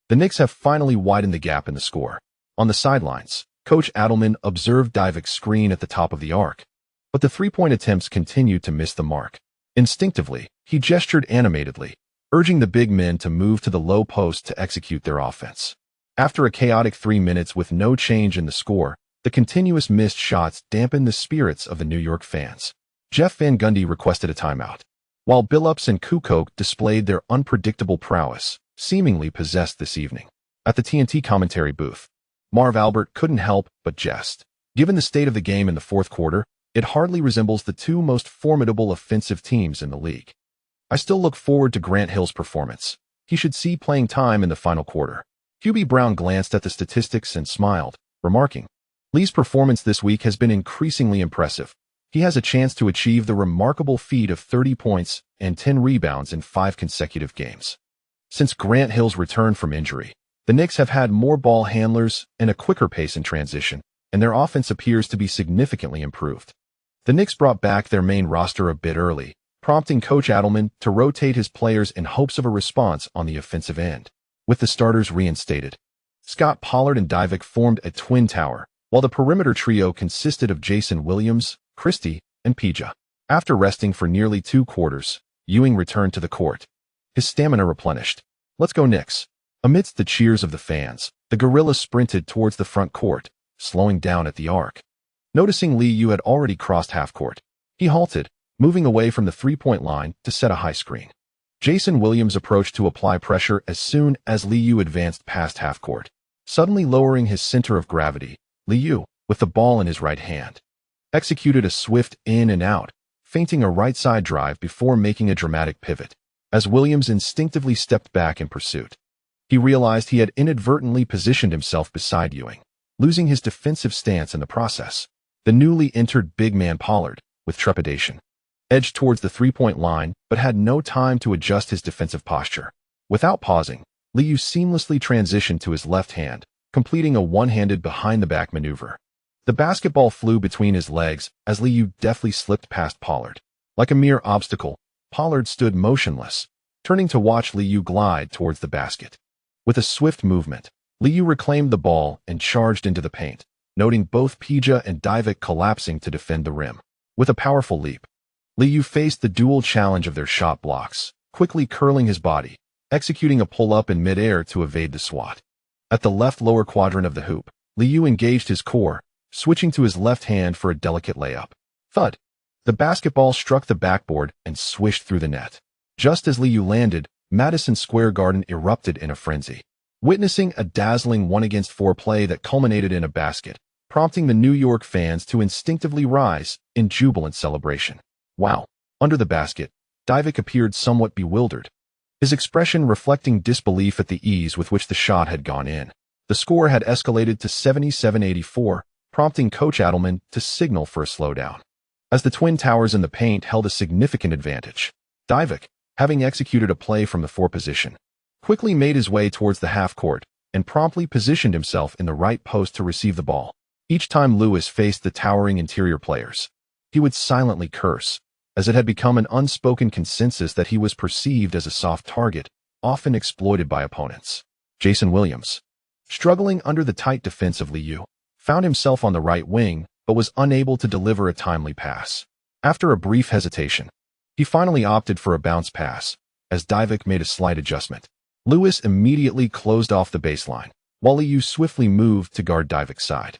The Knicks have finally widened the gap in the score. On the sidelines, Coach Adelman observed Divac's screen at the top of the arc, but the three-point attempts continued to miss the mark. Instinctively, he gestured animatedly, urging the big men to move to the low post to execute their offense. After a chaotic 3 minutes with no change in the score, the continuous missed shots dampened the spirits of the New York fans. Jeff Van Gundy requested a timeout, while Billups and Kukoc displayed their unpredictable prowess, seemingly possessed this evening. At the TNT commentary booth, Marv Albert couldn't help but jest. Given the state of the game in the fourth quarter, it hardly resembles the two most formidable offensive teams in the league. I still look forward to Grant Hill's performance. He should see playing time in the final quarter. Hubie Brown glanced at the statistics and smiled, remarking, "Lee's performance this week has been increasingly impressive. He has a chance to achieve the remarkable feat of 30 points and 10 rebounds in 5 consecutive games." Since Grant Hill's return from injury, the Knicks have had more ball handlers and a quicker pace in transition, and their offense appears to be significantly improved. The Knicks brought back their main roster a bit early, prompting Coach Adelman to rotate his players in hopes of a response on the offensive end. With the starters reinstated, Pollard and Divac formed a twin tower, while the perimeter trio consisted of Jason Williams, Christie, and Peja. After resting for nearly 2 quarters, Ewing returned to the court, his stamina replenished. "Let's go Knicks." Amidst the cheers of the fans, the gorilla sprinted towards the front court, slowing down at the arc. Noticing Liu had already crossed half court, he halted, moving away from the three-point line to set a high screen. Jason Williams approached to apply pressure as soon as Liu advanced past half court, suddenly lowering his center of gravity. Liu, with the ball in his right hand, executed a swift in and out, feinting a right side drive before making a dramatic pivot. As Williams instinctively stepped back in pursuit, he realized he had inadvertently positioned himself beside Ewing, losing his defensive stance in the process. The newly entered big man Pollard, with trepidation, edged towards the three-point line but had no time to adjust his defensive posture. Without pausing, Liu seamlessly transitioned to his left hand, completing a one-handed behind-the-back maneuver. The basketball flew between his legs as Liu deftly slipped past Pollard. Like a mere obstacle, Pollard stood motionless, turning to watch Liu glide towards the basket. With a swift movement, Liu reclaimed the ball and charged into the paint, noting both Peja and Divac collapsing to defend the rim. With a powerful leap, Liu faced the dual challenge of their shot blocks, quickly curling his body, executing a pull-up in midair to evade the swat. At the left lower quadrant of the hoop, Liu engaged his core, switching to his left hand for a delicate layup. Thud! The basketball struck the backboard and swished through the net. Just as Liu landed, Madison Square Garden erupted in a frenzy, witnessing a dazzling 1-against-4 play that culminated in a basket, prompting the New York fans to instinctively rise in jubilant celebration. Wow! Under the basket, Divac appeared somewhat bewildered, his expression reflecting disbelief at the ease with which the shot had gone in. The score had escalated to 77-84, prompting Coach Adelman to signal for a slowdown. As the Twin Towers in the paint held a significant advantage, Divac, having executed a play from the 4 position, quickly made his way towards the half court and promptly positioned himself in the right post to receive the ball. Each time Lewis faced the towering interior players, he would silently curse, as it had become an unspoken consensus that he was perceived as a soft target, often exploited by opponents. Jason Williams, struggling under the tight defense of Liu, found himself on the right wing but was unable to deliver a timely pass. After a brief hesitation, he finally opted for a bounce pass, as Divac made a slight adjustment. Lewis immediately closed off the baseline, while Liu swiftly moved to guard Divac's side.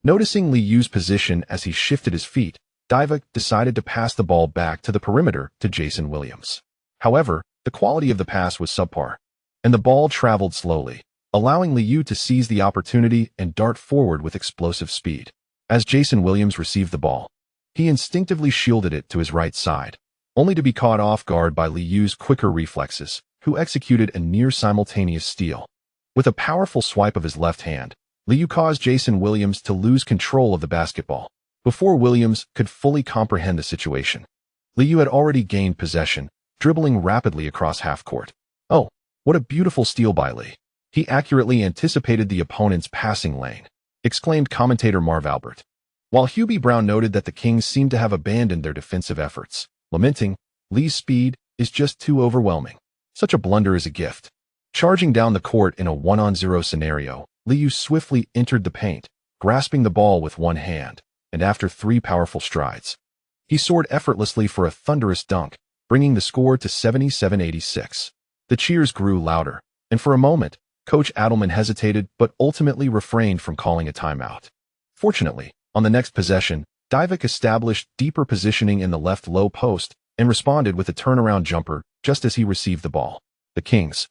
Noticing Liu's position as he shifted his feet, Divac decided to pass the ball back to the perimeter to Jason Williams. However, the quality of the pass was subpar, and the ball traveled slowly, allowing Liu to seize the opportunity and dart forward with explosive speed. As Jason Williams received the ball, he instinctively shielded it to his right side, only to be caught off guard by Liu's quicker reflexes, who executed a near-simultaneous steal. With a powerful swipe of his left hand, Liu caused Jason Williams to lose control of the basketball. Before Williams could fully comprehend the situation, Liu had already gained possession, dribbling rapidly across half court. "Oh, what a beautiful steal by Lee. He accurately anticipated the opponent's passing lane," exclaimed commentator Marv Albert. While Hubie Brown noted that the Kings seemed to have abandoned their defensive efforts, lamenting, "Lee's speed is just too overwhelming. Such a blunder is a gift." Charging down the court in a 1-on-0 scenario, Liu swiftly entered the paint, grasping the ball with one hand, and after 3 powerful strides, he soared effortlessly for a thunderous dunk, bringing the score to 77-86. The cheers grew louder, and for a moment, Coach Adelman hesitated but ultimately refrained from calling a timeout. Fortunately, on the next possession, Divac established deeper positioning in the left low post and responded with a turnaround jumper just as he received the ball. The Kings,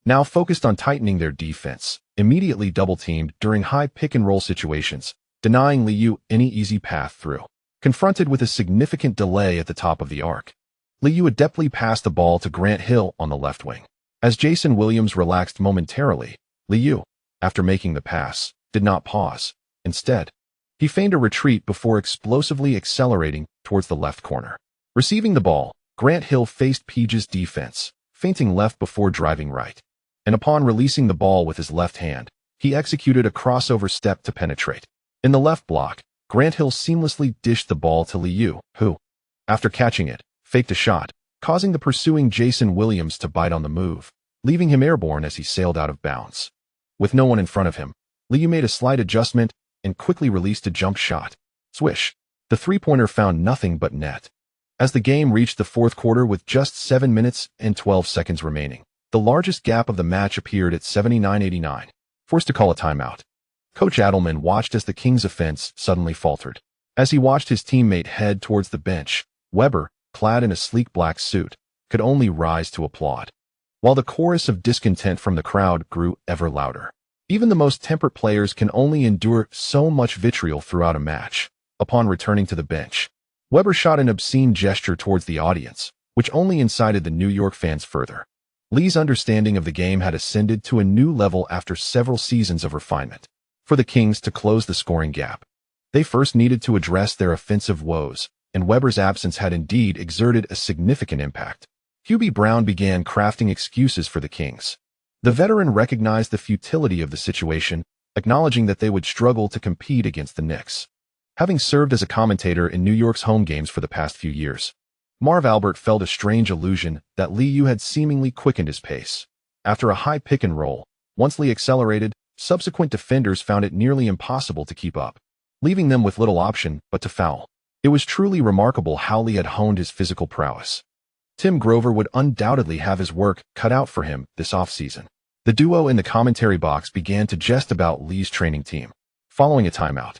now focused on tightening their defense, immediately double-teamed during high pick-and-roll situations, denying Liu any easy path through. Confronted with a significant delay at the top of the arc, Liu adeptly passed the ball to Grant Hill on the left wing. As Jason Williams relaxed momentarily, Liu, after making the pass, did not pause. Instead, he feigned a retreat before explosively accelerating towards the left corner. Receiving the ball, Grant Hill faced Peja's defense, feinting left before driving right. And upon releasing the ball with his left hand, he executed a crossover step to penetrate. In the left block, Grant Hill seamlessly dished the ball to Liu, who, after catching it, faked a shot, causing the pursuing Jason Williams to bite on the move, leaving him airborne as he sailed out of bounds. With no one in front of him, Liu made a slight adjustment and quickly released a jump shot. Swish! The three-pointer found nothing but net. As the game reached the fourth quarter with just 7 minutes and 12 seconds remaining, the largest gap of the match appeared at 79-89. Forced to call a timeout, Coach Adelman watched as the Kings' offense suddenly faltered. As he watched his teammate head towards the bench, Weber, clad in a sleek black suit, could only rise to applaud, while the chorus of discontent from the crowd grew ever louder. Even the most temperate players can only endure so much vitriol throughout a match. Upon returning to the bench, Weber shot an obscene gesture towards the audience, which only incited the New York fans further. Lee's understanding of the game had ascended to a new level after several seasons of refinement. For the Kings to close the scoring gap, they first needed to address their offensive woes, and Weber's absence had indeed exerted a significant impact. Hubie Brown began crafting excuses for the Kings. The veteran recognized the futility of the situation, acknowledging that they would struggle to compete against the Knicks. Having served as a commentator in New York's home games for the past few years, Marv Albert felt a strange illusion that Liu had seemingly quickened his pace. After a high pick and roll, once Lee accelerated, subsequent defenders found it nearly impossible to keep up, leaving them with little option but to foul. It was truly remarkable how Lee had honed his physical prowess. Tim Grover would undoubtedly have his work cut out for him this offseason. The duo in the commentary box began to jest about Lee's training team. Following a timeout,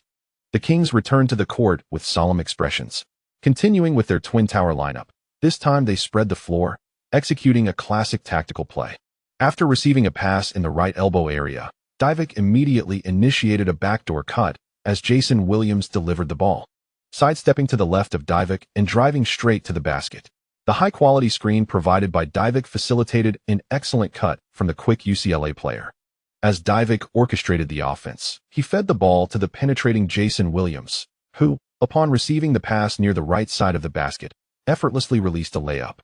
the Kings returned to the court with solemn expressions. Continuing with their Twin Tower lineup, this time they spread the floor, executing a classic tactical play. After receiving a pass in the right elbow area, Divac immediately initiated a backdoor cut as Jason Williams delivered the ball, sidestepping to the left of Divac and driving straight to the basket. The high-quality screen provided by Divac facilitated an excellent cut from the quick UCLA player. As Divac orchestrated the offense, he fed the ball to the penetrating Jason Williams, who, upon receiving the pass near the right side of the basket, effortlessly released a layup.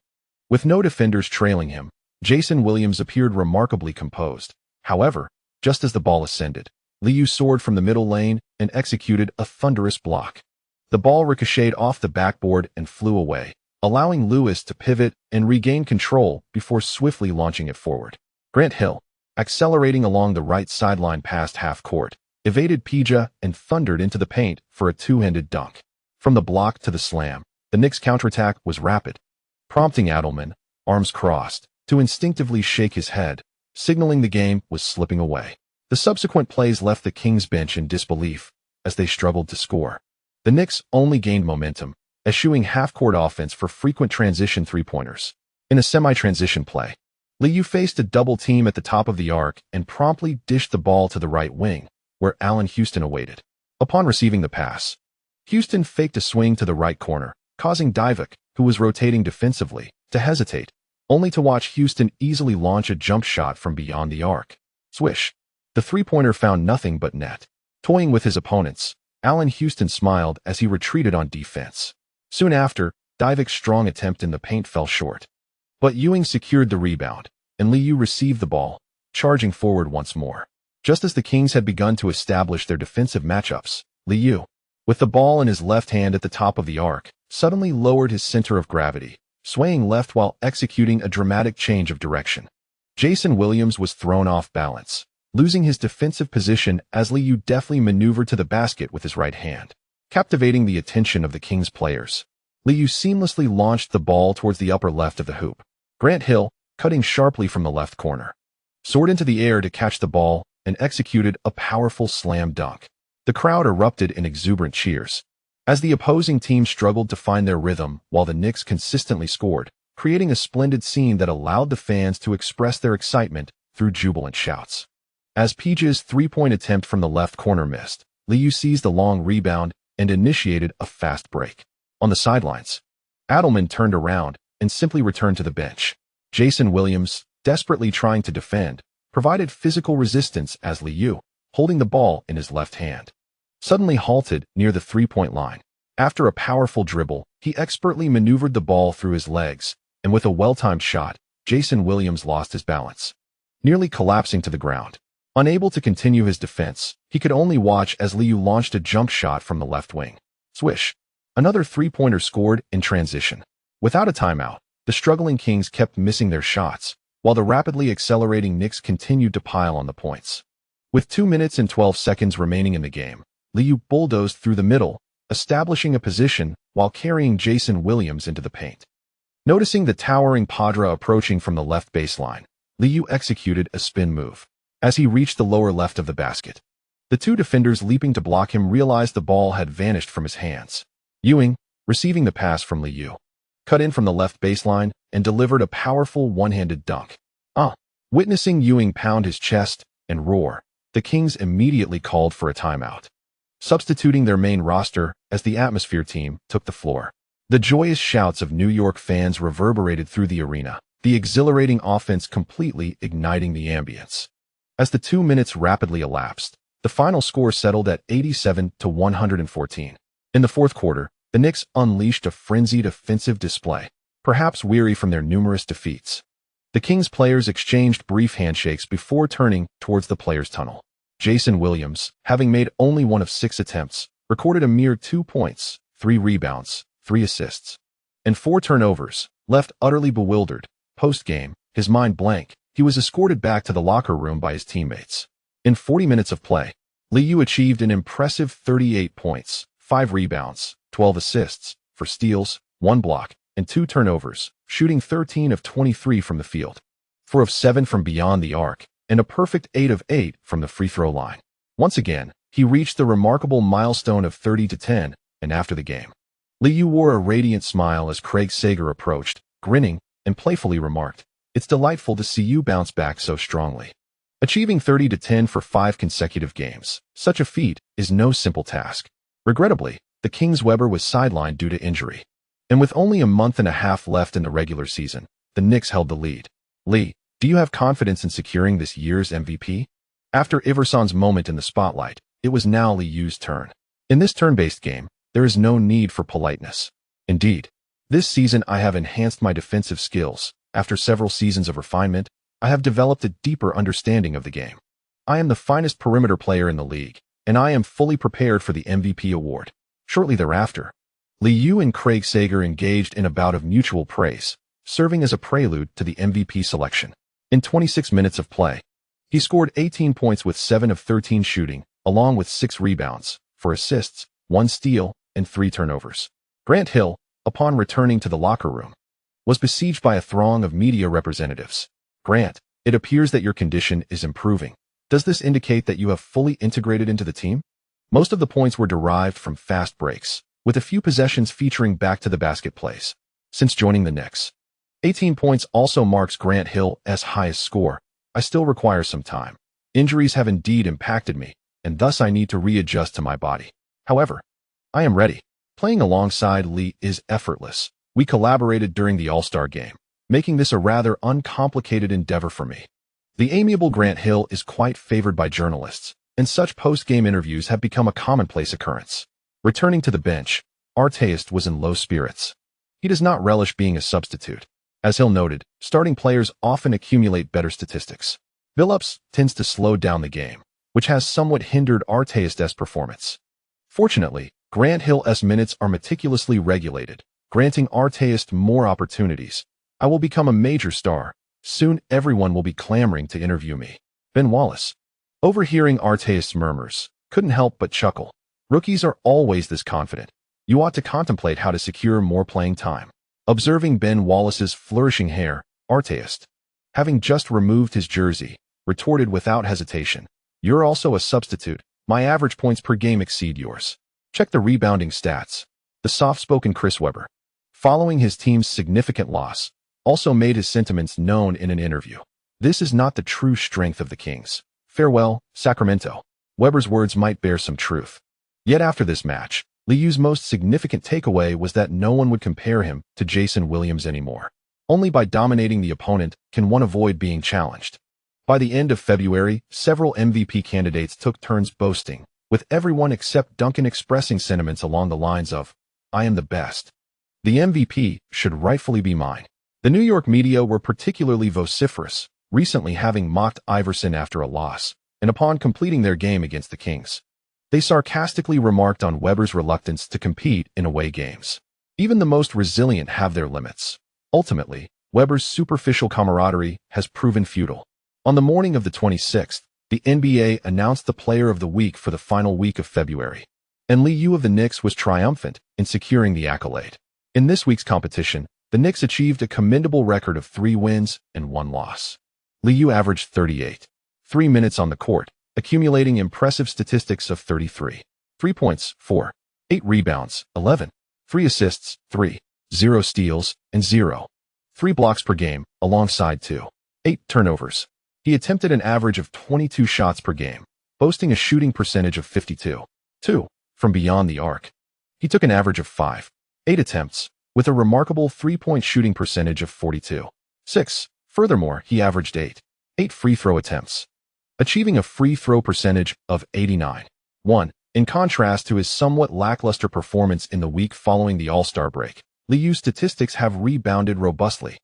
With no defenders trailing him, Jason Williams appeared remarkably composed. However, just as the ball ascended, Liu soared from the middle lane and executed a thunderous block. The ball ricocheted off the backboard and flew away, allowing Lewis to pivot and regain control before swiftly launching it forward. Grant Hill, accelerating along the right sideline past half court, evaded Peja and thundered into the paint for a two-handed dunk. From the block to the slam, the Knicks' counterattack was rapid, prompting Adelman, arms crossed, to instinctively shake his head, signaling the game was slipping away. The subsequent plays left the Kings bench in disbelief as they struggled to score. The Knicks only gained momentum, eschewing half-court offense for frequent transition three-pointers. In a semi-transition play, Liu faced a double team at the top of the arc and promptly dished the ball to the right wing, where Allen Houston awaited. Upon receiving the pass, Houston faked a swing to the right corner, causing Divac, who was rotating defensively, to hesitate, only to watch Houston easily launch a jump shot from beyond the arc. Swish! The three-pointer found nothing but net. Toying with his opponents, Allen Houston smiled as he retreated on defense. Soon after, Divac's strong attempt in the paint fell short. But Ewing secured the rebound, and Liu received the ball, charging forward once more. Just as the Kings had begun to establish their defensive matchups, Liu, with the ball in his left hand at the top of the arc, suddenly lowered his center of gravity, swaying left while executing a dramatic change of direction. Jason Williams was thrown off balance, losing his defensive position as Liu deftly maneuvered to the basket with his right hand, captivating the attention of the Kings players. Liu seamlessly launched the ball towards the upper left of the hoop. Grant Hill, cutting sharply from the left corner, soared into the air to catch the ball and executed a powerful slam dunk. The crowd erupted in exuberant cheers as the opposing team struggled to find their rhythm while the Knicks consistently scored, creating a splendid scene that allowed the fans to express their excitement through jubilant shouts. As Peja's three-point attempt from the left corner missed, Liu seized the long rebound and initiated a fast break. On the sidelines, Adelman turned around and simply returned to the bench. Jason Williams, desperately trying to defend, provided physical resistance as Liu, holding the ball in his left hand, suddenly halted near the three-point line. After a powerful dribble, he expertly maneuvered the ball through his legs, and with a well-timed shot, Jason Williams lost his balance, nearly collapsing to the ground. Unable to continue his defense, he could only watch as Liu launched a jump shot from the left wing. Swish! Another three-pointer scored in transition. Without a timeout, the struggling Kings kept missing their shots, while the rapidly accelerating Knicks continued to pile on the points. With 2 minutes and 12 seconds remaining in the game, Liu bulldozed through the middle, establishing a position while carrying Jason Williams into the paint. Noticing the towering Padra approaching from the left baseline, Liu executed a spin move. As he reached the lower left of the basket, the two defenders leaping to block him realized the ball had vanished from his hands. Ewing, receiving the pass from Liu, cut in from the left baseline and delivered a powerful one-handed dunk. Witnessing Ewing pound his chest and roar, the Kings immediately called for a timeout, substituting their main roster as the Atmosphere team took the floor. The joyous shouts of New York fans reverberated through the arena, the exhilarating offense completely igniting the ambience. As the 2 minutes rapidly elapsed, the final score settled at 87-114. In the fourth quarter, the Knicks unleashed a frenzied offensive display, perhaps weary from their numerous defeats. The Kings players exchanged brief handshakes before turning towards the players' tunnel. Jason Williams, having made only one of 6 attempts, recorded a mere 2 points, 3 rebounds, 3 assists, and 4 turnovers. Left utterly bewildered, post-game, his mind blank, he was escorted back to the locker room by his teammates. In 40 minutes of play, Liu achieved an impressive 38 points, 5 rebounds, 12 assists, 4 steals, 1 block, and 2 turnovers, shooting 13 of 23 from the field, 4 of 7 from beyond the arc, and a perfect 8 of 8 from the free throw line. Once again, he reached the remarkable milestone of 30-10, and after the game, Liu wore a radiant smile as Craig Sager approached, grinning, and playfully remarked, "It's delightful to see you bounce back so strongly." Achieving 30-10 for 5 consecutive games, such a feat is no simple task. Regrettably, the Kings' Weber was sidelined due to injury, and with only a month and a half left in the regular season, the Knicks held the lead. Lee, do you have confidence in securing this year's MVP? After Iverson's moment in the spotlight, it was now Liu's turn. In this turn-based game, there is no need for politeness. Indeed, this season I have enhanced my defensive skills. After several seasons of refinement, I have developed a deeper understanding of the game. I am the finest perimeter player in the league, and I am fully prepared for the MVP award. Shortly thereafter, Liu and Craig Sager engaged in a bout of mutual praise, serving as a prelude to the MVP selection. In 26 minutes of play, he scored 18 points with 7 of 13 shooting, along with 6 rebounds, 4 assists, 1 steal, and 3 turnovers. Grant Hill, upon returning to the locker room, was besieged by a throng of media representatives. "Grant, it appears that your condition is improving. Does this indicate that you have fully integrated into the team?" Most of the points were derived from fast breaks, with a few possessions featuring back-to-the-basket plays. Since joining the Knicks, 18 points also marks Grant Hill's highest score. "I still require some time. Injuries have indeed impacted me, and thus I need to readjust to my body. However, I am ready." Playing alongside Lee is effortless. We collaborated during the All-Star game, making this a rather uncomplicated endeavor for me. The amiable Grant Hill is quite favored by journalists, and such post-game interviews have become a commonplace occurrence. Returning to the bench, Artest was in low spirits. He does not relish being a substitute. As Hill noted, starting players often accumulate better statistics. Billups tends to slow down the game, which has somewhat hindered Artest's performance. Fortunately, Grant Hill's minutes are meticulously regulated, granting Artest more opportunities. "I will become a major star," Soon everyone will be clamoring to interview me. Ben Wallace. Overhearing Artest's murmurs, couldn't help but chuckle. Rookies are always this confident. You ought to contemplate how to secure more playing time. Observing Ben Wallace's flourishing hair, Artest, having just removed his jersey, retorted without hesitation. You're also a substitute. My average points per game exceed yours. Check the rebounding stats. The soft-spoken Chris Webber, following his team's significant loss, also made his sentiments known in an interview. This is not the true strength of the Kings. Farewell, Sacramento. Webber's words might bear some truth. Yet after this match, Liu's most significant takeaway was that no one would compare him to Jason Williams anymore. Only by dominating the opponent can one avoid being challenged. By the end of February, several MVP candidates took turns boasting, with everyone except Duncan expressing sentiments along the lines of, "I am the best. The MVP should rightfully be mine." The New York media were particularly vociferous, recently having mocked Iverson after a loss, and upon completing their game against the Kings. They sarcastically remarked on Webber's reluctance to compete in away games. Even the most resilient have their limits. Ultimately, Webber's superficial camaraderie has proven futile. On the morning of the 26th, the NBA announced the Player of the Week for the final week of February, and Liu of the Knicks was triumphant in securing the accolade. In this week's competition, the Knicks achieved a commendable record of 3 wins and 1 loss. Liu averaged 38.3 minutes on the court, accumulating impressive statistics of 33 points, 4, 8 rebounds, 11, 3 assists, 3, 0 steals, and 0, 3 blocks per game, alongside 2, 8 turnovers. He attempted an average of 22 shots per game, boasting a shooting percentage of 52.2 from beyond the arc. He took an average of 5.8 attempts, with a remarkable 3-point shooting percentage of 42.6. Furthermore, he averaged 8 free throw attempts, achieving a free throw percentage of 89.1. In contrast to his somewhat lackluster performance in the week following the All-Star break, Liu's statistics have rebounded robustly.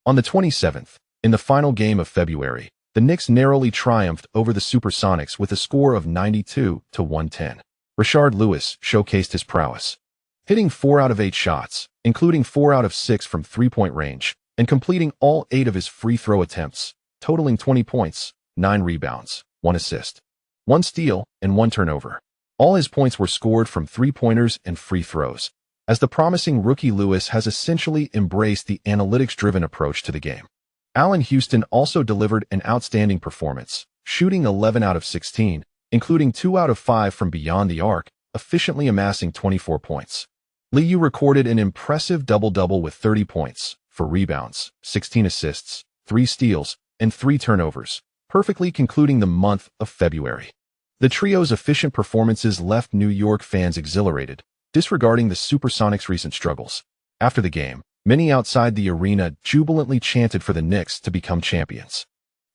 On the 27th, in the final game of February, the Knicks narrowly triumphed over the Supersonics with a score of 92-110. Rashard Lewis showcased his prowess, hitting 4 out of 8 shots, including 4 out of 6 from three-point range, and completing all 8 of his free throw attempts, totaling 20 points, 9 rebounds, 1 assist, 1 steal, and 1 turnover. All his points were scored from three-pointers and free throws, as the promising rookie Lewis has essentially embraced the analytics-driven approach to the game. Allen Houston also delivered an outstanding performance, shooting 11 out of 16, including 2 out of 5 from beyond the arc, efficiently amassing 24 points. Liu recorded an impressive double-double with 30 points, 4 rebounds, 16 assists, 3 steals, and 3 turnovers, perfectly concluding the month of February. The trio's efficient performances left New York fans exhilarated, disregarding the Supersonics' recent struggles. After the game, many outside the arena jubilantly chanted for the Knicks to become champions.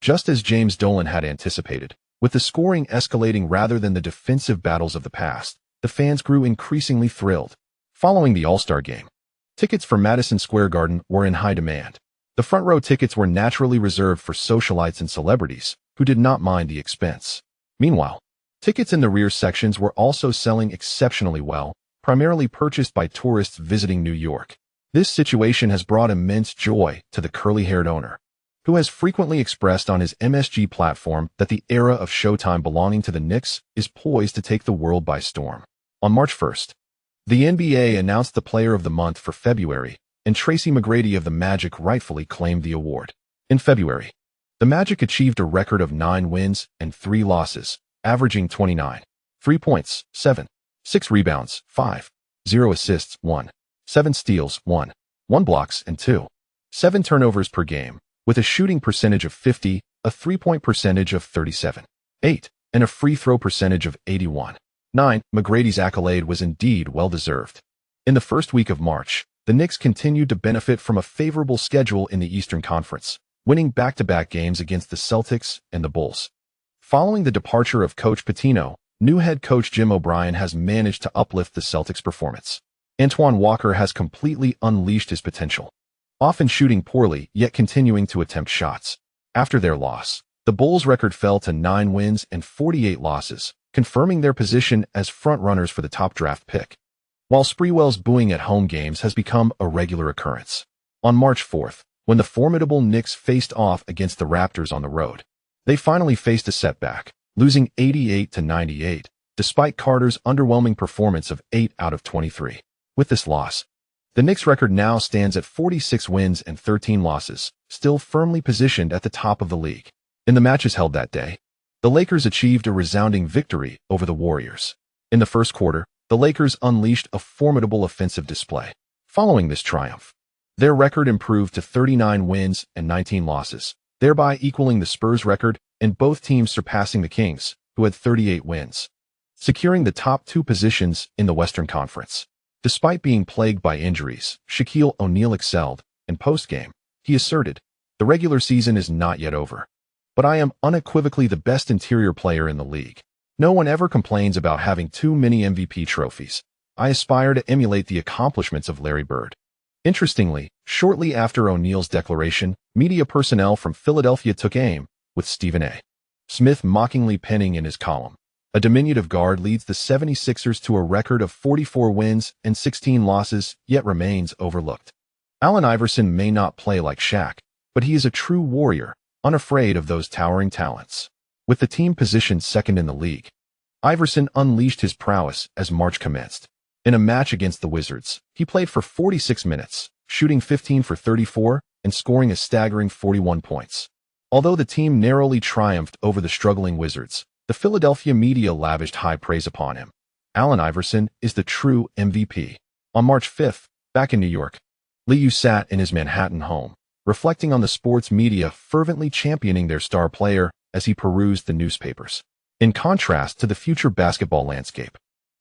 Just as James Dolan had anticipated, with the scoring escalating rather than the defensive battles of the past, the fans grew increasingly thrilled. Following the All-Star game, tickets for Madison Square Garden were in high demand. The front-row tickets were naturally reserved for socialites and celebrities, who did not mind the expense. Meanwhile, tickets in the rear sections were also selling exceptionally well, primarily purchased by tourists visiting New York. This situation has brought immense joy to the curly-haired owner, who has frequently expressed on his MSG platform that the era of Showtime belonging to the Knicks is poised to take the world by storm. On March 1st, the NBA announced the Player of the Month for February, and Tracy McGrady of the Magic rightfully claimed the award. In February, the Magic achieved a record of 9 wins and 3 losses, averaging 29.3 points, 7.6 rebounds, 5.0 assists, 1.7 steals, 1.1 blocks, and 2.7 turnovers per game, with a shooting percentage of 50, a 3-point percentage of 37.8, and a free throw percentage of 81.9. McGrady's accolade was indeed well-deserved. In the first week of March, the Knicks continued to benefit from a favorable schedule in the Eastern Conference, winning back-to-back games against the Celtics and the Bulls. Following the departure of Coach Pitino, new head coach Jim O'Brien has managed to uplift the Celtics' performance. Antoine Walker has completely unleashed his potential, often shooting poorly yet continuing to attempt shots. After their loss, the Bulls' record fell to 9 wins and 48 losses, confirming their position as front-runners for the top draft pick, while Sprewell's booing at home games has become a regular occurrence. On March 4th, when the formidable Knicks faced off against the Raptors on the road. They finally faced a setback, losing 88-98, despite Carter's underwhelming performance of 8 out of 23. With this loss, the Knicks' record now stands at 46 wins and 13 losses, still firmly positioned at the top of the league. In the matches held that day, the Lakers achieved a resounding victory over the Warriors. In the first quarter, the Lakers unleashed a formidable offensive display. Following this triumph, their record improved to 39 wins and 19 losses, thereby equaling the Spurs record and both teams surpassing the Kings, who had 38 wins, securing the top 2 positions in the Western Conference. Despite being plagued by injuries, Shaquille O'Neal excelled. In post-game, he asserted, "The regular season is not yet over, but I am unequivocally the best interior player in the league. No one ever complains about having too many MVP trophies. I aspire to emulate the accomplishments of Larry Bird." Interestingly, shortly after O'Neal's declaration, media personnel from Philadelphia took aim, with Stephen A. Smith mockingly penning in his column, "A diminutive guard leads the 76ers to a record of 44 wins and 16 losses, yet remains overlooked. Allen Iverson may not play like Shaq, but he is a true warrior, unafraid of those towering talents." With the team positioned second in the league, Iverson unleashed his prowess as March commenced. In a match against the Wizards, he played for 46 minutes, shooting 15 for 34 and scoring a staggering 41 points. Although the team narrowly triumphed over the struggling Wizards, the Philadelphia media lavished high praise upon him. Allen Iverson is the true MVP. On March 5th, back in New York, Liu sat in his Manhattan home, reflecting on the sports media fervently championing their star player as he perused the newspapers. In contrast to the future basketball landscape,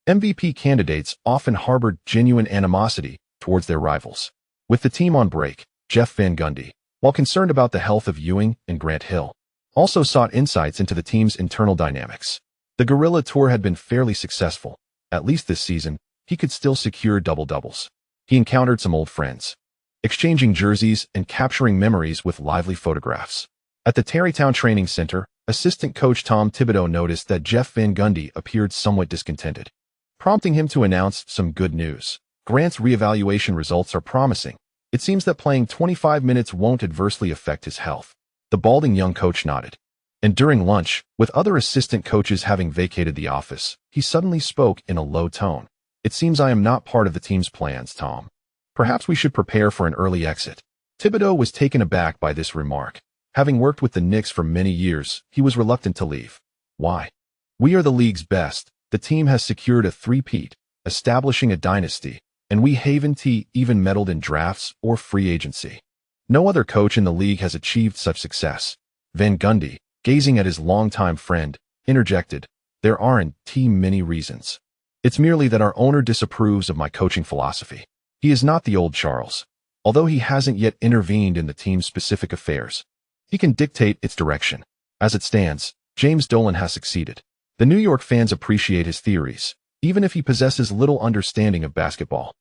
MVP candidates often harbored genuine animosity towards their rivals. With the team on break, Jeff Van Gundy, while concerned about the health of Ewing and Grant Hill, also sought insights into the team's internal dynamics. The guerrilla tour had been fairly successful. At least this season, he could still secure double-doubles. He encountered some old friends, exchanging jerseys and capturing memories with lively photographs. At the Tarrytown Training Center, assistant coach Tom Thibodeau noticed that Jeff Van Gundy appeared somewhat discontented, prompting him to announce some good news. "Grant's reevaluation results are promising. It seems that playing 25 minutes won't adversely affect his health." The balding young coach nodded. And during lunch, with other assistant coaches having vacated the office, he suddenly spoke in a low tone. "It seems I am not part of the team's plans, Tom. Perhaps we should prepare for an early exit." Thibodeau was taken aback by this remark. Having worked with the Knicks for many years, he was reluctant to leave. "Why? We are the league's best. The team has secured a three-peat, establishing a dynasty, and we haven't even meddled in drafts or free agency. No other coach in the league has achieved such success." Van Gundy, gazing at his longtime friend, interjected, "There aren't many reasons. It's merely that our owner disapproves of my coaching philosophy. He is not the old Charles. Although he hasn't yet intervened in the team's specific affairs, he can dictate its direction. As it stands, James Dolan has succeeded. The New York fans appreciate his theories, even if he possesses little understanding of basketball."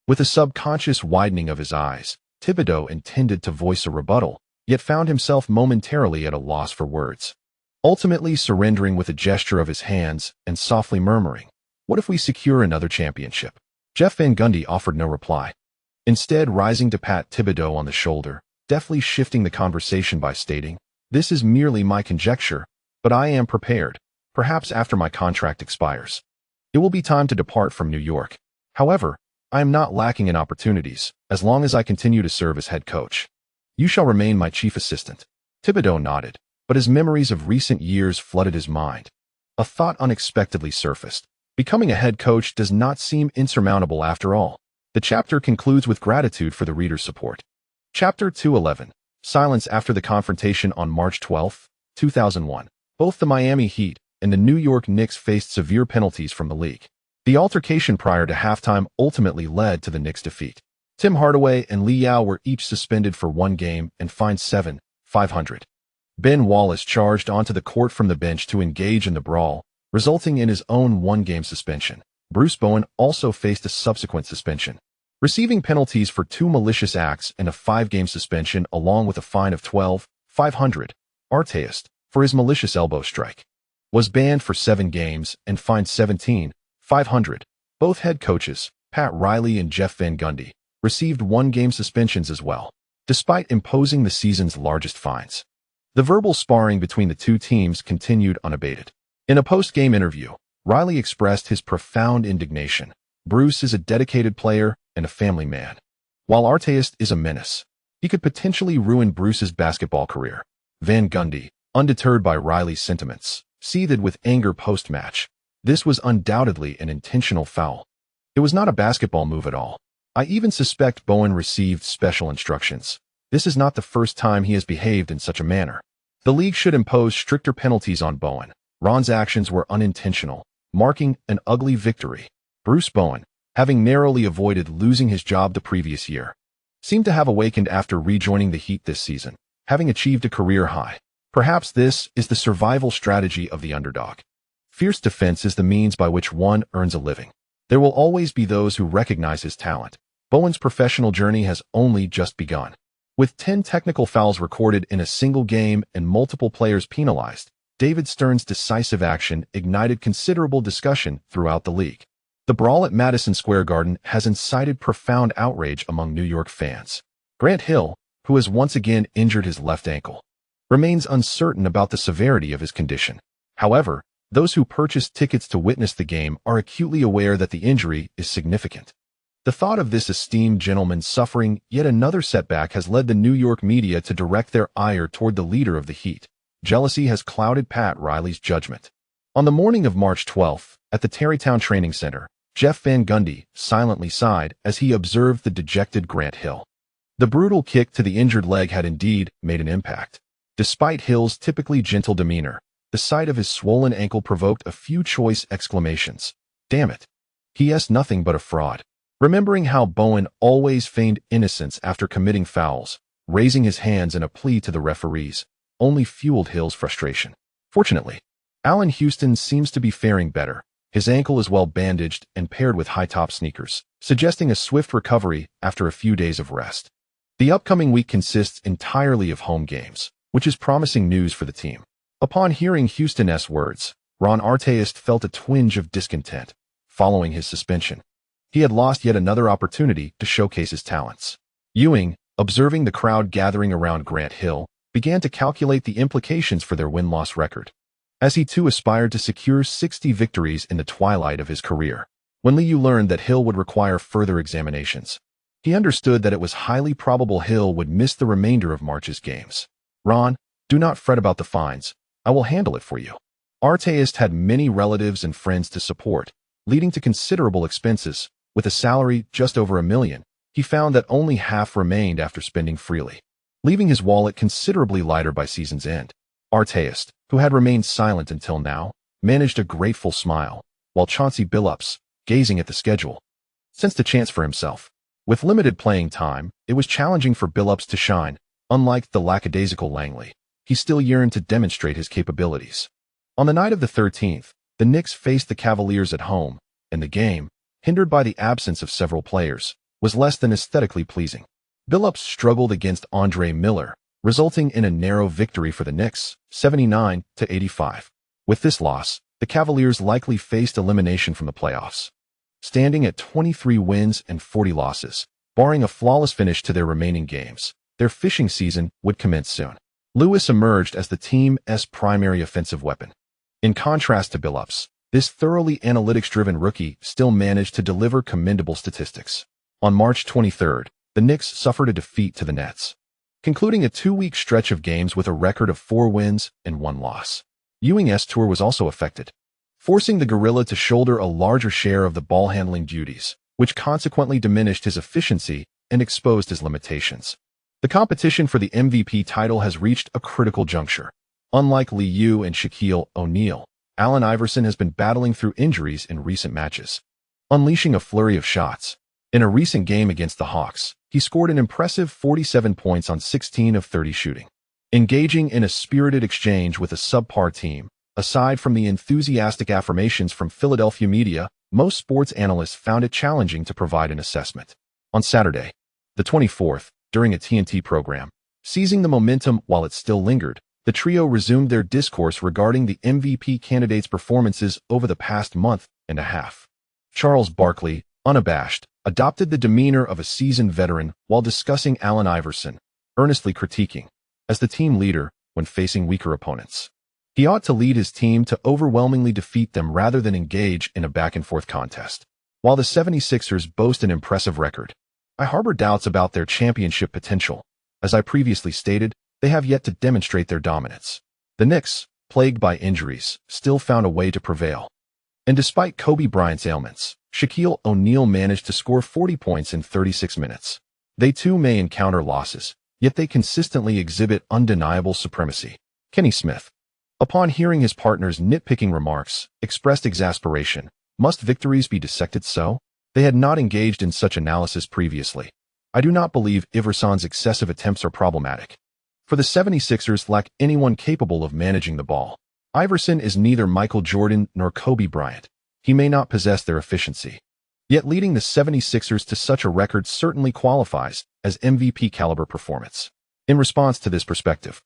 With a subconscious widening of his eyes, Thibodeau intended to voice a rebuttal, yet found himself momentarily at a loss for words. Ultimately surrendering with a gesture of his hands and softly murmuring, "What if we secure another championship?" Jeff Van Gundy offered no reply. Instead, rising to pat Thibodeau on the shoulder, deftly shifting the conversation by stating, "This is merely my conjecture, but I am prepared. Perhaps after my contract expires, it will be time to depart from New York. However, I am not lacking in opportunities, as long as I continue to serve as head coach. You shall remain my chief assistant." Thibodeau nodded, but his memories of recent years flooded his mind. A thought unexpectedly surfaced. Becoming a head coach does not seem insurmountable after all. The chapter concludes with gratitude for the reader's support. Chapter 211. Silence after the confrontation on March 12, 2001. Both the Miami Heat and the New York Knicks faced severe penalties from the league. The altercation prior to halftime ultimately led to the Knicks' defeat. Tim Hardaway and Lee Yao were each suspended for 1 game and fined $7,500. Ben Wallace charged onto the court from the bench to engage in the brawl, resulting in his own 1-game suspension. Bruce Bowen also faced a subsequent suspension, receiving penalties for 2 malicious acts and a 5-game suspension along with a fine of $12,500. Artest, for his malicious elbow strike, was banned for 7 games and fined $17,500. Both head coaches, Pat Riley and Jeff Van Gundy, received 1-game suspensions as well. despite imposing the season's largest fines. The verbal sparring between the two teams continued unabated. In a post-game interview, Riley expressed his profound indignation. Bruce is a dedicated player and a family man, while Artest is a menace. He could potentially ruin Bruce's basketball career. Van Gundy, undeterred by Riley's sentiments, seethed with anger post-match. This was undoubtedly an intentional foul. It was not a basketball move at all. I even suspect Bowen received special instructions. This is not the first time he has behaved in such a manner. The league should impose stricter penalties on Bowen. Ron's actions were unintentional, marking an ugly victory. Bruce Bowen, having narrowly avoided losing his job the previous year, seemed to have awakened after rejoining the Heat this season, having achieved a career high. Perhaps this is the survival strategy of the underdog. Fierce defense is the means by which one earns a living. There will always be those who recognize his talent. Bowen's professional journey has only just begun. With 10 technical fouls recorded in a single game and multiple players penalized, David Stern's decisive action ignited considerable discussion throughout the league. The brawl at Madison Square Garden has incited profound outrage among New York fans. Grant Hill, who has once again injured his left ankle, remains uncertain about the severity of his condition. However, those who purchased tickets to witness the game are acutely aware that the injury is significant. The thought of this esteemed gentleman suffering yet another setback has led the New York media to direct their ire toward the leader of the Heat. Jealousy has clouded Pat Riley's judgment. On the morning of March 12th, at the Tarrytown Training Center, Jeff Van Gundy silently sighed as he observed the dejected Grant Hill. The brutal kick to the injured leg had indeed made an impact. Despite Hill's typically gentle demeanor, the sight of his swollen ankle provoked a few choice exclamations. Damn it. He is nothing but a fraud. Remembering how Bowen always feigned innocence after committing fouls, raising his hands in a plea to the referees, only fueled Hill's frustration. Fortunately, Allen Houston seems to be faring better. His ankle is well bandaged and paired with high-top sneakers, suggesting a swift recovery after a few days of rest. The upcoming week consists entirely of home games, which is promising news for the team. Upon hearing Houston's words, Ron Artest felt a twinge of discontent. Following his suspension, he had lost yet another opportunity to showcase his talents. Ewing, observing the crowd gathering around Grant Hill, began to calculate the implications for their win-loss record, as he too aspired to secure 60 victories in the twilight of his career. When Liu learned that Hill would require further examinations, he understood that it was highly probable Hill would miss the remainder of March's games. Ron, do not fret about the fines. I will handle it for you. Artest had many relatives and friends to support, leading to considerable expenses. With a salary just over $1 million, he found that only half remained after spending freely, leaving his wallet considerably lighter by season's end. Artest, who had remained silent until now, managed a grateful smile, while Chauncey Billups, gazing at the schedule, sensed a chance for himself. With limited playing time, it was challenging for Billups to shine. Unlike the lackadaisical Langley, he still yearned to demonstrate his capabilities. On the night of the 13th, the Knicks faced the Cavaliers at home, and the game, hindered by the absence of several players, was less than aesthetically pleasing. Billups struggled against Andre Miller, resulting in a narrow victory for the Knicks, 79-85. With this loss, the Cavaliers likely faced elimination from the playoffs. Standing at 23 wins and 40 losses, barring a flawless finish to their remaining games, their fishing season would commence soon. Lewis emerged as the team's primary offensive weapon. In contrast to Billups, this thoroughly analytics-driven rookie still managed to deliver commendable statistics. On March 23rd, the Knicks suffered a defeat to the Nets, concluding a 2-week stretch of games with a record of 4 wins and 1 loss. Ewing's tour was also affected, forcing the Gorilla to shoulder a larger share of the ball-handling duties, which consequently diminished his efficiency and exposed his limitations. The competition for the MVP title has reached a critical juncture. Unlike Liu and Shaquille O'Neal, Allen Iverson has been battling through injuries in recent matches, unleashing a flurry of shots. In a recent game against the Hawks, he scored an impressive 47 points on 16 of 30 shooting. Engaging in a spirited exchange with a subpar team, aside from the enthusiastic affirmations from Philadelphia media, most sports analysts found it challenging to provide an assessment. On Saturday, the 24th, during a TNT program, seizing the momentum while it still lingered, the trio resumed their discourse regarding the MVP candidates' performances over the past month and a half. Charles Barkley, unabashed, adopted the demeanor of a seasoned veteran while discussing Allen Iverson, earnestly critiquing, as the team leader when facing weaker opponents. He ought to lead his team to overwhelmingly defeat them rather than engage in a back-and-forth contest. While the 76ers boast an impressive record, I harbor doubts about their championship potential. As I previously stated, they have yet to demonstrate their dominance. The Knicks, plagued by injuries, still found a way to prevail. And despite Kobe Bryant's ailments, Shaquille O'Neal managed to score 40 points in 36 minutes. They too may encounter losses, yet they consistently exhibit undeniable supremacy. Kenny Smith. Upon hearing his partner's nitpicking remarks, expressed exasperation. Must victories be dissected so? They had not engaged in such analysis previously. I do not believe Iverson's excessive attempts are problematic. For the 76ers lack anyone capable of managing the ball. Iverson is neither Michael Jordan nor Kobe Bryant. He may not possess their efficiency. Yet leading the 76ers to such a record certainly qualifies as MVP-caliber performance. In response to this perspective,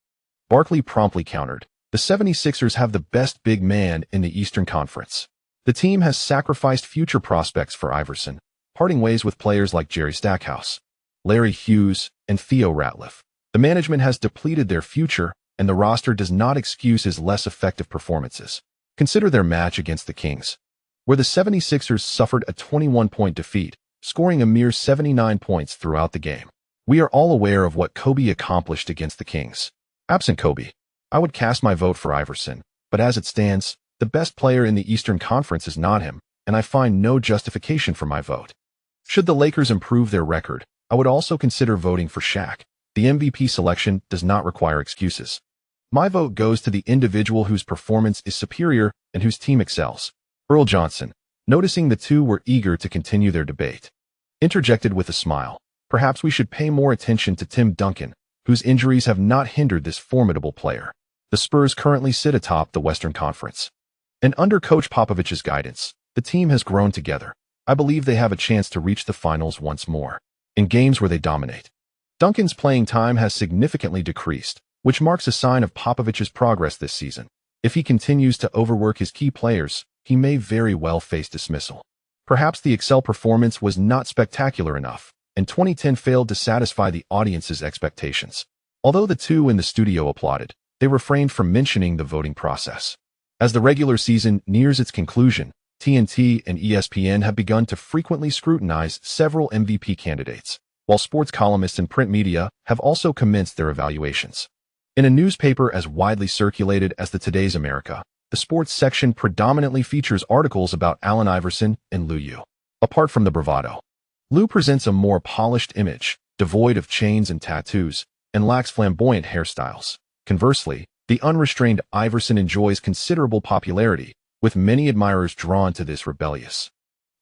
Barkley promptly countered, the 76ers have the best big man in the Eastern Conference. The team has sacrificed future prospects for Iverson, parting ways with players like Jerry Stackhouse, Larry Hughes, and Theo Ratliff. The management has depleted their future, and the roster does not excuse his less effective performances. Consider their match against the Kings, where the 76ers suffered a 21-point defeat, scoring a mere 79 points throughout the game. We are all aware of what Kobe accomplished against the Kings. Absent Kobe, I would cast my vote for Iverson, but as it stands, the best player in the Eastern Conference is not him, and I find no justification for my vote. Should the Lakers improve their record, I would also consider voting for Shaq. The MVP selection does not require excuses. My vote goes to the individual whose performance is superior and whose team excels. Earl Johnson, noticing the two were eager to continue their debate, interjected with a smile, perhaps we should pay more attention to Tim Duncan, whose injuries have not hindered this formidable player. The Spurs currently sit atop the Western Conference. And under Coach Popovich's guidance, the team has grown together. I believe they have a chance to reach the finals once more, in games where they dominate. Duncan's playing time has significantly decreased, which marks a sign of Popovich's progress this season. If he continues to overwork his key players, he may very well face dismissal. Perhaps the Excel performance was not spectacular enough, and 2010 failed to satisfy the audience's expectations. Although the two in the studio applauded, they refrained from mentioning the voting process. As the regular season nears its conclusion, TNT and ESPN have begun to frequently scrutinize several MVP candidates, while sports columnists and print media have also commenced their evaluations. In a newspaper as widely circulated as the Today's America, the sports section predominantly features articles about Allen Iverson and Lou Yu. Apart from the bravado, Lou presents a more polished image, devoid of chains and tattoos, and lacks flamboyant hairstyles. Conversely, the unrestrained Iverson enjoys considerable popularity, with many admirers drawn to this rebellious,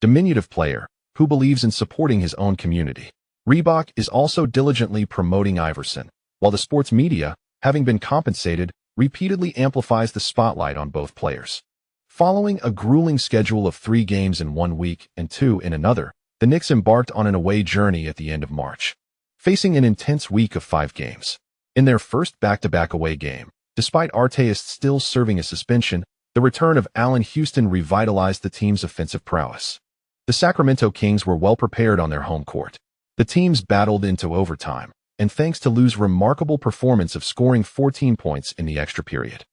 diminutive player who believes in supporting his own community. Reebok is also diligently promoting Iverson, while the sports media, having been compensated, repeatedly amplifies the spotlight on both players. Following a grueling schedule of 3 games in 1 week and 2 in another, the Knicks embarked on an away journey at the end of March, facing an intense week of 5 games. In their first back-to-back away game, despite Artest still serving a suspension, the return of Allen Houston revitalized the team's offensive prowess. The Sacramento Kings were well prepared on their home court. The teams battled into overtime, and thanks to Lou's remarkable performance of scoring 14 points in the extra period,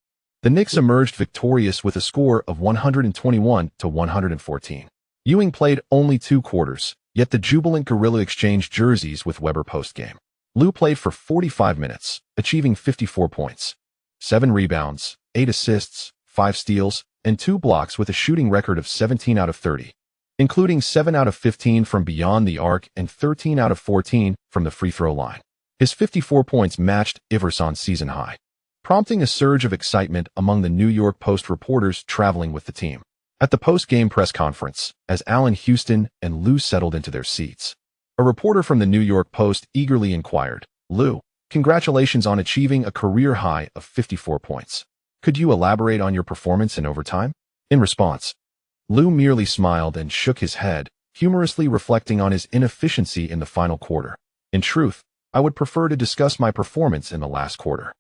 the Knicks emerged victorious with a score of 121-114. Ewing played only 2 quarters, yet the jubilant Gorilla exchanged jerseys with Weber postgame. Lou played for 45 minutes, achieving 54 points, 7 rebounds, 8 assists, 5 steals, and 2 blocks with a shooting record of 17 out of 30, including 7 out of 15 from beyond the arc and 13 out of 14 from the free throw line. His 54 points matched Iverson's season high, prompting a surge of excitement among the New York Post reporters traveling with the team. At the post-game press conference, as Allen Houston and Lou settled into their seats, a reporter from the New York Post eagerly inquired, "Lou, congratulations on achieving a career high of 54 points. Could you elaborate on your performance in overtime?" In response, Lou merely smiled and shook his head, humorously reflecting on his inefficiency in the final quarter. "In truth, I would prefer to discuss my performance in the last quarter.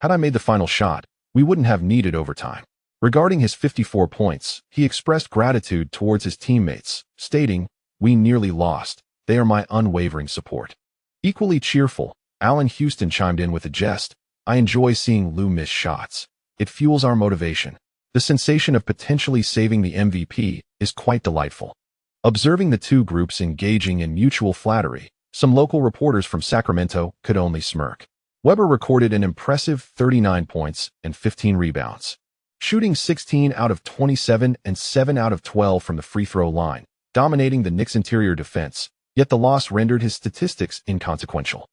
Had I made the final shot, we wouldn't have needed overtime." Regarding his 54 points, he expressed gratitude towards his teammates, stating, "We nearly lost. They are my unwavering support." Equally cheerful, Allen Houston chimed in with a jest. I enjoy seeing Lou miss shots. It fuels our motivation. The sensation of potentially saving the MVP is quite delightful. Observing the two groups engaging in mutual flattery, some local reporters from Sacramento could only smirk. Weber recorded an impressive 39 points and 15 rebounds, shooting 16 out of 27 and 7 out of 12 from the free throw line, dominating the Knicks' interior defense, yet the loss rendered his statistics inconsequential.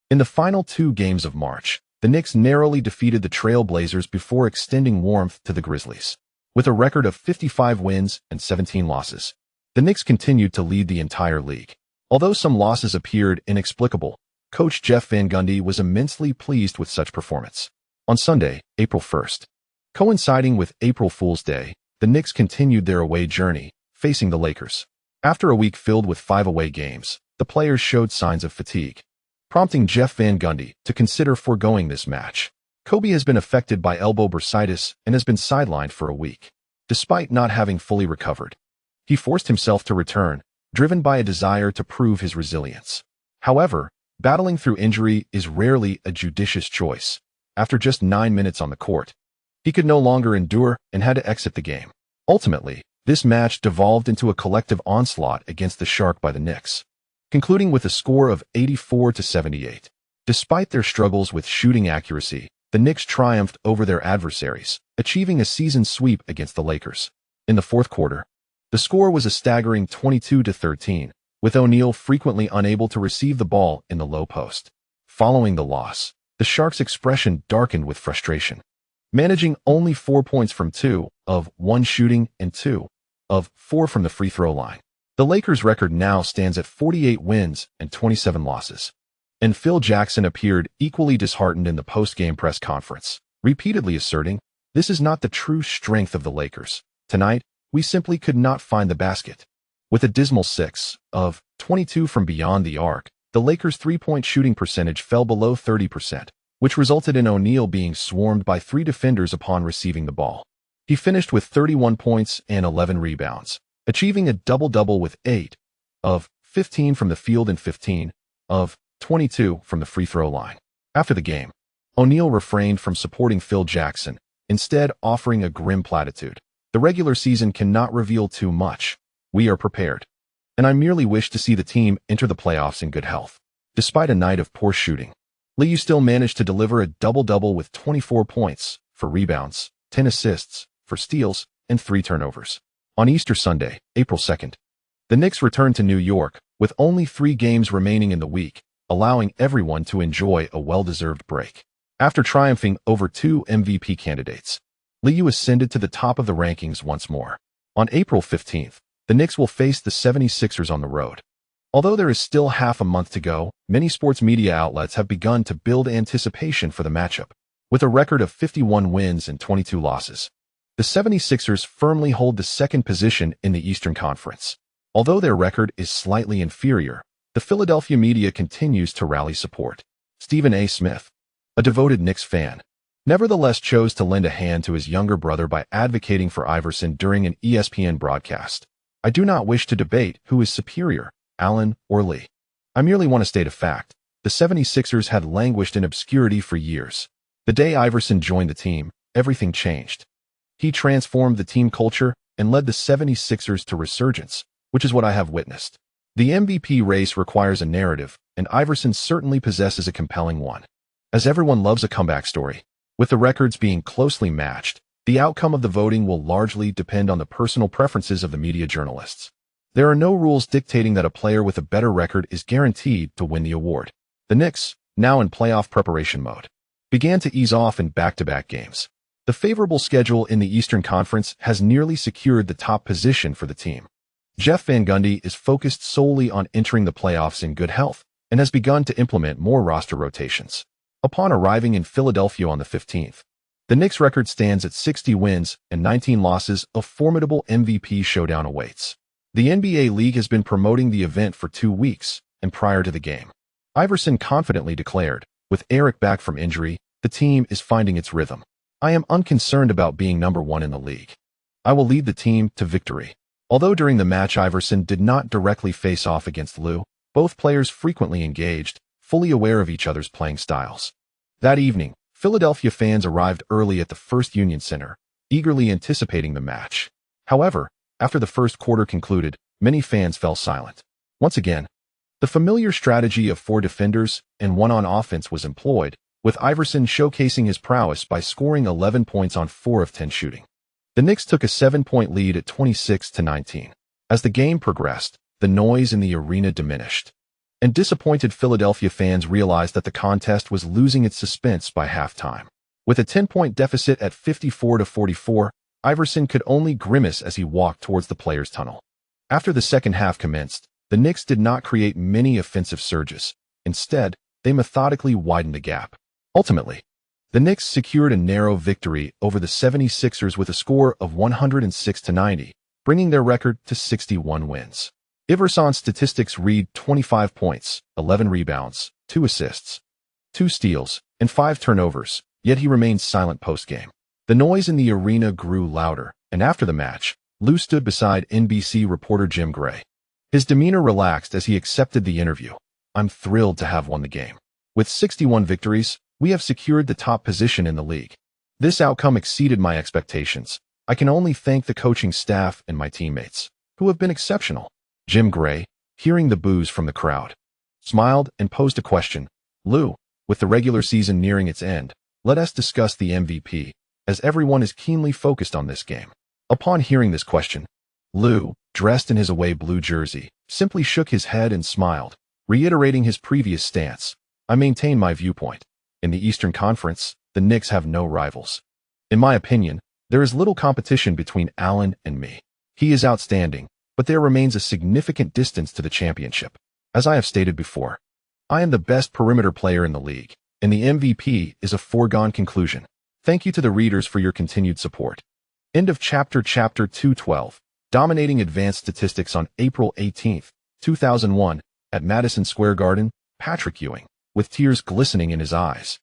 In the final 2 games of March, the Knicks narrowly defeated the Trail Blazers before extending warmth to the Grizzlies. With a record of 55 wins and 17 losses, the Knicks continued to lead the entire league. Although some losses appeared inexplicable, Coach Jeff Van Gundy was immensely pleased with such performance. On Sunday, April 1st, coinciding with April Fool's Day, the Knicks continued their away journey, facing the Lakers. After a week filled with 5 away games, the players showed signs of fatigue, prompting Jeff Van Gundy to consider foregoing this match. Kobe has been affected by elbow bursitis and has been sidelined for a week. Despite not having fully recovered, he forced himself to return, driven by a desire to prove his resilience. However, battling through injury is rarely a judicious choice. After just 9 minutes on the court, he could no longer endure and had to exit the game. Ultimately, this match devolved into a collective onslaught against the Shark by the Knicks, concluding with a score of 84-78. Despite their struggles with shooting accuracy, the Knicks triumphed over their adversaries, achieving a season sweep against the Lakers. In the fourth quarter, the score was a staggering 22-13, with O'Neal frequently unable to receive the ball in the low post. Following the loss, the Sharks' expression darkened with frustration. Managing only 4 points from 2 of 1 shooting and 2 of 4 from the free throw line, the Lakers' record now stands at 48 wins and 27 losses. And Phil Jackson appeared equally disheartened in the post-game press conference, repeatedly asserting, "This is not the true strength of the Lakers. Tonight, we simply could not find the basket." With a dismal 6 of 22 from beyond the arc, the Lakers' three-point shooting percentage fell below 30%, which resulted in O'Neal being swarmed by 3 defenders upon receiving the ball. He finished with 31 points and 11 rebounds, achieving a double-double with 8 of 15 from the field and 15 of 22 from the free throw line. After the game, O'Neal refrained from supporting Phil Jackson, instead offering a grim platitude. "The regular season cannot reveal too much. We are prepared. And I merely wish to see the team enter the playoffs in good health." Despite a night of poor shooting, Liu still managed to deliver a double-double with 24 points, for rebounds, 10 assists, for steals, and 3 turnovers. On Easter Sunday, April 2nd, the Knicks returned to New York, with only 3 games remaining in the week, allowing everyone to enjoy a well-deserved break. After triumphing over 2 MVP candidates, Liu ascended to the top of the rankings once more. On April 15th, the Knicks will face the 76ers on the road. Although there is still half a month to go, many sports media outlets have begun to build anticipation for the matchup. With a record of 51 wins and 22 losses, the 76ers firmly hold the second position in the Eastern Conference. Although their record is slightly inferior, the Philadelphia media continues to rally support. Stephen A. Smith, a devoted Knicks fan, nevertheless chose to lend a hand to his younger brother by advocating for Iverson during an ESPN broadcast. "I do not wish to debate who is superior, Allen or Lee. I merely want to state a fact. The 76ers had languished in obscurity for years. The day Iverson joined the team, everything changed. He transformed the team culture and led the 76ers to resurgence, which is what I have witnessed. The MVP race requires a narrative, and Iverson certainly possesses a compelling one. As everyone loves a comeback story, with the records being closely matched, the outcome of the voting will largely depend on the personal preferences of the media journalists. There are no rules dictating that a player with a better record is guaranteed to win the award." The Knicks, now in playoff preparation mode, began to ease off in back-to-back games. The favorable schedule in the Eastern Conference has nearly secured the top position for the team. Jeff Van Gundy is focused solely on entering the playoffs in good health and has begun to implement more roster rotations. Upon arriving in Philadelphia on the 15th, the Knicks' record stands at 60 wins and 19 losses. A formidable MVP showdown awaits. The NBA League has been promoting the event for 2 weeks, and prior to the game, Iverson confidently declared, "With Eric back from injury, the team is finding its rhythm. I am unconcerned about being number 1 in the league. I will lead the team to victory." Although during the match Iverson did not directly face off against Lou, both players frequently engaged, fully aware of each other's playing styles. That evening, Philadelphia fans arrived early at the First Union Center, eagerly anticipating the match. However, after the first quarter concluded, many fans fell silent. Once again, the familiar strategy of 4 defenders and 1 on offense was employed, with Iverson showcasing his prowess by scoring 11 points on 4 of 10 shooting. The Knicks took a 7-point lead at 26-19. As the game progressed, the noise in the arena diminished, and disappointed Philadelphia fans realized that the contest was losing its suspense by halftime. With a 10-point deficit at 54-44, Iverson could only grimace as he walked towards the players' tunnel. After the second half commenced, the Knicks did not create many offensive surges. Instead, they methodically widened the gap. Ultimately, the Knicks secured a narrow victory over the 76ers with a score of 106-90, bringing their record to 61 wins. Iverson's statistics read 25 points, 11 rebounds, 2 assists, 2 steals, and 5 turnovers, yet he remained silent post-game. The noise in the arena grew louder, and after the match, Lou stood beside NBC reporter Jim Gray. His demeanor relaxed as he accepted the interview. "I'm thrilled to have won the game. With 61 victories, we have secured the top position in the league. This outcome exceeded my expectations. I can only thank the coaching staff and my teammates, who have been exceptional." Jim Gray, hearing the boos from the crowd, smiled and posed a question. "Lou, with the regular season nearing its end, let us discuss the MVP, as everyone is keenly focused on this game." Upon hearing this question, Lou, dressed in his away blue jersey, simply shook his head and smiled, reiterating his previous stance. "I maintain my viewpoint. In the Eastern Conference, the Knicks have no rivals. In my opinion, there is little competition between Allen and me. He is outstanding, but there remains a significant distance to the championship. As I have stated before, I am the best perimeter player in the league, and the MVP is a foregone conclusion. Thank you to the readers for your continued support." End of chapter. Chapter 212. Dominating advanced statistics on April 18, 2001, at Madison Square Garden, Patrick Ewing, with tears glistening in his eyes,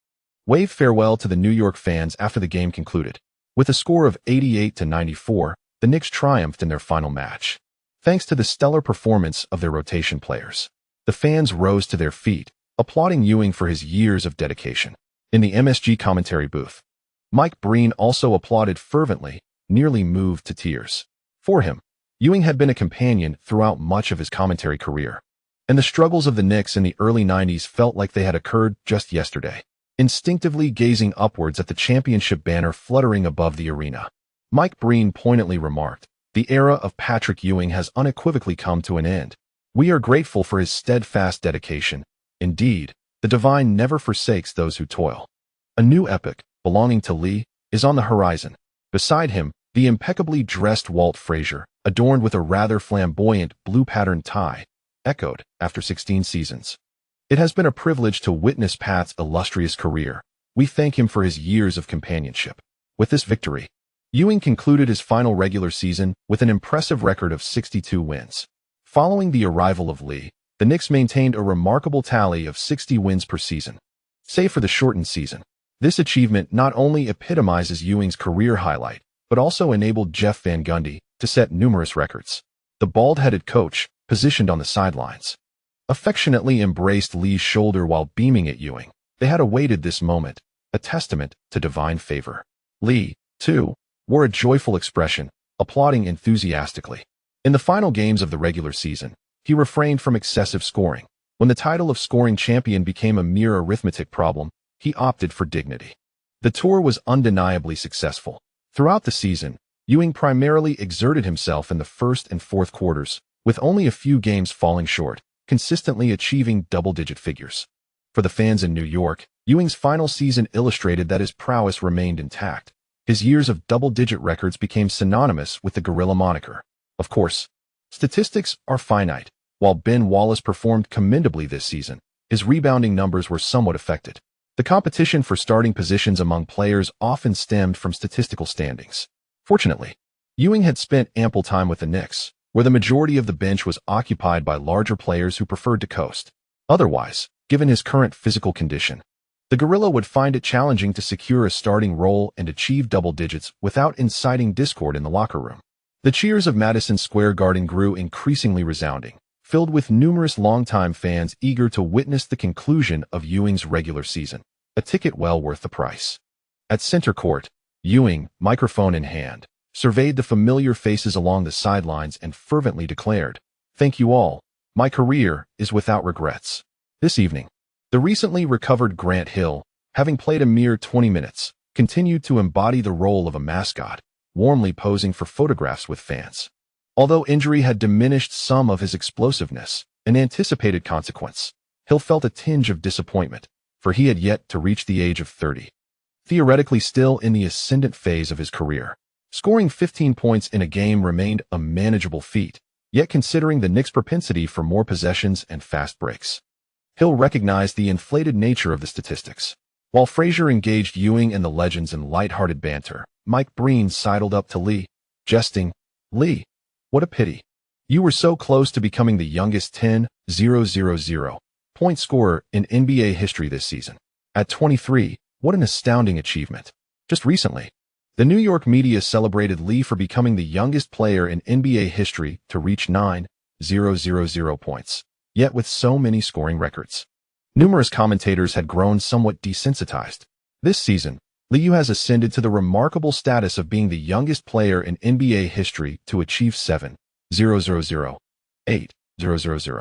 waved farewell to the New York fans after the game concluded. With a score of 88-94, the Knicks triumphed in their final match, thanks to the stellar performance of their rotation players. The fans rose to their feet, applauding Ewing for his years of dedication. In the MSG commentary booth, Mike Breen also applauded fervently, nearly moved to tears. For him, Ewing had been a companion throughout much of his commentary career, and the struggles of the Knicks in the early 90s felt like they had occurred just yesterday. Instinctively gazing upwards at the championship banner fluttering above the arena, Mike Breen poignantly remarked, "The era of Patrick Ewing has unequivocally come to an end. We are grateful for his steadfast dedication. Indeed, the divine never forsakes those who toil." A new epoch, belonging to Lee, is on the horizon. Beside him, the impeccably dressed Walt Frazier, adorned with a rather flamboyant blue-patterned tie, echoed after 16 seasons. It has been a privilege to witness Pat's illustrious career. We thank him for his years of companionship. With this victory, Ewing concluded his final regular season with an impressive record of 62 wins. Following the arrival of Lee, the Knicks maintained a remarkable tally of 60 wins per season. Save for the shortened season, this achievement not only epitomizes Ewing's career highlight, but also enabled Jeff Van Gundy to set numerous records. The bald-headed coach, positioned on the sidelines, affectionately embraced Lee's shoulder while beaming at Ewing. They had awaited this moment, a testament to divine favor. Lee, too, wore a joyful expression, applauding enthusiastically. In the final games of the regular season, he refrained from excessive scoring. When the title of scoring champion became a mere arithmetic problem, he opted for dignity. The tour was undeniably successful. Throughout the season, Ewing primarily exerted himself in the first and fourth quarters, with only a few games falling short, consistently achieving double-digit figures. For the fans in New York, Ewing's final season illustrated that his prowess remained intact. His years of double-digit records became synonymous with the Gorilla moniker. Of course, statistics are finite. While Ben Wallace performed commendably this season, his rebounding numbers were somewhat affected. The competition for starting positions among players often stemmed from statistical standings. Fortunately, Ewing had spent ample time with the Knicks, where the majority of the bench was occupied by larger players who preferred to coast. Otherwise, given his current physical condition, the Gorilla would find it challenging to secure a starting role and achieve double digits without inciting discord in the locker room. The cheers of Madison Square Garden grew increasingly resounding, filled with numerous longtime fans eager to witness the conclusion of Ewing's regular season, a ticket well worth the price. At center court, Ewing, microphone in hand, surveyed the familiar faces along the sidelines and fervently declared, "Thank you all. My career is without regrets." This evening, the recently recovered Grant Hill, having played a mere 20 minutes, continued to embody the role of a mascot, warmly posing for photographs with fans. Although injury had diminished some of his explosiveness, an anticipated consequence, Hill felt a tinge of disappointment, for he had yet to reach the age of 30. Theoretically still in the ascendant phase of his career, scoring 15 points in a game remained a manageable feat, yet considering the Knicks' propensity for more possessions and fast breaks, Hill recognized the inflated nature of the statistics. While Frazier engaged Ewing and the legends in light-hearted banter, Mike Breen sidled up to Lee, jesting, "Lee, what a pity. You were so close to becoming the youngest 10,000 point scorer in NBA history this season. At 23, what an astounding achievement." Just recently, the New York media celebrated Lee for becoming the youngest player in NBA history to reach 9,000 points, yet with so many scoring records. Numerous commentators had grown somewhat desensitized. This season, Liu has ascended to the remarkable status of being the youngest player in NBA history to achieve 7,000, 8,000,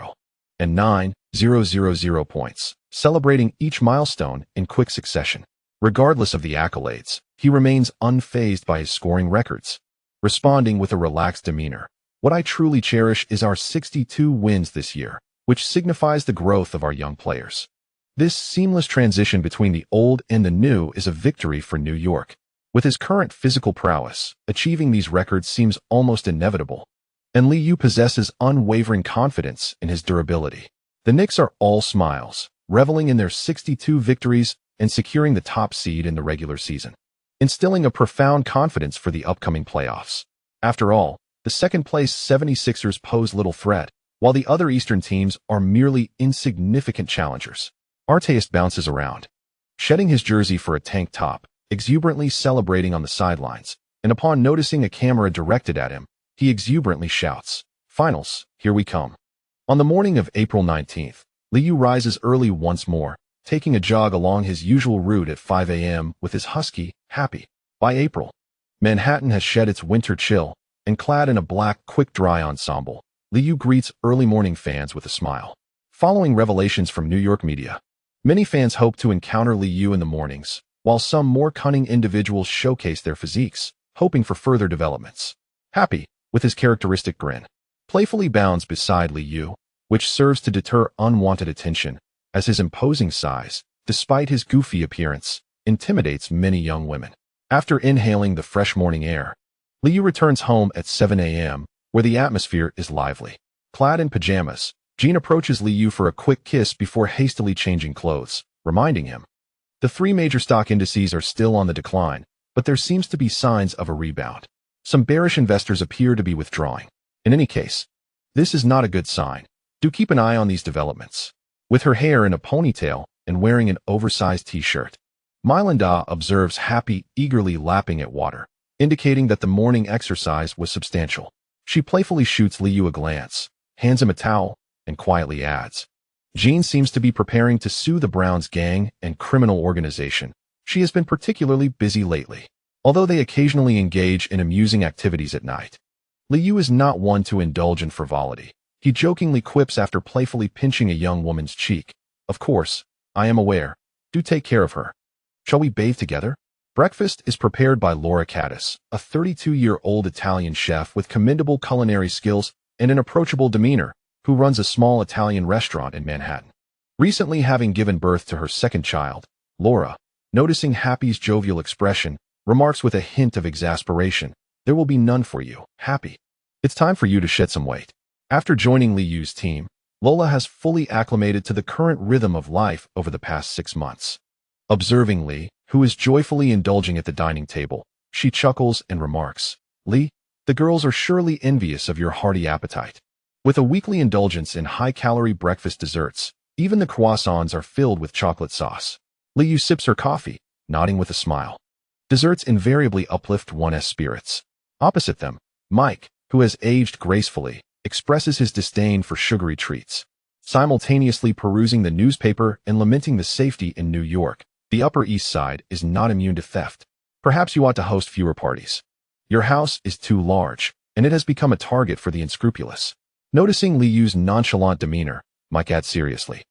and 9,000 points, celebrating each milestone in quick succession. Regardless of the accolades, he remains unfazed by his scoring records, responding with a relaxed demeanor. "What I truly cherish is our 62 wins this year, which signifies the growth of our young players." This seamless transition between the old and the new is a victory for New York. With his current physical prowess, achieving these records seems almost inevitable, and Liu possesses unwavering confidence in his durability. The Knicks are all smiles, reveling in their 62 victories and securing the top seed in the regular season, instilling a profound confidence for the upcoming playoffs. After all, the second-place 76ers pose little threat, while the other Eastern teams are merely insignificant challengers. Artest bounces around, shedding his jersey for a tank top, exuberantly celebrating on the sidelines, and upon noticing a camera directed at him, he exuberantly shouts, "Finals, here we come." On the morning of April 19th, Liu rises early once more, taking a jog along his usual route at 5 a.m. with his husky, Happy. By April, Manhattan has shed its winter chill, and clad in a black, quick-dry ensemble, Liu greets early morning fans with a smile. Following revelations from New York media, many fans hope to encounter Liu in the mornings, while some more cunning individuals showcase their physiques, hoping for further developments. Happy, with his characteristic grin, playfully bounds beside Liu, which serves to deter unwanted attention, as his imposing size, despite his goofy appearance, intimidates many young women. After inhaling the fresh morning air, Liu returns home at 7 a.m., where the atmosphere is lively. Clad in pajamas, Jean approaches Liu for a quick kiss before hastily changing clothes, reminding him. The three major stock indices are still on the decline, but there seems to be signs of a rebound. Some bearish investors appear to be withdrawing. In any case, this is not a good sign. Do keep an eye on these developments. With her hair in a ponytail and wearing an oversized t-shirt, Mylanda observes Happy eagerly lapping at water, indicating that the morning exercise was substantial. She playfully shoots Liu a glance, hands him a towel, and quietly adds, "Jean seems to be preparing to sue the Browns gang and criminal organization. She has been particularly busy lately, although they occasionally engage in amusing activities at night." Liu is not one to indulge in frivolity. He jokingly quips after playfully pinching a young woman's cheek, "Of course, I am aware. Do take care of her. Shall we bathe together?" Breakfast is prepared by Laura Caddis, a 32-year-old Italian chef with commendable culinary skills and an approachable demeanor, who runs a small Italian restaurant in Manhattan. Recently having given birth to her second child, Laura, noticing Happy's jovial expression, remarks with a hint of exasperation, "There will be none for you, Happy. It's time for you to shed some weight." After joining Liu's team, Lola has fully acclimated to the current rhythm of life over the past 6 months. Observing Lee, who is joyfully indulging at the dining table, she chuckles and remarks, "Lee, the girls are surely envious of your hearty appetite. With a weekly indulgence in high-calorie breakfast desserts, even the croissants are filled with chocolate sauce." Liu sips her coffee, nodding with a smile. Desserts invariably uplift one's spirits. Opposite them, Mike, who has aged gracefully, expresses his disdain for sugary treats. Simultaneously perusing the newspaper and lamenting the safety in New York, the Upper East Side is not immune to theft. Perhaps you ought to host fewer parties. Your house is too large, and it has become a target for the unscrupulous. Noticing Liu's nonchalant demeanor, Mike adds seriously,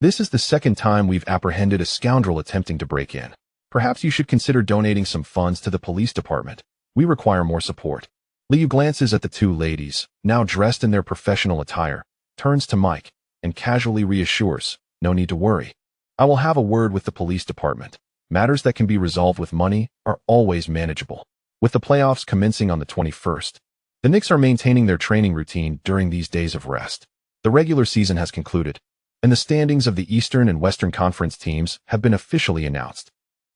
"This is the second time we've apprehended a scoundrel attempting to break in. Perhaps you should consider donating some funds to the police department. We require more support." Liu glances at the two ladies, now dressed in their professional attire, turns to Mike, and casually reassures, "No need to worry. I will have a word with the police department. Matters that can be resolved with money are always manageable." With the playoffs commencing on the 21st, the Knicks are maintaining their training routine during these days of rest. The regular season has concluded, and the standings of the Eastern and Western Conference teams have been officially announced.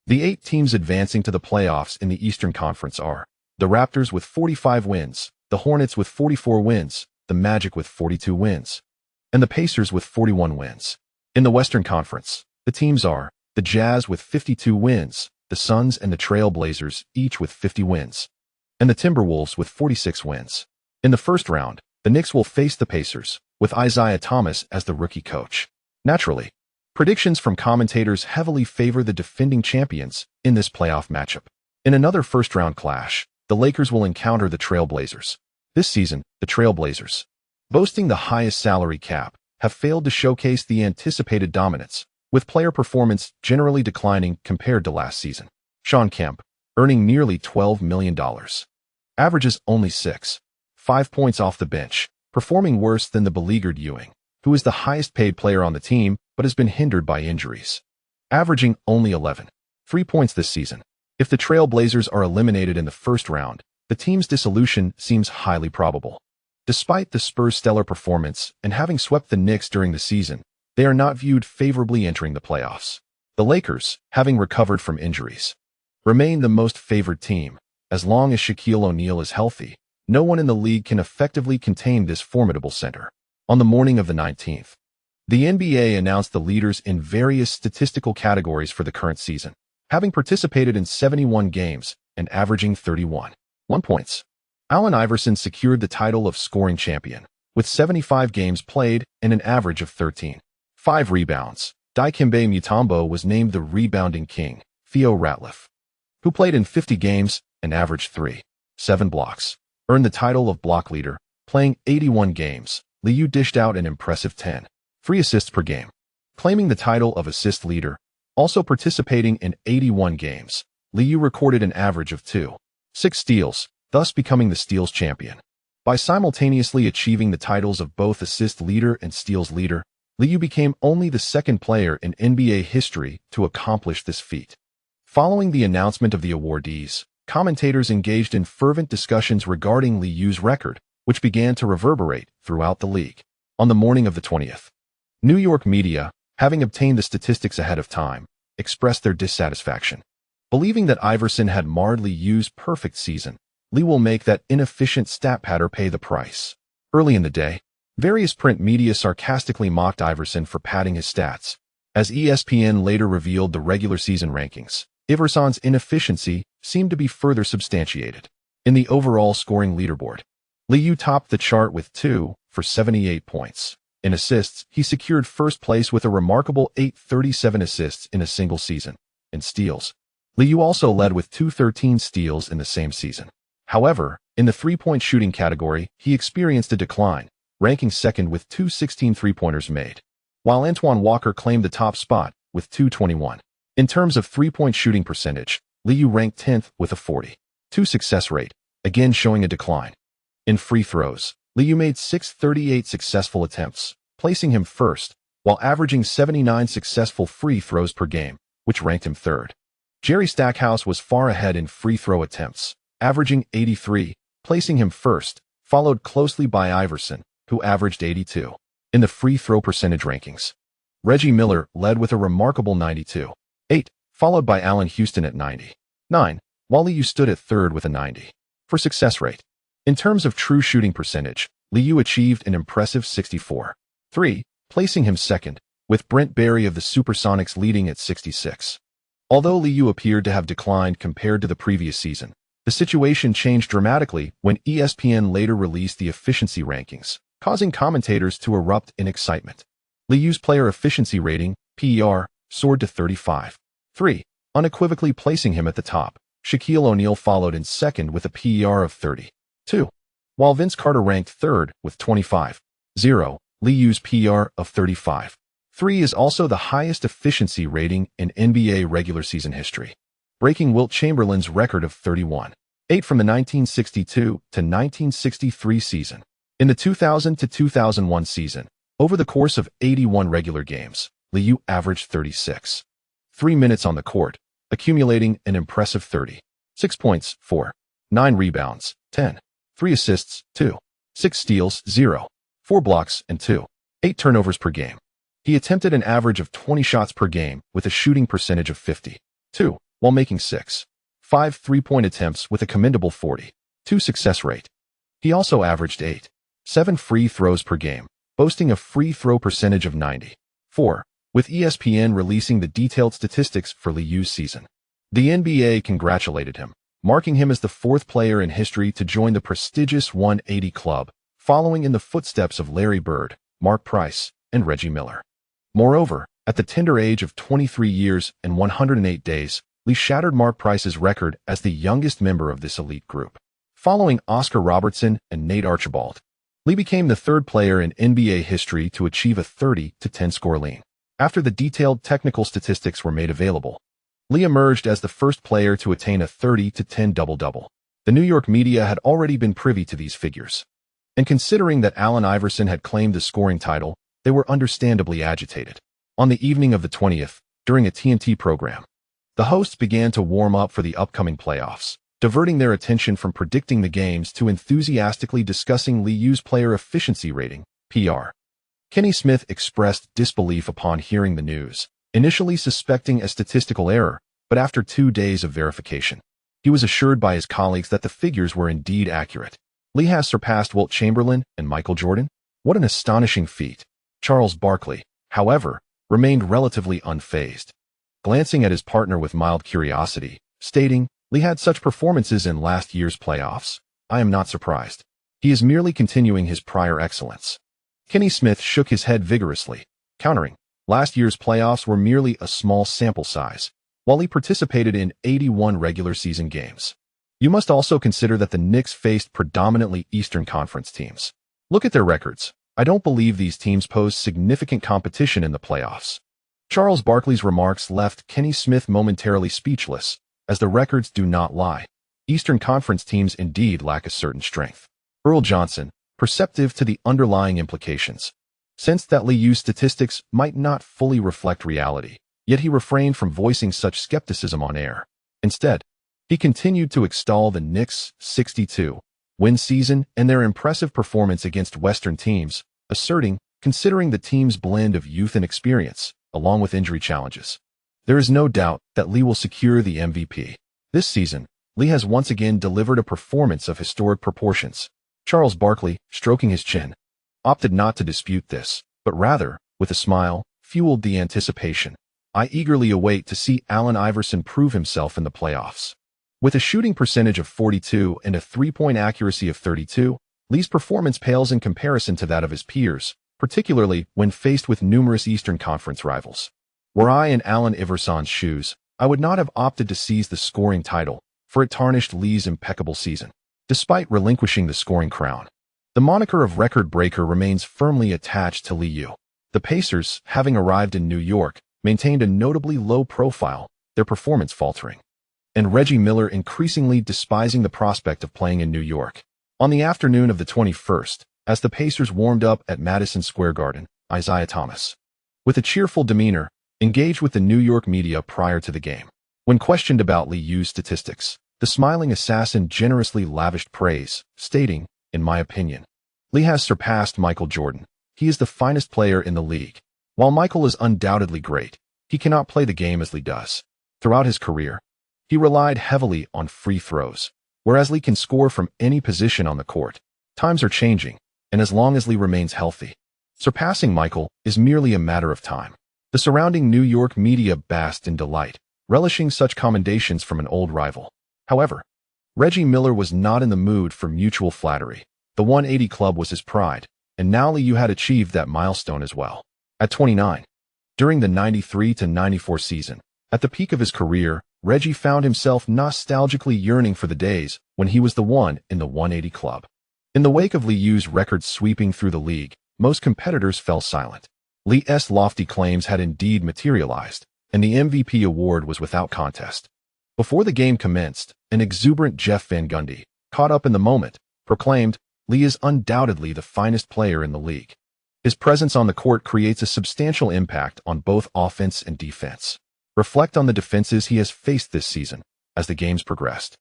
The 8 teams advancing to the playoffs in the Eastern Conference are the Raptors with 45 wins, the Hornets with 44 wins, the Magic with 42 wins, and the Pacers with 41 wins. In the Western Conference, the teams are the Jazz with 52 wins, the Suns and the Trail Blazers each with 50 wins, and the Timberwolves with 46 wins. In the first round, the Knicks will face the Pacers, with Isaiah Thomas as the rookie coach. Naturally, predictions from commentators heavily favor the defending champions in this playoff matchup. In another first-round clash, the Lakers will encounter the Trail Blazers. This season, the Trail Blazers, boasting the highest salary cap, have failed to showcase the anticipated dominance, with player performance generally declining compared to last season. Shawn Kemp, earning nearly $12 million, averages only 5 points off the bench, performing worse than the beleaguered Ewing, who is the highest-paid player on the team but has been hindered by injuries, averaging only 3 points this season. If the Trail Blazers are eliminated in the first round, the team's dissolution seems highly probable. Despite the Spurs' stellar performance and having swept the Knicks during the season, they are not viewed favorably entering the playoffs. The Lakers, having recovered from injuries, remain the most favored team. As long as Shaquille O'Neal is healthy, no one in the league can effectively contain this formidable center. On the morning of the 19th, the NBA announced the leaders in various statistical categories for the current season, having participated in 71 games and averaging 31 points. Allen Iverson secured the title of scoring champion, with 75 games played and an average of 13.5 rebounds. Dikembe Mutombo was named the rebounding king. Theo Ratliff, who played in 50 games and averaged 3.7 blocks, earned the title of block leader, playing 81 games. Liu dished out an impressive 10.3 assists per game, claiming the title of assist leader. Also participating in 81 games, Liu recorded an average of 2.6 steals, thus becoming the steals champion. By simultaneously achieving the titles of both assist leader and steals leader, Liu became only the second player in NBA history to accomplish this feat. Following the announcement of the awardees, commentators engaged in fervent discussions regarding Liu's record, which began to reverberate throughout the league. On the morning of the 20th, New York media, having obtained the statistics ahead of time, expressed their dissatisfaction. Believing that Iverson had marred Liu's perfect season, Liu will make that inefficient stat padder pay the price. Early in the day, various print media sarcastically mocked Iverson for padding his stats. As ESPN later revealed the regular season rankings, Iverson's inefficiency seemed to be further substantiated. In the overall scoring leaderboard, Liu topped the chart with 2 for 78 points. In assists, he secured first place with a remarkable 837 assists in a single season. In steals, Liu also led with 213 steals in the same season. However, in the three-point shooting category, he experienced a decline, ranking second with 216 three-pointers made, while Antoine Walker claimed the top spot with 221. In terms of three-point shooting percentage, Liu ranked 10th with a 42 success rate, again showing a decline. In free throws, Liu made 638 successful attempts, placing him first, while averaging 79 successful free throws per game, which ranked him third. Jerry Stackhouse was far ahead in free throw attempts, averaging 83, placing him first, followed closely by Iverson, who averaged 82. In the free throw percentage rankings, Reggie Miller led with a remarkable 92.8, followed by Allen Houston at 90.9, while Liu stood at third with a 90 for success rate. In terms of true shooting percentage, Liu achieved an impressive 64.3, placing him second, with Brent Barry of the Supersonics leading at 66. Although Liu appeared to have declined compared to the previous season, The situation changed dramatically when ESPN later released the efficiency rankings, causing commentators to erupt in excitement. Liu's player efficiency rating, PER, soared to 35.3, unequivocally placing him at the top. Shaquille O'Neal followed in second with a PER of 30.2, while Vince Carter ranked third with 25.0. Liu's PER of 35.3 is also the highest efficiency rating in NBA regular season history, breaking Wilt Chamberlain's record of 31.8 from the 1962 to 1963 season. In the 2000 to 2001 season, over the course of 81 regular games, Liu averaged 36.3 minutes on the court, accumulating an impressive 36 points, 4.9 rebounds, 10.3 assists, 2.6 steals, 0.4 blocks, and 2.8 turnovers per game. He attempted an average of 20 shots per game with a shooting percentage of 52, while making 6.5 three-point attempts with a commendable 40.2 success rate. He also averaged 8.7 free throws per game, boasting a free throw percentage of 94, with ESPN releasing the detailed statistics for Liu's season. The NBA congratulated him, marking him as the fourth player in history to join the prestigious 180 club, following in the footsteps of Larry Bird, Mark Price, and Reggie Miller. Moreover, at the tender age of 23 years and 108 days, Liu shattered Mark Price's record as the youngest member of this elite group. Following Oscar Robertson and Nate Archibald, Liu became the third player in NBA history to achieve a 30-10 score lean. After the detailed technical statistics were made available, Liu emerged as the first player to attain a 30-10 double-double. The New York media had already been privy to these figures, and considering that Allen Iverson had claimed the scoring title, they were understandably agitated. On the evening of the 20th, during a TNT program, the hosts began to warm up for the upcoming playoffs, diverting their attention from predicting the games to enthusiastically discussing Liu's player efficiency rating, PR. Kenny Smith expressed disbelief upon hearing the news, initially suspecting a statistical error, but after 2 days of verification, he was assured by his colleagues that the figures were indeed accurate. Liu has surpassed Wilt Chamberlain and Michael Jordan? What an astonishing feat. Charles Barkley, however, remained relatively unfazed, glancing at his partner with mild curiosity, stating, "Liu had such performances in last year's playoffs. I am not surprised. He is merely continuing his prior excellence." Kenny Smith shook his head vigorously, countering, "Last year's playoffs were merely a small sample size, while he participated in 81 regular season games. You must also consider that the Knicks faced predominantly Eastern Conference teams. Look at their records. I don't believe these teams pose significant competition in the playoffs." Charles Barkley's remarks left Kenny Smith momentarily speechless, as the records do not lie. Eastern Conference teams indeed lack a certain strength. Earl Johnson, perceptive to the underlying implications, sensed that Liu's statistics might not fully reflect reality, yet he refrained from voicing such skepticism on air. Instead, he continued to extol the Knicks' 62-win season and their impressive performance against Western teams, asserting, considering the team's blend of youth and experience, along with injury challenges, there is no doubt that Liu will secure the MVP. This season, Liu has once again delivered a performance of historic proportions. Charles Barkley, stroking his chin, opted not to dispute this, but rather, with a smile, fueled the anticipation. "I eagerly await to see Allen Iverson prove himself in the playoffs." With a shooting percentage of 42 and a three-point accuracy of 32, Liu's performance pales in comparison to that of his peers, particularly when faced with numerous Eastern Conference rivals. Were I in Allen Iverson's shoes, I would not have opted to seize the scoring title, for it tarnished Liu's impeccable season. Despite relinquishing the scoring crown, the moniker of record breaker remains firmly attached to Liu. The Pacers, having arrived in New York, maintained a notably low profile, their performance faltering, and Reggie Miller increasingly despising the prospect of playing in New York. On the afternoon of the 21st, as the Pacers warmed up at Madison Square Garden, Isaiah Thomas, with a cheerful demeanor, engaged with the New York media prior to the game. When questioned about Liu's statistics, the smiling assassin generously lavished praise, stating, "In my opinion, Liu has surpassed Michael Jordan. He is the finest player in the league. While Michael is undoubtedly great, he cannot play the game as Liu does. Throughout his career, he relied heavily on free throws, whereas Liu can score from any position on the court. Times are changing, and as long as Liu remains healthy, surpassing Michael is merely a matter of time." The surrounding New York media basked in delight, relishing such commendations from an old rival. However, Reggie Miller was not in the mood for mutual flattery. The 180 club was his pride, and now Liu had achieved that milestone as well. At 29. During the 93-94 season, at the peak of his career, Reggie found himself nostalgically yearning for the days when he was the one in the 180 club. In the wake of Liu's record sweeping through the league, most competitors fell silent. Li's lofty claims had indeed materialized, and the MVP award was without contest. Before the game commenced, an exuberant Jeff Van Gundy, caught up in the moment, proclaimed, "Li is undoubtedly the finest player in the league." His presence on the court creates a substantial impact on both offense and defense. Reflect on the defenses he has faced this season as the games progressed.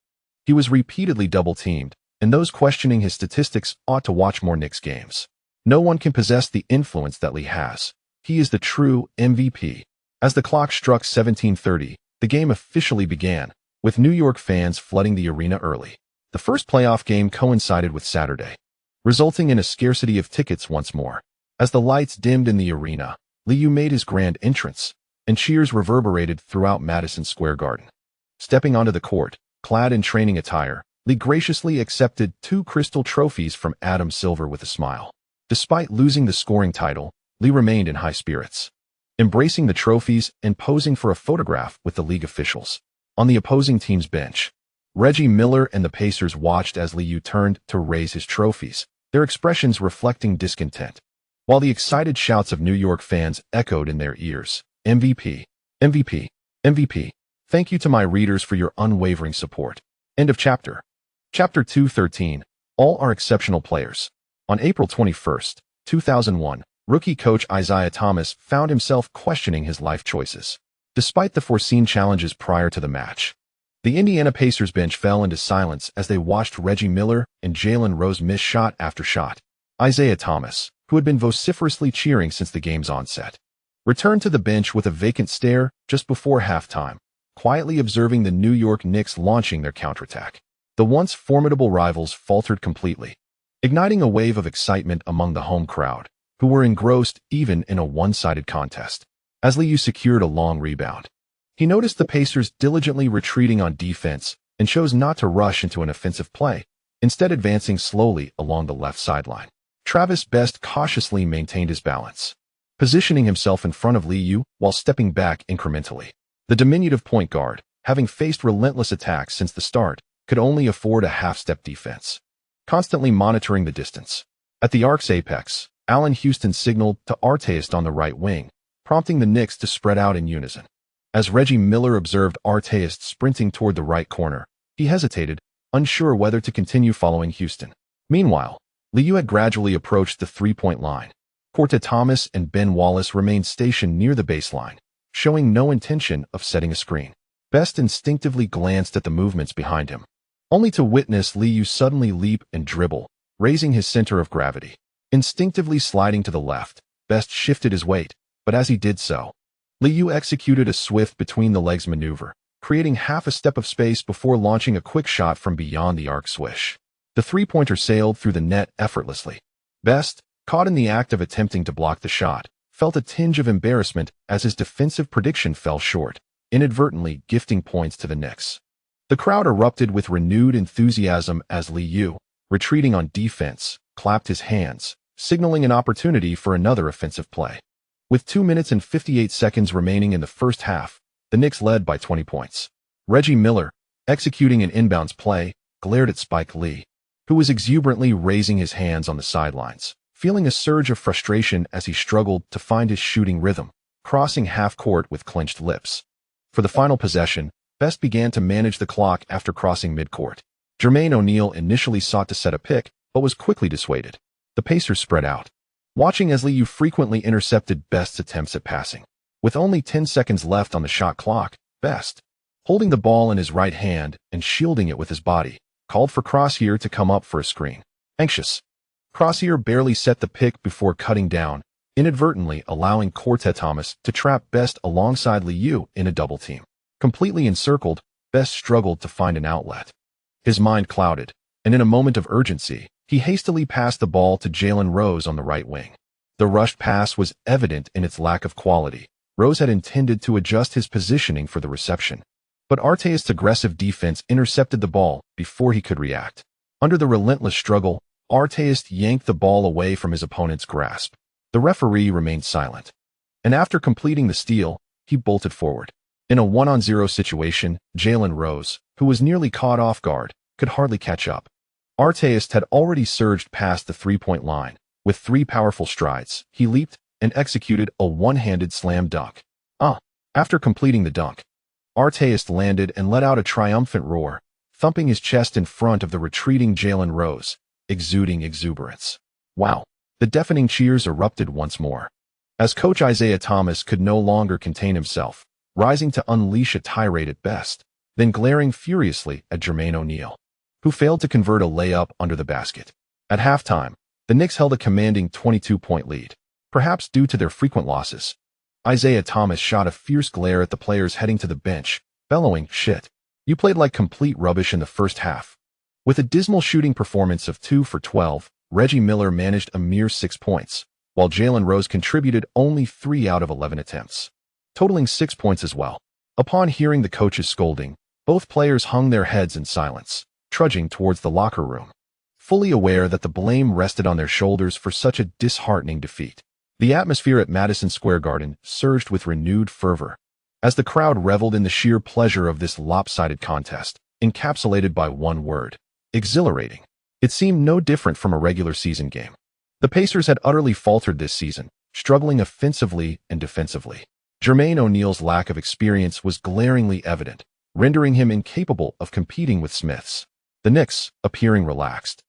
He was repeatedly double-teamed, and those questioning his statistics ought to watch more Knicks games. No one can possess the influence that Li has. He is the true MVP. As the clock struck 17:30, the game officially began, with New York fans flooding the arena early. The first playoff game coincided with Saturday, resulting in a scarcity of tickets once more. As the lights dimmed in the arena, Liu made his grand entrance, and cheers reverberated throughout Madison Square Garden. Stepping onto the court, clad in training attire, Li graciously accepted 2 crystal trophies from Adam Silver with a smile. Despite losing the scoring title, Li remained in high spirits, embracing the trophies and posing for a photograph with the league officials. On the opposing team's bench, Reggie Miller and the Pacers watched as Liu turned to raise his trophies, their expressions reflecting discontent, while the excited shouts of New York fans echoed in their ears. MVP, MVP, MVP. Thank you to my readers for your unwavering support. End of chapter. Chapter 213. All are exceptional players. On April 21, 2001, rookie coach Isaiah Thomas found himself questioning his life choices. Despite the foreseen challenges prior to the match, the Indiana Pacers bench fell into silence as they watched Reggie Miller and Jalen Rose miss shot after shot. Isaiah Thomas, who had been vociferously cheering since the game's onset, returned to the bench with a vacant stare just before halftime, quietly observing the New York Knicks launching their counterattack. The once formidable rivals faltered completely, igniting a wave of excitement among the home crowd, who were engrossed even in a one-sided contest. As Liu secured a long rebound, he noticed the Pacers diligently retreating on defense and chose not to rush into an offensive play, instead advancing slowly along the left sideline. Travis Best cautiously maintained his balance, positioning himself in front of Liu while stepping back incrementally. The diminutive point guard, having faced relentless attacks since the start, could only afford a half-step defense, constantly monitoring the distance. At the arc's apex, Allen Houston signaled to Artest on the right wing, prompting the Knicks to spread out in unison. As Reggie Miller observed Artest sprinting toward the right corner, he hesitated, unsure whether to continue following Houston. Meanwhile, Liu had gradually approached the three-point line. Coach Thomas and Ben Wallace remained stationed near the baseline, showing no intention of setting a screen. Best instinctively glanced at the movements behind him, only to witness Liu suddenly leap and dribble, raising his center of gravity. Instinctively sliding to the left, Best shifted his weight, but as he did so, Liu executed a swift between-the-legs maneuver, creating half a step of space before launching a quick shot from beyond the arc swish. The three-pointer sailed through the net effortlessly. Best, caught in the act of attempting to block the shot, felt a tinge of embarrassment as his defensive prediction fell short, inadvertently gifting points to the Knicks. The crowd erupted with renewed enthusiasm as Liu, retreating on defense, clapped his hands, signaling an opportunity for another offensive play. With 2 minutes and 58 seconds remaining in the first half, the Knicks led by 20 points. Reggie Miller, executing an inbounds play, glared at Spike Lee, who was exuberantly raising his hands on the sidelines, feeling a surge of frustration as he struggled to find his shooting rhythm, crossing half-court with clenched lips. For the final possession, Best began to manage the clock after crossing midcourt. Jermaine O'Neal initially sought to set a pick, but was quickly dissuaded. The Pacers spread out, watching as Liu frequently intercepted Best's attempts at passing. With only 10 seconds left on the shot clock, Best, holding the ball in his right hand and shielding it with his body, called for Crossier to come up for a screen. Anxious, Crossier barely set the pick before cutting down, inadvertently allowing Coach Thomas to trap Best alongside Liu in a double team. Completely encircled, Best struggled to find an outlet. His mind clouded, and in a moment of urgency, he hastily passed the ball to Jalen Rose on the right wing. The rushed pass was evident in its lack of quality. Rose had intended to adjust his positioning for the reception, but Artest's aggressive defense intercepted the ball before he could react. Under the relentless struggle, Artest yanked the ball away from his opponent's grasp. The referee remained silent, and after completing the steal, he bolted forward. In a 1-on-0 situation, Jalen Rose, who was nearly caught off guard, could hardly catch up. Artest had already surged past the three-point line. With 3 powerful strides, he leaped and executed a one-handed slam dunk. After completing the dunk, Artest landed and let out a triumphant roar, thumping his chest in front of the retreating Jalen Rose, exuding exuberance. Wow! The deafening cheers erupted once more, as Coach Isaiah Thomas could no longer contain himself, rising to unleash a tirade at best, then glaring furiously at Jermaine O'Neal, who failed to convert a layup under the basket. At halftime, the Knicks held a commanding 22-point lead, perhaps due to their frequent losses. Isaiah Thomas shot a fierce glare at the players heading to the bench, bellowing, "Shit. You played like complete rubbish in the first half." With a dismal shooting performance of 2 for 12, Reggie Miller managed a mere 6 points, while Jalen Rose contributed only 3 out of 11 attempts, totaling 6 points as well. Upon hearing the coach's scolding, both players hung their heads in silence, trudging towards the locker room, fully aware that the blame rested on their shoulders for such a disheartening defeat. The atmosphere at Madison Square Garden surged with renewed fervor, as the crowd reveled in the sheer pleasure of this lopsided contest, encapsulated by one word: exhilarating. It seemed no different from a regular season game. The Pacers had utterly faltered this season, struggling offensively and defensively. Jermaine O'Neal's lack of experience was glaringly evident, rendering him incapable of competing with Smiths. The Knicks, appearing relaxed,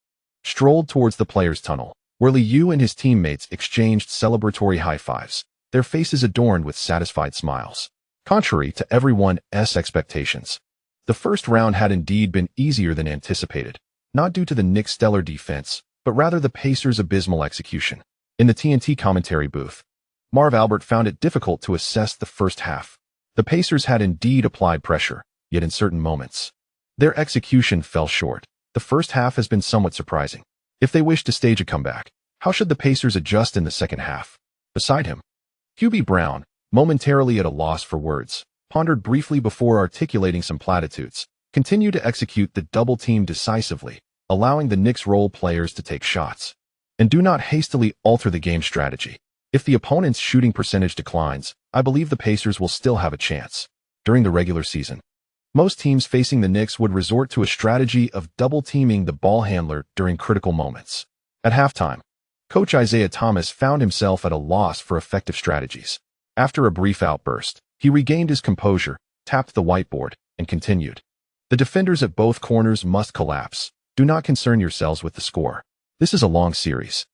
strolled towards the players' tunnel, where Liu and his teammates exchanged celebratory high-fives, their faces adorned with satisfied smiles. Contrary to everyone's expectations, the first round had indeed been easier than anticipated, not due to the Knicks' stellar defense, but rather the Pacers' abysmal execution. In the TNT commentary booth, Marv Albert found it difficult to assess the first half. The Pacers had indeed applied pressure, yet in certain moments, their execution fell short. The first half has been somewhat surprising. If they wish to stage a comeback, how should the Pacers adjust in the second half? Beside him, Hubie Brown, momentarily at a loss for words, pondered briefly before articulating some platitudes, continued to execute the double team decisively, allowing the Knicks role players to take shots. And do not hastily alter the game strategy. If the opponent's shooting percentage declines, I believe the Pacers will still have a chance. During the regular season, most teams facing the Knicks would resort to a strategy of double-teaming the ball handler during critical moments. At halftime, Coach Isaiah Thomas found himself at a loss for effective strategies. After a brief outburst, he regained his composure, tapped the whiteboard, and continued. The defenders at both corners must collapse. Do not concern yourselves with the score. This is a long series,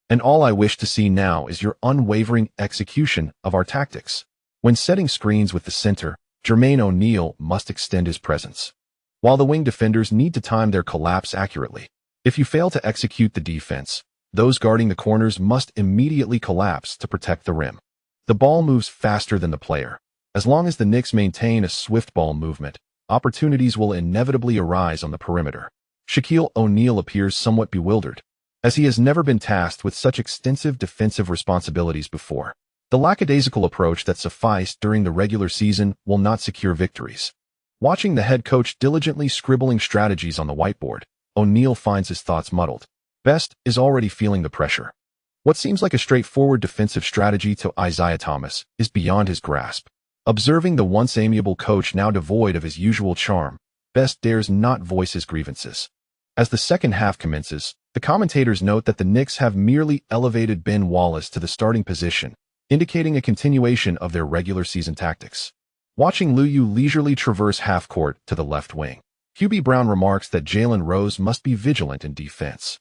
and all I wish to see now is your unwavering execution of our tactics. When setting screens with the center, Jermaine O'Neal must extend his presence, while the wing defenders need to time their collapse accurately. If you fail to execute the defense, those guarding the corners must immediately collapse to protect the rim. The ball moves faster than the player. As long as the Knicks maintain a swift ball movement, opportunities will inevitably arise on the perimeter. Shaquille O'Neal appears somewhat bewildered, as he has never been tasked with such extensive defensive responsibilities before. The lackadaisical approach that sufficed during the regular season will not secure victories. Watching the head coach diligently scribbling strategies on the whiteboard, O'Neal finds his thoughts muddled. Best is already feeling the pressure. What seems like a straightforward defensive strategy to Isaiah Thomas is beyond his grasp. Observing the once amiable coach now devoid of his usual charm, Best dares not voice his grievances. As the second half commences, the commentators note that the Knicks have merely elevated Ben Wallace to the starting position, indicating a continuation of their regular season tactics. Watching Liu leisurely traverse half-court to the left wing, Hubie Brown remarks that Jalen Rose must be vigilant in defense,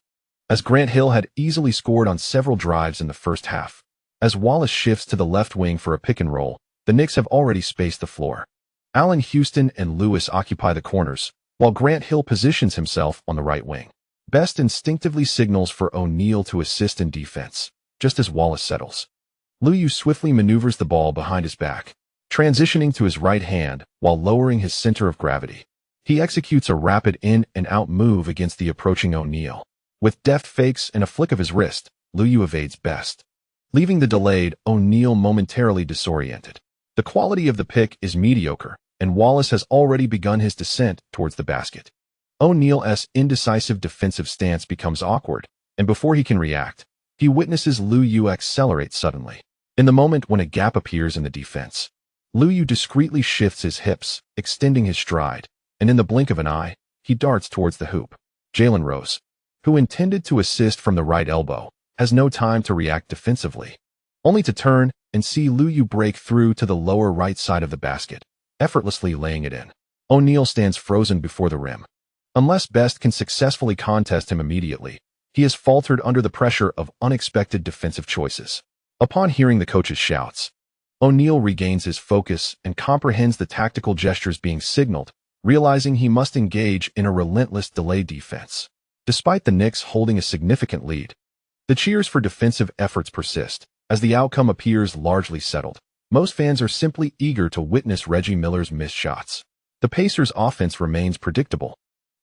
as Grant Hill had easily scored on several drives in the first half. As Wallace shifts to the left wing for a pick and roll, the Knicks have already spaced the floor. Allen Houston and Lewis occupy the corners, while Grant Hill positions himself on the right wing. Best instinctively signals for O'Neal to assist in defense, just as Wallace settles. Liu swiftly maneuvers the ball behind his back, transitioning to his right hand while lowering his center of gravity. He executes a rapid in and out move against the approaching O'Neal. With deft fakes and a flick of his wrist, Liu evades Best, leaving the delayed O'Neal momentarily disoriented. The quality of the pick is mediocre, and Wallace has already begun his descent towards the basket. O'Neal's indecisive defensive stance becomes awkward, and before he can react, he witnesses Liu Yu accelerate suddenly. In the moment when a gap appears in the defense, Liu Yu discreetly shifts his hips, extending his stride, and in the blink of an eye, he darts towards the hoop. Jalen Rose, who intended to assist from the right elbow, has no time to react defensively, only to turn and see Liu Yu break through to the lower right side of the basket, effortlessly laying it in. O'Neal stands frozen before the rim. Unless Best can successfully contest him immediately, he has faltered under the pressure of unexpected defensive choices. Upon hearing the coach's shouts, O'Neal regains his focus and comprehends the tactical gestures being signaled, realizing he must engage in a relentless delay defense. Despite the Knicks holding a significant lead, the cheers for defensive efforts persist. As the outcome appears largely settled, most fans are simply eager to witness Reggie Miller's missed shots. The Pacers' offense remains predictable.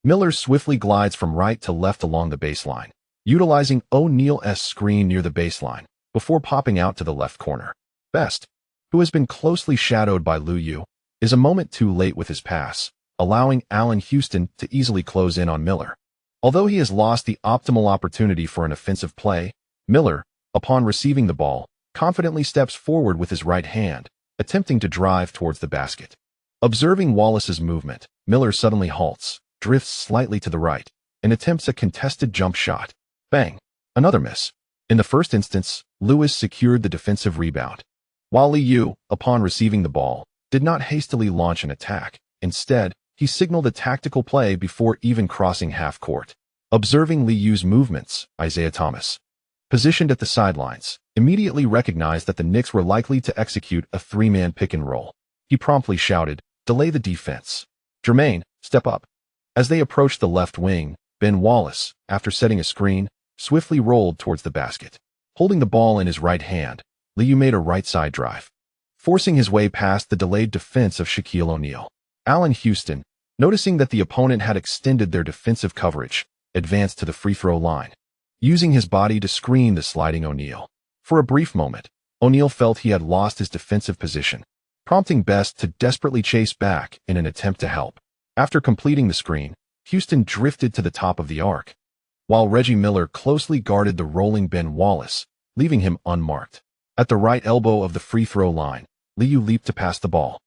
Miller swiftly glides from right to left along the baseline, utilizing O'Neal's screen near the baseline, before popping out to the left corner. Best, who has been closely shadowed by Liu Yu, is a moment too late with his pass, allowing Allen Houston to easily close in on Miller. Although he has lost the optimal opportunity for an offensive play, Miller, upon receiving the ball, confidently steps forward with his right hand, attempting to drive towards the basket. Observing Wallace's movement, Miller suddenly halts, drifts slightly to the right, and attempts a contested jump shot. Bang! Another miss. In the first instance, Lewis secured the defensive rebound, while Liu Yu, upon receiving the ball, did not hastily launch an attack. Instead, he signaled a tactical play before even crossing half court. Observing Liu Yu's movements, Isaiah Thomas, positioned at the sidelines, immediately recognized that the Knicks were likely to execute a three-man pick-and-roll. He promptly shouted, "Delay the defense. Jermaine, step up." As they approached the left wing, Ben Wallace, after setting a screen, swiftly rolled towards the basket. Holding the ball in his right hand, Liu Yu made a right-side drive, forcing his way past the delayed defense of Shaquille O'Neal. Allen Houston, noticing that the opponent had extended their defensive coverage, advanced to the free-throw line, using his body to screen the sliding O'Neal. For a brief moment, O'Neal felt he had lost his defensive position, prompting Best to desperately chase back in an attempt to help. After completing the screen, Houston drifted to the top of the arc, while Reggie Miller closely guarded the rolling Ben Wallace, leaving him unmarked. At the right elbow of the free-throw line, Liu Yu leaped to pass the ball.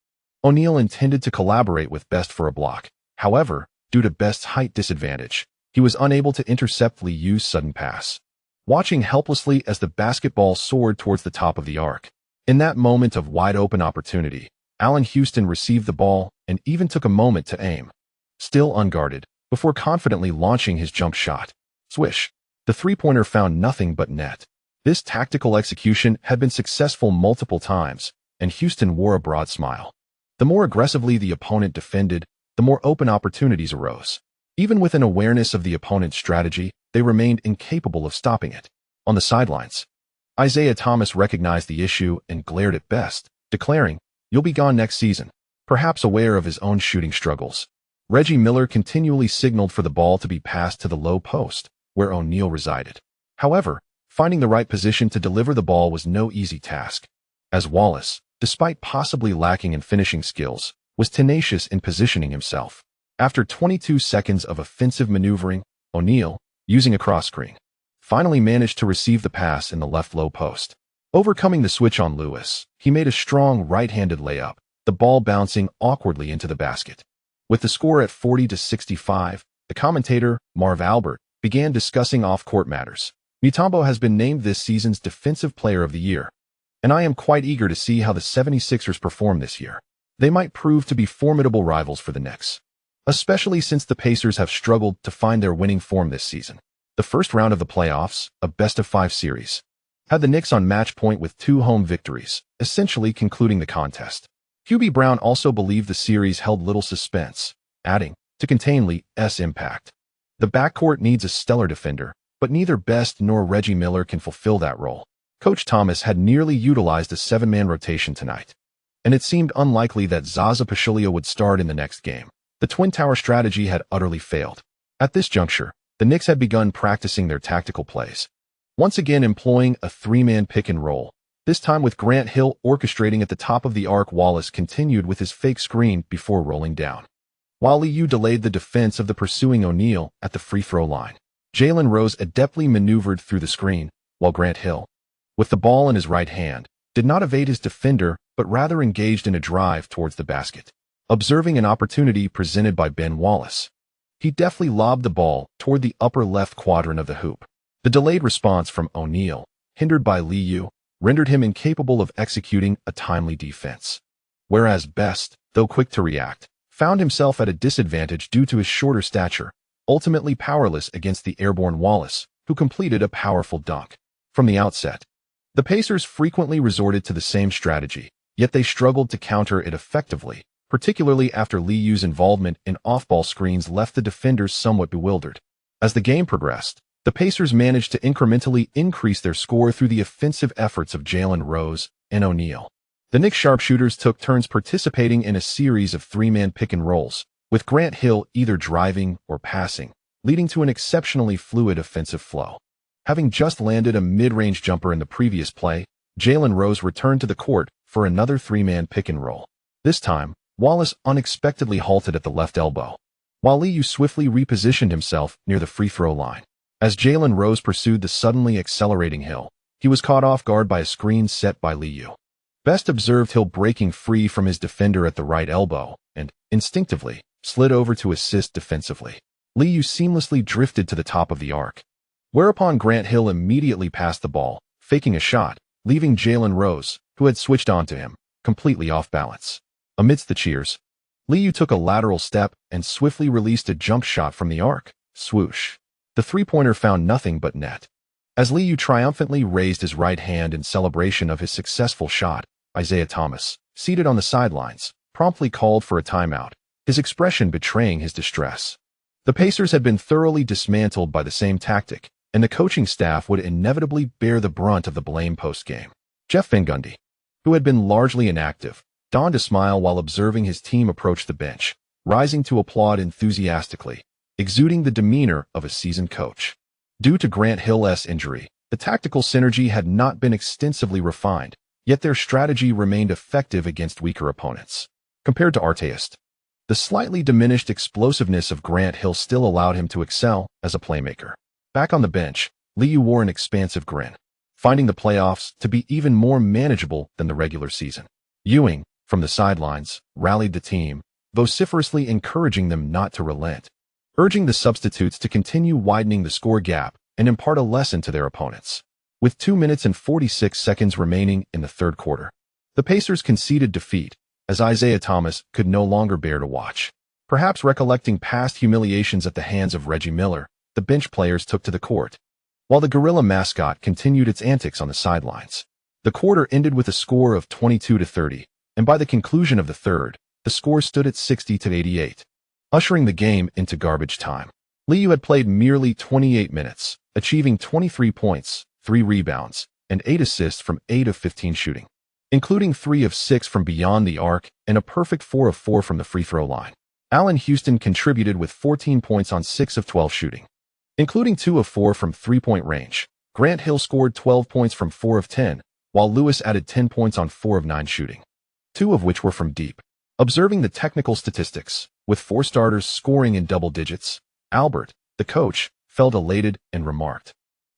O'Neal intended to collaborate with Best for a block. However, due to Best's height disadvantage, he was unable to intercept Liu Yu's sudden pass. Watching helplessly as the basketball soared towards the top of the arc. In that moment of wide-open opportunity, Allen Houston received the ball and even took a moment to aim, still unguarded, before confidently launching his jump shot. Swish! The three-pointer found nothing but net. This tactical execution had been successful multiple times, and Houston wore a broad smile. The more aggressively the opponent defended, the more open opportunities arose. Even with an awareness of the opponent's strategy, they remained incapable of stopping it. On the sidelines, Isaiah Thomas recognized the issue and glared at Best, declaring, "You'll be gone next season." Perhaps aware of his own shooting struggles, Reggie Miller continually signaled for the ball to be passed to the low post, where O'Neal resided. However, finding the right position to deliver the ball was no easy task, as Wallace, despite possibly lacking in finishing skills, was tenacious in positioning himself. After 22 seconds of offensive maneuvering, O'Neal, using a cross screen, finally managed to receive the pass in the left low post. Overcoming the switch on Lewis, he made a strong right-handed layup, the ball bouncing awkwardly into the basket. With the score at 40-65, the commentator, Marv Albert, began discussing off-court matters. Mutombo has been named this season's Defensive Player of the Year, and I am quite eager to see how the 76ers perform this year. They might prove to be formidable rivals for the Knicks, especially since the Pacers have struggled to find their winning form this season. The first round of the playoffs, a best-of-5 series, had the Knicks on match point with 2 home victories, essentially concluding the contest. Hubie Brown also believed the series held little suspense, adding, to contain Lee's impact, "The backcourt needs a stellar defender, but neither Best nor Reggie Miller can fulfill that role." Coach Thomas had nearly utilized a 7-man rotation tonight, and it seemed unlikely that Zaza Pachulia would start in the next game. The Twin Tower strategy had utterly failed. At this juncture, the Knicks had begun practicing their tactical plays, once again employing a 3-man pick and roll, This time with Grant Hill orchestrating at the top of the arc, Wallace continued with his fake screen before rolling down, while Liu delayed the defense of the pursuing O'Neal at the free throw line. Jalen Rose adeptly maneuvered through the screen, while Grant Hill, with the ball in his right hand, did not evade his defender but rather engaged in a drive towards the basket. Observing an opportunity presented by Ben Wallace, he deftly lobbed the ball toward the upper left quadrant of the hoop. The delayed response from O'Neal, hindered by Liu, rendered him incapable of executing a timely defense, whereas Best, though quick to react, found himself at a disadvantage due to his shorter stature, ultimately powerless against the airborne Wallace, who completed a powerful dunk. From the outset, the Pacers frequently resorted to the same strategy, yet they struggled to counter it effectively, particularly after Liu's involvement in off-ball screens left the defenders somewhat bewildered. As the game progressed, the Pacers managed to incrementally increase their score through the offensive efforts of Jalen Rose and O'Neal. The Knicks sharpshooters took turns participating in a series of three-man pick-and-rolls, with Grant Hill either driving or passing, leading to an exceptionally fluid offensive flow. Having just landed a mid-range jumper in the previous play, Jalen Rose returned to the court for another three-man pick-and-roll. This time, Wallace unexpectedly halted at the left elbow, while Liu swiftly repositioned himself near the free-throw line. As Jalen Rose pursued the suddenly accelerating Hill, he was caught off guard by a screen set by Liu. Best observed Hill breaking free from his defender at the right elbow and, instinctively, slid over to assist defensively. Liu seamlessly drifted to the top of the arc, whereupon Grant Hill immediately passed the ball, faking a shot, leaving Jalen Rose, who had switched onto him, completely off balance. Amidst the cheers, Liu took a lateral step and swiftly released a jump shot from the arc. Swoosh. The three-pointer found nothing but net. As Liu triumphantly raised his right hand in celebration of his successful shot, Isaiah Thomas, seated on the sidelines, promptly called for a timeout, his expression betraying his distress. The Pacers had been thoroughly dismantled by the same tactic, and the coaching staff would inevitably bear the brunt of the blame post-game. Jeff Van Gundy, who had been largely inactive, donned a smile while observing his team approach the bench, rising to applaud enthusiastically, exuding the demeanor of a seasoned coach. Due to Grant Hill's injury, the tactical synergy had not been extensively refined, yet their strategy remained effective against weaker opponents. Compared to Artest, the slightly diminished explosiveness of Grant Hill still allowed him to excel as a playmaker. Back on the bench, Liu wore an expansive grin, finding the playoffs to be even more manageable than the regular season. Ewing, from the sidelines, rallied the team, vociferously encouraging them not to relent, urging the substitutes to continue widening the score gap and impart a lesson to their opponents. With 2 minutes and 46 seconds remaining in the third quarter, the Pacers conceded defeat, as Isaiah Thomas could no longer bear to watch. Perhaps recollecting past humiliations at the hands of Reggie Miller, the bench players took to the court, while the gorilla mascot continued its antics on the sidelines. The quarter ended with a score of 22-30, and by the conclusion of the third, the score stood at 60-88. Ushering the game into garbage time. Liu had played merely 28 minutes, achieving 23 points, 3 rebounds, and 8 assists from 8 of 15 shooting, including 3 of 6 from beyond the arc and a perfect 4 of 4 from the free throw line. Allen Houston contributed with 14 points on 6 of 12 shooting, including 2 of 4 from three-point range. Grant Hill scored 12 points from 4 of 10, while Lewis added 10 points on 4 of 9 shooting, 2 of which were from deep. Observing the technical statistics, with 4 starters scoring in double digits, Albert, the coach, felt elated and remarked,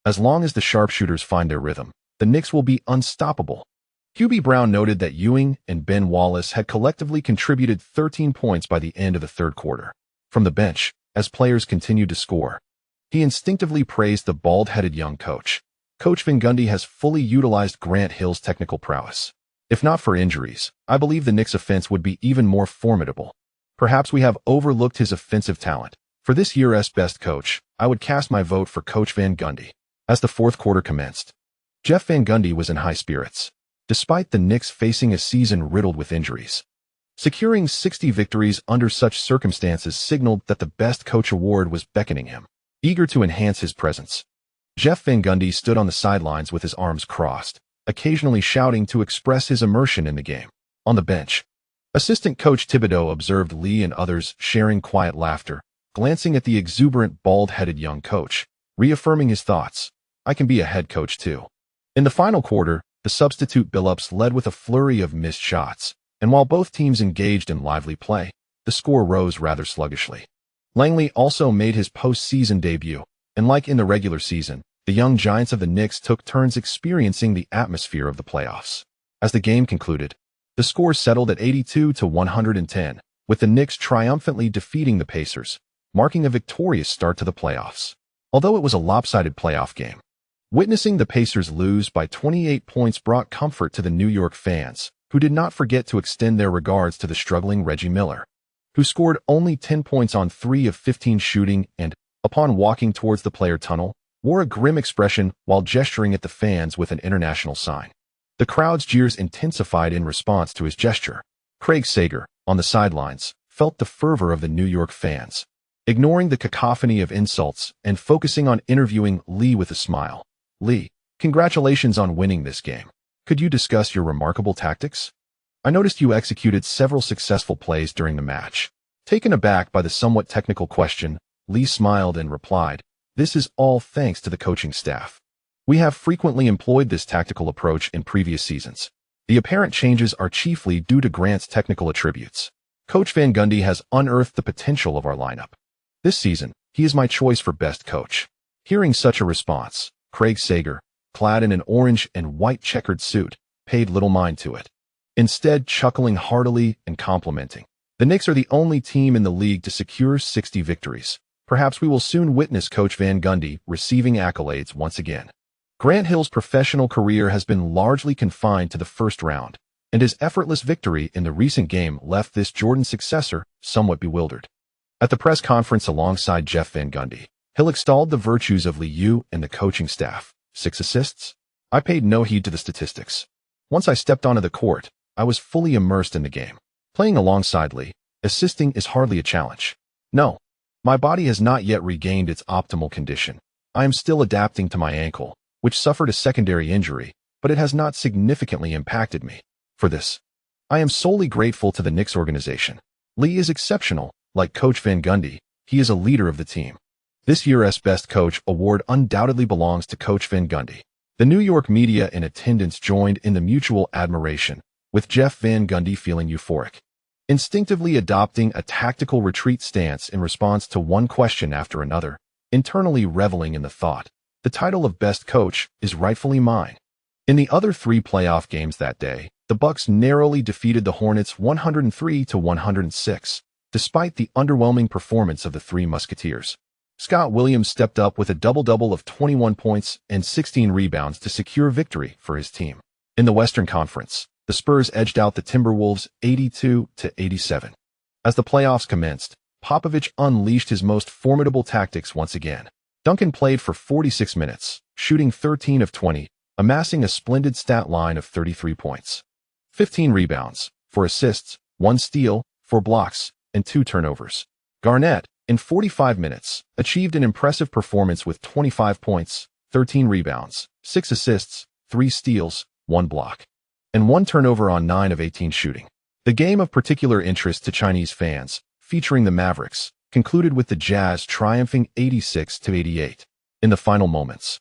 "As long as the sharpshooters find their rhythm, the Knicks will be unstoppable." Hubie Brown noted that Ewing and Ben Wallace had collectively contributed 13 points by the end of the third quarter. From the bench, as players continued to score, he instinctively praised the bald-headed young coach. Coach Van Gundy has fully utilized Grant Hill's technical prowess. If not for injuries, I believe the Knicks' offense would be even more formidable. Perhaps we have overlooked his offensive talent. For this year's best coach, I would cast my vote for Coach Van Gundy. As the fourth quarter commenced, Jeff Van Gundy was in high spirits, despite the Knicks facing a season riddled with injuries. Securing 60 victories under such circumstances signaled that the Best Coach award was beckoning him. Eager to enhance his presence, Jeff Van Gundy stood on the sidelines with his arms crossed, occasionally shouting to express his immersion in the game. On the bench, assistant coach Thibodeau observed Lee and others sharing quiet laughter, glancing at the exuberant bald-headed young coach, reaffirming his thoughts, "I can be a head coach too." In the final quarter, the substitute Billups led with a flurry of missed shots, and while both teams engaged in lively play, the score rose rather sluggishly. Langley also made his postseason debut, and like in the regular season, the young giants of the Knicks took turns experiencing the atmosphere of the playoffs. As the game concluded, the score settled at 82-110, with the Knicks triumphantly defeating the Pacers, marking a victorious start to the playoffs. Although it was a lopsided playoff game, witnessing the Pacers lose by 28 points brought comfort to the New York fans, who did not forget to extend their regards to the struggling Reggie Miller, who scored only 10 points on 3 of 15 shooting and, upon walking towards the player tunnel, wore a grim expression while gesturing at the fans with an international sign. The crowd's jeers intensified in response to his gesture. Craig Sager, on the sidelines, felt the fervor of the New York fans, ignoring the cacophony of insults and focusing on interviewing Lee with a smile. "Lee, congratulations on winning this game. Could you discuss your remarkable tactics? I noticed you executed several successful plays during the match." Taken aback by the somewhat technical question, Lee smiled and replied, "This is all thanks to the coaching staff. We have frequently employed this tactical approach in previous seasons. The apparent changes are chiefly due to Grant's technical attributes. Coach Van Gundy has unearthed the potential of our lineup. This season, he is my choice for best coach." Hearing such a response, Craig Sager, clad in an orange and white checkered suit, paid little mind to it, instead chuckling heartily and complimenting, "The Knicks are the only team in the league to secure 60 victories. Perhaps we will soon witness Coach Van Gundy receiving accolades once again." Grant Hill's professional career has been largely confined to the first round, and his effortless victory in the recent game left this Jordan successor somewhat bewildered. At the press conference alongside Jeff Van Gundy, Hill extolled the virtues of Liu and the coaching staff. 6 assists? I paid no heed to the statistics. Once I stepped onto the court, I was fully immersed in the game. Playing alongside Lee, assisting is hardly a challenge. No, my body has not yet regained its optimal condition. I am still adapting to my ankle, which suffered a secondary injury, but it has not significantly impacted me. For this, I am solely grateful to the Knicks organization. Lee is exceptional. Like Coach Van Gundy, he is a leader of the team. This year's Best Coach award undoubtedly belongs to Coach Van Gundy. The New York media in attendance joined in the mutual admiration, with Jeff Van Gundy feeling euphoric, instinctively adopting a tactical retreat stance in response to one question after another, internally reveling in the thought, "The title of Best Coach is rightfully mine." In the other 3 playoff games that day, the Bucks narrowly defeated the Hornets 103-106. Despite the underwhelming performance of the Three Musketeers, Scott Williams stepped up with a double-double of 21 points and 16 rebounds to secure victory for his team. In the Western Conference, the Spurs edged out the Timberwolves 82-87. As the playoffs commenced, Popovich unleashed his most formidable tactics once again. Duncan played for 46 minutes, shooting 13 of 20, amassing a splendid stat line of 33 points, 15 rebounds, 4 assists, 1 steal, 4 blocks, and 2 turnovers. Garnett, in 45 minutes, achieved an impressive performance with 25 points, 13 rebounds, 6 assists, 3 steals, 1 block, and 1 turnover on 9 of 18 shooting. The game of particular interest to Chinese fans, featuring the Mavericks, concluded with the Jazz triumphing 86-88. In the final moments,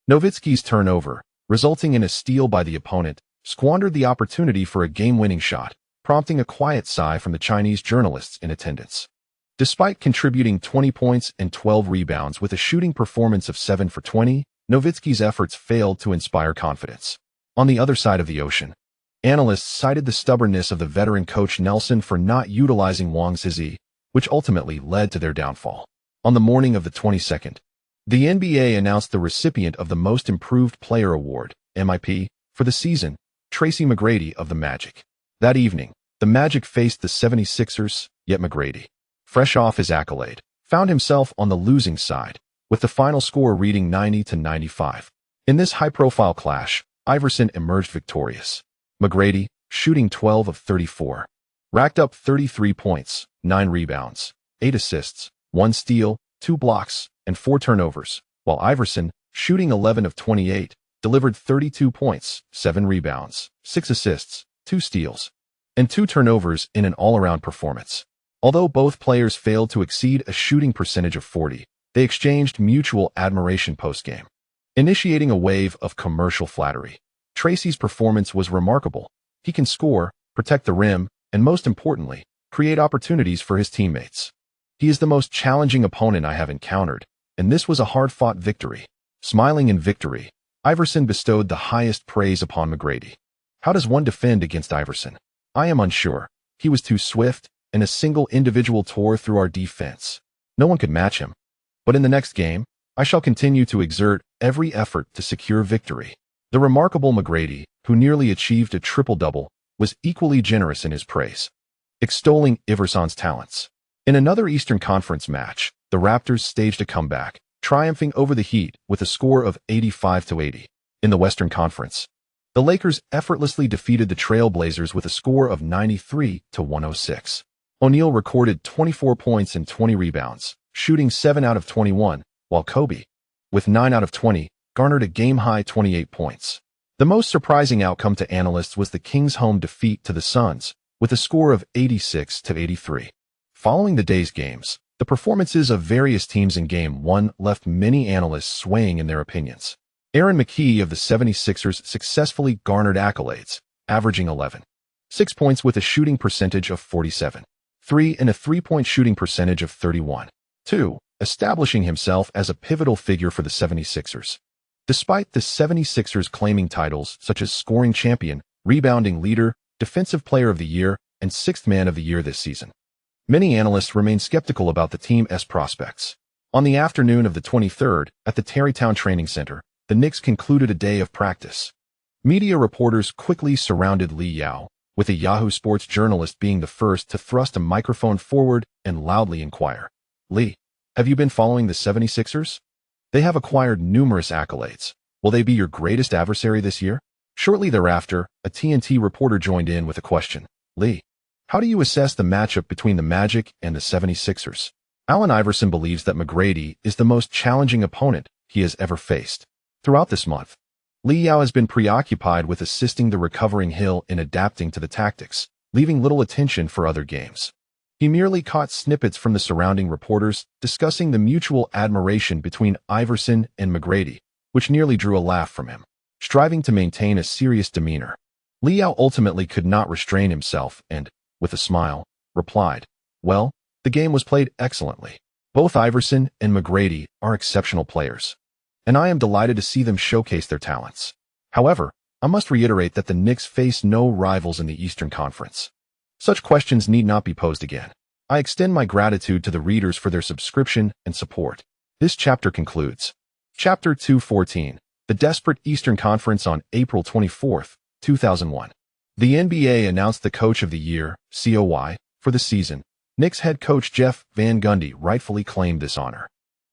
Nowitzki's turnover, resulting in a steal by the opponent, squandered the opportunity for a game-winning shot, prompting a quiet sigh from the Chinese journalists in attendance. Despite contributing 20 points and 12 rebounds with a shooting performance of 7 for 20, Nowitzki's efforts failed to inspire confidence. On the other side of the ocean, analysts cited the stubbornness of the veteran coach Nelson for not utilizing Wang Zizi, which ultimately led to their downfall. On the morning of the 22nd, the NBA announced the recipient of the Most Improved Player Award, MIP, for the season, Tracy McGrady of the Magic. That evening, the Magic faced the 76ers, yet McGrady, fresh off his accolade, found himself on the losing side, with the final score reading 90-95. In this high-profile clash, Iverson emerged victorious. McGrady, shooting 12 of 34, racked up 33 points, 9 rebounds, 8 assists, 1 steal, 2 blocks, and 4 turnovers, while Iverson, shooting 11 of 28, delivered 32 points, 7 rebounds, 6 assists, 2 steals, and 2 turnovers in an all-around performance. Although both players failed to exceed a shooting percentage of 40, they exchanged mutual admiration post-game, initiating a wave of commercial flattery. Tracy's performance was remarkable. He can score, protect the rim, and most importantly, create opportunities for his teammates. He is the most challenging opponent I have encountered, and this was a hard-fought victory. Smiling in victory, Iverson bestowed the highest praise upon McGrady. How does one defend against Iverson? I am unsure. He was too swift, and a single individual tore through our defense. No one could match him. But in the next game, I shall continue to exert every effort to secure victory. The remarkable McGrady, who nearly achieved a triple-double, was equally generous in his praise, extolling Iverson's talents. In another Eastern Conference match, the Raptors staged a comeback, triumphing over the Heat with a score of 85-80. In the Western Conference, the Lakers effortlessly defeated the Trail Blazers with a score of 93-106. O'Neal recorded 24 points and 20 rebounds, shooting 7 out of 21, while Kobe, with 9 out of 20, garnered a game-high 28 points. The most surprising outcome to analysts was the Kings' home defeat to the Suns, with a score of 86-83. Following the day's games, the performances of various teams in Game 1 left many analysts swaying in their opinions. Aaron McKie of the 76ers successfully garnered accolades, averaging 11.6 points with a shooting percentage of 47.3 and a three-point shooting percentage of 31.2, establishing himself as a pivotal figure for the 76ers. Despite the 76ers claiming titles such as scoring champion, rebounding leader, defensive player of the year, and sixth man of the year this season, many analysts remain skeptical about the team's prospects. On the afternoon of the 23rd, at the Tarrytown Training Center, the Knicks concluded a day of practice. Media reporters quickly surrounded Lee Yao, with a Yahoo Sports journalist being the first to thrust a microphone forward and loudly inquire, "Lee, have you been following the 76ers? They have acquired numerous accolades. Will they be your greatest adversary this year?" Shortly thereafter, a TNT reporter joined in with a question. "Lee, how do you assess the matchup between the Magic and the 76ers?" Allen Iverson believes that McGrady is the most challenging opponent he has ever faced. Throughout this month, Lee Yao has been preoccupied with assisting the recovering Hill in adapting to the tactics, leaving little attention for other games. He merely caught snippets from the surrounding reporters discussing the mutual admiration between Iverson and McGrady, which nearly drew a laugh from him. Striving to maintain a serious demeanor, Lee Yao ultimately could not restrain himself and, with a smile, replied, "Well, the game was played excellently. Both Iverson and McGrady are exceptional players, and I am delighted to see them showcase their talents. However, I must reiterate that the Knicks face no rivals in the Eastern Conference. Such questions need not be posed again. I extend my gratitude to the readers for their subscription and support." This chapter concludes. Chapter 214, The Desperate Eastern Conference on April 24, 2001. The NBA announced the Coach of the Year, COY, for the season. Knicks head coach Jeff Van Gundy rightfully claimed this honor.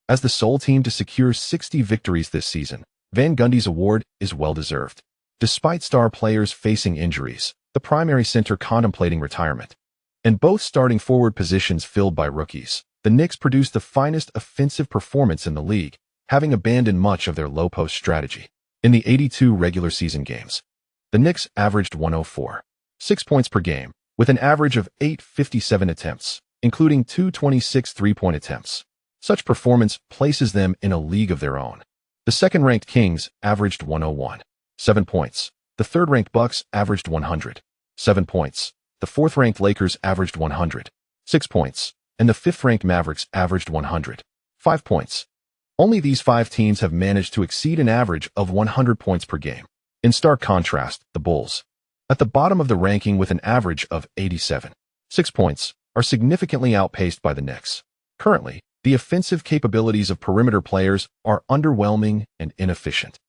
As the sole team to secure 60 victories this season, Van Gundy's award is well-deserved. Despite star players facing injuries, the primary center contemplating retirement, and both starting forward positions filled by rookies, the Knicks produced the finest offensive performance in the league, having abandoned much of their low-post strategy. In the 82 regular season games, the Knicks averaged 104.6 points per game, with an average of 857 attempts, including 226 three-point attempts. Such performance places them in a league of their own. The second-ranked Kings averaged 101.7 points. The third-ranked Bucks averaged 100.7 points. The fourth-ranked Lakers averaged 100.6 points, and the fifth-ranked Mavericks averaged 100.5 points. Only these five teams have managed to exceed an average of 100 points per game. In stark contrast, the Bulls, at the bottom of the ranking with an average of 87.6 points, are significantly outpaced by the Knicks. Currently, the offensive capabilities of perimeter players are underwhelming and inefficient,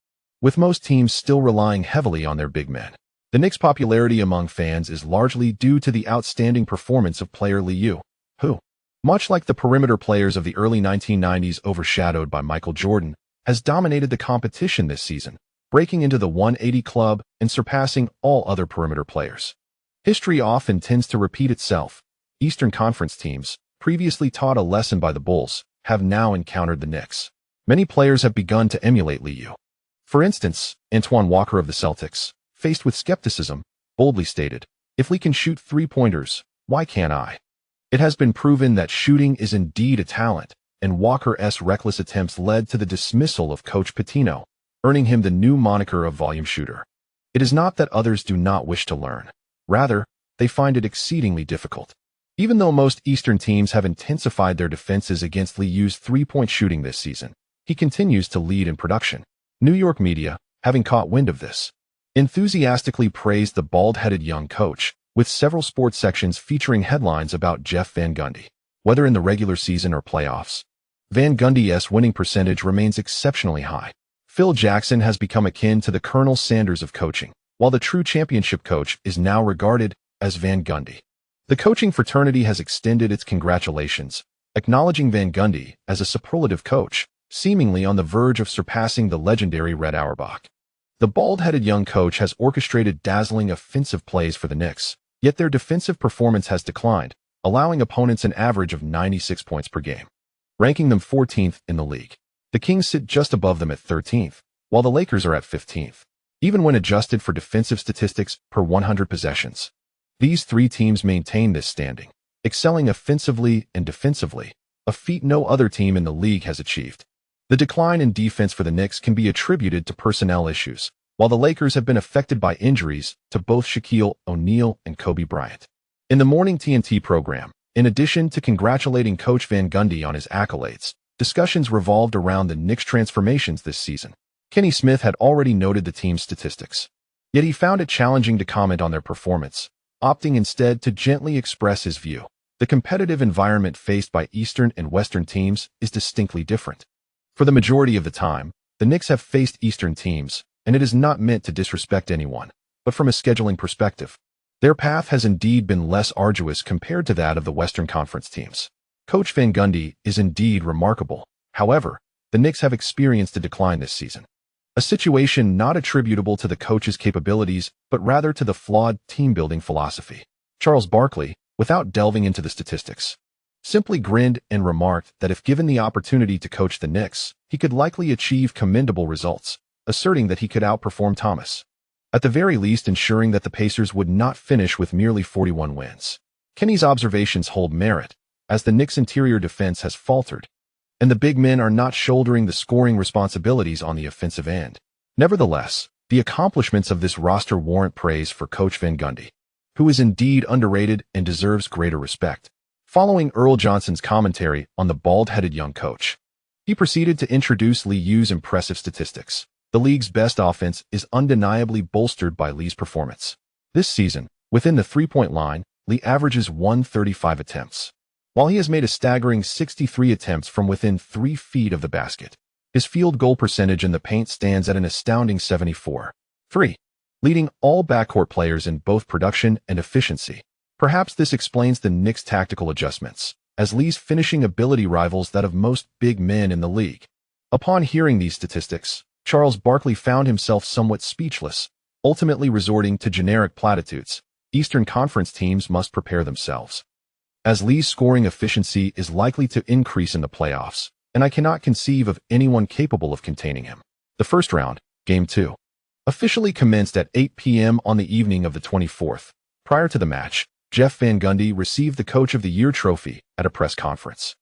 with most teams still relying heavily on their big men. The Knicks' popularity among fans is largely due to the outstanding performance of player Lee Yao, who, much like the perimeter players of the early 1990s overshadowed by Michael Jordan, has dominated the competition this season, breaking into the 180 club and surpassing all other perimeter players. History often tends to repeat itself. Eastern Conference teams, previously taught a lesson by the Bulls, have now encountered the Knicks. Many players have begun to emulate Lee Yao. For instance, Antoine Walker of the Celtics, faced with skepticism, boldly stated, "If Lee can shoot three-pointers, why can't I?" It has been proven that shooting is indeed a talent, and Walker's reckless attempts led to the dismissal of Coach Pitino, earning him the new moniker of volume shooter. It is not that others do not wish to learn. Rather, they find it exceedingly difficult. Even though most Eastern teams have intensified their defenses against Liu's three-point shooting this season, he continues to lead in production. New York media, having caught wind of this, enthusiastically praised the bald-headed young coach, with several sports sections featuring headlines about Jeff Van Gundy. Whether in the regular season or playoffs, Van Gundy's winning percentage remains exceptionally high. Phil Jackson has become akin to the Colonel Sanders of coaching, while the true championship coach is now regarded as Van Gundy. The coaching fraternity has extended its congratulations, acknowledging Van Gundy as a superlative coach, seemingly on the verge of surpassing the legendary Red Auerbach. The bald-headed young coach has orchestrated dazzling offensive plays for the Knicks, yet their defensive performance has declined, allowing opponents an average of 96 points per game, ranking them 14th in the league. The Kings sit just above them at 13th, while the Lakers are at 15th, even when adjusted for defensive statistics per 100 possessions. These three teams maintain this standing, excelling offensively and defensively, a feat no other team in the league has achieved. The decline in defense for the Knicks can be attributed to personnel issues, while the Lakers have been affected by injuries to both Shaquille O'Neal and Kobe Bryant. In the morning TNT program, in addition to congratulating Coach Van Gundy on his accolades, discussions revolved around the Knicks' transformations this season. Kenny Smith had already noted the team's statistics, yet he found it challenging to comment on their performance, opting instead to gently express his view. The competitive environment faced by Eastern and Western teams is distinctly different. For the majority of the time, the Knicks have faced Eastern teams, and it is not meant to disrespect anyone, but from a scheduling perspective, their path has indeed been less arduous compared to that of the Western Conference teams. Coach Van Gundy is indeed remarkable. However, the Knicks have experienced a decline this season, a situation not attributable to the coach's capabilities, but rather to the flawed team-building philosophy. Charles Barkley, without delving into the statistics, simply grinned and remarked that if given the opportunity to coach the Knicks, he could likely achieve commendable results, asserting that he could outperform Thomas, at the very least ensuring that the Pacers would not finish with merely 41 wins. Kenny's observations hold merit, as the Knicks' interior defense has faltered, and the big men are not shouldering the scoring responsibilities on the offensive end. Nevertheless, the accomplishments of this roster warrant praise for Coach Van Gundy, who is indeed underrated and deserves greater respect. Following Earl Johnson's commentary on the bald-headed young coach, he proceeded to introduce Liu's impressive statistics. The league's best offense is undeniably bolstered by Li's performance. This season, within the three-point line, Li averages 135 attempts, while he has made a staggering 63 attempts from within 3 feet of the basket. His field goal percentage in the paint stands at an astounding 74.3, leading all backcourt players in both production and efficiency. Perhaps this explains the Knicks' tactical adjustments, as Li's finishing ability rivals that of most big men in the league. Upon hearing these statistics, Charles Barkley found himself somewhat speechless, ultimately resorting to generic platitudes. Eastern Conference teams must prepare themselves, as Li's scoring efficiency is likely to increase in the playoffs, and I cannot conceive of anyone capable of containing him. The first round, Game 2, officially commenced at 8 p.m. on the evening of the 24th. Prior to the match, Jeff Van Gundy received the Coach of the Year trophy at a press conference.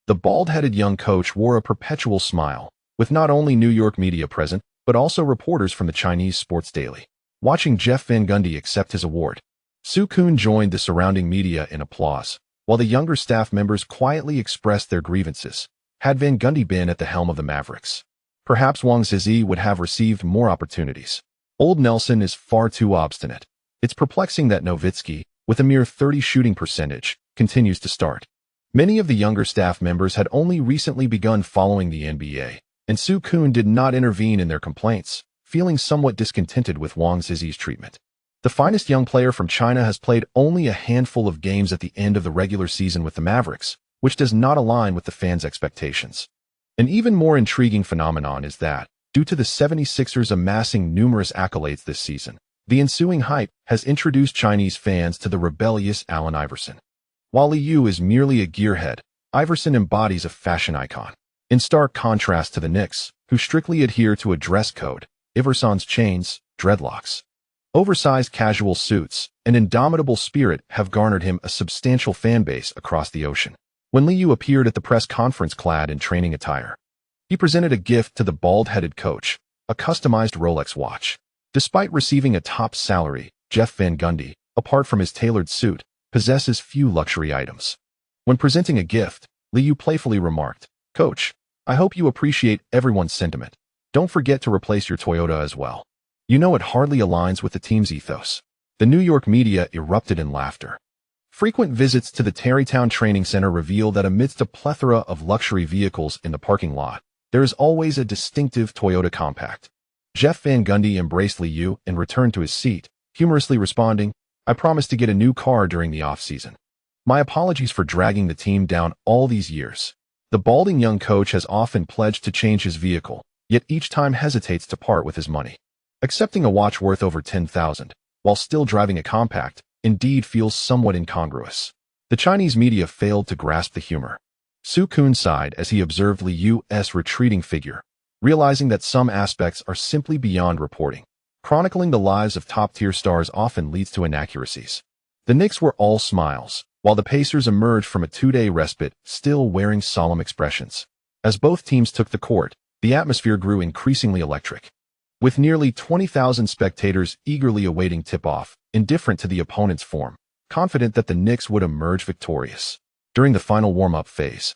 The bald-headed young coach wore a perpetual smile, with not only New York media present, but also reporters from the Chinese Sports Daily, watching Jeff Van Gundy accept his award. Sue Kuhn joined the surrounding media in applause, while the younger staff members quietly expressed their grievances. Had Van Gundy been at the helm of the Mavericks, perhaps Wang Zizi would have received more opportunities. Old Nelson is far too obstinate. It's perplexing that Nowitzki, with a mere 30 shooting percentage, continues to start. Many of the younger staff members had only recently begun following the NBA, and Sue Kuhn did not intervene in their complaints, feeling somewhat discontented with Wang Zizi's treatment. The finest young player from China has played only a handful of games at the end of the regular season with the Mavericks, which does not align with the fans' expectations. An even more intriguing phenomenon is that, due to the 76ers amassing numerous accolades this season, the ensuing hype has introduced Chinese fans to the rebellious Allen Iverson. While Liu is merely a gearhead, Iverson embodies a fashion icon. In stark contrast to the Knicks, who strictly adhere to a dress code, Iverson's chains, dreadlocks, oversized casual suits, and indomitable spirit have garnered him a substantial fan base across the ocean. When Liu appeared at the press conference clad in training attire, he presented a gift to the bald-headed coach, a customized Rolex watch. Despite receiving a top salary, Jeff Van Gundy, apart from his tailored suit, possesses few luxury items. When presenting a gift, Liu playfully remarked, "Coach, I hope you appreciate everyone's sentiment. Don't forget to replace your Toyota as well. You know it hardly aligns with the team's ethos." The New York media erupted in laughter. Frequent visits to the Tarrytown Training Center reveal that amidst a plethora of luxury vehicles in the parking lot, there is always a distinctive Toyota compact. Jeff Van Gundy embraced Liu and returned to his seat, humorously responding, "I promised to get a new car during the off-season. My apologies for dragging the team down all these years." The balding young coach has often pledged to change his vehicle, yet each time hesitates to part with his money. Accepting a watch worth over $10,000, while still driving a compact, indeed feels somewhat incongruous. The Chinese media failed to grasp the humor. Su Kun sighed as he observed Liu's retreating figure, realizing that some aspects are simply beyond reporting. Chronicling the lives of top-tier stars often leads to inaccuracies. The Knicks were all smiles, while the Pacers emerged from a two-day respite, still wearing solemn expressions. As both teams took the court, the atmosphere grew increasingly electric. With nearly 20,000 spectators eagerly awaiting tip-off, indifferent to the opponent's form, confident that the Knicks would emerge victorious. During the final warm-up phase,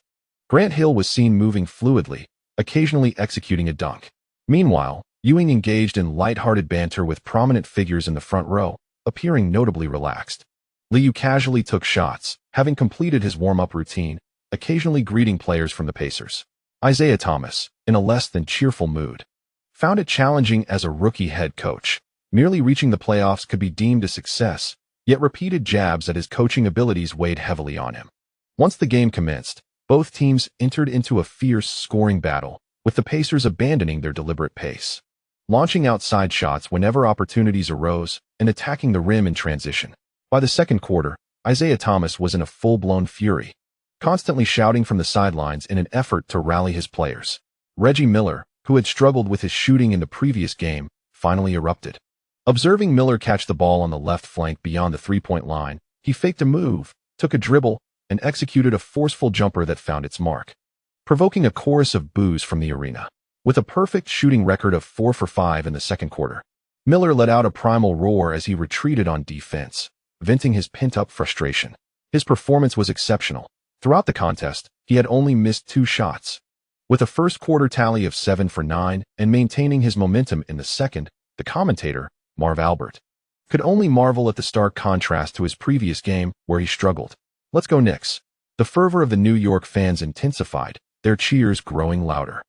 Grant Hill was seen moving fluidly, occasionally executing a dunk. Meanwhile, Ewing engaged in light-hearted banter with prominent figures in the front row, appearing notably relaxed. Liu casually took shots, having completed his warm-up routine, occasionally greeting players from the Pacers. Isaiah Thomas, in a less than cheerful mood, found it challenging as a rookie head coach. Merely reaching the playoffs could be deemed a success, yet repeated jabs at his coaching abilities weighed heavily on him. Once the game commenced, both teams entered into a fierce scoring battle, with the Pacers abandoning their deliberate pace, launching outside shots whenever opportunities arose, and attacking the rim in transition. By the second quarter, Isaiah Thomas was in a full-blown fury, constantly shouting from the sidelines in an effort to rally his players. Reggie Miller, who had struggled with his shooting in the previous game, finally erupted. Observing Miller catch the ball on the left flank beyond the three-point line, he faked a move, took a dribble, and executed a forceful jumper that found its mark, provoking a chorus of boos from the arena. With a perfect shooting record of 4 for 5 in the second quarter, Miller let out a primal roar as he retreated on defense, venting his pent-up frustration. His performance was exceptional. Throughout the contest, he had only missed 2 shots. With a first-quarter tally of 7 for 9 and maintaining his momentum in the second, the commentator, Marv Albert, could only marvel at the stark contrast to his previous game, where he struggled. "Let's go Knicks." The fervor of the New York fans intensified, their cheers growing louder.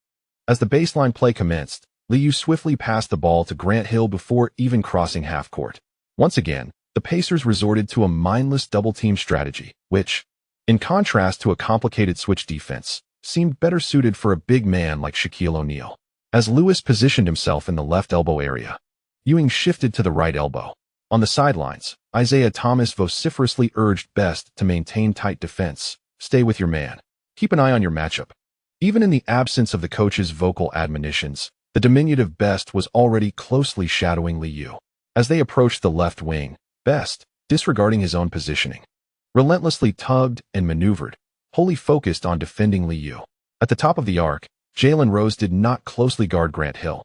As the baseline play commenced, Liu swiftly passed the ball to Grant Hill before even crossing half-court. Once again, the Pacers resorted to a mindless double-team strategy, which, in contrast to a complicated switch defense, seemed better suited for a big man like Shaquille O'Neal. As Lewis positioned himself in the left elbow area, Ewing shifted to the right elbow. On the sidelines, Isaiah Thomas vociferously urged Best to maintain tight defense, "Stay with your man. Keep an eye on your matchup." Even in the absence of the coach's vocal admonitions, the diminutive Best was already closely shadowing Liu. As they approached the left wing, Best, disregarding his own positioning, relentlessly tugged and maneuvered, wholly focused on defending Liu. At the top of the arc, Jalen Rose did not closely guard Grant Hill,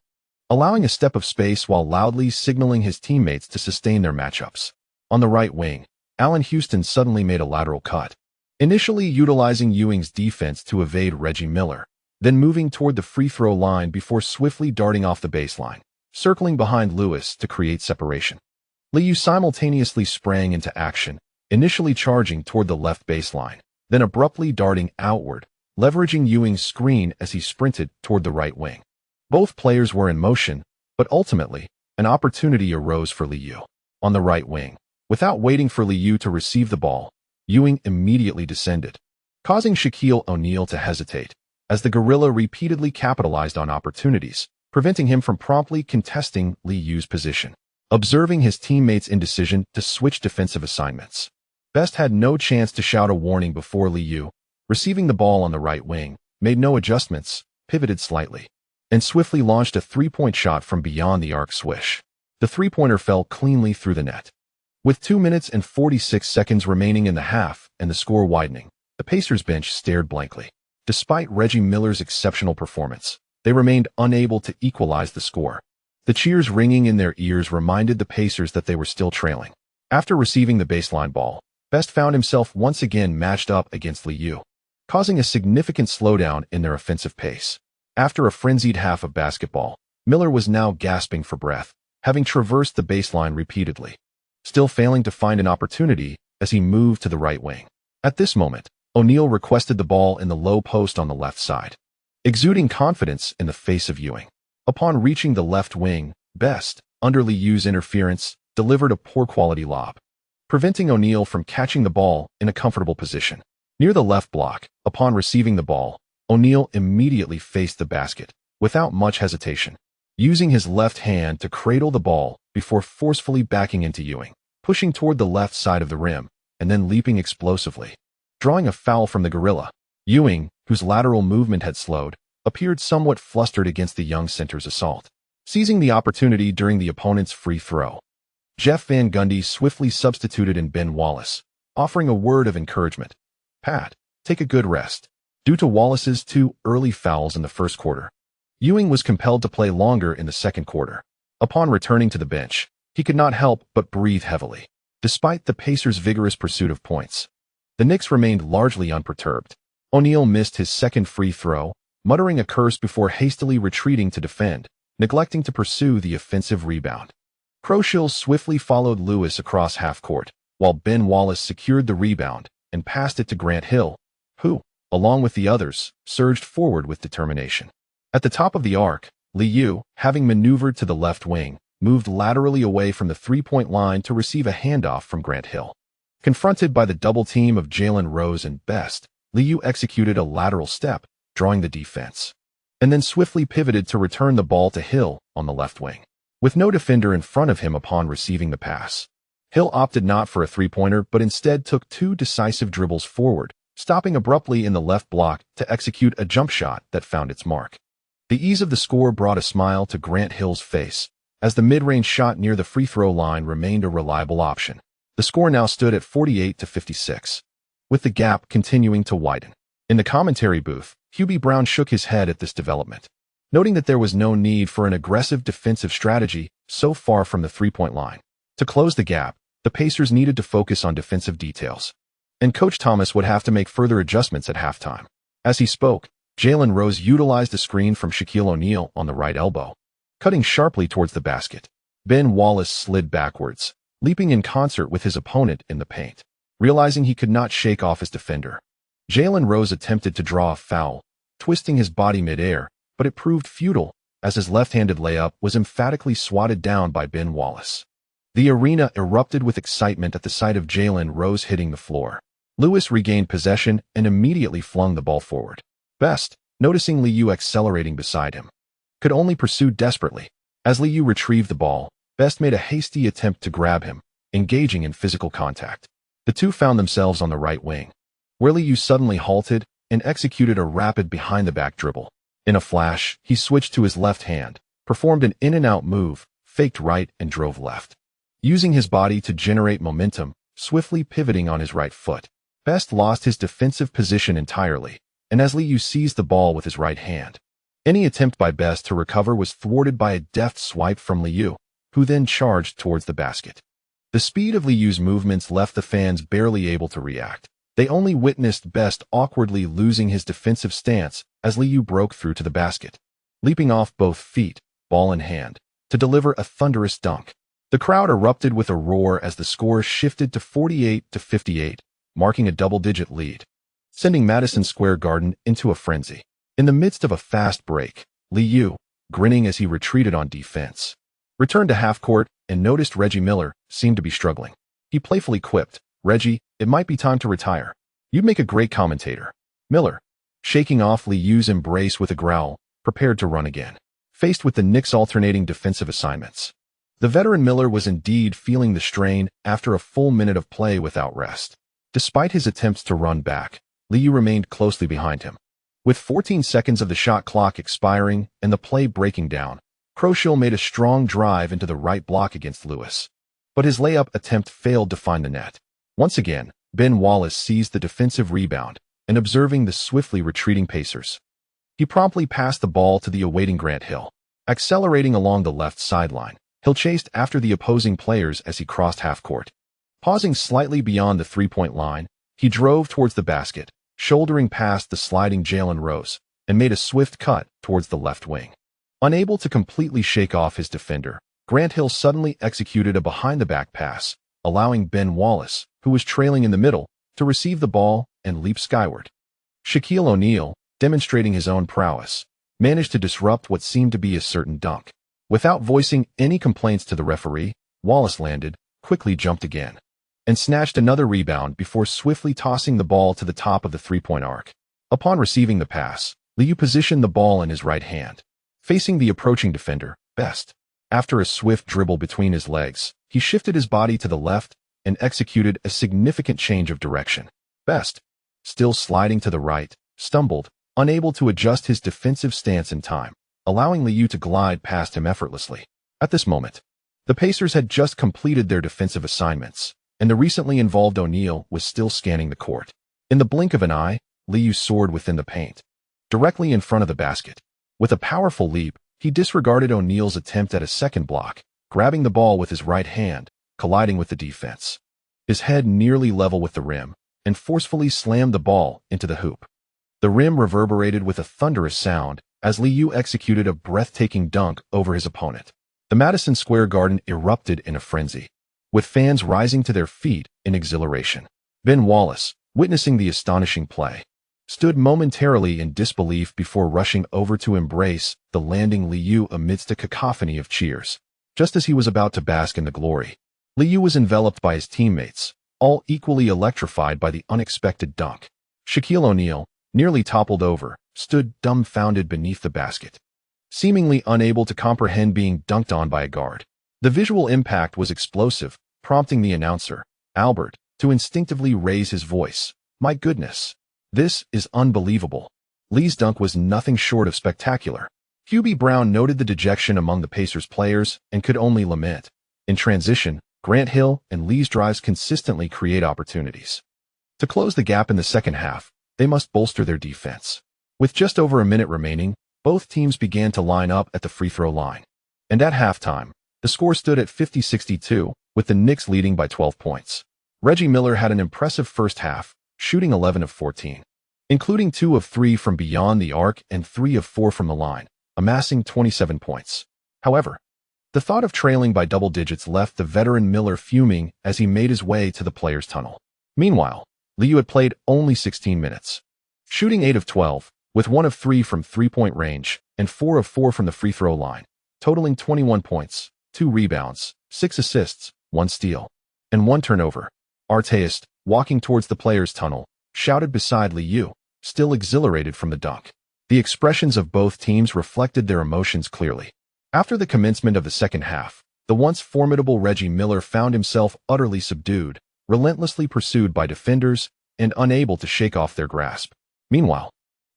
allowing a step of space while loudly signaling his teammates to sustain their matchups. On the right wing, Allen Houston suddenly made a lateral cut, initially utilizing Ewing's defense to evade Reggie Miller, then moving toward the free throw line before swiftly darting off the baseline, circling behind Lewis to create separation. Liu simultaneously sprang into action, initially charging toward the left baseline, then abruptly darting outward, leveraging Ewing's screen as he sprinted toward the right wing. Both players were in motion, but ultimately, an opportunity arose for Liu. On the right wing, without waiting for Liu to receive the ball, Ewing immediately descended, causing Shaquille O'Neal to hesitate, as the gorilla repeatedly capitalized on opportunities, preventing him from promptly contesting Liu's position. Observing his teammates' indecision to switch defensive assignments, Best had no chance to shout a warning before Liu, receiving the ball on the right wing, made no adjustments, pivoted slightly, and swiftly launched a three-point shot from beyond the arc swish. The three-pointer fell cleanly through the net. With 2 minutes and 46 seconds remaining in the half and the score widening, the Pacers bench stared blankly. Despite Reggie Miller's exceptional performance, they remained unable to equalize the score. The cheers ringing in their ears reminded the Pacers that they were still trailing. After receiving the baseline ball, Best found himself once again matched up against Liu, causing a significant slowdown in their offensive pace. After a frenzied half of basketball, Miller was now gasping for breath, having traversed the baseline repeatedly, still failing to find an opportunity as he moved to the right wing. At this moment, O'Neal requested the ball in the low post on the left side, exuding confidence in the face of Ewing. Upon reaching the left wing, Best, under Liu's interference, delivered a poor-quality lob, preventing O'Neal from catching the ball in a comfortable position. Near the left block, upon receiving the ball, O'Neal immediately faced the basket, without much hesitation, using his left hand to cradle the ball before forcefully backing into Ewing, pushing toward the left side of the rim, and then leaping explosively, drawing a foul from the Gorilla. Ewing, whose lateral movement had slowed, appeared somewhat flustered against the young center's assault. Seizing the opportunity during the opponent's free throw, Jeff Van Gundy swiftly substituted in Ben Wallace, offering a word of encouragement. "Pat, take a good rest." Due to Wallace's 2 early fouls in the first quarter, Ewing was compelled to play longer in the second quarter. Upon returning to the bench, he could not help but breathe heavily. Despite the Pacers' vigorous pursuit of points, the Knicks remained largely unperturbed. O'Neal missed his second free throw, muttering a curse before hastily retreating to defend, neglecting to pursue the offensive rebound. Croshill swiftly followed Lewis across half-court, while Ben Wallace secured the rebound and passed it to Grant Hill, who, along with the others, surged forward with determination. At the top of the arc, Liu, having maneuvered to the left wing, moved laterally away from the three-point line to receive a handoff from Grant Hill. Confronted by the double team of Jalen Rose and Best, Liu executed a lateral step, drawing the defense, and then swiftly pivoted to return the ball to Hill on the left wing. With no defender in front of him upon receiving the pass, Hill opted not for a three-pointer but instead took 2 decisive dribbles forward, stopping abruptly in the left block to execute a jump shot that found its mark. The ease of the score brought a smile to Grant Hill's face, as the mid-range shot near the free throw line remained a reliable option. The score now stood at 48-56, with the gap continuing to widen. In the commentary booth, Hubie Brown shook his head at this development, noting that there was no need for an aggressive defensive strategy so far from the three-point line. To close the gap, the Pacers needed to focus on defensive details, and Coach Thomas would have to make further adjustments at halftime. As he spoke, Jalen Rose utilized a screen from Shaquille O'Neal on the right elbow, cutting sharply towards the basket. Ben Wallace slid backwards, leaping in concert with his opponent in the paint. Realizing he could not shake off his defender, Jalen Rose attempted to draw a foul, twisting his body mid-air, but it proved futile, as his left-handed layup was emphatically swatted down by Ben Wallace. The arena erupted with excitement at the sight of Jalen Rose hitting the floor. Lewis regained possession and immediately flung the ball forward. Best, noticing Liu accelerating beside him, could only pursue desperately. As Liu retrieved the ball, Best made a hasty attempt to grab him, engaging in physical contact. The two found themselves on the right wing, where Liu suddenly halted and executed a rapid behind-the-back dribble. In a flash, he switched to his left hand, performed an in-and-out move, faked right and drove left, using his body to generate momentum, swiftly pivoting on his right foot. Best lost his defensive position entirely, and as Liu seized the ball with his right hand, any attempt by Best to recover was thwarted by a deft swipe from Liu, who then charged towards the basket. The speed of Liu's movements left the fans barely able to react. They only witnessed Best awkwardly losing his defensive stance as Liu broke through to the basket, leaping off both feet, ball in hand, to deliver a thunderous dunk. The crowd erupted with a roar as the score shifted to 48-58, marking a double-digit lead, sending Madison Square Garden into a frenzy. In the midst of a fast break, Liu, grinning as he retreated on defense, returned to half-court and noticed Reggie Miller seemed to be struggling. He playfully quipped, "Reggie, it might be time to retire. You'd make a great commentator." Miller, shaking off Liu's embrace with a growl, prepared to run again. Faced with the Knicks' alternating defensive assignments, the veteran Miller was indeed feeling the strain after a full minute of play without rest. Despite his attempts to run back, Liu remained closely behind him. With 14 seconds of the shot clock expiring and the play breaking down, Croshill made a strong drive into the right block against Lewis, but his layup attempt failed to find the net. Once again, Ben Wallace seized the defensive rebound, and observing the swiftly retreating Pacers, he promptly passed the ball to the awaiting Grant Hill. Accelerating along the left sideline, Hill chased after the opposing players as he crossed half-court. Pausing slightly beyond the three-point line, he drove towards the basket, shouldering past the sliding Jalen Rose, and made a swift cut towards the left wing. Unable to completely shake off his defender, Grant Hill suddenly executed a behind-the-back pass, allowing Ben Wallace, who was trailing in the middle, to receive the ball and leap skyward. Shaquille O'Neal, demonstrating his own prowess, managed to disrupt what seemed to be a certain dunk. Without voicing any complaints to the referee, Wallace landed, quickly jumped again, and snatched another rebound before swiftly tossing the ball to the top of the three-point arc. Upon receiving the pass, Liu positioned the ball in his right hand, facing the approaching defender, Best. After a swift dribble between his legs, he shifted his body to the left and executed a significant change of direction. Best, still sliding to the right, stumbled, unable to adjust his defensive stance in time, allowing Liu to glide past him effortlessly. At this moment, the Pacers had just completed their defensive assignments, and the recently involved O'Neal was still scanning the court. In the blink of an eye, Liu soared within the paint, directly in front of the basket. With a powerful leap, he disregarded O'Neal's attempt at a second block, grabbing the ball with his right hand, colliding with the defense. His head nearly level with the rim, and forcefully slammed the ball into the hoop. The rim reverberated with a thunderous sound as Liu executed a breathtaking dunk over his opponent. The Madison Square Garden erupted in a frenzy, with fans rising to their feet in exhilaration. Ben Wallace, witnessing the astonishing play, stood momentarily in disbelief before rushing over to embrace the landing Liu amidst a cacophony of cheers. Just as he was about to bask in the glory, Liu was enveloped by his teammates, all equally electrified by the unexpected dunk. Shaquille O'Neal, nearly toppled over, stood dumbfounded beneath the basket, seemingly unable to comprehend being dunked on by a guard. The visual impact was explosive, prompting the announcer, Albert, to instinctively raise his voice. "My goodness. This is unbelievable." Lee's dunk was nothing short of spectacular. Hubie Brown noted the dejection among the Pacers players and could only lament. In transition, Grant Hill and Lee's drives consistently create opportunities. To close the gap in the second half, they must bolster their defense. With just over a minute remaining, both teams began to line up at the free throw line. And at halftime, the score stood at 50-62, with the Knicks leading by 12 points. Reggie Miller had an impressive first half, shooting 11 of 14, including 2 of 3 from beyond the arc and 3 of 4 from the line, amassing 27 points. However, the thought of trailing by double digits left the veteran Miller fuming as he made his way to the players' tunnel. Meanwhile, Liu had played only 16 minutes, shooting 8 of 12, with 1 of 3 from three-point range and 4 of 4 from the free throw line, totaling 21 points, 2 rebounds, 6 assists, 1 steal, and 1 turnover. Artist, walking towards the players' tunnel, shouted beside Liu, still exhilarated from the dunk. The expressions of both teams reflected their emotions clearly. After the commencement of the second half, the once formidable Reggie Miller found himself utterly subdued, relentlessly pursued by defenders, and unable to shake off their grasp. Meanwhile,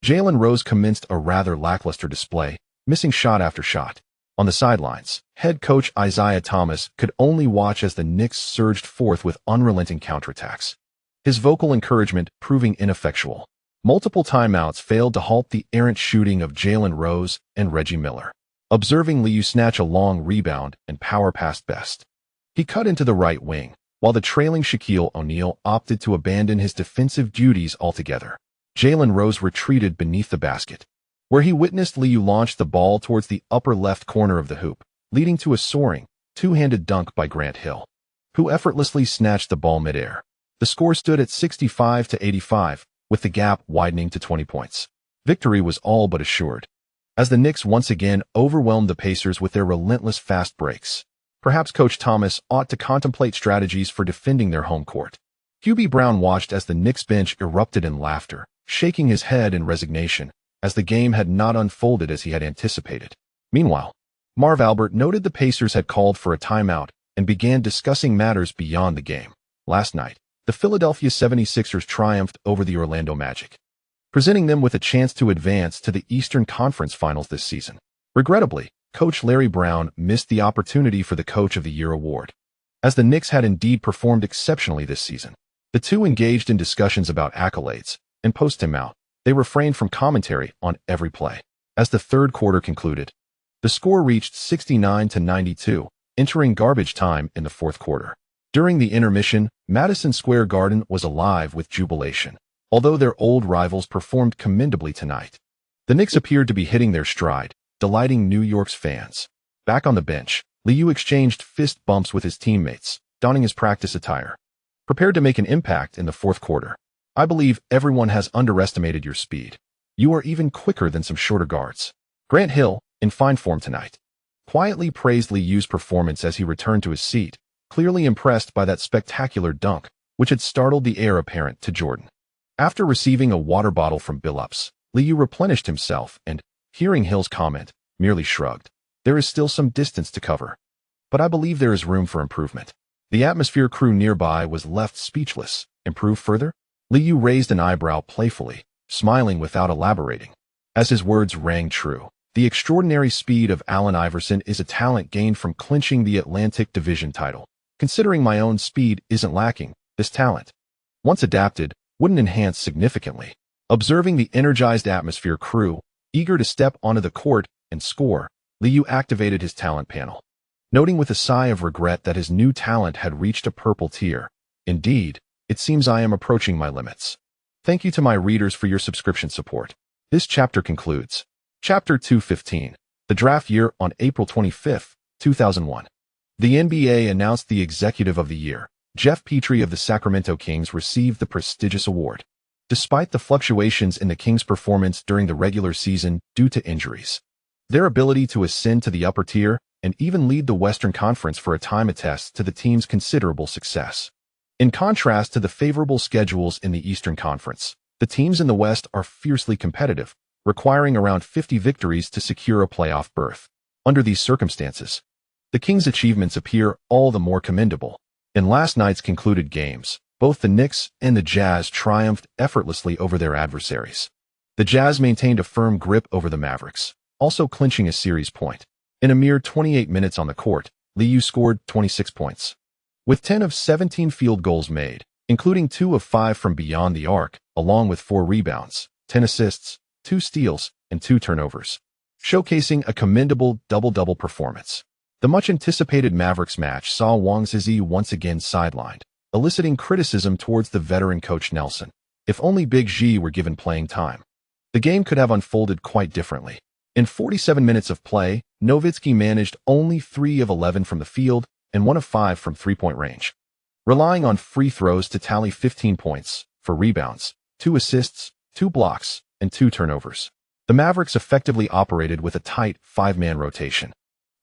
Jalen Rose commenced a rather lackluster display, missing shot after shot. On the sidelines, head coach Isaiah Thomas could only watch as the Knicks surged forth with unrelenting counterattacks, his vocal encouragement proving ineffectual. Multiple timeouts failed to halt the errant shooting of Jalen Rose and Reggie Miller. Observing Liu snatch a long rebound and power past Best, he cut into the right wing, while the trailing Shaquille O'Neal opted to abandon his defensive duties altogether. Jalen Rose retreated beneath the basket, where he witnessed Liu launch the ball towards the upper left corner of the hoop, leading to a soaring, two-handed dunk by Grant Hill, who effortlessly snatched the ball midair. The score stood at 65-85, with the gap widening to 20 points. Victory was all but assured, as the Knicks once again overwhelmed the Pacers with their relentless fast breaks. Perhaps Coach Thomas ought to contemplate strategies for defending their home court. Hubie Brown watched as the Knicks bench erupted in laughter, shaking his head in resignation, as the game had not unfolded as he had anticipated. Meanwhile, Marv Albert noted the Pacers had called for a timeout and began discussing matters beyond the game. Last night, the Philadelphia 76ers triumphed over the Orlando Magic, presenting them with a chance to advance to the Eastern Conference Finals this season. Regrettably, Coach Larry Brown missed the opportunity for the Coach of the Year award, as the Knicks had indeed performed exceptionally this season. The two engaged in discussions about accolades, and post-timeout, they refrained from commentary on every play. As the third quarter concluded, The score reached 69-92, entering garbage time in the fourth quarter. During the intermission, Madison Square Garden was alive with jubilation, although their old rivals performed commendably tonight. The Knicks appeared to be hitting their stride, delighting New York's fans. Back on the bench, Liu exchanged fist bumps with his teammates, donning his practice attire. Prepared to make an impact in the fourth quarter. I believe everyone has underestimated your speed. You are even quicker than some shorter guards. Grant Hill, in fine form tonight, quietly praised Liu's performance as he returned to his seat, clearly impressed by that spectacular dunk, which had startled the heir apparent to Jordan. After receiving a water bottle from Billups, Liu replenished himself and, hearing Hill's comment, merely shrugged. There is still some distance to cover, but I believe there is room for improvement. The atmosphere crew nearby was left speechless. Improve further? Liu raised an eyebrow playfully, smiling without elaborating. As his words rang true, the extraordinary speed of Allen Iverson is a talent gained from clinching the Atlantic Division title. Considering my own speed isn't lacking, this talent, once adapted, wouldn't enhance significantly. Observing the energized atmosphere crew, eager to step onto the court and score, Liu activated his talent panel, noting with a sigh of regret that his new talent had reached a purple tier. Indeed, it seems I am approaching my limits. Thank you to my readers for your subscription support. This chapter concludes. Chapter 215, the draft year on April 25, 2001. The NBA announced the Executive of the Year. Jeff Petrie of the Sacramento Kings received the prestigious award. Despite the fluctuations in the Kings' performance during the regular season due to injuries, their ability to ascend to the upper tier and even lead the Western Conference for a time attests to the team's considerable success. In contrast to the favorable schedules in the Eastern Conference, the teams in the West are fiercely competitive, requiring around 50 victories to secure a playoff berth. Under these circumstances, the Kings' achievements appear all the more commendable. In last night's concluded games, both the Knicks and the Jazz triumphed effortlessly over their adversaries. The Jazz maintained a firm grip over the Mavericks, also clinching a series point. In a mere 28 minutes on the court, Liu scored 26 points. With 10 of 17 field goals made, including 2 of 5 from beyond the arc, along with 4 rebounds, 10 assists, 2 steals, and 2 turnovers, showcasing a commendable double-double performance. The much-anticipated Mavericks match saw Wang Zizi once again sidelined, eliciting criticism towards the veteran coach Nelson. If only Big G were given playing time, the game could have unfolded quite differently. In 47 minutes of play, Nowitzki managed only 3 of 11 from the field and 1 of 5 from three-point range, relying on free throws to tally 15 points, for rebounds, 2 assists, 2 blocks, and 2 turnovers. The Mavericks effectively operated with a tight 5-man rotation,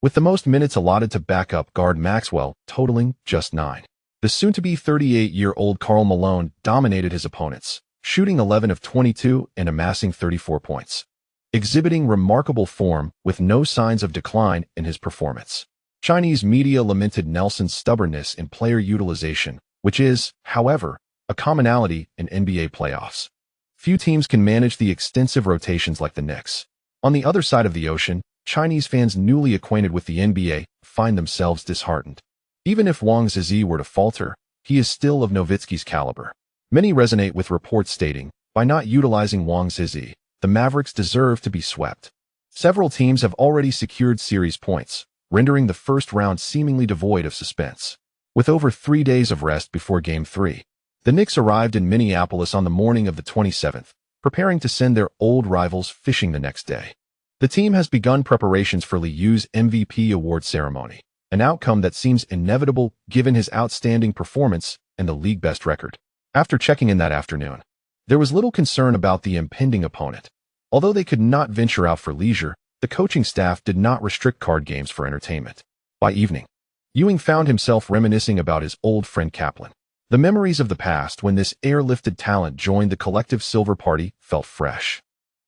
with the most minutes allotted to backup guard Maxwell totaling just 9. The soon-to-be 38-year-old Karl Malone dominated his opponents, shooting 11 of 22 and amassing 34 points, exhibiting remarkable form with no signs of decline in his performance. Chinese media lamented Nelson's stubbornness in player utilization, which is, however, a commonality in NBA playoffs. Few teams can manage the extensive rotations like the Knicks. On the other side of the ocean, Chinese fans newly acquainted with the NBA find themselves disheartened. Even if Wang Zizi were to falter, he is still of Nowitzki's caliber. Many resonate with reports stating, by not utilizing Wang Zizi, the Mavericks deserve to be swept. Several teams have already secured series points, rendering the first round seemingly devoid of suspense. With over 3 days of rest before Game 3, the Knicks arrived in Minneapolis on the morning of the 27th, preparing to send their old rivals fishing the next day. The team has begun preparations for Liu's MVP award ceremony, an outcome that seems inevitable given his outstanding performance and the league best record. After checking in that afternoon, there was little concern about the impending opponent. Although they could not venture out for leisure, the coaching staff did not restrict card games for entertainment. By evening, Ewing found himself reminiscing about his old friend Kaplan. The memories of the past when this airlifted talent joined the collective silver party felt fresh.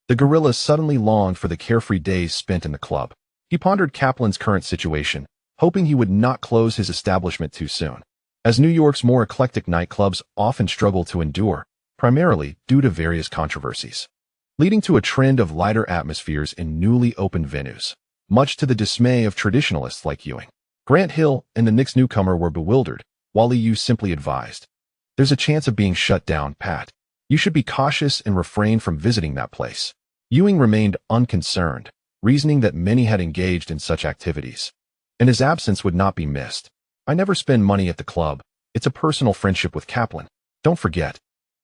The gorilla suddenly longed for the carefree days spent in the club. He pondered Kaplan's current situation, hoping he would not close his establishment too soon, as New York's more eclectic nightclubs often struggle to endure, primarily due to various controversies, leading to a trend of lighter atmospheres in newly opened venues, much to the dismay of traditionalists like Ewing. Grant Hill and the Knicks newcomer were bewildered, while Liu simply advised, "There's a chance of being shut down, Pat. You should be cautious and refrain from visiting that place." Ewing remained unconcerned, reasoning that many had engaged in such activities, and his absence would not be missed. I never spend money at the club. It's a personal friendship with Kaplan. Don't forget.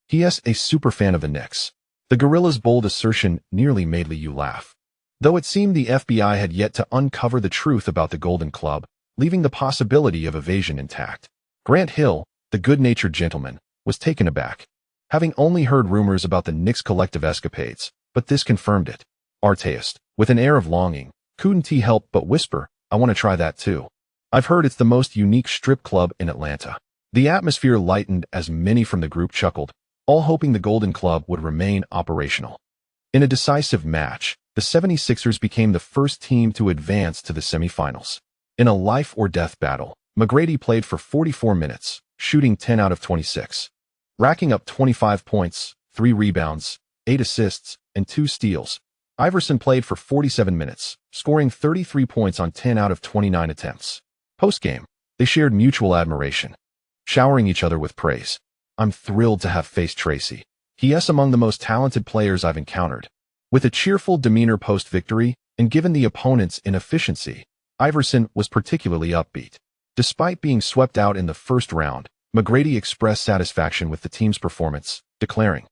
He is a super fan of the Knicks. The gorilla's bold assertion nearly made Liu laugh. Though it seemed the FBI had yet to uncover the truth about the Golden Club, leaving the possibility of evasion intact. Grant Hill, the good-natured gentleman, was taken aback, having only heard rumors about the Knicks' collective escapades, but this confirmed it. Arteist, with an air of longing, couldn't he help but whisper, "I want to try that too. I've heard it's the most unique strip club in Atlanta." The atmosphere lightened as many from the group chuckled, all hoping the Golden Club would remain operational. In a decisive match, the 76ers became the first team to advance to the semifinals. In a life-or-death battle, McGrady played for 44 minutes, shooting 10 out of 26. Racking up 25 points, 3 rebounds, 8 assists, and 2 steals. Iverson played for 47 minutes, scoring 33 points on 10 out of 29 attempts. Post-game, they shared mutual admiration, showering each other with praise. "I'm thrilled to have faced Tracy. He is among the most talented players I've encountered." With a cheerful demeanor post-victory, and given the opponent's inefficiency, Iverson was particularly upbeat. Despite being swept out in the first round, McGrady expressed satisfaction with the team's performance, declaring,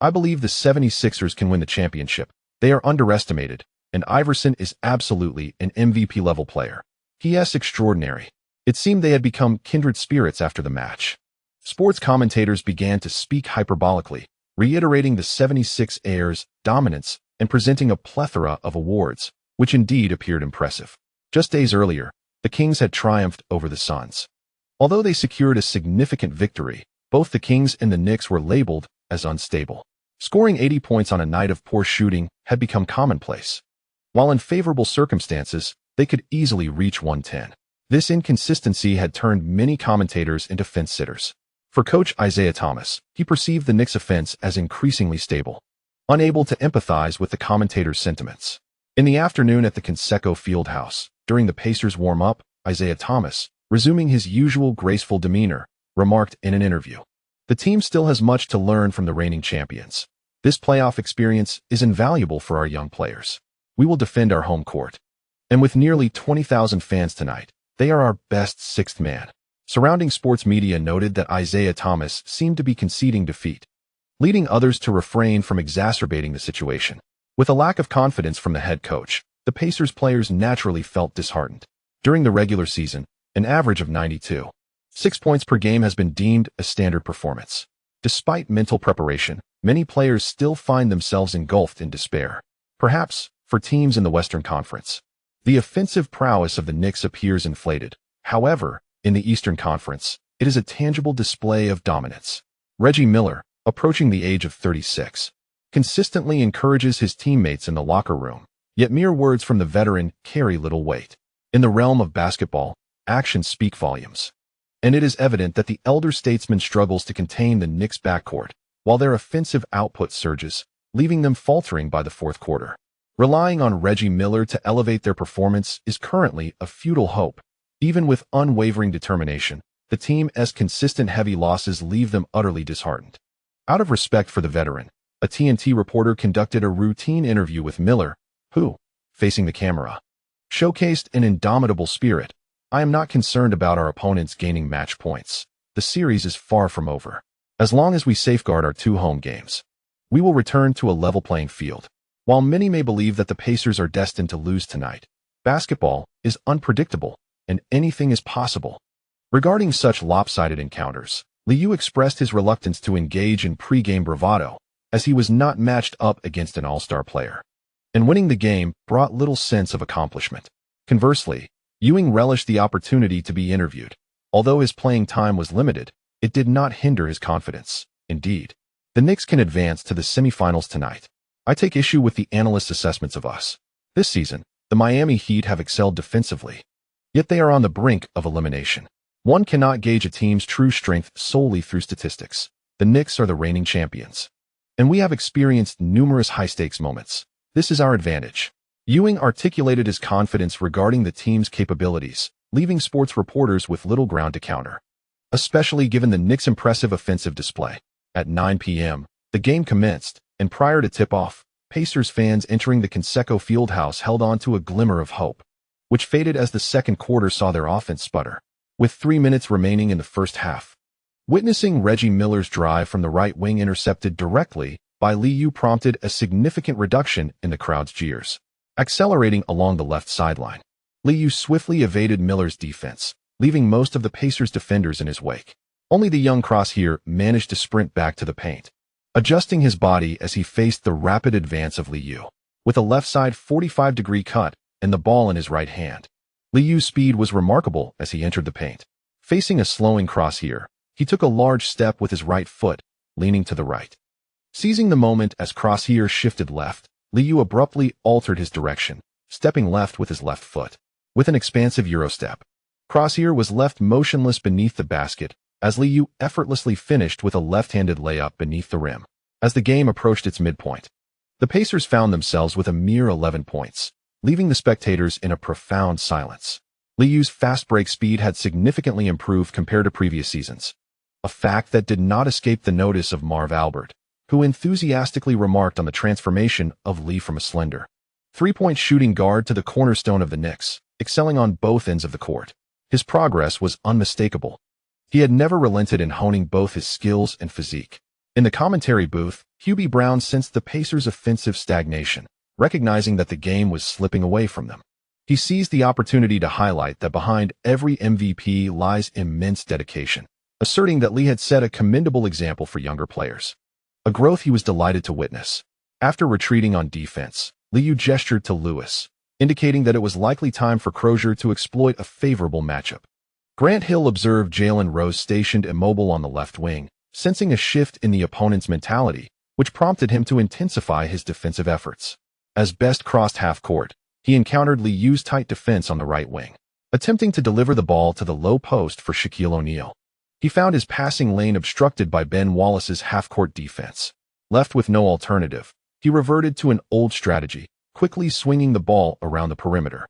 "I believe the 76ers can win the championship. They are underestimated, and Iverson is absolutely an MVP-level player. He is extraordinary." It seemed they had become kindred spirits after the match. Sports commentators began to speak hyperbolically, reiterating the 76ers' dominance and presenting a plethora of awards, which indeed appeared impressive. Just days earlier, the Kings had triumphed over the Suns. Although they secured a significant victory, both the Kings and the Knicks were labeled as unstable. Scoring 80 points on a night of poor shooting had become commonplace. While in favorable circumstances, they could easily reach 110. This inconsistency had turned many commentators into fence-sitters. For Coach Isaiah Thomas, he perceived the Knicks' offense as increasingly stable, unable to empathize with the commentators' sentiments. In the afternoon at the Conseco Fieldhouse, during the Pacers' warm-up, Isaiah Thomas, resuming his usual graceful demeanor, remarked in an interview, "The team still has much to learn from the reigning champions. This playoff experience is invaluable for our young players. We will defend our home court. And with nearly 20,000 fans tonight, they are our best sixth man." Surrounding sports media noted that Isaiah Thomas seemed to be conceding defeat, leading others to refrain from exacerbating the situation. With a lack of confidence from the head coach, the Pacers players naturally felt disheartened. During the regular season, an average of 92.6 points per game has been deemed a standard performance. Despite mental preparation, many players still find themselves engulfed in despair. Perhaps, for teams in the Western Conference, the offensive prowess of the Knicks appears inflated. However, in the Eastern Conference, it is a tangible display of dominance. Reggie Miller, approaching the age of 36, consistently encourages his teammates in the locker room, yet mere words from the veteran carry little weight. In the realm of basketball, actions speak volumes. And it is evident that the elder statesman struggles to contain the Knicks' backcourt, while their offensive output surges, leaving them faltering by the fourth quarter. Relying on Reggie Miller to elevate their performance is currently a futile hope. Even with unwavering determination, the team's consistent heavy losses leave them utterly disheartened. Out of respect for the veteran, a TNT reporter conducted a routine interview with Miller, who, facing the camera, showcased an indomitable spirit. "I am not concerned about our opponents gaining match points. The series is far from over. As long as we safeguard our 2 home games, we will return to a level playing field." While many may believe that the Pacers are destined to lose tonight, basketball is unpredictable, and anything is possible. Regarding such lopsided encounters, Liu expressed his reluctance to engage in pre-game bravado, as he was not matched up against an all-star player. And winning the game brought little sense of accomplishment. Conversely, Ewing relished the opportunity to be interviewed. Although his playing time was limited, it did not hinder his confidence. Indeed, the Knicks can advance to the semifinals tonight. I take issue with the analysts' assessments of us. This season, the Miami Heat have excelled defensively, yet they are on the brink of elimination. One cannot gauge a team's true strength solely through statistics. The Knicks are the reigning champions, and we have experienced numerous high-stakes moments. This is our advantage. Ewing articulated his confidence regarding the team's capabilities, leaving sports reporters with little ground to counter, especially given the Knicks' impressive offensive display. At 9 p.m., the game commenced, and prior to tip-off, Pacers fans entering the Conseco Fieldhouse held on to a glimmer of hope, which faded as the second quarter saw their offense sputter, with 3 minutes remaining in the first half. Witnessing Reggie Miller's drive from the right wing intercepted directly by Liu prompted a significant reduction in the crowd's jeers. Accelerating along the left sideline, Liu swiftly evaded Miller's defense, leaving most of the Pacers' defenders in his wake. Only the young Crossier managed to sprint back to the paint, adjusting his body as he faced the rapid advance of Liu. With a left side 45-degree cut and the ball in his right hand, Liu's speed was remarkable as he entered the paint. Facing a slowing Crossier, he took a large step with his right foot, leaning to the right. Seizing the moment as Crossier shifted left, Liu abruptly altered his direction, stepping left with his left foot. With an expansive Eurostep, Crossier was left motionless beneath the basket as Liu effortlessly finished with a left-handed layup beneath the rim. As the game approached its midpoint, the Pacers found themselves with a mere 11 points, leaving the spectators in a profound silence. Liu's fast break speed had significantly improved compared to previous seasons, a fact that did not escape the notice of Marv Albert, who enthusiastically remarked on the transformation of Lee from a slender three-point shooting guard to the cornerstone of the Knicks, excelling on both ends of the court. His progress was unmistakable. He had never relented in honing both his skills and physique. In the commentary booth, Hubie Brown sensed the Pacers' offensive stagnation, recognizing that the game was slipping away from them. He seized the opportunity to highlight that behind every MVP lies immense dedication, asserting that Lee had set a commendable example for younger players, a growth he was delighted to witness. After retreating on defense, Liu gestured to Lewis, indicating that it was likely time for Crozier to exploit a favorable matchup. Grant Hill observed Jalen Rose stationed immobile on the left wing, sensing a shift in the opponent's mentality, which prompted him to intensify his defensive efforts. As Best crossed half-court, he encountered Liu's tight defense on the right wing, attempting to deliver the ball to the low post for Shaquille O'Neal. He found his passing lane obstructed by Ben Wallace's half-court defense. Left with no alternative, he reverted to an old strategy, quickly swinging the ball around the perimeter.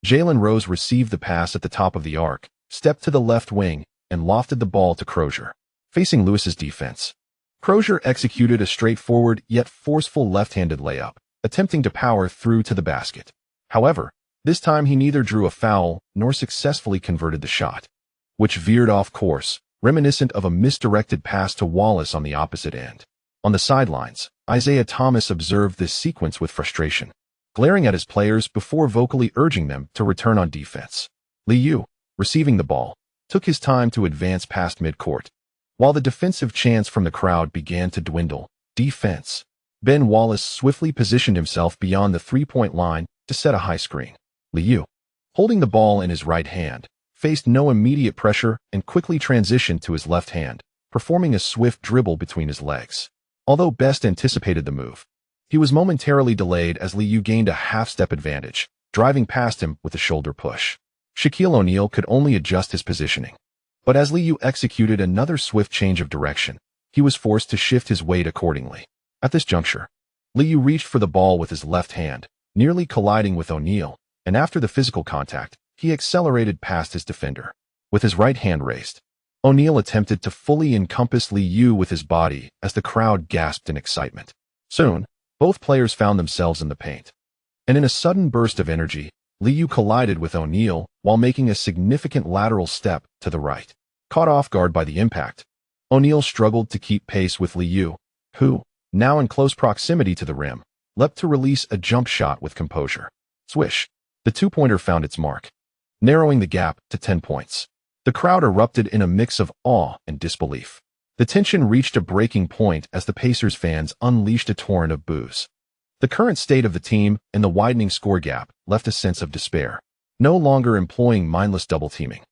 Jalen Rose received the pass at the top of the arc, stepped to the left wing, and lofted the ball to Crozier. Facing Lewis's defense, Crozier executed a straightforward yet forceful left-handed layup, attempting to power through to the basket. However, this time he neither drew a foul nor successfully converted the shot, which veered off course, reminiscent of a misdirected pass to Wallace on the opposite end. On the sidelines, Isaiah Thomas observed this sequence with frustration, glaring at his players before vocally urging them to return on defense. Liu, receiving the ball, took his time to advance past midcourt. While the defensive chants from the crowd began to dwindle, defense, Ben Wallace swiftly positioned himself beyond the three-point line to set a high screen. Liu, holding the ball in his right hand, faced no immediate pressure and quickly transitioned to his left hand, performing a swift dribble between his legs. Although Best anticipated the move, he was momentarily delayed as Liu gained a half-step advantage, driving past him with a shoulder push. Shaquille O'Neal could only adjust his positioning. But as Liu executed another swift change of direction, he was forced to shift his weight accordingly. At this juncture, Liu reached for the ball with his left hand, nearly colliding with O'Neal, and after the physical contact, he accelerated past his defender. With his right hand raised, O'Neal attempted to fully encompass Liu with his body as the crowd gasped in excitement. Soon, both players found themselves in the paint. And in a sudden burst of energy, Liu collided with O'Neal while making a significant lateral step to the right. Caught off guard by the impact, O'Neal struggled to keep pace with Liu, who, now in close proximity to the rim, leapt to release a jump shot with composure. Swish! The two-pointer found its mark, narrowing the gap to 10 points. The crowd erupted in a mix of awe and disbelief. The tension reached a breaking point as the Pacers fans unleashed a torrent of boos. The current state of the team and the widening score gap left a sense of despair. No longer employing mindless double-teaming,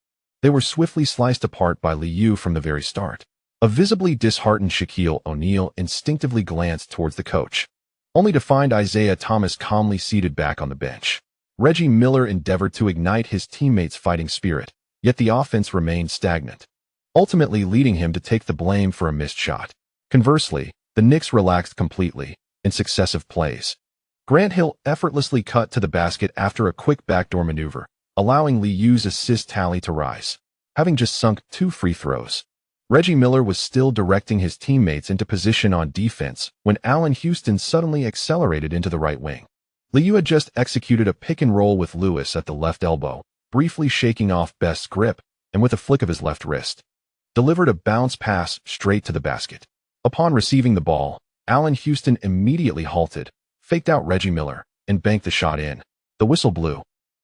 they were swiftly sliced apart by Liu from the very start. A visibly disheartened Shaquille O'Neal instinctively glanced towards the coach, only to find Isaiah Thomas calmly seated back on the bench. Reggie Miller endeavored to ignite his teammates' fighting spirit, yet the offense remained stagnant, ultimately leading him to take the blame for a missed shot. Conversely, the Knicks relaxed completely in successive plays. Grant Hill effortlessly cut to the basket after a quick backdoor maneuver, allowing Liu's assist tally to rise. Having just sunk 2 free throws, Reggie Miller was still directing his teammates into position on defense when Allen Houston suddenly accelerated into the right wing. Liu had just executed a pick and roll with Lewis at the left elbow, briefly shaking off Best's grip, and with a flick of his left wrist, delivered a bounce pass straight to the basket. Upon receiving the ball, Allen Houston immediately halted, faked out Reggie Miller, and banked the shot in. The whistle blew,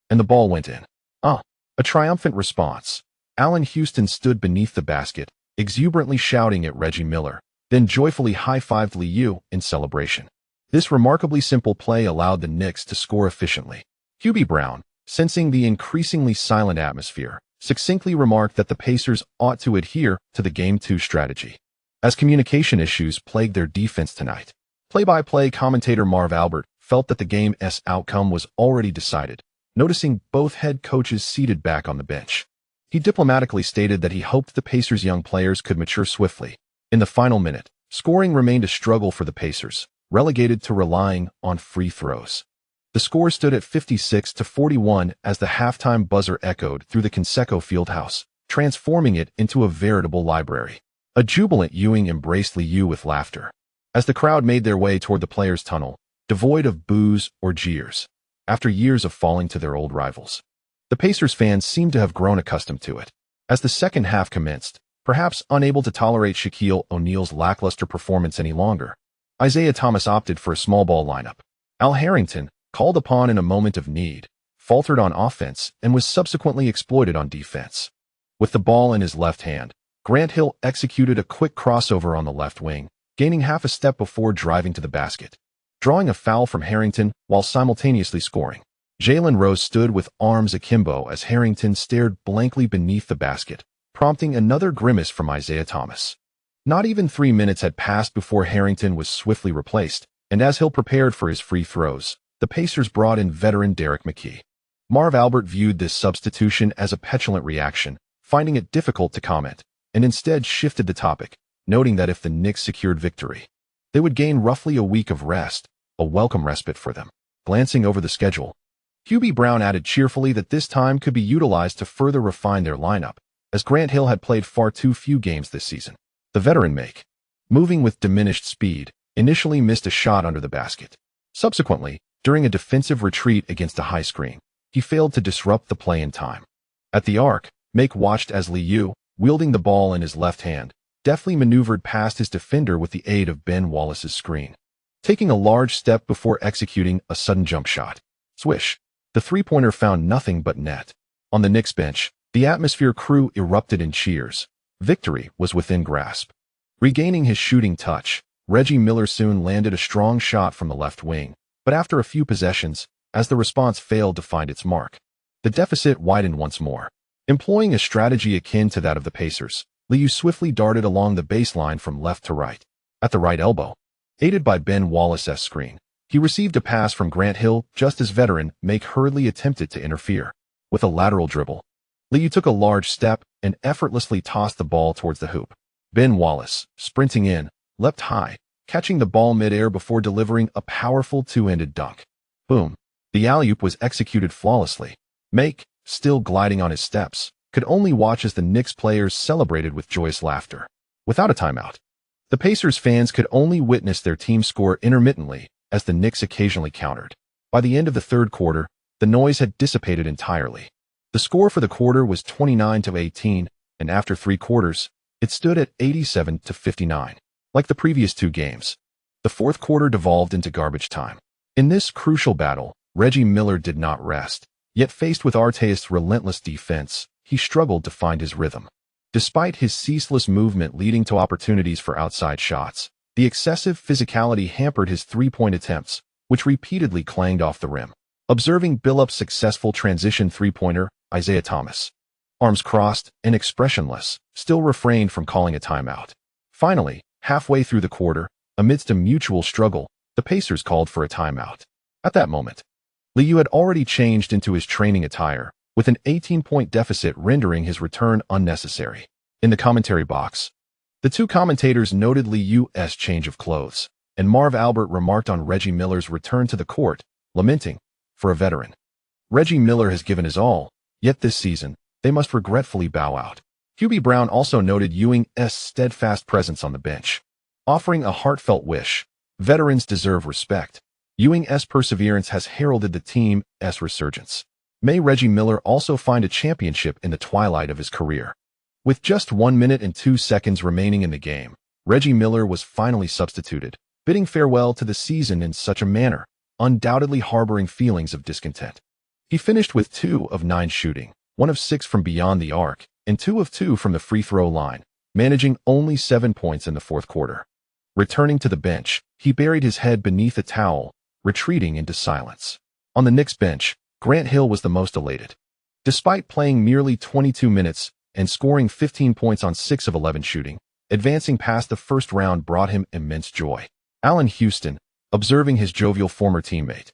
and the ball went in. A triumphant response. Allen Houston stood beneath the basket, exuberantly shouting at Reggie Miller, then joyfully high-fived Liu in celebration. This remarkably simple play allowed the Knicks to score efficiently. Hubie Brown, sensing the increasingly silent atmosphere, succinctly remarked that the Pacers ought to adhere to the Game 2 strategy, as communication issues plagued their defense tonight. Play-by-play commentator Marv Albert felt that the game's outcome was already decided, noticing both head coaches seated back on the bench. He diplomatically stated that he hoped the Pacers' young players could mature swiftly. In the final minute, scoring remained a struggle for the Pacers, relegated to relying on free throws. The score stood at 56-41 as the halftime buzzer echoed through the Conseco Fieldhouse, transforming it into a veritable library. A jubilant Ewing embraced Liu with laughter, as the crowd made their way toward the players' tunnel, devoid of boos or jeers, after years of falling to their old rivals. The Pacers fans seemed to have grown accustomed to it. As the second half commenced, perhaps unable to tolerate Shaquille O'Neal's lackluster performance any longer, Isaiah Thomas opted for a small ball lineup. Al Harrington, called upon in a moment of need, faltered on offense and was subsequently exploited on defense. With the ball in his left hand, Grant Hill executed a quick crossover on the left wing, gaining half a step before driving to the basket, drawing a foul from Harrington while simultaneously scoring. Jalen Rose stood with arms akimbo as Harrington stared blankly beneath the basket, prompting another grimace from Isaiah Thomas. Not even 3 minutes had passed before Harrington was swiftly replaced, and as Hill prepared for his free throws, the Pacers brought in veteran Derek McKee. Marv Albert viewed this substitution as a petulant reaction, finding it difficult to comment, and instead shifted the topic, noting that if the Knicks secured victory, they would gain roughly a week of rest, a welcome respite for them. Glancing over the schedule, Hubie Brown added cheerfully that this time could be utilized to further refine their lineup, as Grant Hill had played far too few games this season. The veteran Make, moving with diminished speed, initially missed a shot under the basket. Subsequently, during a defensive retreat against a high screen, he failed to disrupt the play in time. At the arc, Make watched as Liu, wielding the ball in his left hand, deftly maneuvered past his defender with the aid of Ben Wallace's screen, taking a large step before executing a sudden jump shot. Swish. The three-pointer found nothing but net. On the Knicks bench, the atmosphere crew erupted in cheers. Victory was within grasp. Regaining his shooting touch, Reggie Miller soon landed a strong shot from the left wing, but after a few possessions, as the response failed to find its mark, the deficit widened once more. Employing a strategy akin to that of the Pacers, Liu swiftly darted along the baseline from left to right. At the right elbow, aided by Ben Wallace's screen, he received a pass from Grant Hill just as veteran Make hurriedly attempted to interfere. With a lateral dribble, Liu took a large step and effortlessly tossed the ball towards the hoop. Ben Wallace, sprinting in, leapt high, catching the ball midair before delivering a powerful two-handed dunk. Boom. The alley-oop was executed flawlessly. Make, still gliding on his steps, could only watch as the Knicks players celebrated with joyous laughter. Without a timeout, the Pacers fans could only witness their team score intermittently as the Knicks occasionally countered. By the end of the third quarter, the noise had dissipated entirely. The score for the quarter was 29-18, and after 3 quarters, it stood at 87-59. Like the previous 2 games, the fourth quarter devolved into garbage time. In this crucial battle, Reggie Miller did not rest, yet faced with Artest's relentless defense, he struggled to find his rhythm. Despite his ceaseless movement leading to opportunities for outside shots, the excessive physicality hampered his three-point attempts, which repeatedly clanged off the rim. Observing Billups' successful transition three-pointer, Isaiah Thomas, arms crossed and expressionless, still refrained from calling a timeout. Finally, halfway through the quarter, amidst a mutual struggle, the Pacers called for a timeout. At that moment, Liu had already changed into his training attire, with an 18-point deficit rendering his return unnecessary. In the commentary box, the 2 commentators noted Liu's change of clothes, and Marv Albert remarked on Reggie Miller's return to the court, lamenting, for a veteran, Reggie Miller has given his all, yet this season, they must regretfully bow out. Hubie Brown also noted Ewing's steadfast presence on the bench, offering a heartfelt wish. Veterans deserve respect. Ewing's perseverance has heralded the team's resurgence. May Reggie Miller also find a championship in the twilight of his career. With just 1 minute and 2 seconds remaining in the game, Reggie Miller was finally substituted, bidding farewell to the season in such a manner, undoubtedly harboring feelings of discontent. He finished with 2 of 9 shooting, 1 of 6 from beyond the arc, and 2 of 2 from the free throw line, managing only 7 points in the fourth quarter. Returning to the bench, he buried his head beneath a towel, retreating into silence. On the Knicks bench, Grant Hill was the most elated. Despite playing merely 22 minutes and scoring 15 points on 6 of 11 shooting, advancing past the first round brought him immense joy. Allen Houston, observing his jovial former teammate,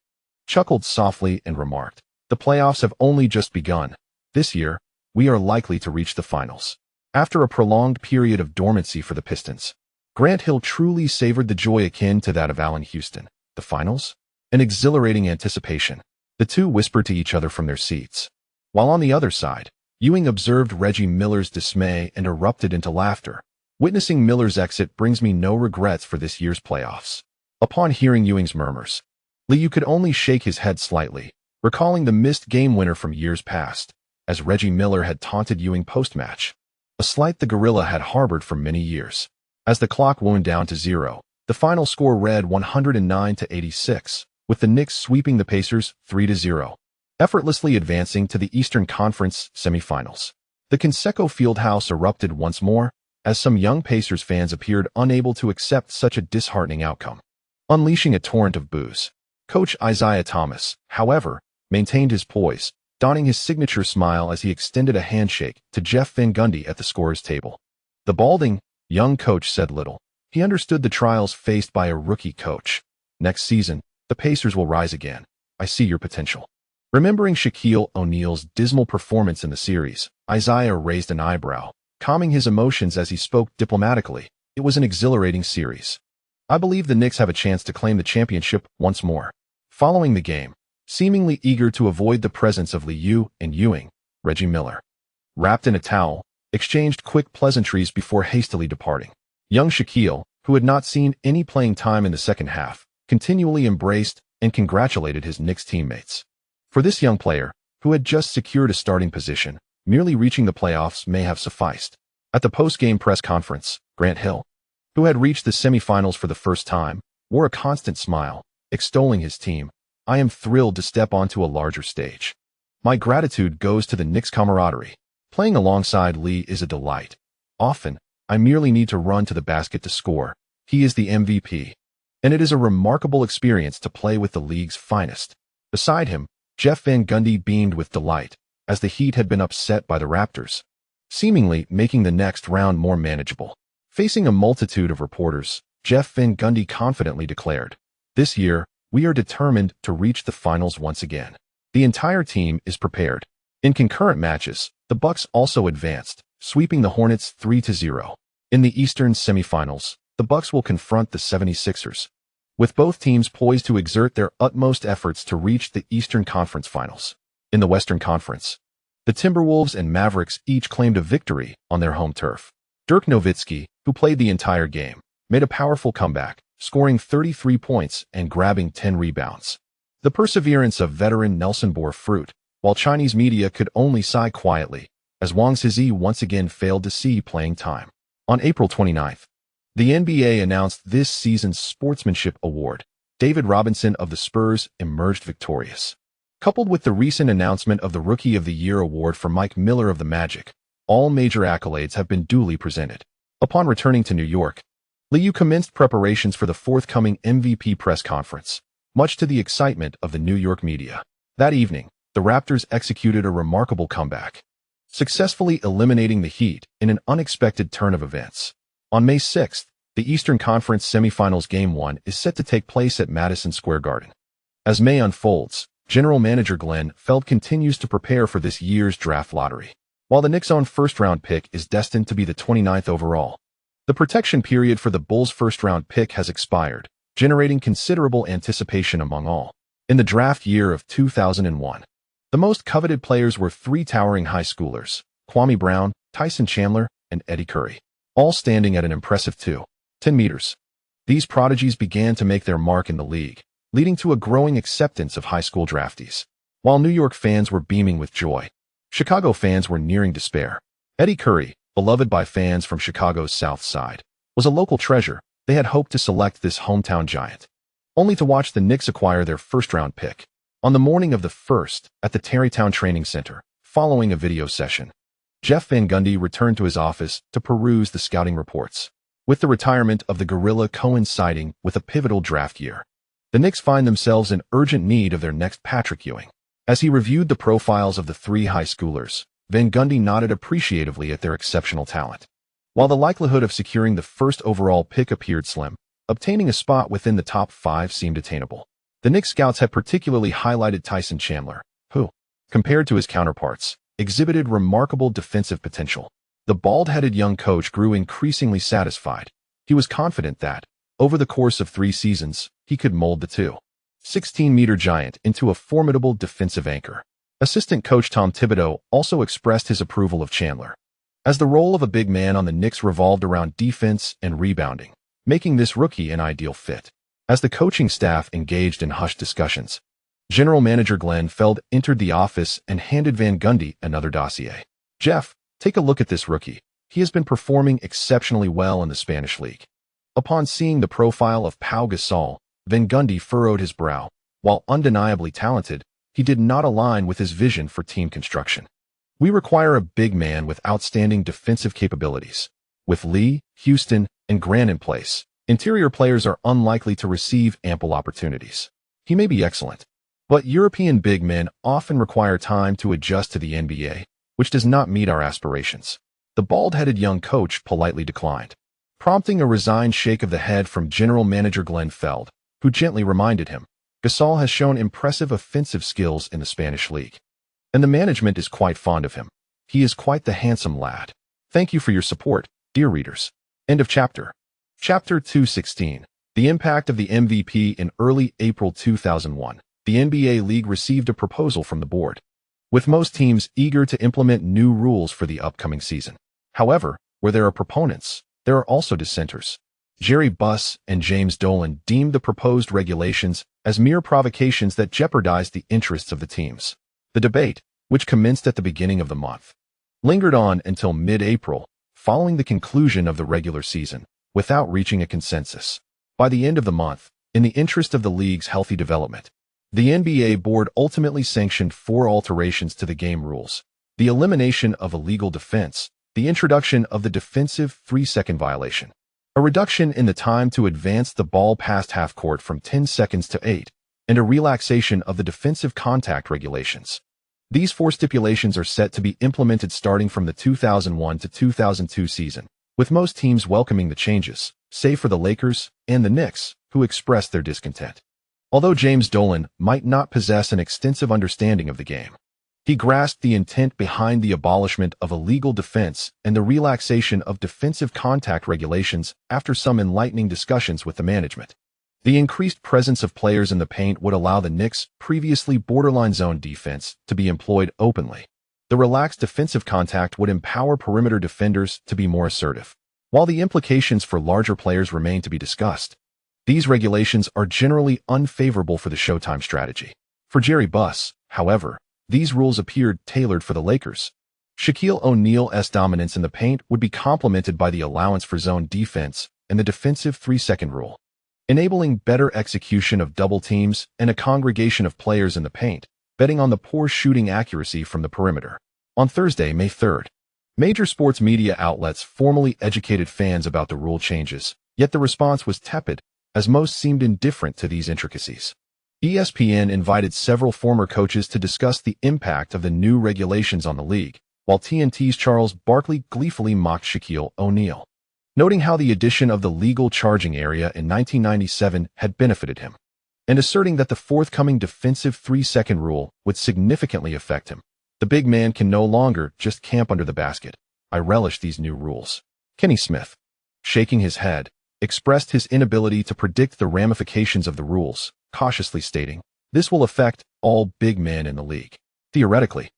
chuckled softly and remarked, "The playoffs have only just begun. This year, we are likely to reach the finals." After a prolonged period of dormancy for the Pistons, Grant Hill truly savored the joy akin to that of Allen Houston. The finals? An exhilarating anticipation. The two whispered to each other from their seats. While on the other side, Ewing observed Reggie Miller's dismay and erupted into laughter. "Witnessing Miller's exit brings me no regrets for this year's playoffs." Upon hearing Ewing's murmurs, Liu could only shake his head slightly, recalling the missed game winner from years past, as Reggie Miller had taunted Ewing post-match, a slight the gorilla had harbored for many years. As the clock wound down to 0, the final score read 109-86, with the Knicks sweeping the Pacers 3-0, effortlessly advancing to the Eastern Conference semifinals. The Conseco Fieldhouse erupted once more, as some young Pacers fans appeared unable to accept such a disheartening outcome, unleashing a torrent of boos. Coach Isaiah Thomas, however, maintained his poise, donning his signature smile as he extended a handshake to Jeff Van Gundy at the scorer's table. The balding, young coach said little. He understood the trials faced by a rookie coach. "Next season, the Pacers will rise again. I see your potential." Remembering Shaquille O'Neal's dismal performance in the series, Isaiah raised an eyebrow, calming his emotions as he spoke diplomatically. "It was an exhilarating series. I believe the Knicks have a chance to claim the championship once more." Following the game, seemingly eager to avoid the presence of Liu and Ewing, Reggie Miller, wrapped in a towel, exchanged quick pleasantries before hastily departing. Young Shaquille, who had not seen any playing time in the second half, continually embraced and congratulated his Knicks teammates. For this young player, who had just secured a starting position, merely reaching the playoffs may have sufficed. At the post-game press conference, Grant Hill, who had reached the semifinals for the first time, wore a constant smile, extolling his team. "I am thrilled to step onto a larger stage. My gratitude goes to the Knicks camaraderie. Playing alongside Lee is a delight. Often, I merely need to run to the basket to score. He is the MVP. And it is a remarkable experience to play with the league's finest." Beside him, Jeff Van Gundy beamed with delight, as the Heat had been upset by the Raptors, seemingly making the next round more manageable. Facing a multitude of reporters, Jeff Van Gundy confidently declared, "This year, we are determined to reach the finals once again. The entire team is prepared." In concurrent matches, the Bucks also advanced, sweeping the Hornets 3-0. In the Eastern semifinals, the Bucks will confront the 76ers, with both teams poised to exert their utmost efforts to reach the Eastern Conference Finals. In the Western Conference, the Timberwolves and Mavericks each claimed a victory on their home turf. Dirk Nowitzki, who played the entire game, made a powerful comeback, scoring 33 points and grabbing 10 rebounds. The perseverance of veteran Nelson bore fruit, while Chinese media could only sigh quietly, as Wang Zizi once again failed to see playing time. On April 29th, the NBA announced this season's Sportsmanship Award. David Robinson of the Spurs emerged victorious. Coupled with the recent announcement of the Rookie of the Year award for Mike Miller of the Magic, all major accolades have been duly presented. Upon returning to New York, Liu commenced preparations for the forthcoming MVP press conference, much to the excitement of the New York media. That evening, the Raptors executed a remarkable comeback, successfully eliminating the Heat in an unexpected turn of events. On May 6th, the Eastern Conference Semifinals Game 1 is set to take place at Madison Square Garden. As May unfolds, General Manager Glenn Feld continues to prepare for this year's draft lottery. While the Knicks' own first-round pick is destined to be the 29th overall, the protection period for the Bulls' first-round pick has expired, generating considerable anticipation among all. In the draft year of 2001, the most coveted players were 3 towering high schoolers, Kwame Brown, Tyson Chandler, and Eddie Curry, all standing at an impressive 2.10 meters. These prodigies began to make their mark in the league, leading to a growing acceptance of high school draftees. While New York fans were beaming with joy, Chicago fans were nearing despair. Eddie Curry, beloved by fans from Chicago's South Side, was a local treasure. They had hoped to select this hometown giant, only to watch the Knicks acquire their first-round pick. On the morning of the 1st, at the Tarrytown Training Center, following a video session, Jeff Van Gundy returned to his office to peruse the scouting reports. With the retirement of the Gorilla coinciding with a pivotal draft year, the Knicks find themselves in urgent need of their next Patrick Ewing. As he reviewed the profiles of the three high schoolers, Van Gundy nodded appreciatively at their exceptional talent. While the likelihood of securing the first overall pick appeared slim, obtaining a spot within the top 5 seemed attainable. The Knicks scouts had particularly highlighted Tyson Chandler, who, compared to his counterparts, exhibited remarkable defensive potential. The bald-headed young coach grew increasingly satisfied. He was confident that, over the course of 3 seasons, he could mold the 2.16-meter giant into a formidable defensive anchor. Assistant coach Tom Thibodeau also expressed his approval of Chandler, as the role of a big man on the Knicks revolved around defense and rebounding, making this rookie an ideal fit. As the coaching staff engaged in hushed discussions, General Manager Glenn Feld entered the office and handed Van Gundy another dossier. "Jeff, take a look at this rookie. He has been performing exceptionally well in the Spanish League." Upon seeing the profile of Pau Gasol, Van Gundy furrowed his brow. While undeniably talented, he did not align with his vision for team construction. "We require a big man with outstanding defensive capabilities. With Lee, Houston, and Grant in place, interior players are unlikely to receive ample opportunities. He may be excellent, but European big men often require time to adjust to the NBA, which does not meet our aspirations." The bald-headed young coach politely declined, prompting a resigned shake of the head from General Manager Glenn Feld, who gently reminded him, "Gasol has shown impressive offensive skills in the Spanish League, and the management is quite fond of him. He is quite the handsome lad. Thank you for your support, dear readers." End of chapter. Chapter 216. The impact of the MVP. In early April 2001, the NBA League received a proposal from the board, with most teams eager to implement new rules for the upcoming season. However, where there are proponents, there are also dissenters. Jerry Buss and James Dolan deemed the proposed regulations as mere provocations that jeopardized the interests of the teams. The debate, which commenced at the beginning of the month, lingered on until mid-April, following the conclusion of the regular season, without reaching a consensus. By the end of the month, in the interest of the league's healthy development, the NBA board ultimately sanctioned 4 alterations to the game rules: the elimination of illegal defense, the introduction of the defensive 3-second violation, a reduction in the time to advance the ball past half court from 10 seconds to 8, and a relaxation of the defensive contact regulations. These 4 stipulations are set to be implemented starting from the 2001 to 2002 season, with most teams welcoming the changes, save for the Lakers and the Knicks, who expressed their discontent. Although James Dolan might not possess an extensive understanding of the game, he grasped the intent behind the abolishment of illegal defense and the relaxation of defensive contact regulations after some enlightening discussions with the management. The increased presence of players in the paint would allow the Knicks' previously borderline zone defense to be employed openly. The relaxed defensive contact would empower perimeter defenders to be more assertive. While the implications for larger players remain to be discussed, these regulations are generally unfavorable for the Showtime strategy. For Jerry Buss, however, these rules appeared tailored for the Lakers. Shaquille O'Neal's dominance in the paint would be complemented by the allowance for zone defense and the defensive 3-second rule, enabling better execution of double teams and a congregation of players in the paint, betting on the poor shooting accuracy from the perimeter. On Thursday, May 3rd, major sports media outlets formally educated fans about the rule changes, yet the response was tepid, as most seemed indifferent to these intricacies. ESPN invited several former coaches to discuss the impact of the new regulations on the league, while TNT's Charles Barkley gleefully mocked Shaquille O'Neal, noting how the addition of the legal charging area in 1997 had benefited him, and asserting that the forthcoming defensive 3-second rule would significantly affect him. "The big man can no longer just camp under the basket. I relish these new rules." Kenny Smith, shaking his head, expressed his inability to predict the ramifications of the rules, cautiously stating, "This will affect all big men in the league. Theoretically,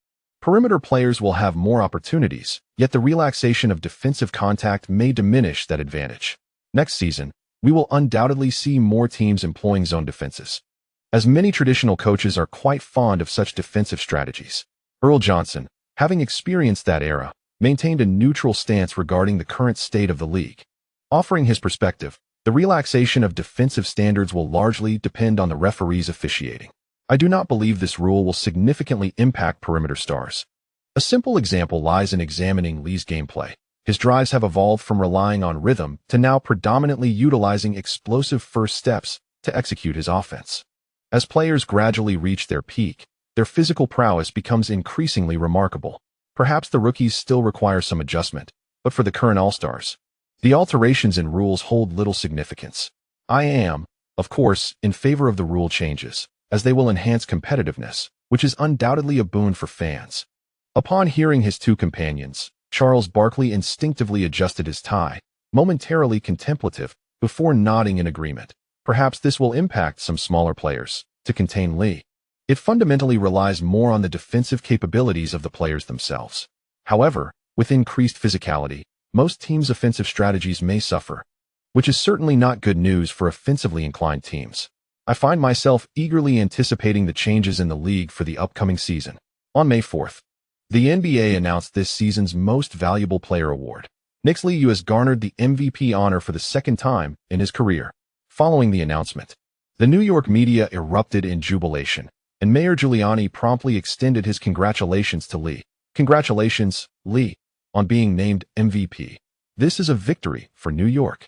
Perimeter players will have more opportunities, yet the relaxation of defensive contact may diminish that advantage. Next season, we will undoubtedly see more teams employing zone defenses, as many traditional coaches are quite fond of such defensive strategies. Earl Johnson, having experienced that era, maintained a neutral stance regarding the current state of the league. Offering his perspective, the relaxation of defensive standards will largely depend on the referees officiating. I do not believe this rule will significantly impact perimeter stars. A simple example lies in examining Lee's gameplay. His drives have evolved from relying on rhythm to now predominantly utilizing explosive first steps to execute his offense. As players gradually reach their peak, their physical prowess becomes increasingly remarkable. Perhaps the rookies still require some adjustment, but for the current All-Stars, the alterations in rules hold little significance. I am, of course, in favor of the rule changes, as they will enhance competitiveness, which is undoubtedly a boon for fans. Upon hearing his two companions, Charles Barkley instinctively adjusted his tie, momentarily contemplative, before nodding in agreement. Perhaps this will impact some smaller players, to contain Lee. It fundamentally relies more on the defensive capabilities of the players themselves. However, with increased physicality, most teams' offensive strategies may suffer, which is certainly not good news for offensively inclined teams. I find myself eagerly anticipating the changes in the league for the upcoming season. On May 4th, the NBA announced this season's Most Valuable Player award. Knicks Lee has garnered the MVP honor for the second time in his career. Following the announcement, the New York media erupted in jubilation, and Mayor Giuliani promptly extended his congratulations to Lee. Congratulations, Lee, on being named MVP. This is a victory for New York.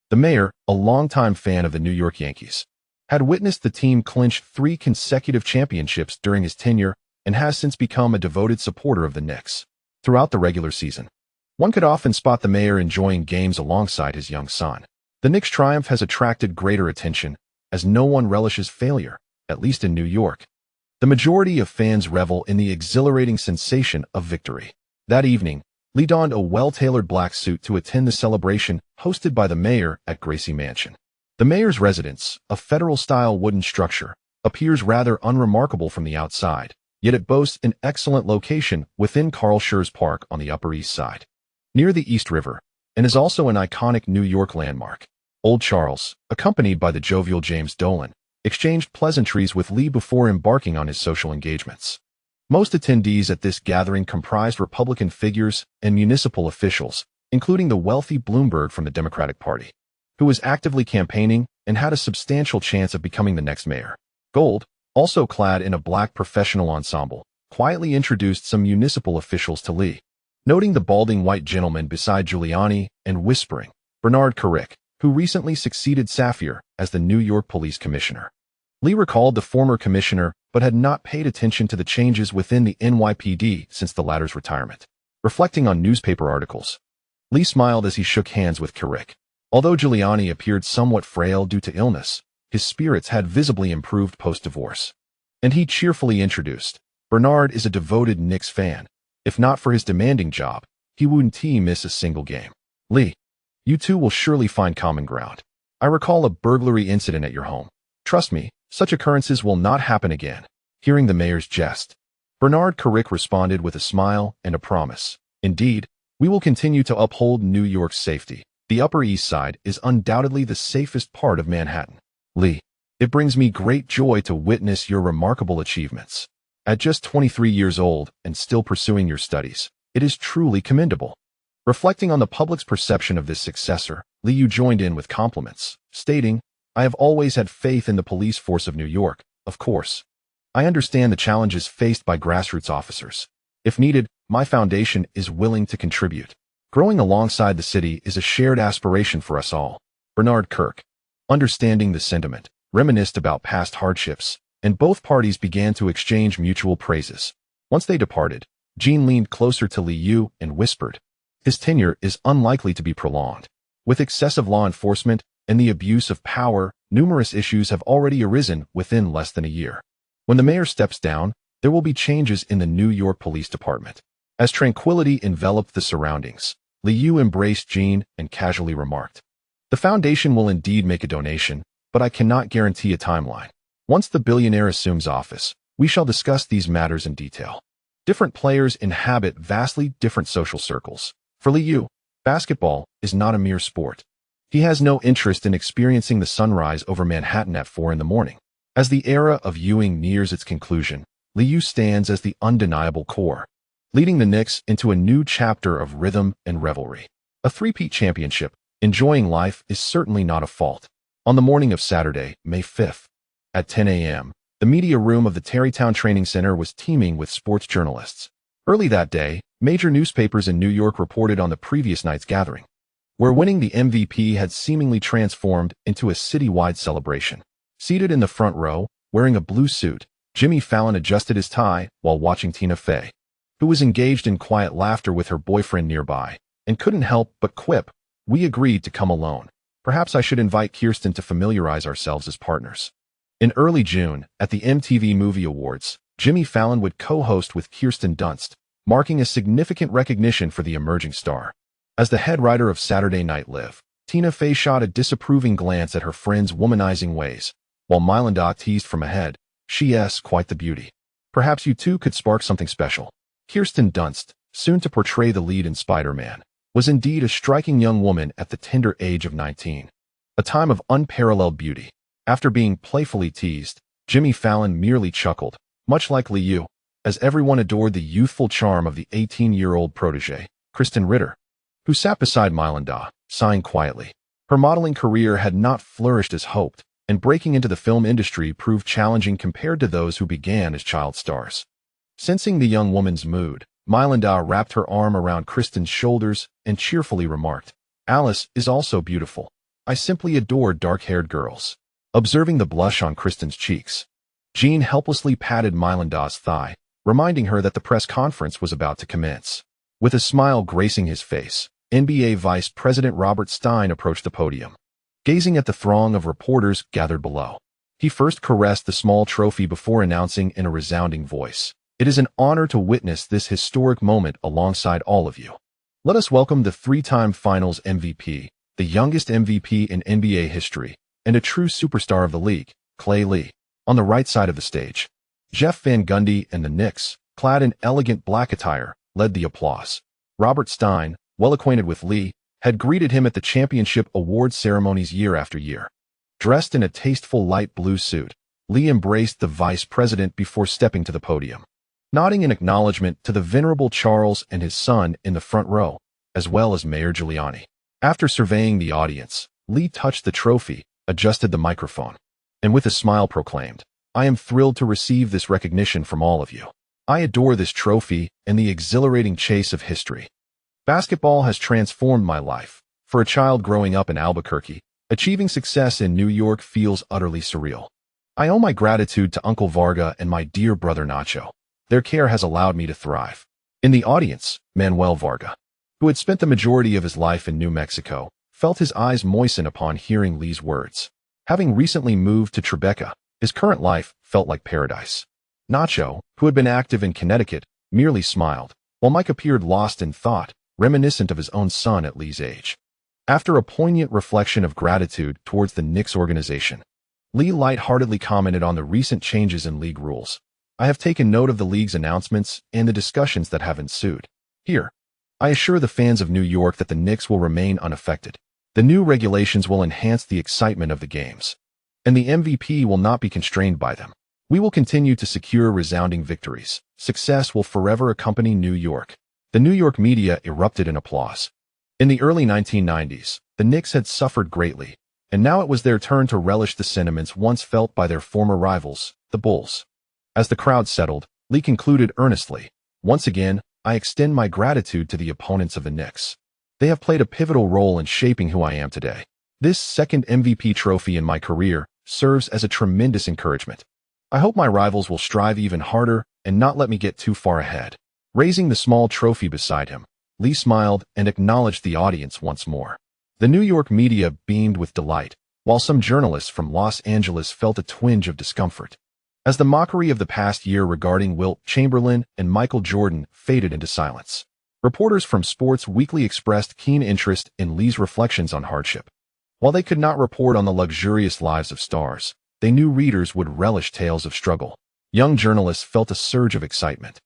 The mayor, a longtime fan of the New York Yankees, had witnessed the team clinch 3 consecutive championships during his tenure and has since become a devoted supporter of the Knicks. Throughout the regular season, one could often spot the mayor enjoying games alongside his young son. The Knicks' triumph has attracted greater attention, as no one relishes failure, at least in New York. The majority of fans revel in the exhilarating sensation of victory. That evening, Lee donned a well-tailored black suit to attend the celebration hosted by the mayor at Gracie Mansion. The mayor's residence, a federal-style wooden structure, appears rather unremarkable from the outside, yet it boasts an excellent location within Carl Schurz Park on the Upper East Side, near the East River, and is also an iconic New York landmark. Old Charles, accompanied by the jovial James Dolan, exchanged pleasantries with Lee before embarking on his social engagements. Most attendees at this gathering comprised Republican figures and municipal officials, including the wealthy Bloomberg from the Democratic Party, who was actively campaigning and had a substantial chance of becoming the next mayor. Gold, also clad in a black professional ensemble, quietly introduced some municipal officials to Lee, noting the balding white gentleman beside Giuliani and whispering, Bernard Carrick, who recently succeeded Safier as the New York Police Commissioner. Lee recalled the former commissioner but had not paid attention to the changes within the NYPD since the latter's retirement. Reflecting on newspaper articles, Lee smiled as he shook hands with Carrick. Although Giuliani appeared somewhat frail due to illness, his spirits had visibly improved post-divorce. And he cheerfully introduced, Bernard is a devoted Knicks fan. If not for his demanding job, he wouldn't miss a single game. Lee, you two will surely find common ground. I recall a burglary incident at your home. Trust me, such occurrences will not happen again. Hearing the mayor's jest, Bernard Carrick responded with a smile and a promise. Indeed, we will continue to uphold New York's safety. The Upper East Side is undoubtedly the safest part of Manhattan. Lee, it brings me great joy to witness your remarkable achievements. At just 23 years old and still pursuing your studies, it is truly commendable. Reflecting on the public's perception of this successor, Lee joined in with compliments, stating, I have always had faith in the police force of New York, of course. I understand the challenges faced by grassroots officers. If needed, my foundation is willing to contribute. Growing alongside the city is a shared aspiration for us all. Bernard Kirk, understanding the sentiment, reminisced about past hardships, and both parties began to exchange mutual praises. Once they departed, Jean leaned closer to Lee and whispered, his tenure is unlikely to be prolonged. With excessive law enforcement and the abuse of power, numerous issues have already arisen within less than a year. When the mayor steps down, there will be changes in the New York Police Department. As tranquility enveloped the surroundings, Lee embraced Jean and casually remarked, the foundation will indeed make a donation, but I cannot guarantee a timeline. Once the billionaire assumes office, we shall discuss these matters in detail. Different players inhabit vastly different social circles. For Liu, basketball is not a mere sport. He has no interest in experiencing the sunrise over Manhattan at 4 in the morning. As the era of Ewing nears its conclusion, Liu stands as the undeniable core, leading the Knicks into a new chapter of rhythm and revelry. A three-peat championship, enjoying life is certainly not a fault. On the morning of Saturday, May 5th, at 10 a.m., the media room of the Tarrytown Training Center was teeming with sports journalists. Early that day, major newspapers in New York reported on the previous night's gathering, where winning the MVP had seemingly transformed into a citywide celebration. Seated in the front row, wearing a blue suit, Jimmy Fallon adjusted his tie while watching Tina Fey, who was engaged in quiet laughter with her boyfriend nearby, and couldn't help but quip, "We agreed to come alone. Perhaps I should invite Kirsten to familiarize ourselves as partners." In early June, at the MTV Movie Awards, Jimmy Fallon would co-host with Kirsten Dunst, marking a significant recognition for the emerging star. As the head writer of Saturday Night Live, Tina Fey shot a disapproving glance at her friend's womanizing ways, while Mylanda teased from ahead, "She's quite the beauty. Perhaps you two could spark something special." Kirsten Dunst, soon to portray the lead in Spider-Man, was indeed a striking young woman at the tender age of 19. A time of unparalleled beauty. After being playfully teased, Jimmy Fallon merely chuckled, much like Liu, as everyone adored the youthful charm of the 18-year-old protege, Kristen Ritter, who sat beside Mylanda, sighing quietly. Her modeling career had not flourished as hoped, and breaking into the film industry proved challenging compared to those who began as child stars. Sensing the young woman's mood, Mylanda wrapped her arm around Kristen's shoulders and cheerfully remarked, "Alice is also beautiful. I simply adore dark-haired girls." Observing the blush on Kristen's cheeks, Gene helplessly patted Mylanda's thigh, reminding her that the press conference was about to commence. With a smile gracing his face, NBA Vice President Robert Stein approached the podium. Gazing at the throng of reporters gathered below, he first caressed the small trophy before announcing in a resounding voice, "It is an honor to witness this historic moment alongside all of you. Let us welcome the three-time Finals MVP, the youngest MVP in NBA history, and a true superstar of the league, Clay Lee." On the right side of the stage, Jeff Van Gundy and the Knicks, clad in elegant black attire, led the applause. Robert Stein, well acquainted with Lee, had greeted him at the championship awards ceremonies year after year. Dressed in a tasteful light blue suit, Lee embraced the vice president before stepping to the podium, nodding in acknowledgement to the venerable Charles and his son in the front row, as well as Mayor Giuliani. After surveying the audience, Lee touched the trophy, adjusted the microphone, and with a smile proclaimed, "I am thrilled to receive this recognition from all of you. I adore this trophy and the exhilarating chase of history. Basketball has transformed my life. For a child growing up in Albuquerque, achieving success in New York feels utterly surreal. I owe my gratitude to Uncle Varga and my dear brother Nacho. Their care has allowed me to thrive." In the audience, Manuel Varga, who had spent the majority of his life in New Mexico, felt his eyes moisten upon hearing Lee's words. Having recently moved to Tribeca, his current life felt like paradise. Nacho, who had been active in Connecticut, merely smiled, while Mike appeared lost in thought, reminiscent of his own son at Lee's age. After a poignant reflection of gratitude towards the Knicks organization, Lee lightheartedly commented on the recent changes in league rules. "I have taken note of the league's announcements and the discussions that have ensued. Here, I assure the fans of New York that the Knicks will remain unaffected. The new regulations will enhance the excitement of the games, and the MVP will not be constrained by them. We will continue to secure resounding victories. Success will forever accompany New York." The New York media erupted in applause. In the early 1990s, the Knicks had suffered greatly, and now it was their turn to relish the sentiments once felt by their former rivals, the Bulls. As the crowd settled, Lee concluded earnestly, "Once again, I extend my gratitude to the opponents of the Knicks. They have played a pivotal role in shaping who I am today. This second MVP trophy in my career serves as a tremendous encouragement. I hope my rivals will strive even harder and not let me get too far ahead." Raising the small trophy beside him, Lee smiled and acknowledged the audience once more. The New York media beamed with delight, while some journalists from Los Angeles felt a twinge of discomfort, as the mockery of the past year regarding Wilt Chamberlain and Michael Jordan faded into silence. Reporters from Sports Weekly expressed keen interest in Lee's reflections on hardship. While they could not report on the luxurious lives of stars, they knew readers would relish tales of struggle. Young journalists felt a surge of excitement.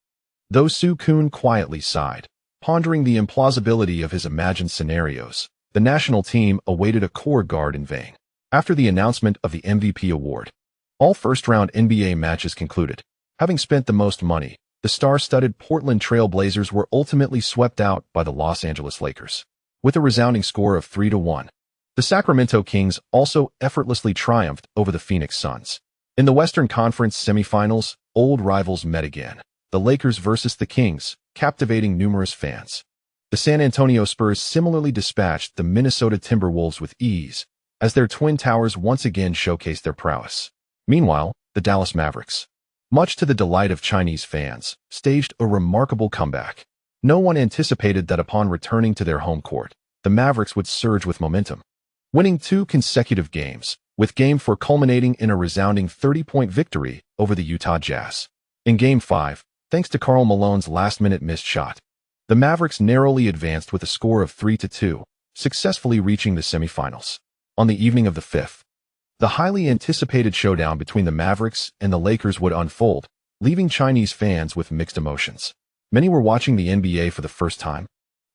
Though Su-kun quietly sighed, pondering the implausibility of his imagined scenarios, the national team awaited a core guard in vain. After the announcement of the MVP award, all first-round NBA matches concluded. Having spent the most money, the star-studded Portland Trail Blazers were ultimately swept out by the Los Angeles Lakers, with a resounding score of 3-1. The Sacramento Kings also effortlessly triumphed over the Phoenix Suns. In the Western Conference semifinals, old rivals met again. The Lakers versus the Kings, captivating numerous fans. The San Antonio Spurs similarly dispatched the Minnesota Timberwolves with ease, as their Twin Towers once again showcased their prowess. Meanwhile, the Dallas Mavericks, much to the delight of Chinese fans, staged a remarkable comeback. No one anticipated that upon returning to their home court, the Mavericks would surge with momentum, winning 2 consecutive games, with Game 4 culminating in a resounding 30-point victory over the Utah Jazz. In Game 5, thanks to Karl Malone's last-minute missed shot, the Mavericks narrowly advanced with a score of 3-2, successfully reaching the semifinals. On the evening of the 5th, the highly anticipated showdown between the Mavericks and the Lakers would unfold, leaving Chinese fans with mixed emotions. Many were watching the NBA for the first time,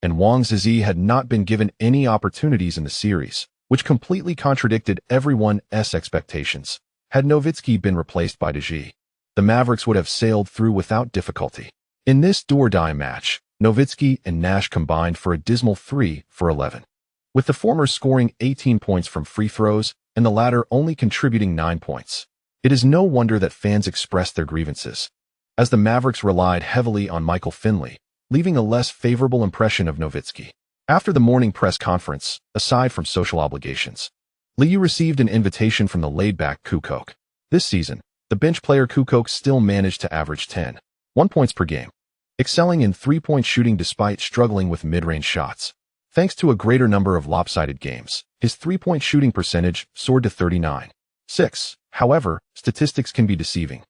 and Wang Zizi had not been given any opportunities in the series, which completely contradicted everyone's expectations. Had Nowitzki been replaced by Deji, the Mavericks would have sailed through without difficulty. In this do-or-die match, Nowitzki and Nash combined for a dismal 3 for 11, with the former scoring 18 points from free throws and the latter only contributing 9 points. It is no wonder that fans expressed their grievances, as the Mavericks relied heavily on Michael Finley, leaving a less favorable impression of Nowitzki. After the morning press conference, aside from social obligations, Liu received an invitation from the laid-back Kukoc. This season, the bench player Kukoc still managed to average 10.1 points per game, excelling in three-point shooting despite struggling with mid-range shots. Thanks to a greater number of lopsided games, his three-point shooting percentage soared to 39.6. However, statistics can be deceiving,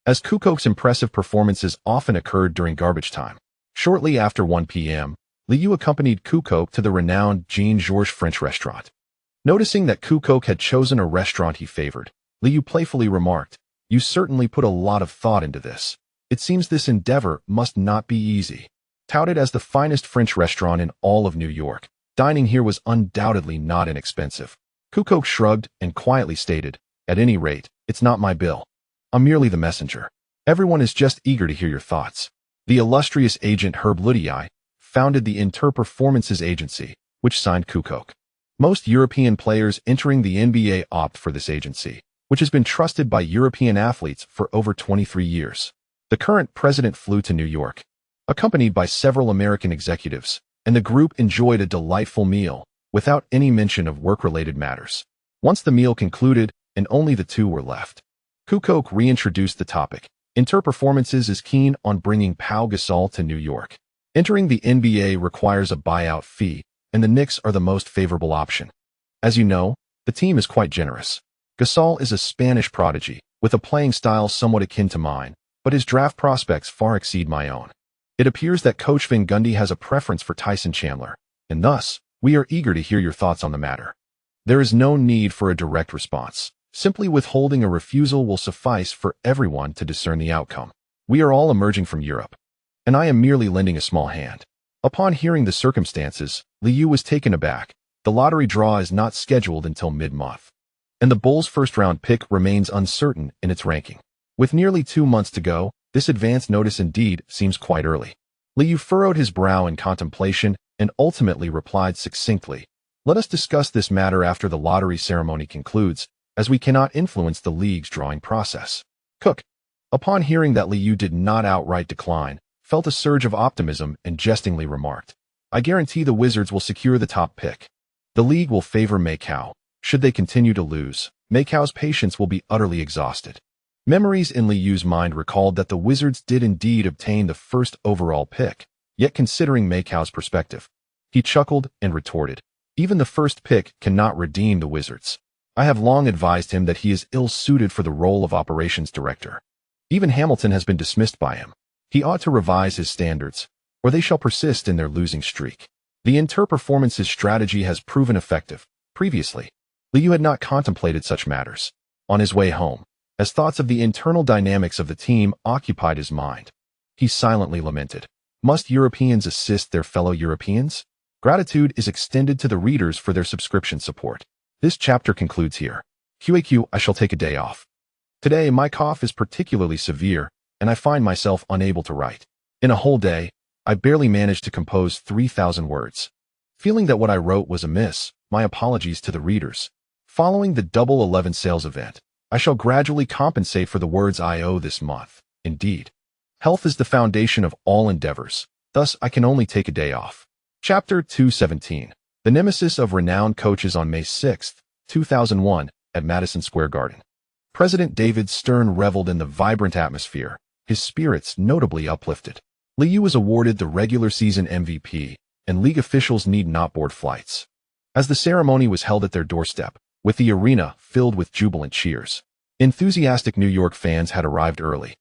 as Kukoc's impressive performances often occurred during garbage time. Shortly after 1 p.m., Liu accompanied Kukoc to the renowned Jean-Georges French restaurant. Noticing that Kukoc had chosen a restaurant he favored, Liu playfully remarked, "You certainly put a lot of thought into this. It seems this endeavor must not be easy." Touted as the finest French restaurant in all of New York, dining here was undoubtedly not inexpensive. Kukoc shrugged and quietly stated, "At any rate, it's not my bill. I'm merely the messenger. Everyone is just eager to hear your thoughts." The illustrious agent Herb Ludiai founded the Inter-Performances Agency, which signed Kukoc. Most European players entering the NBA opt for this agency, which has been trusted by European athletes for over 23 years. The current president flew to New York, accompanied by several American executives, and the group enjoyed a delightful meal, without any mention of work-related matters. Once the meal concluded, and only the two were left, Kukoc reintroduced the topic. Inter-Performances is keen on bringing Pau Gasol to New York. Entering the NBA requires a buyout fee, and the Knicks are the most favorable option. As you know, the team is quite generous. Gasol is a Spanish prodigy, with a playing style somewhat akin to mine, but his draft prospects far exceed my own. It appears that Coach Van Gundy has a preference for Tyson Chandler, and thus, we are eager to hear your thoughts on the matter. There is no need for a direct response. Simply withholding a refusal will suffice for everyone to discern the outcome. We are all emerging from Europe, and I am merely lending a small hand. Upon hearing the circumstances, Liu was taken aback. The lottery draw is not scheduled until mid-month, and the Bulls' first-round pick remains uncertain in its ranking. With nearly 2 months to go, this advance notice indeed seems quite early. Liu furrowed his brow in contemplation and ultimately replied succinctly, "Let us discuss this matter after the lottery ceremony concludes, as we cannot influence the league's drawing process." Cook, upon hearing that Liu did not outright decline, felt a surge of optimism and jestingly remarked, "I guarantee the Wizards will secure the top pick. The league will favor Macau. Should they continue to lose, Macau's patience will be utterly exhausted." Memories in Liu's mind recalled that the Wizards did indeed obtain the first overall pick, yet considering Macau's perspective, he chuckled and retorted, "Even the first pick cannot redeem the Wizards. I have long advised him that he is ill-suited for the role of operations director. Even Hamilton has been dismissed by him. He ought to revise his standards, or they shall persist in their losing streak." The Inter-Performances strategy has proven effective. Previously, Liu had not contemplated such matters. On his way home, as thoughts of the internal dynamics of the team occupied his mind, he silently lamented. Must Europeans assist their fellow Europeans? Gratitude is extended to the readers for their subscription support. This chapter concludes here. QAQ, I shall take a day off. Today, my cough is particularly severe, and I find myself unable to write. In a whole day, I barely managed to compose 3,000 words. Feeling that what I wrote was amiss, my apologies to the readers. Following the Double 11 sales event, I shall gradually compensate for the words I owe this month. Indeed, health is the foundation of all endeavors, thus I can only take a day off. Chapter 217. The Nemesis of Renowned Coaches on May 6, 2001, at Madison Square Garden. President David Stern reveled in the vibrant atmosphere, his spirits notably uplifted. Liu was awarded the regular season MVP, and league officials need not board flights. As the ceremony was held at their doorstep, with the arena filled with jubilant cheers, enthusiastic New York fans had arrived early.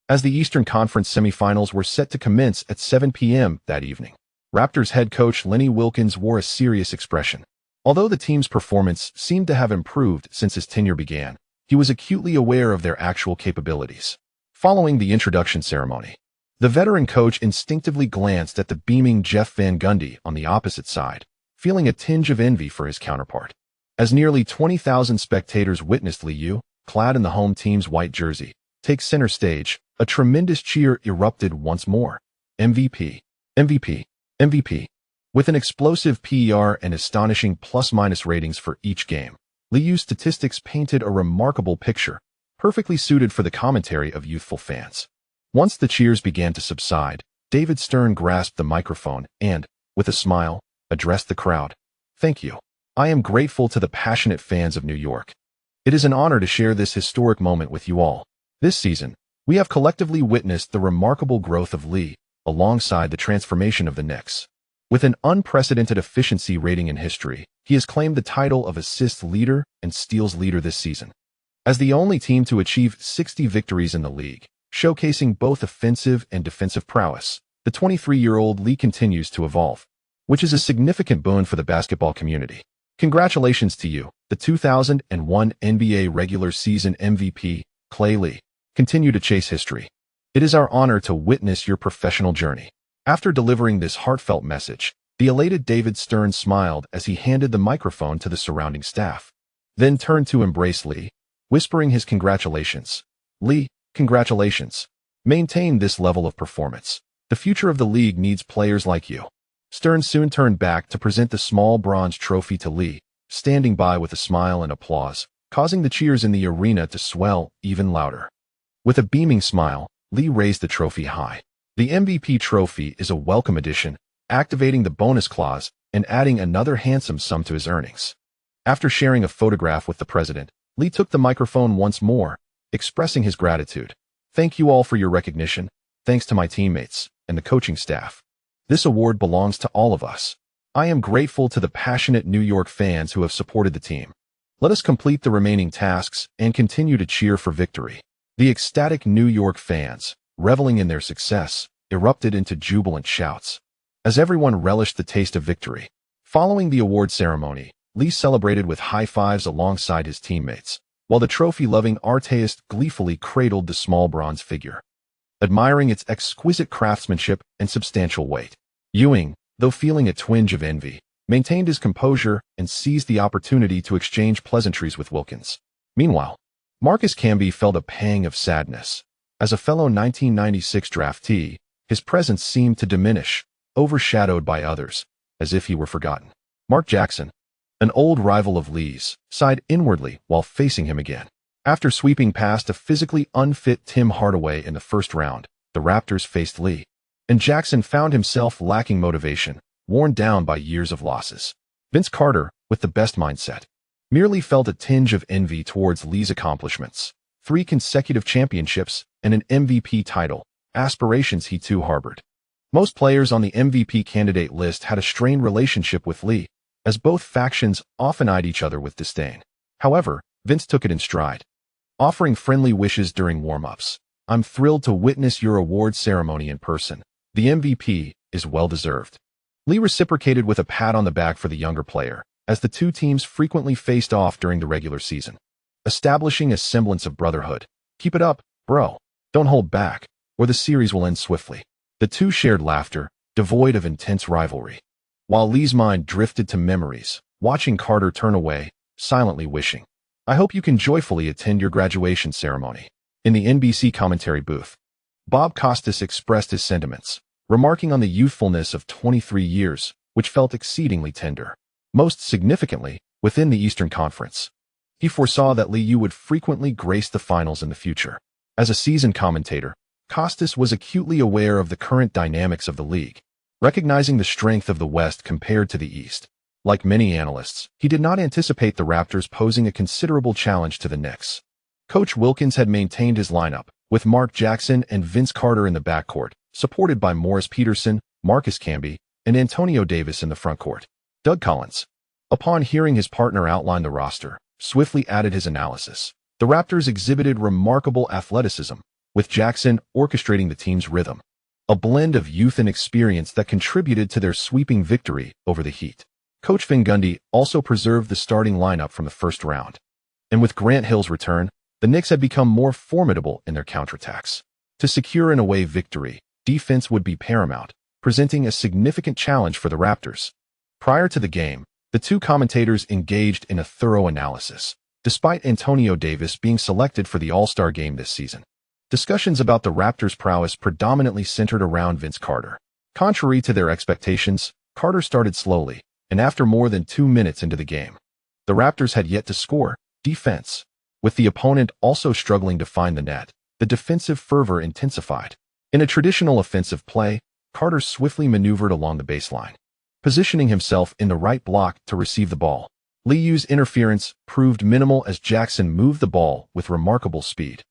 As the Eastern Conference semifinals were set to commence at 7 p.m. that evening, Raptors head coach Lenny Wilkens wore a serious expression. Although the team's performance seemed to have improved since his tenure began, he was acutely aware of their actual capabilities. Following the introduction ceremony, the veteran coach instinctively glanced at the beaming Jeff Van Gundy on the opposite side, feeling a tinge of envy for his counterpart. As nearly 20,000 spectators witnessed Liu, clad in the home team's white jersey, take center stage, a tremendous cheer erupted once more. MVP, MVP, MVP. With an explosive PER and astonishing plus-minus ratings for each game, Liu's statistics painted a remarkable picture, perfectly suited for the commentary of youthful fans. Once the cheers began to subside, David Stern grasped the microphone and, with a smile, addressed the crowd. Thank you. I am grateful to the passionate fans of New York. It is an honor to share this historic moment with you all. This season, we have collectively witnessed the remarkable growth of Liu, alongside the transformation of the Knicks. With an unprecedented efficiency rating in history, he has claimed the title of assists leader and steals leader this season. As the only team to achieve 60 victories in the league, showcasing both offensive and defensive prowess, the 23-year-old Liu continues to evolve, which is a significant boon for the basketball community. Congratulations to you, the 2001 NBA regular season MVP, Clay Liu. Continue to chase history. It is our honor to witness your professional journey. After delivering this heartfelt message, the elated David Stern smiled as he handed the microphone to the surrounding staff, then turned to embrace Liu, whispering his congratulations. Liu, congratulations. Maintain this level of performance. The future of the league needs players like you. Stern soon turned back to present the small bronze trophy to Liu, standing by with a smile and applause, causing the cheers in the arena to swell even louder. With a beaming smile, Liu raised the trophy high. The MVP trophy is a welcome addition, activating the bonus clause and adding another handsome sum to his earnings. After sharing a photograph with the president, Liu took the microphone once more, expressing his gratitude. Thank you all for your recognition, thanks to my teammates and the coaching staff. This award belongs to all of us. I am grateful to the passionate New York fans who have supported the team. Let us complete the remaining tasks and continue to cheer for victory. The ecstatic New York fans, reveling in their success, erupted into jubilant shouts, as everyone relished the taste of victory. Following the award ceremony, Liu celebrated with high fives alongside his teammates, while the trophy-loving artist gleefully cradled the small bronze figure, admiring its exquisite craftsmanship and substantial weight. Ewing, though feeling a twinge of envy, maintained his composure and seized the opportunity to exchange pleasantries with Wilkens. Meanwhile, Marcus Camby felt a pang of sadness. As a fellow 1996 draftee, his presence seemed to diminish, overshadowed by others, as if he were forgotten. Mark Jackson, an old rival of Liu's, sighed inwardly while facing him again. After sweeping past a physically unfit Tim Hardaway in the first round, the Raptors faced Liu, and Jackson found himself lacking motivation, worn down by years of losses. Vince Carter, with the best mindset, merely felt a tinge of envy towards Liu's accomplishments. 3 consecutive championships and an MVP title, aspirations he too harbored. Most players on the MVP candidate list had a strained relationship with Liu, as both factions often eyed each other with disdain. However, Vince took it in stride, offering friendly wishes during warm-ups. I'm thrilled to witness your award ceremony in person. The MVP is well-deserved. Liu reciprocated with a pat on the back for the younger player, as the two teams frequently faced off during the regular season, establishing a semblance of brotherhood. Keep it up, bro. Don't hold back. or the series will end swiftly. The two shared laughter, devoid of intense rivalry, while Lee's mind drifted to memories, watching Carter turn away, silently wishing, "I hope you can joyfully attend your graduation ceremony." In the NBC commentary booth, Bob Costas expressed his sentiments, remarking on the youthfulness of 23 years, which felt exceedingly tender. Most significantly, within the Eastern Conference, he foresaw that Liu would frequently grace the finals in the future. As a seasoned commentator, Costas was acutely aware of the current dynamics of the league, recognizing the strength of the West compared to the East. Like many analysts, he did not anticipate the Raptors posing a considerable challenge to the Knicks. Coach Wilkins had maintained his lineup, with Mark Jackson and Vince Carter in the backcourt, supported by Morris Peterson, Marcus Camby, and Antonio Davis in the frontcourt. Doug Collins, upon hearing his partner outline the roster, swiftly added his analysis. The Raptors exhibited remarkable athleticism, with Jackson orchestrating the team's rhythm, a blend of youth and experience that contributed to their sweeping victory over the Heat. Coach Van Gundy also preserved the starting lineup from the first round. And with Grant Hill's return, the Knicks had become more formidable in their counterattacks. To secure an away victory, defense would be paramount, presenting a significant challenge for the Raptors. Prior to the game, the two commentators engaged in a thorough analysis, despite Antonio Davis being selected for the All-Star game this season. Discussions about the Raptors' prowess predominantly centered around Vince Carter. Contrary to their expectations, Carter started slowly, and after more than 2 minutes into the game, the Raptors had yet to score. Defense. With the opponent also struggling to find the net, the defensive fervor intensified. In a traditional offensive play, Carter swiftly maneuvered along the baseline, positioning himself in the right block to receive the ball. Liu's interference proved minimal as Jackson moved the ball with remarkable speed.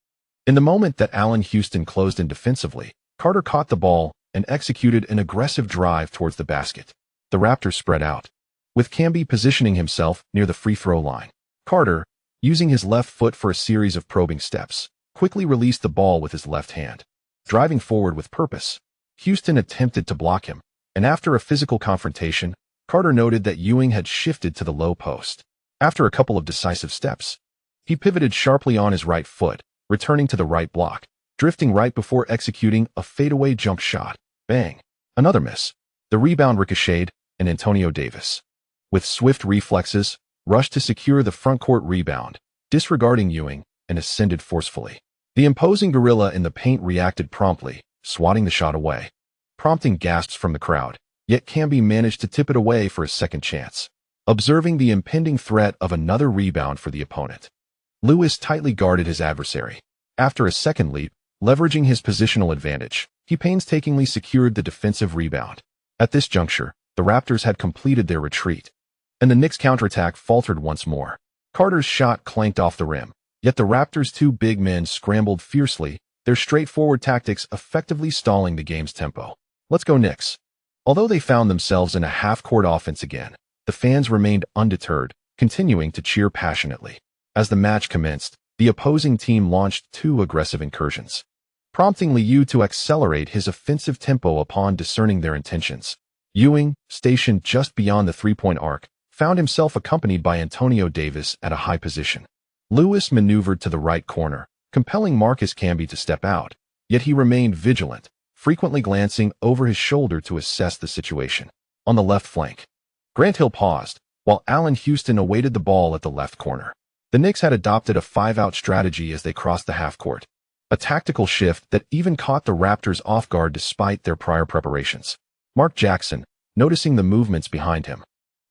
In the moment that Allen Houston closed in defensively, Carter caught the ball and executed an aggressive drive towards the basket. The Raptors spread out, with Camby positioning himself near the free throw line. Carter, using his left foot for a series of probing steps, quickly released the ball with his left hand. Driving forward with purpose, Houston attempted to block him, and after a physical confrontation, Carter noted that Ewing had shifted to the low post. After a couple of decisive steps, he pivoted sharply on his right foot, returning to the right block, drifting right before executing a fadeaway jump shot. Bang! Another miss. The rebound ricocheted, and Antonio Davis, with swift reflexes, rushed to secure the frontcourt rebound, disregarding Ewing, and ascended forcefully. The imposing gorilla in the paint reacted promptly, swatting the shot away, prompting gasps from the crowd, yet Camby managed to tip it away for a second chance. Observing the impending threat of another rebound for the opponent, Lewis tightly guarded his adversary. After a second leap, leveraging his positional advantage, he painstakingly secured the defensive rebound. At this juncture, the Raptors had completed their retreat, and the Knicks' counterattack faltered once more. Carter's shot clanked off the rim, yet the Raptors' two big men scrambled fiercely, their straightforward tactics effectively stalling the game's tempo. Let's go Knicks. Although they found themselves in a half-court offense again, the fans remained undeterred, continuing to cheer passionately. As the match commenced, the opposing team launched 2 aggressive incursions, prompting Liu to accelerate his offensive tempo upon discerning their intentions. Ewing, stationed just beyond the three-point arc, found himself accompanied by Antonio Davis at a high position. Lewis maneuvered to the right corner, compelling Marcus Camby to step out, yet he remained vigilant, frequently glancing over his shoulder to assess the situation. On the left flank, Grant Hill paused, while Allen Houston awaited the ball at the left corner. The Knicks had adopted a 5-out strategy as they crossed the half-court, a tactical shift that even caught the Raptors off guard despite their prior preparations. Mark Jackson, noticing the movements behind him,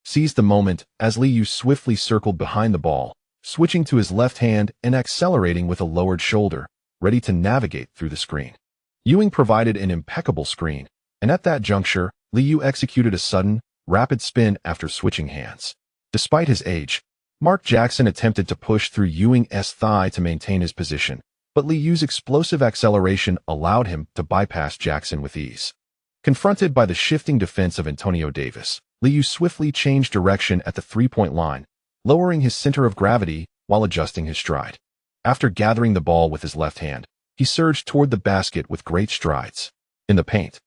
seized the moment as Liu swiftly circled behind the ball, switching to his left hand and accelerating with a lowered shoulder, ready to navigate through the screen. Ewing provided an impeccable screen, and at that juncture, Liu executed a sudden, rapid spin after switching hands. Despite his age, Mark Jackson attempted to push through Ewing's thigh to maintain his position, but Liu's explosive acceleration allowed him to bypass Jackson with ease. Confronted by the shifting defense of Antonio Davis, Liu swiftly changed direction at the three-point line, lowering his center of gravity while adjusting his stride. After gathering the ball with his left hand, he surged toward the basket with great strides. In the paint,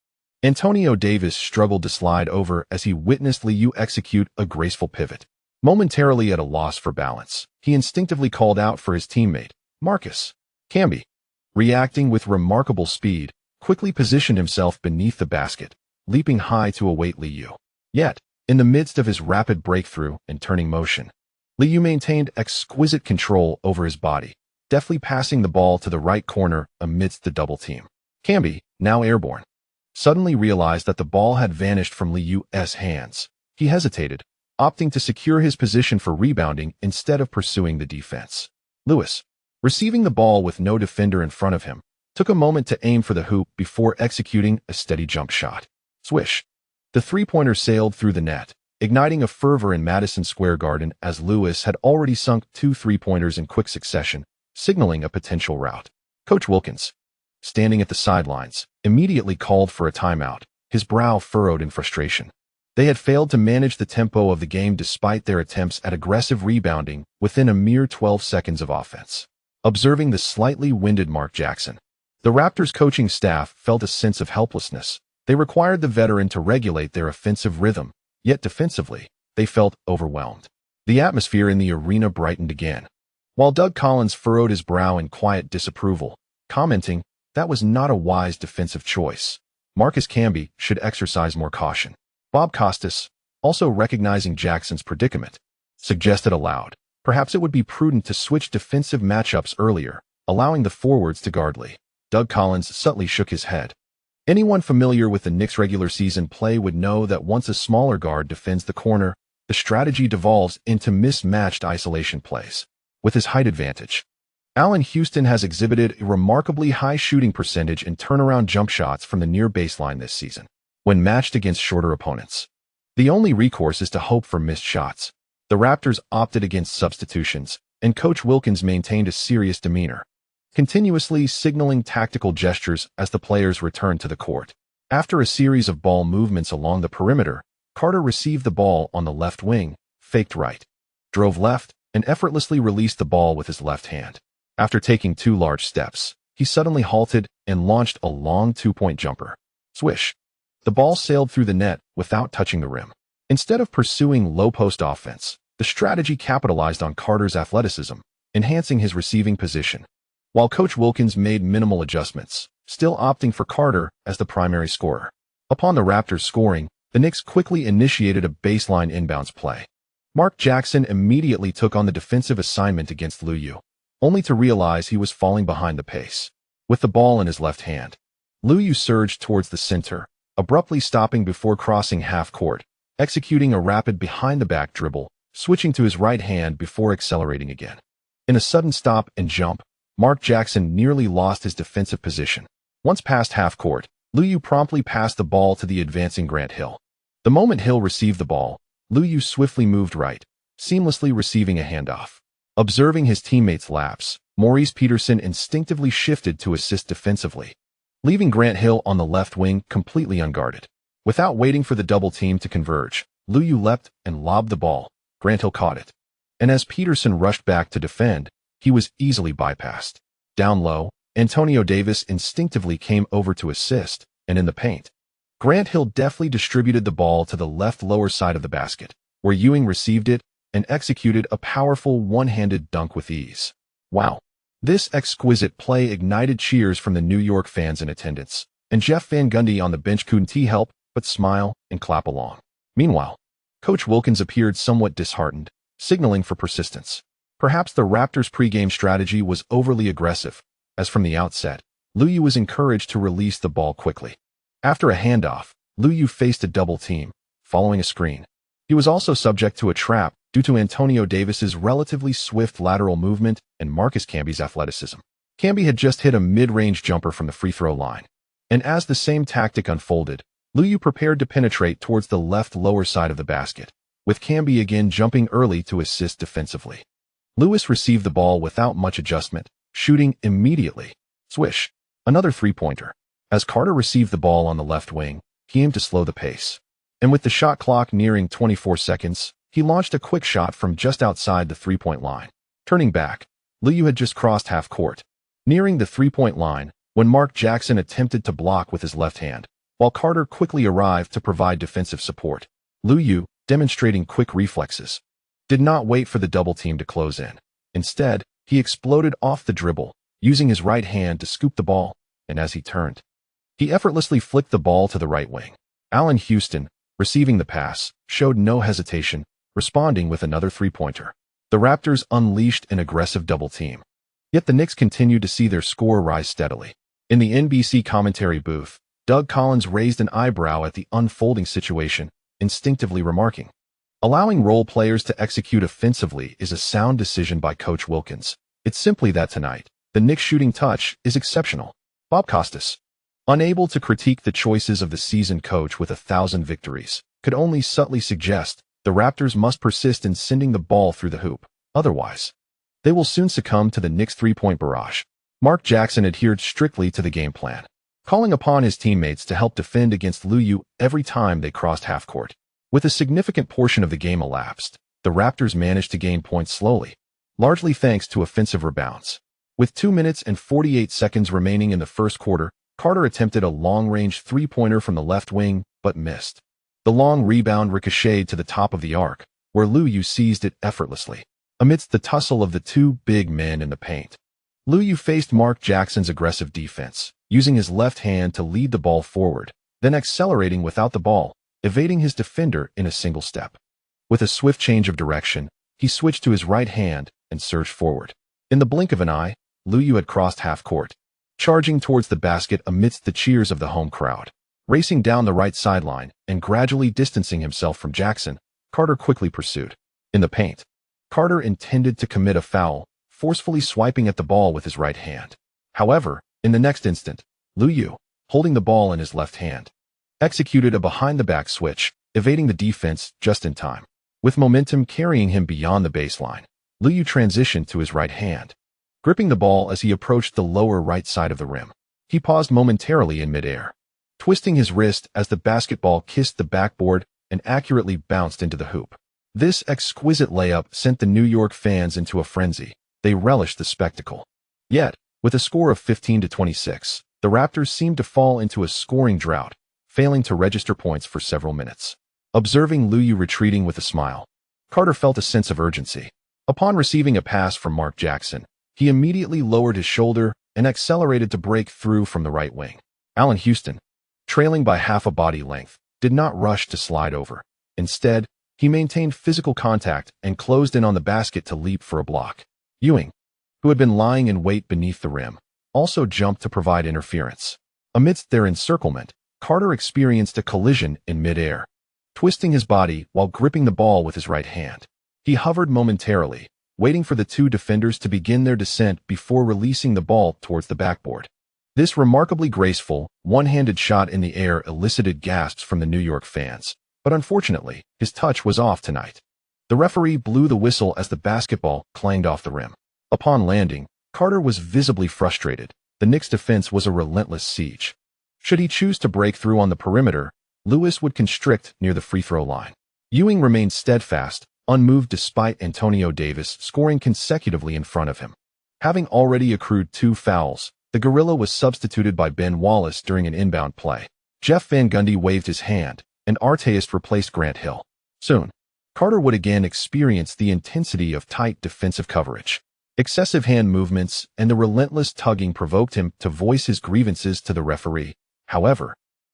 Antonio Davis struggled to slide over as he witnessed Liu execute a graceful pivot. Momentarily at a loss for balance, he instinctively called out for his teammate, Marcus Camby. Reacting with remarkable speed, quickly positioned himself beneath the basket, leaping high to await Liu. Yet, in the midst of his rapid breakthrough and turning motion, Liu maintained exquisite control over his body, deftly passing the ball to the right corner amidst the double team. Camby, now airborne, suddenly realized that the ball had vanished from Liu's hands. He hesitated, opting to secure his position for rebounding instead of pursuing the defense. Lewis, receiving the ball with no defender in front of him, took a moment to aim for the hoop before executing a steady jump shot. Swish. The three-pointer sailed through the net, igniting a fervor in Madison Square Garden as Lewis had already sunk 2 three-pointers in quick succession, signaling a potential rout. Coach Wilkins, standing at the sidelines, immediately called for a timeout, his brow furrowed in frustration. They had failed to manage the tempo of the game despite their attempts at aggressive rebounding within a mere 12 seconds of offense. Observing the slightly winded Mark Jackson, the Raptors' coaching staff felt a sense of helplessness. They required the veteran to regulate their offensive rhythm, yet defensively, they felt overwhelmed. The atmosphere in the arena brightened again, while Doug Collins furrowed his brow in quiet disapproval, commenting, "That was not a wise defensive choice. Marcus Camby should exercise more caution." Bob Costas, also recognizing Jackson's predicament, suggested aloud, perhaps it would be prudent to switch defensive matchups earlier, allowing the forwards to guard Lee. Doug Collins subtly shook his head. Anyone familiar with the Knicks' regular season play would know that once a smaller guard defends the corner, the strategy devolves into mismatched isolation plays. With his height advantage, Allen Houston has exhibited a remarkably high shooting percentage in turnaround jump shots from the near baseline this season, when matched against shorter opponents. The only recourse is to hope for missed shots. The Raptors opted against substitutions, and Coach Wilkins maintained a serious demeanor, continuously signaling tactical gestures as the players returned to the court. After a series of ball movements along the perimeter, Carter received the ball on the left wing, faked right, drove left, and effortlessly released the ball with his left hand. After taking 2 large steps, he suddenly halted and launched a long 2-point jumper. Swish. The ball sailed through the net without touching the rim. Instead of pursuing low-post offense, the strategy capitalized on Carter's athleticism, enhancing his receiving position, while Coach Wilkins made minimal adjustments, still opting for Carter as the primary scorer. Upon the Raptors scoring, the Knicks quickly initiated a baseline inbounds play. Mark Jackson immediately took on the defensive assignment against Liu, only to realize he was falling behind the pace. With the ball in his left hand, Liu surged towards the center, abruptly stopping before crossing half court, executing a rapid behind-the-back dribble, switching to his right hand before accelerating again. In a sudden stop and jump, Mark Jackson nearly lost his defensive position. Once past half court, Liu promptly passed the ball to the advancing Grant Hill. The moment Hill received the ball, Liu swiftly moved right, seamlessly receiving a handoff. Observing his teammates' lapse, Maurice Peterson instinctively shifted to assist defensively, leaving Grant Hill on the left wing completely unguarded. Without waiting for the double team to converge, Liu leapt and lobbed the ball. Grant Hill caught it, and as Peterson rushed back to defend, he was easily bypassed. Down low, Antonio Davis instinctively came over to assist, and in the paint, Grant Hill deftly distributed the ball to the left lower side of the basket, where Ewing received it and executed a powerful one-handed dunk with ease. Wow! This exquisite play ignited cheers from the New York fans in attendance, and Jeff Van Gundy on the bench couldn't help but smile and clap along. Meanwhile, Coach Wilkins appeared somewhat disheartened, signaling for persistence. Perhaps the Raptors' pregame strategy was overly aggressive, as from the outset, Liu was encouraged to release the ball quickly. After a handoff, Liu faced a double team, following a screen. He was also subject to a trap due to Antonio Davis's relatively swift lateral movement and Marcus Camby's athleticism. Camby had just hit a mid-range jumper from the free throw line, and as the same tactic unfolded, Liu prepared to penetrate towards the left lower side of the basket, with Camby again jumping early to assist defensively. Lewis received the ball without much adjustment, shooting immediately. Swish. Another three-pointer. As Carter received the ball on the left wing, he aimed to slow the pace. And with the shot clock nearing 24 seconds, he launched a quick shot from just outside the three-point line. Turning back, Liu had just crossed half court, nearing the three-point line when Mark Jackson attempted to block with his left hand, while Carter quickly arrived to provide defensive support. Liu, demonstrating quick reflexes, did not wait for the double team to close in. Instead, he exploded off the dribble, using his right hand to scoop the ball, and as he turned, He effortlessly flicked the ball to the right wing. Allan Houston, receiving the pass, showed no hesitation, responding with another three-pointer. The Raptors unleashed an aggressive double team. Yet the Knicks continued to see their score rise steadily. In the NBC commentary booth, Doug Collins raised an eyebrow at the unfolding situation, instinctively remarking, "Allowing role players to execute offensively is a sound decision by Coach Wilkins. It's simply that tonight, the Knicks' shooting touch is exceptional." Bob Costas, unable to critique the choices of the seasoned coach with 1,000 victories, could only subtly suggest the Raptors must persist in sending the ball through the hoop. Otherwise, they will soon succumb to the Knicks' three-point barrage. Mark Jackson adhered strictly to the game plan, calling upon his teammates to help defend against Liu every time they crossed half-court. With a significant portion of the game elapsed, the Raptors managed to gain points slowly, largely thanks to offensive rebounds. With 2 minutes and 48 seconds remaining in the first quarter, Carter attempted a long-range three-pointer from the left wing, but missed. The long rebound ricocheted to the top of the arc, where Liu seized it effortlessly. Amidst the tussle of the two big men in the paint, Liu faced Mark Jackson's aggressive defense, using his left hand to lead the ball forward, then accelerating without the ball, evading his defender in a single step. With a swift change of direction, he switched to his right hand and surged forward. In the blink of an eye, Liu had crossed half-court, charging towards the basket amidst the cheers of the home crowd. Racing down the right sideline and gradually distancing himself from Jackson, Carter quickly pursued. In the paint, Carter intended to commit a foul, forcefully swiping at the ball with his right hand. However, in the next instant, Liu, holding the ball in his left hand, executed a behind-the-back switch, evading the defense just in time. With momentum carrying him beyond the baseline, Liu transitioned to his right hand, gripping the ball as he approached the lower right side of the rim. He paused momentarily in midair, twisting his wrist as the basketball kissed the backboard and accurately bounced into the hoop. This exquisite layup sent the New York fans into a frenzy. They relished the spectacle. Yet, with a score of 15-26, the Raptors seemed to fall into a scoring drought, failing to register points for several minutes. Observing Liu retreating with a smile, Carter felt a sense of urgency. Upon receiving a pass from Mark Jackson, he immediately lowered his shoulder and accelerated to break through from the right wing. Allan Houston, trailing by half a body length, did not rush to slide over. Instead, he maintained physical contact and closed in on the basket to leap for a block. Ewing, who had been lying in wait beneath the rim, also jumped to provide interference. Amidst their encirclement, Carter experienced a collision in midair, twisting his body while gripping the ball with his right hand. He hovered momentarily, waiting for the two defenders to begin their descent before releasing the ball towards the backboard. This remarkably graceful, one-handed shot in the air elicited gasps from the New York fans, but unfortunately, his touch was off tonight. The referee blew the whistle as the basketball clanged off the rim. Upon landing, Carter was visibly frustrated. The Knicks' defense was a relentless siege. Should he choose to break through on the perimeter, Lewis would constrict near the free-throw line. Ewing remained steadfast, unmoved despite Antonio Davis scoring consecutively in front of him. Having already accrued 2 fouls, the Gorilla was substituted by Ben Wallace during an inbound play. Jeff Van Gundy waved his hand, and Artest replaced Grant Hill. Soon, Carter would again experience the intensity of tight defensive coverage. Excessive hand movements and the relentless tugging provoked him to voice his grievances to the referee. However,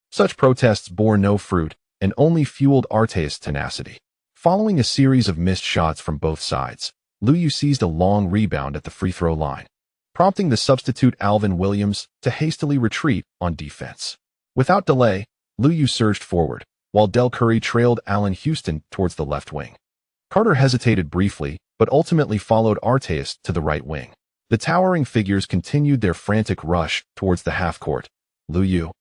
such protests bore no fruit and only fueled Artest's tenacity. Following a series of missed shots from both sides, Liu seized a long rebound at the free-throw line, prompting the substitute Alvin Williams to hastily retreat on defense. Without delay, Liu surged forward, while Del Curry trailed Allan Houston towards the left wing. Carter hesitated briefly, but ultimately followed Artest to the right wing. The towering figures continued their frantic rush towards the half-court. Liu,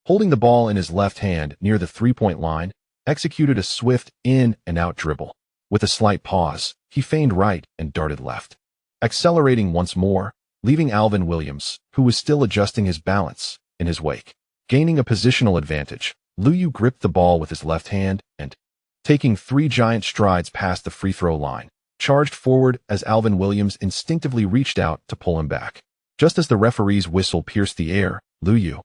holding the ball in his left hand near the three-point line, executed a swift in-and-out dribble. With a slight pause, he feigned right and darted left, accelerating once more, leaving Alvin Williams, who was still adjusting his balance, in his wake. Gaining a positional advantage, Liu gripped the ball with his left hand and, taking 3 giant strides past the free-throw line, charged forward as Alvin Williams instinctively reached out to pull him back. Just as the referee's whistle pierced the air, Liu,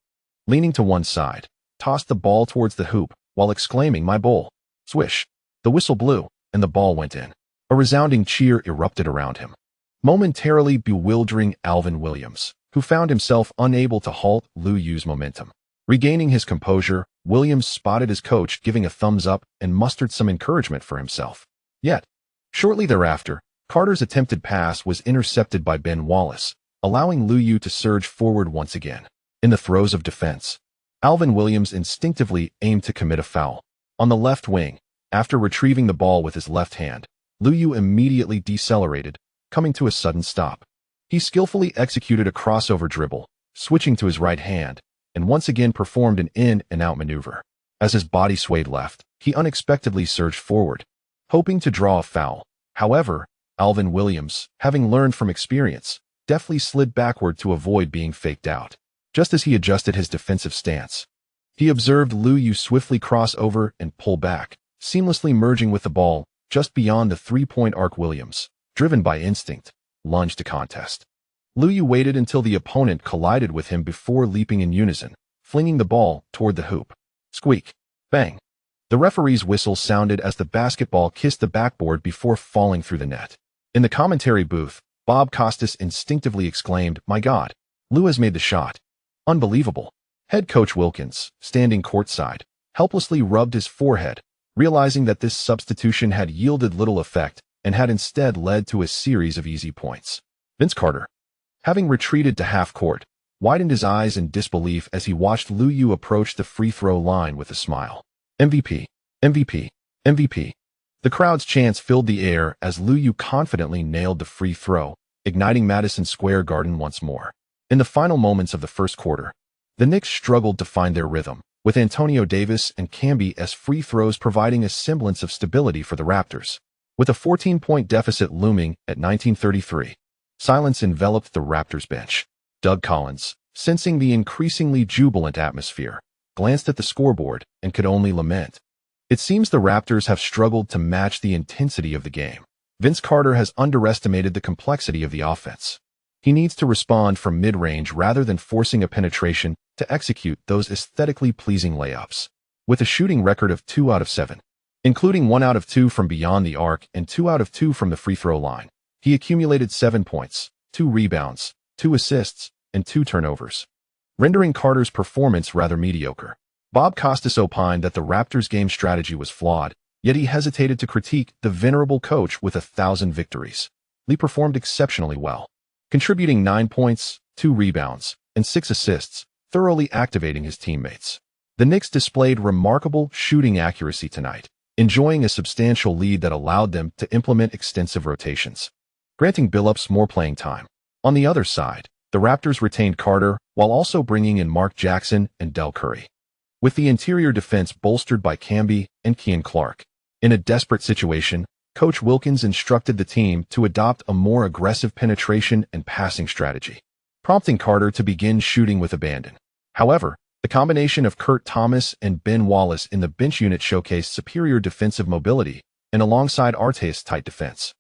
leaning to one side, tossed the ball towards the hoop while exclaiming, "My bull!" Swish! The whistle blew, and the ball went in. A resounding cheer erupted around him, momentarily bewildering Alvin Williams, who found himself unable to halt Liu's momentum. Regaining his composure, Williams spotted his coach giving a thumbs up and mustered some encouragement for himself. Yet, shortly thereafter, Carter's attempted pass was intercepted by Ben Wallace, allowing Liu to surge forward once again. In the throes of defense, Alvin Williams instinctively aimed to commit a foul. On the left wing, after retrieving the ball with his left hand, Liu immediately decelerated, coming to a sudden stop. He skillfully executed a crossover dribble, switching to his right hand, and once again performed an in-and-out maneuver. As his body swayed left, he unexpectedly surged forward, hoping to draw a foul. However, Alvin Williams, having learned from experience, deftly slid backward to avoid being faked out. Just as he adjusted his defensive stance, he observed Liu swiftly cross over and pull back, seamlessly merging with the ball just beyond the three-point arc. Williams, driven by instinct, lunged to contest. Liu waited until the opponent collided with him before leaping in unison, flinging the ball toward the hoop. Squeak. Bang. The referee's whistle sounded as the basketball kissed the backboard before falling through the net. In the commentary booth, Bob Costas instinctively exclaimed, "My God, Liu has made the shot. Unbelievable." Head coach Wilkins, standing courtside, helplessly rubbed his forehead, realizing that this substitution had yielded little effect and had instead led to a series of easy points. Vince Carter, having retreated to half court, widened his eyes in disbelief as he watched Liu approach the free throw line with a smile. MVP, MVP, MVP. The crowd's chants filled the air as Liu confidently nailed the free throw, igniting Madison Square Garden once more. In the final moments of the first quarter, the Knicks struggled to find their rhythm, with Antonio Davis and Camby's free throws providing a semblance of stability for the Raptors. With a 14-point deficit looming at 1933, silence enveloped the Raptors bench. Doug Collins, sensing the increasingly jubilant atmosphere, glanced at the scoreboard and could only lament. It seems the Raptors have struggled to match the intensity of the game. Vince Carter has underestimated the complexity of the offense. He needs to respond from mid-range rather than forcing a penetration to execute those aesthetically pleasing layups. With a shooting record of 2 out of 7, including 1 out of 2 from beyond the arc and 2 out of 2 from the free throw line, he accumulated 7 points, 2 rebounds, 2 assists, and 2 turnovers, rendering Carter's performance rather mediocre. Bob Costas opined that the Raptors' game strategy was flawed, yet he hesitated to critique the venerable coach with 1,000 victories. Lee performed exceptionally well, contributing 9 points, 2 rebounds, and 6 assists, thoroughly activating his teammates. The Knicks displayed remarkable shooting accuracy tonight, enjoying a substantial lead that allowed them to implement extensive rotations, granting Billups more playing time. On the other side, the Raptors retained Carter while also bringing in Mark Jackson and Del Curry, with the interior defense bolstered by Camby and Keon Clark. In a desperate situation, Coach Wilkins instructed the team to adopt a more aggressive penetration and passing strategy, prompting Carter to begin shooting with abandon. However, the combination of Kurt Thomas and Ben Wallace in the bench unit showcased superior defensive mobility, and alongside Arte's tight defense,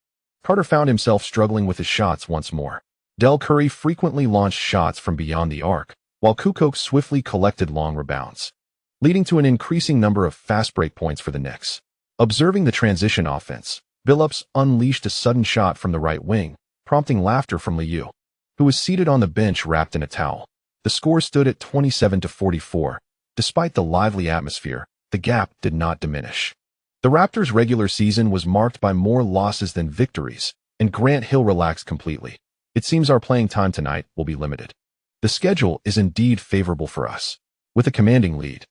Carter found himself struggling with his shots once more. Del Curry frequently launched shots from beyond the arc, while Kukoc swiftly collected long rebounds, leading to an increasing number of fast break points for the Knicks. Observing the transition offense, Billups unleashed a sudden shot from the right wing, prompting laughter from Liu, who was seated on the bench wrapped in a towel. The score stood at 27-44. Despite the lively atmosphere, the gap did not diminish. The Raptors' regular season was marked by more losses than victories, and Grant Hill relaxed completely. "It seems our playing time tonight will be limited. The schedule is indeed favorable for us." With a commanding lead,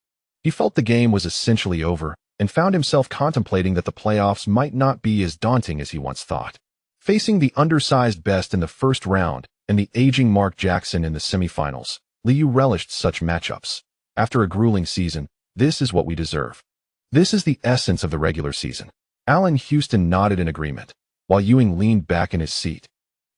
he felt the game was essentially over and found himself contemplating that the playoffs might not be as daunting as he once thought. Facing the undersized best in the first round and the aging Mark Jackson in the semifinals, Liu relished such matchups. After a grueling season, this is what we deserve. This is the essence of the regular season. Allen Houston nodded in agreement, while Ewing leaned back in his seat,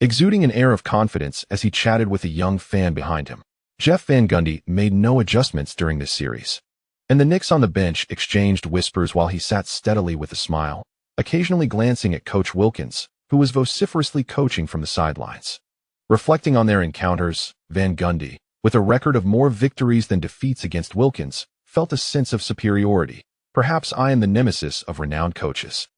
exuding an air of confidence as he chatted with a young fan behind him. Jeff Van Gundy made no adjustments during this series, and the Knicks on the bench exchanged whispers while he sat steadily with a smile, occasionally glancing at Coach Wilkins, who was vociferously coaching from the sidelines. Reflecting on their encounters, Van Gundy, with a record of more victories than defeats against Wilkins, felt a sense of superiority. "Perhaps I am the nemesis of renowned coaches."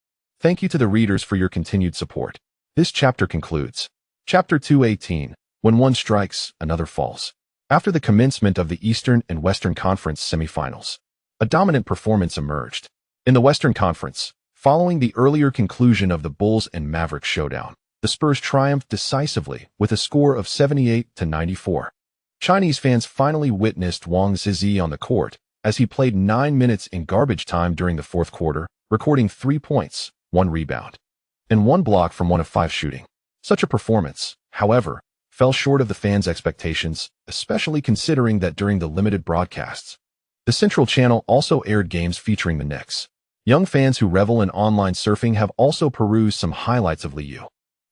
Thank you to the readers for your continued support. This chapter concludes. Chapter 218, When One Strikes, Another Falls. After the commencement of the Eastern and Western Conference semifinals, a dominant performance emerged. In the Western Conference, following the earlier conclusion of the Bulls and Mavericks showdown, the Spurs triumphed decisively with a score of 78-94. Chinese fans finally witnessed Wang Zizi on the court as he played 9 minutes in garbage time during the fourth quarter, recording 3 points, 1 rebound, and 1 block from 1 of 5 shooting. Such a performance, however, fell short of the fans' expectations, especially considering that during the limited broadcasts, the Central Channel also aired games featuring the Knicks. Young fans who revel in online surfing have also perused some highlights of Liu.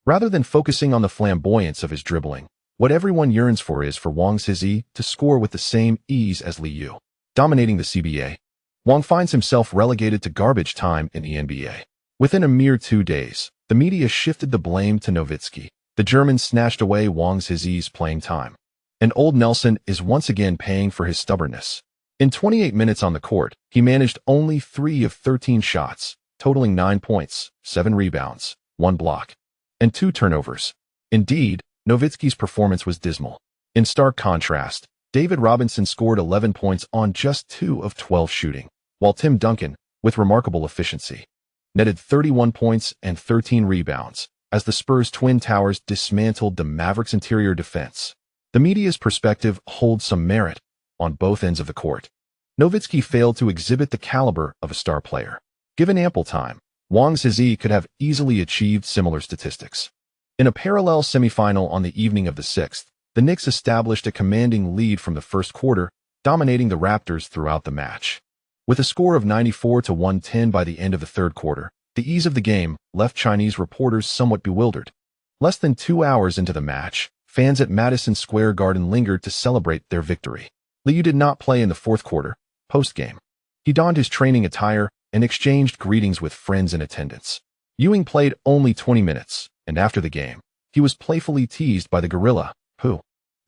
Rather than focusing on the flamboyance of his dribbling, what everyone yearns for is for Wang Zizi to score with the same ease as Liu. Dominating the CBA, Wang finds himself relegated to garbage time in the NBA. Within a mere 2 days, the media shifted the blame to Nowitzki. The German snatched away Wang Zizi's playing time. And old Nelson is once again paying for his stubbornness. In 28 minutes on the court, he managed only 3 of 13 shots, totaling 9 points, 7 rebounds, 1 block, and 2 turnovers. Indeed, Nowitzki's performance was dismal. In stark contrast, David Robinson scored 11 points on just 2 of 12 shooting, while Tim Duncan, with remarkable efficiency, netted 31 points and 13 rebounds, as the Spurs' Twin Towers dismantled the Mavericks' interior defense. The media's perspective holds some merit on both ends of the court. Nowitzki failed to exhibit the caliber of a star player. Given ample time, Wang Zizi could have easily achieved similar statistics. In a parallel semifinal on the evening of the 6th, the Knicks established a commanding lead from the first quarter, dominating the Raptors throughout the match. With a score of 94-110 by the end of the third quarter, the ease of the game left Chinese reporters somewhat bewildered. Less than 2 hours into the match, fans at Madison Square Garden lingered to celebrate their victory. Liu did not play in the fourth quarter, post-game. He donned his training attire and exchanged greetings with friends in attendance. Ewing played only 20 minutes, and after the game, he was playfully teased by the gorilla, who,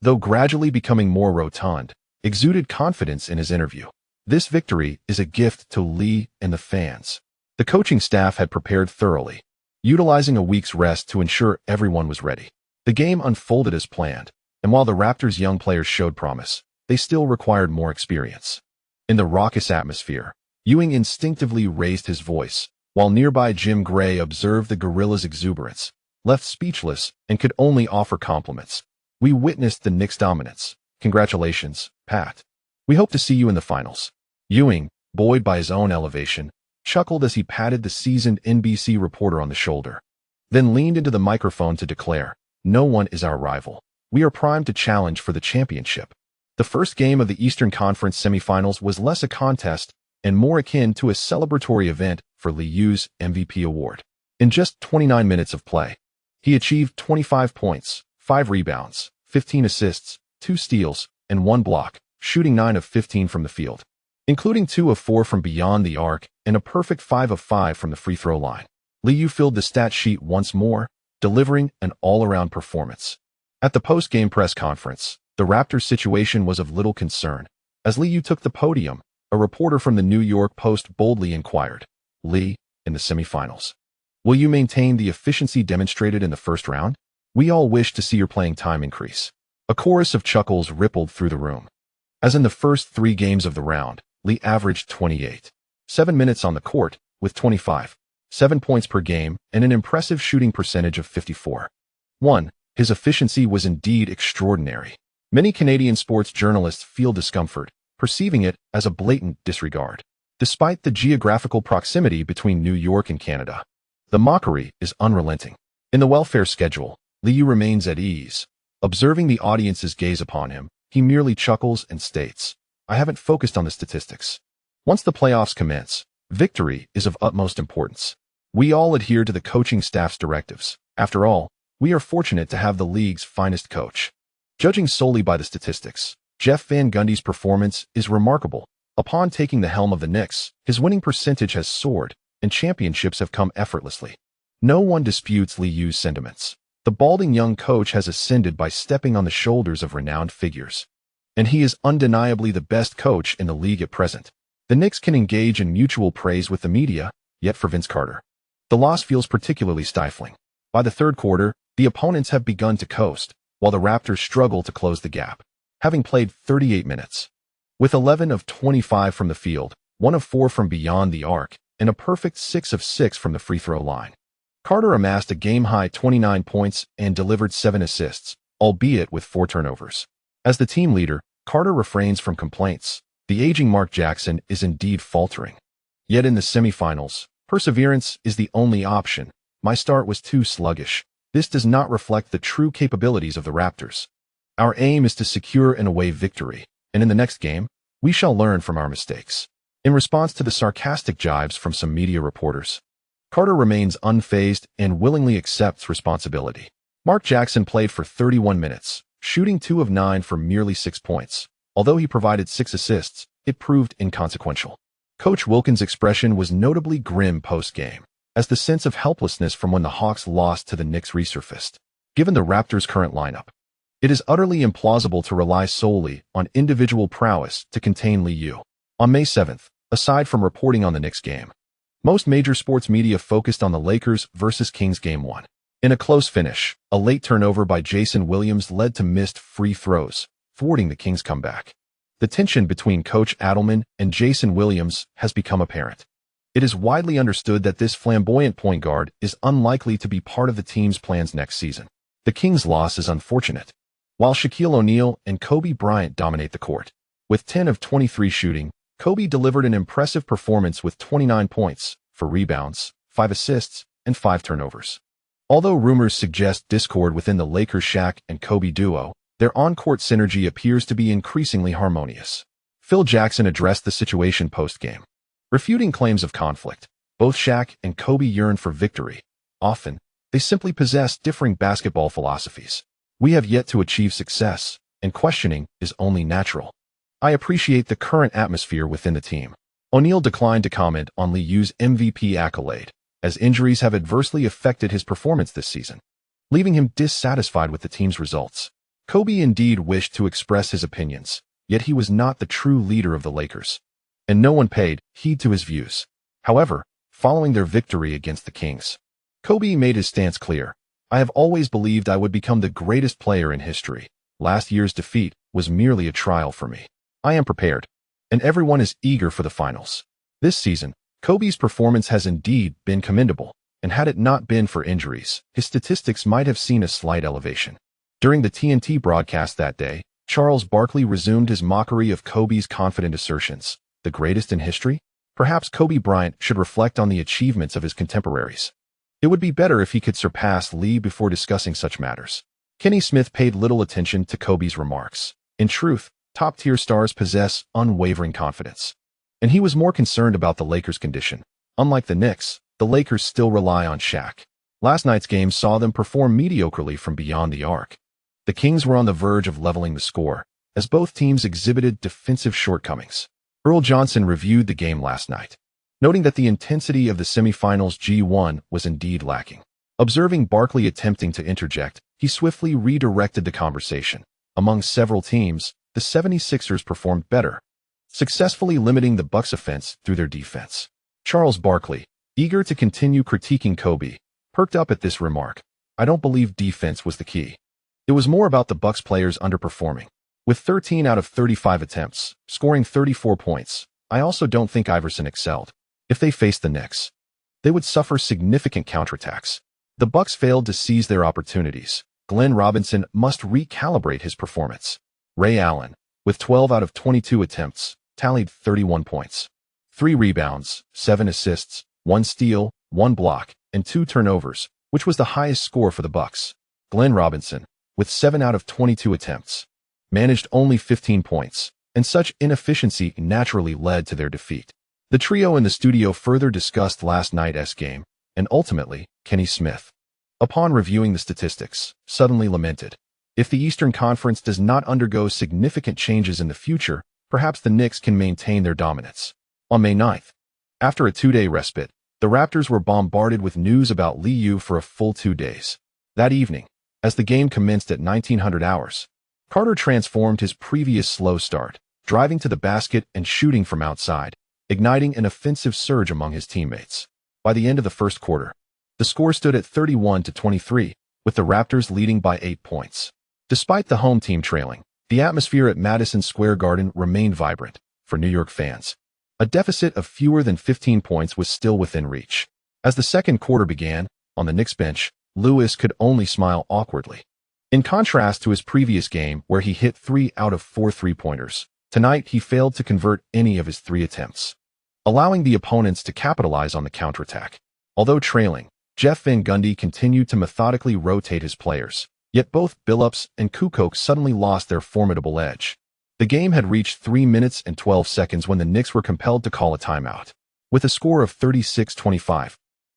though gradually becoming more rotund, exuded confidence in his interview. This victory is a gift to Li and the fans. The coaching staff had prepared thoroughly, utilizing a week's rest to ensure everyone was ready. The game unfolded as planned, and while the Raptors' young players showed promise, they still required more experience. In the raucous atmosphere, Ewing instinctively raised his voice, while nearby Jim Gray observed the gorilla's exuberance, left speechless, and could only offer compliments. "We witnessed the Knicks' dominance. Congratulations, Pat. We hope to see you in the finals." Ewing, buoyed by his own elevation, chuckled as he patted the seasoned NBC reporter on the shoulder, then leaned into the microphone to declare, "No one is our rival. We are primed to challenge for the championship." The first game of the Eastern Conference semifinals was less a contest and more akin to a celebratory event for Liu's MVP award. In just 29 minutes of play, he achieved 25 points, 5 rebounds, 15 assists, 2 steals, and 1 block, shooting 9 of 15 from the field, including 2 of 4 from beyond the arc and a perfect 5 of 5 from the free throw line. Liu filled the stat sheet once more, delivering an all-around performance. At the post-game press conference, the Raptors' situation was of little concern. As Liu took the podium, a reporter from the New York Post boldly inquired, "Li, in the semifinals, will you maintain the efficiency demonstrated in the first round? We all wish to see your playing time increase." A chorus of chuckles rippled through the room. As in the first 3 games of the round, Li averaged 28.7 minutes on the court, with 25.7 points per game and an impressive shooting percentage of 54.1. His efficiency was indeed extraordinary. Many Canadian sports journalists feel discomfort, perceiving it as a blatant disregard. Despite the geographical proximity between New York and Canada, the mockery is unrelenting. In the welfare schedule, Liu remains at ease. Observing the audience's gaze upon him, he merely chuckles and states, "I haven't focused on the statistics. Once the playoffs commence, victory is of utmost importance. We all adhere to the coaching staff's directives. After all, we are fortunate to have the league's finest coach." Judging solely by the statistics, Jeff Van Gundy's performance is remarkable. Upon taking the helm of the Knicks, his winning percentage has soared, and championships have come effortlessly. No one disputes Liu's sentiments. The balding young coach has ascended by stepping on the shoulders of renowned figures, and he is undeniably the best coach in the league at present. The Knicks can engage in mutual praise with the media, yet for Vince Carter, the loss feels particularly stifling. By the third quarter, the opponents have begun to coast, while the Raptors struggle to close the gap. having played 38 minutes. With 11 of 25 from the field, 1 of 4 from beyond the arc, and a perfect 6 of 6 from the free throw line, Carter amassed a game-high 29 points and delivered 7 assists, albeit with 4 turnovers. As the team leader, Carter refrains from complaints. The aging Mark Jackson is indeed faltering. Yet in the semifinals, perseverance is the only option. My start was too sluggish. This does not reflect the true capabilities of the Raptors. Our aim is to secure an away victory, and in the next game, we shall learn from our mistakes. In response to the sarcastic jibes from some media reporters, Carter remains unfazed and willingly accepts responsibility. Mark Jackson played for 31 minutes, shooting 2 of 9 for merely 6 points. Although he provided 6 assists, it proved inconsequential. Coach Wilkins' expression was notably grim post-game, as the sense of helplessness from when the Hawks lost to the Knicks resurfaced. Given the Raptors' current lineup, it is utterly implausible to rely solely on individual prowess to contain Liu. On May 7th, aside from reporting on the Knicks game, most major sports media focused on the Lakers vs. Kings Game 1. In a close finish, a late turnover by Jason Williams led to missed free throws, thwarting the Kings' comeback. The tension between Coach Adelman and Jason Williams has become apparent. It is widely understood that this flamboyant point guard is unlikely to be part of the team's plans next season. The Kings' loss is unfortunate. While Shaquille O'Neal and Kobe Bryant dominate the court, with 10 of 23 shooting, Kobe delivered an impressive performance with 29 points, 4 rebounds, 5 assists, and 5 turnovers. Although rumors suggest discord within the Lakers-Shaq and Kobe duo, their on-court synergy appears to be increasingly harmonious. Phil Jackson addressed the situation post-game, refuting claims of conflict. Both Shaq and Kobe yearn for victory. Often, they simply possess differing basketball philosophies. We have yet to achieve success, and questioning is only natural. I appreciate the current atmosphere within the team. O'Neal declined to comment on Liu's MVP accolade, as injuries have adversely affected his performance this season, leaving him dissatisfied with the team's results. Kobe indeed wished to express his opinions, yet he was not the true leader of the Lakers, and no one paid heed to his views. However, following their victory against the Kings, Kobe made his stance clear. I have always believed I would become the greatest player in history. Last year's defeat was merely a trial for me. I am prepared, and everyone is eager for the finals. This season, Kobe's performance has indeed been commendable, and had it not been for injuries, his statistics might have seen a slight elevation. During the TNT broadcast that day, Charles Barkley resumed his mockery of Kobe's confident assertions. The greatest in history? Perhaps Kobe Bryant should reflect on the achievements of his contemporaries. It would be better if he could surpass Lee before discussing such matters. Kenny Smith paid little attention to Kobe's remarks. In truth, top-tier stars possess unwavering confidence, and he was more concerned about the Lakers' condition. Unlike the Knicks, the Lakers still rely on Shaq. Last night's game saw them perform mediocrely from beyond the arc. The Kings were on the verge of leveling the score, as both teams exhibited defensive shortcomings. Earl Johnson reviewed the game last night, noting that the intensity of the semifinals G1 was indeed lacking. Observing Barkley attempting to interject, he swiftly redirected the conversation. Among several teams, the 76ers performed better, successfully limiting the Bucks' offense through their defense. Charles Barkley, eager to continue critiquing Kobe, perked up at this remark. I don't believe defense was the key. It was more about the Bucks players underperforming. With 13 out of 35 attempts, scoring 34 points, I also don't think Iverson excelled. If they faced the Knicks, they would suffer significant counterattacks. The Bucks failed to seize their opportunities. Glenn Robinson must recalibrate his performance. Ray Allen, with 12 out of 22 attempts, tallied 31 points, 3 rebounds, 7 assists, 1 steal, 1 block, and 2 turnovers, which was the highest score for the Bucks. Glenn Robinson, with 7 out of 22 attempts, managed only 15 points, and such inefficiency naturally led to their defeat. The trio in the studio further discussed last night's game, and ultimately, Kenny Smith, upon reviewing the statistics, suddenly lamented, if the Eastern Conference does not undergo significant changes in the future, perhaps the Knicks can maintain their dominance. On May 9th, after a 2-day respite, the Raptors were bombarded with news about Liu for a full 2 days. That evening, as the game commenced at 1900 hours, Carter transformed his previous slow start, driving to the basket and shooting from outside, igniting an offensive surge among his teammates. By the end of the first quarter, the score stood at 31-23, with the Raptors leading by 8 points. Despite the home team trailing, The atmosphere at Madison Square Garden remained vibrant for New York fans. A deficit of fewer than 15 points was still within reach. As the second quarter began, on the Knicks bench, Lewis could only smile awkwardly. In contrast to his previous game where he hit 3 out of 4 three-pointers, tonight he failed to convert any of his 3 attempts, allowing the opponents to capitalize on the counterattack. Although trailing, Jeff Van Gundy continued to methodically rotate his players, yet both Billups and Kukoc suddenly lost their formidable edge. The game had reached 3 minutes and 12 seconds when the Knicks were compelled to call a timeout. With a score of 36-25,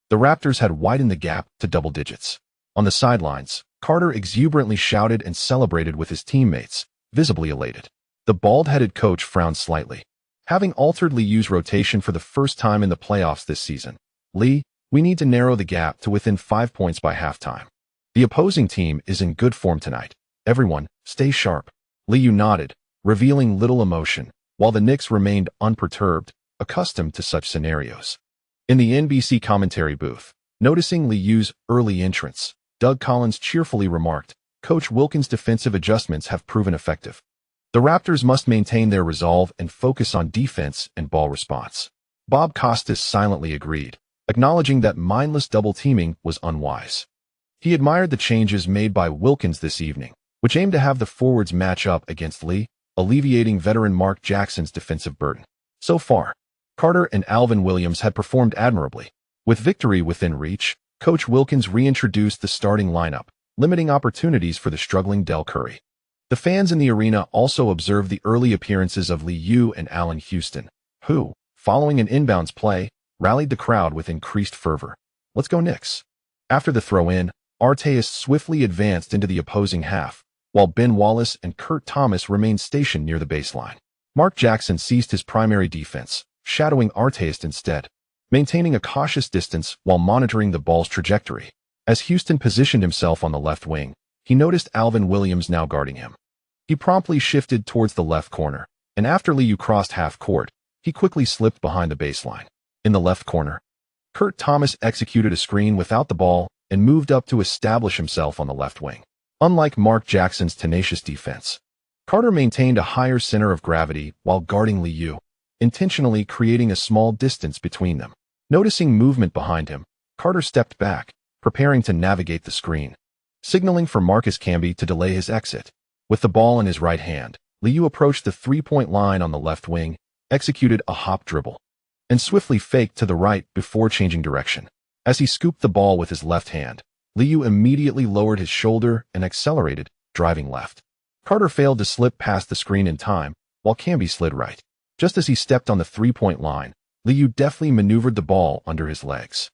the Raptors had widened the gap to double digits. On the sidelines, Carter exuberantly shouted and celebrated with his teammates, visibly elated. The bald-headed coach frowned slightly. Having altered Liu's rotation for the first time in the playoffs this season, "Lee, we need to narrow the gap to within 5 points by halftime. The opposing team is in good form tonight. Everyone, stay sharp." Liu nodded, revealing little emotion, while the Knicks remained unperturbed, accustomed to such scenarios. In the NBC commentary booth, noticing Liu's early entrance, Doug Collins cheerfully remarked, "Coach Wilkins' defensive adjustments have proven effective. The Raptors must maintain their resolve and focus on defense and ball response." Bob Costas silently agreed, acknowledging that mindless double-teaming was unwise. He admired the changes made by Wilkins this evening, which aimed to have the forwards match up against Lee, alleviating veteran Mark Jackson's defensive burden. So far, Carter and Alvin Williams had performed admirably. With victory within reach, Coach Wilkins reintroduced the starting lineup, limiting opportunities for the struggling Del Curry. The fans in the arena also observed the early appearances of Liu and Allen Houston, who, following an inbounds play, rallied the crowd with increased fervor. "Let's go Knicks." After the throw-in, Artest swiftly advanced into the opposing half, while Ben Wallace and Kurt Thomas remained stationed near the baseline. Mark Jackson ceased his primary defense, shadowing Artest instead, maintaining a cautious distance while monitoring the ball's trajectory. As Houston positioned himself on the left wing, he noticed Alvin Williams now guarding him. He promptly shifted towards the left corner, and after Liu crossed half court, he quickly slipped behind the baseline. In the left corner, Kurt Thomas executed a screen without the ball and moved up to establish himself on the left wing. Unlike Mark Jackson's tenacious defense, Carter maintained a higher center of gravity while guarding Liu, intentionally creating a small distance between them. Noticing movement behind him, Carter stepped back, preparing to navigate the screen, signaling for Marcus Camby to delay his exit. With the ball in his right hand, Liu approached the three-point line on the left wing, executed a hop dribble, and swiftly faked to the right before changing direction. As he scooped the ball with his left hand, Liu immediately lowered his shoulder and accelerated, driving left. Carter failed to slip past the screen in time, while Camby slid right. Just as he stepped on the three-point line, Liu deftly maneuvered the ball under his legs.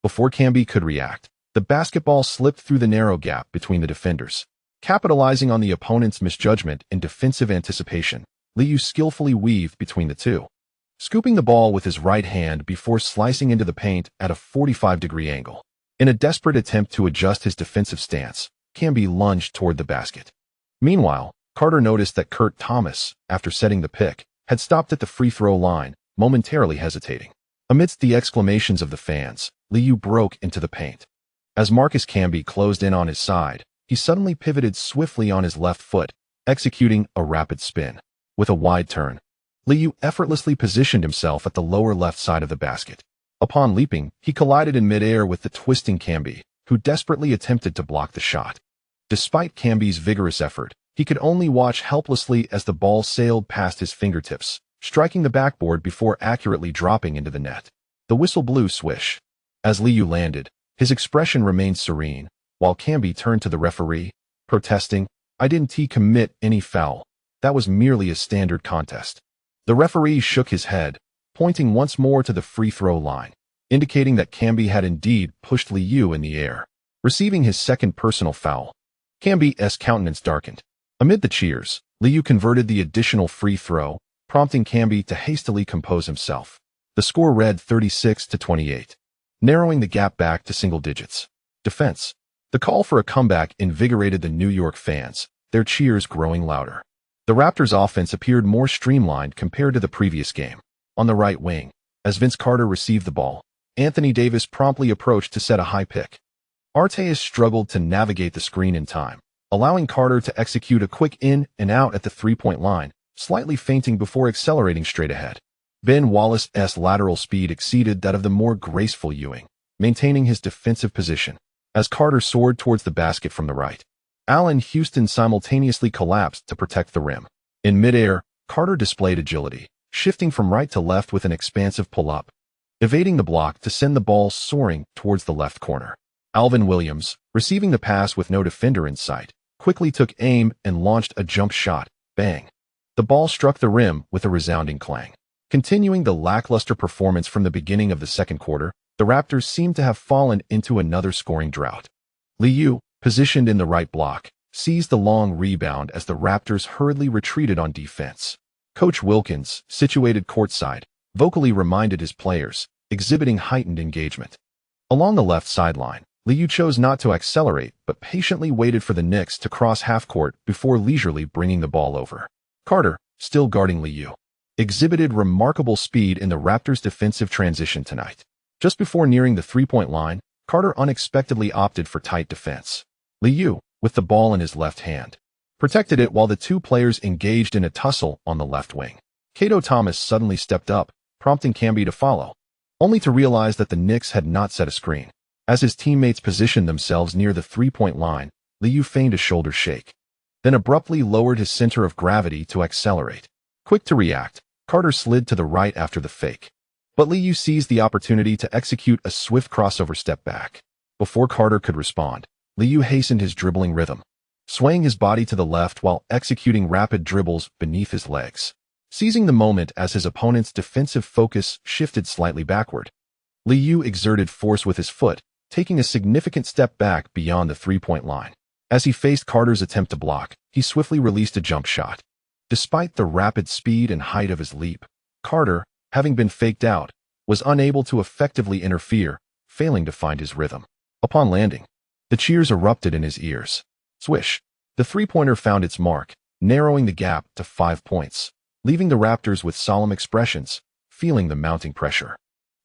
Before Camby could react, the basketball slipped through the narrow gap between the defenders. Capitalizing on the opponent's misjudgment and defensive anticipation, Liu skillfully weaved between the two, scooping the ball with his right hand before slicing into the paint at a 45-degree angle. In a desperate attempt to adjust his defensive stance, Camby lunged toward the basket. Meanwhile, Carter noticed that Kurt Thomas, after setting the pick, had stopped at the free throw line, momentarily hesitating. Amidst the exclamations of the fans, Liu broke into the paint. As Marcus Camby closed in on his side, he suddenly pivoted swiftly on his left foot, executing a rapid spin. With a wide turn, Liu effortlessly positioned himself at the lower left side of the basket. Upon leaping, he collided in midair with the twisting Camby, who desperately attempted to block the shot. Despite Camby's vigorous effort, he could only watch helplessly as the ball sailed past his fingertips, striking the backboard before accurately dropping into the net. The whistle blew swish. As Liu landed, his expression remained serene, while Camby turned to the referee, protesting, "I didn't commit any foul. That was merely a standard contest." The referee shook his head, pointing once more to the free throw line, indicating that Camby had indeed pushed Liu in the air, receiving his second personal foul. Camby's countenance darkened. Amid the cheers, Liu converted the additional free throw, prompting Camby to hastily compose himself. The score read 36-28, narrowing the gap back to single digits. Defense. The call for a comeback invigorated the New York fans, their cheers growing louder. The Raptors' offense appeared more streamlined compared to the previous game. On the right wing, as Vince Carter received the ball, Anthony Davis promptly approached to set a high pick. Artest struggled to navigate the screen in time, allowing Carter to execute a quick in and out at the three-point line, slightly feinting before accelerating straight ahead. Ben Wallace's lateral speed exceeded that of the more graceful Ewing, maintaining his defensive position. As Carter soared towards the basket from the right, Allen Houston simultaneously collapsed to protect the rim. In midair, Carter displayed agility, shifting from right to left with an expansive pull-up, evading the block to send the ball soaring towards the left corner. Alvin Williams, receiving the pass with no defender in sight, quickly took aim and launched a jump shot. Bang! The ball struck the rim with a resounding clang. Continuing the lackluster performance from the beginning of the second quarter, the Raptors seemed to have fallen into another scoring drought. Liu, positioned in the right block, seized the long rebound as the Raptors hurriedly retreated on defense. Coach Wilkins, situated courtside, vocally reminded his players, exhibiting heightened engagement. Along the left sideline, Liu chose not to accelerate but patiently waited for the Knicks to cross half-court before leisurely bringing the ball over. Carter, still guarding Liu, exhibited remarkable speed in the Raptors' defensive transition tonight. Just before nearing the three-point line, Carter unexpectedly opted for tight defense. Liu, with the ball in his left hand, protected it while the two players engaged in a tussle on the left wing. Kato Thomas suddenly stepped up, prompting Camby to follow, only to realize that the Knicks had not set a screen. As his teammates positioned themselves near the three-point line, Liu feigned a shoulder shake, then abruptly lowered his center of gravity to accelerate. Quick to react, Carter slid to the right after the fake, but Liu seized the opportunity to execute a swift crossover step back. Before Carter could respond, Liu hastened his dribbling rhythm, swaying his body to the left while executing rapid dribbles beneath his legs. Seizing the moment as his opponent's defensive focus shifted slightly backward, Liu exerted force with his foot, taking a significant step back beyond the three-point line. As he faced Carter's attempt to block, he swiftly released a jump shot. Despite the rapid speed and height of his leap, Carter, having been faked out, was unable to effectively interfere, failing to find his rhythm. Upon landing, the cheers erupted in his ears. Swish! The three-pointer found its mark, narrowing the gap to 5 points, leaving the Raptors with solemn expressions, feeling the mounting pressure.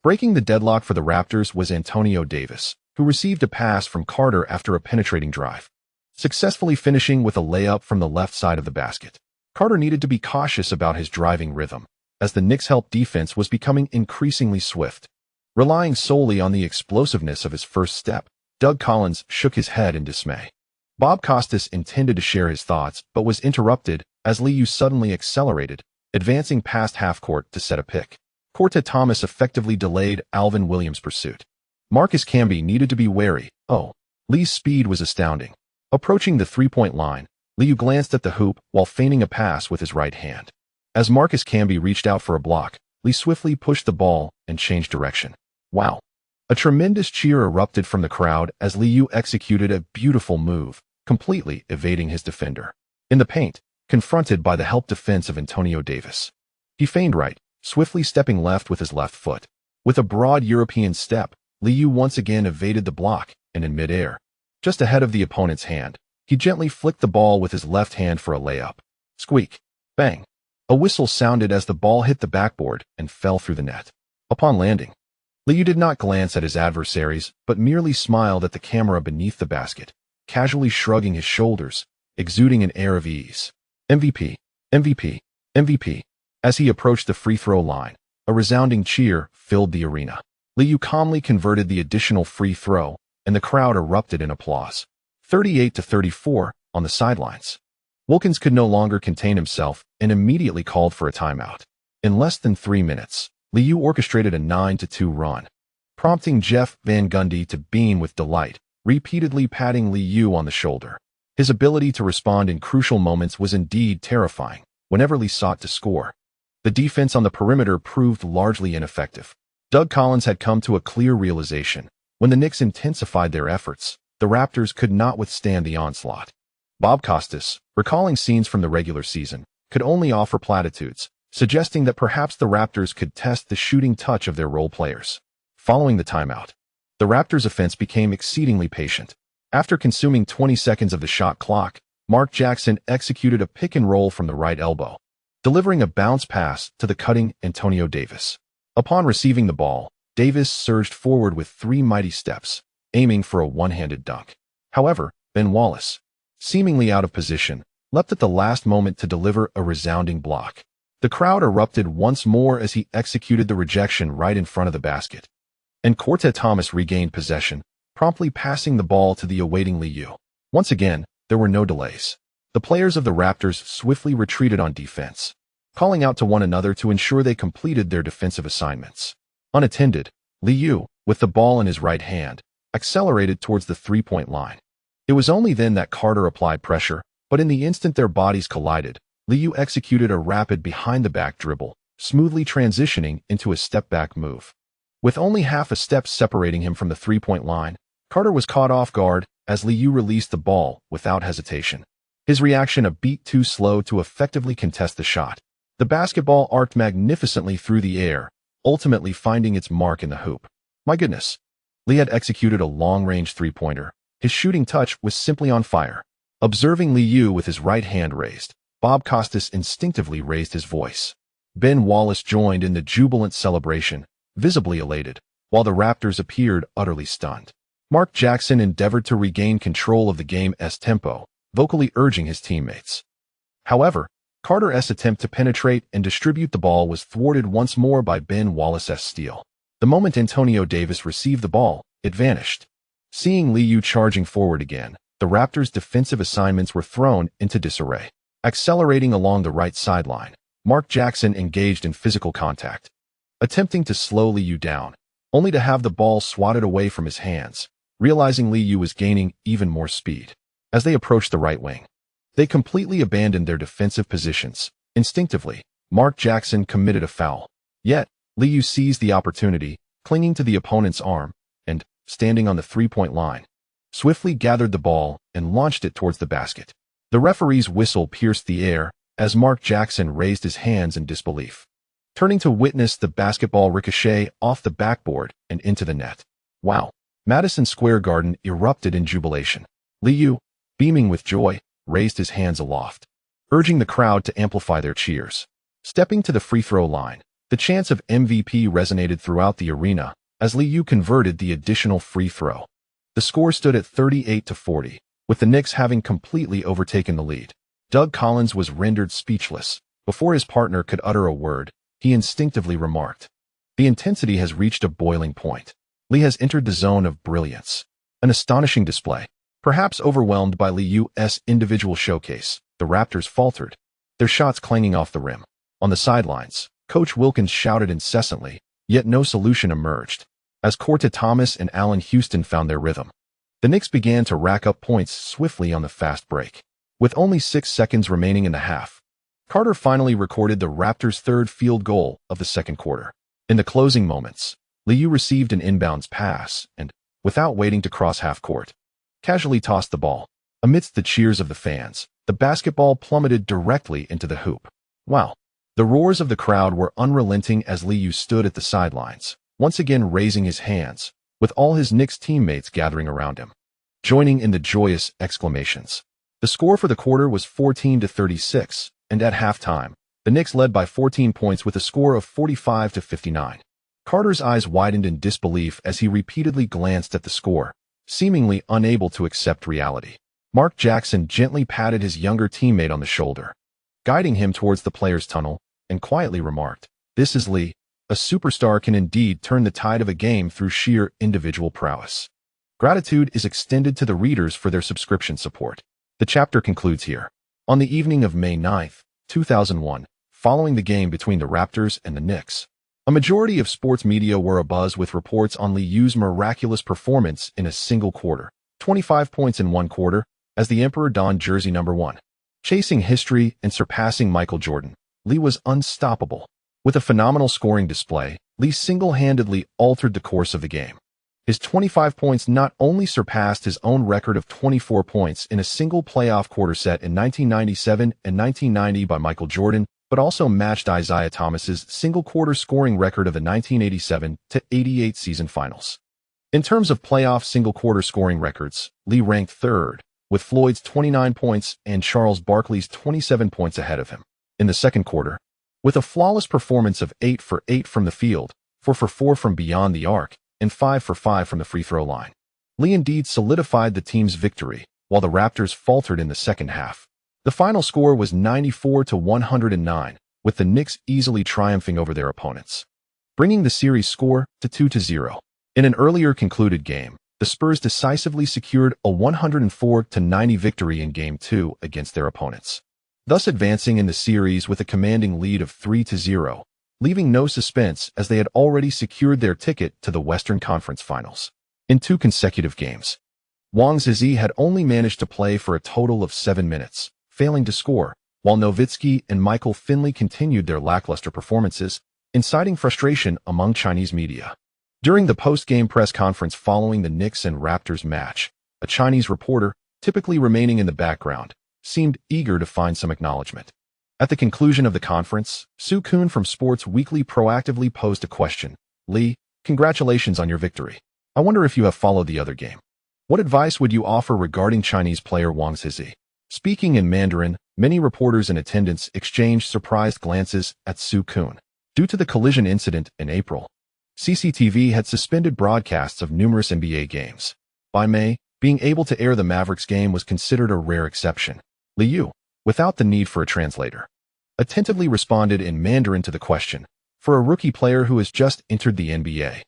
Breaking the deadlock for the Raptors was Antonio Davis, who received a pass from Carter after a penetrating drive, successfully finishing with a layup from the left side of the basket. Carter needed to be cautious about his driving rhythm, as the Knicks' help defense was becoming increasingly swift. Relying solely on the explosiveness of his first step, Doug Collins shook his head in dismay. Bob Costas intended to share his thoughts but was interrupted as Liu suddenly accelerated, advancing past half-court to set a pick. Corta Thomas effectively delayed Alvin Williams' pursuit. Marcus Camby needed to be wary. Liu's speed was astounding. Approaching the three-point line, Liu glanced at the hoop while feigning a pass with his right hand. As Marcus Camby reached out for a block, Liu swiftly pushed the ball and changed direction. Wow! A tremendous cheer erupted from the crowd as Liu executed a beautiful move, completely evading his defender. In the paint, confronted by the help defense of Antonio Davis, he feigned right, swiftly stepping left with his left foot. With a broad European step, Liu once again evaded the block, and in midair, just ahead of the opponent's hand, he gently flicked the ball with his left hand for a layup. Squeak! Bang! A whistle sounded as the ball hit the backboard and fell through the net. Upon landing, Liu did not glance at his adversaries but merely smiled at the camera beneath the basket, casually shrugging his shoulders, exuding an air of ease. MVP, MVP, MVP. As he approached the free throw line, a resounding cheer filled the arena. Liu calmly converted the additional free throw, and the crowd erupted in applause. 38-34 on the sidelines. Wilkins could no longer contain himself and immediately called for a timeout. In less than 3 minutes, Liu orchestrated a 9-2 run, prompting Jeff Van Gundy to beam with delight, repeatedly patting Liu on the shoulder. His ability to respond in crucial moments was indeed terrifying whenever Liu sought to score. The defense on the perimeter proved largely ineffective. Doug Collins had come to a clear realization. When the Knicks intensified their efforts, the Raptors could not withstand the onslaught. Bob Costas, recalling scenes from the regular season, could only offer platitudes, suggesting that perhaps the Raptors could test the shooting touch of their role players. Following the timeout, the Raptors' offense became exceedingly patient. After consuming 20 seconds of the shot clock, Mark Jackson executed a pick and roll from the right elbow, delivering a bounce pass to the cutting Antonio Davis. Upon receiving the ball, Davis surged forward with 3 mighty steps, aiming for a one-handed dunk. However, Ben Wallace, seemingly out of position, leapt at the last moment to deliver a resounding block. The crowd erupted once more as he executed the rejection right in front of the basket. And Coach Thomas regained possession, promptly passing the ball to the awaiting Liu. Once again, there were no delays. The players of the Raptors swiftly retreated on defense, calling out to one another to ensure they completed their defensive assignments. Unattended, Liu, with the ball in his right hand, accelerated towards the three-point line. It was only then that Carter applied pressure, but in the instant their bodies collided, Liu executed a rapid behind-the-back dribble, smoothly transitioning into a step-back move. With only half a step separating him from the three-point line, Carter was caught off guard as Liu released the ball without hesitation. His reaction a beat too slow to effectively contest the shot. The basketball arced magnificently through the air, ultimately finding its mark in the hoop. My goodness. Lee had executed a long-range three-pointer. His shooting touch was simply on fire. Observing Liu with his right hand raised, Bob Costas instinctively raised his voice. Ben Wallace joined in the jubilant celebration, visibly elated, while the Raptors appeared utterly stunned. Mark Jackson endeavored to regain control of the game's tempo, vocally urging his teammates. However, Carter's attempt to penetrate and distribute the ball was thwarted once more by Ben Wallace's steal. The moment Antonio Davis received the ball, it vanished. Seeing Liu charging forward again, the Raptors' defensive assignments were thrown into disarray. Accelerating along the right sideline, Mark Jackson engaged in physical contact, attempting to slow Liu down, only to have the ball swatted away from his hands. Realizing Liu was gaining even more speed. As they approached the right wing, they completely abandoned their defensive positions. Instinctively, Mark Jackson committed a foul. Yet, Liu seized the opportunity, clinging to the opponent's arm, and, standing on the three-point line, swiftly gathered the ball and launched it towards the basket. The referee's whistle pierced the air as Mark Jackson raised his hands in disbelief, turning to witness the basketball ricochet off the backboard and into the net. Wow! Madison Square Garden erupted in jubilation. Liu, beaming with joy, raised his hands aloft, urging the crowd to amplify their cheers. Stepping to the free throw line, the chants of MVP resonated throughout the arena as Liu converted the additional free throw. The score stood at 38-40, with the Knicks having completely overtaken the lead. Doug Collins was rendered speechless. Before his partner could utter a word, he instinctively remarked, "The intensity has reached a boiling point. Lee has entered the zone of brilliance." An astonishing display. Perhaps overwhelmed by Liu's individual showcase, the Raptors faltered, their shots clanging off the rim. On the sidelines, Coach Wilkins shouted incessantly, yet no solution emerged, as Coach Thomas and Allen Houston found their rhythm. The Knicks began to rack up points swiftly on the fast break. With only 6 seconds remaining in the half, Carter finally recorded the Raptors' third field goal of the second quarter. In the closing moments, Liu received an inbounds pass and, without waiting to cross half court, casually tossed the ball. Amidst the cheers of the fans, the basketball plummeted directly into the hoop. Wow! The roars of the crowd were unrelenting as Liu stood at the sidelines, once again raising his hands, with all his Knicks teammates gathering around him, joining in the joyous exclamations. The score for the quarter was 14-36, and at halftime, the Knicks led by 14 points with a score of 45-59. Carter's eyes widened in disbelief as he repeatedly glanced at the score, seemingly unable to accept reality. Mark Jackson gently patted his younger teammate on the shoulder, guiding him towards the players' tunnel, and quietly remarked, "This is Lee. A superstar can indeed turn the tide of a game through sheer individual prowess." Gratitude is extended to the readers for their subscription support. The chapter concludes here. On the evening of May 9, 2001, following the game between the Raptors and the Knicks, a majority of sports media were abuzz with reports on Liu's miraculous performance in a single quarter, 25 points in one quarter, as the Emperor donned jersey number 1. Chasing history and surpassing Michael Jordan, Lee was unstoppable. With a phenomenal scoring display, Lee single-handedly altered the course of the game. His 25 points not only surpassed his own record of 24 points in a single playoff quarter set in 1997 and 1990 by Michael Jordan, but also matched Isaiah Thomas's single-quarter scoring record of the 1987-88 season finals. In terms of playoff single-quarter scoring records, Lee ranked third, with Floyd's 29 points and Charles Barkley's 27 points ahead of him. In the second quarter, with a flawless performance of 8 for 8 from the field, 4 for 4 from beyond the arc, and 5 for 5 from the free throw line, Lee indeed solidified the team's victory, while the Raptors faltered in the second half. The final score was 94-109, with the Knicks easily triumphing over their opponents, bringing the series score to 2-0. In an earlier concluded game, the Spurs decisively secured a 104-90 victory in Game 2 against their opponents, thus advancing in the series with a commanding lead of 3-0, leaving no suspense as they had already secured their ticket to the Western Conference Finals. In 2 consecutive games, Wang Zizi had only managed to play for a total of 7 minutes, failing to score, while Nowitzki and Michael Finley continued their lackluster performances, inciting frustration among Chinese media. During the post-game press conference following the Knicks and Raptors match, a Chinese reporter, typically remaining in the background, seemed eager to find some acknowledgement. At the conclusion of the conference, Su Kun from Sports Weekly proactively posed a question. "Li, congratulations on your victory. I wonder if you have followed the other game. What advice would you offer regarding Chinese player Wang Zizi?" Speaking in Mandarin, many reporters in attendance exchanged surprised glances at Su Kun. Due to the collision incident in April, CCTV had suspended broadcasts of numerous NBA games. By May, being able to air the Mavericks game was considered a rare exception. Liu, without the need for a translator, attentively responded in Mandarin to the question. For a rookie player who has just entered the NBA,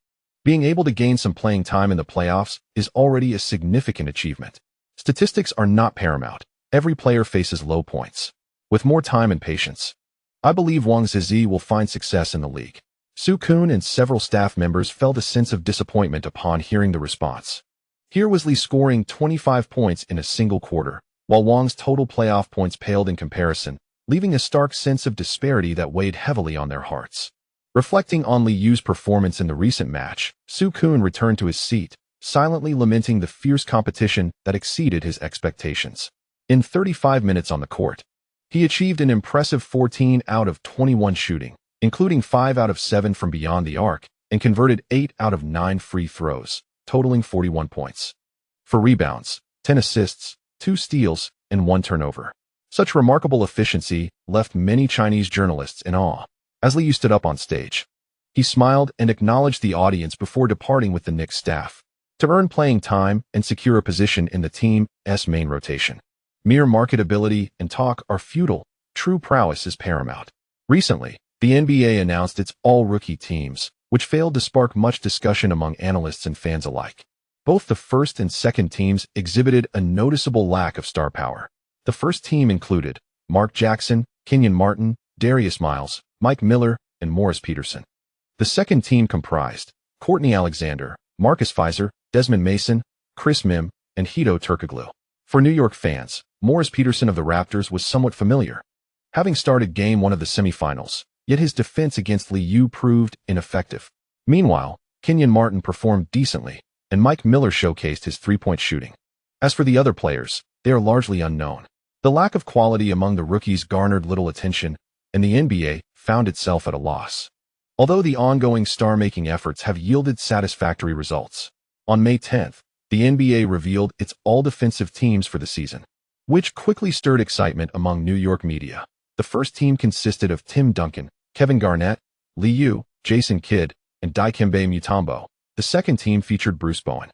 being able to gain some playing time in the playoffs is already a significant achievement. Statistics are not paramount. Every player faces low points. With more time and patience, I believe Wang Zizi will find success in the league. Su Kun and several staff members felt a sense of disappointment upon hearing the response. Here was Li scoring 25 points in a single quarter, while Wang's total playoff points paled in comparison, leaving a stark sense of disparity that weighed heavily on their hearts. Reflecting on Liu's performance in the recent match, Su Kun returned to his seat, silently lamenting the fierce competition that exceeded his expectations. In 35 minutes on the court, he achieved an impressive 14 out of 21 shooting, including 5 out of 7 from beyond the arc, and converted 8 out of 9 free throws, totaling 41 points. For rebounds, 10 assists, 2 steals, and 1 turnover. Such remarkable efficiency left many Chinese journalists in awe. As Liu stood up on stage, he smiled and acknowledged the audience before departing with the Knicks staff to earn playing time and secure a position in the team's main rotation. Mere marketability and talk are futile. True prowess is paramount. Recently, the NBA announced its all-rookie teams, which failed to spark much discussion among analysts and fans alike. Both the first and second teams exhibited a noticeable lack of star power. The first team included Mark Jackson, Kenyon Martin, Darius Miles, Mike Miller, and Morris Peterson. The second team comprised Courtney Alexander, Marcus Fizer, Desmond Mason, Chris Mim, and Hedo Turkoglu. For New York fans, Morris Peterson of the Raptors was somewhat familiar, having started Game 1 of the semifinals, yet his defense against Liu proved ineffective. Meanwhile, Kenyon Martin performed decently, and Mike Miller showcased his three-point shooting. As for the other players, they are largely unknown. The lack of quality among the rookies garnered little attention, and the NBA found itself at a loss. Although the ongoing star-making efforts have yielded satisfactory results, on May 10th, the NBA revealed its all-defensive teams for the season, which quickly stirred excitement among New York media. The first team consisted of Tim Duncan, Kevin Garnett, Liu, Jason Kidd, and Dikembe Mutombo. The second team featured Bruce Bowen,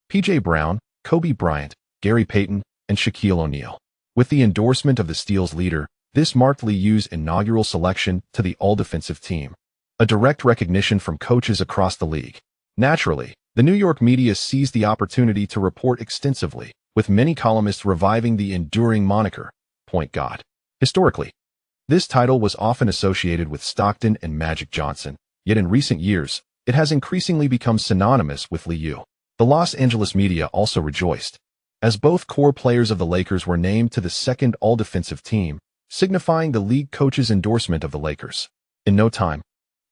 P.J. Brown, Kobe Bryant, Gary Payton, and Shaquille O'Neal. With the endorsement of the Steel's leader, this marked Liu's inaugural selection to the all-defensive team, a direct recognition from coaches across the league. Naturally, the New York media seized the opportunity to report extensively, with many columnists reviving the enduring moniker, Point God. Historically, this title was often associated with Stockton and Magic Johnson, yet in recent years, it has increasingly become synonymous with Liu. The Los Angeles media also rejoiced, as both core players of the Lakers were named to the second all-defensive team, signifying the league coach's endorsement of the Lakers. In no time,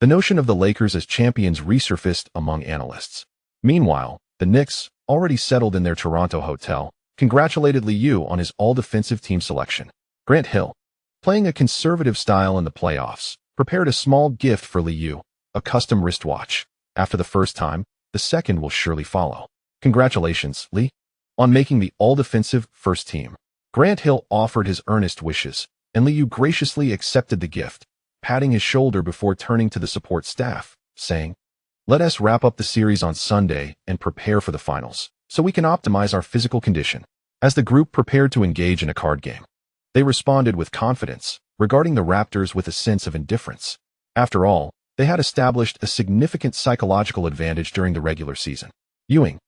the notion of the Lakers as champions resurfaced among analysts. Meanwhile, the Knicks, already settled in their Toronto hotel, congratulated Liu on his all-defensive team selection. Grant Hill, playing a conservative style in the playoffs, prepared a small gift for Liu, a custom wristwatch. After the first time, the second will surely follow. Congratulations, Li, on making the all-defensive first team. Grant Hill offered his earnest wishes, and Liu graciously accepted the gift, patting his shoulder before turning to the support staff, saying, "Let us wrap up the series on Sunday and prepare for the finals, so we can optimize our physical condition." As the group prepared to engage in a card game, they responded with confidence, regarding the Raptors with a sense of indifference. After all, they had established a significant psychological advantage during the regular season. Ewing,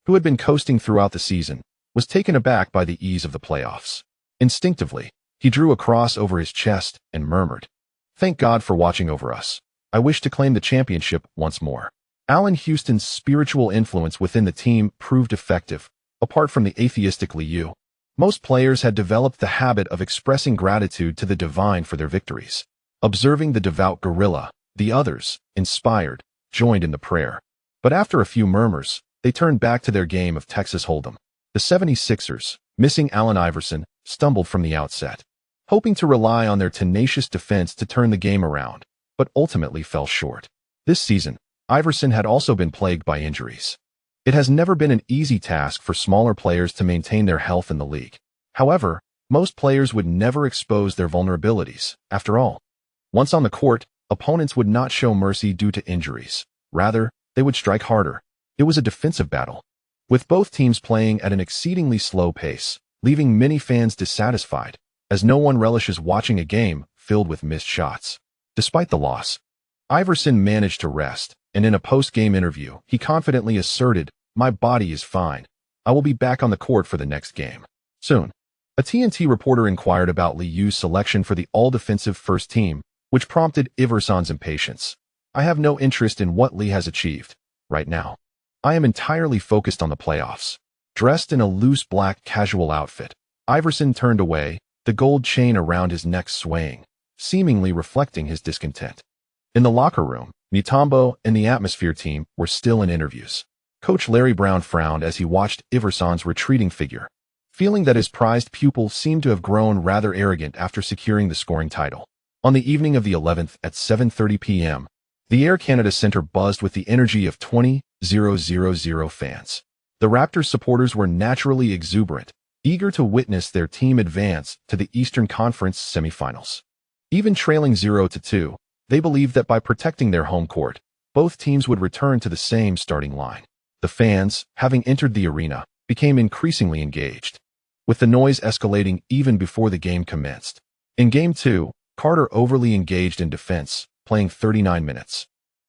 who had been coasting throughout the season, was taken aback by the ease of the playoffs. Instinctively, he drew a cross over his chest and murmured, "Thank God for watching over us. I wish to claim the championship once more." Allan Houston's spiritual influence within the team proved effective, apart from the atheistic Liu. Most players had developed the habit of expressing gratitude to the divine for their victories. Observing the devout gorilla, the others, inspired, joined in the prayer. But after a few murmurs, they turned back to their game of Texas Hold'em. The 76ers, missing Allen Iverson, stumbled from the outset, hoping to rely on their tenacious defense to turn the game around, but ultimately fell short. This season, Iverson had also been plagued by injuries. It has never been an easy task for smaller players to maintain their health in the league. However, most players would never expose their vulnerabilities. After all, once on the court, opponents would not show mercy due to injuries. Rather, they would strike harder. It was a defensive battle, with both teams playing at an exceedingly slow pace, leaving many fans dissatisfied, as no one relishes watching a game filled with missed shots. Despite the loss, Iverson managed to rest, and in a post-game interview, he confidently asserted, "My body is fine. I will be back on the court for the next game soon." A TNT reporter inquired about Liu's selection for the all-defensive first team, which prompted Iverson's impatience. "I have no interest in what Lee has achieved right now. I am entirely focused on the playoffs." Dressed in a loose black casual outfit, Iverson turned away, the gold chain around his neck swaying, seemingly reflecting his discontent. In the locker room, Mutombo and the Atmosphere team were still in interviews. Coach Larry Brown frowned as he watched Iverson's retreating figure, feeling that his prized pupil seemed to have grown rather arrogant after securing the scoring title. On the evening of the 11th at 7:30 p.m., the Air Canada Centre buzzed with the energy of 20,000 fans. The Raptors supporters were naturally exuberant, eager to witness their team advance to the Eastern Conference semifinals. Even trailing 0-2, they believed that by protecting their home court, both teams would return to the same starting line. The fans, having entered the arena, became increasingly engaged, with the noise escalating even before the game commenced. In Game 2, Carter overly engaged in defense, playing 39 minutes,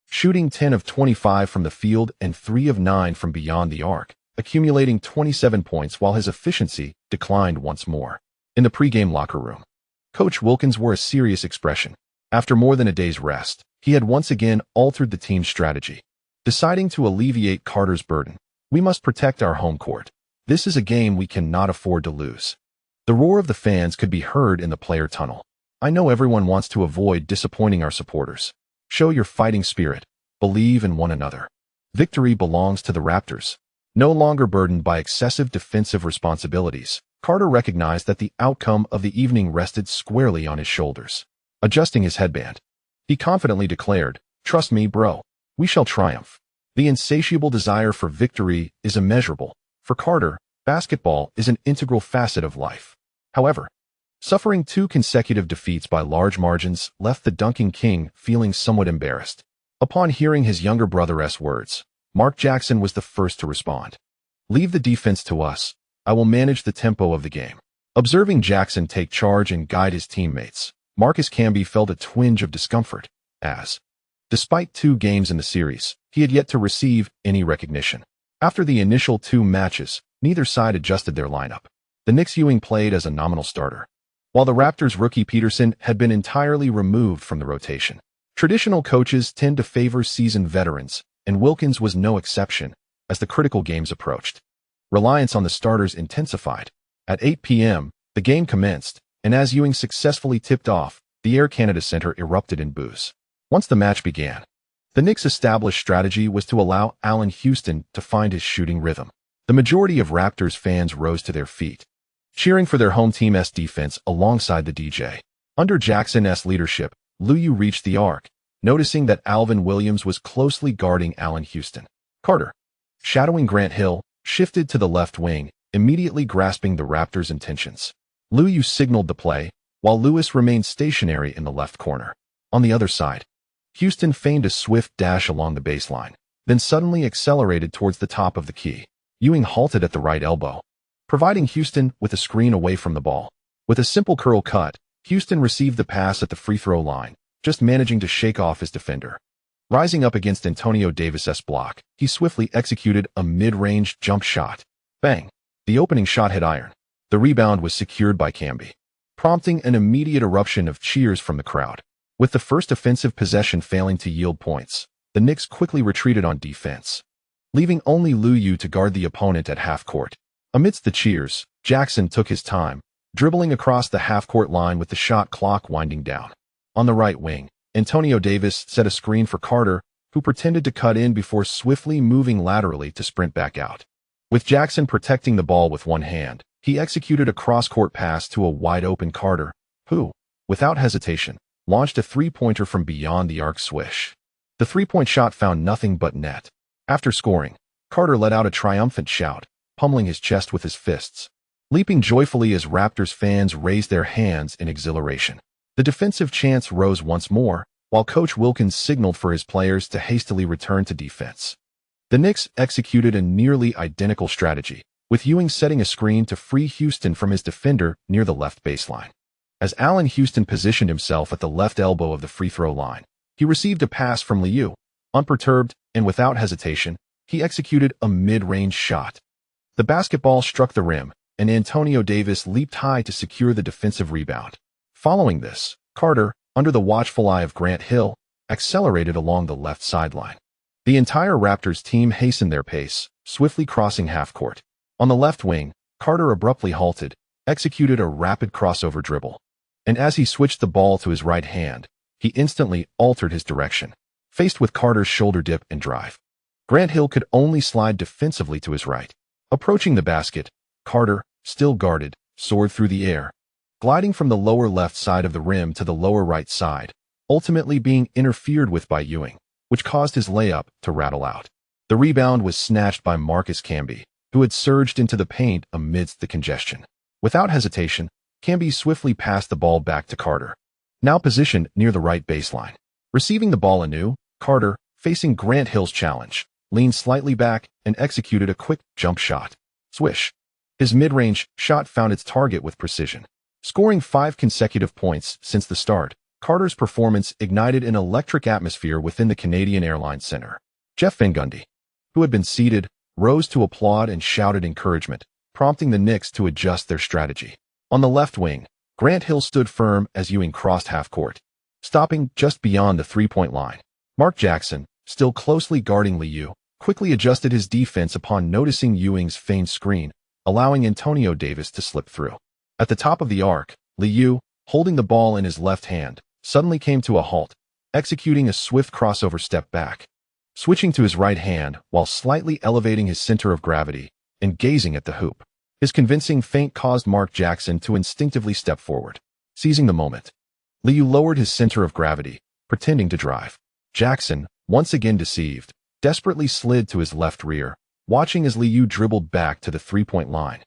shooting 10 of 25 from the field and 3 of 9 from beyond the arc, accumulating 27 points while his efficiency declined once more. In the pregame locker room, Coach Wilkins wore a serious expression. After more than a day's rest, he had once again altered the team's strategy. Deciding to alleviate Carter's burden, "We must protect our home court. This is a game we cannot afford to lose." The roar of the fans could be heard in the player tunnel. "I know everyone wants to avoid disappointing our supporters. Show your fighting spirit. Believe in one another. Victory belongs to the Raptors." No longer burdened by excessive defensive responsibilities, Carter recognized that the outcome of the evening rested squarely on his shoulders. Adjusting his headband, he confidently declared, "Trust me, bro. We shall triumph." The insatiable desire for victory is immeasurable. For Carter, basketball is an integral facet of life. However, suffering 2 consecutive defeats by large margins left the dunking king feeling somewhat embarrassed. Upon hearing his younger brother's words, Mark Jackson was the first to respond. "Leave the defense to us. I will manage the tempo of the game." Observing Jackson take charge and guide his teammates, Marcus Camby felt a twinge of discomfort, as, despite 2 games in the series, he had yet to receive any recognition. After the initial 2 matches, neither side adjusted their lineup. The Knicks' Ewing played as a nominal starter, while the Raptors' rookie Peterson had been entirely removed from the rotation. Traditional coaches tend to favor seasoned veterans, and Wilkins was no exception as the critical games approached. Reliance on the starters intensified. At 8 p.m., the game commenced, and as Ewing successfully tipped off, the Air Canada Centre erupted in boos. Once the match began, the Knicks' established strategy was to allow Allan Houston to find his shooting rhythm. The majority of Raptors fans rose to their feet, cheering for their home team's defense alongside the DJ. Under Jackson's leadership, Liu reached the arc, noticing that Alvin Williams was closely guarding Allan Houston. Carter, shadowing Grant Hill, shifted to the left wing, immediately grasping the Raptors' intentions. Liu signaled the play, while Lewis remained stationary in the left corner. On the other side, Houston feigned a swift dash along the baseline, then suddenly accelerated towards the top of the key. Ewing halted at the right elbow, providing Houston with a screen away from the ball. With a simple curl cut, Houston received the pass at the free throw line, just managing to shake off his defender. Rising up against Antonio Davis's block, he swiftly executed a mid-range jump shot. Bang! The opening shot hit iron. The rebound was secured by Camby, prompting an immediate eruption of cheers from the crowd. With the first offensive possession failing to yield points, the Knicks quickly retreated on defense, leaving only Liu to guard the opponent at half-court. Amidst the cheers, Jackson took his time, dribbling across the half-court line with the shot clock winding down. On the right wing, Antonio Davis set a screen for Carter, who pretended to cut in before swiftly moving laterally to sprint back out. With Jackson protecting the ball with one hand, he executed a cross-court pass to a wide-open Carter, who, without hesitation, launched a three-pointer from beyond the arc swish. The three-point shot found nothing but net. After scoring, Carter let out a triumphant shout, pummeling his chest with his fists, leaping joyfully as Raptors fans raised their hands in exhilaration. The defensive chants rose once more, while Coach Wilkins signaled for his players to hastily return to defense. The Knicks executed a nearly identical strategy, with Ewing setting a screen to free Houston from his defender near the left baseline. As Allen Houston positioned himself at the left elbow of the free throw line, he received a pass from Liu. Unperturbed and without hesitation, he executed a mid-range shot. The basketball struck the rim, and Antonio Davis leaped high to secure the defensive rebound. Following this, Carter, under the watchful eye of Grant Hill, accelerated along the left sideline. The entire Raptors team hastened their pace, swiftly crossing half-court. On the left wing, Carter abruptly halted, executed a rapid crossover dribble. And as he switched the ball to his right hand, he instantly altered his direction, faced with Carter's shoulder dip and drive. Grant Hill could only slide defensively to his right. Approaching the basket, Carter, still guarded, soared through the air, gliding from the lower left side of the rim to the lower right side, ultimately being interfered with by Ewing, which caused his layup to rattle out. The rebound was snatched by Marcus Camby, who had surged into the paint amidst the congestion. Without hesitation, Camby swiftly passed the ball back to Carter, now positioned near the right baseline. Receiving the ball anew, Carter, facing Grant Hill's challenge, leaned slightly back and executed a quick jump shot. Swish! His mid-range shot found its target with precision. Scoring 5 consecutive points since the start, Carter's performance ignited an electric atmosphere within the Canadian Airlines Center. Jeff Van Gundy, who had been seated, rose to applaud and shouted encouragement, prompting the Knicks to adjust their strategy. On the left wing, Grant Hill stood firm as Ewing crossed half-court, stopping just beyond the three-point line. Mark Jackson, still closely guarding Liu, quickly adjusted his defense upon noticing Ewing's feigned screen, allowing Antonio Davis to slip through. At the top of the arc, Liu, holding the ball in his left hand, suddenly came to a halt, executing a swift crossover step back. Switching to his right hand while slightly elevating his center of gravity and gazing at the hoop. His convincing feint caused Mark Jackson to instinctively step forward. Seizing the moment, Liu lowered his center of gravity, pretending to drive. Jackson, once again deceived, desperately slid to his left rear, watching as Liu dribbled back to the three-point line.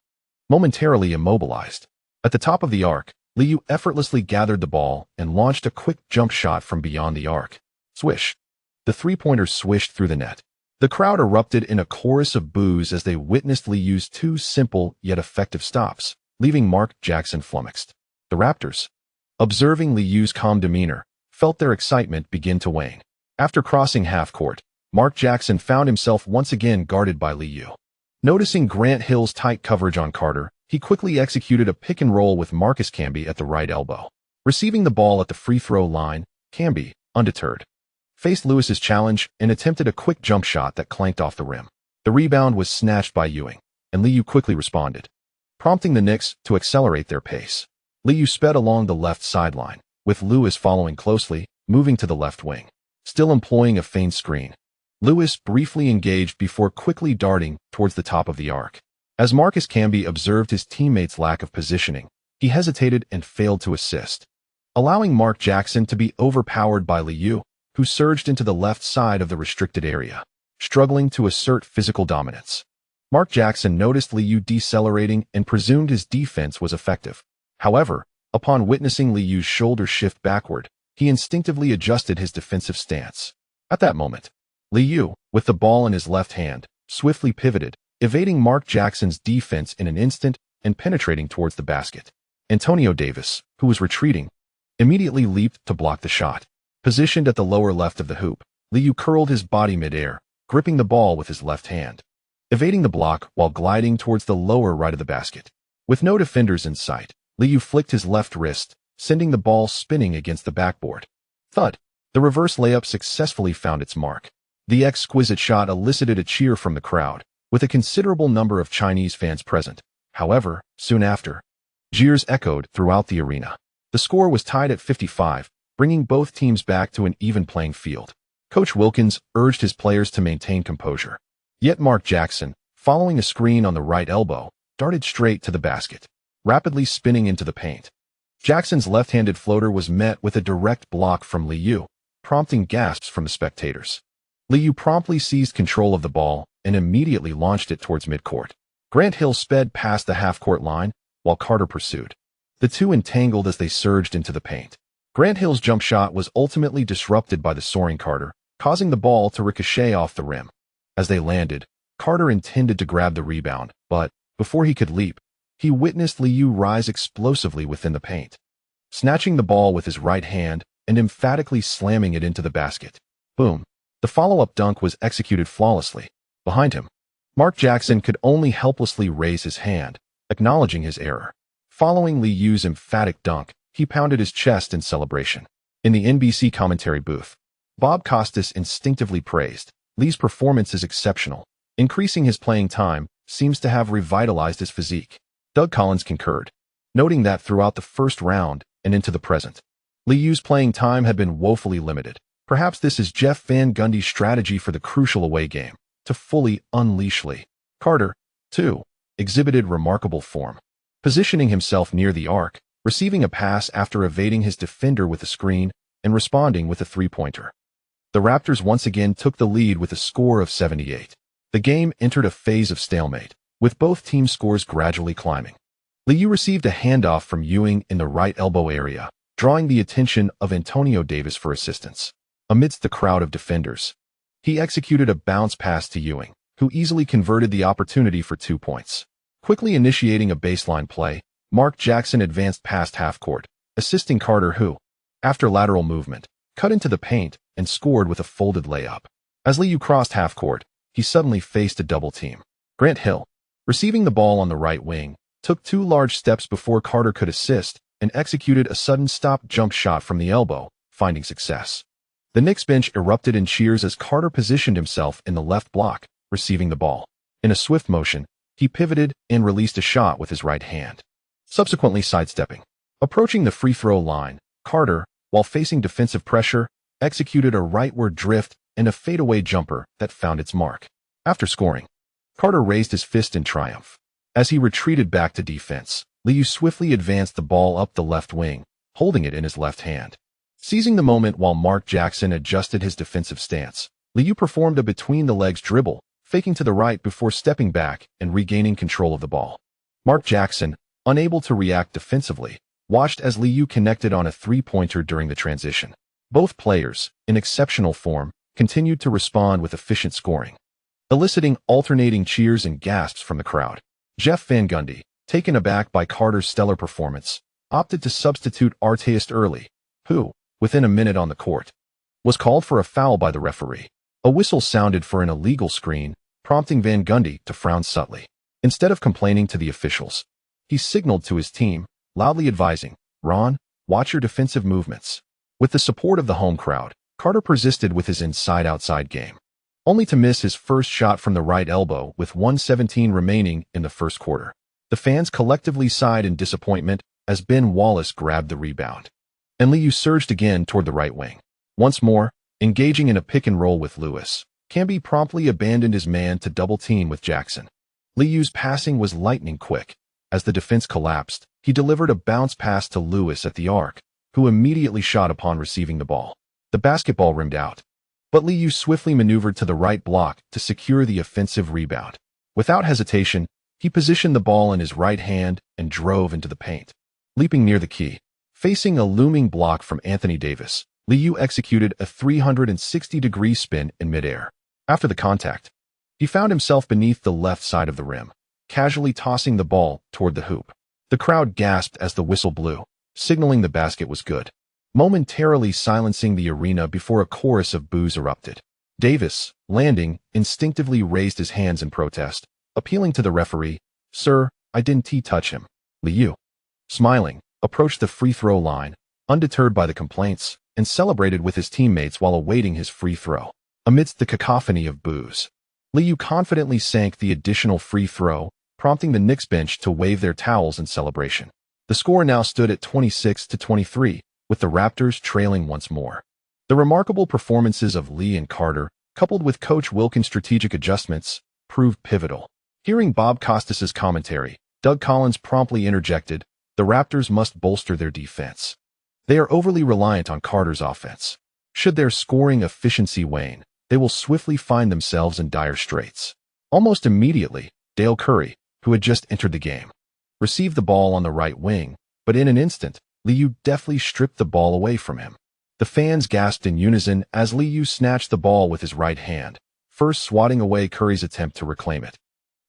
Momentarily immobilized, at the top of the arc, Liu effortlessly gathered the ball and launched a quick jump shot from beyond the arc. Swish! The three-pointer swished through the net. The crowd erupted in a chorus of boos as they witnessed Liu's 2 simple yet effective stops, leaving Mark Jackson flummoxed. The Raptors, observing Liu's calm demeanor, felt their excitement begin to wane. After crossing half-court, Mark Jackson found himself once again guarded by Liu. Noticing Grant Hill's tight coverage on Carter, he quickly executed a pick-and-roll with Marcus Camby at the right elbow. Receiving the ball at the free throw line, Camby, undeterred, faced Lewis's challenge and attempted a quick jump shot that clanked off the rim. The rebound was snatched by Ewing, and Liu quickly responded, prompting the Knicks to accelerate their pace. Liu sped along the left sideline, with Lewis following closely, moving to the left wing. Still employing a feint screen, Lewis briefly engaged before quickly darting towards the top of the arc. As Marcus Camby observed his teammates' lack of positioning, he hesitated and failed to assist, allowing Mark Jackson to be overpowered by Liu, who surged into the left side of the restricted area, struggling to assert physical dominance. Mark Jackson noticed Liu decelerating and presumed his defense was effective. However, upon witnessing Liu's shoulder shift backward, he instinctively adjusted his defensive stance. At that moment, Liu, with the ball in his left hand, swiftly pivoted, evading Mark Jackson's defense in an instant and penetrating towards the basket. Antonio Davis, who was retreating, immediately leaped to block the shot. Positioned at the lower left of the hoop, Liu curled his body midair, gripping the ball with his left hand, evading the block while gliding towards the lower right of the basket. With no defenders in sight, Liu flicked his left wrist, sending the ball spinning against the backboard. Thud! The reverse layup successfully found its mark. The exquisite shot elicited a cheer from the crowd, with a considerable number of Chinese fans present. However, soon after, jeers echoed throughout the arena. The score was tied at 55, bringing both teams back to an even playing field. Coach Wilkins urged his players to maintain composure. Yet Mark Jackson, following a screen on the right elbow, darted straight to the basket, rapidly spinning into the paint. Jackson's left-handed floater was met with a direct block from Liu, prompting gasps from the spectators. Liu promptly seized control of the ball and immediately launched it towards midcourt. Grant Hill sped past the half-court line, while Carter pursued. The two entangled as they surged into the paint. Grant Hill's jump shot was ultimately disrupted by the soaring Carter, causing the ball to ricochet off the rim. As they landed, Carter intended to grab the rebound, but, before he could leap, he witnessed Liu rise explosively within the paint, snatching the ball with his right hand and emphatically slamming it into the basket. Boom! The follow-up dunk was executed flawlessly. Behind him, Mark Jackson could only helplessly raise his hand, acknowledging his error. Following Liu's emphatic dunk, he pounded his chest in celebration. In the NBC commentary booth, Bob Costas instinctively praised, "Li's performance is exceptional. Increasing his playing time seems to have revitalized his physique." Doug Collins concurred, noting that throughout the first round and into the present, Liu's playing time had been woefully limited. Perhaps this is Jeff Van Gundy's strategy for the crucial away game, to fully unleash Li. Carter, too, exhibited remarkable form, positioning himself near the arc, receiving a pass after evading his defender with a screen, and responding with a three-pointer. The Raptors once again took the lead with a score of 78. The game entered a phase of stalemate, with both teams' scores gradually climbing. Liu received a handoff from Ewing in the right elbow area, drawing the attention of Antonio Davis for assistance. Amidst the crowd of defenders, he executed a bounce pass to Ewing, who easily converted the opportunity for 2 points. Quickly initiating a baseline play, Mark Jackson advanced past half-court, assisting Carter who, after lateral movement, cut into the paint and scored with a folded layup. As Liu crossed half-court, he suddenly faced a double team. Grant Hill, receiving the ball on the right wing, took 2 large steps before Carter could assist and executed a sudden stop jump shot from the elbow, finding success. The Knicks bench erupted in cheers as Carter positioned himself in the left block, receiving the ball. In a swift motion, he pivoted and released a shot with his right hand, subsequently sidestepping. Approaching the free throw line, Carter, while facing defensive pressure, executed a rightward drift and a fadeaway jumper that found its mark. After scoring, Carter raised his fist in triumph. As he retreated back to defense, Liu swiftly advanced the ball up the left wing, holding it in his left hand. Seizing the moment while Mark Jackson adjusted his defensive stance, Liu performed a between-the-legs dribble, faking to the right before stepping back and regaining control of the ball. Mark Jackson, unable to react defensively, watched as Liu connected on a three-pointer during the transition. Both players, in exceptional form, continued to respond with efficient scoring, eliciting alternating cheers and gasps from the crowd. Jeff Van Gundy, taken aback by Carter's stellar performance, opted to substitute Artest early, who, within a minute on the court, was called for a foul by the referee. A whistle sounded for an illegal screen, prompting Van Gundy to frown subtly. Instead of complaining to the officials, he signaled to his team, loudly advising, "Ron, watch your defensive movements." With the support of the home crowd, Carter persisted with his inside-outside game, only to miss his first shot from the right elbow with 1:17 remaining in the first quarter. The fans collectively sighed in disappointment as Ben Wallace grabbed the rebound, and Liu surged again toward the right wing. Once more, engaging in a pick-and-roll with Lewis, Camby promptly abandoned his man to double-team with Jackson. Liu's passing was lightning quick. As the defense collapsed, he delivered a bounce pass to Lewis at the arc, who immediately shot upon receiving the ball. The basketball rimmed out, but Liu swiftly maneuvered to the right block to secure the offensive rebound. Without hesitation, he positioned the ball in his right hand and drove into the paint. Leaping near the key, facing a looming block from Anthony Davis, Liu executed a 360-degree spin in midair. After the contact, He found himself beneath the left side of the rim, casually tossing the ball toward the hoop. The crowd gasped as the whistle blew, signaling the basket was good, momentarily silencing the arena before a chorus of boos erupted. Davis, landing, instinctively raised his hands in protest, appealing to the referee. "Sir, I didn't touch him." Liu, smiling, approached the free throw line, undeterred by the complaints, and celebrated with his teammates while awaiting his free throw. Amidst the cacophony of boos, Liu confidently sank the additional free throw, prompting the Knicks bench to wave their towels in celebration. The score now stood at 26-23, with the Raptors trailing once more. The remarkable performances of Lee and Carter, coupled with Coach Wilkins' strategic adjustments, proved pivotal. Hearing Bob Costas's commentary, Doug Collins promptly interjected, "The Raptors must bolster their defense. They are overly reliant on Carter's offense. Should their scoring efficiency wane, they will swiftly find themselves in dire straits." Almost immediately, Dale Curry, who had just entered the game, received the ball on the right wing, but in an instant, Liu deftly stripped the ball away from him. The fans gasped in unison as Liu snatched the ball with his right hand, first swatting away Curry's attempt to reclaim it,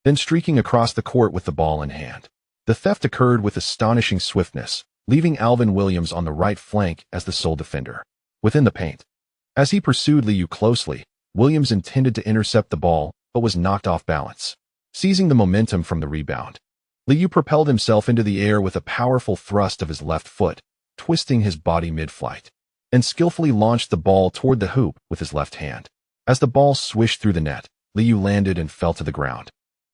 then streaking across the court with the ball in hand. The theft occurred with astonishing swiftness, leaving Alvin Williams on the right flank as the sole defender, within the paint. As he pursued Liu closely, Williams intended to intercept the ball, but was knocked off balance. Seizing the momentum from the rebound, Liu propelled himself into the air with a powerful thrust of his left foot, twisting his body mid-flight, and skillfully launched the ball toward the hoop with his left hand. As the ball swished through the net, Liu landed and fell to the ground,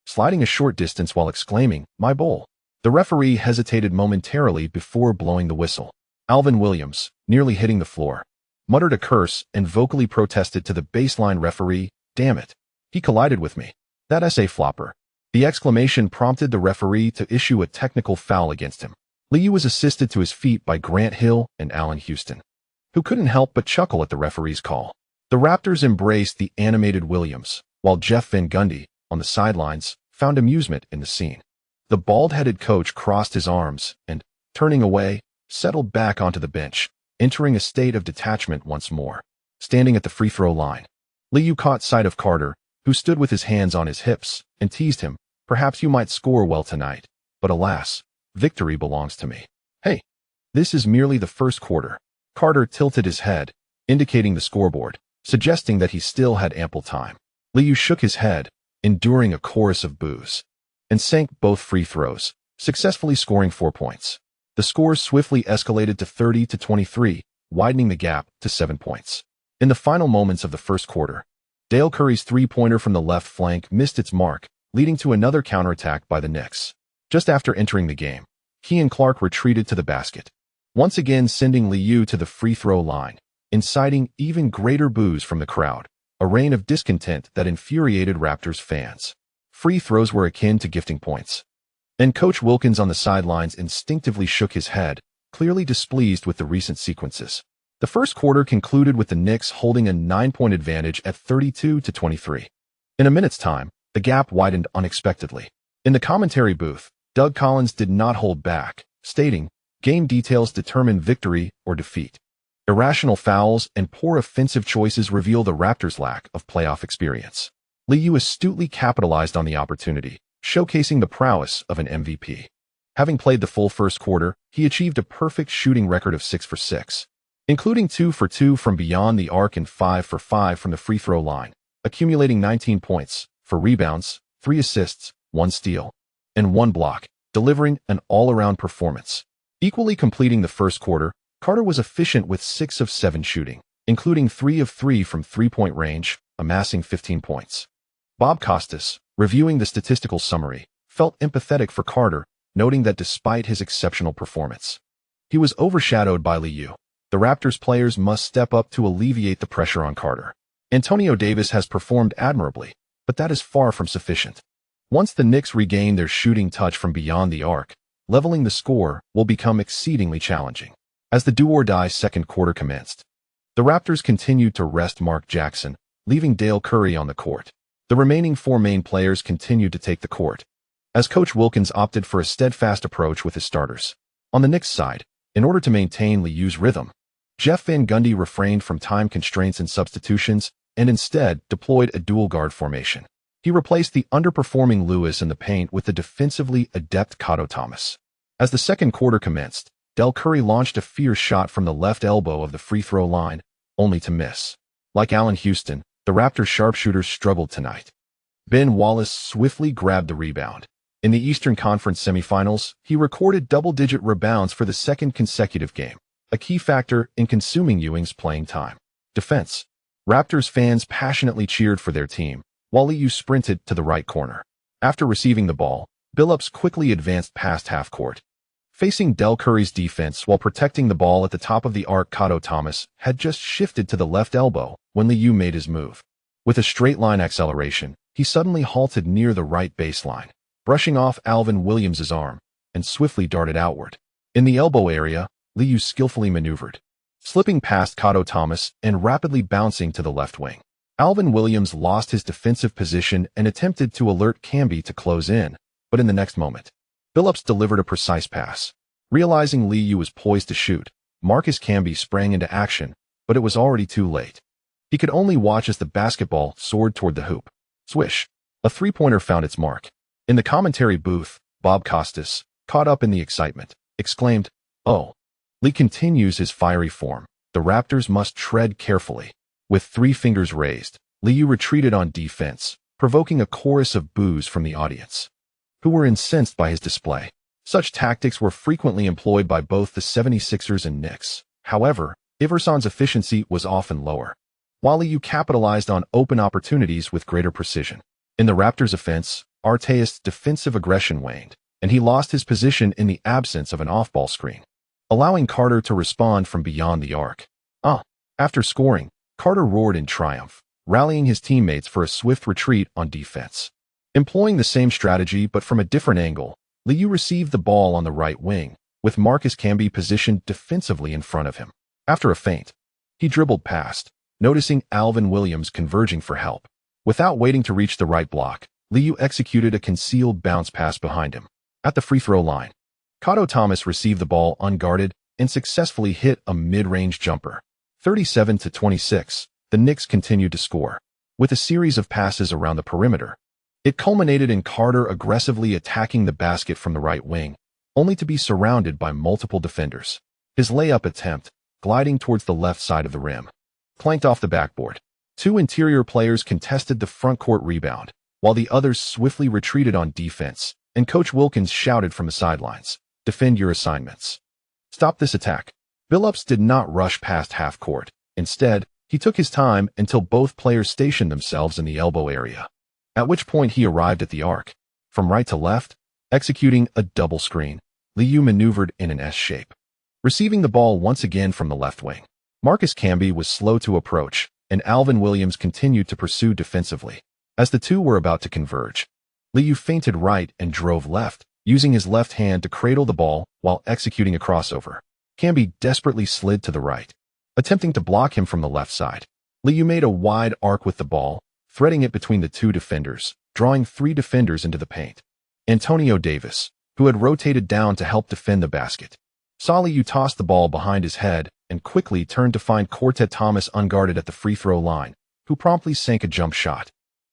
sliding a short distance while exclaiming, "My bowl." The referee hesitated momentarily before blowing the whistle. Alvin Williams, nearly hitting the floor, muttered a curse and vocally protested to the baseline referee, "Damn it. He collided with me. That SA flopper." The exclamation prompted the referee to issue a technical foul against him. Liu was assisted to his feet by Grant Hill and Allen Houston, who couldn't help but chuckle at the referee's call. The Raptors embraced the animated Williams, while Jeff Van Gundy, on the sidelines, found amusement in the scene. The bald-headed coach crossed his arms and, turning away, settled back onto the bench, entering a state of detachment once more. Standing at the free throw line, Liu caught sight of Carter, who stood with his hands on his hips, and teased him, "Perhaps you might score well tonight, but alas, victory belongs to me." "Hey, this is merely the first quarter." Carter tilted his head, indicating the scoreboard, suggesting that he still had ample time. Liu shook his head, enduring a chorus of boos, and sank both free throws, successfully scoring 4 points. The score swiftly escalated to 30-23, widening the gap to 7 points. In the final moments of the first quarter, Dale Curry's three-pointer from the left flank missed its mark, leading to another counterattack by the Knicks. Just after entering the game, he and Clark retreated to the basket, once again sending Liu to the free throw line, inciting even greater boos from the crowd, a reign of discontent that infuriated Raptors fans. Free throws were akin to gifting points, and Coach Wilkins on the sidelines instinctively shook his head, clearly displeased with the recent sequences. The first quarter concluded with the Knicks holding a 9-point advantage at 32-23. In a minute's time, the gap widened unexpectedly. In the commentary booth, Doug Collins did not hold back, stating, "Game details determine victory or defeat. Irrational fouls and poor offensive choices reveal the Raptors' lack of playoff experience." Liu astutely capitalized on the opportunity, showcasing the prowess of an MVP. Having played the full first quarter, he achieved a perfect shooting record of 6 for 6, including 2 for 2 from beyond the arc and 5 for 5 from the free throw line, accumulating 19 points, 4 rebounds, 3 assists, 1 steal, and 1 block, delivering an all-around performance. Equally completing the first quarter, Carter was efficient with 6 of 7 shooting, including 3 of 3 from three-point range, amassing 15 points. Bob Costas, reviewing the statistical summary, felt empathetic for Carter, noting that despite his exceptional performance, he was overshadowed by Liu. The Raptors players must step up to alleviate the pressure on Carter. Antonio Davis has performed admirably, but that is far from sufficient. Once the Knicks regain their shooting touch from beyond the arc, leveling the score will become exceedingly challenging. As the do-or-die second quarter commenced, the Raptors continued to rest Mark Jackson, leaving Dale Curry on the court. The remaining 4 main players continued to take the court, as Coach Wilkins opted for a steadfast approach with his starters. On the Knicks side, in order to maintain Liu's rhythm, Jeff Van Gundy refrained from time constraints and substitutions and instead deployed a dual guard formation. He replaced the underperforming Lewis in the paint with the defensively adept Cato Thomas. As the second quarter commenced, Del Curry launched a fierce shot from the left elbow of the free throw line, only to miss. Like Allen Houston, the Raptors sharpshooters struggled tonight. Ben Wallace swiftly grabbed the rebound. In the Eastern Conference semifinals, he recorded double-digit rebounds for the second consecutive game, a key factor in consuming Ewing's playing time. Defense. Raptors fans passionately cheered for their team, while Liu sprinted to the right corner. After receiving the ball, Billups quickly advanced past half-court. Facing Del Curry's defense while protecting the ball at the top of the arc, Cato Thomas had just shifted to the left elbow when Liu made his move. With a straight-line acceleration, he suddenly halted near the right baseline, brushing off Alvin Williams' arm, and swiftly darted outward. In the elbow area, Liu skillfully maneuvered, slipping past Cato Thomas and rapidly bouncing to the left wing. Alvin Williams lost his defensive position and attempted to alert Camby to close in, but in the next moment, Billups delivered a precise pass. Realizing Liu was poised to shoot, Marcus Camby sprang into action, but it was already too late. He could only watch as the basketball soared toward the hoop. Swish! A three-pointer found its mark. In the commentary booth, Bob Costas, caught up in the excitement, exclaimed, "Oh!" Lee continues his fiery form. The Raptors must tread carefully. With 3 fingers raised, Liu retreated on defense, provoking a chorus of boos from the audience, who were incensed by his display. Such tactics were frequently employed by both the 76ers and Knicks. However, Iverson's efficiency was often lower, while Liu capitalized on open opportunities with greater precision. In the Raptors' offense, Artest's defensive aggression waned, and he lost his position in the absence of an off-ball screen, allowing Carter to respond from beyond the arc. After scoring, Carter roared in triumph, rallying his teammates for a swift retreat on defense. Employing the same strategy but from a different angle, Liu received the ball on the right wing, with Marcus Camby positioned defensively in front of him. After a feint, he dribbled past, noticing Alvin Williams converging for help. Without waiting to reach the right block, Liu executed a concealed bounce pass behind him. At the free throw line, Cato Thomas received the ball unguarded and successfully hit a mid-range jumper. 37-26, the Knicks continued to score, with a series of passes around the perimeter. It culminated in Carter aggressively attacking the basket from the right wing, only to be surrounded by multiple defenders. His layup attempt, gliding towards the left side of the rim, clanked off the backboard. 2 interior players contested the front court rebound, while the others swiftly retreated on defense, and Coach Wilkins shouted from the sidelines, "Defend your assignments. Stop this attack." Billups did not rush past half court. Instead, he took his time until both players stationed themselves in the elbow area, at which point he arrived at the arc. From right to left, executing a double screen, Liu maneuvered in an S shape, receiving the ball once again from the left wing. Marcus Camby was slow to approach, and Alvin Williams continued to pursue defensively. As the two were about to converge, Liu feinted right and drove left, using his left hand to cradle the ball while executing a crossover. Camby desperately slid to the right, attempting to block him from the left side. Liu made a wide arc with the ball, threading it between the 2 defenders, drawing 3 defenders into the paint. Antonio Davis, who had rotated down to help defend the basket, saw Liu toss the ball behind his head and quickly turned to find Quartet Thomas unguarded at the free throw line, who promptly sank a jump shot.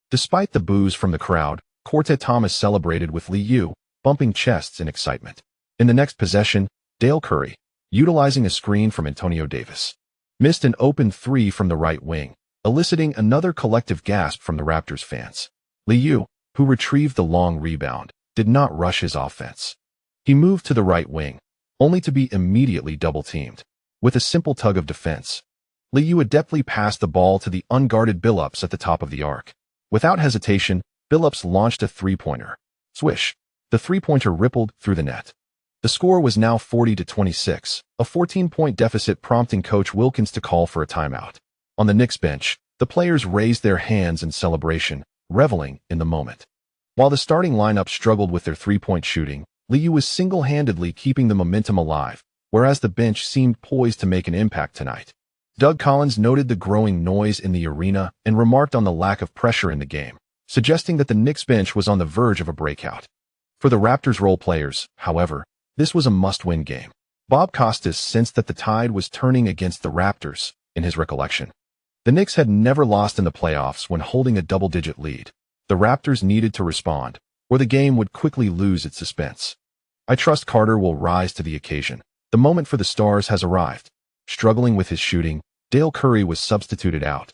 Despite the boos from the crowd, Quartet Thomas celebrated with Liu, bumping chests in excitement. In the next possession, Dale Curry, utilizing a screen from Antonio Davis, missed an open 3 from the right wing, eliciting another collective gasp from the Raptors fans. Liu, who retrieved the long rebound, did not rush his offense. He moved to the right wing, only to be immediately double-teamed. With a simple tug of defense, Liu adeptly passed the ball to the unguarded Billups at the top of the arc. Without hesitation, Billups launched a three-pointer. Swish! The three-pointer rippled through the net. The score was now 40-26, a 14-point deficit prompting Coach Wilkins to call for a timeout. On the Knicks bench, the players raised their hands in celebration, reveling in the moment. While the starting lineup struggled with their three-point shooting, Liu was single-handedly keeping the momentum alive, whereas the bench seemed poised to make an impact tonight. Doug Collins noted the growing noise in the arena and remarked on the lack of pressure in the game, suggesting that the Knicks bench was on the verge of a breakout. For the Raptors role players, however, this was a must-win game. Bob Costas sensed that the tide was turning against the Raptors, in his recollection. The Knicks had never lost in the playoffs when holding a double-digit lead, The Raptors needed to respond, or the game would quickly lose its suspense. I trust Carter will rise to the occasion. The moment for the stars has arrived. Struggling with his shooting, Dale Curry was substituted out,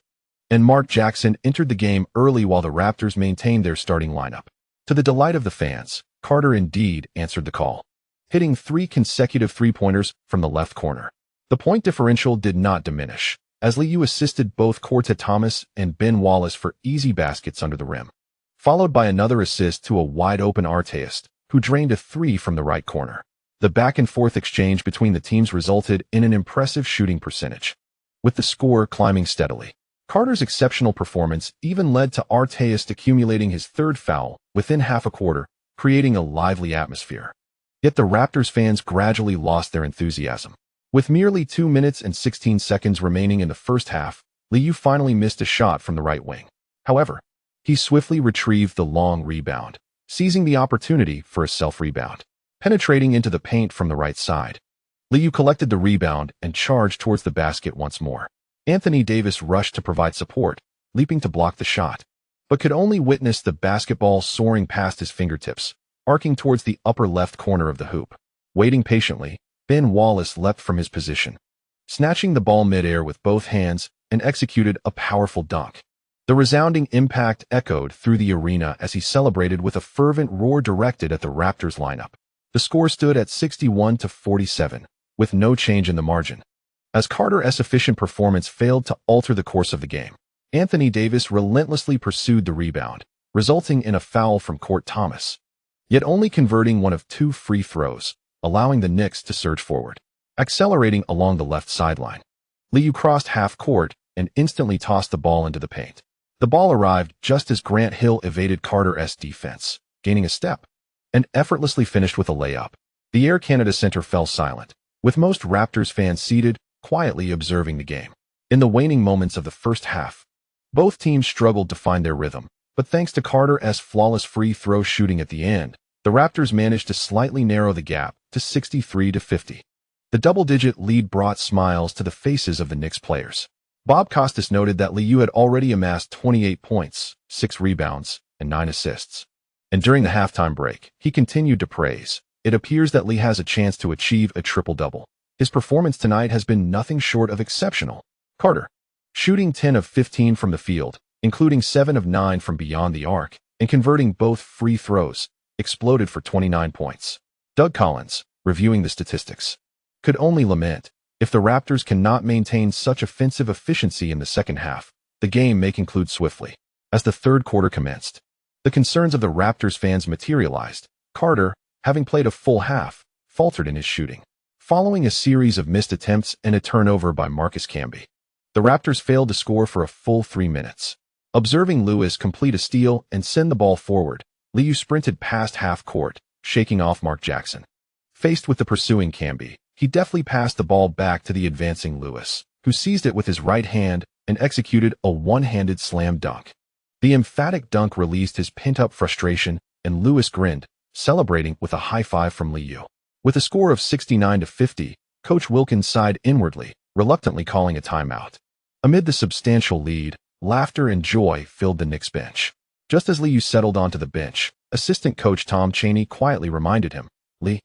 and Mark Jackson entered the game early while the Raptors maintained their starting lineup. To the delight of the fans, Carter indeed answered the call, hitting 3 consecutive three-pointers from the left corner. The point differential did not diminish, as Liu assisted both Cortez Thomas and Ben Wallace for easy baskets under the rim, followed by another assist to a wide-open Artest, who drained a 3 from the right corner. The back-and-forth exchange between the teams resulted in an impressive shooting percentage, with the score climbing steadily. Carter's exceptional performance even led to Artest accumulating his 3rd foul within half a quarter, creating a lively atmosphere. Yet the Raptors fans gradually lost their enthusiasm. With merely 2 minutes and 16 seconds remaining in the first half, Liu finally missed a shot from the right wing. However, he swiftly retrieved the long rebound, seizing the opportunity for a self-rebound. Penetrating into the paint from the right side, Liu collected the rebound and charged towards the basket once more. Anthony Davis rushed to provide support, leaping to block the shot, but could only witness the basketball soaring past his fingertips, arcing towards the upper left corner of the hoop. Waiting patiently, Ben Wallace leapt from his position, snatching the ball midair with both hands and executed a powerful dunk. The resounding impact echoed through the arena as he celebrated with a fervent roar directed at the Raptors lineup. The score stood at 61-47, with no change in the margin. As Carter's efficient performance failed to alter the course of the game, Anthony Davis relentlessly pursued the rebound, resulting in a foul from Cortez Thomas, yet only converting one of 2 free throws, allowing the Knicks to surge forward. Accelerating along the left sideline, Liu crossed half court and instantly tossed the ball into the paint. The ball arrived just as Grant Hill evaded Carter's defense, gaining a step, and effortlessly finished with a layup. The Air Canada Center fell silent, with most Raptors fans seated, quietly observing the game. In the waning moments of the first half, both teams struggled to find their rhythm, but thanks to Carter's flawless free throw shooting at the end, the Raptors managed to slightly narrow the gap to 63-50. The double-digit lead brought smiles to the faces of the Knicks players. Bob Costas noted that Liu had already amassed 28 points, 6 rebounds, and 9 assists. And during the halftime break, he continued to praise. It appears that Liu has a chance to achieve a triple-double. His performance tonight has been nothing short of exceptional. Carter, shooting 10 of 15 from the field, including 7 of 9 from beyond the arc, and converting both free throws, exploded for 29 points. Doug Collins, reviewing the statistics, could only lament, if the Raptors cannot maintain such offensive efficiency in the second half, the game may conclude swiftly. As the third quarter commenced, the concerns of the Raptors fans materialized. Carter, having played a full half, faltered in his shooting, following a series of missed attempts and a turnover by Marcus Camby. The Raptors failed to score for a full 3 minutes. Observing Lewis complete a steal and send the ball forward, Liu sprinted past half court, shaking off Mark Jackson. Faced with the pursuing Camby, he deftly passed the ball back to the advancing Lewis, who seized it with his right hand and executed a one-handed slam dunk. The emphatic dunk released his pent-up frustration, and Lewis grinned, celebrating with a high five from Liu. With a score of 69-50, Coach Wilkins sighed inwardly, reluctantly calling a timeout. Amid the substantial lead, laughter and joy filled the Knicks bench. Just as Liu settled onto the bench, assistant coach Tom Chaney quietly reminded him, "Lee,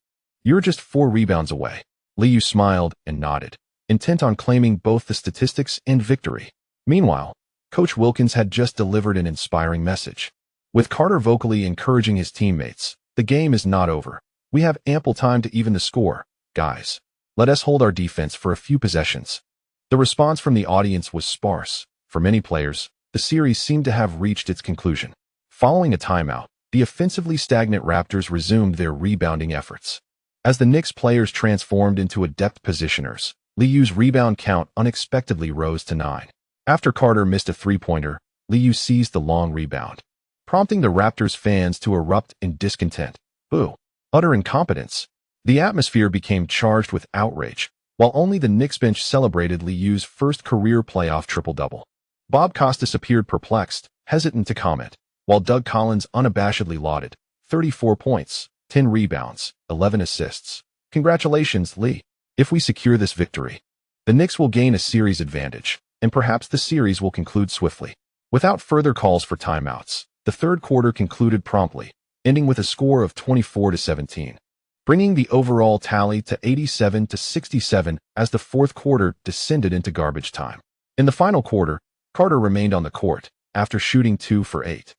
you're just 4 rebounds away." Liu smiled and nodded, intent on claiming both the statistics and victory. Meanwhile, Coach Wilkins had just delivered an inspiring message. With Carter vocally encouraging his teammates, "The game is not over. We have ample time to even the score, guys. Let us hold our defense for a few possessions." The response from the audience was sparse. For many players, the series seemed to have reached its conclusion. Following a timeout, the offensively stagnant Raptors resumed their rebounding efforts. As the Knicks players transformed into adept positioners, Liu's rebound count unexpectedly rose to 9. After Carter missed a three-pointer, Liu seized the long rebound, prompting the Raptors fans to erupt in discontent. Boo! Utter incompetence. The atmosphere became charged with outrage, while only the Knicks bench celebrated Liu's first career playoff triple-double. Bob Costas appeared perplexed, hesitant to comment, while Doug Collins unabashedly lauded. 34 points, 10 rebounds, 11 assists. Congratulations, Lee. If we secure this victory, the Knicks will gain a series advantage, and perhaps the series will conclude swiftly. Without further calls for timeouts, The third quarter concluded promptly, ending with a score of 24-17, bringing the overall tally to 87-67 as the fourth quarter descended into garbage time. In the final quarter, Carter remained on the court after shooting 2 for 8.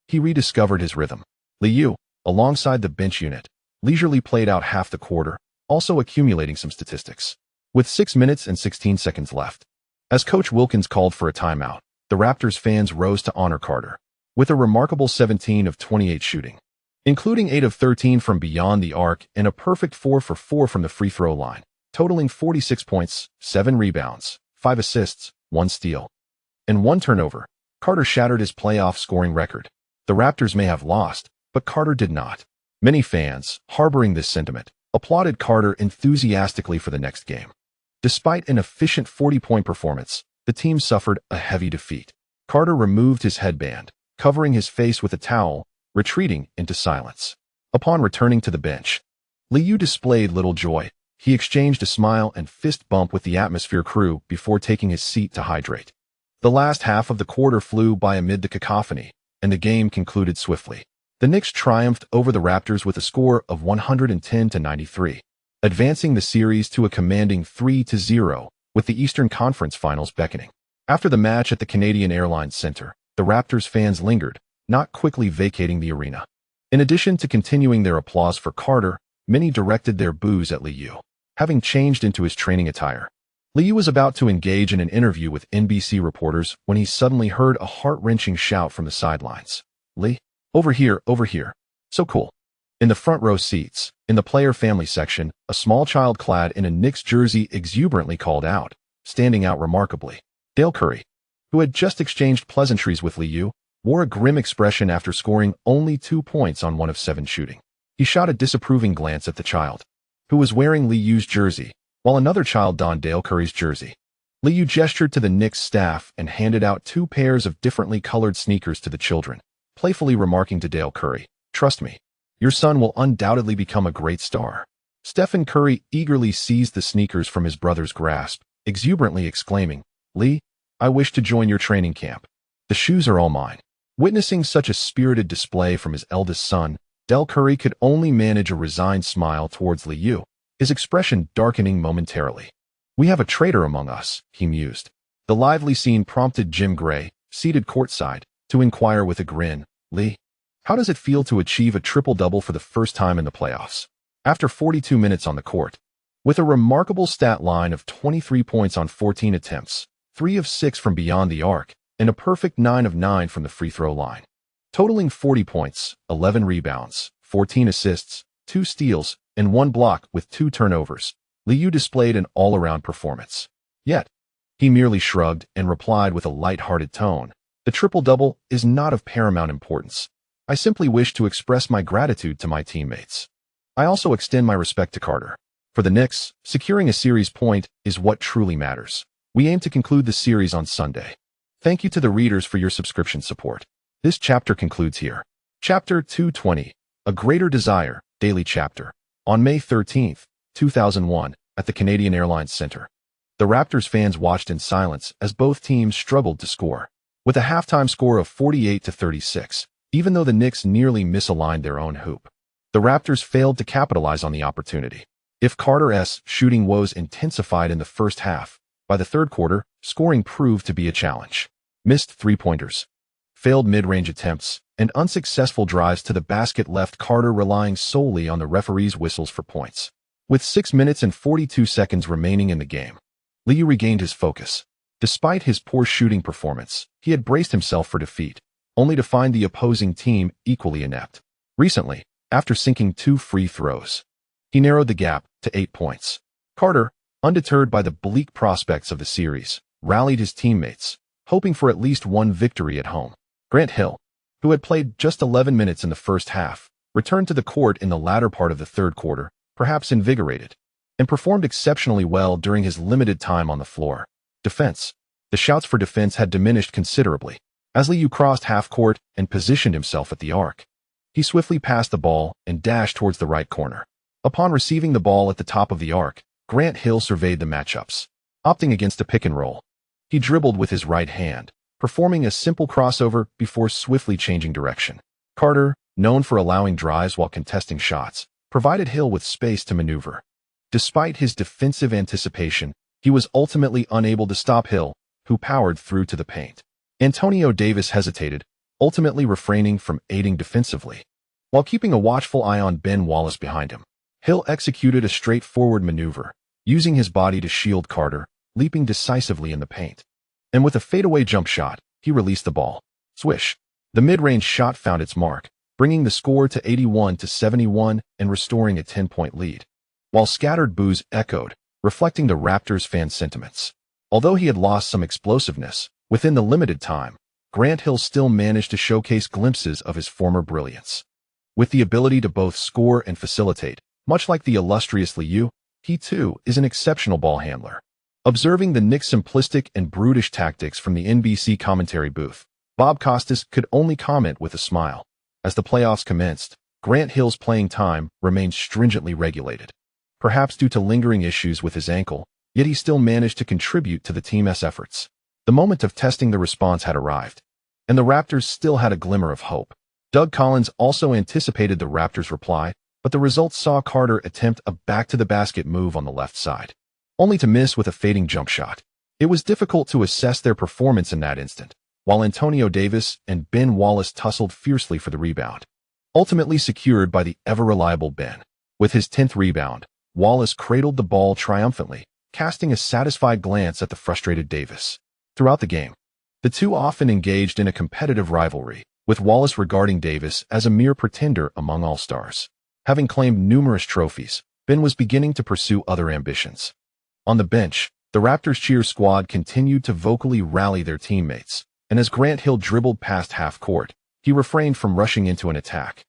He rediscovered his rhythm. Liu, alongside the bench unit, leisurely played out half the quarter, also accumulating some statistics. With 6 minutes and 16 seconds left, as Coach Wilkins called for a timeout, the Raptors fans rose to honor Carter with a remarkable 17 of 28 shooting, including 8 of 13 from beyond the arc and a perfect 4 for 4 from the free throw line, totaling 46 points, 7 rebounds, 5 assists, 1 steal, and 1 turnover. Carter shattered his playoff scoring record. The Raptors may have lost, but Carter did not. Many fans, harboring this sentiment, applauded Carter enthusiastically for the next game. Despite an efficient 40-point performance, the team suffered a heavy defeat. Carter removed his headband, covering his face with a towel, retreating into silence. Upon returning to the bench, Liu displayed little joy. He exchanged a smile and fist bump with the Atmosphere crew before taking his seat to hydrate. The last half of the quarter flew by amid the cacophony, and the game concluded swiftly. The Knicks triumphed over the Raptors with a score of 110-93, advancing the series to a commanding 3-0, with the Eastern Conference Finals beckoning. After the match at the Canadian Airlines Center, the Raptors fans lingered, not quickly vacating the arena. In addition to continuing their applause for Carter, many directed their boos at Liu, having changed into his training attire. Liu was about to engage in an interview with NBC reporters when he suddenly heard a heart-wrenching shout from the sidelines. "Lee, over here, over here. So cool." In the front row seats, in the player family section, a small child clad in a Knicks jersey exuberantly called out, standing out remarkably. Dale Curry, who had just exchanged pleasantries with Liu, wore a grim expression after scoring only 2 points on 1 of 7 shooting. He shot a disapproving glance at the child, who was wearing Liu's jersey, while another child donned Dale Curry's jersey. Liu gestured to the Knicks staff and handed out 2 pairs of differently colored sneakers to the children, playfully remarking to Dale Curry, "Trust me, your son will undoubtedly become a great star." Stephen Curry eagerly seized the sneakers from his brother's grasp, exuberantly exclaiming, "Lee, I wish to join your training camp. The shoes are all mine." Witnessing such a spirited display from his eldest son, Dale Curry could only manage a resigned smile towards Liu, his expression darkening momentarily. "We have a traitor among us," he mused. The lively scene prompted Jim Gray, seated courtside, to inquire with a grin, "Lee, how does it feel to achieve a triple-double for the first time in the playoffs?" After 42 minutes on the court, with a remarkable stat line of 23 points on 14 attempts, 3 of 6 from beyond the arc, and a perfect 9 of 9 from the free throw line, totaling 40 points, 11 rebounds, 14 assists, 2 steals, and 1 block with 2 turnovers, Liu displayed an all-around performance. Yet, he merely shrugged and replied with a light-hearted tone, "The triple-double is not of paramount importance. I simply wish to express my gratitude to my teammates. I also extend my respect to Carter. For the Knicks, securing a series point is what truly matters. We aim to conclude the series on Sunday. Thank you to the readers for your subscription support." This chapter concludes here. Chapter 220, A Greater Desire, Daily Chapter. On May 13, 2001, at the Canadian Airlines Center, the Raptors fans watched in silence as both teams struggled to score. With a halftime score of 48-36, even though the Knicks nearly misaligned their own hoop, the Raptors failed to capitalize on the opportunity. If Carter's shooting woes intensified in the first half, by the third quarter, scoring proved to be a challenge. Missed three-pointers, failed mid-range attempts, and unsuccessful drives to the basket left Carter relying solely on the referee's whistles for points. With 6 minutes and 42 seconds remaining in the game, Liu regained his focus. Despite his poor shooting performance, he had braced himself for defeat, only to find the opposing team equally inept. Recently, after sinking 2 free throws, he narrowed the gap to 8 points. Carter, undeterred by the bleak prospects of the series, rallied his teammates, hoping for at least one victory at home. Grant Hill, who had played just 11 minutes in the first half, returned to the court in the latter part of the third quarter, perhaps invigorated, and performed exceptionally well during his limited time on the floor. Defense. The shouts for defense had diminished considerably. As Liu crossed half-court and positioned himself at the arc, he swiftly passed the ball and dashed towards the right corner. Upon receiving the ball at the top of the arc, Grant Hill surveyed the matchups. Opting against a pick-and-roll, he dribbled with his right hand, performing a simple crossover before swiftly changing direction. Carter, known for allowing drives while contesting shots, provided Hill with space to maneuver. Despite his defensive anticipation, he was ultimately unable to stop Hill, who powered through to the paint. Antonio Davis hesitated, ultimately refraining from aiding defensively. While keeping a watchful eye on Ben Wallace behind him, Hill executed a straightforward maneuver, using his body to shield Carter, leaping decisively in the paint. And with a fadeaway jump shot, he released the ball. Swish! The mid-range shot found its mark, bringing the score to 81-71 and restoring a 10-point lead. While scattered boos echoed, reflecting the Raptors' fan sentiments. Although he had lost some explosiveness, within the limited time, Grant Hill still managed to showcase glimpses of his former brilliance. With the ability to both score and facilitate, much like the illustrious Liu, he too is an exceptional ball handler. Observing the Knicks' simplistic and brutish tactics from the NBC commentary booth, Bob Costas could only comment with a smile. As the playoffs commenced, Grant Hill's playing time remained stringently regulated. Perhaps due to lingering issues with his ankle, yet he still managed to contribute to the team's efforts. The moment of testing the response had arrived, and the Raptors still had a glimmer of hope. Doug Collins also anticipated the Raptors' reply, but the results saw Carter attempt a back-to-the-basket move on the left side, only to miss with a fading jump shot. It was difficult to assess their performance in that instant, while Antonio Davis and Ben Wallace tussled fiercely for the rebound, ultimately secured by the ever-reliable Ben. With his 10th rebound, Wallace cradled the ball triumphantly, casting a satisfied glance at the frustrated Davis. Throughout the game, the two often engaged in a competitive rivalry, with Wallace regarding Davis as a mere pretender among all-stars. Having claimed numerous trophies, Ben was beginning to pursue other ambitions. On the bench, the Raptors cheer squad continued to vocally rally their teammates, and as Grant Hill dribbled past half-court, he refrained from rushing into an attack,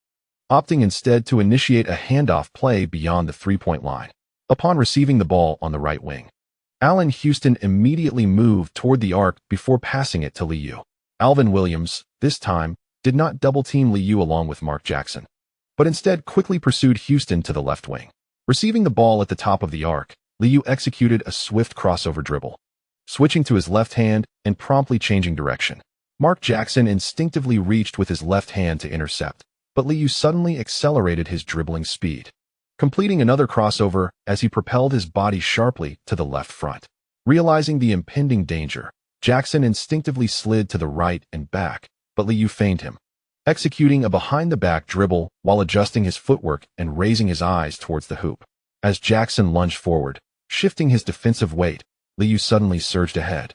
opting instead to initiate a handoff play beyond the three-point line. Upon receiving the ball on the right wing, Allen Houston immediately moved toward the arc before passing it to Liu. Alvin Williams, this time, did not double-team Liu along with Mark Jackson, but instead quickly pursued Houston to the left wing. Receiving the ball at the top of the arc, Liu executed a swift crossover dribble, switching to his left hand and promptly changing direction. Mark Jackson instinctively reached with his left hand to intercept, but Liu suddenly accelerated his dribbling speed, completing another crossover as he propelled his body sharply to the left front. Realizing the impending danger, Jackson instinctively slid to the right and back, but Liu feigned him, executing a behind-the-back dribble while adjusting his footwork and raising his eyes towards the hoop. As Jackson lunged forward, shifting his defensive weight, Liu suddenly surged ahead,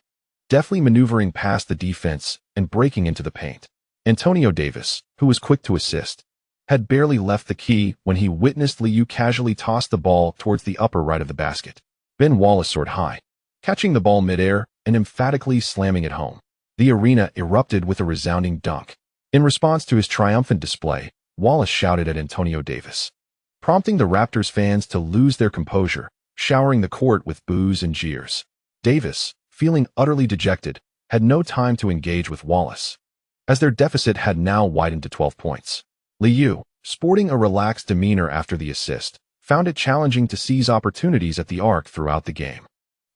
deftly maneuvering past the defense and breaking into the paint. Antonio Davis, who was quick to assist, had barely left the key when he witnessed Liu casually toss the ball towards the upper right of the basket. Ben Wallace soared high, catching the ball midair and emphatically slamming it home. The arena erupted with a resounding dunk. In response to his triumphant display, Wallace shouted at Antonio Davis, prompting the Raptors fans to lose their composure, showering the court with boos and jeers. Davis, feeling utterly dejected, had no time to engage with Wallace, as their deficit had now widened to 12 points. Liu, sporting a relaxed demeanor after the assist, found it challenging to seize opportunities at the arc throughout the game.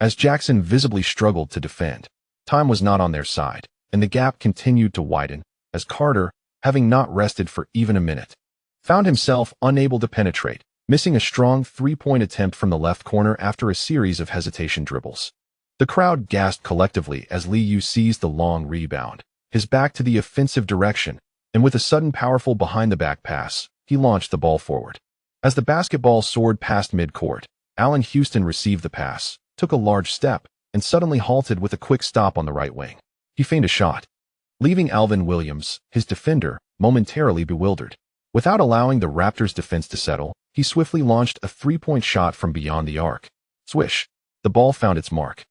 As Jackson visibly struggled to defend, time was not on their side, and the gap continued to widen, as Carter, having not rested for even a minute, found himself unable to penetrate, missing a strong three-point attempt from the left corner after a series of hesitation dribbles. The crowd gasped collectively as Liu seized the long rebound, his back to the offensive direction, and with a sudden powerful behind-the-back pass, he launched the ball forward. As the basketball soared past midcourt, Allen Houston received the pass, took a large step, and suddenly halted with a quick stop on the right wing. He feigned a shot, leaving Alvin Williams, his defender, momentarily bewildered. Without allowing the Raptors' defense to settle, he swiftly launched a three-point shot from beyond the arc. Swish! The ball found its mark,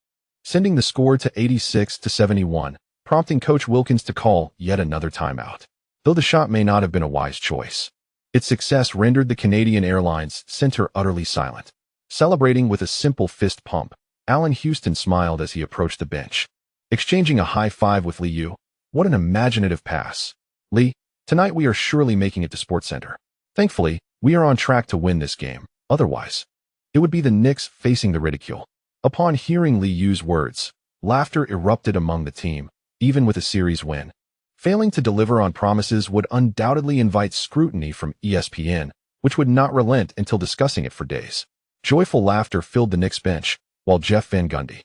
sending the score to 86-71, prompting Coach Wilkins to call yet another timeout. Though the shot may not have been a wise choice, its success rendered the Canadian Airlines center utterly silent. Celebrating with a simple fist pump, Allen Houston smiled as he approached the bench, exchanging a high five with Liu. What an imaginative pass. Lee, tonight we are surely making it to SportsCenter. Thankfully, we are on track to win this game. Otherwise, it would be the Knicks facing the ridicule. Upon hearing Liu's words, laughter erupted among the team, even with a series win. Failing to deliver on promises would undoubtedly invite scrutiny from ESPN, which would not relent until discussing it for days. Joyful laughter filled the Knicks bench, while Jeff Van Gundy,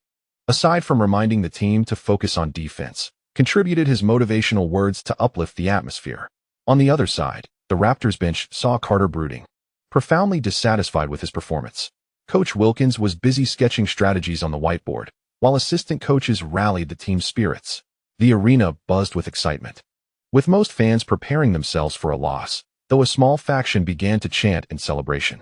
aside from reminding the team to focus on defense, contributed his motivational words to uplift the atmosphere. On the other side, the Raptors bench saw Carter brooding, profoundly dissatisfied with his performance. Coach Wilkins was busy sketching strategies on the whiteboard, while assistant coaches rallied the team's spirits. The arena buzzed with excitement, with most fans preparing themselves for a loss, though a small faction began to chant in celebration.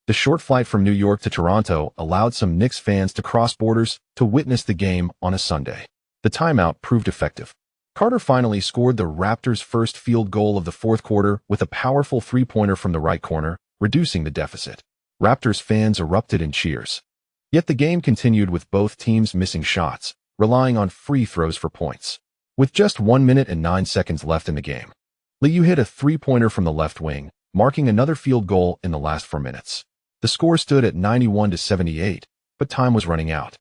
The short flight from New York to Toronto allowed some Knicks fans to cross borders to witness the game on a Sunday. The timeout proved effective. Carter finally scored the Raptors' first field goal of the fourth quarter with a powerful three-pointer from the right corner, reducing the deficit. Raptors fans erupted in cheers. Yet the game continued with both teams missing shots, relying on free throws for points. With just 1 minute and 9 seconds left in the game, Liu hit a three-pointer from the left wing, marking another field goal in the last 4 minutes. The score stood at 91-78, but time was running out,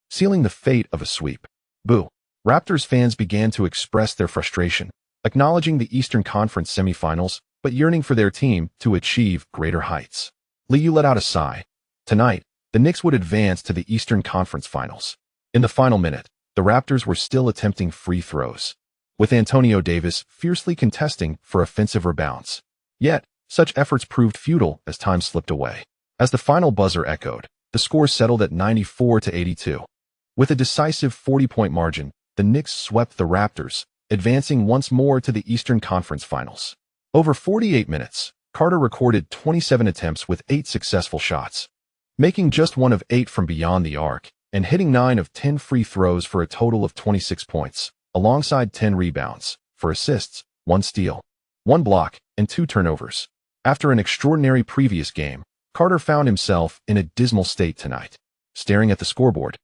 sealing the fate of a sweep. Boo! Raptors fans began to express their frustration, acknowledging the Eastern Conference semifinals, but yearning for their team to achieve greater heights. Liu let out a sigh. Tonight, the Knicks would advance to the Eastern Conference Finals. In the final minute, the Raptors were still attempting free throws, with Antonio Davis fiercely contesting for offensive rebounds. Yet, such efforts proved futile as time slipped away. As the final buzzer echoed, the score settled at 94-82. With a decisive 40-point margin, the Knicks swept the Raptors, advancing once more to the Eastern Conference Finals. Over 48 minutes, Carter recorded 27 attempts with 8 successful shots, making just 1 of 8 from beyond the arc, and hitting 9 of 10 free throws for a total of 26 points, alongside 10 rebounds, 4 assists, 1 steal, 1 block, and 2 turnovers. After an extraordinary previous game, Carter found himself in a dismal state tonight. Staring at the scoreboard,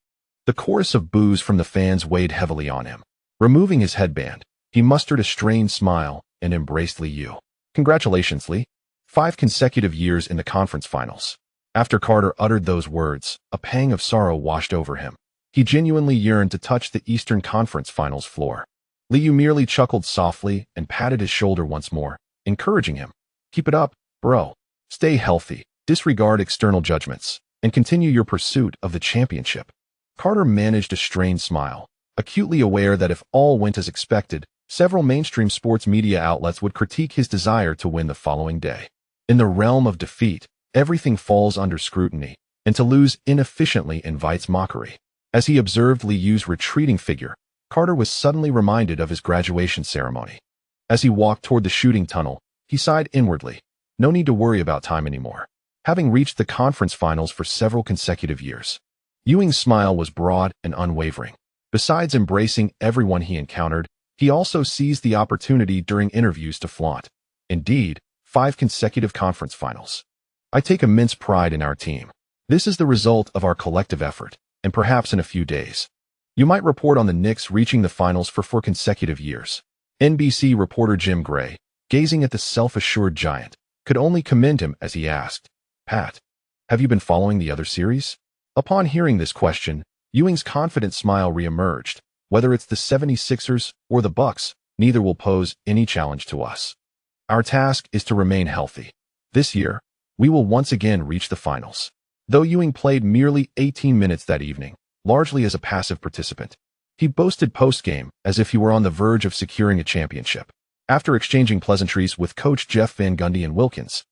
the chorus of boos from the fans weighed heavily on him. Removing his headband, he mustered a strained smile and embraced Liu. Congratulations, Lee. 5 consecutive years in the conference finals. After Carter uttered those words, a pang of sorrow washed over him. He genuinely yearned to touch the Eastern Conference Finals floor. Liu merely chuckled softly and patted his shoulder once more, encouraging him. Keep it up, bro. Stay healthy. Disregard external judgments, and continue your pursuit of the championship. Carter managed a strained smile, acutely aware that if all went as expected, several mainstream sports media outlets would critique his desire to win the following day. In the realm of defeat, everything falls under scrutiny, and to lose inefficiently invites mockery. As he observed Liu's retreating figure, Carter was suddenly reminded of his graduation ceremony. As he walked toward the shooting tunnel, he sighed inwardly. No need to worry about time anymore. Having reached the conference finals for several consecutive years, Ewing's smile was broad and unwavering. Besides embracing everyone he encountered, he also seized the opportunity during interviews to flaunt. Indeed, 5 consecutive conference finals. I take immense pride in our team. This is the result of our collective effort, and perhaps in a few days, you might report on the Knicks reaching the finals for 4 consecutive years. NBC reporter Jim Gray, gazing at the self-assured giant, could only commend him as he asked, Pat, have you been following the other series? Upon hearing this question, Ewing's confident smile reemerged. Whether it's the 76ers or the Bucks, neither will pose any challenge to us. Our task is to remain healthy. This year, we will once again reach the finals. Though Ewing played merely 18 minutes that evening, largely as a passive participant, he boasted post-game as if he were on the verge of securing a championship. After exchanging pleasantries with Coach Jeff Van Gundy and Wilkins,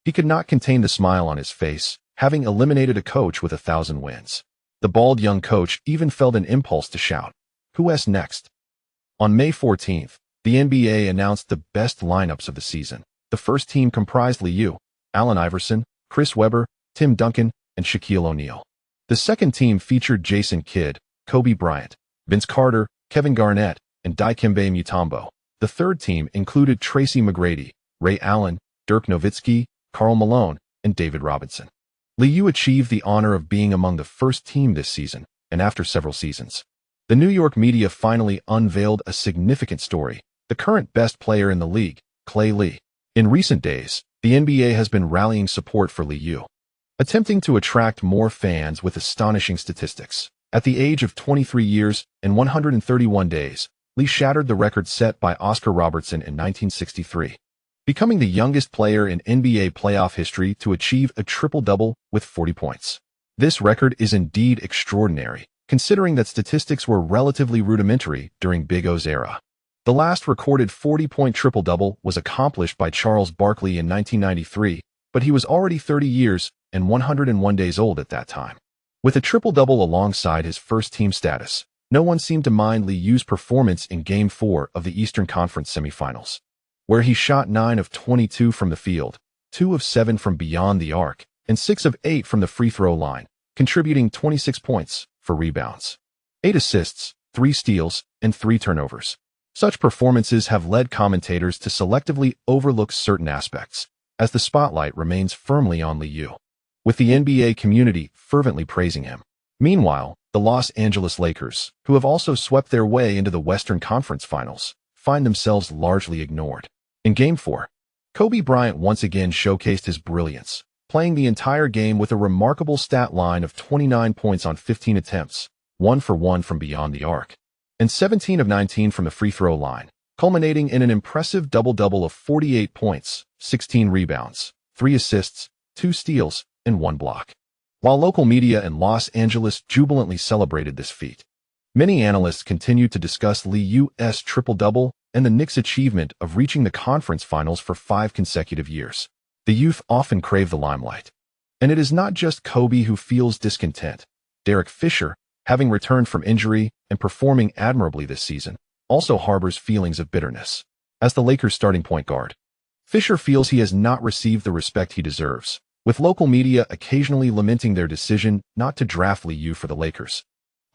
he could not contain the smile on his face, having eliminated a coach with 1,000 wins. The bald young coach even felt an impulse to shout, "Who's next?" On May 14th, the NBA announced the best lineups of the season. The first team comprised Liu, Allen Iverson, Chris Webber, Tim Duncan, and Shaquille O'Neal. The second team featured Jason Kidd, Kobe Bryant, Vince Carter, Kevin Garnett, and Dikembe Mutombo. The third team included Tracy McGrady, Ray Allen, Dirk Nowitzki, Karl Malone, and David Robinson. Liu achieved the honor of being among the first team this season, and after several seasons, the New York media finally unveiled a significant story: the current best player in the league, Klay Lee. In recent days, the NBA has been rallying support for Liu, attempting to attract more fans with astonishing statistics. At the age of 23 years and 131 days, Lee shattered the record set by Oscar Robertson in 1963, becoming the youngest player in NBA playoff history to achieve a triple-double with 40 points. This record is indeed extraordinary, considering that statistics were relatively rudimentary during Big O's era. The last recorded 40-point triple-double was accomplished by Charles Barkley in 1993, but he was already 30 years and 101 days old at that time. With a triple-double alongside his first-team status, no one seemed to mind Liu's performance in Game 4 of the Eastern Conference semifinals, where he shot 9 of 22 from the field, 2 of 7 from beyond the arc, and 6 of 8 from the free throw line, contributing 26 points, 4 rebounds, 8 assists, 3 steals, and 3 turnovers. Such performances have led commentators to selectively overlook certain aspects, as the spotlight remains firmly on Liu, with the NBA community fervently praising him. Meanwhile, the Los Angeles Lakers, who have also swept their way into the Western Conference Finals, find themselves largely ignored. In Game 4, Kobe Bryant once again showcased his brilliance, playing the entire game with a remarkable stat line of 29 points on 15 attempts, 1 for 1 from beyond the arc, and 17 of 19 from the free throw line, culminating in an impressive double-double of 48 points, 16 rebounds, 3 assists, 2 steals, and 1 block. While local media in Los Angeles jubilantly celebrated this feat, many analysts continued to discuss Liu's triple-double and the Knicks' achievement of reaching the conference finals for 5 consecutive years. The youth often crave the limelight. And it is not just Kobe who feels discontent. Derek Fisher, having returned from injury and performing admirably this season, also harbors feelings of bitterness. As the Lakers' starting point guard, Fisher feels he has not received the respect he deserves, with local media occasionally lamenting their decision not to draft Liu for the Lakers.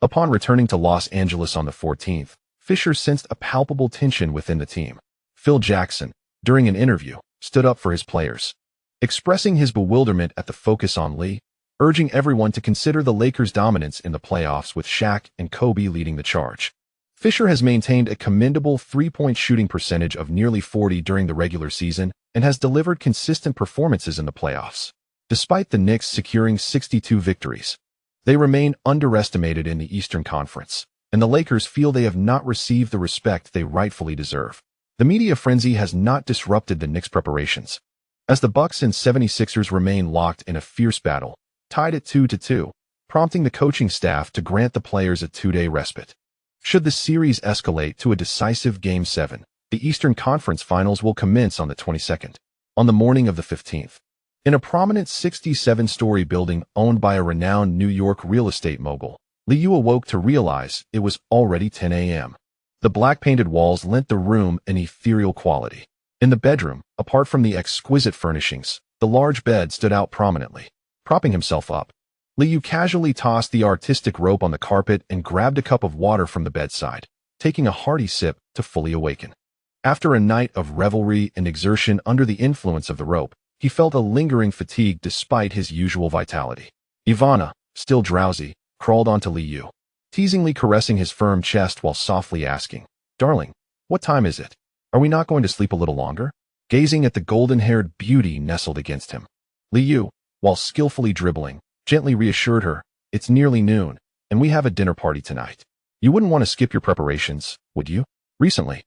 Upon returning to Los Angeles on the 14th, Fisher sensed a palpable tension within the team. Phil Jackson, during an interview, stood up for his players, expressing his bewilderment at the focus on Lee, urging everyone to consider the Lakers' dominance in the playoffs with Shaq and Kobe leading the charge. Fisher has maintained a commendable three-point shooting percentage of nearly 40 during the regular season and has delivered consistent performances in the playoffs. Despite the Knicks securing 62 victories, they remain underestimated in the Eastern Conference, and the Lakers feel they have not received the respect they rightfully deserve. The media frenzy has not disrupted the Knicks' preparations, as the Bucks and 76ers remain locked in a fierce battle, tied at 2-2, prompting the coaching staff to grant the players a 2-day respite. Should the series escalate to a decisive Game 7, the Eastern Conference Finals will commence on the 22nd. On the morning of the 15th, in a prominent 67-story building owned by a renowned New York real estate mogul, Liu awoke to realize it was already 10 a.m. The black-painted walls lent the room an ethereal quality. In the bedroom, apart from the exquisite furnishings, the large bed stood out prominently. Propping himself up, Liu casually tossed the artistic rope on the carpet and grabbed a cup of water from the bedside, taking a hearty sip to fully awaken. After a night of revelry and exertion under the influence of the rope, he felt a lingering fatigue despite his usual vitality. Ivana, still drowsy, crawled onto Liu, teasingly caressing his firm chest while softly asking, "Darling, what time is it? Are we not going to sleep a little longer?" Gazing at the golden-haired beauty nestled against him, Liu, while skillfully dribbling, gently reassured her, "It's nearly noon, and we have a dinner party tonight. You wouldn't want to skip your preparations, would you?" Recently,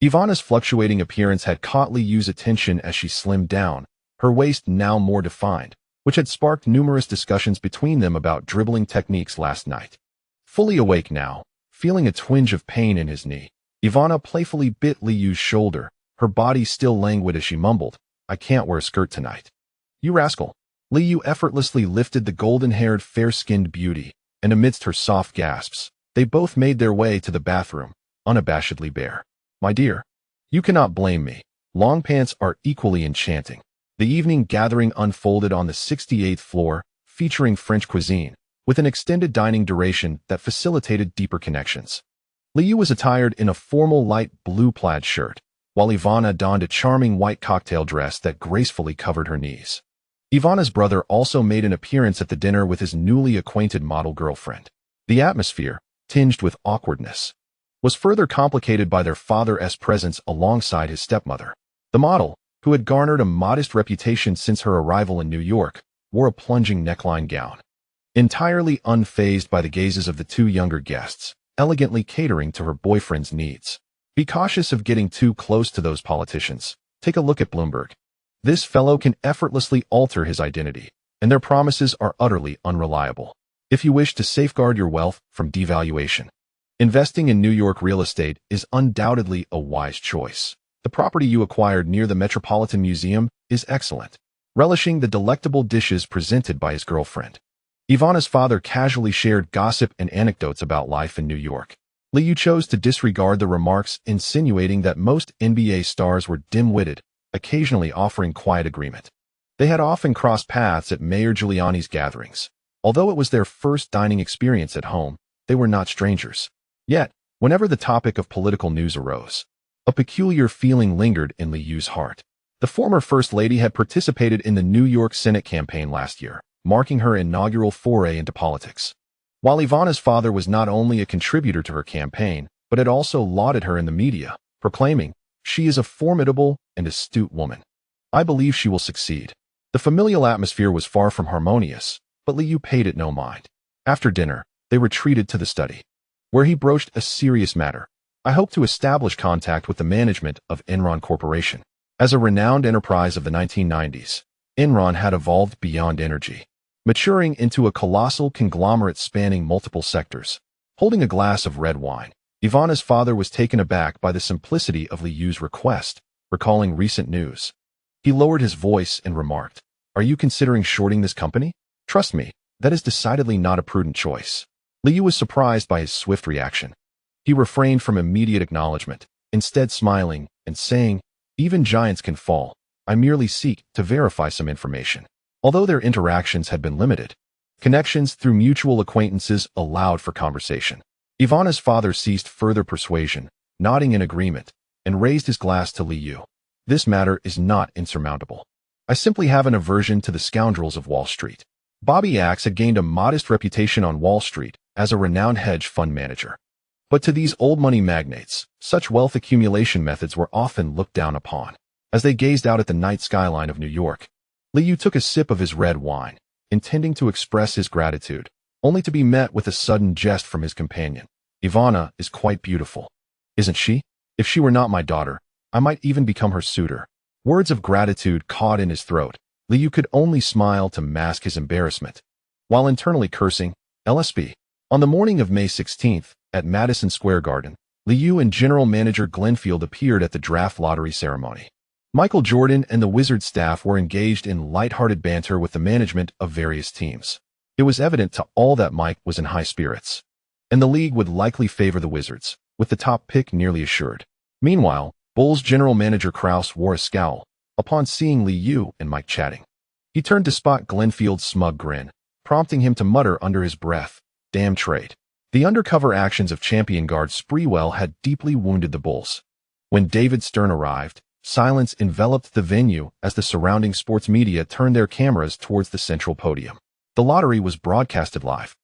Ivana's fluctuating appearance had caught Liu's attention as she slimmed down, her waist now more defined, which had sparked numerous discussions between them about dribbling techniques last night. Fully awake now, feeling a twinge of pain in his knee, Ivana playfully bit Liu's shoulder, her body still languid as she mumbled, "I can't wear a skirt tonight." "You rascal." Liu effortlessly lifted the golden-haired, fair-skinned beauty, and amidst her soft gasps, they both made their way to the bathroom, unabashedly bare. "My dear, you cannot blame me. Long pants are equally enchanting." The evening gathering unfolded on the 68th floor, featuring French cuisine, with an extended dining duration that facilitated deeper connections. Liu was attired in a formal light blue plaid shirt, while Ivana donned a charming white cocktail dress that gracefully covered her knees. Ivana's brother also made an appearance at the dinner with his newly acquainted model girlfriend. The atmosphere, tinged with awkwardness, was further complicated by their father's presence alongside his stepmother. The model, who had garnered a modest reputation since her arrival in New York, wore a plunging neckline gown. Entirely unfazed by the gazes of the two younger guests, elegantly catering to her boyfriend's needs. Be cautious of getting too close to those politicians. Take a look at Bloomberg. This fellow can effortlessly alter his identity, and their promises are utterly unreliable. If you wish to safeguard your wealth from devaluation, investing in New York real estate is undoubtedly a wise choice. The property you acquired near the Metropolitan Museum is excellent, relishing the delectable dishes presented by his girlfriend. Ivana's father casually shared gossip and anecdotes about life in New York. Liu chose to disregard the remarks, insinuating that most NBA stars were dim-witted, occasionally offering quiet agreement. They had often crossed paths at Mayor Giuliani's gatherings. Although it was their first dining experience at home, they were not strangers. Yet, whenever the topic of political news arose, a peculiar feeling lingered in Liu's heart. The former First Lady had participated in the New York Senate campaign last year, marking her inaugural foray into politics. While Ivana's father was not only a contributor to her campaign, but had also lauded her in the media, proclaiming, "She is a formidable and astute woman. I believe she will succeed." The familial atmosphere was far from harmonious, but Liu paid it no mind. After dinner, they retreated to the study, where he broached a serious matter. "I hope to establish contact with the management of Enron Corporation." As a renowned enterprise of the 1990s, Enron had evolved beyond energy, maturing into a colossal conglomerate spanning multiple sectors. Holding a glass of red wine, Ivana's father was taken aback by the simplicity of Liu's request, recalling recent news. He lowered his voice and remarked, "Are you considering shorting this company? Trust me, that is decidedly not a prudent choice." Liu was surprised by his swift reaction. He refrained from immediate acknowledgement, instead smiling and saying, "Even giants can fall. I merely seek to verify some information." Although their interactions had been limited, connections through mutual acquaintances allowed for conversation. Ivana's father ceased further persuasion, nodding in agreement, and raised his glass to Liu. "This matter is not insurmountable. I simply have an aversion to the scoundrels of Wall Street." Bobby Axe had gained a modest reputation on Wall Street as a renowned hedge fund manager. But to these old money magnates, such wealth accumulation methods were often looked down upon. As they gazed out at the night skyline of New York, Liu took a sip of his red wine, intending to express his gratitude, only to be met with a sudden jest from his companion. "Ivana is quite beautiful, isn't she? If she were not my daughter, I might even become her suitor." Words of gratitude caught in his throat. Liu could only smile to mask his embarrassment, while internally cursing, "LSB." On the morning of May 16th, at Madison Square Garden, Liu and General Manager Glenfield appeared at the draft lottery ceremony. Michael Jordan and the Wizards staff were engaged in lighthearted banter with the management of various teams. It was evident to all that Mike was in high spirits, and the league would likely favor the Wizards, with the top pick nearly assured. Meanwhile, Bulls general manager Krause wore a scowl upon seeing Liu and Mike chatting. He turned to spot Glenfield's smug grin, prompting him to mutter under his breath, "Damn trade." The undercover actions of champion guard Sprewell had deeply wounded the Bulls. When David Stern arrived, silence enveloped the venue as the surrounding sports media turned their cameras towards the central podium. The lottery was broadcasted live,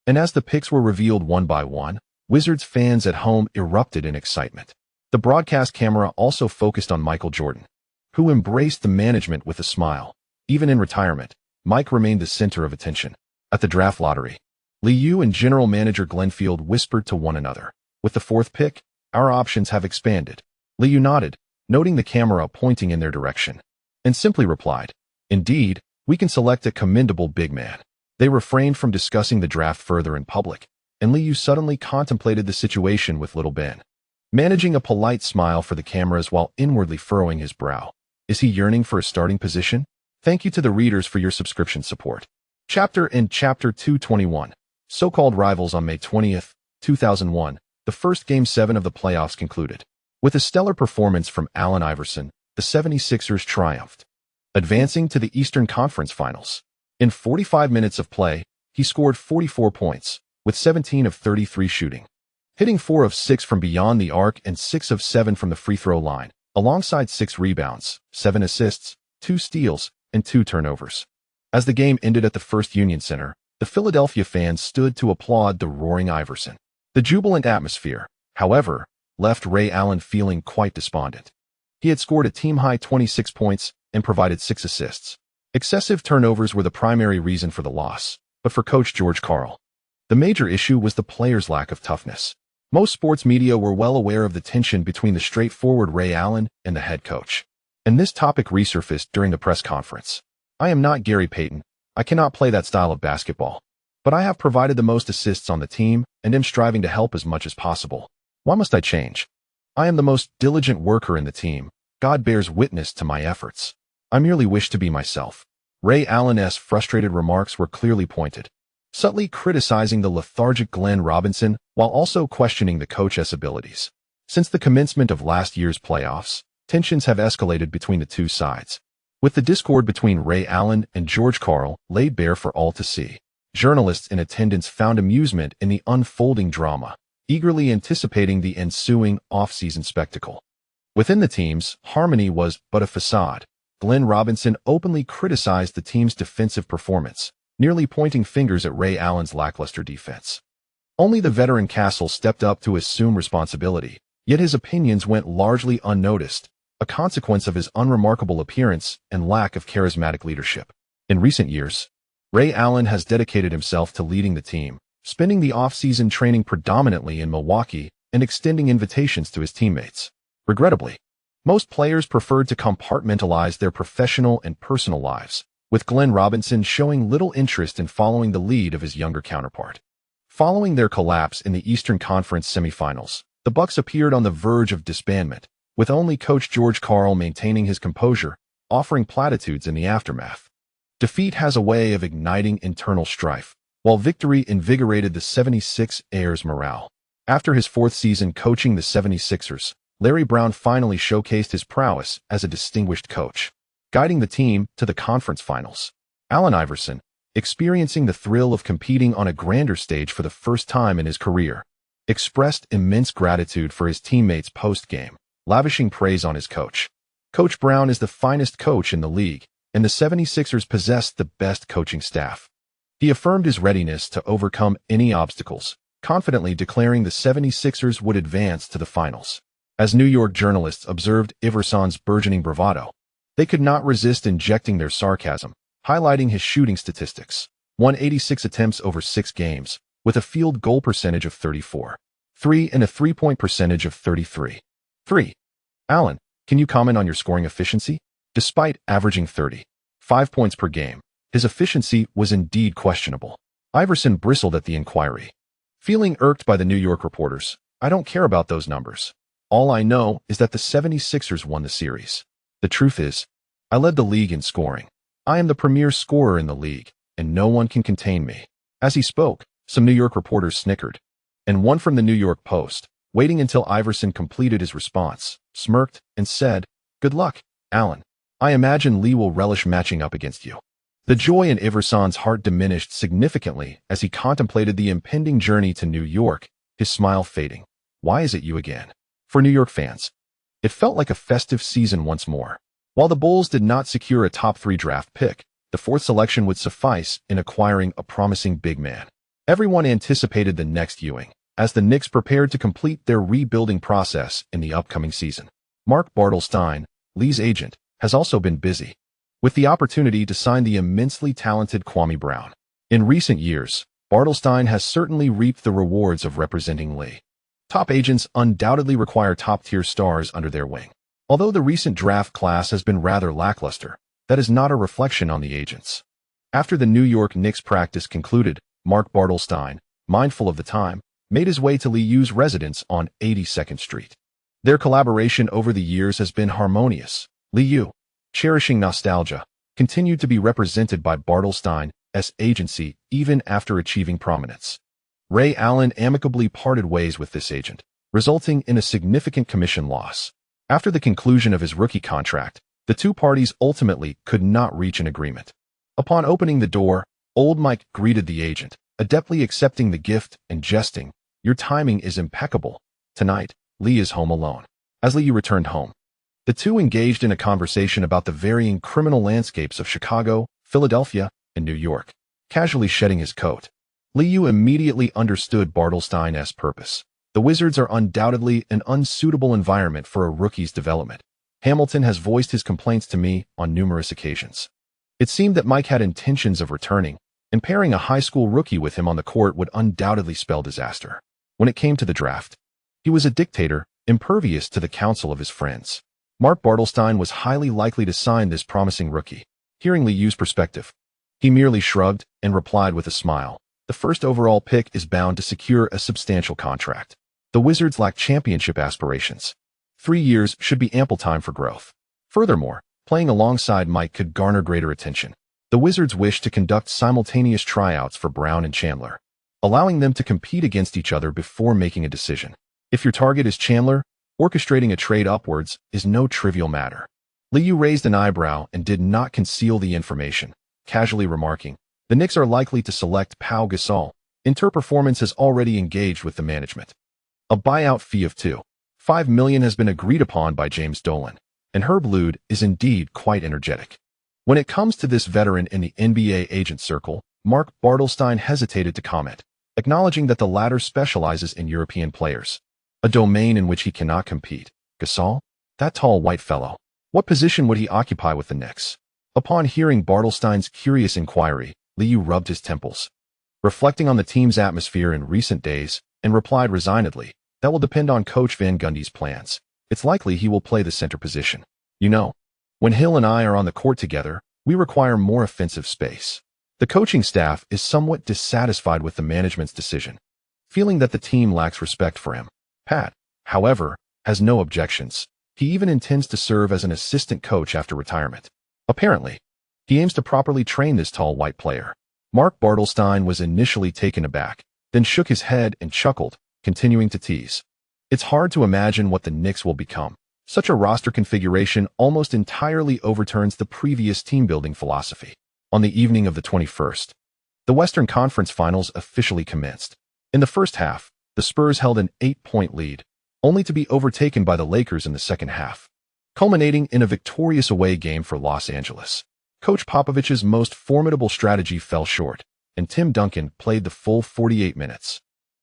and as the picks were revealed one by one, Wizards fans at home erupted in excitement. The broadcast camera also focused on Michael Jordan, who embraced the management with a smile. Even in retirement, Mike remained the center of attention. At the draft lottery, Liu and General Manager Glenfield whispered to one another, "With the fourth pick, our options have expanded." Liu nodded, noting the camera pointing in their direction, and simply replied, "Indeed, we can select a commendable big man." They refrained from discussing the draft further in public, and Liu suddenly contemplated the situation with little Ben, managing a polite smile for the cameras while inwardly furrowing his brow. Is he yearning for a starting position? Thank you to the readers for your subscription support. Chapter 221. So-called rivals. On May 20th, 2001, the first Game 7 of the playoffs concluded. With a stellar performance from Allen Iverson, the 76ers triumphed, advancing to the Eastern Conference Finals. In 45 minutes of play, he scored 44 points, with 17 of 33 shooting, hitting 4 of 6 from beyond the arc and 6 of 7 from the free throw line, alongside 6 rebounds, 7 assists, 2 steals, and 2 turnovers. As the game ended at the First Union Center, the Philadelphia fans stood to applaud the roaring Iverson. The jubilant atmosphere, however, left Ray Allen feeling quite despondent. He had scored a team-high 26 points and provided 6 assists. Excessive turnovers were the primary reason for the loss, but for coach George Karl, the major issue was the players' lack of toughness. Most sports media were well aware of the tension between the straightforward Ray Allen and the head coach, and this topic resurfaced during the press conference. I am not Gary Payton. I cannot play that style of basketball, but I have provided the most assists on the team and am striving to help as much as possible. Why must I change? I am the most diligent worker in the team. God bears witness to my efforts. I merely wish to be myself. Ray Allen's frustrated remarks were clearly pointed, subtly criticizing the lethargic Glenn Robinson while also questioning the coach's abilities. Since the commencement of last year's playoffs, tensions have escalated between the two sides, with the discord between Ray Allen and George Karl laid bare for all to see. Journalists in attendance found amusement in the unfolding drama, eagerly anticipating the ensuing off-season spectacle. Within the teams, harmony was but a facade. Glenn Robinson openly criticized the team's defensive performance, nearly pointing fingers at Ray Allen's lackluster defense. Only the veteran Castle stepped up to assume responsibility, yet his opinions went largely unnoticed, a consequence of his unremarkable appearance and lack of charismatic leadership. In recent years, Ray Allen has dedicated himself to leading the team, spending the off-season training predominantly in Milwaukee and extending invitations to his teammates. Regrettably, most players preferred to compartmentalize their professional and personal lives, with Glenn Robinson showing little interest in following the lead of his younger counterpart. Following their collapse in the Eastern Conference semifinals, the Bucks appeared on the verge of disbandment, with only coach George Karl maintaining his composure, offering platitudes in the aftermath. Defeat has a way of igniting internal strife, while victory invigorated the 76ers' morale. After his fourth season coaching the 76ers, Larry Brown finally showcased his prowess as a distinguished coach, guiding the team to the conference finals. Allen Iverson, experiencing the thrill of competing on a grander stage for the first time in his career, expressed immense gratitude for his teammates post-game, lavishing praise on his coach. Coach Brown is the finest coach in the league, and the 76ers possess the best coaching staff. He affirmed his readiness to overcome any obstacles, confidently declaring the 76ers would advance to the finals. As New York journalists observed Iverson's burgeoning bravado, they could not resist injecting their sarcasm, highlighting his shooting statistics: 186 attempts over 6 games, with a field goal percentage of 34.3 and a three-point percentage of 33.3. Allen, can you comment on your scoring efficiency? Despite averaging 35 points per game, his efficiency was indeed questionable. Iverson bristled at the inquiry. Feeling irked by the New York reporters, I don't care about those numbers. All I know is that the 76ers won the series. The truth is, I led the league in scoring. I am the premier scorer in the league, and no one can contain me. As he spoke, some New York reporters snickered, and one from the New York Post, waiting until Iverson completed his response, smirked and said, "Good luck, Allen. I imagine Lee will relish matching up against you." The joy in Iverson's heart diminished significantly as he contemplated the impending journey to New York, his smile fading. Why is it you again? For New York fans, it felt like a festive season once more. While the Bulls did not secure a top 3 draft pick, the 4th selection would suffice in acquiring a promising big man. Everyone anticipated the next Ewing, as the Knicks prepared to complete their rebuilding process in the upcoming season. Mark Bartelstein, Lee's agent, has also been busy, with the opportunity to sign the immensely talented Kwame Brown. In recent years, Bartelstein has certainly reaped the rewards of representing Lee. Top agents undoubtedly require top-tier stars under their wing. Although the recent draft class has been rather lackluster, that is not a reflection on the agents. After the New York Knicks practice concluded, Mark Bartelstein, mindful of the time, made his way to Lee Yu's residence on 82nd Street. Their collaboration over the years has been harmonious. Lee Yu, cherishing nostalgia, continued to be represented by Bartelstein's agency even after achieving prominence. Ray Allen amicably parted ways with this agent, resulting in a significant commission loss. After the conclusion of his rookie contract, the two parties ultimately could not reach an agreement. Upon opening the door, Old Mike greeted the agent, adeptly accepting the gift and jesting, "Your timing is impeccable. Tonight, Lee is home alone." As Lee returned home, the two engaged in a conversation about the varying criminal landscapes of Chicago, Philadelphia, and New York. Casually shedding his coat, Lee Yu immediately understood Bartelstein's purpose. The Wizards are undoubtedly an unsuitable environment for a rookie's development. Hamilton has voiced his complaints to me on numerous occasions. It seemed that Mike had intentions of returning, and pairing a high school rookie with him on the court would undoubtedly spell disaster. When it came to the draft, he was a dictator, impervious to the counsel of his friends. Mark Bartelstein was highly likely to sign this promising rookie. Hearing Liu's perspective, he merely shrugged and replied with a smile. The first overall pick is bound to secure a substantial contract. The Wizards lack championship aspirations. 3 years should be ample time for growth. Furthermore, playing alongside Mike could garner greater attention. The Wizards wish to conduct simultaneous tryouts for Brown and Chandler, allowing them to compete against each other before making a decision. If your target is Chandler, orchestrating a trade upwards is no trivial matter. Liu raised an eyebrow and did not conceal the information, casually remarking, the Knicks are likely to select Pau Gasol. Inter Performance has already engaged with the management. A buyout fee of $2.5 million has been agreed upon by James Dolan, and Herb Lude is indeed quite energetic. When it comes to this veteran in the NBA agent circle, Mark Bartelstein hesitated to comment, acknowledging that the latter specializes in European players, a domain in which he cannot compete. Gasol? That tall white fellow. What position would he occupy with the Knicks? Upon hearing Bartelstein's curious inquiry, Liu rubbed his temples, reflecting on the team's atmosphere in recent days, and replied resignedly, that will depend on Coach Van Gundy's plans. It's likely he will play the center position. You know, when Hill and I are on the court together, we require more offensive space. The coaching staff is somewhat dissatisfied with the management's decision, feeling that the team lacks respect for him. Pat, however, has no objections. He even intends to serve as an assistant coach after retirement. Apparently, he aims to properly train this tall white player. Mark Bartelstein was initially taken aback, then shook his head and chuckled, continuing to tease. It's hard to imagine what the Knicks will become. Such a roster configuration almost entirely overturns the previous team-building philosophy. On the evening of the 21st, the Western Conference Finals officially commenced. In the first half, the Spurs held an 8-point lead, only to be overtaken by the Lakers in the second half, culminating in a victorious away game for Los Angeles. Coach Popovich's most formidable strategy fell short, and Tim Duncan played the full 48 minutes.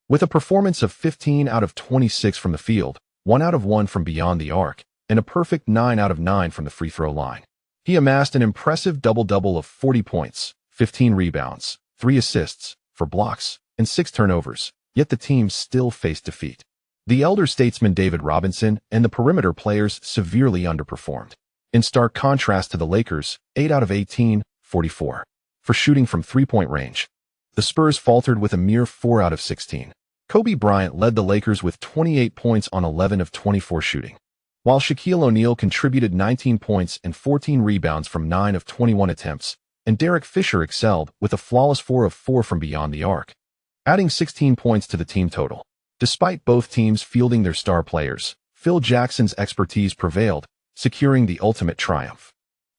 With a performance of 15 out of 26 from the field, 1 out of 1 from beyond the arc, and a perfect 9 out of 9 from the free throw line, he amassed an impressive double-double of 40 points, 15 rebounds, 3 assists, 4 blocks, and 6 turnovers, yet the team still faced defeat. The elder statesman David Robinson and the perimeter players severely underperformed. In stark contrast to the Lakers, 8 out of 18, 44, for shooting from three-point range. The Spurs faltered with a mere 4 out of 16. Kobe Bryant led the Lakers with 28 points on 11 of 24 shooting, while Shaquille O'Neal contributed 19 points and 14 rebounds from 9 of 21 attempts, and Derek Fisher excelled with a flawless 4 of 4 from beyond the arc, adding 16 points to the team total. Despite both teams fielding their star players, Phil Jackson's expertise prevailed, securing the ultimate triumph.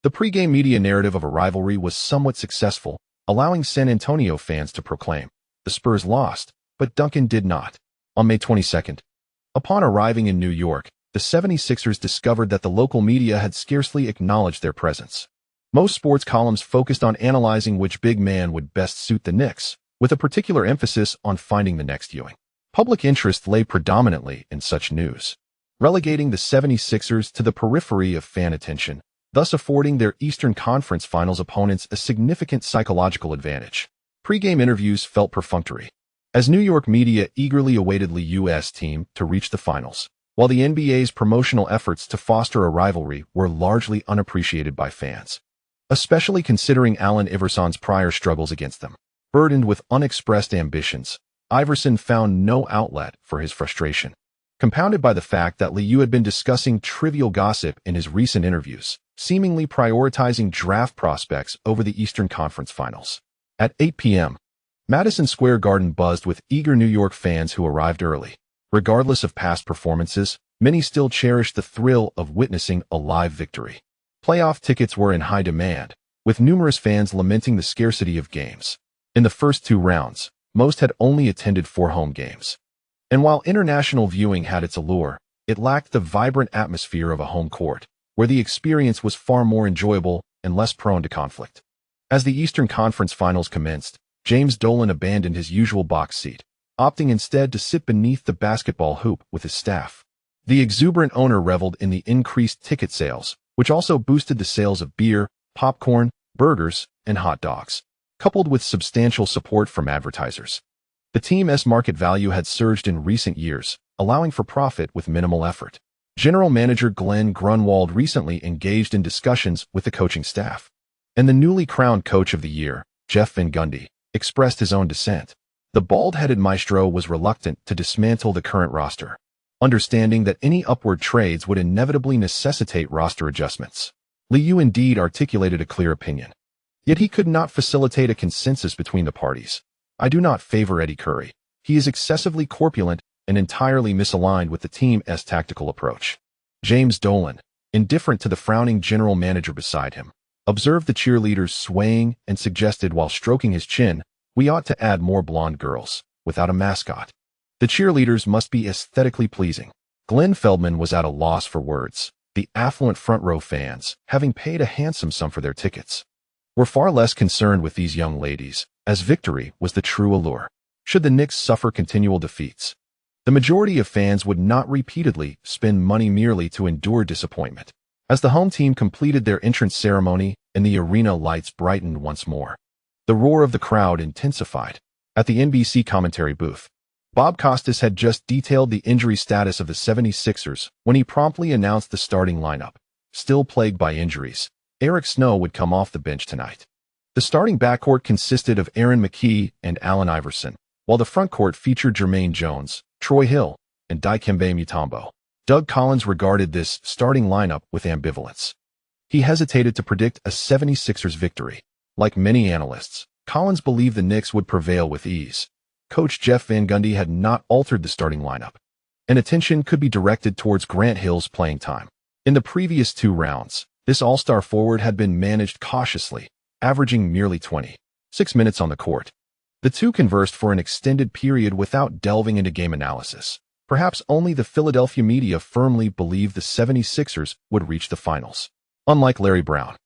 The pregame media narrative of a rivalry was somewhat successful, allowing San Antonio fans to proclaim, the Spurs lost, but Duncan did not. On May 22nd, upon arriving in New York, the 76ers discovered that the local media had scarcely acknowledged their presence. Most sports columns focused on analyzing which big man would best suit the Knicks, with a particular emphasis on finding the next Ewing. Public interest lay predominantly in such news, relegating the 76ers to the periphery of fan attention, thus affording their Eastern Conference Finals opponents a significant psychological advantage. Pre-game interviews felt perfunctory, as New York media eagerly awaited the U.S. team to reach the finals, while the NBA's promotional efforts to foster a rivalry were largely unappreciated by fans, especially considering Allen Iverson's prior struggles against them. Burdened with unexpressed ambitions, Iverson found no outlet for his frustration, compounded by the fact that Liu had been discussing trivial gossip in his recent interviews, seemingly prioritizing draft prospects over the Eastern Conference Finals. At 8 p.m., Madison Square Garden buzzed with eager New York fans who arrived early. Regardless of past performances, many still cherished the thrill of witnessing a live victory. Playoff tickets were in high demand, with numerous fans lamenting the scarcity of games. In the first 2 rounds, most had only attended 4 home games. And while international viewing had its allure, it lacked the vibrant atmosphere of a home court, where the experience was far more enjoyable and less prone to conflict. As the Eastern Conference Finals commenced, James Dolan abandoned his usual box seat, opting instead to sit beneath the basketball hoop with his staff. The exuberant owner reveled in the increased ticket sales, which also boosted the sales of beer, popcorn, burgers, and hot dogs, coupled with substantial support from advertisers. The team's market value had surged in recent years, allowing for profit with minimal effort. General Manager Glenn Grunwald recently engaged in discussions with the coaching staff, and the newly crowned Coach of the Year, Jeff Van Gundy, expressed his own dissent. The bald-headed maestro was reluctant to dismantle the current roster, understanding that any upward trades would inevitably necessitate roster adjustments. Liu indeed articulated a clear opinion, yet he could not facilitate a consensus between the parties. I do not favor Eddie Curry. He is excessively corpulent and entirely misaligned with the team's tactical approach. James Dolan, indifferent to the frowning general manager beside him, observed the cheerleaders swaying and suggested while stroking his chin, we ought to add more blonde girls, without a mascot. The cheerleaders must be aesthetically pleasing. Glenn Feldman was at a loss for words. The affluent front row fans, having paid a handsome sum for their tickets, were far less concerned with these young ladies, as victory was the true allure. Should the Knicks suffer continual defeats, the majority of fans would not repeatedly spend money merely to endure disappointment. As the home team completed their entrance ceremony and the arena lights brightened once more, the roar of the crowd intensified. At the NBC commentary booth, Bob Costas had just detailed the injury status of the 76ers when he promptly announced the starting lineup. Still plagued by injuries, Eric Snow would come off the bench tonight. The starting backcourt consisted of Aaron McKie and Allen Iverson, while the frontcourt featured Jermaine Jones, Troy Hill, and Dikembe Mutombo. Doug Collins regarded this starting lineup with ambivalence. He hesitated to predict a 76ers victory. Like many analysts, Collins believed the Knicks would prevail with ease. Coach Jeff Van Gundy had not altered the starting lineup, and attention could be directed towards Grant Hill's playing time. In the previous 2 rounds, this all-star forward had been managed cautiously, averaging merely 26 minutes on the court. The two conversed for an extended period without delving into game analysis. Perhaps only the Philadelphia media firmly believed the 76ers would reach the finals. Unlike Larry Brown,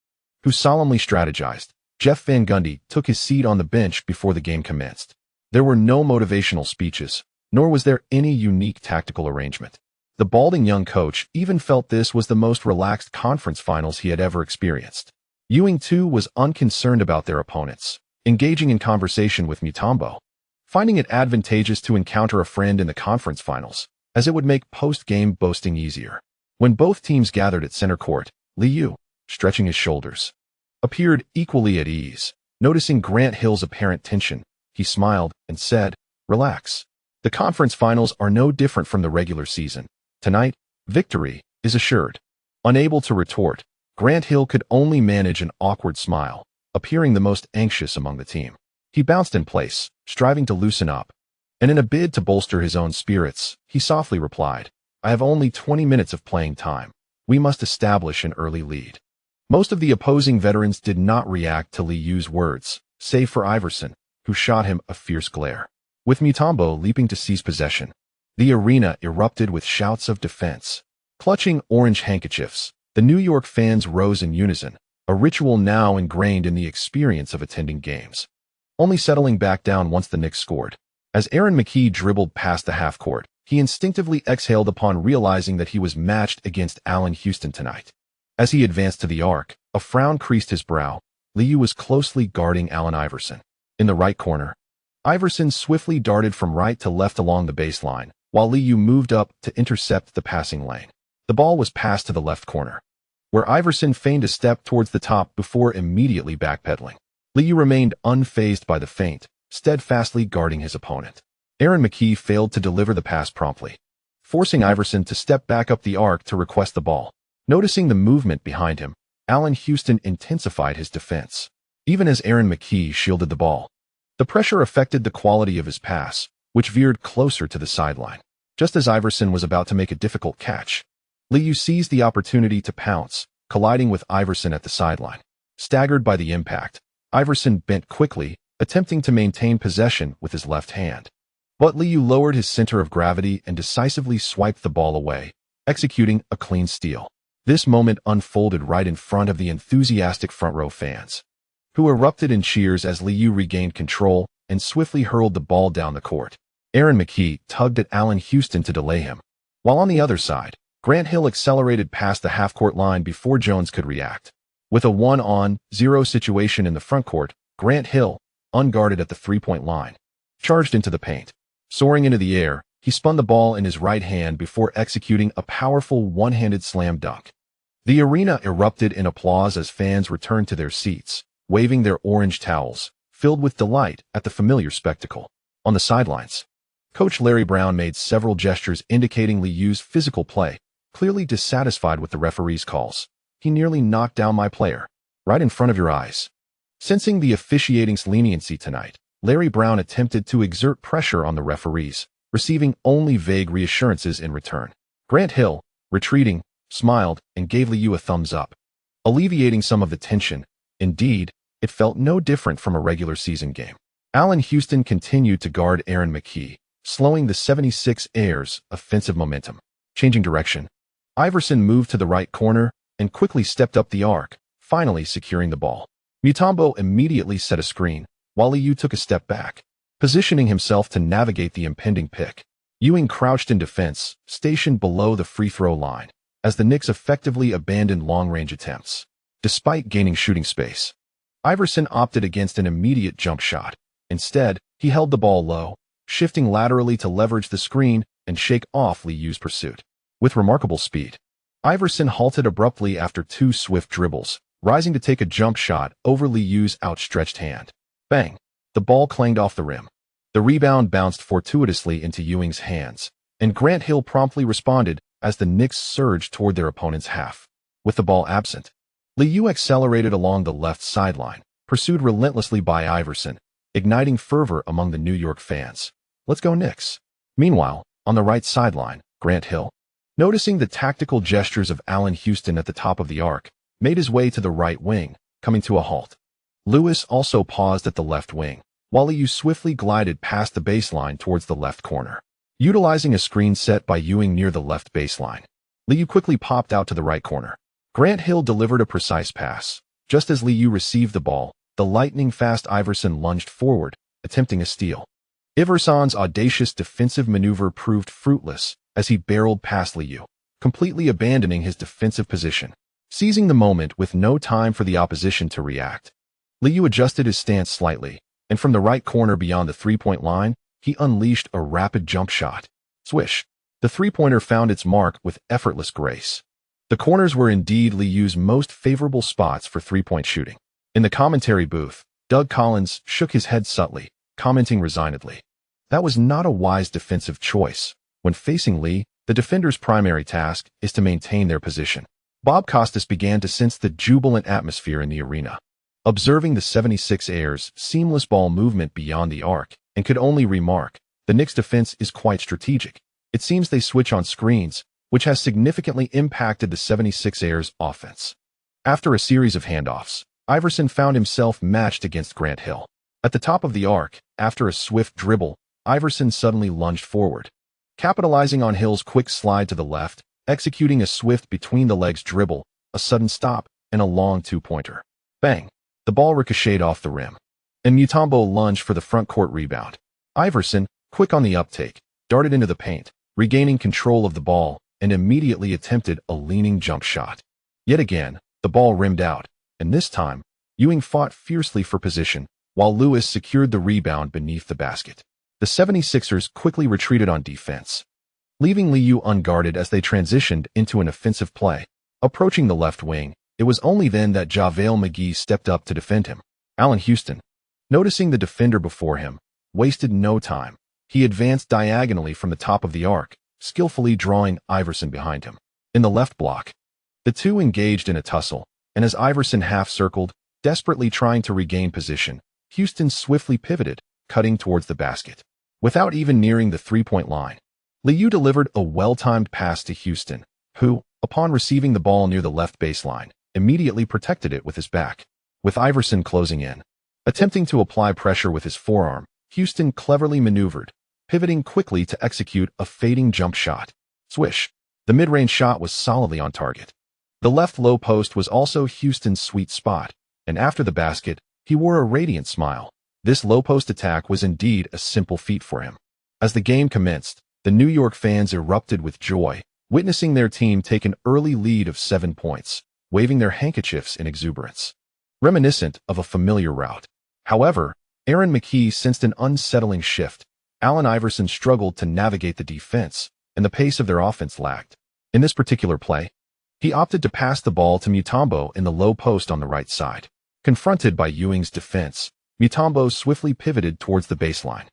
who solemnly strategized, Jeff Van Gundy took his seat on the bench before the game commenced. There were no motivational speeches, nor was there any unique tactical arrangement. The balding young coach even felt this was the most relaxed conference finals he had ever experienced. Ewing, too, was unconcerned about their opponents, engaging in conversation with Mutombo, finding it advantageous to encounter a friend in the conference finals, as it would make post-game boasting easier. When both teams gathered at center court, Liu, stretching his shoulders, appeared equally at ease. Noticing Grant Hill's apparent tension, he smiled and said, "Relax. The conference finals are no different from the regular season. Tonight, victory is assured." Unable to retort, Grant Hill could only manage an awkward smile, appearing the most anxious among the team. He bounced in place, striving to loosen up, and in a bid to bolster his own spirits, he softly replied, "I have only 20 minutes of playing time. We must establish an early lead." Most of the opposing veterans did not react to Liu's words, save for Iverson, who shot him a fierce glare. With Mutombo leaping to seize possession, the arena erupted with shouts of defense. Clutching orange handkerchiefs, the New York fans rose in unison, a ritual now ingrained in the experience of attending games, only settling back down once the Knicks scored. As Aaron McKie dribbled past the half-court, he instinctively exhaled upon realizing that he was matched against Allen Houston tonight. As he advanced to the arc, a frown creased his brow. Liu was closely guarding Allen Iverson. In the right corner, Iverson swiftly darted from right to left along the baseline, while Liu moved up to intercept the passing lane. The ball was passed to the left corner, where Iverson feigned a step towards the top before immediately backpedaling. Liu remained unfazed by the feint, steadfastly guarding his opponent. Aaron McKie failed to deliver the pass promptly, forcing Iverson to step back up the arc to request the ball. Noticing the movement behind him, Allen Houston intensified his defense. Even as Aaron McKie shielded the ball, the pressure affected the quality of his pass, which veered closer to the sideline. Just as Iverson was about to make a difficult catch, Liu seized the opportunity to pounce, colliding with Iverson at the sideline. Staggered by the impact, Iverson bent quickly, attempting to maintain possession with his left hand. But Liu lowered his center of gravity and decisively swiped the ball away, executing a clean steal. This moment unfolded right in front of the enthusiastic front row fans, who erupted in cheers as Liu regained control and swiftly hurled the ball down the court. Aaron McKie tugged at Allen Houston to delay him, while on the other side, Grant Hill accelerated past the half-court line before Jones could react. With a 1-on-0 situation in the front court, Grant Hill, unguarded at the three-point line, charged into the paint. Soaring into the air, he spun the ball in his right hand before executing a powerful one-handed slam dunk. The arena erupted in applause as fans returned to their seats, waving their orange towels, filled with delight at the familiar spectacle. On the sidelines, Coach Larry Brown made several gestures indicating Liu's physical play, clearly dissatisfied with the referee's calls. He nearly knocked down my player, right in front of your eyes. Sensing the officiating's leniency tonight, Larry Brown attempted to exert pressure on the referees, receiving only vague reassurances in return. Grant Hill, retreating, smiled and gave Liu a thumbs up, alleviating some of the tension. Indeed, it felt no different from a regular season game. Allen Houston continued to guard Aaron McKie, slowing the 76ers' offensive momentum. Changing direction, Iverson moved to the right corner and quickly stepped up the arc, finally securing the ball. Mutombo immediately set a screen, while Liu took a step back, positioning himself to navigate the impending pick. Ewing crouched in defense, stationed below the free throw line, as the Knicks effectively abandoned long-range attempts. Despite gaining shooting space, Iverson opted against an immediate jump shot. Instead, he held the ball low, shifting laterally to leverage the screen and shake off Liu's pursuit. With remarkable speed, Iverson halted abruptly after 2 swift dribbles, rising to take a jump shot over Liu's outstretched hand. Bang! The ball clanged off the rim. The rebound bounced fortuitously into Ewing's hands, and Grant Hill promptly responded as the Knicks surged toward their opponent's half. With the ball absent, Liu accelerated along the left sideline, pursued relentlessly by Iverson, igniting fervor among the New York fans. Let's go Knicks! Meanwhile, on the right sideline, Grant Hill, noticing the tactical gestures of Allen Houston at the top of the arc, made his way to the right wing, coming to a halt. Lewis also paused at the left wing, while Liu swiftly glided past the baseline towards the left corner. Utilizing a screen set by Ewing near the left baseline, Liu quickly popped out to the right corner. Grant Hill delivered a precise pass. Just as Liu received the ball, the lightning-fast Iverson lunged forward, attempting a steal. Iverson's audacious defensive maneuver proved fruitless as he barreled past Liu, completely abandoning his defensive position. Seizing the moment with no time for the opposition to react, Liu adjusted his stance slightly, and from the right corner beyond the three-point line, he unleashed a rapid jump shot. Swish! The three-pointer found its mark with effortless grace. The corners were indeed Liu's most favorable spots for three-point shooting. In the commentary booth, Doug Collins shook his head subtly, commenting resignedly, "That was not a wise defensive choice. When facing Lee, the defender's primary task is to maintain their position." Bob Costas began to sense the jubilant atmosphere in the arena, observing the 76ers' seamless ball movement beyond the arc, and could only remark, the Knicks' defense is quite strategic. It seems they switch on screens, which has significantly impacted the 76ers' offense. After a series of handoffs, Iverson found himself matched against Grant Hill. At the top of the arc, after a swift dribble, Iverson suddenly lunged forward, capitalizing on Hill's quick slide to the left, executing a swift between-the-legs dribble, a sudden stop, and a long two-pointer. Bang! The ball ricocheted off the rim, and Mutombo lunged for the front-court rebound. Iverson, quick on the uptake, darted into the paint, regaining control of the ball, and immediately attempted a leaning jump shot. Yet again, the ball rimmed out, and this time, Ewing fought fiercely for position, while Lewis secured the rebound beneath the basket. The 76ers quickly retreated on defense, leaving Liu unguarded as they transitioned into an offensive play. Approaching the left wing, it was only then that JaVale McGee stepped up to defend him. Allen Houston, noticing the defender before him, wasted no time. He advanced diagonally from the top of the arc, skillfully drawing Iverson behind him. In the left block, the two engaged in a tussle, and as Iverson half-circled, desperately trying to regain position, Houston swiftly pivoted, cutting towards the basket. Without even nearing the three-point line, Liu delivered a well-timed pass to Houston, who, upon receiving the ball near the left baseline, immediately protected it with his back. With Iverson closing in, attempting to apply pressure with his forearm, Houston cleverly maneuvered, pivoting quickly to execute a fading jump shot. Swish! The mid-range shot was solidly on target. The left low post was also Houston's sweet spot, and after the basket, he wore a radiant smile. This low post attack was indeed a simple feat for him. As the game commenced, the New York fans erupted with joy, witnessing their team take an early lead of 7 points, waving their handkerchiefs in exuberance, reminiscent of a familiar rout. However, Aaron McKie sensed an unsettling shift. Allen Iverson struggled to navigate the defense, and the pace of their offense lagged. In this particular play, he opted to pass the ball to Mutombo in the low post on the right side. Confronted by Ewing's defense, Mutombo swiftly pivoted towards the baseline,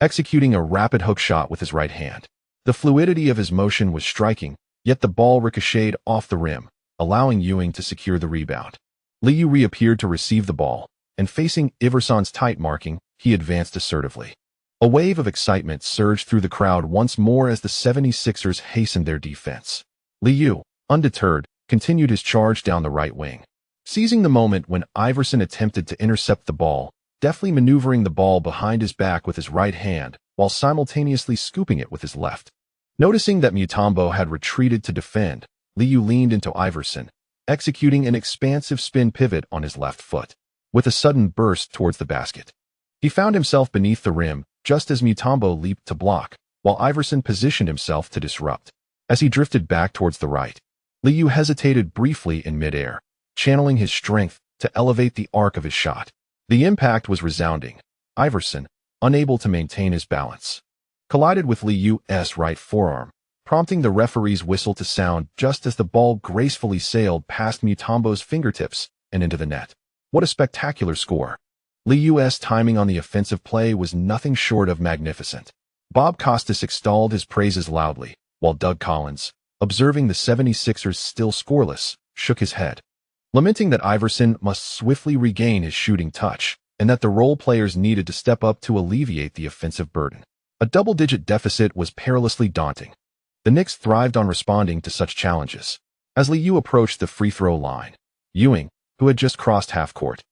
executing a rapid hook shot with his right hand. The fluidity of his motion was striking, yet the ball ricocheted off the rim, allowing Ewing to secure the rebound. Liu reappeared to receive the ball, and facing Iverson's tight marking, he advanced assertively. A wave of excitement surged through the crowd once more as the 76ers hastened their defense. Liu, undeterred, continued his charge down the right wing. Seizing the moment when Iverson attempted to intercept the ball, deftly maneuvering the ball behind his back with his right hand, while simultaneously scooping it with his left. Noticing that Mutombo had retreated to defend, Liu leaned into Iverson, executing an expansive spin pivot on his left foot, with a sudden burst towards the basket. He found himself beneath the rim, just as Mutombo leaped to block, while Iverson positioned himself to disrupt. As he drifted back towards the right, Liu hesitated briefly in midair, channeling his strength to elevate the arc of his shot. The impact was resounding. Iverson, unable to maintain his balance, collided with Liu's right forearm, prompting the referee's whistle to sound just as the ball gracefully sailed past Mutombo's fingertips and into the net. What a spectacular score! Liu's timing on the offensive play was nothing short of magnificent. Bob Costas extolled his praises loudly, while Doug Collins, observing the 76ers still scoreless, shook his head, lamenting that Iverson must swiftly regain his shooting touch, and that the role players needed to step up to alleviate the offensive burden. A double-digit deficit was perilously daunting. The Knicks thrived on responding to such challenges. As Liu approached the free throw line, Ewing, who had just crossed half court,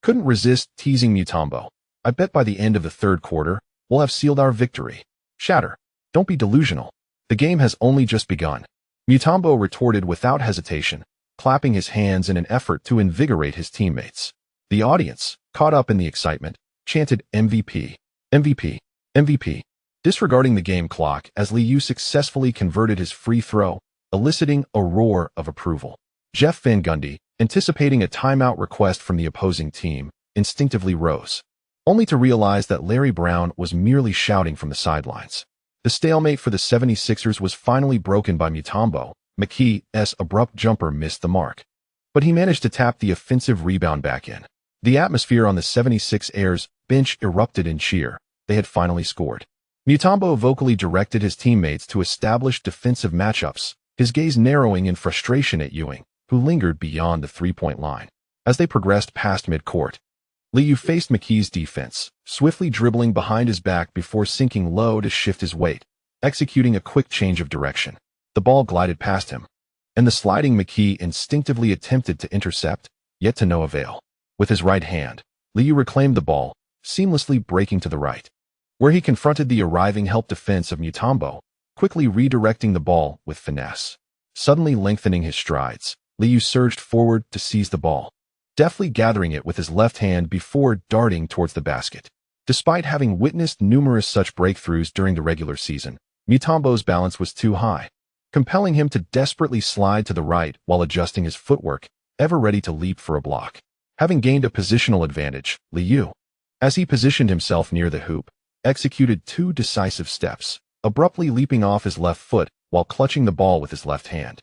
couldn't resist teasing Mutombo. "I bet by the end of the third quarter, we'll have sealed our victory." "Shatter. Don't be delusional. The game has only just begun." Mutombo retorted without hesitation, clapping his hands in an effort to invigorate his teammates. The audience, caught up in the excitement, chanted MVP, MVP, MVP, disregarding the game clock as Liu successfully converted his free throw, eliciting a roar of approval. Jeff Van Gundy, anticipating a timeout request from the opposing team, instinctively rose, only to realize that Larry Brown was merely shouting from the sidelines. The stalemate for the 76ers was finally broken by Mutombo. McKie's abrupt jumper missed the mark, but he managed to tap the offensive rebound back in. The atmosphere on the 76ers bench erupted in cheer. They had finally scored. Mutombo vocally directed his teammates to establish defensive matchups, his gaze narrowing in frustration at Ewing, who lingered beyond the three-point line. As they progressed past midcourt, Liu faced McKie's defense, swiftly dribbling behind his back before sinking low to shift his weight, executing a quick change of direction. The ball glided past him, and the sliding McKie instinctively attempted to intercept, yet to no avail. With his right hand, Liu reclaimed the ball, seamlessly breaking to the right, where he confronted the arriving help defense of Mutombo, quickly redirecting the ball with finesse. Suddenly lengthening his strides, Liu surged forward to seize the ball, deftly gathering it with his left hand before darting towards the basket. Despite having witnessed numerous such breakthroughs during the regular season, Mutombo's balance was too high, compelling him to desperately slide to the right while adjusting his footwork, ever ready to leap for a block. Having gained a positional advantage, Liu, as he positioned himself near the hoop, executed two decisive steps, abruptly leaping off his left foot while clutching the ball with his left hand,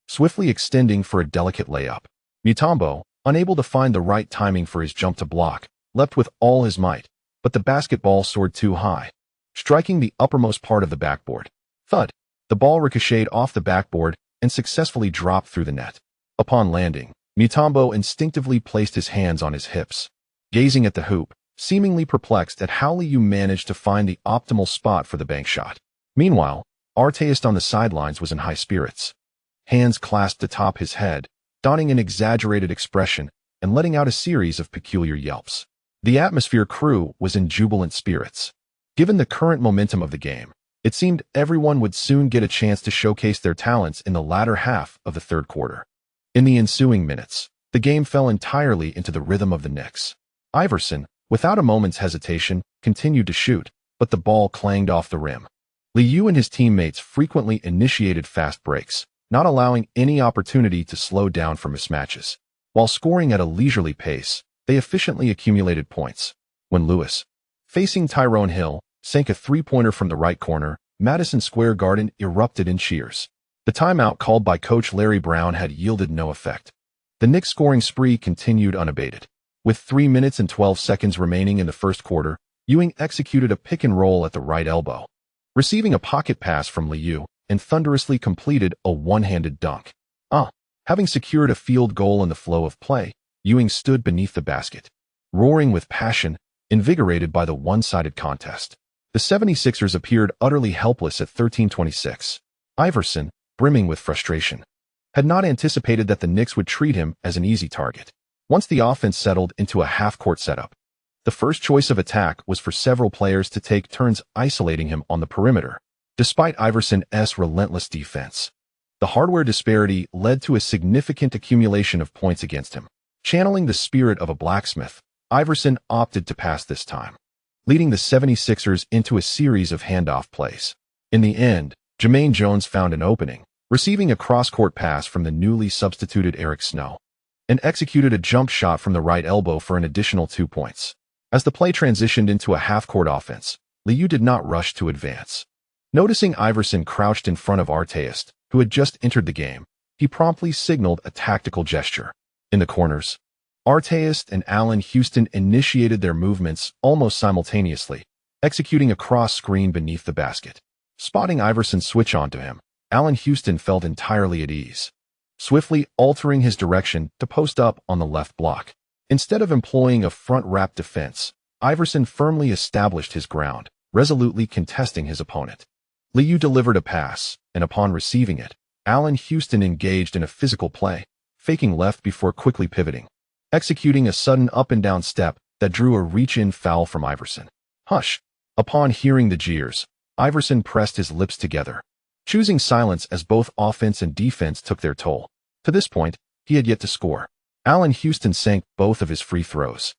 swiftly extending for a delicate layup. Mutombo, unable to find the right timing for his jump to block, leapt with all his might, but the basketball soared too high, striking the uppermost part of the backboard. Thud! The ball ricocheted off the backboard and successfully dropped through the net. Upon landing, Mutombo instinctively placed his hands on his hips, gazing at the hoop, seemingly perplexed at how Liu managed to find the optimal spot for the bank shot. Meanwhile, Artist on the sidelines was in high spirits, hands clasped atop his head, donning an exaggerated expression and letting out a series of peculiar yelps. The Atmosphere crew was in jubilant spirits. Given the current momentum of the game, it seemed everyone would soon get a chance to showcase their talents in the latter half of the third quarter. In the ensuing minutes, the game fell entirely into the rhythm of the Knicks. Iverson, without a moment's hesitation, continued to shoot, but the ball clanged off the rim. Liu and his teammates frequently initiated fast breaks, not allowing any opportunity to slow down for mismatches. While scoring at a leisurely pace, they efficiently accumulated points, when Lewis, facing Tyrone Hill, sank a three-pointer from the right corner, Madison Square Garden erupted in cheers. The timeout called by Coach Larry Brown had yielded no effect. The Knicks' scoring spree continued unabated. With 3 minutes and 12 seconds remaining in the first quarter, Ewing executed a pick-and-roll at the right elbow, receiving a pocket pass from Liu, and thunderously completed a one-handed dunk. Having secured a field goal in the flow of play, Ewing stood beneath the basket, roaring with passion, invigorated by the one-sided contest. The 76ers appeared utterly helpless at 13:26. Iverson, brimming with frustration, had not anticipated that the Knicks would treat him as an easy target. Once the offense settled into a half-court setup, the first choice of attack was for several players to take turns isolating him on the perimeter. Despite Iverson's relentless defense, the hardware disparity led to a significant accumulation of points against him. Channeling the spirit of a blacksmith, Iverson opted to pass this time, leading the 76ers into a series of handoff plays. In the end, Jermaine Jones found an opening, receiving a cross-court pass from the newly substituted Eric Snow, and executed a jump shot from the right elbow for an additional 2 points. As the play transitioned into a half-court offense, Liu did not rush to advance. Noticing Iverson crouched in front of Artest, who had just entered the game, he promptly signaled a tactical gesture. In the corners, Artest and Allen Houston initiated their movements almost simultaneously, executing a cross screen beneath the basket. Spotting Iverson switch onto him, Allen Houston felt entirely at ease, swiftly altering his direction to post up on the left block. Instead of employing a front-wrap defense, Iverson firmly established his ground, resolutely contesting his opponent. Liu delivered a pass, and upon receiving it, Allen Houston engaged in a physical play, faking left before quickly pivoting, executing a sudden up-and-down step that drew a reach-in foul from Iverson. Hush! Upon hearing the jeers, Iverson pressed his lips together, choosing silence as both offense and defense took their toll. To this point, he had yet to score. Allen Houston sank both of his free throws,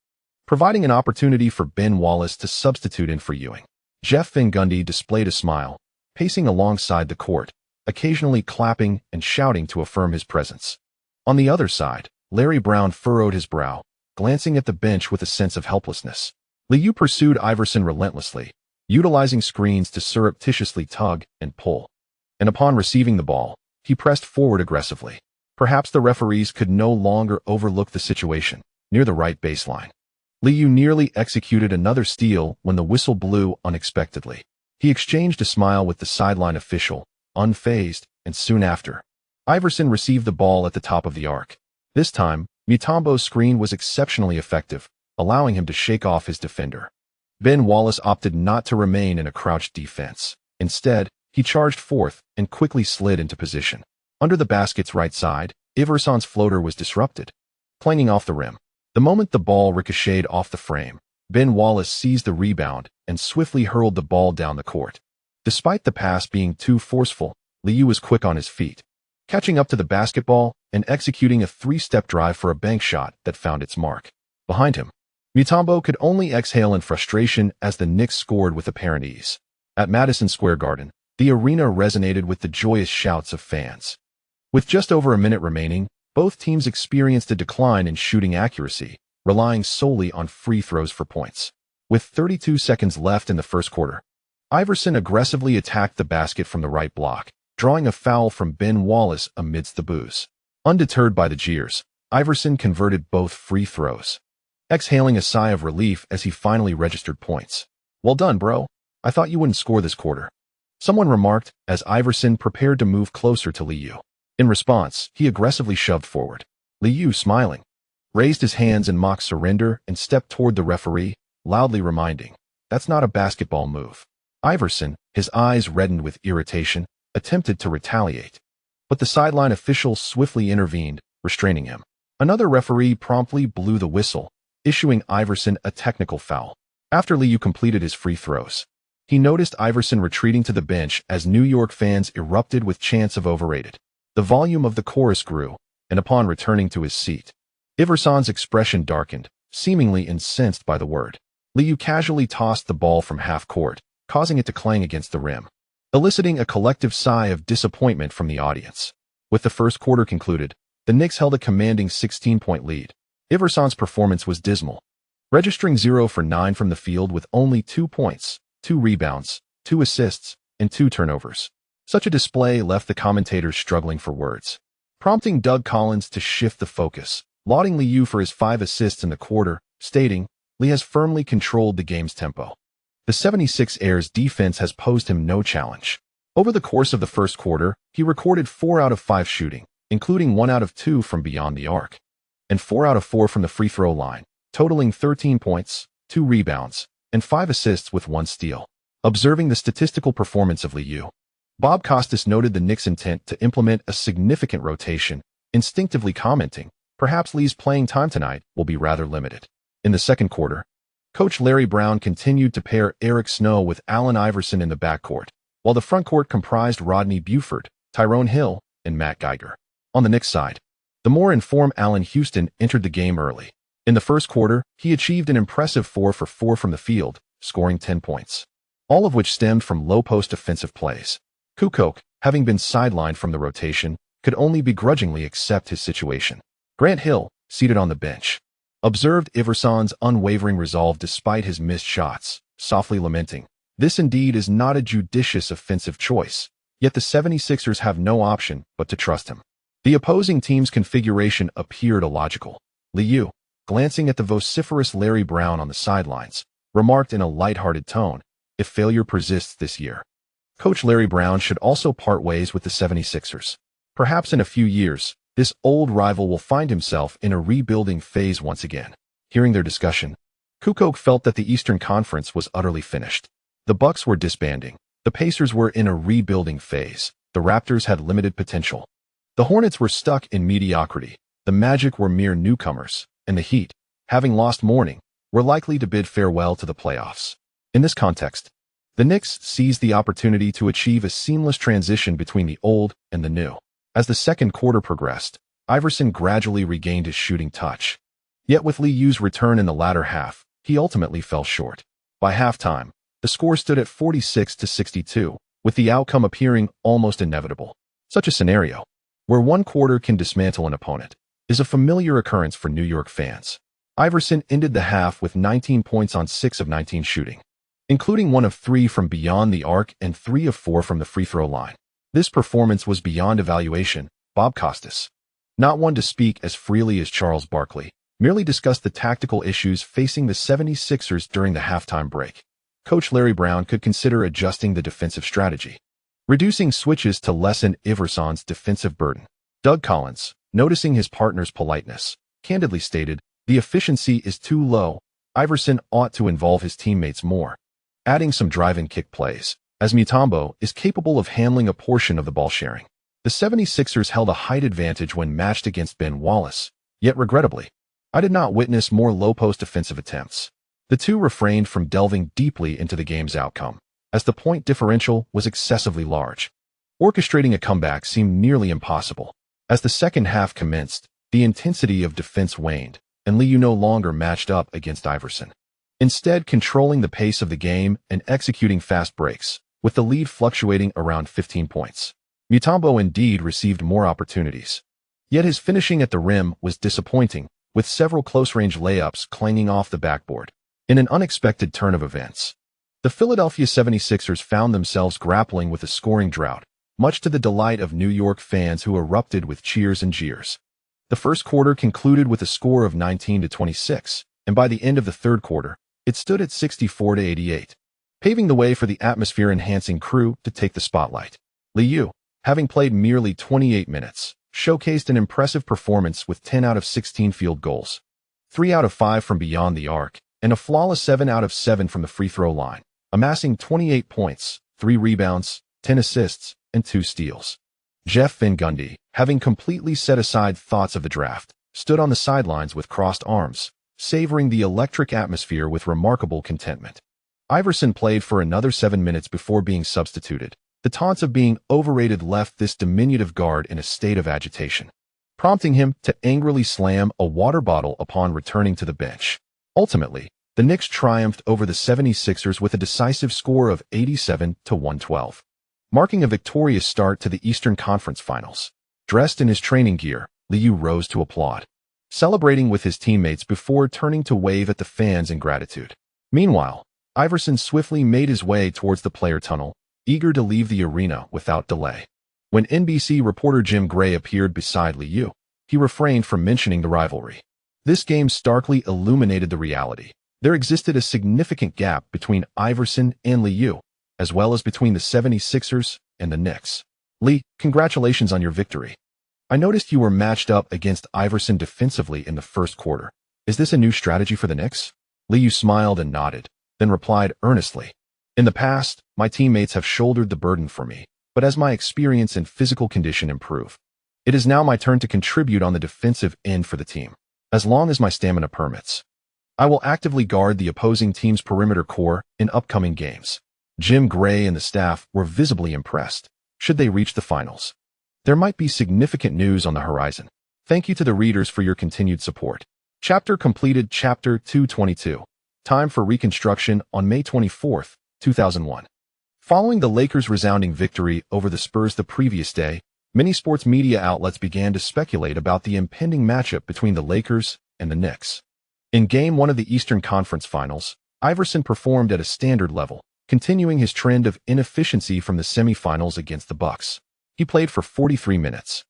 providing an opportunity for Ben Wallace to substitute in for Ewing. Jeff Van Gundy displayed a smile, pacing alongside the court, occasionally clapping and shouting to affirm his presence. On the other side, Larry Brown furrowed his brow, glancing at the bench with a sense of helplessness. Liu pursued Iverson relentlessly, utilizing screens to surreptitiously tug and pull. And upon receiving the ball, he pressed forward aggressively. Perhaps the referees could no longer overlook the situation. Near the right baseline, Liu nearly executed another steal when the whistle blew unexpectedly. He exchanged a smile with the sideline official, unfazed, and soon after, Iverson received the ball at the top of the arc. This time, Mutombo's screen was exceptionally effective, allowing him to shake off his defender. Ben Wallace opted not to remain in a crouched defense. Instead, he charged forth and quickly slid into position. Under the basket's right side, Iverson's floater was disrupted, clanging off the rim. The moment the ball ricocheted off the frame, Ben Wallace seized the rebound and swiftly hurled the ball down the court. Despite the pass being too forceful, Liu was quick on his feet, catching up to the basketball and executing a three-step drive for a bank shot that found its mark. Behind him, Mutombo could only exhale in frustration as the Knicks scored with apparent ease. At Madison Square Garden, the arena resonated with the joyous shouts of fans. With just over a minute remaining, both teams experienced a decline in shooting accuracy, relying solely on free throws for points. With 32 seconds left in the first quarter, Iverson aggressively attacked the basket from the right block, drawing a foul from Ben Wallace amidst the boos. Undeterred by the jeers, Iverson converted both free throws, exhaling a sigh of relief as he finally registered points. "Well done, bro. I thought you wouldn't score this quarter," someone remarked as Iverson prepared to move closer to Liu. In response, he aggressively shoved forward. Liu, smiling, raised his hands in mock surrender and stepped toward the referee, loudly reminding, "That's not a basketball move." Iverson, his eyes reddened with irritation, attempted to retaliate, but the sideline official swiftly intervened, restraining him. Another referee promptly blew the whistle, issuing Iverson a technical foul. After Liu completed his free throws, he noticed Iverson retreating to the bench as New York fans erupted with chants of "overrated." The volume of the chorus grew, and upon returning to his seat, Iverson's expression darkened, seemingly incensed by the word. Liu casually tossed the ball from half court, causing it to clang against the rim, eliciting a collective sigh of disappointment from the audience. With the first quarter concluded, the Knicks held a commanding 16-point lead. Iverson's performance was dismal, registering 0 for 9 from the field with only 2 points, 2 rebounds, 2 assists, and 2 turnovers. Such a display left the commentators struggling for words, prompting Doug Collins to shift the focus, lauding Liu for his 5 assists in the quarter, stating, "Lee has firmly controlled the game's tempo. The 76ers defense has posed him no challenge." Over the course of the first quarter, he recorded 4 out of 5 shooting, including 1 out of 2 from beyond the arc, and 4 out of 4 from the free throw line, totaling 13 points, 2 rebounds, and 5 assists with 1 steal. Observing the statistical performance of Liu, Bob Costas noted the Knicks' intent to implement a significant rotation, instinctively commenting, "Perhaps Lee's playing time tonight will be rather limited." In the second quarter, Coach Larry Brown continued to pair Eric Snow with Allen Iverson in the backcourt, while the frontcourt comprised Rodney Buford, Tyrone Hill, and Matt Geiger. On the Knicks side, the more informed Allen Houston entered the game early. In the first quarter, he achieved an impressive 4 for 4 from the field, scoring 10 points, all of which stemmed from low-post offensive plays. Kukoc, having been sidelined from the rotation, could only begrudgingly accept his situation. Grant Hill, seated on the bench, observed Iverson's unwavering resolve despite his missed shots, softly lamenting, "This indeed is not a judicious offensive choice," yet the 76ers have no option but to trust him. The opposing team's configuration appeared illogical. Liu, glancing at the vociferous Larry Brown on the sidelines, remarked in a lighthearted tone, "If failure persists this year, Coach Larry Brown should also part ways with the 76ers. Perhaps in a few years, this old rival will find himself in a rebuilding phase once again." Hearing their discussion, Kukoc felt that the Eastern Conference was utterly finished. The Bucks were disbanding. The Pacers were in a rebuilding phase. The Raptors had limited potential. The Hornets were stuck in mediocrity. The Magic were mere newcomers, and the Heat, having lost Mourning, were likely to bid farewell to the playoffs. In this context, the Knicks seized the opportunity to achieve a seamless transition between the old and the new. As the second quarter progressed, Iverson gradually regained his shooting touch. Yet with Liu's return in the latter half, he ultimately fell short. By halftime, the score stood at 46-62, with the outcome appearing almost inevitable. Such a scenario, where one quarter can dismantle an opponent, is a familiar occurrence for New York fans. Iverson ended the half with 19 points on 6 of 19 shooting, including 1 of 3 from beyond the arc and 3 of 4 from the free throw line. This performance was beyond evaluation. Bob Costas, not one to speak as freely as Charles Barkley, merely discussed the tactical issues facing the 76ers during the halftime break. Coach Larry Brown could consider adjusting the defensive strategy, reducing switches to lessen Iverson's defensive burden. Doug Collins, noticing his partner's politeness, candidly stated, "The efficiency is too low. Iverson ought to involve his teammates more," adding some drive-and-kick plays, as Mutombo is capable of handling a portion of the ball sharing. The 76ers held a height advantage when matched against Ben Wallace, yet regrettably, I did not witness more low-post offensive attempts. The two refrained from delving deeply into the game's outcome, as the point differential was excessively large. Orchestrating a comeback seemed nearly impossible. As the second half commenced, the intensity of defense waned, and Liu no longer matched up against Iverson, instead controlling the pace of the game and executing fast breaks, with the lead fluctuating around 15 points. Mutombo indeed received more opportunities, yet his finishing at the rim was disappointing, with several close-range layups clanging off the backboard. In an unexpected turn of events, the Philadelphia 76ers found themselves grappling with a scoring drought, much to the delight of New York fans who erupted with cheers and jeers. The first quarter concluded with a score of 19-26, and by the end of the third quarter, it stood at 64-88, paving the way for the atmosphere-enhancing crew to take the spotlight. Liu, having played merely 28 minutes, showcased an impressive performance with 10 out of 16 field goals, 3 out of 5 from beyond the arc, and a flawless 7 out of 7 from the free throw line, amassing 28 points, 3 rebounds, 10 assists, and 2 steals. Jeff Van Gundy, having completely set aside thoughts of the draft, stood on the sidelines with crossed arms, savoring the electric atmosphere with remarkable contentment. Iverson played for another 7 minutes before being substituted. The taunts of being overrated left this diminutive guard in a state of agitation, prompting him to angrily slam a water bottle upon returning to the bench. Ultimately, the Knicks triumphed over the 76ers with a decisive score of 87-112, marking a victorious start to the Eastern Conference Finals. Dressed in his training gear, Liu rose to applaud. celebrating with his teammates before turning to wave at the fans in gratitude. Meanwhile, Iverson swiftly made his way towards the player tunnel, eager to leave the arena without delay. When NBC reporter Jim Gray appeared beside Liu, he refrained from mentioning the rivalry. This game starkly illuminated the reality. There existed a significant gap between Iverson and Liu, as well as between the 76ers and the Knicks. Lee, congratulations on your victory. I noticed you were matched up against Iverson defensively in the first quarter. Is this a new strategy for the Knicks? Liu smiled and nodded, then replied earnestly. In the past, my teammates have shouldered the burden for me, but as my experience and physical condition improve, it is now my turn to contribute on the defensive end for the team. As long as my stamina permits, I will actively guard the opposing team's perimeter core in upcoming games. Jim Gray and the staff were visibly impressed. Should they reach the finals, there might be significant news on the horizon. Thank you to the readers for your continued support. Chapter completed. Chapter 222. Time for reconstruction on May 24, 2001. Following the Lakers' resounding victory over the Spurs the previous day, many sports media outlets began to speculate about the impending matchup between the Lakers and the Knicks. In Game 1 of the Eastern Conference Finals, Iverson performed at a standard level, continuing his trend of inefficiency from the semifinals against the Bucks. He played for 43 minutes,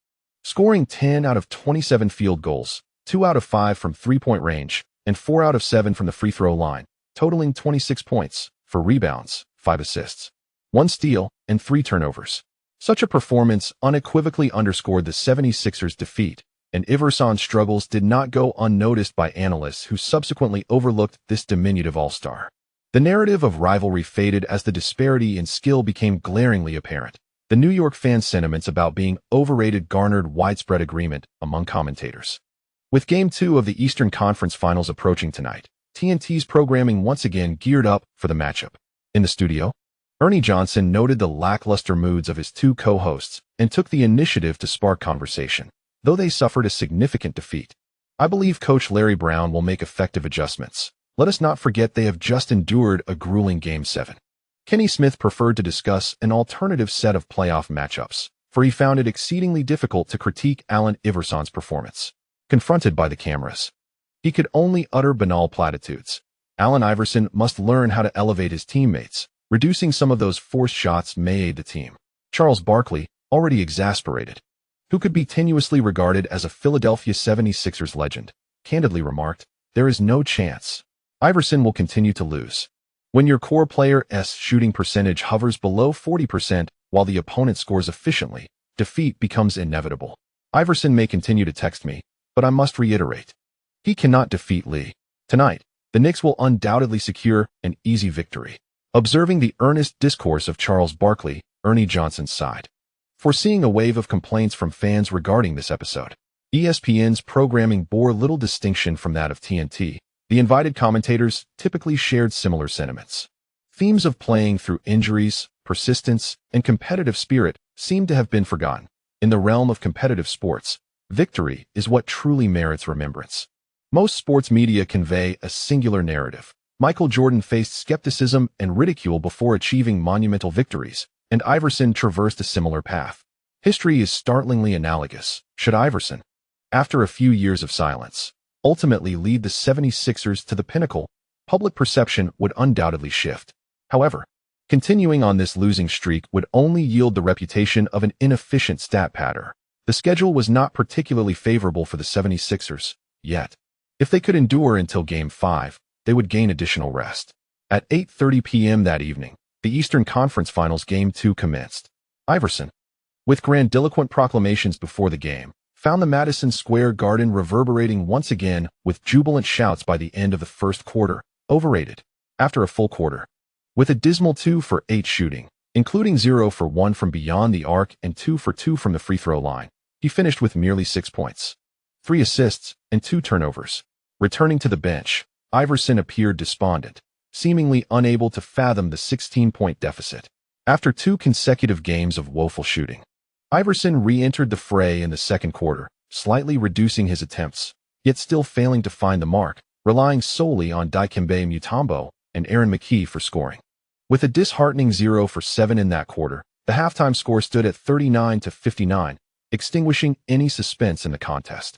scoring 10 out of 27 field goals, 2 out of 5 from three-point range, and 4 out of 7 from the free throw line, totaling 26 points, 4 rebounds, 5 assists, 1 steal, and 3 turnovers. Such a performance unequivocally underscored the 76ers' defeat, and Iverson's struggles did not go unnoticed by analysts who subsequently overlooked this diminutive all-star. The narrative of rivalry faded as the disparity in skill became glaringly apparent. The New York fan sentiments about being overrated garnered widespread agreement among commentators. With Game 2 of the Eastern Conference Finals approaching tonight, TNT's programming once again geared up for the matchup. In the studio, Ernie Johnson noted the lackluster moods of his two co-hosts and took the initiative to spark conversation, though they suffered a significant defeat. I believe Coach Larry Brown will make effective adjustments. Let us not forget they have just endured a grueling Game 7. Kenny Smith preferred to discuss an alternative set of playoff matchups, for he found it exceedingly difficult to critique Allen Iverson's performance. Confronted by the cameras, he could only utter banal platitudes. Allen Iverson must learn how to elevate his teammates, reducing some of those forced shots may aid the team. Charles Barkley, already exasperated, who could be tenuously regarded as a Philadelphia 76ers legend, candidly remarked, "There is no chance Iverson will continue to lose. When your core player's shooting percentage hovers below 40% while the opponent scores efficiently, defeat becomes inevitable. Iverson may continue to text me, but I must reiterate, he cannot defeat Lee. Tonight, the Knicks will undoubtedly secure an easy victory." Observing the earnest discourse of Charles Barkley, Ernie Johnson sighed, foreseeing a wave of complaints from fans regarding this episode. ESPN's programming bore little distinction from that of TNT. The invited commentators typically shared similar sentiments. Themes of playing through injuries, persistence, and competitive spirit seemed to have been forgotten. In the realm of competitive sports, victory is what truly merits remembrance. Most sports media convey a singular narrative. Michael Jordan faced skepticism and ridicule before achieving monumental victories, and Iverson traversed a similar path. History is startlingly analogous. Should Iverson, after a few years of silence, ultimately lead the 76ers to the pinnacle, public perception would undoubtedly shift. However, continuing on this losing streak would only yield the reputation of an inefficient stat patter. The schedule was not particularly favorable for the 76ers, yet. If they could endure until Game 5, they would gain additional rest. At 8:30 p.m. that evening, the Eastern Conference Finals Game 2 commenced. Iverson, with grandiloquent proclamations before the game, found the Madison Square Garden reverberating once again with jubilant shouts by the end of the first quarter. Overrated. After a full quarter, with a dismal 2 for 8 shooting, including 0 for 1 from beyond the arc and 2 for 2 from the free throw line, he finished with merely 6 points, 3 assists, and 2 turnovers. Returning to the bench, Iverson appeared despondent, seemingly unable to fathom the 16-point deficit. After 2 consecutive games of woeful shooting, Iverson re-entered the fray in the second quarter, slightly reducing his attempts, yet still failing to find the mark, relying solely on Dikembe Mutombo and Aaron McKie for scoring. With a disheartening 0 for 7 in that quarter, the halftime score stood at 39-59, extinguishing any suspense in the contest.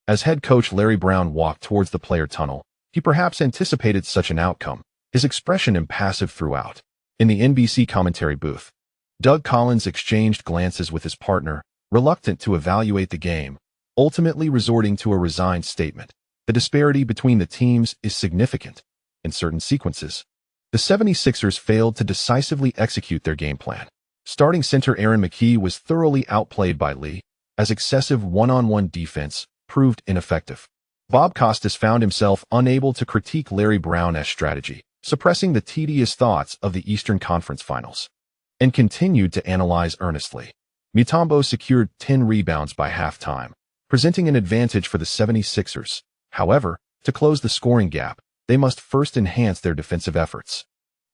As head coach Larry Brown walked towards the player tunnel, he perhaps anticipated such an outcome, his expression impassive throughout. In the NBC commentary booth, Doug Collins exchanged glances with his partner, reluctant to evaluate the game, ultimately resorting to a resigned statement. The disparity between the teams is significant. In certain sequences, the 76ers failed to decisively execute their game plan. Starting center Aaron McKie was thoroughly outplayed by Lee, as excessive one-on-one defense proved ineffective. Bob Costas found himself unable to critique Larry Brown's strategy, suppressing the tedious thoughts of the Eastern Conference Finals, and continued to analyze earnestly. Mutombo secured 10 rebounds by halftime, presenting an advantage for the 76ers. However, to close the scoring gap, they must first enhance their defensive efforts.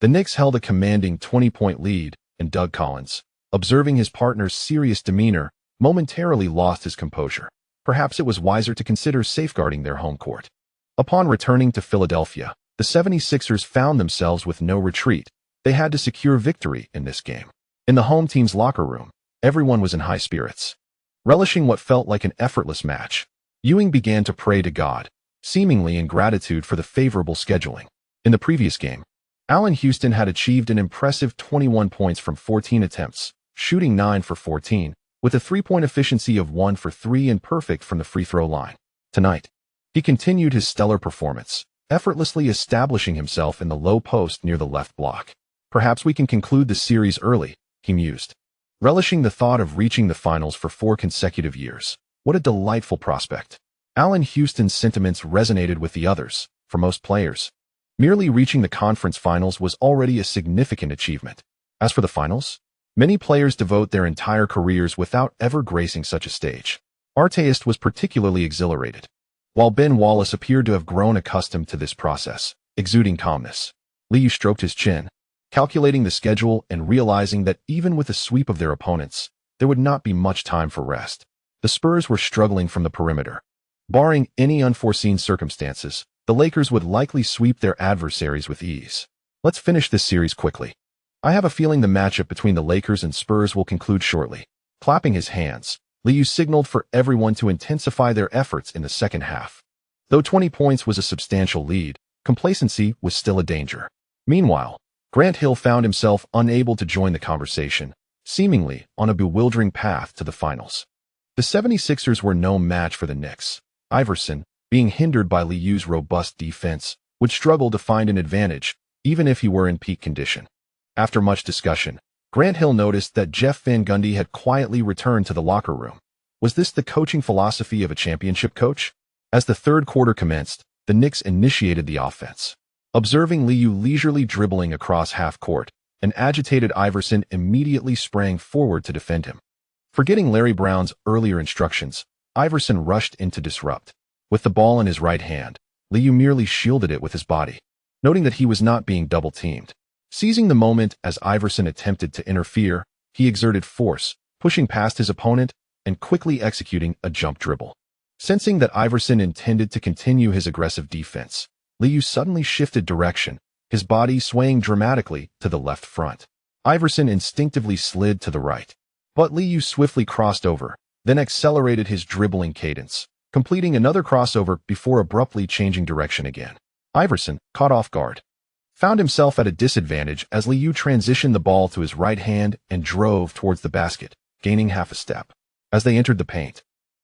The Knicks held a commanding 20-point lead, and Doug Collins, observing his partner's serious demeanor, momentarily lost his composure. Perhaps it was wiser to consider safeguarding their home court. Upon returning to Philadelphia, the 76ers found themselves with no retreat. They had to secure victory in this game. In the home team's locker room, everyone was in high spirits. Relishing what felt like an effortless match, Ewing began to pray to God, seemingly in gratitude for the favorable scheduling. In the previous game, Allen Houston had achieved an impressive 21 points from 14 attempts, shooting 9 for 14, with a three-point efficiency of 1 for 3 and perfect from the free throw line. Tonight, he continued his stellar performance, effortlessly establishing himself in the low post near the left block. Perhaps we can conclude the series early, he mused. Relishing the thought of reaching the finals for 4 consecutive years. What a delightful prospect. Allen Houston's sentiments resonated with the others. For most players, merely reaching the conference finals was already a significant achievement. As for the finals, many players devote their entire careers without ever gracing such a stage. Artest was particularly exhilarated, while Ben Wallace appeared to have grown accustomed to this process, exuding calmness. Liu stroked his chin, calculating the schedule and realizing that even with a sweep of their opponents, there would not be much time for rest. The Spurs were struggling from the perimeter. Barring any unforeseen circumstances, the Lakers would likely sweep their adversaries with ease. Let's finish this series quickly. I have a feeling the matchup between the Lakers and Spurs will conclude shortly. Clapping his hands, Liu signaled for everyone to intensify their efforts in the second half. Though 20 points was a substantial lead, complacency was still a danger. Meanwhile, Grant Hill found himself unable to join the conversation, seemingly on a bewildering path to the finals. The 76ers were no match for the Knicks. Iverson, being hindered by Liu's robust defense, would struggle to find an advantage, even if he were in peak condition. After much discussion, Grant Hill noticed that Jeff Van Gundy had quietly returned to the locker room. Was this the coaching philosophy of a championship coach? As the third quarter commenced, the Knicks initiated the offense. Observing Liu leisurely dribbling across half court, an agitated Iverson immediately sprang forward to defend him. Forgetting Larry Brown's earlier instructions, Iverson rushed in to disrupt. With the ball in his right hand, Liu merely shielded it with his body, noting that he was not being double-teamed. Seizing the moment as Iverson attempted to interfere, he exerted force, pushing past his opponent and quickly executing a jump dribble. Sensing that Iverson intended to continue his aggressive defense, Liu suddenly shifted direction, his body swaying dramatically to the left front. Iverson instinctively slid to the right, but Liu swiftly crossed over, then accelerated his dribbling cadence, completing another crossover before abruptly changing direction again. Iverson, caught off guard, found himself at a disadvantage as Liu transitioned the ball to his right hand and drove towards the basket, gaining half a step. As they entered the paint,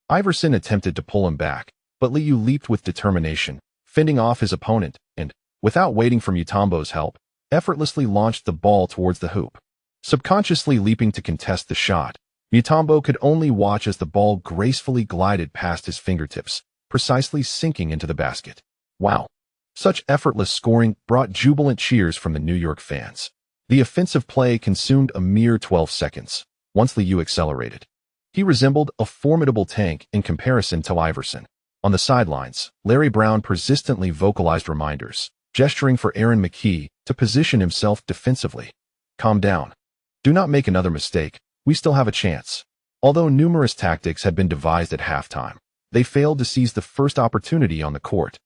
Iverson attempted to pull him back, but Liu leaped with determination, fending off his opponent and, without waiting for Mutombo's help, effortlessly launched the ball towards the hoop. Subconsciously leaping to contest the shot, Mutombo could only watch as the ball gracefully glided past his fingertips, precisely sinking into the basket. Wow! Such effortless scoring brought jubilant cheers from the New York fans. The offensive play consumed a mere 12 seconds. Once Liu accelerated, he resembled a formidable tank in comparison to Iverson. On the sidelines, Larry Brown persistently vocalized reminders, gesturing for Aaron McKie to position himself defensively. Calm down. Do not make another mistake. We still have a chance. Although numerous tactics had been devised at halftime, they failed to seize the first opportunity on the court,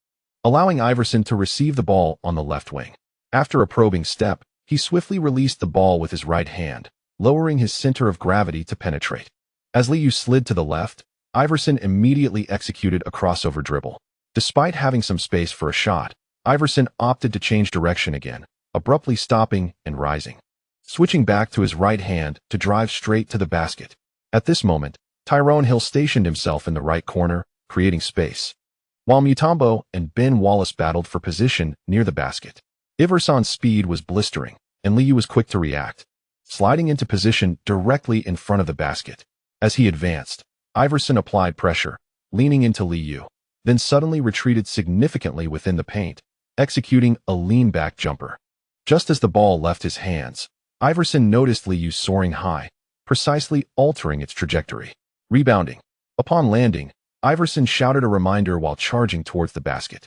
allowing Iverson to receive the ball on the left wing. After a probing step, he swiftly released the ball with his right hand, lowering his center of gravity to penetrate. As Liu slid to the left, Iverson immediately executed a crossover dribble. Despite having some space for a shot, Iverson opted to change direction again, abruptly stopping and rising, switching back to his right hand to drive straight to the basket. At this moment, Tyrone Hill stationed himself in the right corner, creating space, while Mutombo and Ben Wallace battled for position near the basket. Iverson's speed was blistering, and Liu was quick to react, sliding into position directly in front of the basket. As he advanced, Iverson applied pressure, leaning into Liu, then suddenly retreated significantly within the paint, executing a lean-back jumper. Just as the ball left his hands, Iverson noticed Liu soaring high, precisely altering its trajectory. Rebounding. Upon landing, Iverson shouted a reminder while charging towards the basket,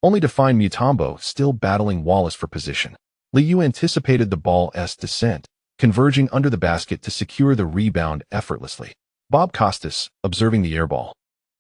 only to find Mutombo still battling Wallace for position. Liu anticipated the ball's descent, converging under the basket to secure the rebound effortlessly. Bob Costas, observing the airball,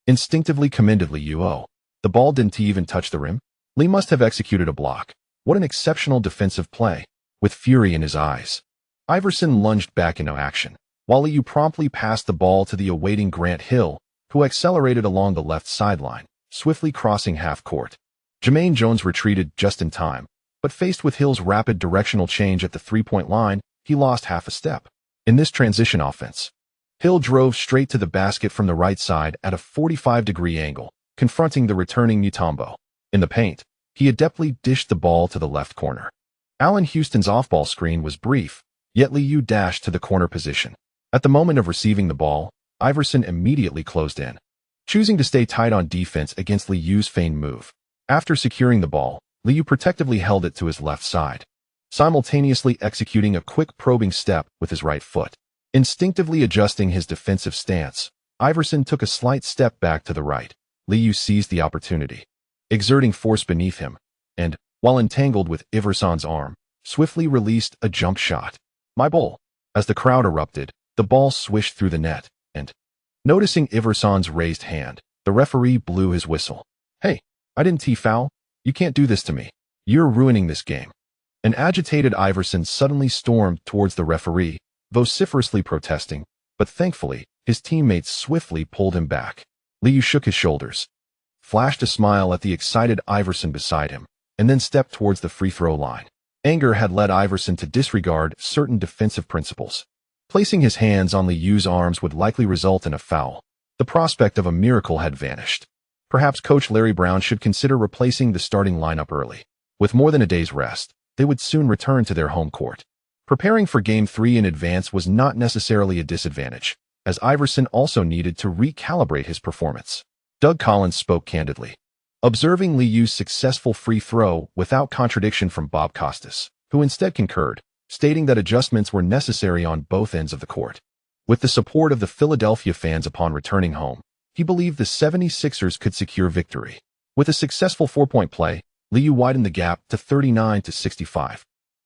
instinctively commended Liu. "Oh, the ball didn't even touch the rim? Lee must have executed a block. What an exceptional defensive play." With fury in his eyes, Iverson lunged back into action, while Liu promptly passed the ball to the awaiting Grant Hill, who accelerated along the left sideline, swiftly crossing half court. Jermaine Jones retreated just in time, but faced with Hill's rapid directional change at the three-point line, he lost half a step. In this transition offense, Hill drove straight to the basket from the right side at a 45-degree angle, confronting the returning Mutombo. In the paint, he adeptly dished the ball to the left corner. Allen Houston's off-ball screen was brief, yet Liu dashed to the corner position. At the moment of receiving the ball, Iverson immediately closed in, choosing to stay tight on defense against Liu's feigned move. After securing the ball, Liu protectively held it to his left side, simultaneously executing a quick probing step with his right foot. Instinctively adjusting his defensive stance, Iverson took a slight step back to the right. Liu seized the opportunity, exerting force beneath him, and, while entangled with Iverson's arm, swiftly released a jump shot. "My bull." As the crowd erupted, the ball swished through the net, and, noticing Iverson's raised hand, the referee blew his whistle. "Hey, I didn't foul. You can't do this to me. You're ruining this game." An agitated Iverson suddenly stormed towards the referee, vociferously protesting, but thankfully, his teammates swiftly pulled him back. Liu shook his shoulders, flashed a smile at the excited Iverson beside him, and then stepped towards the free throw line. Anger had led Iverson to disregard certain defensive principles. Placing his hands on Liu's arms would likely result in a foul. The prospect of a miracle had vanished. Perhaps Coach Larry Brown should consider replacing the starting lineup early. With more than a day's rest, they would soon return to their home court. Preparing for Game 3 in advance was not necessarily a disadvantage, as Iverson also needed to recalibrate his performance. Doug Collins spoke candidly, observing Liu's successful free throw without contradiction from Bob Costas, who instead concurred, stating that adjustments were necessary on both ends of the court. With the support of the Philadelphia fans upon returning home, he believed the 76ers could secure victory. With a successful four-point play, Liu widened the gap to 39-65.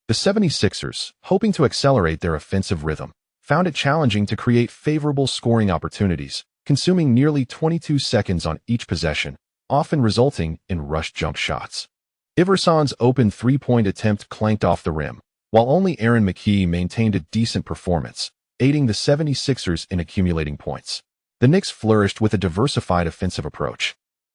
The 76ers, hoping to accelerate their offensive rhythm, found it challenging to create favorable scoring opportunities, consuming nearly 22 seconds on each possession, often resulting in rushed jump shots. Iverson's open three-point attempt clanked off the rim, while only Aaron McKie maintained a decent performance, aiding the 76ers in accumulating points. The Knicks flourished with a diversified offensive approach,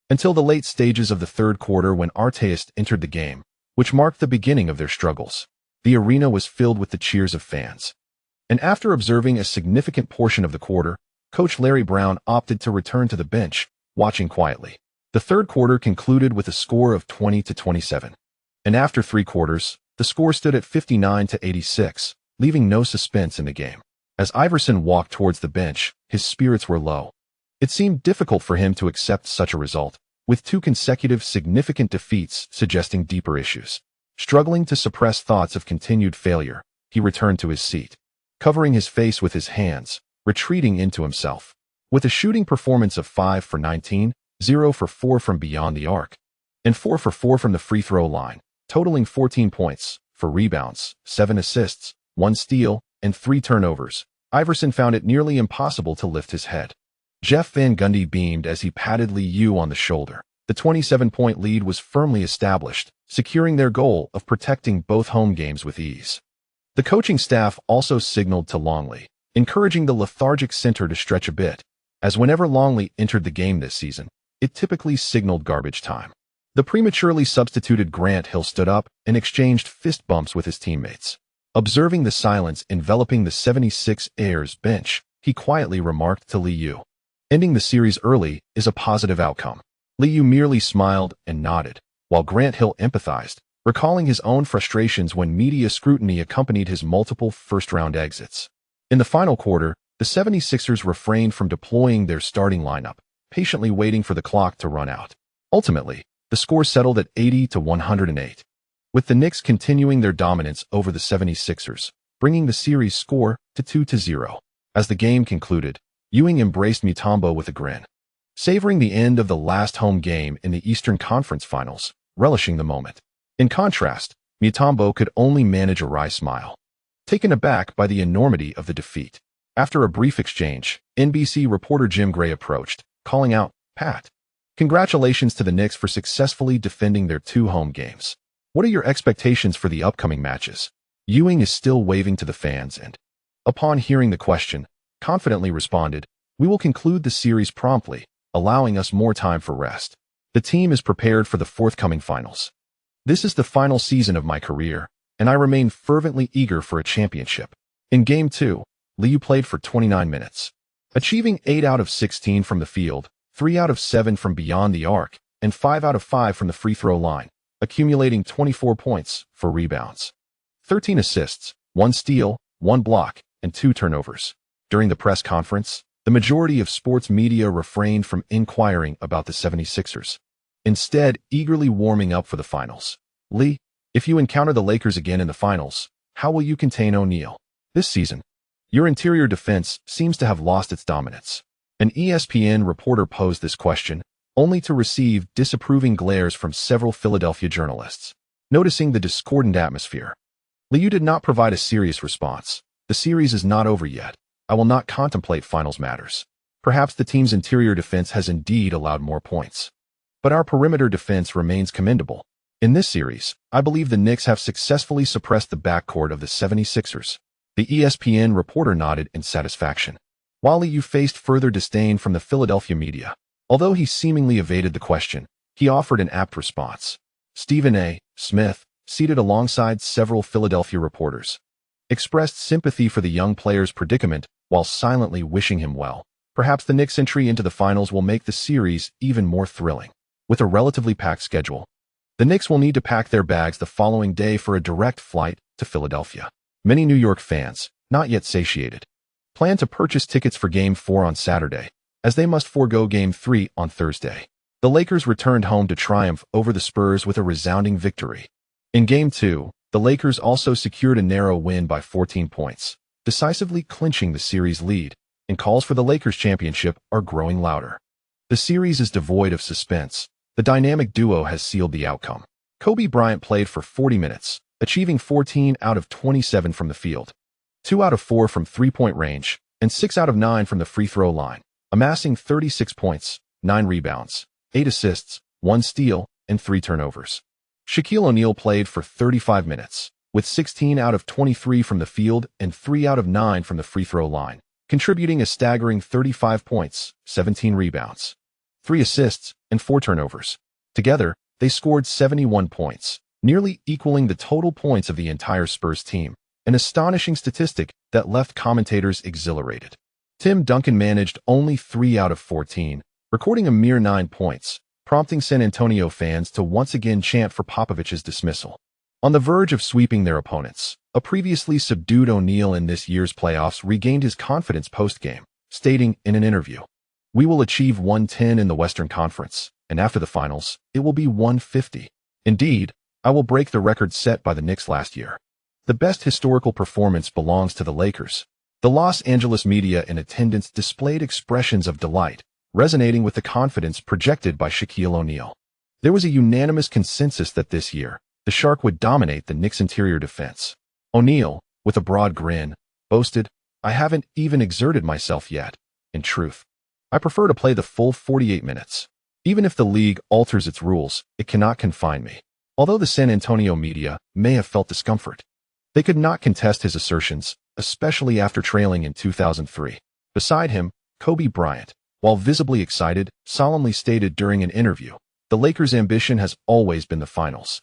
until the late stages of the third quarter when Artest entered the game, which marked the beginning of their struggles. The arena was filled with the cheers of fans. And after observing a significant portion of the quarter, Coach Larry Brown opted to return to the bench, watching quietly. The third quarter concluded with a score of 20-27. And after 3 quarters, the score stood at 59-86, leaving no suspense in the game. As Iverson walked towards the bench, his spirits were low. It seemed difficult for him to accept such a result, with 2 consecutive significant defeats suggesting deeper issues. Struggling to suppress thoughts of continued failure, he returned to his seat, covering his face with his hands, retreating into himself. With a shooting performance of 5 for 19, 0 for 4 from beyond the arc, and 4 for 4 from the free throw line, totaling 14 points, 4 rebounds, 7 assists, 1 steal, and 3 turnovers, Iverson found it nearly impossible to lift his head. Jeff Van Gundy beamed as he patted Liu on the shoulder. The 27-point lead was firmly established, securing their goal of protecting both home games with ease. The coaching staff also signaled to Longley, encouraging the lethargic center to stretch a bit, as whenever Longley entered the game this season, it typically signaled garbage time. The prematurely substituted Grant Hill stood up and exchanged fist bumps with his teammates. Observing the silence enveloping the 76ers bench, he quietly remarked to Liu, "Ending the series early is a positive outcome." Liu merely smiled and nodded, while Grant Hill empathized, recalling his own frustrations when media scrutiny accompanied his multiple first-round exits. In the final quarter, the 76ers refrained from deploying their starting lineup, patiently waiting for the clock to run out. Ultimately, the score settled at 80-108, with the Knicks continuing their dominance over the 76ers, bringing the series score to 2-0. As the game concluded, Ewing embraced Mutombo with a grin, savoring the end of the last home game in the Eastern Conference Finals, relishing the moment. In contrast, Mutombo could only manage a wry smile, taken aback by the enormity of the defeat. After a brief exchange, NBC reporter Jim Gray approached, calling out, "Pat, congratulations to the Knicks for successfully defending their 2 home games. What are your expectations for the upcoming matches?" Ewing is still waving to the fans and, upon hearing the question, confidently responded, "We will conclude the series promptly, allowing us more time for rest. The team is prepared for the forthcoming finals. This is the final season of my career, and I remain fervently eager for a championship." In Game 2, Liu played for 29 minutes, achieving 8 out of 16 from the field, 3 out of 7 from beyond the arc, and 5 out of 5 from the free throw line, accumulating 24 points, 4 rebounds, 13 assists, 1 steal, 1 block, and 2 turnovers. During the press conference, the majority of sports media refrained from inquiring about the 76ers, instead eagerly warming up for the finals. "Lee, if you encounter the Lakers again in the finals, how will you contain O'Neal? This season, your interior defense seems to have lost its dominance." An ESPN reporter posed this question, only to receive disapproving glares from several Philadelphia journalists. Noticing the discordant atmosphere, Liu did not provide a serious response. "The series is not over yet. I will not contemplate finals matters. Perhaps the team's interior defense has indeed allowed more points, but our perimeter defense remains commendable. In this series, I believe the Knicks have successfully suppressed the backcourt of the 76ers." The ESPN reporter nodded in satisfaction, while Liu faced further disdain from the Philadelphia media. Although he seemingly evaded the question, he offered an apt response. Stephen A. Smith, seated alongside several Philadelphia reporters, expressed sympathy for the young player's predicament while silently wishing him well. Perhaps the Knicks' entry into the finals will make the series even more thrilling. With a relatively packed schedule, the Knicks will need to pack their bags the following day for a direct flight to Philadelphia. Many New York fans, not yet satiated, plan to purchase tickets for Game 4 on Saturday, as they must forego Game 3 on Thursday. The Lakers returned home to triumph over the Spurs with a resounding victory. In Game 2, the Lakers also secured a narrow win by 14 points, decisively clinching the series lead, and calls for the Lakers championship are growing louder. The series is devoid of suspense. The dynamic duo has sealed the outcome. Kobe Bryant played for 40 minutes, achieving 14 out of 27 from the field, 2 out of 4 from three-point range, and 6 out of 9 from the free throw line, amassing 36 points, 9 rebounds, 8 assists, 1 steal, and 3 turnovers. Shaquille O'Neal played for 35 minutes, with 16 out of 23 from the field and 3 out of 9 from the free throw line, contributing a staggering 35 points, 17 rebounds, 3 assists, and 4 turnovers. Together, they scored 71 points, nearly equaling the total points of the entire Spurs team, an astonishing statistic that left commentators exhilarated. Tim Duncan managed only 3 out of 14, recording a mere 9 points, prompting San Antonio fans to once again chant for Popovich's dismissal. On the verge of sweeping their opponents, a previously subdued O'Neal in this year's playoffs regained his confidence post-game, stating in an interview, "We will achieve 110 in the Western Conference, and after the finals, it will be 150. Indeed, I will break the record set by the Knicks last year." The best historical performance belongs to the Lakers. The Los Angeles media in attendance displayed expressions of delight, resonating with the confidence projected by Shaquille O'Neal. There was a unanimous consensus that this year, the Shark would dominate the Knicks' interior defense. O'Neal, with a broad grin, boasted, "I haven't even exerted myself yet. In truth, I prefer to play the full 48 minutes. Even if the league alters its rules, it cannot confine me." Although the San Antonio media may have felt discomfort, they could not contest his assertions, especially after trailing in 2003. Beside him, Kobe Bryant, while visibly excited, solemnly stated during an interview, "The Lakers' ambition has always been the finals.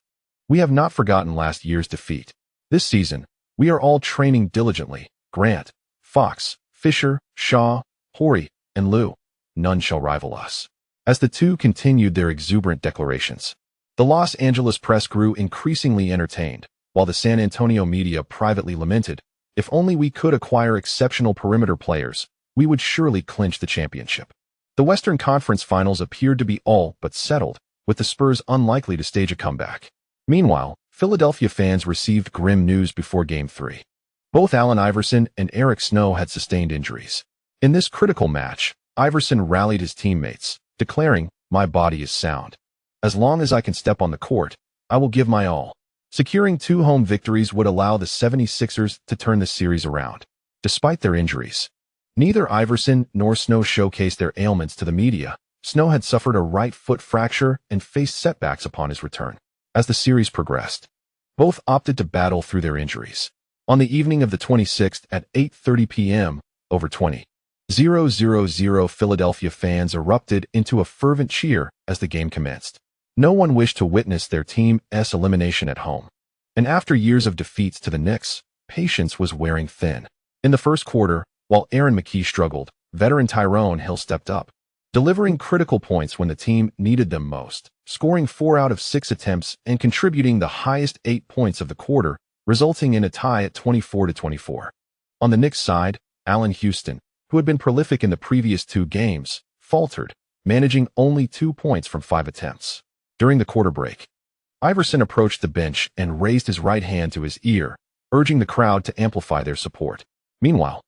We have not forgotten last year's defeat. This season, we are all training diligently. Grant, Fox, Fisher, Shaw, Horry, and Lou. None shall rival us." As the two continued their exuberant declarations, the Los Angeles press grew increasingly entertained, while the San Antonio media privately lamented, "If only we could acquire exceptional perimeter players, we would surely clinch the championship." The Western Conference Finals appeared to be all but settled, with the Spurs unlikely to stage a comeback. Meanwhile, Philadelphia fans received grim news before Game 3. Both Allen Iverson and Eric Snow had sustained injuries. In this critical match, Iverson rallied his teammates, declaring, "My body is sound. As long as I can step on the court, I will give my all." Securing 2 home victories would allow the 76ers to turn the series around. Despite their injuries, neither Iverson nor Snow showcased their ailments to the media. Snow had suffered a right foot fracture and faced setbacks upon his return. As the series progressed, both opted to battle through their injuries. On the evening of the 26th at 8:30 p.m., over 20,000 Philadelphia fans erupted into a fervent cheer as the game commenced. No one wished to witness their team's elimination at home. And after years of defeats to the Knicks, patience was wearing thin. In the first quarter, while Aaron McKie struggled, veteran Tyrone Hill stepped up, delivering critical points when the team needed them most, scoring 4 out of 6 attempts and contributing the highest 8 points of the quarter, resulting in a tie at 24-24. On the Knicks side, Allen Houston, who had been prolific in the previous 2 games, faltered, managing only 2 points from 5 attempts. During the quarter break, Iverson approached the bench and raised his right hand to his ear, urging the crowd to amplify their support. Meanwhile,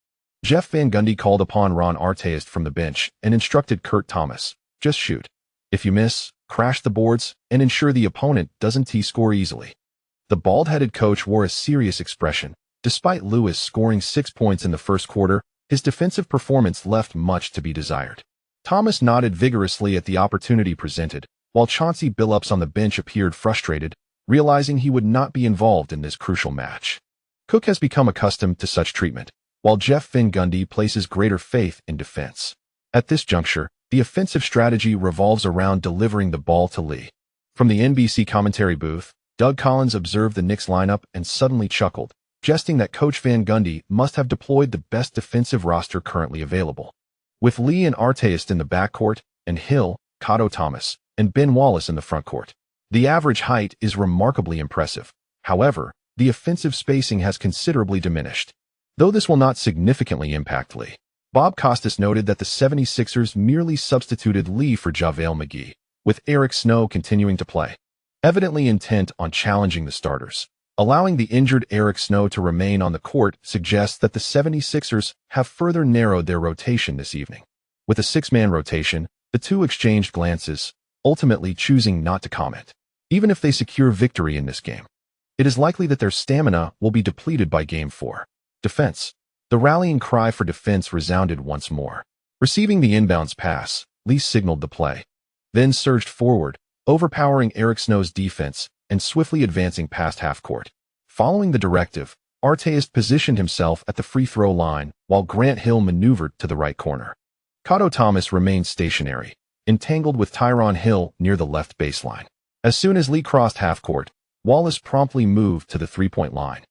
Jeff Van Gundy called upon Ron Artest from the bench and instructed Kurt Thomas, "Just shoot. If you miss, crash the boards and ensure the opponent doesn't T-score easily." The bald-headed coach wore a serious expression. Despite Lewis scoring 6 points in the first quarter, his defensive performance left much to be desired. Thomas nodded vigorously at the opportunity presented, while Chauncey Billups on the bench appeared frustrated, realizing he would not be involved in this crucial match. Cook has become accustomed to such treatment, while Jeff Van Gundy places greater faith in defense. At this juncture, the offensive strategy revolves around delivering the ball to Lee. From the NBC commentary booth, Doug Collins observed the Knicks lineup and suddenly chuckled, jesting that Coach Van Gundy must have deployed the best defensive roster currently available. With Lee and Artest in the backcourt, and Hill, Cato Thomas, and Ben Wallace in the frontcourt, the average height is remarkably impressive. However, the offensive spacing has considerably diminished. Though this will not significantly impact Lee, Bob Costas noted that the 76ers merely substituted Lee for JaVale McGee, with Eric Snow continuing to play, evidently intent on challenging the starters. Allowing the injured Eric Snow to remain on the court suggests that the 76ers have further narrowed their rotation this evening. With a 6-man rotation, the two exchanged glances, ultimately choosing not to comment. Even if they secure victory in this game, it is likely that their stamina will be depleted by Game 4. Defense. The rallying cry for defense resounded once more. Receiving the inbounds pass, Lee signaled the play, then surged forward, overpowering Eric Snow's defense and swiftly advancing past half-court. Following the directive, Artest positioned himself at the free throw line while Grant Hill maneuvered to the right corner. Cato Thomas remained stationary, entangled with Tyronn Hill near the left baseline. As soon as Lee crossed half-court, Wallace promptly moved to the three-point line.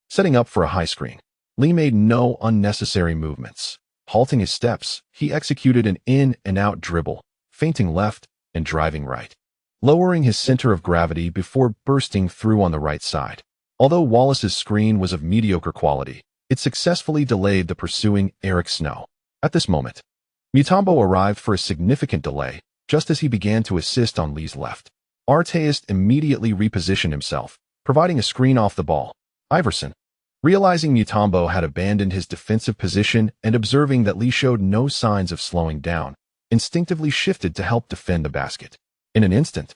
Setting up for a high screen, Lee made no unnecessary movements. Halting his steps, he executed an in-and-out dribble, feinting left and driving right, lowering his center of gravity before bursting through on the right side. Although Wallace's screen was of mediocre quality, it successfully delayed the pursuing Eric Snow. At this moment, Mutombo arrived for a significant delay, just as he began to assist on Lee's left. Artest immediately repositioned himself, providing a screen off the ball. Iverson, realizing Mutombo had abandoned his defensive position and observing that Lee showed no signs of slowing down, instinctively shifted to help defend the basket. In an instant,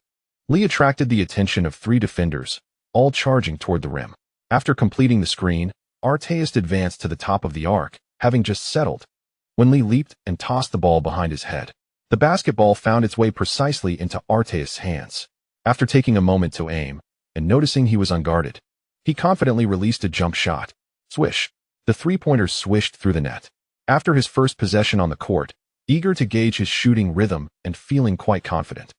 Lee attracted the attention of 3 defenders, all charging toward the rim. After completing the screen, Artest advanced to the top of the arc, having just settled, when Lee leaped and tossed the ball behind his head. The basketball found its way precisely into Artest's hands. After taking a moment to aim, and noticing he was unguarded, he confidently released a jump shot. Swish! The three-pointer swished through the net. After his first possession on the court, eager to gauge his shooting rhythm and feeling quite confident.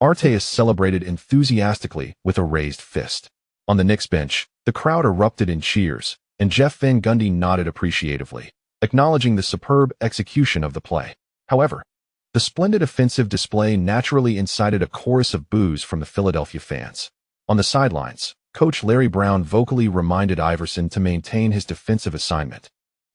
Arteas celebrated enthusiastically with a raised fist. On the Knicks bench, the crowd erupted in cheers, and Jeff Van Gundy nodded appreciatively, acknowledging the superb execution of the play. However, the splendid offensive display naturally incited a chorus of boos from the Philadelphia fans. On the sidelines, Coach Larry Brown vocally reminded Iverson to maintain his defensive assignment.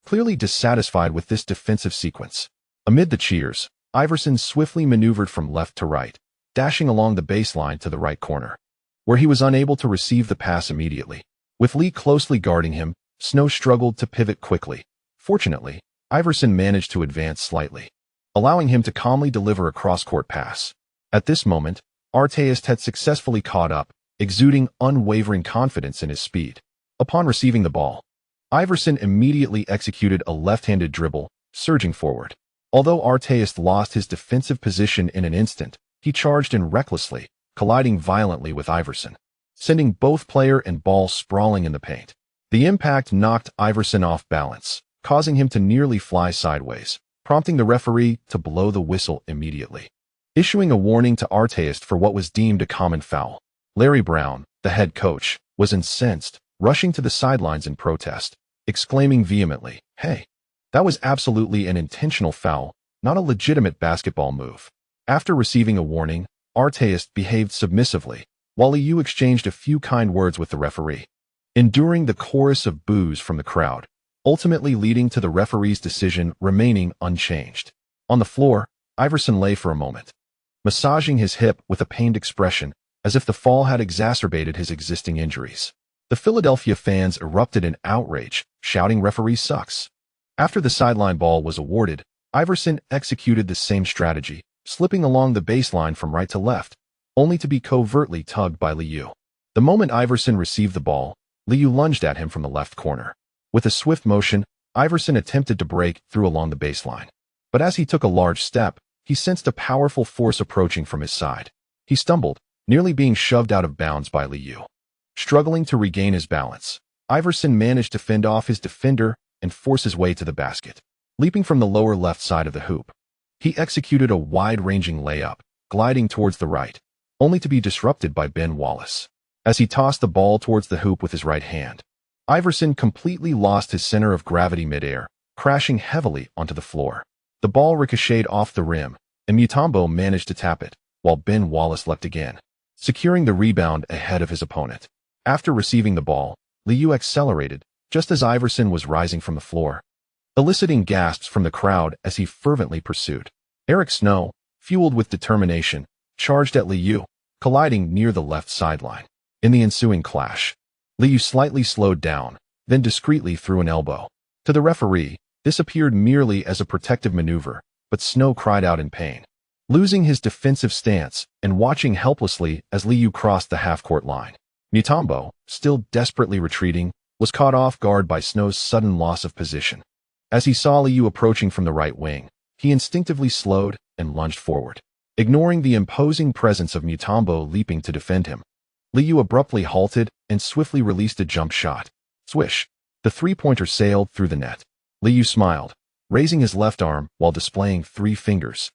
Clearly dissatisfied with this defensive sequence, amid the cheers, Iverson swiftly maneuvered from left to right, dashing along the baseline to the right corner, where he was unable to receive the pass immediately. With Lee closely guarding him, Snow struggled to pivot quickly. Fortunately, Iverson managed to advance slightly, allowing him to calmly deliver a cross-court pass. At this moment, Arteas had successfully caught up, exuding unwavering confidence in his speed. Upon receiving the ball, Iverson immediately executed a left-handed dribble, surging forward. Although Arteas lost his defensive position in an instant, he charged in recklessly, colliding violently with Iverson, sending both player and ball sprawling in the paint. The impact knocked Iverson off balance, causing him to nearly fly sideways, prompting the referee to blow the whistle immediately, issuing a warning to Arteas for what was deemed a common foul. Larry Brown, the head coach, was incensed, rushing to the sidelines in protest, exclaiming vehemently, "Hey, that was absolutely an intentional foul, not a legitimate basketball move." After receiving a warning, Arteas behaved submissively, while Ewing exchanged a few kind words with the referee, enduring the chorus of boos from the crowd, ultimately leading to the referee's decision remaining unchanged. On the floor, Iverson lay for a moment, massaging his hip with a pained expression, as if the fall had exacerbated his existing injuries. The Philadelphia fans erupted in outrage, shouting "Referee sucks." After the sideline ball was awarded, Iverson executed the same strategy, slipping along the baseline from right to left, only to be covertly tugged by Liu. The moment Iverson received the ball, Liu lunged at him from the left corner. With a swift motion, Iverson attempted to break through along the baseline. But as he took a large step, he sensed a powerful force approaching from his side. He stumbled, nearly being shoved out of bounds by Liu. Struggling to regain his balance, Iverson managed to fend off his defender and force his way to the basket. Leaping from the lower left side of the hoop, he executed a wide-ranging layup, gliding towards the right, only to be disrupted by Ben Wallace. As he tossed the ball towards the hoop with his right hand, Iverson completely lost his center of gravity midair, crashing heavily onto the floor. The ball ricocheted off the rim, and Mutombo managed to tap it, while Ben Wallace leapt again, securing the rebound ahead of his opponent. After receiving the ball, Liu accelerated, just as Iverson was rising from the floor, eliciting gasps from the crowd as he fervently pursued. Eric Snow, fueled with determination, charged at Liu, colliding near the left sideline. In the ensuing clash, Liu slightly slowed down, then discreetly threw an elbow. To the referee, this appeared merely as a protective maneuver, but Snow cried out in pain, losing his defensive stance and watching helplessly as Liu crossed the half-court line. Mutombo, still desperately retreating, was caught off guard by Snow's sudden loss of position. As he saw Liu approaching from the right wing, he instinctively slowed and lunged forward, ignoring the imposing presence of Mutombo leaping to defend him. Liu abruptly halted and swiftly released a jump shot. Swish! The three-pointer sailed through the net. Liu smiled, raising his left arm while displaying 3 fingers.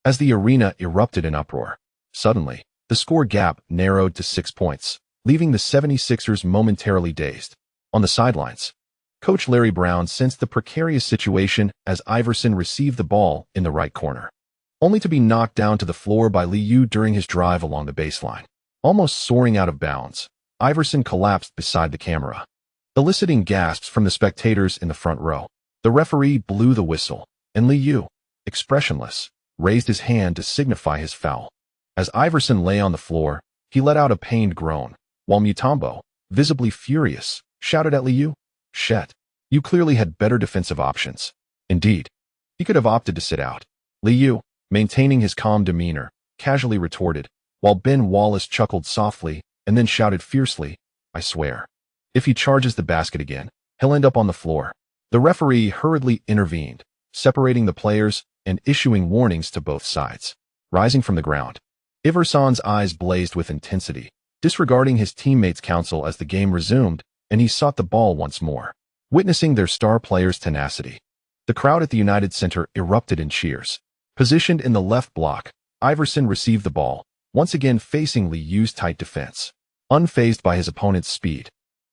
As the arena erupted in uproar, suddenly, the score gap narrowed to 6 points, leaving the 76ers momentarily dazed. On the sidelines, Coach Larry Brown sensed the precarious situation as Iverson received the ball in the right corner, only to be knocked down to the floor by Liu during his drive along the baseline. Almost soaring out of bounds, Iverson collapsed beside the camera, eliciting gasps from the spectators in the front row. The referee blew the whistle, and Liu, expressionless, raised his hand to signify his foul. As Iverson lay on the floor, he let out a pained groan, while Mutombo, visibly furious, shouted at Liu, "Shit, you clearly had better defensive options." Indeed, he could have opted to sit out. Liu, maintaining his calm demeanor, casually retorted, while Ben Wallace chuckled softly and then shouted fiercely, "I swear, if he charges the basket again, he'll end up on the floor." The referee hurriedly intervened, separating the players and issuing warnings to both sides. Rising from the ground, Iverson's eyes blazed with intensity, disregarding his teammates' counsel as the game resumed, and he sought the ball once more. Witnessing their star player's tenacity, the crowd at the United Center erupted in cheers. Positioned in the left block, Iverson received the ball, once again facing Liu's tight defense. Unfazed by his opponent's speed,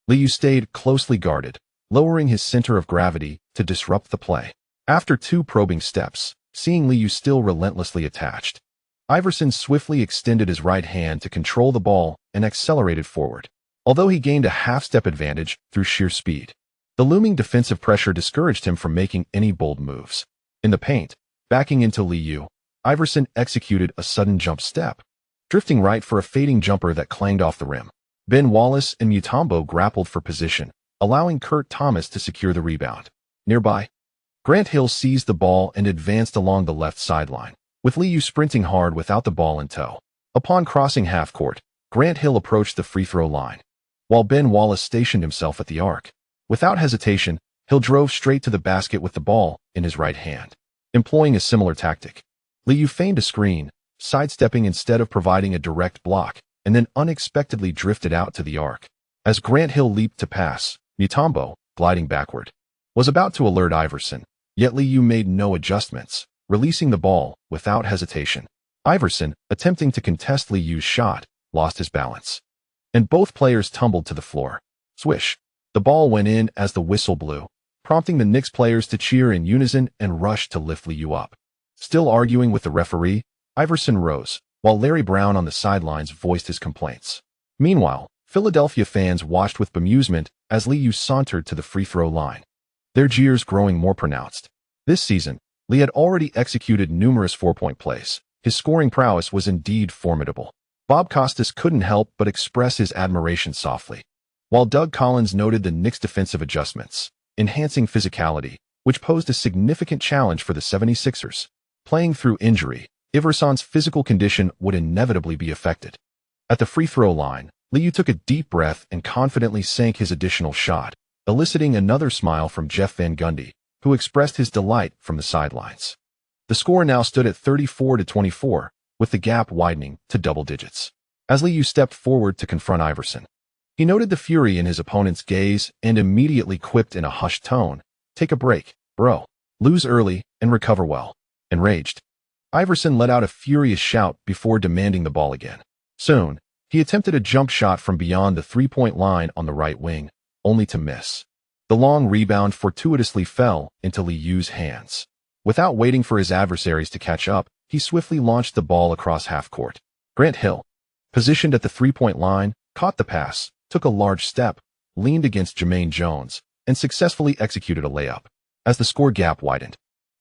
Liu stayed closely guarded, lowering his center of gravity to disrupt the play. After 2 probing steps, seeing Liu still relentlessly attached, Iverson swiftly extended his right hand to control the ball and accelerated forward. Although he gained a half-step advantage through sheer speed, the looming defensive pressure discouraged him from making any bold moves. In the paint, backing into Liu, Iverson executed a sudden jump step, drifting right for a fading jumper that clanged off the rim. Ben Wallace and Mutombo grappled for position, allowing Kurt Thomas to secure the rebound. Nearby, Grant Hill seized the ball and advanced along the left sideline, with Liu sprinting hard without the ball in tow. Upon crossing half-court, Grant Hill approached the free-throw line, while Ben Wallace stationed himself at the arc. Without hesitation, Hill drove straight to the basket with the ball in his right hand. Employing a similar tactic, Liu feigned a screen, sidestepping instead of providing a direct block, and then unexpectedly drifted out to the arc. As Grant Hill leaped to pass, Mutombo, gliding backward, was about to alert Iverson, yet Liu made no adjustments, releasing the ball without hesitation. Iverson, attempting to contest Liu's shot, lost his balance, and both players tumbled to the floor. Swish! The ball went in as the whistle blew, prompting the Knicks players to cheer in unison and rush to lift Liu up. Still arguing with the referee, Iverson rose, while Larry Brown on the sidelines voiced his complaints. Meanwhile, Philadelphia fans watched with bemusement as Liu sauntered to the free-throw line, their jeers growing more pronounced. This season, Liu had already executed numerous 4-point plays. His scoring prowess was indeed formidable. Bob Costas couldn't help but express his admiration softly, while Doug Collins noted the Knicks' defensive adjustments, enhancing physicality, which posed a significant challenge for the 76ers. Playing through injury, Iverson's physical condition would inevitably be affected. At the free-throw line, Liu took a deep breath and confidently sank his additional shot, eliciting another smile from Jeff Van Gundy, who expressed his delight from the sidelines. The score now stood at 34-24, with the gap widening to double digits. As Liu stepped forward to confront Iverson, he noted the fury in his opponent's gaze and immediately quipped in a hushed tone, "Take a break, bro. Lose early and recover well." Enraged, Iverson let out a furious shout before demanding the ball again. Soon, he attempted a jump shot from beyond the 3-point line on the right wing, only to miss. The long rebound fortuitously fell into Liu's hands. Without waiting for his adversaries to catch up, he swiftly launched the ball across half-court. Grant Hill, positioned at the 3-point line, caught the pass, took a large step, leaned against Jermaine Jones, and successfully executed a layup. As the score gap widened,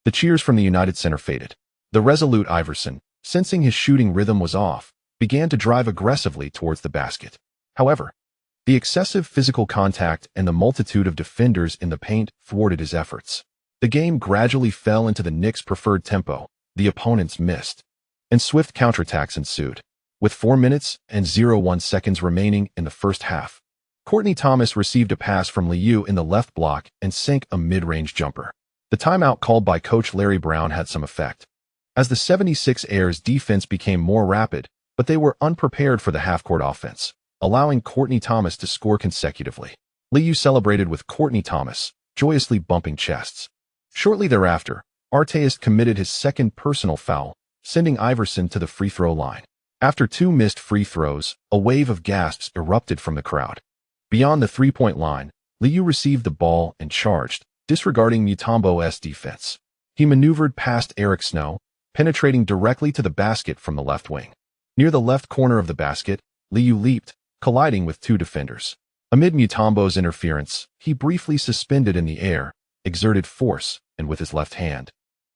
the cheers from the United Center faded. The resolute Iverson, sensing his shooting rhythm was off, began to drive aggressively towards the basket. However, the excessive physical contact and the multitude of defenders in the paint thwarted his efforts. The game gradually fell into the Knicks' preferred tempo, the opponents missed, and swift counterattacks ensued. With 4 minutes and 0.1 seconds remaining in the first half, Courtney Thomas received a pass from Liu in the left block and sank a mid-range jumper. The timeout called by Coach Larry Brown had some effect, as the 76ers' defense became more rapid, but they were unprepared for the half-court offense, allowing Courtney Thomas to score consecutively. Liu celebrated with Courtney Thomas, joyously bumping chests. Shortly thereafter, Artest committed his second personal foul, sending Iverson to the free-throw line. After 2 missed free throws, a wave of gasps erupted from the crowd. Beyond the 3-point line, Liu received the ball and charged, disregarding Mutombo's defense. He maneuvered past Eric Snow, penetrating directly to the basket from the left wing. Near the left corner of the basket, Liu leaped, colliding with 2 defenders. Amid Mutombo's interference, he briefly suspended in the air, exerted force, and with his left hand,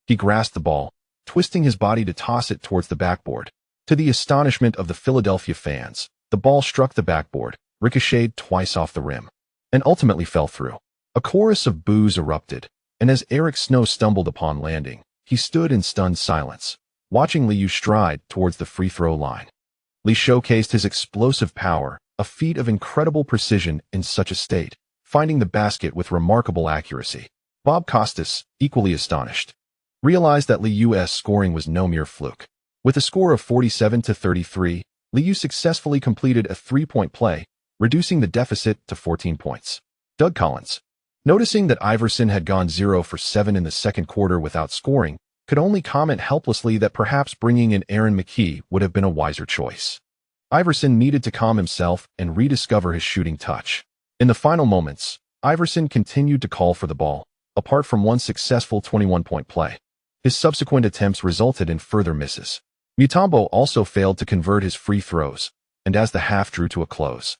he grasped the ball, twisting his body to toss it towards the backboard. To the astonishment of the Philadelphia fans, the ball struck the backboard, ricocheted twice off the rim, and ultimately fell through. A chorus of boos erupted, and as Eric Snow stumbled upon landing, he stood in stunned silence, watching Liu stride towards the free-throw line. Liu showcased his explosive power, a feat of incredible precision in such a state, finding the basket with remarkable accuracy. Bob Costas, equally astonished, realized that Liu's scoring was no mere fluke. With a score of 47-33, Liu successfully completed a 3-point play, reducing the deficit to 14 points. Doug Collins, noticing that Iverson had gone 0 for 7 in the second quarter without scoring, could only comment helplessly that perhaps bringing in Aaron McKie would have been a wiser choice. Iverson needed to calm himself and rediscover his shooting touch. In the final moments, Iverson continued to call for the ball, apart from one successful 21-point play. His subsequent attempts resulted in further misses. Mutombo also failed to convert his free throws, and as the half drew to a close,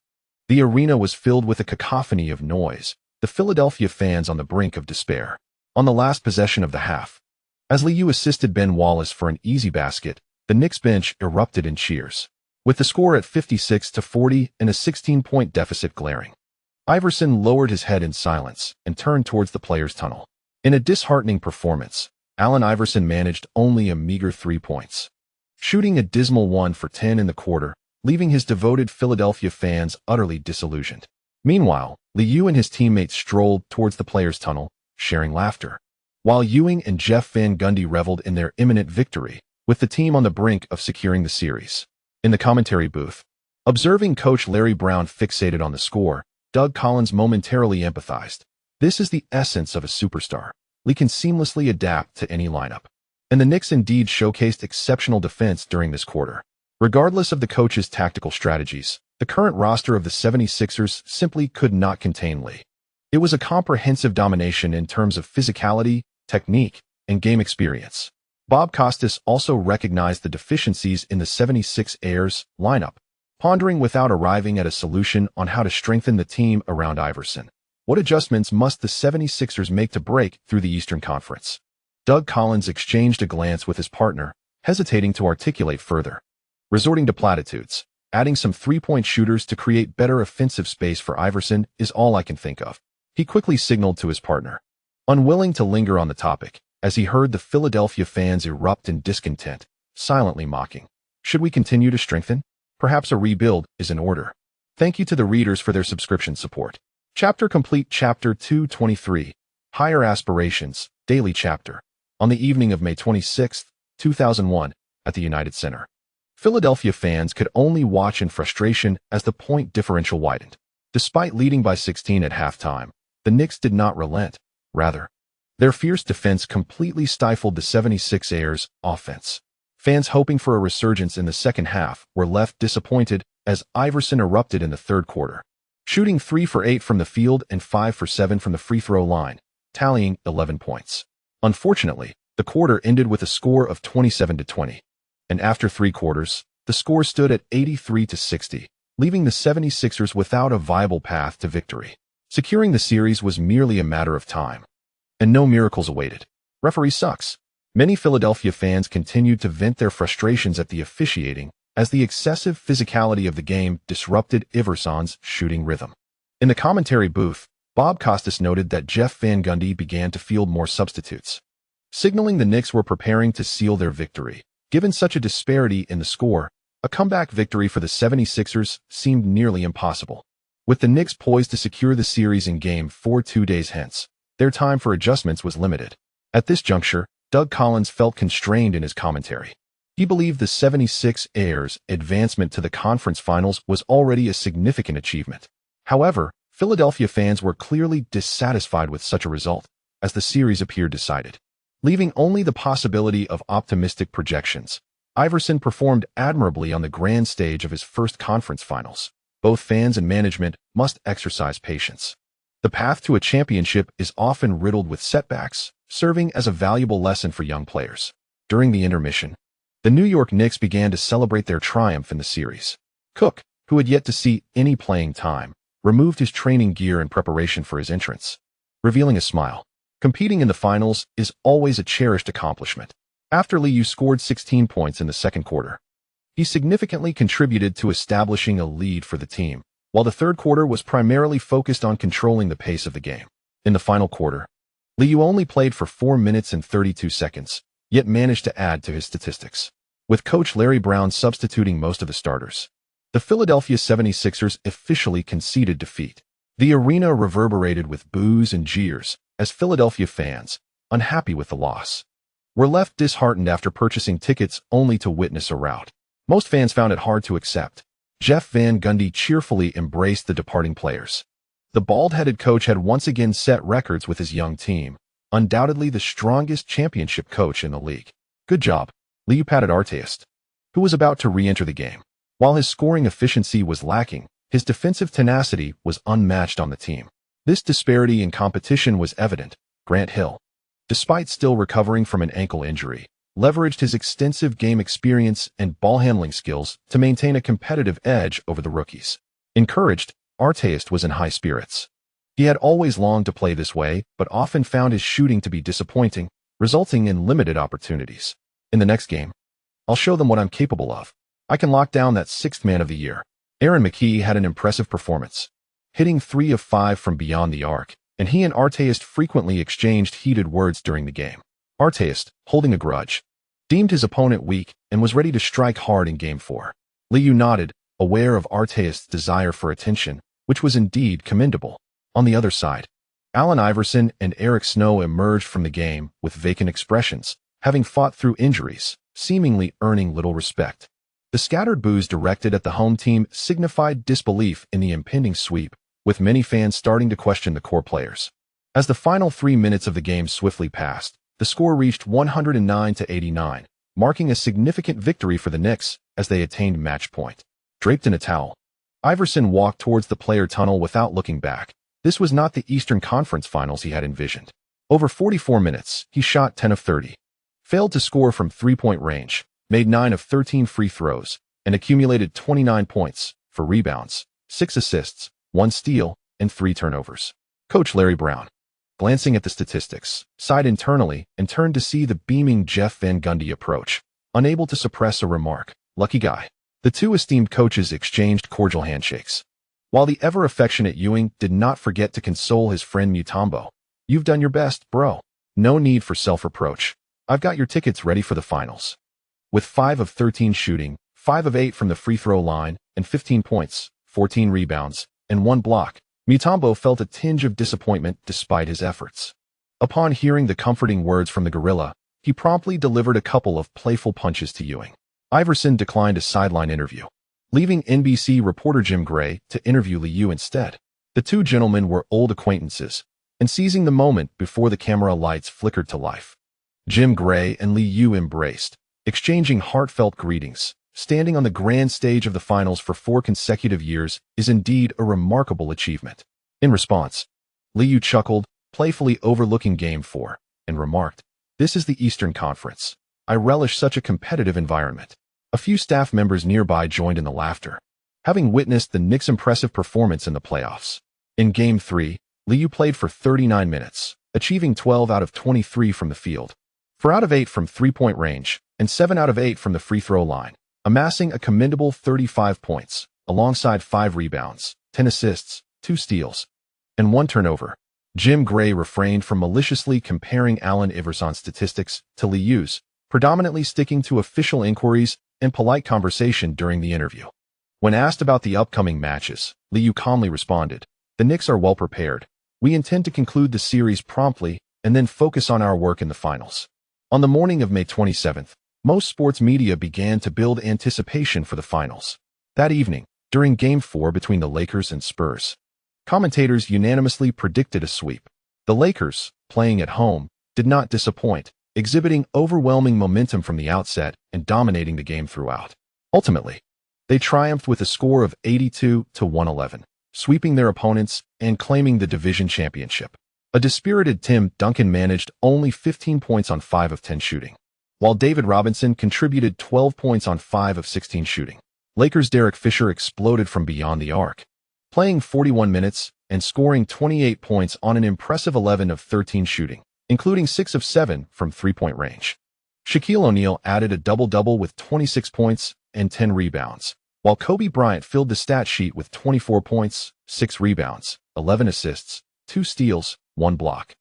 the arena was filled with a cacophony of noise, the Philadelphia fans on the brink of despair. On the last possession of the half, as Liu assisted Ben Wallace for an easy basket, the Knicks bench erupted in cheers. With the score at 56-40 and a 16-point deficit glaring, Iverson lowered his head in silence and turned towards the players' tunnel. In a disheartening performance, Allen Iverson managed only a meager 3 points, shooting a dismal 1 for 10 in the quarter, leaving his devoted Philadelphia fans utterly disillusioned. Meanwhile, Liu and his teammates strolled towards the players' tunnel, sharing laughter, while Ewing and Jeff Van Gundy reveled in their imminent victory, with the team on the brink of securing the series. In the commentary booth, observing Coach Larry Brown fixated on the score, Doug Collins momentarily empathized. This is the essence of a superstar. Lee can seamlessly adapt to any lineup. And the Knicks indeed showcased exceptional defense during this quarter. Regardless of the coach's tactical strategies, the current roster of the 76ers simply could not contain Lee. It was a comprehensive domination in terms of physicality, technique, and game experience. Bob Costas also recognized the deficiencies in the 76ers lineup, pondering without arriving at a solution on how to strengthen the team around Iverson. What adjustments must the 76ers make to break through the Eastern Conference? Doug Collins exchanged a glance with his partner, hesitating to articulate further. Resorting to platitudes, adding some three-point shooters to create better offensive space for Iverson is all I can think of. He quickly signaled to his partner, unwilling to linger on the topic, as he heard the Philadelphia fans erupt in discontent, silently mocking. Should we continue to strengthen? Perhaps a rebuild is in order. Thank you to the readers for their subscription support. Chapter complete. Chapter 223. Higher Aspirations, Daily Chapter. On the evening of May 26, 2001, at the United Center, Philadelphia fans could only watch in frustration as the point differential widened. Despite leading by 16 at halftime, the Knicks did not relent. Rather, their fierce defense completely stifled the 76ers' offense. Fans hoping for a resurgence in the second half were left disappointed as Iverson erupted in the third quarter, shooting 3 for 8 from the field and 5 for 7 from the free throw line, tallying 11 points. Unfortunately, the quarter ended with a score of 27-20, and after 3 quarters, the score stood at 83-60, leaving the 76ers without a viable path to victory. Securing the series was merely a matter of time, and no miracles awaited. Referee sucks. Many Philadelphia fans continued to vent their frustrations at the officiating as the excessive physicality of the game disrupted Iverson's shooting rhythm. In the commentary booth, Bob Costas noted that Jeff Van Gundy began to field more substitutes, signaling the Knicks were preparing to seal their victory. Given such a disparity in the score, a comeback victory for the 76ers seemed nearly impossible. With the Knicks poised to secure the series in Game 4 2 days hence, their time for adjustments was limited. At this juncture, Doug Collins felt constrained in his commentary. He believed the 76ers' advancement to the conference finals was already a significant achievement. However, Philadelphia fans were clearly dissatisfied with such a result, as the series appeared decided. Leaving only the possibility of optimistic projections, Iverson performed admirably on the grand stage of his first conference finals. Both fans and management must exercise patience. The path to a championship is often riddled with setbacks, serving as a valuable lesson for young players. During the intermission, the New York Knicks began to celebrate their triumph in the series. Cook, who had yet to see any playing time, removed his training gear in preparation for his entrance, revealing a smile. Competing in the finals is always a cherished accomplishment. After Liu scored 16 points in the second quarter, he significantly contributed to establishing a lead for the team, while the third quarter was primarily focused on controlling the pace of the game. In the final quarter, Liu only played for 4 minutes and 32 seconds, yet managed to add to his statistics. With Coach Larry Brown substituting most of the starters, the Philadelphia 76ers officially conceded defeat. The arena reverberated with boos and jeers, as Philadelphia fans, unhappy with the loss, were left disheartened after purchasing tickets only to witness a rout. Most fans found it hard to accept. Jeff Van Gundy cheerfully embraced the departing players. The bald-headed coach had once again set records with his young team, undoubtedly the strongest championship coach in the league. Good job, Liu patted Artest, who was about to re-enter the game. While his scoring efficiency was lacking, his defensive tenacity was unmatched on the team. This disparity in competition was evident. Grant Hill, despite still recovering from an ankle injury, leveraged his extensive game experience and ball handling skills to maintain a competitive edge over the rookies. Encouraged, Artest was in high spirits. He had always longed to play this way, but often found his shooting to be disappointing, resulting in limited opportunities. In the next game, I'll show them what I'm capable of. I can lock down that sixth man of the year. Aaron McKee had an impressive performance, hitting 3 of 5 from beyond the arc, and he and Artest frequently exchanged heated words during the game. Artest, holding a grudge, deemed his opponent weak and was ready to strike hard in Game 4. Liu nodded, aware of Artest's desire for attention, which was indeed commendable. On the other side, Allen Iverson and Eric Snow emerged from the game with vacant expressions, having fought through injuries, seemingly earning little respect. The scattered boos directed at the home team signified disbelief in the impending sweep, with many fans starting to question the core players. As the final 3 minutes of the game swiftly passed, the score reached 109-89, marking a significant victory for the Knicks as they attained match point. Draped in a towel, Iverson walked towards the player tunnel without looking back. This was not the Eastern Conference Finals he had envisioned. Over 44 minutes, he shot 10 of 30, failed to score from three-point range, made 9 of 13 free throws, and accumulated 29 points, 4 rebounds, 6 assists, 1 steal, and 3 turnovers. Coach Larry Brown, glancing at the statistics, sighed internally and turned to see the beaming Jeff Van Gundy approach, unable to suppress a remark. Lucky guy. The two esteemed coaches exchanged cordial handshakes, while the ever-affectionate Ewing did not forget to console his friend Mutombo. You've done your best, bro. No need for self-reproach. I've got your tickets ready for the finals. With 5 of 13 shooting, 5 of 8 from the free throw line, and 15 points, 14 rebounds, and 1 block, Mutombo felt a tinge of disappointment despite his efforts. Upon hearing the comforting words from the gorilla, he promptly delivered a couple of playful punches to Ewing. Iverson declined a sideline interview, leaving NBC reporter Jim Gray to interview Liu instead. The two gentlemen were old acquaintances, and seizing the moment before the camera lights flickered to life, Jim Gray and Liu embraced, exchanging heartfelt greetings. Standing on the grand stage of the finals for 4 consecutive years is indeed a remarkable achievement. In response, Liu chuckled, playfully overlooking Game 4, and remarked, "This is the Eastern Conference. I relish such a competitive environment." A few staff members nearby joined in the laughter, having witnessed the Knicks' impressive performance in the playoffs. In Game 3, Liu played for 39 minutes, achieving 12 out of 23 from the field, 4 out of 8 from three-point range, and 7 out of 8 from the free throw line, amassing a commendable 35 points, alongside 5 rebounds, 10 assists, 2 steals, and 1 turnover. Jim Gray refrained from maliciously comparing Allen Iverson's statistics to Liu's, predominantly sticking to official inquiries and polite conversation during the interview. When asked about the upcoming matches, Liu calmly responded, "The Knicks are well prepared. We intend to conclude the series promptly and then focus on our work in the finals." On the morning of May 27th, most sports media began to build anticipation for the finals. That evening, during Game 4 between the Lakers and Spurs, commentators unanimously predicted a sweep. The Lakers, playing at home, did not disappoint, exhibiting overwhelming momentum from the outset and dominating the game throughout. Ultimately, they triumphed with a score of 82-111, sweeping their opponents and claiming the division championship. A dispirited Tim Duncan managed only 15 points on 5 of 10 shooting, while David Robinson contributed 12 points on 5 of 16 shooting. Lakers' Derek Fisher exploded from beyond the arc, playing 41 minutes and scoring 28 points on an impressive 11 of 13 shooting, including 6 of 7 from three-point range. Shaquille O'Neal added a double-double with 26 points and 10 rebounds, while Kobe Bryant filled the stat sheet with 24 points, 6 rebounds, 11 assists, 2 steals, 1 block,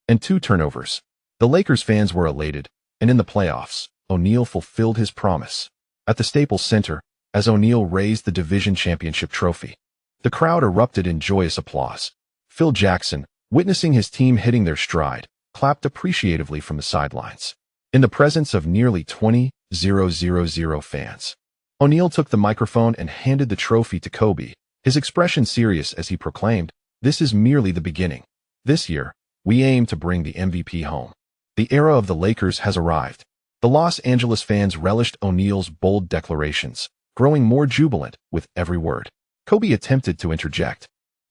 and 2 turnovers. The Lakers fans were elated, and in the playoffs, O'Neal fulfilled his promise. At the Staples Center, as O'Neal raised the division championship trophy, the crowd erupted in joyous applause. Phil Jackson, witnessing his team hitting their stride, clapped appreciatively from the sidelines. In the presence of nearly 20,000 fans, O'Neal took the microphone and handed the trophy to Kobe, his expression serious as he proclaimed, "This is merely the beginning. This year, "We aim to bring the MVP home. The era of the Lakers has arrived." The Los Angeles fans relished O'Neal's bold declarations, growing more jubilant with every word. Kobe attempted to interject,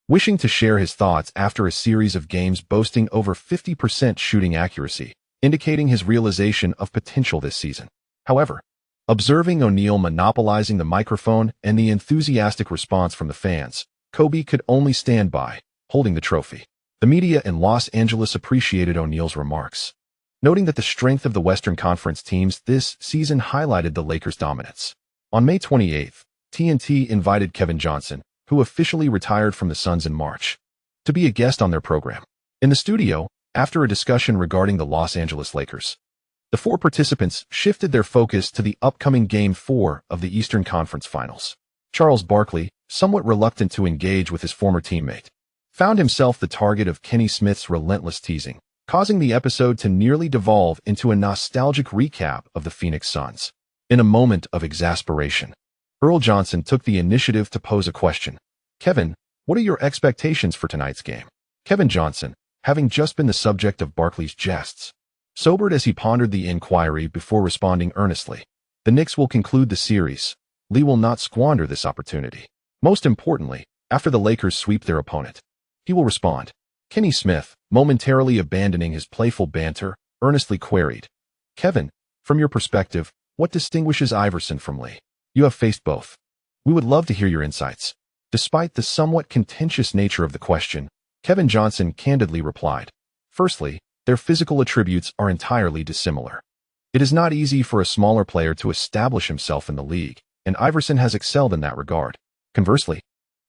wishing to share his thoughts after a series of games boasting over 50% shooting accuracy, indicating his realization of potential this season. However, observing O'Neal monopolizing the microphone and the enthusiastic response from the fans, Kobe could only stand by, holding the trophy. The media in Los Angeles appreciated O'Neal's remarks, noting that the strength of the Western Conference teams this season highlighted the Lakers' dominance. On May 28th, TNT invited Kevin Johnson, who officially retired from the Suns in March, to be a guest on their program. In the studio, after a discussion regarding the Los Angeles Lakers, the four participants shifted their focus to the upcoming Game 4 of the Eastern Conference Finals. Charles Barkley, somewhat reluctant to engage with his former teammate, found himself the target of Kenny Smith's relentless teasing, causing the episode to nearly devolve into a nostalgic recap of the Phoenix Suns. In a moment of exasperation, Earl Johnson took the initiative to pose a question. "Kevin, what are your expectations for tonight's game?" Kevin Johnson, having just been the subject of Barkley's jests, sobered as he pondered the inquiry before responding earnestly. "The Knicks will conclude the series. Lee will not squander this opportunity. Most importantly, after the Lakers sweep their opponent, he will respond." Kenny Smith, momentarily abandoning his playful banter, earnestly queried, "Kevin, from your perspective, what distinguishes Iverson from Lee? You have faced both. We would love to hear your insights." Despite the somewhat contentious nature of the question, Kevin Johnson candidly replied, "Firstly, their physical attributes are entirely dissimilar. It is not easy for a smaller player to establish himself in the league, and Iverson has excelled in that regard. Conversely,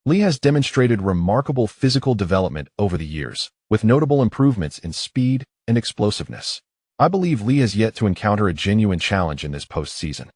Lee has demonstrated remarkable physical development over the years, with notable improvements in speed and explosiveness. I believe Lee has yet to encounter a genuine challenge in this postseason.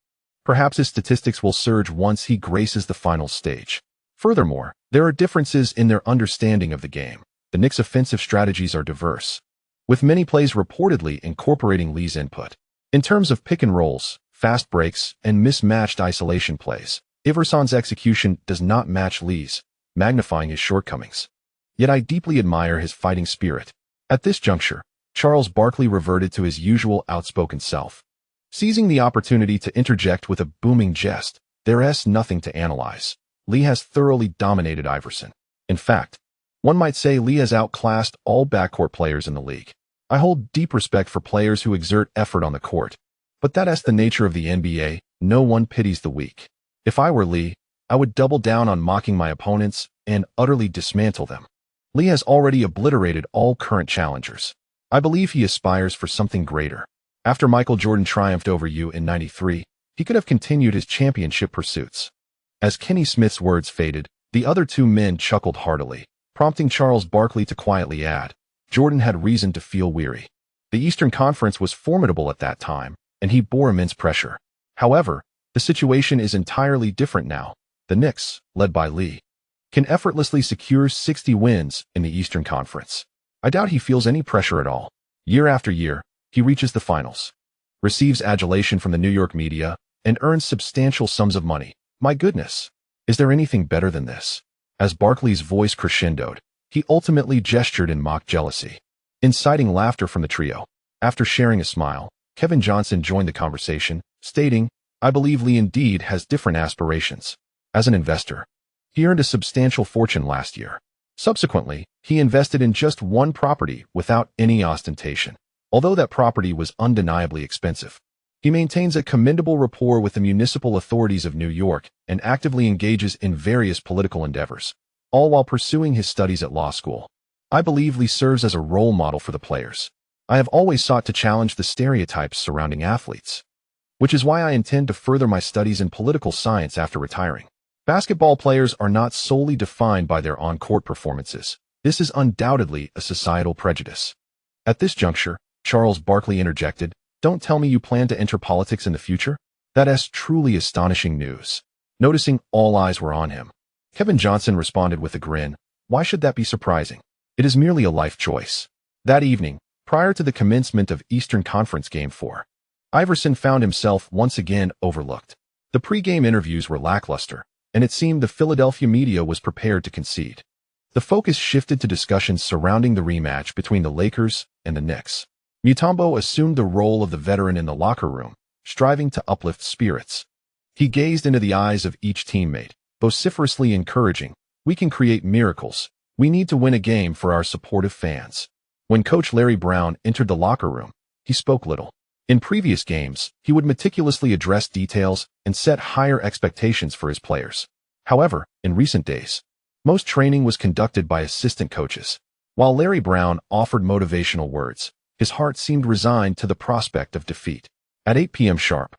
Perhaps his statistics will surge once he graces the final stage. Furthermore, there are differences in their understanding of the game. The Knicks' offensive strategies are diverse, with many plays reportedly incorporating Lee's input. In terms of pick and rolls, fast breaks, and mismatched isolation plays, Iverson's execution does not match Lee's, magnifying his shortcomings. Yet I deeply admire his fighting spirit." At this juncture, Charles Barkley reverted to his usual outspoken self, seizing the opportunity to interject with a booming jest. "There's nothing to analyze. Lee has thoroughly dominated Iverson. In fact, one might say Lee has outclassed all backcourt players in the league. I hold deep respect for players who exert effort on the court, but that's the nature of the NBA. No one pities the weak. If I were Lee, I would double down on mocking my opponents and utterly dismantle them. Lee has already obliterated all current challengers. I believe he aspires for something greater. After Michael Jordan triumphed over you in '93, he could have continued his championship pursuits." As Kenny Smith's words faded, the other two men chuckled heartily, prompting Charles Barkley to quietly add, "Jordan had reason to feel weary. The Eastern Conference was formidable at that time, and he bore immense pressure. However, the situation is entirely different now. The Knicks, led by Lee, can effortlessly secure 60 wins in the Eastern Conference. I doubt he feels any pressure at all. Year after year, he reaches the finals, receives adulation from the New York media, and earns substantial sums of money. My goodness, is there anything better than this?" As Barkley's voice crescendoed, he ultimately gestured in mock jealousy, inciting laughter from the trio. After sharing a smile, Kevin Johnson joined the conversation, stating, "I believe Lee indeed has different aspirations. As an investor, he earned a substantial fortune last year. Subsequently, he invested in just one property without any ostentation, although that property was undeniably expensive. He maintains a commendable rapport with the municipal authorities of New York and actively engages in various political endeavors, all while pursuing his studies at law school. I believe Lee serves as a role model for the players. I have always sought to challenge the stereotypes surrounding athletes, which is why I intend to further my studies in political science after retiring. Basketball players are not solely defined by their on-court performances. This is undoubtedly a societal prejudice." At this juncture, Charles Barkley interjected, "Don't tell me you plan to enter politics in the future? That's truly astonishing news." Noticing all eyes were on him, Kevin Johnson responded with a grin, "Why should that be surprising? It is merely a life choice." That evening, prior to the commencement of Eastern Conference Game 4, Iverson found himself once again overlooked. The pre-game interviews were lackluster, and it seemed the Philadelphia media was prepared to concede. The focus shifted to discussions surrounding the rematch between the Lakers and the Knicks. Mutombo assumed the role of the veteran in the locker room, striving to uplift spirits. He gazed into the eyes of each teammate, vociferously encouraging, "We can create miracles. We need to win a game for our supportive fans." When Coach Larry Brown entered the locker room, he spoke little. In previous games, he would meticulously address details and set higher expectations for his players. However, in recent days, most training was conducted by assistant coaches. While Larry Brown offered motivational words, his heart seemed resigned to the prospect of defeat. At 8 p.m. sharp,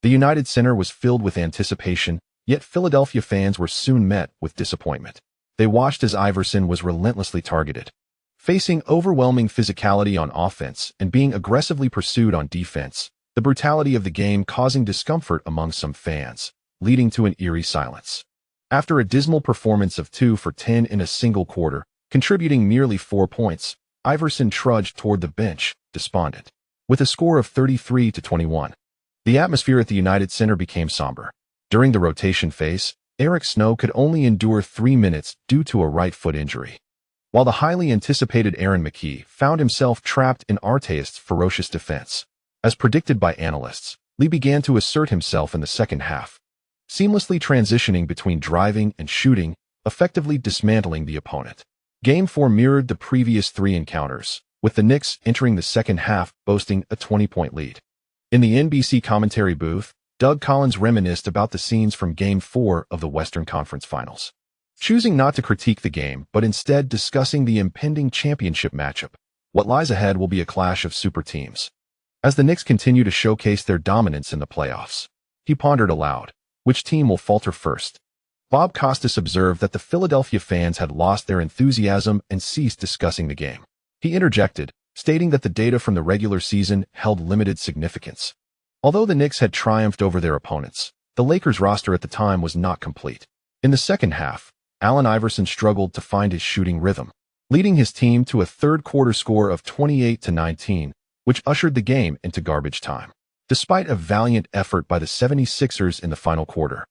the United Center was filled with anticipation, yet Philadelphia fans were soon met with disappointment. They watched as Iverson was relentlessly targeted, facing overwhelming physicality on offense and being aggressively pursued on defense, the brutality of the game causing discomfort among some fans, leading to an eerie silence. After a dismal performance of 2 for 10 in a single quarter, contributing merely 4 points, Iverson trudged toward the bench, despondent. With a score of 33-21, the atmosphere at the United Center became somber. During the rotation phase, Eric Snow could only endure 3 minutes due to a right foot injury, while the highly anticipated Aaron McKie found himself trapped in Artest's ferocious defense. As predicted by analysts, Lee began to assert himself in the second half, seamlessly transitioning between driving and shooting, effectively dismantling the opponent. Game 4 mirrored the previous 3 encounters, with the Knicks entering the second half boasting a 20-point lead. In the NBC commentary booth, Doug Collins reminisced about the scenes from Game 4 of the Western Conference Finals, choosing not to critique the game but instead discussing the impending championship matchup. What lies ahead will be a clash of super teams, as the Knicks continue to showcase their dominance in the playoffs. He pondered aloud, which team will falter first? Bob Costas observed that the Philadelphia fans had lost their enthusiasm and ceased discussing the game. He interjected, stating that the data from the regular season held limited significance. Although the Knicks had triumphed over their opponents, the Lakers roster at the time was not complete. In the second half, Allen Iverson struggled to find his shooting rhythm, leading his team to a third-quarter score of 28-19, which ushered the game into garbage time. Despite a valiant effort by the 76ers in the final quarter,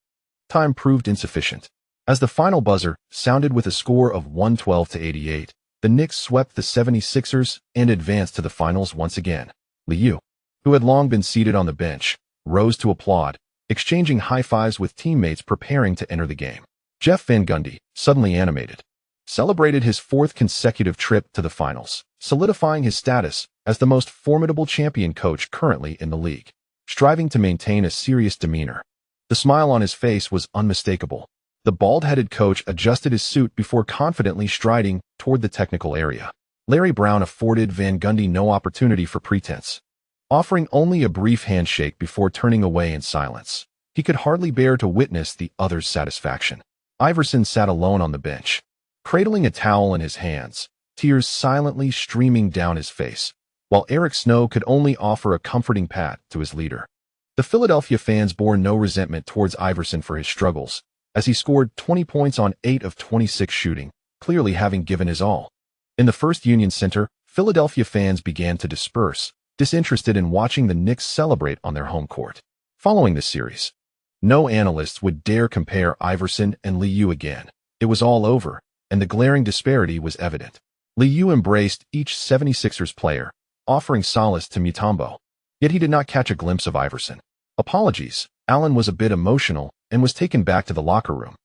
time proved insufficient. As the final buzzer sounded with a score of 112-88, the Knicks swept the 76ers and advanced to the finals once again. Liu, who had long been seated on the bench, rose to applaud, exchanging high-fives with teammates preparing to enter the game. Jeff Van Gundy, suddenly animated, celebrated his 4th consecutive trip to the finals, solidifying his status as the most formidable champion coach currently in the league. Striving to maintain a serious demeanor, the smile on his face was unmistakable. The bald-headed coach adjusted his suit before confidently striding toward the technical area. Larry Brown afforded Van Gundy no opportunity for pretense, offering only a brief handshake before turning away in silence. He could hardly bear to witness the other's satisfaction. Iverson sat alone on the bench, cradling a towel in his hands, tears silently streaming down his face, while Eric Snow could only offer a comforting pat to his leader. The Philadelphia fans bore no resentment towards Iverson for his struggles, as he scored 20 points on 8 of 26 shooting, clearly having given his all. In the First Union Center, Philadelphia fans began to disperse, disinterested in watching the Knicks celebrate on their home court. Following the series, no analyst would dare compare Iverson and Liu again. It was all over, and the glaring disparity was evident. Liu embraced each 76ers player, offering solace to Mutombo. Yet he did not catch a glimpse of Iverson. Apologies, Allen was a bit emotional and was taken back to the locker room.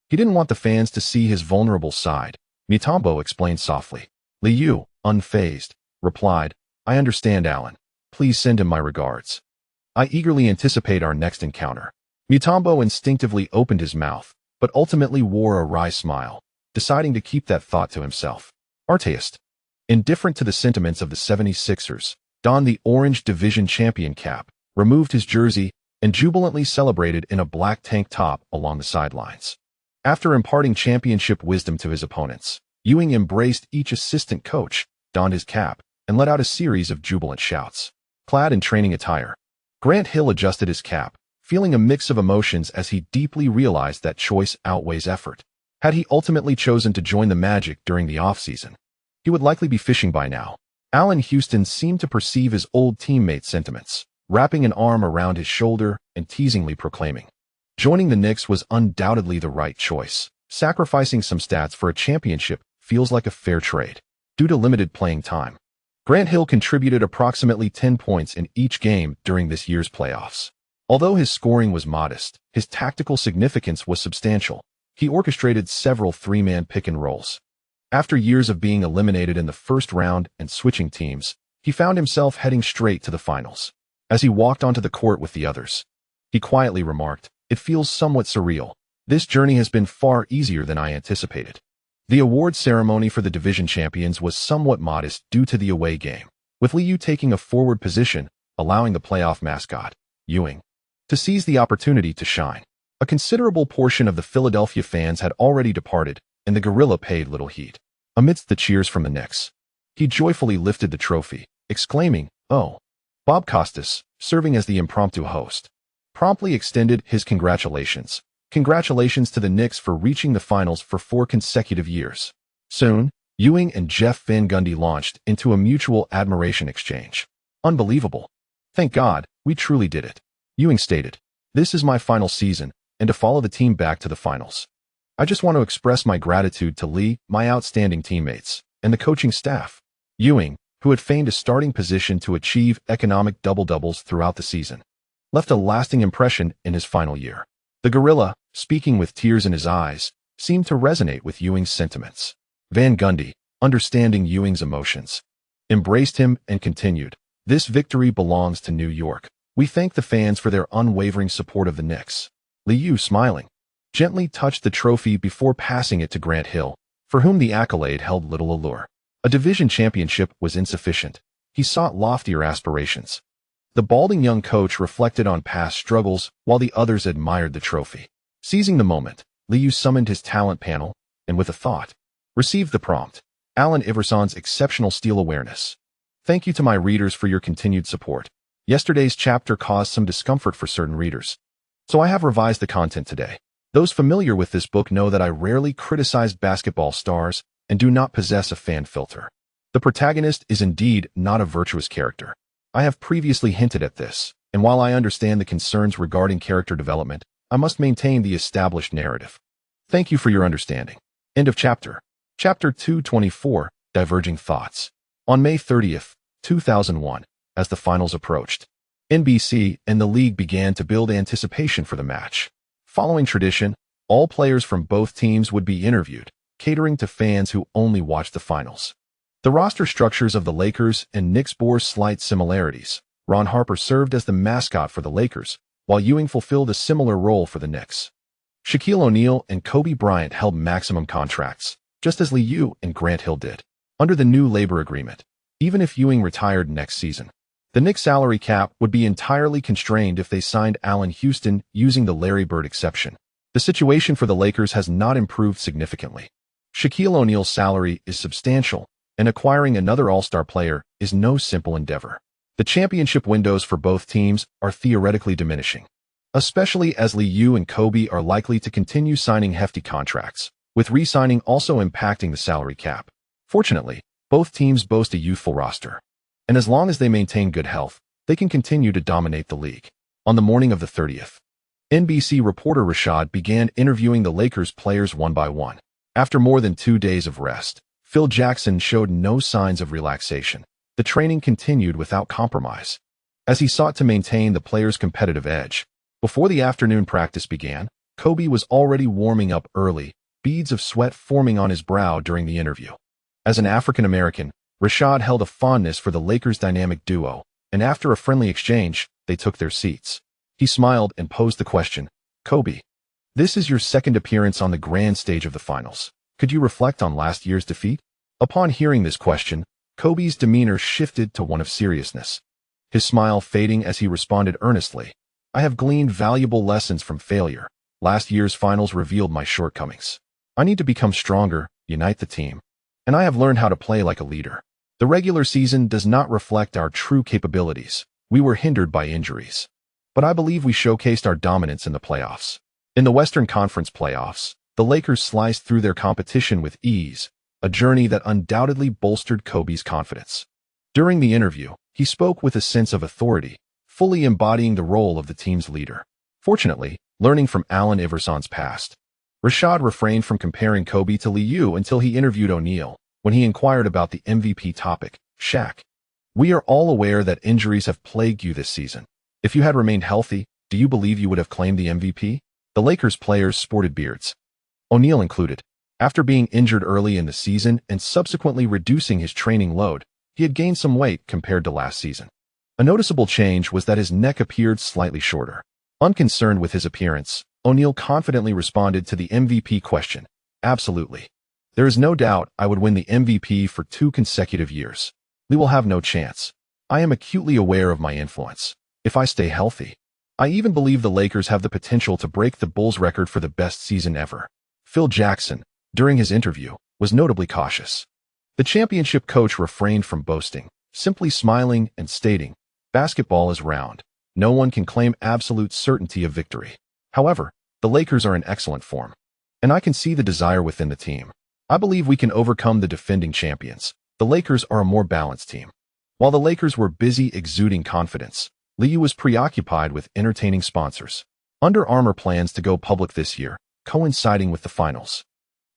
He didn't want the fans to see his vulnerable side, Mutombo explained softly. Liu, unfazed, replied, "I understand, Allen. Please send him my regards. I eagerly anticipate our next encounter." Mutombo instinctively opened his mouth, but ultimately wore a wry smile, deciding to keep that thought to himself. Artest, indifferent to the sentiments of the 76ers, donned the orange division champion cap, removed his jersey, and jubilantly celebrated in a black tank top along the sidelines. After imparting championship wisdom to his opponents, Ewing embraced each assistant coach, donned his cap, and let out a series of jubilant shouts. Clad in training attire, Grant Hill adjusted his cap, feeling a mix of emotions as he deeply realized that choice outweighs effort. Had he ultimately chosen to join the Magic during the offseason, he would likely be fishing by now. Allen Houston seemed to perceive his old teammate's sentiments, wrapping an arm around his shoulder and teasingly proclaiming, "Joining the Knicks was undoubtedly the right choice. Sacrificing some stats for a championship feels like a fair trade. Due to limited playing time, Grant Hill contributed approximately 10 points in each game during this year's playoffs. Although his scoring was modest, his tactical significance was substantial. He orchestrated several three-man pick-and-rolls. After years of being eliminated in the first round and switching teams, he found himself heading straight to the finals. As he walked onto the court with the others, he quietly remarked, "It feels somewhat surreal. This journey has been far easier than I anticipated." The award ceremony for the division champions was somewhat modest due to the away game, with Liu taking a forward position, allowing the playoff mascot, Ewing, to seize the opportunity to shine. A considerable portion of the Philadelphia fans had already departed, and the gorilla paid little heed. Amidst the cheers from the Knicks, he joyfully lifted the trophy, exclaiming, "Oh!" Bob Costas, serving as the impromptu host, promptly extended his congratulations. Congratulations to the Knicks for reaching the finals for 4 consecutive years. Soon, Ewing and Jeff Van Gundy launched into a mutual admiration exchange. "Unbelievable. Thank God, we truly did it," Ewing stated. "This is my final season, and to follow the team back to the finals. I just want to express my gratitude to Lee, my outstanding teammates, and the coaching staff." Ewing, who had feigned a starting position to achieve economic double-doubles throughout the season, left a lasting impression in his final year. The gorilla, speaking with tears in his eyes, seemed to resonate with Ewing's sentiments. Van Gundy, understanding Ewing's emotions, embraced him and continued, "This victory belongs to New York. We thank the fans for their unwavering support of the Knicks." Liu, smiling, gently touched the trophy before passing it to Grant Hill, for whom the accolade held little allure. A division championship was insufficient. He sought loftier aspirations. The balding young coach reflected on past struggles while the others admired the trophy. Seizing the moment, Liu summoned his talent panel, and with a thought, received the prompt, "Allen Iverson's exceptional steal awareness. Thank you to my readers for your continued support. Yesterday's chapter caused some discomfort for certain readers, so I have revised the content today. Those familiar with this book know that I rarely criticize basketball stars and do not possess a fan filter. The protagonist is indeed not a virtuous character. I have previously hinted at this, and while I understand the concerns regarding character development, I must maintain the established narrative. Thank you for your understanding." End of chapter. Chapter 224, Diverging Thoughts. On May 30th, 2001, as the finals approached, NBC and the league began to build anticipation for the match. Following tradition, all players from both teams would be interviewed, catering to fans who only watched the finals. The roster structures of the Lakers and Knicks bore slight similarities. Ron Harper served as the mascot for the Lakers, while Ewing fulfilled a similar role for the Knicks. Shaquille O'Neal and Kobe Bryant held maximum contracts, just as Liu and Grant Hill did. Under the new labor agreement, even if Ewing retired next season, the Knicks' salary cap would be entirely constrained if they signed Allen Houston using the Larry Bird exception. The situation for the Lakers has not improved significantly. Shaquille O'Neal's salary is substantial, and acquiring another all-star player is no simple endeavor. The championship windows for both teams are theoretically diminishing, especially as Liu and Kobe are likely to continue signing hefty contracts, with re-signing also impacting the salary cap. Fortunately, both teams boast a youthful roster, and as long as they maintain good health, they can continue to dominate the league. On the morning of the 30th, NBC reporter Rashad began interviewing the Lakers players one by one. After more than 2 days of rest, Phil Jackson showed no signs of relaxation. The training continued without compromise, as he sought to maintain the players' competitive edge. Before the afternoon practice began, Kobe was already warming up early, beads of sweat forming on his brow during the interview. As an African-American, Rashad held a fondness for the Lakers' dynamic duo, and after a friendly exchange, they took their seats. He smiled and posed the question, "Kobe, this is your second appearance on the grand stage of the finals. Could you reflect on last year's defeat?" Upon hearing this question, Kobe's demeanor shifted to one of seriousness, his smile fading as he responded earnestly, "I have gleaned valuable lessons from failure. Last year's finals revealed my shortcomings. I need to become stronger, unite the team, and I have learned how to play like a leader. The regular season does not reflect our true capabilities. We were hindered by injuries, but I believe we showcased our dominance in the playoffs." In the Western Conference playoffs, the Lakers sliced through their competition with ease, a journey that undoubtedly bolstered Kobe's confidence. During the interview, he spoke with a sense of authority, fully embodying the role of the team's leader. Fortunately, learning from Allen Iverson's past, Rashad refrained from comparing Kobe to Liu until he interviewed O'Neal, when he inquired about the MVP topic. Shaq: "We are all aware that injuries have plagued you this season. If you had remained healthy, do you believe you would have claimed the MVP?" The Lakers players sported beards, O'Neal included. After being injured early in the season and subsequently reducing his training load, he had gained some weight compared to last season. A noticeable change was that his neck appeared slightly shorter. Unconcerned with his appearance, O'Neal confidently responded to the MVP question. "Absolutely. There is no doubt I would win the MVP for 2 consecutive years. Lee will have no chance. I am acutely aware of my influence. If I stay healthy, I even believe the Lakers have the potential to break the Bulls' record for the best season ever." Phil Jackson, during his interview, was notably cautious. The championship coach refrained from boasting, simply smiling and stating, "Basketball is round. No one can claim absolute certainty of victory. However, the Lakers are in excellent form, and I can see the desire within the team. I believe we can overcome the defending champions. The Lakers are a more balanced team." While the Lakers were busy exuding confidence, Liu was preoccupied with entertaining sponsors. Under Armour plans to go public this year, coinciding with the finals,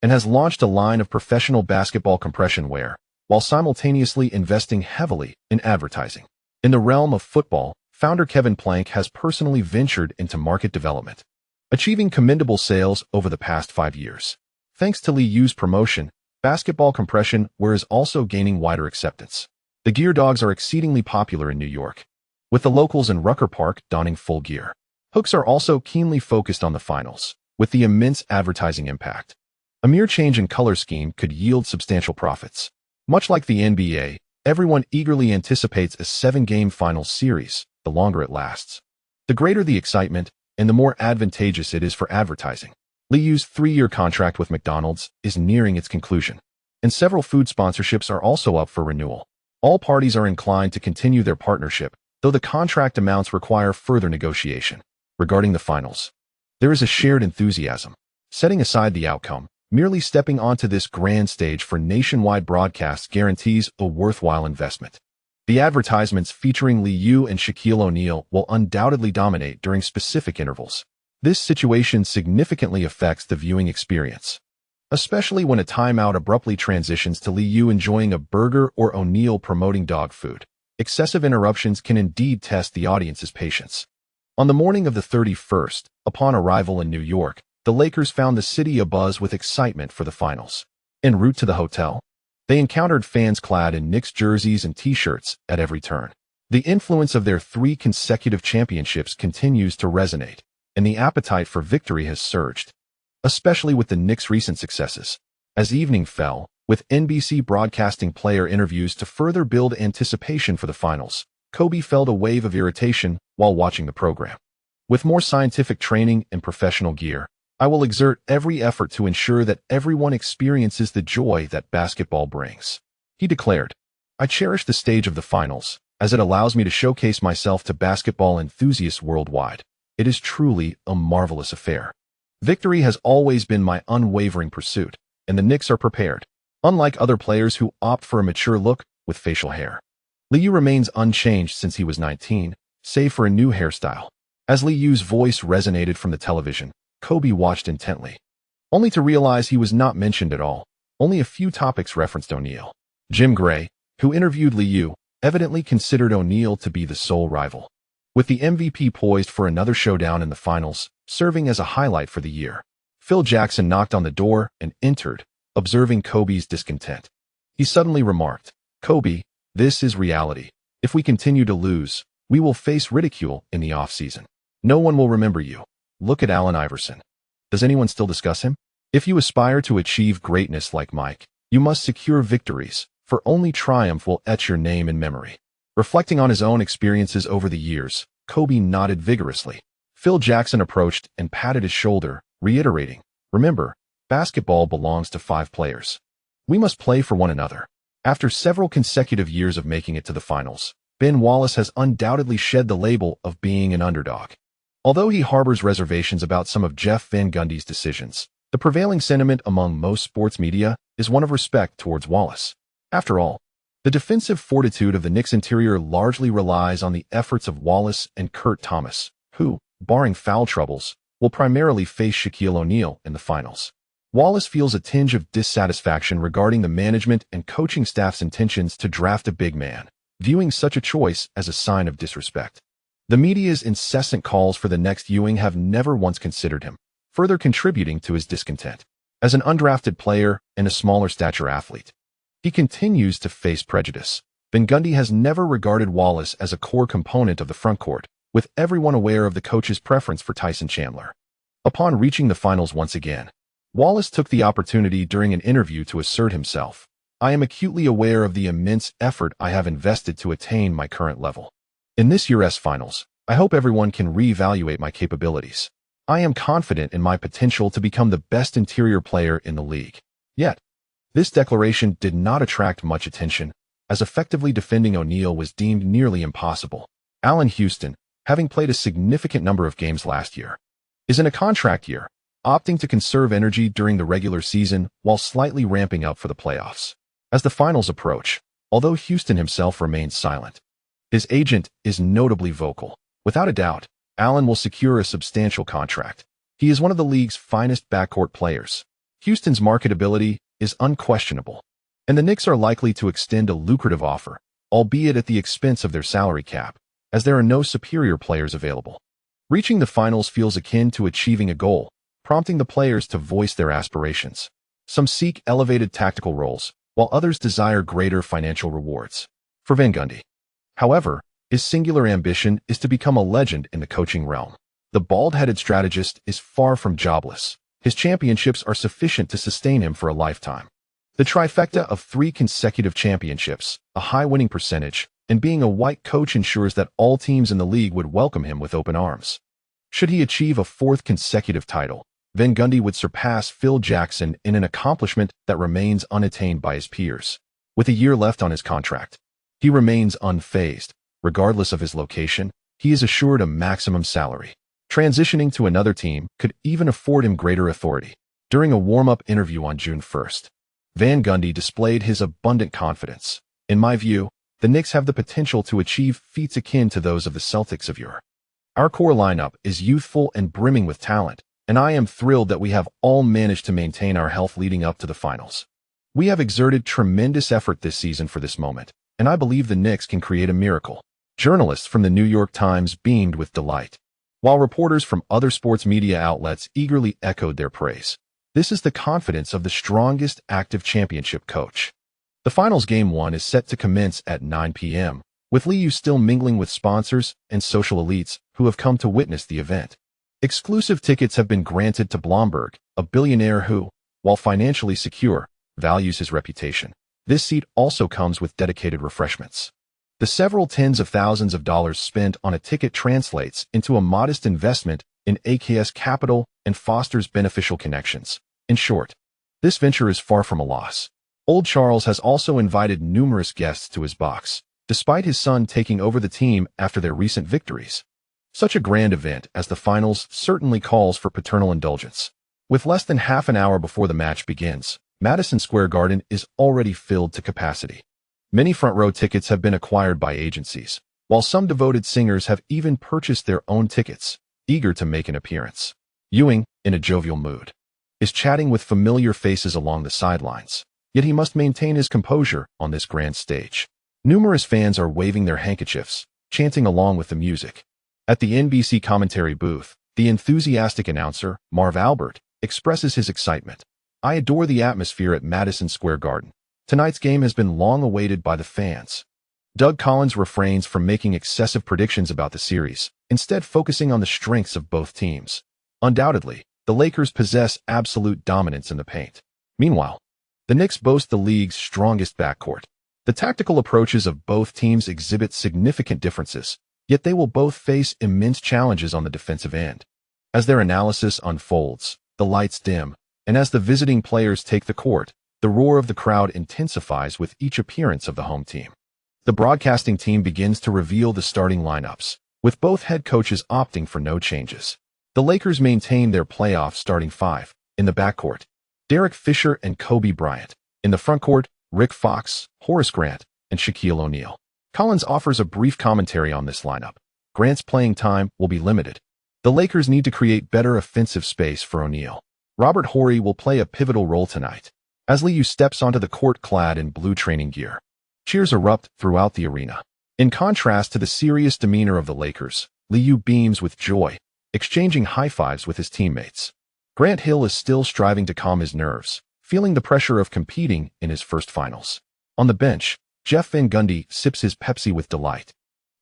and has launched a line of professional basketball compression wear, while simultaneously investing heavily in advertising. In the realm of football, founder Kevin Plank has personally ventured into market development, achieving commendable sales over the past 5 years. Thanks to Liu's promotion, basketball compression wear is also gaining wider acceptance. The Gear Dogs are exceedingly popular in New York, with the locals in Rucker Park donning full gear. Hooks are also keenly focused on the finals, with the immense advertising impact. A mere change in color scheme could yield substantial profits. Much like the NBA, everyone eagerly anticipates a 7-game finals series, the longer it lasts. The greater the excitement, and the more advantageous it is for advertising. Liu's 3-year contract with McDonald's is nearing its conclusion, and several food sponsorships are also up for renewal. All parties are inclined to continue their partnership, though the contract amounts require further negotiation. Regarding the finals, there is a shared enthusiasm. Setting aside the outcome, merely stepping onto this grand stage for nationwide broadcasts guarantees a worthwhile investment. The advertisements featuring Liu and Shaquille O'Neal will undoubtedly dominate during specific intervals. This situation significantly affects the viewing experience, especially when a timeout abruptly transitions to Liu enjoying a burger or O'Neal promoting dog food. Excessive interruptions can indeed test the audience's patience. On the morning of the 31st, upon arrival in New York, the Lakers found the city abuzz with excitement for the finals. En route to the hotel, they encountered fans clad in Knicks jerseys and t-shirts at every turn. The influence of their 3 consecutive championships continues to resonate, and the appetite for victory has surged, especially with the Knicks' recent successes. As evening fell, with NBC broadcasting player interviews to further build anticipation for the finals, Kobe felt a wave of irritation while watching the program. "With more scientific training and professional gear, I will exert every effort to ensure that everyone experiences the joy that basketball brings," he declared. "I cherish the stage of the finals, as it allows me to showcase myself to basketball enthusiasts worldwide. It is truly a marvelous affair. Victory has always been my unwavering pursuit, and the Knicks are prepared." Unlike other players who opt for a mature look with facial hair, Liu remains unchanged since he was 19, save for a new hairstyle. As Liu's voice resonated from the television, Kobe watched intently, only to realize he was not mentioned at all. Only a few topics referenced O'Neal. Jim Gray, who interviewed Liu, evidently considered O'Neal to be the sole rival, with the MVP poised for another showdown in the finals, serving as a highlight for the year. Phil Jackson knocked on the door and entered, observing Kobe's discontent. He suddenly remarked, "Kobe, this is reality. If we continue to lose, we will face ridicule in the off-season. No one will remember you. Look at Allen Iverson. Does anyone still discuss him? If you aspire to achieve greatness like Mike, you must secure victories, for only triumph will etch your name in memory." Reflecting on his own experiences over the years, Kobe nodded vigorously. Phil Jackson approached and patted his shoulder, reiterating, "Remember, basketball belongs to 5 players. We must play for one another." After several consecutive years of making it to the finals, Ben Wallace has undoubtedly shed the label of being an underdog. Although he harbors reservations about some of Jeff Van Gundy's decisions, the prevailing sentiment among most sports media is one of respect towards Wallace. After all, the defensive fortitude of the Knicks interior largely relies on the efforts of Wallace and Kurt Thomas, who, barring foul troubles, will primarily face Shaquille O'Neal in the finals. Wallace feels a tinge of dissatisfaction regarding the management and coaching staff's intentions to draft a big man, viewing such a choice as a sign of disrespect. The media's incessant calls for the next Ewing have never once considered him, further contributing to his discontent. As an undrafted player and a smaller stature athlete, he continues to face prejudice. Gundy has never regarded Wallace as a core component of the frontcourt, with everyone aware of the coach's preference for Tyson Chandler. Upon reaching the finals once again, Wallace took the opportunity during an interview to assert himself. I am acutely aware of the immense effort I have invested to attain my current level. In this year's finals, I hope everyone can reevaluate my capabilities. I am confident in my potential to become the best interior player in the league. Yet, this declaration did not attract much attention, as effectively defending O'Neal was deemed nearly impossible. Allen Houston, having played a significant number of games last year, is in a contract year, opting to conserve energy during the regular season while slightly ramping up for the playoffs. As the finals approach, although Houston himself remains silent, his agent is notably vocal. Without a doubt, Allen will secure a substantial contract. He is one of the league's finest backcourt players. Houston's marketability is unquestionable, and the Knicks are likely to extend a lucrative offer, albeit at the expense of their salary cap, as there are no superior players available. Reaching the finals feels akin to achieving a goal, prompting the players to voice their aspirations. Some seek elevated tactical roles, while others desire greater financial rewards. For Van Gundy, however, his singular ambition is to become a legend in the coaching realm. The bald-headed strategist is far from jobless. His championships are sufficient to sustain him for a lifetime. The trifecta of 3 consecutive championships, a high winning percentage, and being a white coach ensures that all teams in the league would welcome him with open arms. Should he achieve a 4th consecutive title, Van Gundy would surpass Phil Jackson in an accomplishment that remains unattained by his peers. With a year left on his contract, he remains unfazed. Regardless of his location, he is assured a maximum salary. Transitioning to another team could even afford him greater authority. During a warm-up interview on June 1st, Van Gundy displayed his abundant confidence. In my view, the Knicks have the potential to achieve feats akin to those of the Celtics of yore. Our core lineup is youthful and brimming with talent, and I am thrilled that we have all managed to maintain our health leading up to the finals. We have exerted tremendous effort this season for this moment, and I believe the Knicks can create a miracle. Journalists from the New York Times beamed with delight, while reporters from other sports media outlets eagerly echoed their praise. This is the confidence of the strongest active championship coach. The finals game 1 is set to commence at 9 p.m., with Liu still mingling with sponsors and social elites who have come to witness the event. Exclusive tickets have been granted to Blomberg, a billionaire who, while financially secure, values his reputation. This seat also comes with dedicated refreshments. The several tens of thousands of dollars spent on a ticket translates into a modest investment in AKS capital and fosters beneficial connections. In short, this venture is far from a loss. Old Charles has also invited numerous guests to his box, despite his son taking over the team after their recent victories. Such a grand event as the finals certainly calls for paternal indulgence. With less than half an hour before the match begins, Madison Square Garden is already filled to capacity. Many front-row tickets have been acquired by agencies, while some devoted singers have even purchased their own tickets, eager to make an appearance. Ewing, in a jovial mood, is chatting with familiar faces along the sidelines, yet he must maintain his composure on this grand stage. Numerous fans are waving their handkerchiefs, chanting along with the music. At the NBC commentary booth, the enthusiastic announcer, Marv Albert, expresses his excitement. I adore the atmosphere at Madison Square Garden. Tonight's game has been long awaited by the fans. Doug Collins refrains from making excessive predictions about the series, instead focusing on the strengths of both teams. Undoubtedly, the Lakers possess absolute dominance in the paint. Meanwhile, the Knicks boast the league's strongest backcourt. The tactical approaches of both teams exhibit significant differences, yet they will both face immense challenges on the defensive end. As their analysis unfolds, the lights dim, and as the visiting players take the court, the roar of the crowd intensifies with each appearance of the home team. The broadcasting team begins to reveal the starting lineups, with both head coaches opting for no changes. The Lakers maintain their playoff starting 5. In the backcourt, Derek Fisher and Kobe Bryant. In the frontcourt, Rick Fox, Horace Grant, and Shaquille O'Neal. Collins offers a brief commentary on this lineup. Grant's playing time will be limited. The Lakers need to create better offensive space for O'Neal. Robert Horry will play a pivotal role tonight, as Liu steps onto the court clad in blue training gear. Cheers erupt throughout the arena. In contrast to the serious demeanor of the Lakers, Liu beams with joy, exchanging high fives with his teammates. Grant Hill is still striving to calm his nerves, feeling the pressure of competing in his first finals. On the bench, Jeff Van Gundy sips his Pepsi with delight,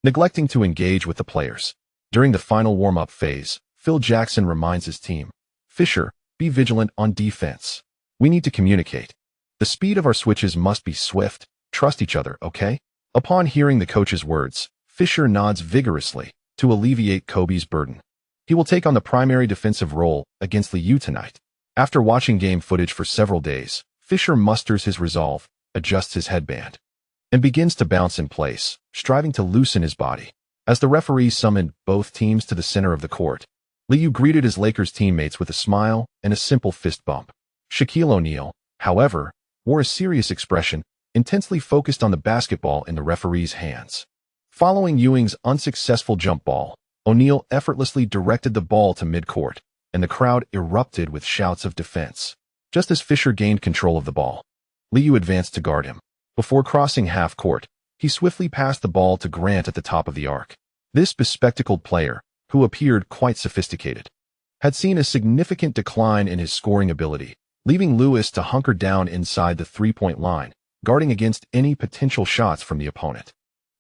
neglecting to engage with the players. During the final warm-up phase, Phil Jackson reminds his team, "Fisher, be vigilant on defense. We need to communicate. The speed of our switches must be swift. Trust each other, okay?" Upon hearing the coach's words, Fisher nods vigorously to alleviate Kobe's burden. He will take on the primary defensive role against the U tonight. After watching game footage for several days, Fisher musters his resolve, adjusts his headband, and begins to bounce in place, striving to loosen his body. As the referee summoned both teams to the center of the court, Liu greeted his Lakers teammates with a smile and a simple fist bump. Shaquille O'Neal, however, wore a serious expression, intensely focused on the basketball in the referee's hands. Following Ewing's unsuccessful jump ball, O'Neal effortlessly directed the ball to midcourt, and the crowd erupted with shouts of defense. Just as Fisher gained control of the ball, Liu advanced to guard him. Before crossing half court, he swiftly passed the ball to Grant at the top of the arc. This bespectacled player, who appeared quite sophisticated, had seen a significant decline in his scoring ability, leaving Lewis to hunker down inside the three-point line, guarding against any potential shots from the opponent.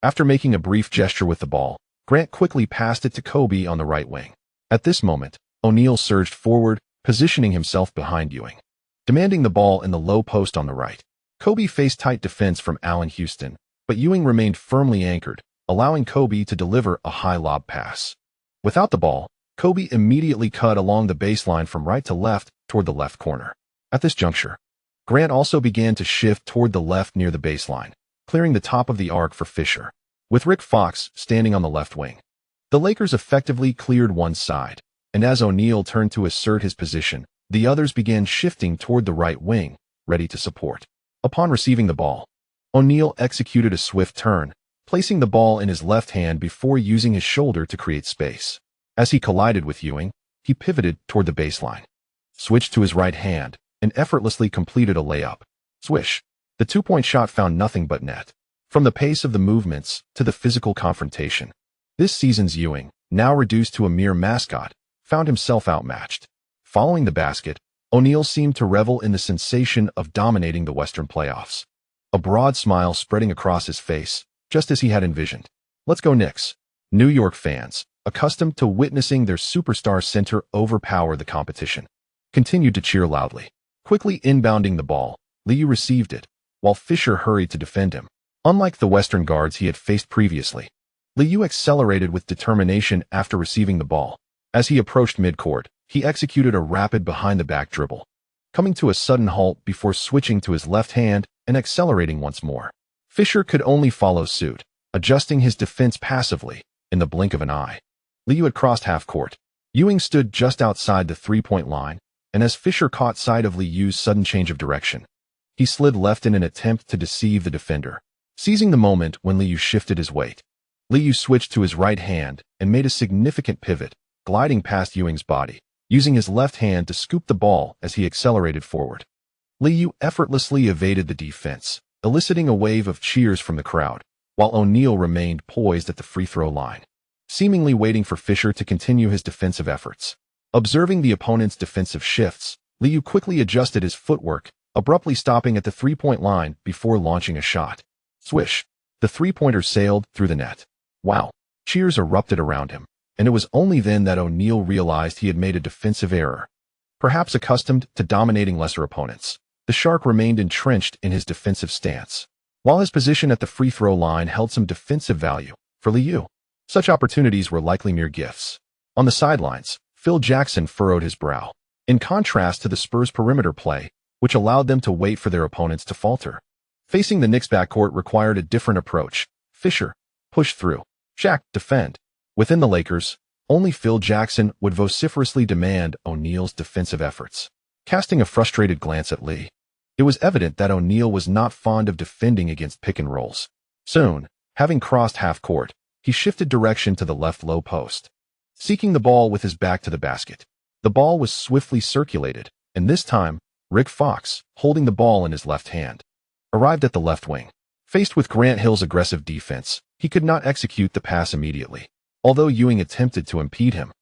After making a brief gesture with the ball, Grant quickly passed it to Kobe on the right wing. At this moment, O'Neal surged forward, positioning himself behind Ewing, demanding the ball in the low post on the right. Kobe faced tight defense from Allen Houston, but Ewing remained firmly anchored, allowing Kobe to deliver a high lob pass. Without the ball, Kobe immediately cut along the baseline from right to left toward the left corner. At this juncture, Grant also began to shift toward the left near the baseline, clearing the top of the arc for Fisher, with Rick Fox standing on the left wing. The Lakers effectively cleared one side, and as O'Neal turned to assert his position, the others began shifting toward the right wing, ready to support. Upon receiving the ball, O'Neal executed a swift turn, placing the ball in his left hand before using his shoulder to create space. As he collided with Ewing, he pivoted toward the baseline, switched to his right hand, and effortlessly completed a layup. Swish. The two-point shot found nothing but net. From the pace of the movements to the physical confrontation, this season's Ewing, now reduced to a mere mascot, found himself outmatched. Following the basket, O'Neal seemed to revel in the sensation of dominating the Western playoffs, a broad smile spreading across his face, just as he had envisioned. "Let's go Knicks." New York fans, accustomed to witnessing their superstar center overpower the competition, continued to cheer loudly. Quickly inbounding the ball, Liu received it, while Fisher hurried to defend him. Unlike the Western guards he had faced previously, Liu accelerated with determination after receiving the ball. As he approached midcourt, he executed a rapid behind-the-back dribble, coming to a sudden halt before switching to his left hand and accelerating once more. Fisher could only follow suit, adjusting his defense passively, in the blink of an eye. Liu had crossed half-court. Ewing stood just outside the three-point line, and as Fisher caught sight of Liu's sudden change of direction, he slid left in an attempt to deceive the defender. Seizing the moment when Liu shifted his weight, Liu switched to his right hand and made a significant pivot, gliding past Ewing's body, using his left hand to scoop the ball as he accelerated forward. Liu effortlessly evaded the defense, eliciting a wave of cheers from the crowd, while O'Neal remained poised at the free-throw line, seemingly waiting for Fisher to continue his defensive efforts. Observing the opponent's defensive shifts, Liu quickly adjusted his footwork, abruptly stopping at the three-point line before launching a shot. Swish. The three-pointer sailed through the net. Wow. Cheers erupted around him, and it was only then that O'Neal realized he had made a defensive error. Perhaps accustomed to dominating lesser opponents, the Shark remained entrenched in his defensive stance, while his position at the free-throw line held some defensive value for Liu. Such opportunities were likely mere gifts. On the sidelines, Phil Jackson furrowed his brow, in contrast to the Spurs' perimeter play, which allowed them to wait for their opponents to falter. Facing the Knicks backcourt required a different approach. Fisher, push through. Shaq, defend. Within the Lakers, only Phil Jackson would vociferously demand O'Neal's defensive efforts. Casting a frustrated glance at Lee, it was evident that O'Neal was not fond of defending against pick and rolls. Soon, having crossed half court, he shifted direction to the left low post. seeking the ball with his back to the basket. The ball was swiftly circulated, and this time, Rick Fox, holding the ball in his left hand, arrived at the left wing. Faced with Grant Hill's aggressive defense, he could not execute the pass immediately. Although Ewing attempted to impede him,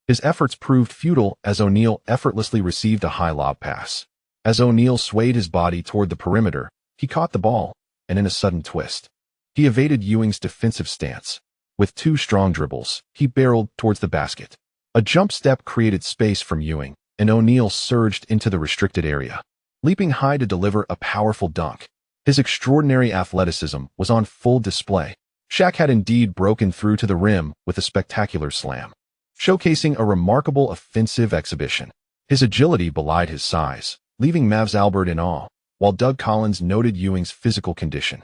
his efforts proved futile as O'Neal effortlessly received a high lob pass. As O'Neal swayed his body toward the perimeter, he caught the ball, and in a sudden twist, he evaded Ewing's defensive stance. With 2 strong dribbles, he barreled towards the basket. A jump step created space from Ewing, and O'Neal surged into the restricted area, leaping high to deliver a powerful dunk. His extraordinary athleticism was on full display. Shaq had indeed broken through to the rim with a spectacular slam, showcasing a remarkable offensive exhibition. His agility belied his size, leaving Marv Albert in awe, while Doug Collins noted Ewing's physical condition,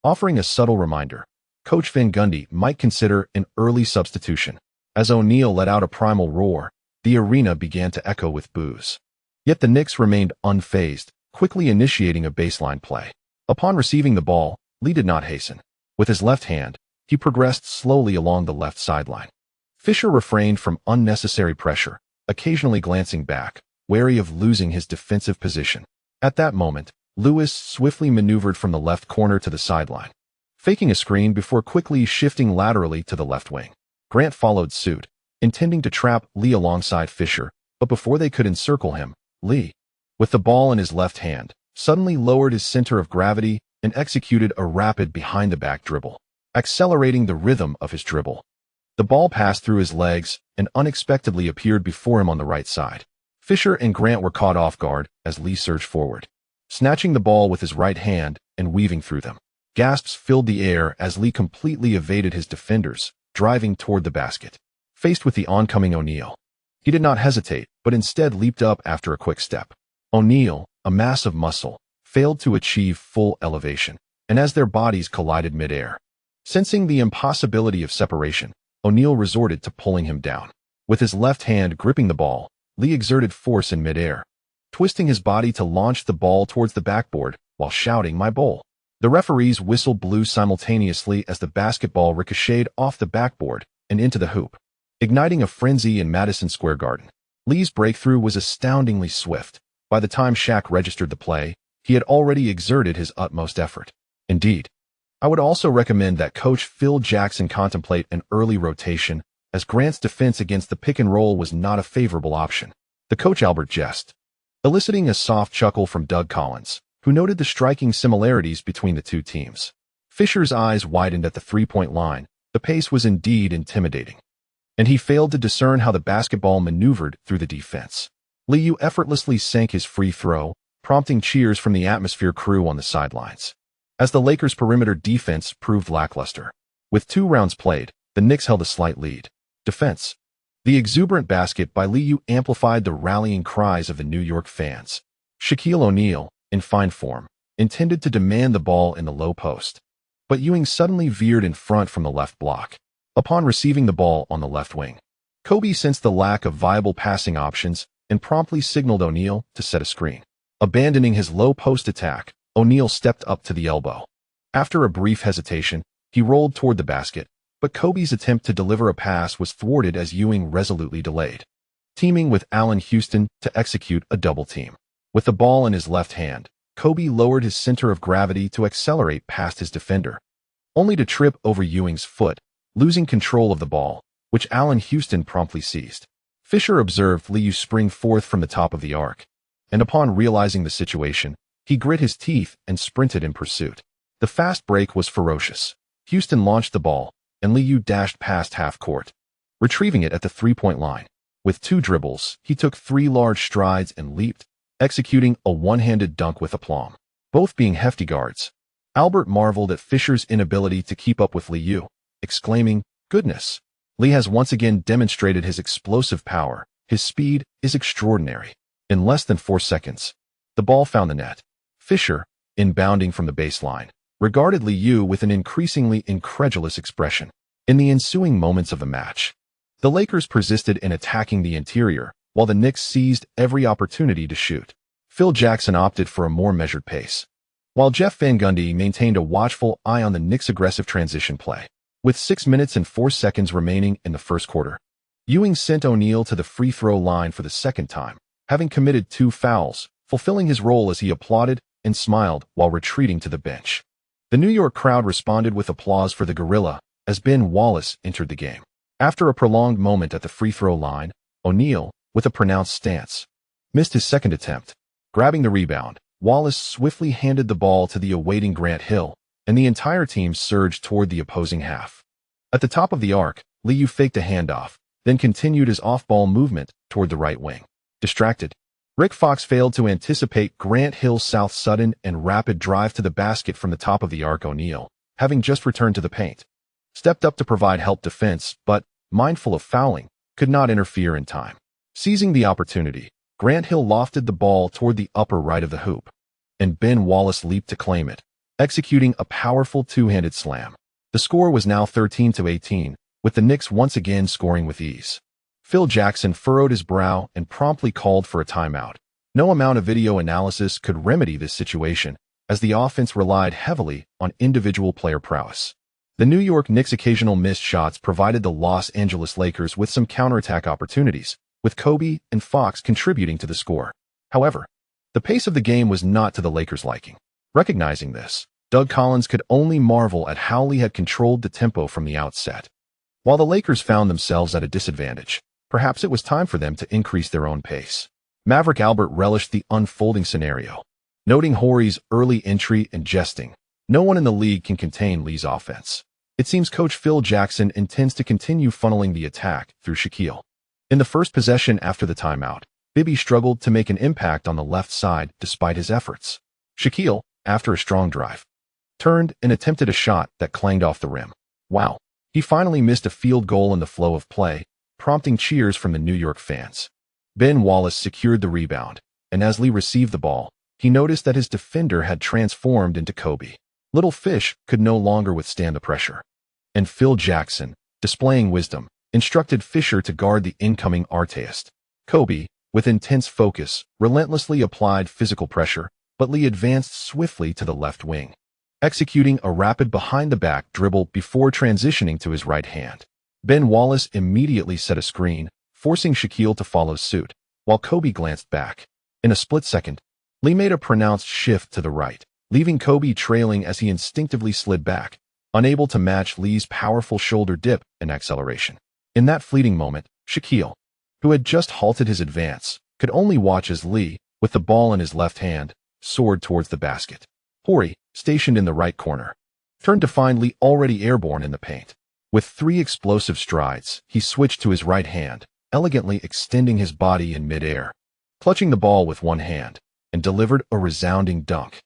offering a subtle reminder Coach Van Gundy might consider an early substitution. As O'Neal let out a primal roar, the arena began to echo with boos. Yet the Knicks remained unfazed, quickly initiating a baseline play. Upon receiving the ball, Lee did not hasten. With his left hand, he progressed slowly along the left sideline. Fisher refrained from unnecessary pressure, occasionally glancing back, wary of losing his defensive position. At that moment, Lewis swiftly maneuvered from the left corner to the sideline, faking a screen before quickly shifting laterally to the left wing. Grant followed suit, intending to trap Lee alongside Fisher, but before they could encircle him, Lee, with the ball in his left hand, suddenly lowered his center of gravity and executed a rapid behind-the-back dribble, accelerating the rhythm of his dribble. The ball passed through his legs and unexpectedly appeared before him on the right side. Fisher and Grant were caught off guard as Lee surged forward, snatching the ball with his right hand and weaving through them. Gasps filled the air as Lee completely evaded his defenders, driving toward the basket. Faced with the oncoming O'Neal, he did not hesitate, but instead leaped up after a quick step. O'Neal, a mass of muscle, failed to achieve full elevation, and as their bodies collided midair, sensing the impossibility of separation, O'Neal resorted to pulling him down. With his left hand gripping the ball, Lee exerted force in midair, twisting his body to launch the ball towards the backboard while shouting, "My bowl." The referee's whistle blew simultaneously as the basketball ricocheted off the backboard and into the hoop, igniting a frenzy in Madison Square Garden. Lee's breakthrough was astoundingly swift. By the time Shaq registered the play, he had already exerted his utmost effort. Indeed, I would also recommend that Coach Phil Jackson contemplate an early rotation, as Grant's defense against the pick and roll was not a favorable option. The Coach Albert jest, eliciting a soft chuckle from Doug Collins, who noted the striking similarities between the two teams. Fisher's eyes widened at the three-point line. The pace was indeed intimidating, and he failed to discern how the basketball maneuvered through the defense. Liu effortlessly sank his free throw, prompting cheers from the atmosphere crew on the sidelines. As the Lakers' perimeter defense proved lackluster, with 2 rounds played, the Knicks held a slight lead. Defense. The exuberant basket by Liu amplified the rallying cries of the New York fans. Shaquille O'Neal, in fine form, intended to demand the ball in the low post, but Ewing suddenly veered in front from the left block. Upon receiving the ball on the left wing, Kobe sensed the lack of viable passing options and promptly signaled O'Neal to set a screen. Abandoning his low post attack, O'Neal stepped up to the elbow. After a brief hesitation, he rolled toward the basket, but Kobe's attempt to deliver a pass was thwarted as Ewing resolutely delayed, teaming with Allen Houston to execute a double team. With the ball in his left hand, Kobe lowered his center of gravity to accelerate past his defender, only to trip over Ewing's foot, losing control of the ball, which Allen Houston promptly seized. Fisher observed Liu spring forth from the top of the arc, and upon realizing the situation, he grit his teeth and sprinted in pursuit. The fast break was ferocious. Houston launched the ball, and Liu dashed past half court, retrieving it at the three-point line. With 2 dribbles, he took 3 large strides and leaped, executing a one-handed dunk with aplomb, both being hefty guards. Albert marveled at Fisher's inability to keep up with Liu, exclaiming, "Goodness! Lee has once again demonstrated his explosive power. His speed is extraordinary." In less than 4 seconds, the ball found the net. Fisher, inbounding from the baseline, regarded Liu with an increasingly incredulous expression. In the ensuing moments of the match, the Lakers persisted in attacking the interior, while the Knicks seized every opportunity to shoot. Phil Jackson opted for a more measured pace, while Jeff Van Gundy maintained a watchful eye on the Knicks' aggressive transition play. With 6 minutes and 4 seconds remaining in the first quarter, Ewing sent O'Neal to the free throw line for the second time, having committed 2 fouls, fulfilling his role as he applauded and smiled while retreating to the bench. The New York crowd responded with applause for the Gorilla as Ben Wallace entered the game. After a prolonged moment at the free throw line, O'Neal, with a pronounced stance, missed his second attempt. Grabbing the rebound, Wallace swiftly handed the ball to the awaiting Grant Hill, and the entire team surged toward the opposing half. At the top of the arc, Liu faked a handoff, then continued his off-ball movement toward the right wing. Distracted, Rick Fox failed to anticipate Grant Hill's sudden and rapid drive to the basket from the top of the arc. O'Neal, having just returned to the paint, stepped up to provide help defense, but, mindful of fouling, could not interfere in time. Seizing the opportunity, Grant Hill lofted the ball toward the upper right of the hoop, and Ben Wallace leaped to claim it, executing a powerful two-handed slam. The score was now 13-18, with the Knicks once again scoring with ease. Phil Jackson furrowed his brow and promptly called for a timeout. No amount of video analysis could remedy this situation, as the offense relied heavily on individual player prowess. The New York Knicks' occasional missed shots provided the Los Angeles Lakers with some counterattack opportunities, with Kobe and Fox contributing to the score. However, the pace of the game was not to the Lakers' liking. Recognizing this, Doug Collins could only marvel at how Lee had controlled the tempo from the outset. While the Lakers found themselves at a disadvantage, perhaps it was time for them to increase their own pace. Marv Albert relished the unfolding scenario. Noting Horry's early entry and jesting, no one in the league can contain Lee's offense. It seems Coach Phil Jackson intends to continue funneling the attack through Shaquille. In the first possession after the timeout, Bibby struggled to make an impact on the left side despite his efforts. Shaquille, after a strong drive, turned and attempted a shot that clanged off the rim. Wow! He finally missed a field goal in the flow of play, prompting cheers from the New York fans. Ben Wallace secured the rebound, and as Lee received the ball, he noticed that his defender had transformed into Kobe. Little Fish could no longer withstand the pressure. And Phil Jackson, displaying wisdom, instructed Fisher to guard the incoming artist. Kobe, with intense focus, relentlessly applied physical pressure, but Lee advanced swiftly to the left wing, executing a rapid behind-the-back dribble before transitioning to his right hand. Ben Wallace immediately set a screen, forcing Shaquille to follow suit, while Kobe glanced back. In a split second, Lee made a pronounced shift to the right, leaving Kobe trailing as he instinctively slid back, unable to match Lee's powerful shoulder dip and acceleration. In that fleeting moment, Shaquille, who had just halted his advance, could only watch as Lee, with the ball in his left hand, soared towards the basket. Horry, stationed in the right corner, turned to find Lee already airborne in the paint. With 3 explosive strides, he switched to his right hand, elegantly extending his body in midair, clutching the ball with one hand, and delivered a resounding dunk.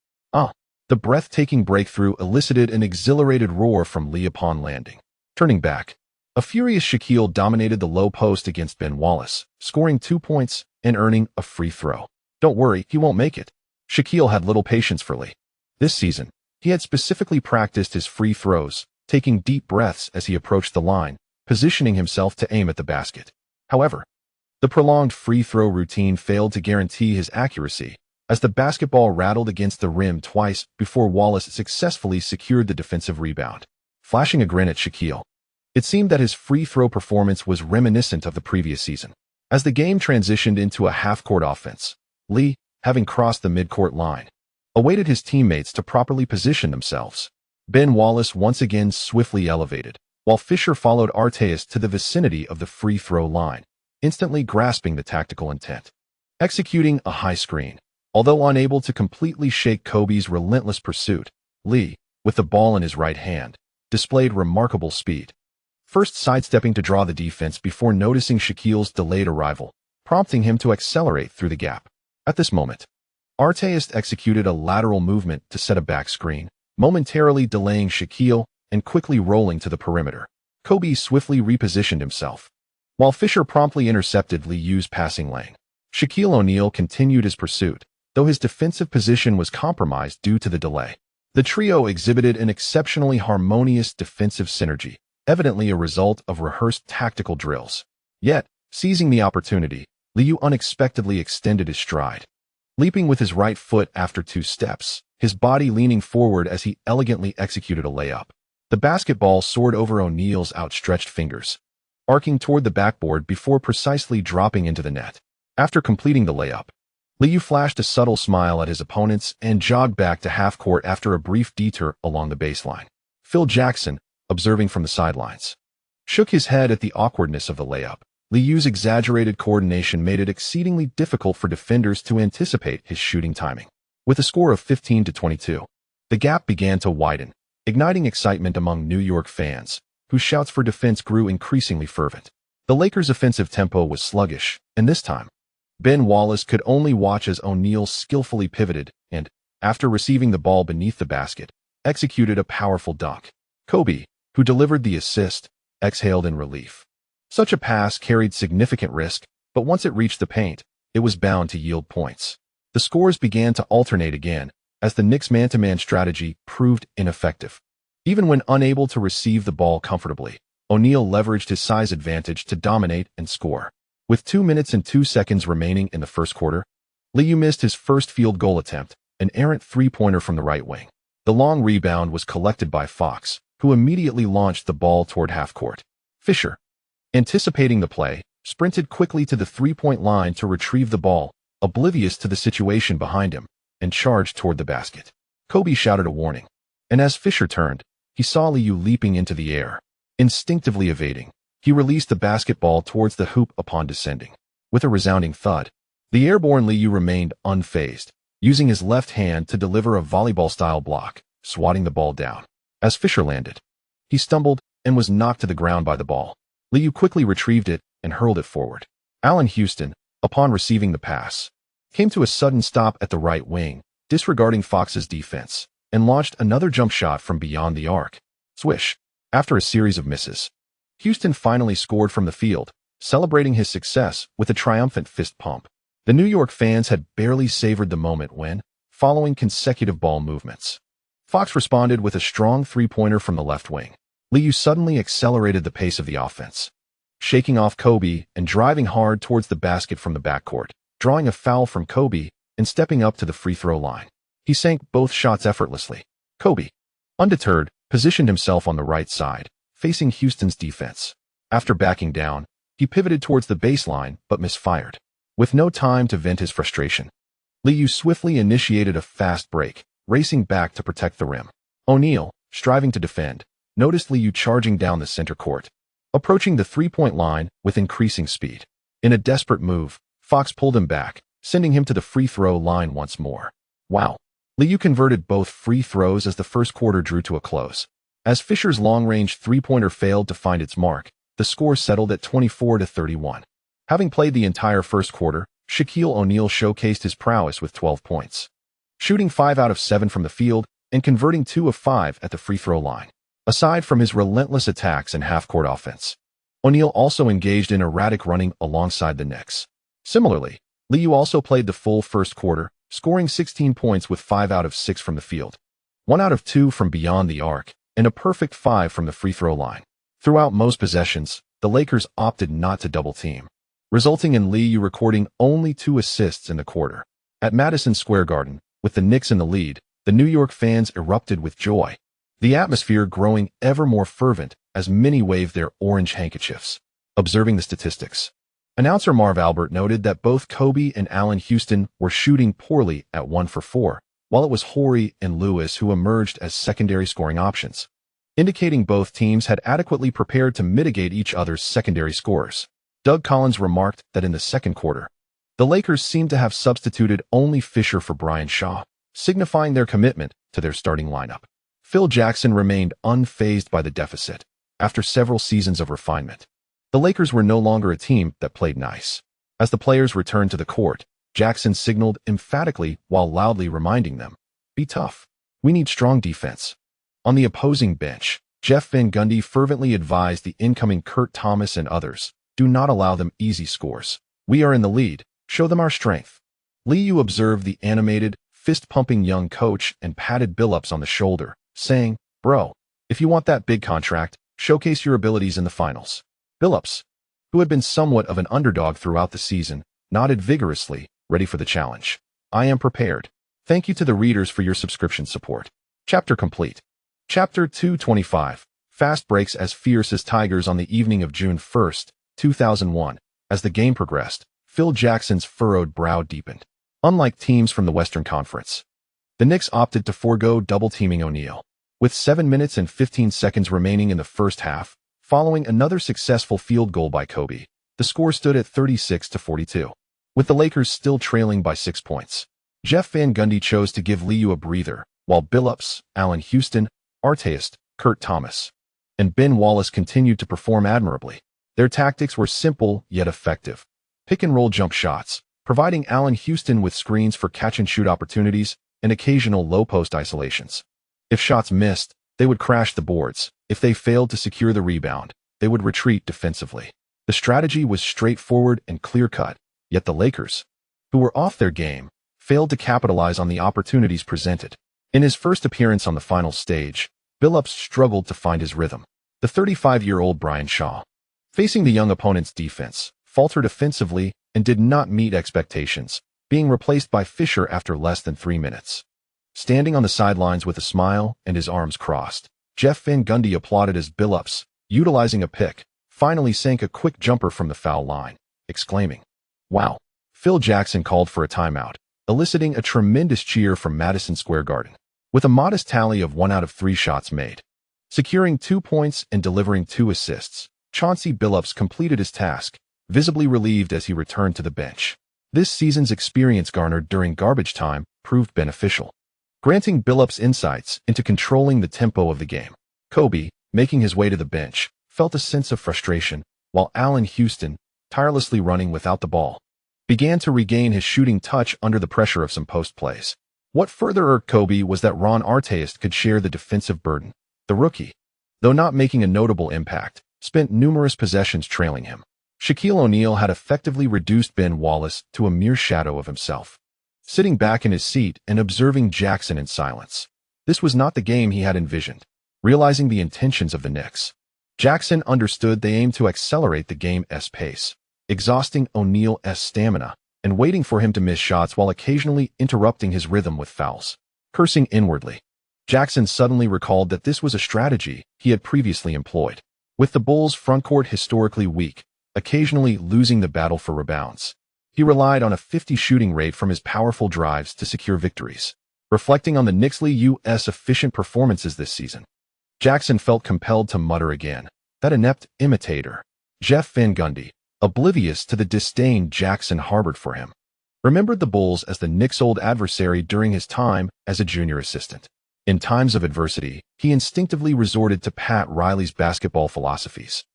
The breathtaking breakthrough elicited an exhilarated roar from Lee upon landing. Turning back, a furious Shaquille dominated the low post against Ben Wallace, scoring 2 points and earning a free throw. Don't worry, he won't make it. Shaquille had little patience for Lee. This season, he had specifically practiced his free throws, taking deep breaths as he approached the line, positioning himself to aim at the basket. However, the prolonged free throw routine failed to guarantee his accuracy, as the basketball rattled against the rim twice before Wallace successfully secured the defensive rebound. Flashing a grin at Shaquille, it seemed that his free throw performance was reminiscent of the previous season. As the game transitioned into a half-court offense, Lee, having crossed the midcourt line, awaited his teammates to properly position themselves. Ben Wallace once again swiftly elevated, while Fisher followed Artest to the vicinity of the free throw line, instantly grasping the tactical intent. Executing a high screen, although unable to completely shake Kobe's relentless pursuit, Lee, with the ball in his right hand, displayed remarkable speed. First sidestepping to draw the defense before noticing Shaquille's delayed arrival, prompting him to accelerate through the gap. At this moment, Artest executed a lateral movement to set a back screen, momentarily delaying Shaquille and quickly rolling to the perimeter. Kobe swiftly repositioned himself, while Fisher promptly intercepted Liu's passing lane. Shaquille O'Neal continued his pursuit, though his defensive position was compromised due to the delay. The trio exhibited an exceptionally harmonious defensive synergy, evidently a result of rehearsed tactical drills. Yet, seizing the opportunity, Liu unexpectedly extended his stride, leaping with his right foot after 2 steps, his body leaning forward as he elegantly executed a layup. The basketball soared over O'Neal's outstretched fingers, arcing toward the backboard before precisely dropping into the net. After completing the layup, Liu flashed a subtle smile at his opponents and jogged back to half-court after a brief detour along the baseline. Phil Jackson, observing from the sidelines, shook his head at the awkwardness of the layup. Liu's exaggerated coordination made it exceedingly difficult for defenders to anticipate his shooting timing. With a score of 15-22, the gap began to widen, igniting excitement among New York fans, whose shouts for defense grew increasingly fervent. The Lakers' offensive tempo was sluggish, and this time, Ben Wallace could only watch as O'Neal skillfully pivoted and, after receiving the ball beneath the basket, executed a powerful dunk. Kobe, who delivered the assist, exhaled in relief. Such a pass carried significant risk, but once it reached the paint, it was bound to yield points. The scores began to alternate again, as the Knicks' man-to-man strategy proved ineffective. Even when unable to receive the ball comfortably, O'Neal leveraged his size advantage to dominate and score. With 2 minutes and 2 seconds remaining in the first quarter, Liu missed his first field goal attempt, an errant three-pointer from the right wing. The long rebound was collected by Fox, who immediately launched the ball toward half-court. Fisher, anticipating the play, sprinted quickly to the three-point line to retrieve the ball, oblivious to the situation behind him, and charged toward the basket. Kobe shouted a warning, and as Fisher turned, he saw Liu leaping into the air. Instinctively evading, he released the basketball towards the hoop upon descending. With a resounding thud, the airborne Liu remained unfazed, using his left hand to deliver a volleyball-style block, swatting the ball down. As Fisher landed, he stumbled and was knocked to the ground by the ball. Liu quickly retrieved it and hurled it forward. Allen Houston, upon receiving the pass, came to a sudden stop at the right wing, disregarding Fox's defense, and launched another jump shot from beyond the arc. Swish. After a series of misses, Houston finally scored from the field, celebrating his success with a triumphant fist pump. The New York fans had barely savored the moment when, following consecutive ball movements, Fox responded with a strong three-pointer from the left wing. Liu suddenly accelerated the pace of the offense, shaking off Kobe and driving hard towards the basket from the backcourt, drawing a foul from Kobe and stepping up to the free throw line. He sank both shots effortlessly. Kobe, undeterred, positioned himself on the right side, facing Houston's defense. After backing down, he pivoted towards the baseline but misfired. With no time to vent his frustration, Liu swiftly initiated a fast break, racing back to protect the rim. O'Neal, striving to defend, noticed Liu charging down the center court, approaching the three-point line with increasing speed. In a desperate move, Fox pulled him back, sending him to the free throw line once more. Wow. Liu converted both free throws as the first quarter drew to a close. As Fisher's long-range three-pointer failed to find its mark, the score settled at 24-31. Having played the entire first quarter, Shaquille O'Neal showcased his prowess with 12 points, shooting 5 out of 7 from the field and converting 2 of 5 at the free throw line. Aside from his relentless attacks and half-court offense, O'Neal also engaged in erratic running alongside the Knicks. Similarly, Liu also played the full first quarter, scoring 16 points with 5 out of 6 from the field, 1 out of 2 from beyond the arc, and a perfect 5 from the free throw line. Throughout most possessions, the Lakers opted not to double-team, resulting in Liu recording only 2 assists in the quarter. At Madison Square Garden, with the Knicks in the lead, the New York fans erupted with joy, the atmosphere growing ever more fervent as many waved their orange handkerchiefs. Observing the statistics, announcer Marv Albert noted that both Kobe and Allen Houston were shooting poorly at 1 for 4, while it was Horry and Lewis who emerged as secondary scoring options, indicating both teams had adequately prepared to mitigate each other's secondary scores. Doug Collins remarked that in the second quarter, the Lakers seemed to have substituted only Fisher for Brian Shaw, signifying their commitment to their starting lineup. Phil Jackson remained unfazed by the deficit. After several seasons of refinement, the Lakers were no longer a team that played nice. As the players returned to the court, Jackson signaled emphatically while loudly reminding them, "Be tough. We need strong defense." On the opposing bench, Jeff Van Gundy fervently advised the incoming Kurt Thomas and others, "Do not allow them easy scores. We are in the lead. Show them our strength." Liu observed the animated, fist-pumping young coach and patted Billups on the shoulder, saying, "Bro, if you want that big contract, showcase your abilities in the finals." Billups, who had been somewhat of an underdog throughout the season, nodded vigorously, ready for the challenge. "I am prepared. Thank you to the readers for your subscription support." Chapter complete. Chapter 225. fast breaks as fierce as tigers on the evening of June 1, 2001. As the game progressed, Phil Jackson's furrowed brow deepened. Unlike teams from the Western Conference, the Knicks opted to forego double-teaming O'Neal. With 7 minutes and 15 seconds remaining in the first half, following another successful field goal by Kobe, the score stood at 36-42. With the Lakers still trailing by 6 points, Jeff Van Gundy chose to give Liu a breather, while Billups, Allen Houston, Artest, Kurt Thomas, and Ben Wallace continued to perform admirably. Their tactics were simple yet effective. Pick-and-roll jump shots, providing Allen Houston with screens for catch-and-shoot opportunities and occasional low-post isolations. If shots missed, they would crash the boards. If they failed to secure the rebound, they would retreat defensively. The strategy was straightforward and clear-cut, yet the Lakers, who were off their game, failed to capitalize on the opportunities presented. In his first appearance on the final stage, Billups struggled to find his rhythm. The 35-year-old Brian Shaw, facing the young opponent's defense, faltered offensively and did not meet expectations, being replaced by Fisher after less than 3 minutes. Standing on the sidelines with a smile and his arms crossed, Jeff Van Gundy applauded as Billups, utilizing a pick, finally sank a quick jumper from the foul line, exclaiming, "Wow." Phil Jackson called for a timeout, eliciting a tremendous cheer from Madison Square Garden. With a modest tally of 1 out of 3 shots made, securing 2 points and delivering 2 assists, Chauncey Billups completed his task, visibly relieved as he returned to the bench. This season's experience garnered during garbage time proved beneficial, granting Billups insights into controlling the tempo of the game. Kobe, making his way to the bench, felt a sense of frustration, while Allen Houston, tirelessly running without the ball, began to regain his shooting touch under the pressure of some post plays. What further irked Kobe was that Ron Artest could share the defensive burden. The rookie, though not making a notable impact, spent numerous possessions trailing him. Shaquille O'Neal had effectively reduced Ben Wallace to a mere shadow of himself, sitting back in his seat and observing Jackson in silence. This was not the game he had envisioned. Realizing the intentions of the Knicks, Jackson understood they aimed to accelerate the game's pace, exhausting O'Neal's stamina and waiting for him to miss shots while occasionally interrupting his rhythm with fouls. Cursing inwardly, Jackson suddenly recalled that this was a strategy he had previously employed. With the Bulls' frontcourt historically weak, occasionally losing the battle for rebounds, he relied on a 50 shooting rate from his powerful drives to secure victories. Reflecting on the Knicks' efficient performances this season, Jackson felt compelled to mutter again, that inept imitator, Jeff Van Gundy, oblivious to the disdain Jackson harbored for him, remembered the Bulls as the Knicks' old adversary during his time as a junior assistant. In times of adversity, he instinctively resorted to Pat Riley's basketball philosophies,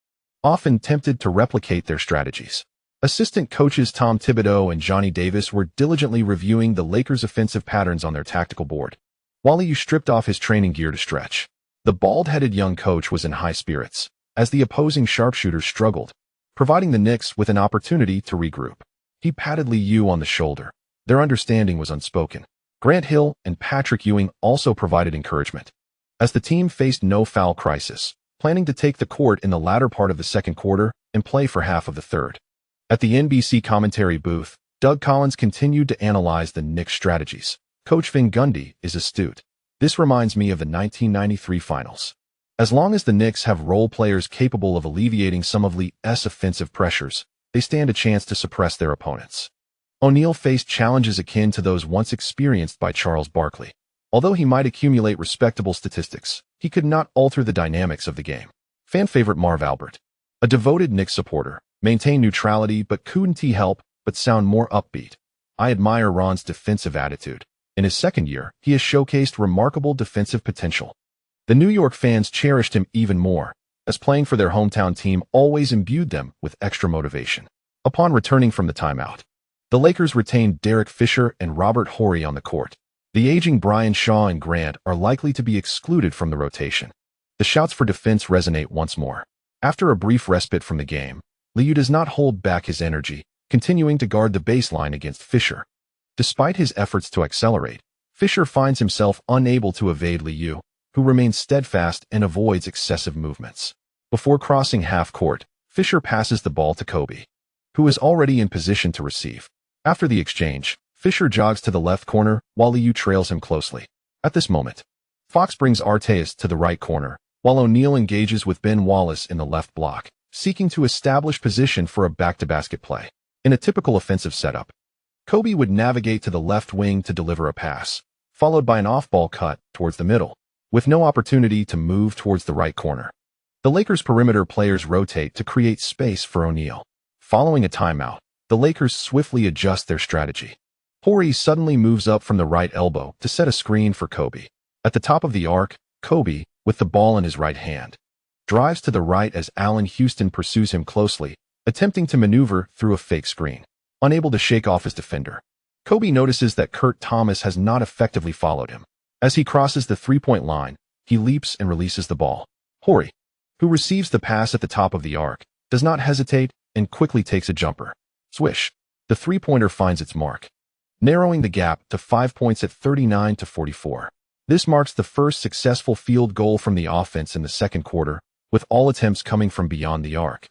often tempted to replicate their strategies. Assistant coaches Tom Thibodeau and Johnny Davis were diligently reviewing the Lakers' offensive patterns on their tactical board, while he stripped off his training gear to stretch. The bald-headed young coach was in high spirits, as the opposing sharpshooters struggled, providing the Knicks with an opportunity to regroup. He patted Liu on the shoulder. Their understanding was unspoken. Grant Hill and Patrick Ewing also provided encouragement, as the team faced no foul crisis, planning to take the court in the latter part of the second quarter and play for half of the third. At the NBC commentary booth, Doug Collins continued to analyze the Knicks' strategies. Coach Van Gundy is astute. This reminds me of the 1993 finals. As long as the Knicks have role players capable of alleviating some of Lee's offensive pressures, they stand a chance to suppress their opponents. O'Neal faced challenges akin to those once experienced by Charles Barkley. Although he might accumulate respectable statistics, he could not alter the dynamics of the game. Fan favorite Marv Albert, a devoted Knicks supporter, maintained neutrality but couldn't help but sound more upbeat. I admire Ron's defensive attitude. In his second year, he has showcased remarkable defensive potential. The New York fans cherished him even more, as playing for their hometown team always imbued them with extra motivation. Upon returning from the timeout, the Lakers retained Derek Fisher and Robert Horry on the court. The aging Brian Shaw and Grant are likely to be excluded from the rotation. The shouts for defense resonate once more. After a brief respite from the game, Liu does not hold back his energy, continuing to guard the baseline against Fisher. Despite his efforts to accelerate, Fisher finds himself unable to evade Liu, who remains steadfast and avoids excessive movements. Before crossing half court, Fisher passes the ball to Kobe, who is already in position to receive. After the exchange, Fisher jogs to the left corner while Liu trails him closely. At this moment, Fox brings Artest to the right corner, while O'Neal engages with Ben Wallace in the left block, seeking to establish position for a back-to-basket play. In a typical offensive setup, Kobe would navigate to the left wing to deliver a pass, followed by an off-ball cut towards the middle, with no opportunity to move towards the right corner. The Lakers' perimeter players rotate to create space for O'Neal. Following a timeout, the Lakers swiftly adjust their strategy. Horry suddenly moves up from the right elbow to set a screen for Kobe. At the top of the arc, Kobe, with the ball in his right hand, drives to the right as Allen Houston pursues him closely, attempting to maneuver through a fake screen. Unable to shake off his defender, Kobe notices that Kurt Thomas has not effectively followed him. As he crosses the three-point line, he leaps and releases the ball. Horry, who receives the pass at the top of the arc, does not hesitate and quickly takes a jumper. Swish. The three-pointer finds its mark, narrowing the gap to 5 points at 39-44. This marks the first successful field goal from the offense in the second quarter, with all attempts coming from beyond the arc.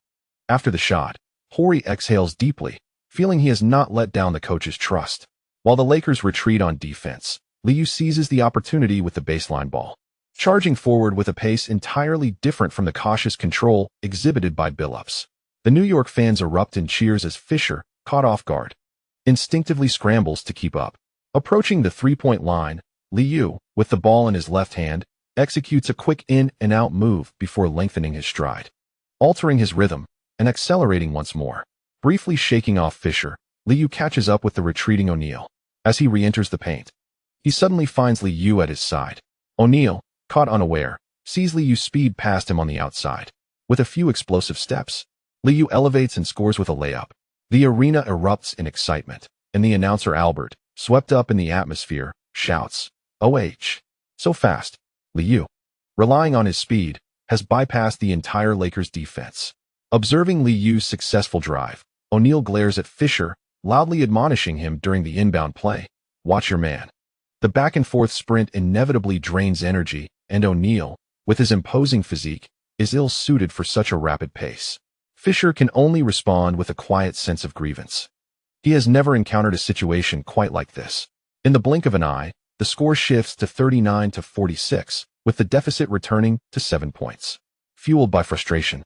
After the shot, Horry exhales deeply, feeling he has not let down the coach's trust. While the Lakers retreat on defense, Liu seizes the opportunity with the baseline ball, charging forward with a pace entirely different from the cautious control exhibited by Billups. The New York fans erupt in cheers as Fisher, caught off guard, instinctively scrambles to keep up. Approaching the three-point line, Liu, with the ball in his left hand, executes a quick in-and-out move before lengthening his stride, altering his rhythm, and accelerating once more. Briefly shaking off Fisher, Liu catches up with the retreating O'Neal. As he re-enters the paint, he suddenly finds Liu at his side. O'Neal, caught unaware, sees Liu speed past him on the outside. With a few explosive steps, Liu elevates and scores with a layup. The arena erupts in excitement, and the announcer Albert, swept up in the atmosphere, shouts, "OH! So fast!" Liu, relying on his speed, has bypassed the entire Lakers defense. Observing Liu's successful drive, O'Neal glares at Fisher, loudly admonishing him during the inbound play, "Watch your man." The back-and-forth sprint inevitably drains energy, and O'Neal, with his imposing physique, is ill-suited for such a rapid pace. Fisher can only respond with a quiet sense of grievance. He has never encountered a situation quite like this. In the blink of an eye, the score shifts to 39-46, with the deficit returning to 7 points. Fueled by frustration,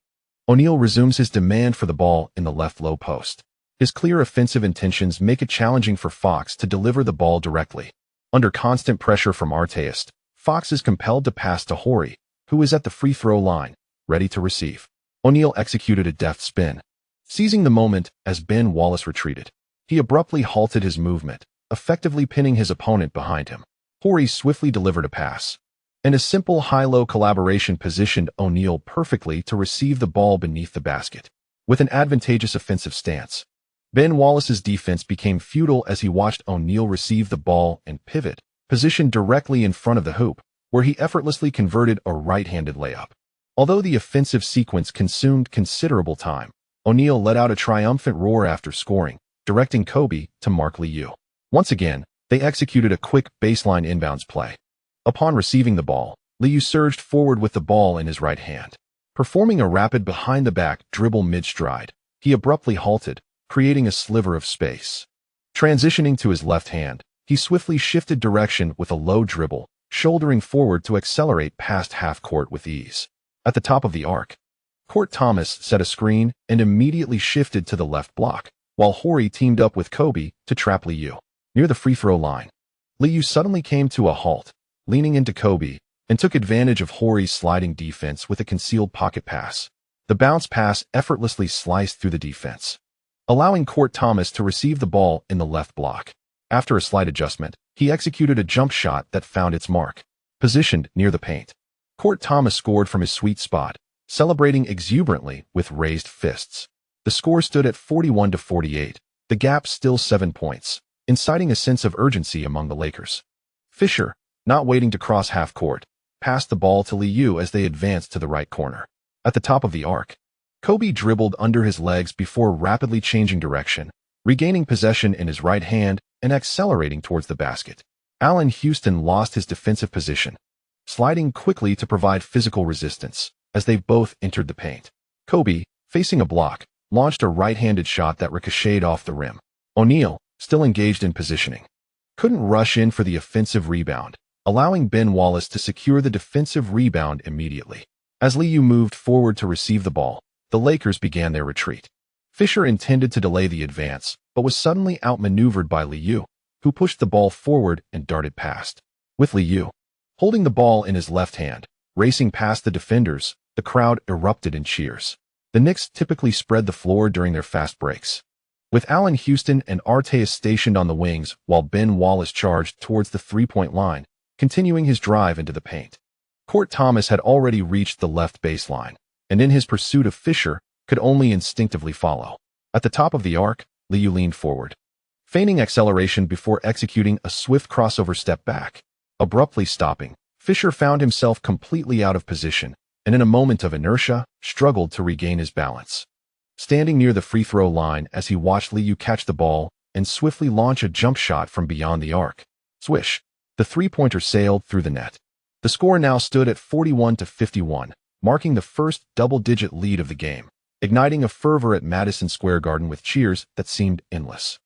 O'Neal resumes his demand for the ball in the left low post. His clear offensive intentions make it challenging for Fox to deliver the ball directly. Under constant pressure from Artest, Fox is compelled to pass to Horry, who is at the free throw line, ready to receive. O'Neal executed a deft spin. Seizing the moment as Ben Wallace retreated, he abruptly halted his movement, effectively pinning his opponent behind him. Horry swiftly delivered a pass, and a simple high-low collaboration positioned O'Neal perfectly to receive the ball beneath the basket. With an advantageous offensive stance, Ben Wallace's defense became futile as he watched O'Neal receive the ball and pivot, positioned directly in front of the hoop, where he effortlessly converted a right-handed layup. Although the offensive sequence consumed considerable time, O'Neal let out a triumphant roar after scoring, directing Kobe to mark Liu. Once again, they executed a quick baseline inbounds play. Upon receiving the ball, Liu surged forward with the ball in his right hand. Performing a rapid behind-the-back dribble mid-stride, he abruptly halted, creating a sliver of space. Transitioning to his left hand, he swiftly shifted direction with a low dribble, shouldering forward to accelerate past half-court with ease. At the top of the arc, Kurt Thomas set a screen and immediately shifted to the left block, while Horry teamed up with Kobe to trap Liu. Near the free throw line, Liu suddenly came to a halt, leaning into Kobe, and took advantage of Horry's sliding defense with a concealed pocket pass. The bounce pass effortlessly sliced through the defense, allowing Kurt Thomas to receive the ball in the left block. After a slight adjustment, he executed a jump shot that found its mark. Positioned near the paint, Kurt Thomas scored from his sweet spot, celebrating exuberantly with raised fists. The score stood at 41-48, the gap still 7 points, inciting a sense of urgency among the Lakers. Fisher, not waiting to cross half court, passed the ball to Liu as they advanced to the right corner. At the top of the arc, Kobe dribbled under his legs before rapidly changing direction, regaining possession in his right hand and accelerating towards the basket. Allen Houston lost his defensive position, sliding quickly to provide physical resistance as they both entered the paint. Kobe, facing a block, launched a right-handed shot that ricocheted off the rim. O'Neal, still engaged in positioning, couldn't rush in for the offensive rebound, allowing Ben Wallace to secure the defensive rebound immediately. As Liu moved forward to receive the ball, the Lakers began their retreat. Fisher intended to delay the advance, but was suddenly outmaneuvered by Liu, who pushed the ball forward and darted past. With Liu holding the ball in his left hand, racing past the defenders, the crowd erupted in cheers. The Knicks typically spread the floor during their fast breaks, with Allen Houston and Arteas stationed on the wings while Ben Wallace charged towards the three-point line, continuing his drive into the paint. Court Thomas had already reached the left baseline, and in his pursuit of Fisher, could only instinctively follow. At the top of the arc, Liu leaned forward, feigning acceleration before executing a swift crossover step back. Abruptly stopping, Fisher found himself completely out of position, and in a moment of inertia, struggled to regain his balance. Standing near the free throw line as he watched Liu catch the ball and swiftly launch a jump shot from beyond the arc. Swish! The three-pointer sailed through the net. The score now stood at 41-51, marking the first double-digit lead of the game, igniting a fervor at Madison Square Garden with cheers that seemed endless.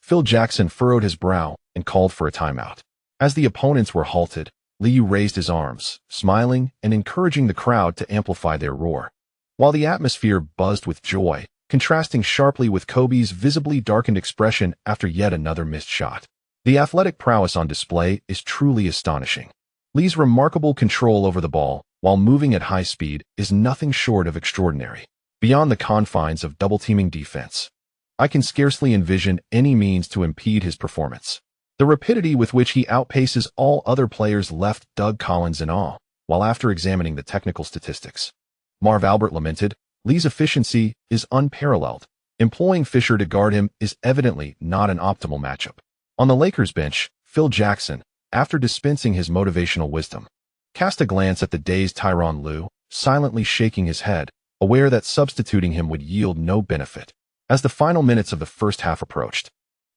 Phil Jackson furrowed his brow and called for a timeout. As the opponents were halted, Liu raised his arms, smiling and encouraging the crowd to amplify their roar. While the atmosphere buzzed with joy, contrasting sharply with Kobe's visibly darkened expression after yet another missed shot. The athletic prowess on display is truly astonishing. Liu's remarkable control over the ball, while moving at high speed, is nothing short of extraordinary. Beyond the confines of double-teaming defense, I can scarcely envision any means to impede his performance. The rapidity with which he outpaces all other players left Doug Collins in awe, while after examining the technical statistics, Marv Albert lamented, Liu's efficiency is unparalleled. Employing Fisher to guard him is evidently not an optimal matchup. On the Lakers bench, Phil Jackson, after dispensing his motivational wisdom, cast a glance at the dazed Tyronn Lue, silently shaking his head, aware that substituting him would yield no benefit. As the final minutes of the first half approached,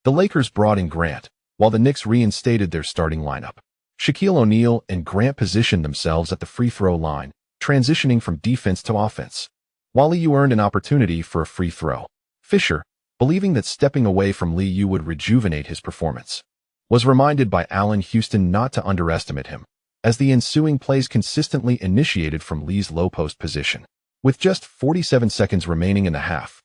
the Lakers brought in Grant, while the Knicks reinstated their starting lineup. Shaquille O'Neal and Grant positioned themselves at the free throw line, transitioning from defense to offense. While Liu earned an opportunity for a free throw, Fisher, believing that stepping away from Liu would rejuvenate his performance, was reminded by Allen Houston not to underestimate him, as the ensuing plays consistently initiated from Liu's low post position. With just 47 seconds remaining in the half,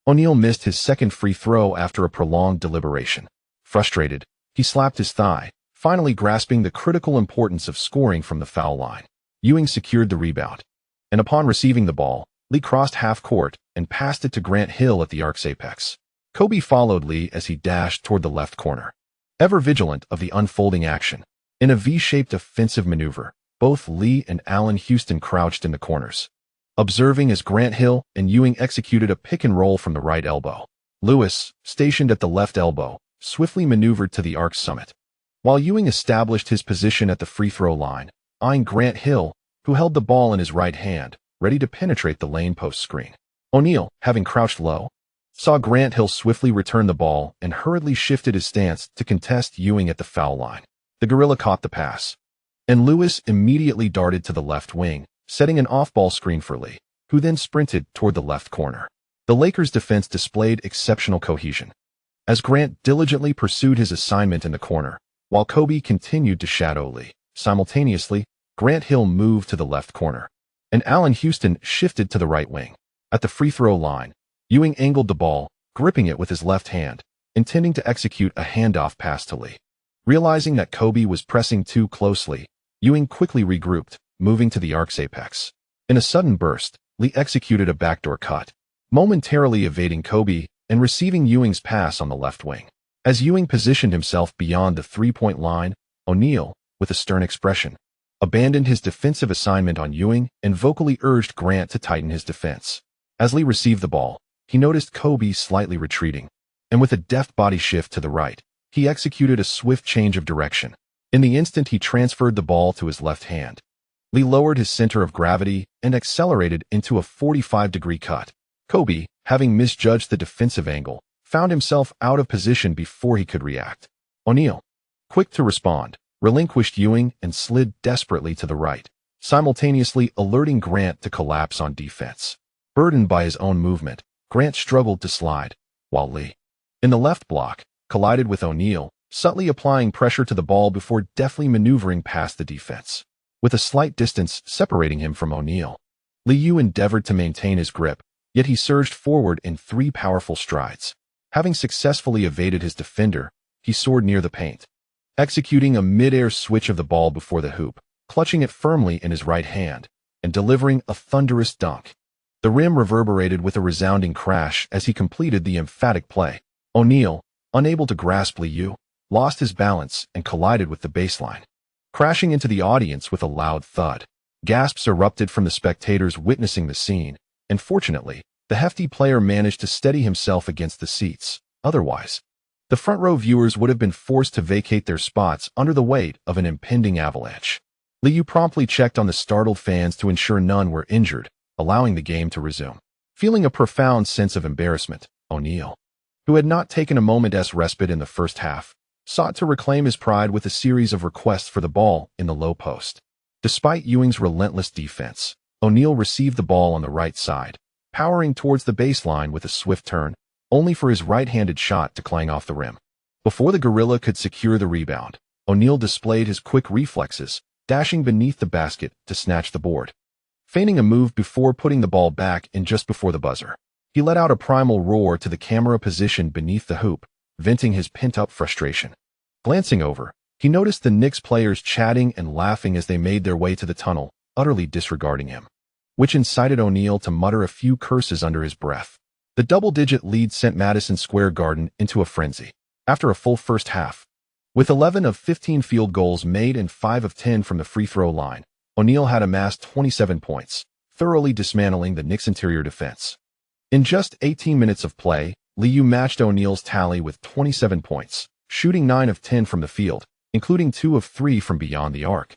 O'Neal missed his second free throw after a prolonged deliberation. Frustrated, he slapped his thigh, finally grasping the critical importance of scoring from the foul line. Ewing secured the rebound, and upon receiving the ball, Liu crossed half court and passed it to Grant Hill at the arc's apex. Kobe followed Liu as he dashed toward the left corner, ever vigilant of the unfolding action. In a V-shaped offensive maneuver, both Liu and Allen Houston crouched in the corners, observing as Grant Hill and Ewing executed a pick and roll from the right elbow. Lewis, stationed at the left elbow, swiftly maneuvered to the arc's summit, while Ewing established his position at the free throw line, eyeing Grant Hill, who held the ball in his right hand, ready to penetrate the lane post screen. O'Neal, having crouched low, saw Grant Hill swiftly return the ball and hurriedly shifted his stance to contest Ewing at the foul line. The gorilla caught the pass, and Lewis immediately darted to the left wing, setting an off-ball screen for Liu, who then sprinted toward the left corner. The Lakers' defense displayed exceptional cohesion, as Grant diligently pursued his assignment in the corner, while Kobe continued to shadow Liu. Simultaneously, Grant Hill moved to the left corner, and Allen Houston shifted to the right wing. At the free throw line, Ewing angled the ball, gripping it with his left hand, intending to execute a handoff pass to Liu. Realizing that Kobe was pressing too closely, Ewing quickly regrouped, moving to the arc's apex. In a sudden burst, Liu executed a backdoor cut, momentarily evading Kobe and receiving Ewing's pass on the left wing. As Ewing positioned himself beyond the three-point line, O'Neal, with a stern expression, abandoned his defensive assignment on Ewing and vocally urged Grant to tighten his defense. As Liu received the ball, he noticed Kobe slightly retreating, and with a deft body shift to the right, he executed a swift change of direction. In the instant he transferred the ball to his left hand, Liu lowered his center of gravity and accelerated into a 45-degree cut. Kobe, having misjudged the defensive angle, found himself out of position before he could react. O'Neal, quick to respond, relinquished Ewing and slid desperately to the right, simultaneously alerting Grant to collapse on defense. Burdened by his own movement, Grant struggled to slide, while Liu, in the left block, collided with O'Neal, subtly applying pressure to the ball before deftly maneuvering past the defense. With a slight distance separating him from O'Neal, Liu endeavored to maintain his grip, yet he surged forward in 3 powerful strides. Having successfully evaded his defender, he soared near the paint, executing a mid-air switch of the ball before the hoop, clutching it firmly in his right hand, and delivering a thunderous dunk. The rim reverberated with a resounding crash as he completed the emphatic play. O'Neal, unable to grasp Liu, lost his balance and collided with the baseline, crashing into the audience with a loud thud. Gasps erupted from the spectators witnessing the scene, and fortunately, the hefty player managed to steady himself against the seats. Otherwise, the front row viewers would have been forced to vacate their spots under the weight of an impending avalanche. Liu promptly checked on the startled fans to ensure none were injured, allowing the game to resume. Feeling a profound sense of embarrassment, O'Neal, who had not taken a moment's respite in the first half, sought to reclaim his pride with a series of requests for the ball in the low post. Despite Ewing's relentless defense, O'Neal received the ball on the right side, powering towards the baseline with a swift turn, only for his right-handed shot to clang off the rim. Before the Gorilla could secure the rebound, O'Neal displayed his quick reflexes, dashing beneath the basket to snatch the board. Feigning a move before putting the ball back in just before the buzzer, he let out a primal roar to the camera position beneath the hoop, venting his pent-up frustration. Glancing over, he noticed the Knicks players chatting and laughing as they made their way to the tunnel, utterly disregarding him, which incited O'Neal to mutter a few curses under his breath. The double-digit lead sent Madison Square Garden into a frenzy. After a full first half, with 11 of 15 field goals made and 5 of 10 from the free throw line, O'Neal had amassed 27 points, thoroughly dismantling the Knicks' interior defense. In just 18 minutes of play, Liu matched O'Neal's tally with 27 points, shooting 9 of 10 from the field, including 2 of 3 from beyond the arc,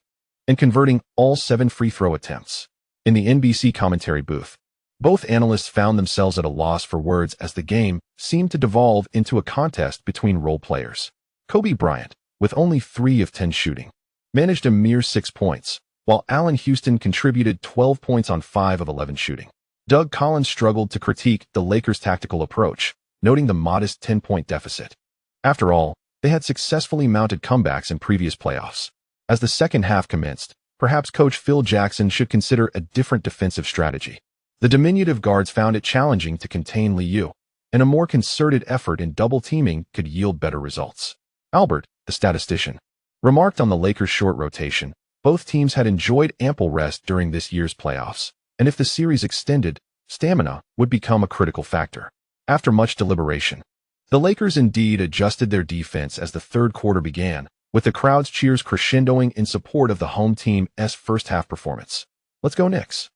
and converting all 7 free throw attempts. In the NBC commentary booth, both analysts found themselves at a loss for words as the game seemed to devolve into a contest between role players. Kobe Bryant, with only 3 of 10 shooting, managed a mere 6 points, while Allen Houston contributed 12 points on 5 of 11 shooting. Doug Collins struggled to critique the Lakers' tactical approach, noting the modest 10-point deficit. After all, they had successfully mounted comebacks in previous playoffs. As the second half commenced, perhaps coach Phil Jackson should consider a different defensive strategy. The diminutive guards found it challenging to contain Liu, and a more concerted effort in double teaming could yield better results. Albert, the statistician, remarked on the Lakers' short rotation. Both teams had enjoyed ample rest during this year's playoffs, and if the series extended, stamina would become a critical factor. After much deliberation, the Lakers indeed adjusted their defense as the third quarter began, with the crowd's cheers crescendoing in support of the home team's first-half performance. Let's go Knicks.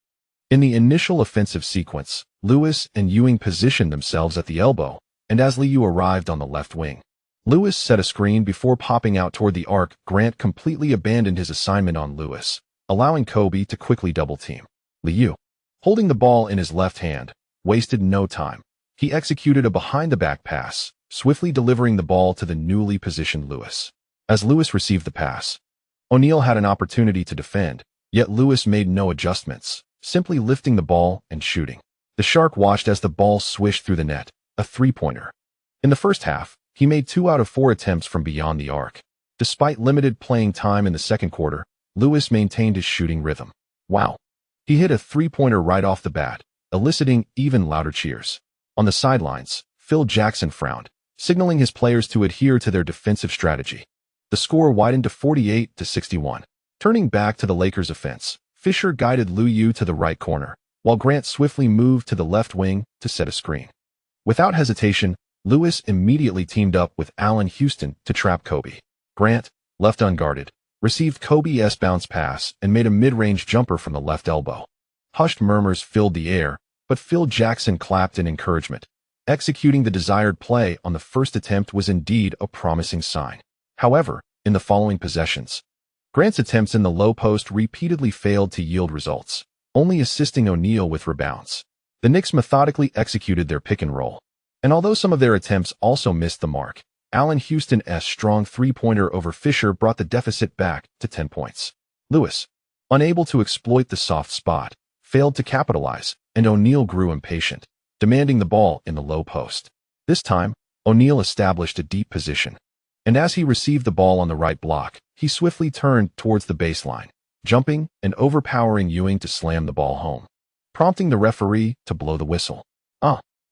In the initial offensive sequence, Lewis and Ewing positioned themselves at the elbow, and as Liu arrived on the left wing, Lewis set a screen before popping out toward the arc. Grant completely abandoned his assignment on Lewis, allowing Kobe to quickly double-team. Liu, holding the ball in his left hand, wasted no time. He executed a behind-the-back pass, swiftly delivering the ball to the newly positioned Lewis. As Lewis received the pass, O'Neal had an opportunity to defend, yet Lewis made no adjustments, simply lifting the ball and shooting. The Shark watched as the ball swished through the net, a three-pointer. In the first half, he made 2 out of 4 attempts from beyond the arc. Despite limited playing time in the second quarter, Lewis maintained his shooting rhythm. Wow! He hit a three-pointer right off the bat, eliciting even louder cheers. On the sidelines, Phil Jackson frowned, signaling his players to adhere to their defensive strategy. The score widened to 48-61. Turning back to the Lakers' offense, Fisher guided Liu to the right corner, while Grant swiftly moved to the left wing to set a screen. Without hesitation, Lewis immediately teamed up with Allen Houston to trap Kobe. Grant, left unguarded, received Kobe's bounce pass and made a mid-range jumper from the left elbow. Hushed murmurs filled the air, but Phil Jackson clapped in encouragement. Executing the desired play on the first attempt was indeed a promising sign. However, in the following possessions, Grant's attempts in the low post repeatedly failed to yield results, only assisting O'Neal with rebounds. The Knicks methodically executed their pick and roll, and although some of their attempts also missed the mark, Allen Houston's strong three-pointer over Fisher brought the deficit back to 10 points. Lewis, unable to exploit the soft spot, failed to capitalize, and O'Neal grew impatient, demanding the ball in the low post. This time, O'Neal established a deep position, and as he received the ball on the right block, he swiftly turned towards the baseline, jumping and overpowering Ewing to slam the ball home. prompting the referee to blow the whistle.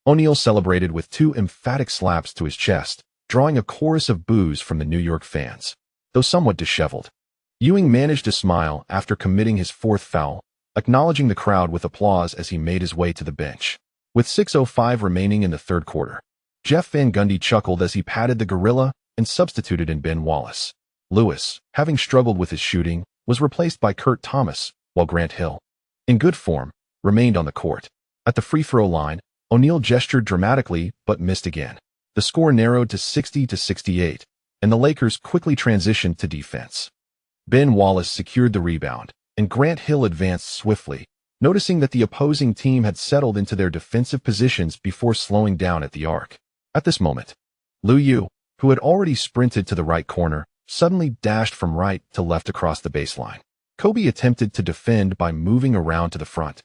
O'Neal celebrated with 2 emphatic slaps to his chest, drawing a chorus of boos from the New York fans, though somewhat disheveled. Ewing managed to smile after committing his 4th foul, acknowledging the crowd with applause as he made his way to the bench. With 6:05 remaining in the 3rd quarter, Jeff Van Gundy chuckled as he patted the gorilla and substituted in Ben Wallace. Lewis, having struggled with his shooting, was replaced by Kurt Thomas, while Grant Hill, in good form, remained on the court. At the free throw line, O'Neal gestured dramatically but missed again. The score narrowed to 60-68, and the Lakers quickly transitioned to defense. Ben Wallace secured the rebound, and Grant Hill advanced swiftly, noticing that the opposing team had settled into their defensive positions before slowing down at the arc. At this moment, Liu Yu, who had already sprinted to the right corner, suddenly dashed from right to left across the baseline. Kobe attempted to defend by moving around to the front,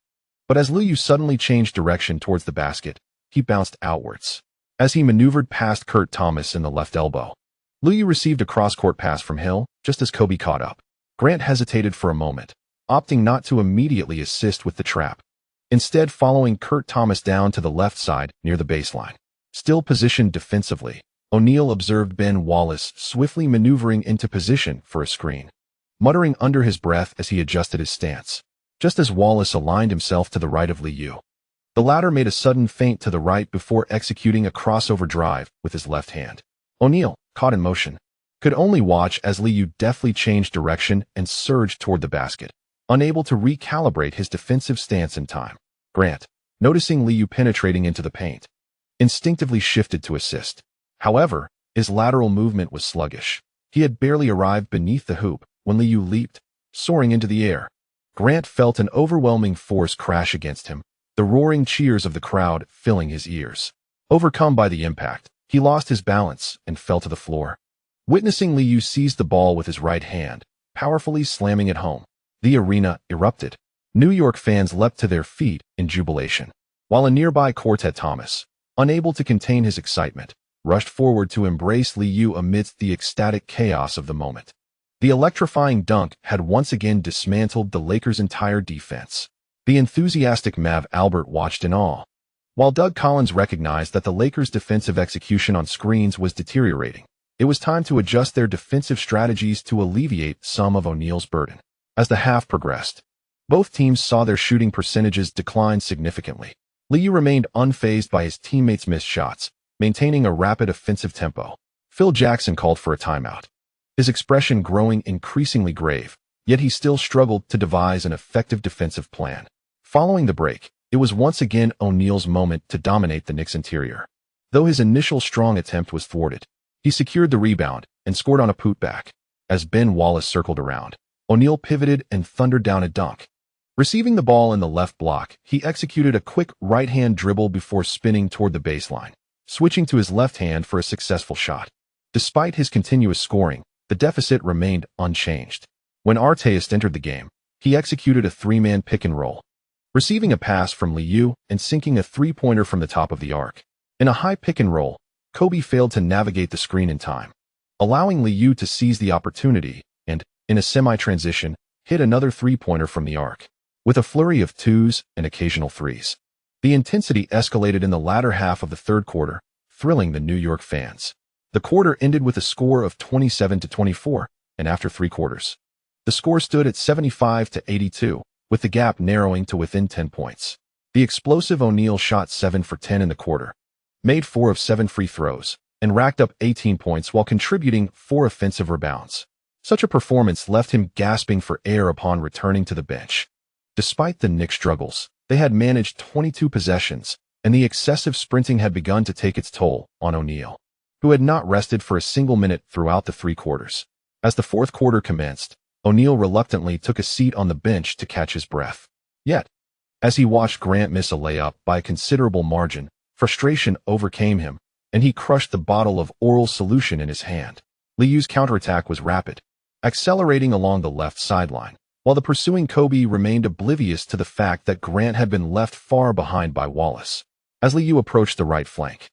but as Liu Yu suddenly changed direction towards the basket, he bounced outwards. As he maneuvered past Kurt Thomas in the left elbow, Liu Yu received a cross-court pass from Hill just as Kobe caught up. Grant hesitated for a moment, opting not to immediately assist with the trap, instead following Kurt Thomas down to the left side near the baseline. Still positioned defensively, O'Neal observed Ben Wallace swiftly maneuvering into position for a screen, muttering under his breath as he adjusted his stance, just as Wallace aligned himself to the right of Liu Yu. The latter made a sudden feint to the right before executing a crossover drive with his left hand. O'Neal, caught in motion, could only watch as Liu Yu deftly changed direction and surged toward the basket, unable to recalibrate his defensive stance in time. Grant, noticing Liu Yu penetrating into the paint, instinctively shifted to assist. However, his lateral movement was sluggish. He had barely arrived beneath the hoop when Liu Yu leaped, soaring into the air. Grant felt an overwhelming force crash against him, the roaring cheers of the crowd filling his ears. Overcome by the impact, he lost his balance and fell to the floor. Witnessing Liu Yu seize the ball with his right hand, powerfully slamming it home, the arena erupted. New York fans leapt to their feet in jubilation, while a nearby Quartet Thomas, unable to contain his excitement, rushed forward to embrace Liu Yu amidst the ecstatic chaos of the moment. The electrifying dunk had once again dismantled the Lakers' entire defense. The enthusiastic Marv Albert watched in awe, while Doug Collins recognized that the Lakers' defensive execution on screens was deteriorating. It was time to adjust their defensive strategies to alleviate some of O'Neal's burden. As the half progressed, both teams saw their shooting percentages decline significantly. Liu Yu remained unfazed by his teammates' missed shots, maintaining a rapid offensive tempo. Phil Jackson called for a timeout, his expression growing increasingly grave, yet he still struggled to devise an effective defensive plan. Following the break, it was once again O'Neal's moment to dominate the Knicks' interior. Though his initial strong attempt was thwarted, he secured the rebound and scored on a putback. As Ben Wallace circled around, O'Neal pivoted and thundered down a dunk. Receiving the ball in the left block, he executed a quick right-hand dribble before spinning toward the baseline, switching to his left hand for a successful shot. Despite his continuous scoring, the deficit remained unchanged. When Artest entered the game, he executed a 3-man pick-and-roll, receiving a pass from Liu Yu and sinking a 3-pointer from the top of the arc. In a high pick-and-roll, Kobe failed to navigate the screen in time, allowing Liu Yu to seize the opportunity and, in a semi-transition, hit another 3-pointer from the arc. With a flurry of twos and occasional threes, the intensity escalated in the latter half of the 3rd quarter, thrilling the New York fans. The quarter ended with a score of 27-24, and after 3 quarters, the score stood at 75-82, with the gap narrowing to within 10 points. The explosive O'Neal shot 7 for 10 in the quarter, made 4 of 7 free throws, and racked up 18 points while contributing 4 offensive rebounds. Such a performance left him gasping for air upon returning to the bench. Despite the Knicks' struggles, they had managed 22 possessions, and the excessive sprinting had begun to take its toll on O'Neal, who had not rested for a single minute throughout the 3 quarters. As the 4th quarter commenced, O'Neal reluctantly took a seat on the bench to catch his breath. Yet, as he watched Grant miss a layup by a considerable margin, frustration overcame him, and he crushed the bottle of oral solution in his hand. Liu Yu's counterattack was rapid, accelerating along the left sideline, while the pursuing Kobe remained oblivious to the fact that Grant had been left far behind by Wallace. As Liu Yu approached the right flank,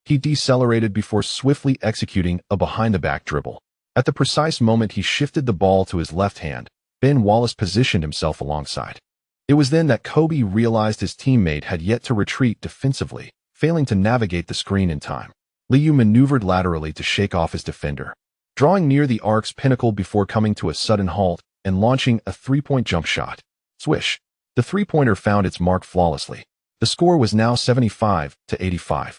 he decelerated before swiftly executing a behind-the-back dribble. At the precise moment he shifted the ball to his left hand, Ben Wallace positioned himself alongside. It was then that Kobe realized his teammate had yet to retreat defensively, failing to navigate the screen in time. Liu maneuvered laterally to shake off his defender, drawing near the arc's pinnacle before coming to a sudden halt and launching a three-point jump shot. Swish! The three-pointer found its mark flawlessly. The score was now 75-85.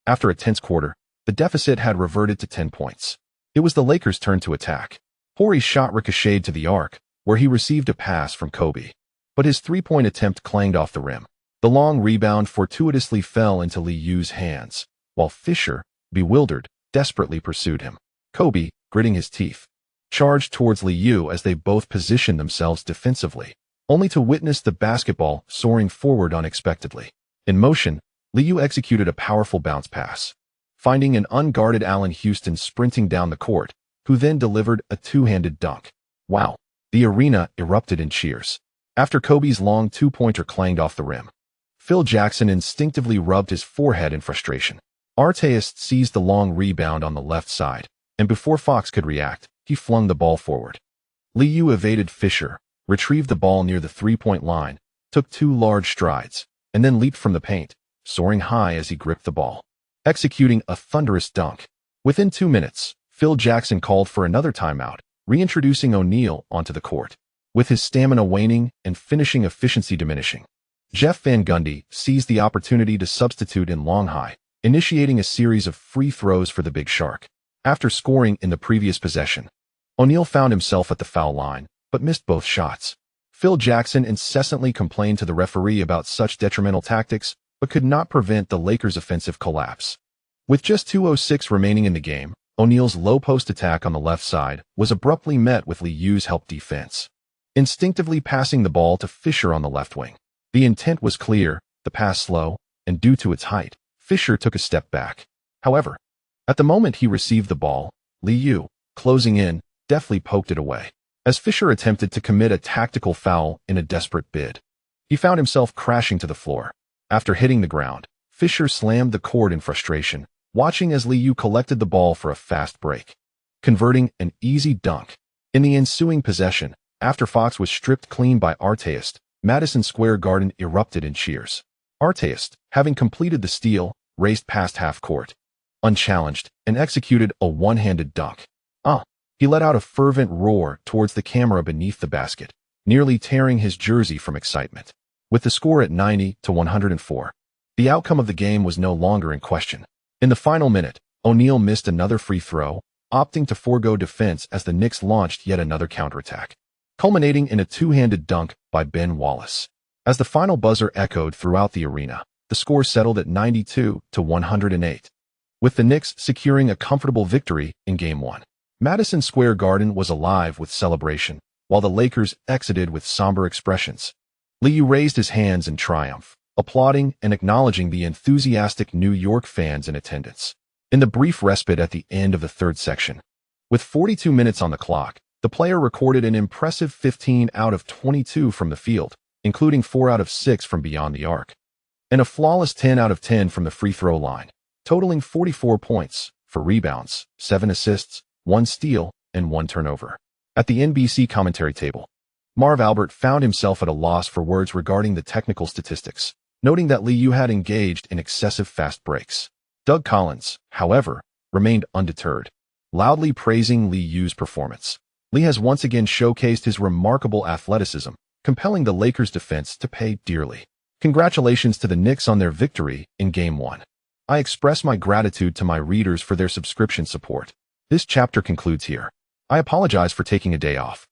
After a tense quarter, the deficit had reverted to 10 points. It was the Lakers' turn to attack. Horry's shot ricocheted to the arc, where he received a pass from Kobe. But his three-point attempt clanged off the rim. The long rebound fortuitously fell into Liu's hands, while Fisher, bewildered, desperately pursued him. Kobe, gritting his teeth, charged towards Liu as they both positioned themselves defensively, only to witness the basketball soaring forward unexpectedly. In motion, Liu executed a powerful bounce pass, finding an unguarded Allen Houston sprinting down the court, who then delivered a two-handed dunk. Wow! The arena erupted in cheers. After Kobe's long two-pointer clanged off the rim, Phil Jackson instinctively rubbed his forehead in frustration. Artest seized the long rebound on the left side, and before Fox could react, he flung the ball forward. Liu evaded Fisher, retrieved the ball near the three-point line, took two large strides, and then leaped from the paint, soaring high as he gripped the ball, executing a thunderous dunk. Within 2 minutes, Phil Jackson called for another timeout, reintroducing O'Neal onto the court. With his stamina waning and finishing efficiency diminishing, Jeff Van Gundy seized the opportunity to substitute in long high, initiating a series of free throws for the Big Shark. After scoring in the previous possession, O'Neal found himself at the foul line, but missed both shots. Phil Jackson incessantly complained to the referee about such detrimental tactics, but could not prevent the Lakers' offensive collapse. With just 2:06 remaining in the game, O'Neal's low-post attack on the left side was abruptly met with Liu's help defense, instinctively passing the ball to Fisher on the left wing. The intent was clear, the pass slow, and due to its height, Fisher took a step back. However, at the moment he received the ball, Liu, closing in, deftly poked it away. As Fisher attempted to commit a tactical foul in a desperate bid, he found himself crashing to the floor. After hitting the ground, Fisher slammed the court in frustration, watching as Liu collected the ball for a fast break, converting an easy dunk. In the ensuing possession, after Fox was stripped clean by Artest, Madison Square Garden erupted in cheers. Artest, having completed the steal, raced past half court, unchallenged, and executed a one-handed dunk. He let out a fervent roar towards the camera beneath the basket, nearly tearing his jersey from excitement. With the score at 90-104, the outcome of the game was no longer in question. In the final minute, O'Neal missed another free throw, opting to forego defense as the Knicks launched yet another counterattack, culminating in a two-handed dunk by Ben Wallace. As the final buzzer echoed throughout the arena, the score settled at 92-108, with the Knicks securing a comfortable victory in Game 1. Madison Square Garden was alive with celebration, while the Lakers exited with somber expressions. Liu raised his hands in triumph, applauding and acknowledging the enthusiastic New York fans in attendance. In the brief respite at the end of the third section, with 42 minutes on the clock, the player recorded an impressive 15 out of 22 from the field, including 4 out of 6 from beyond the arc, and a flawless 10 out of 10 from the free throw line, totaling 44 points, 4 rebounds, 7 assists, 1 steal, and 1 turnover. At the NBC commentary table, Marv Albert found himself at a loss for words regarding the technical statistics, noting that Liu had engaged in excessive fast breaks. Doug Collins, however, remained undeterred, loudly praising Liu's performance. Lee has once again showcased his remarkable athleticism, compelling the Lakers' defense to pay dearly. Congratulations to the Knicks on their victory in Game 1. I express my gratitude to my readers for their subscription support. This chapter concludes here. I apologize for taking a day off.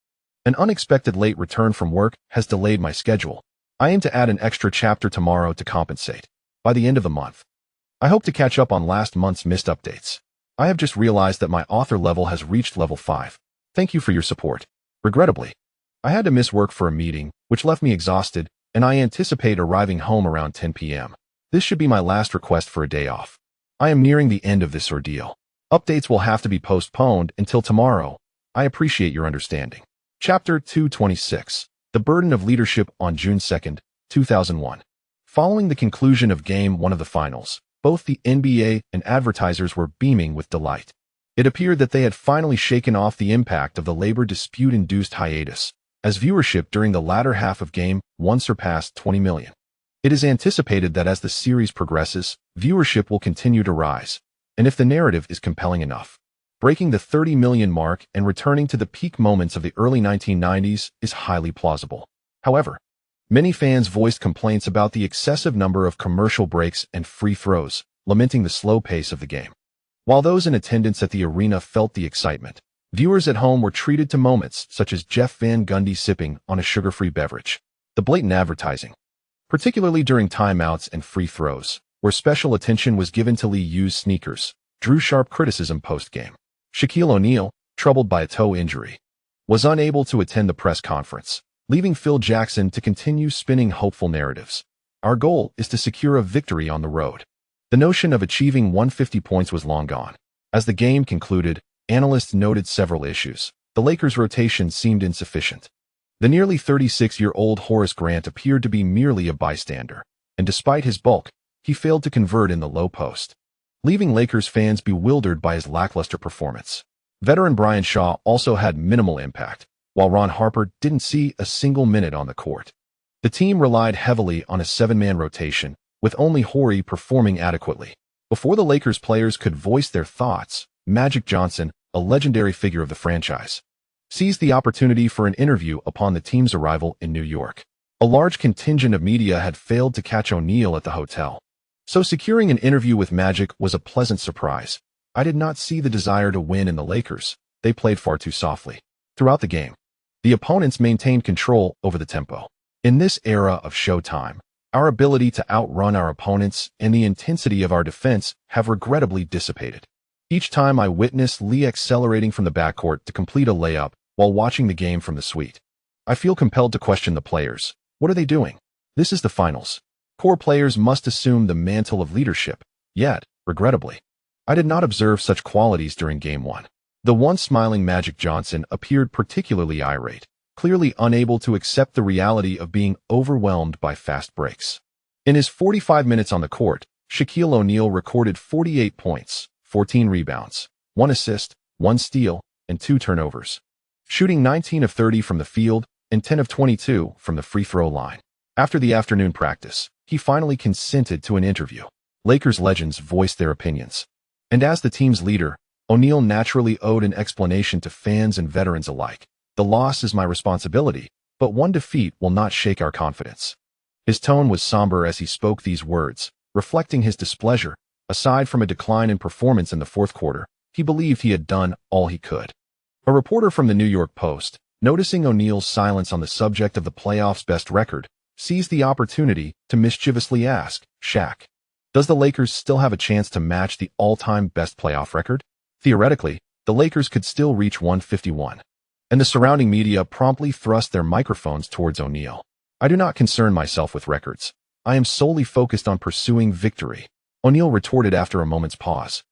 An unexpected late return from work has delayed my schedule. I aim to add an extra chapter tomorrow to compensate. By the end of the month, I hope to catch up on last month's missed updates. I have just realized that my author level has reached level 5. Thank you for your support. Regrettably, I had to miss work for a meeting, which left me exhausted, and I anticipate arriving home around 10 p.m. This should be my last request for a day off. I am nearing the end of this ordeal. Updates will have to be postponed until tomorrow. I appreciate your understanding. Chapter 226. The Burden of Leadership on June 2, 2001. Following the conclusion of Game 1 of the finals, both the NBA and advertisers were beaming with delight. It appeared that they had finally shaken off the impact of the labor dispute-induced hiatus, as viewership during the latter half of Game 1 surpassed 20 million. It is anticipated that as the series progresses, viewership will continue to rise, and if the narrative is compelling enough, breaking the 30 million mark and returning to the peak moments of the early 1990s is highly plausible. However, many fans voiced complaints about the excessive number of commercial breaks and free throws, lamenting the slow pace of the game. While those in attendance at the arena felt the excitement, viewers at home were treated to moments such as Jeff Van Gundy sipping on a sugar-free beverage. The blatant advertising, particularly during timeouts and free throws, where special attention was given to Lee Yu's sneakers, drew sharp criticism post-game. Shaquille O'Neal, troubled by a toe injury, was unable to attend the press conference, leaving Phil Jackson to continue spinning hopeful narratives. Our goal is to secure a victory on the road. The notion of achieving 150 points was long gone. As the game concluded, analysts noted several issues. The Lakers' rotation seemed insufficient. The nearly 36-year-old Horace Grant appeared to be merely a bystander, and despite his bulk, he failed to convert in the low post, leaving Lakers fans bewildered by his lackluster performance. Veteran Brian Shaw also had minimal impact, while Ron Harper didn't see a single minute on the court. The team relied heavily on a 7-man rotation, with only Horry performing adequately. Before the Lakers players could voice their thoughts, Magic Johnson, a legendary figure of the franchise, seized the opportunity for an interview upon the team's arrival in New York. A large contingent of media had failed to catch O'Neal at the hotel, so securing an interview with Magic was a pleasant surprise. I did not see the desire to win in the Lakers. They played far too softly. Throughout the game, the opponents maintained control over the tempo. In this era of showtime, our ability to outrun our opponents and the intensity of our defense have regrettably dissipated. Each time I witness Lee accelerating from the backcourt to complete a layup while watching the game from the suite, I feel compelled to question the players. What are they doing? This is the finals. Core players must assume the mantle of leadership. Yet, regrettably, I did not observe such qualities during Game 1. The once smiling Magic Johnson appeared particularly irate, clearly unable to accept the reality of being overwhelmed by fast breaks. In his 45 minutes on the court, Shaquille O'Neal recorded 48 points, 14 rebounds, 1 assist, 1 steal, and 2 turnovers, shooting 19 of 30 from the field and 10 of 22 from the free throw line. After the afternoon practice, he finally consented to an interview. Lakers legends voiced their opinions, and as the team's leader, O'Neal naturally owed an explanation to fans and veterans alike. The loss is my responsibility, but one defeat will not shake our confidence. His tone was somber as he spoke these words, reflecting his displeasure. Aside from a decline in performance in the fourth quarter, he believed he had done all he could. A reporter from the New York Post, noticing O'Neal's silence on the subject of the playoffs' best record, seized the opportunity to mischievously ask, "Shaq, does the Lakers still have a chance to match the all-time best playoff record?" Theoretically, the Lakers could still reach 151, and the surrounding media promptly thrust their microphones towards O'Neal. "I do not concern myself with records. I am solely focused on pursuing victory," O'Neal retorted after a moment's pause,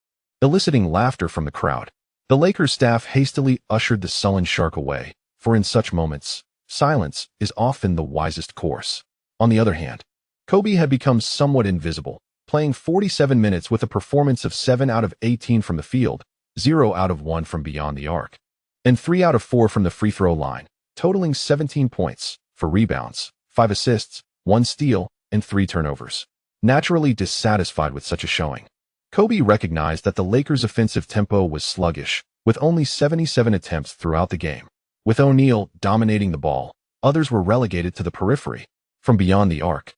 eliciting laughter from the crowd. The Lakers staff hastily ushered the sullen shark away, for in such moments, silence is often the wisest course. On the other hand, Kobe had become somewhat invisible, playing 47 minutes with a performance of 7 out of 18 from the field, 0 out of 1 from beyond the arc, and 3 out of 4 from the free throw line, totaling 17 points, 4 rebounds, 5 assists, 1 steal, and 3 turnovers. Naturally dissatisfied with such a showing, Kobe recognized that the Lakers' offensive tempo was sluggish, with only 77 attempts throughout the game. With O'Neal dominating the ball, others were relegated to the periphery, from beyond the arc.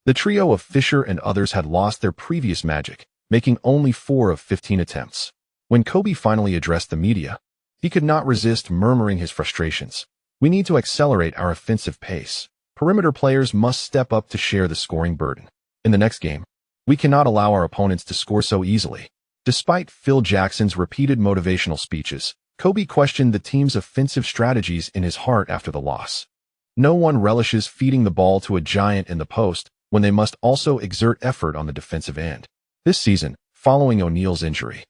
The trio of Fisher and others had lost their previous magic, making only 4 of 15 attempts. When Kobe finally addressed the media, he could not resist murmuring his frustrations. "We need to accelerate our offensive pace. Perimeter players must step up to share the scoring burden. In the next game, we cannot allow our opponents to score so easily." Despite Phil Jackson's repeated motivational speeches, Kobe questioned the team's offensive strategies in his heart after the loss. No one relishes feeding the ball to a giant in the post when they must also exert effort on the defensive end. This season, following O'Neal's injury,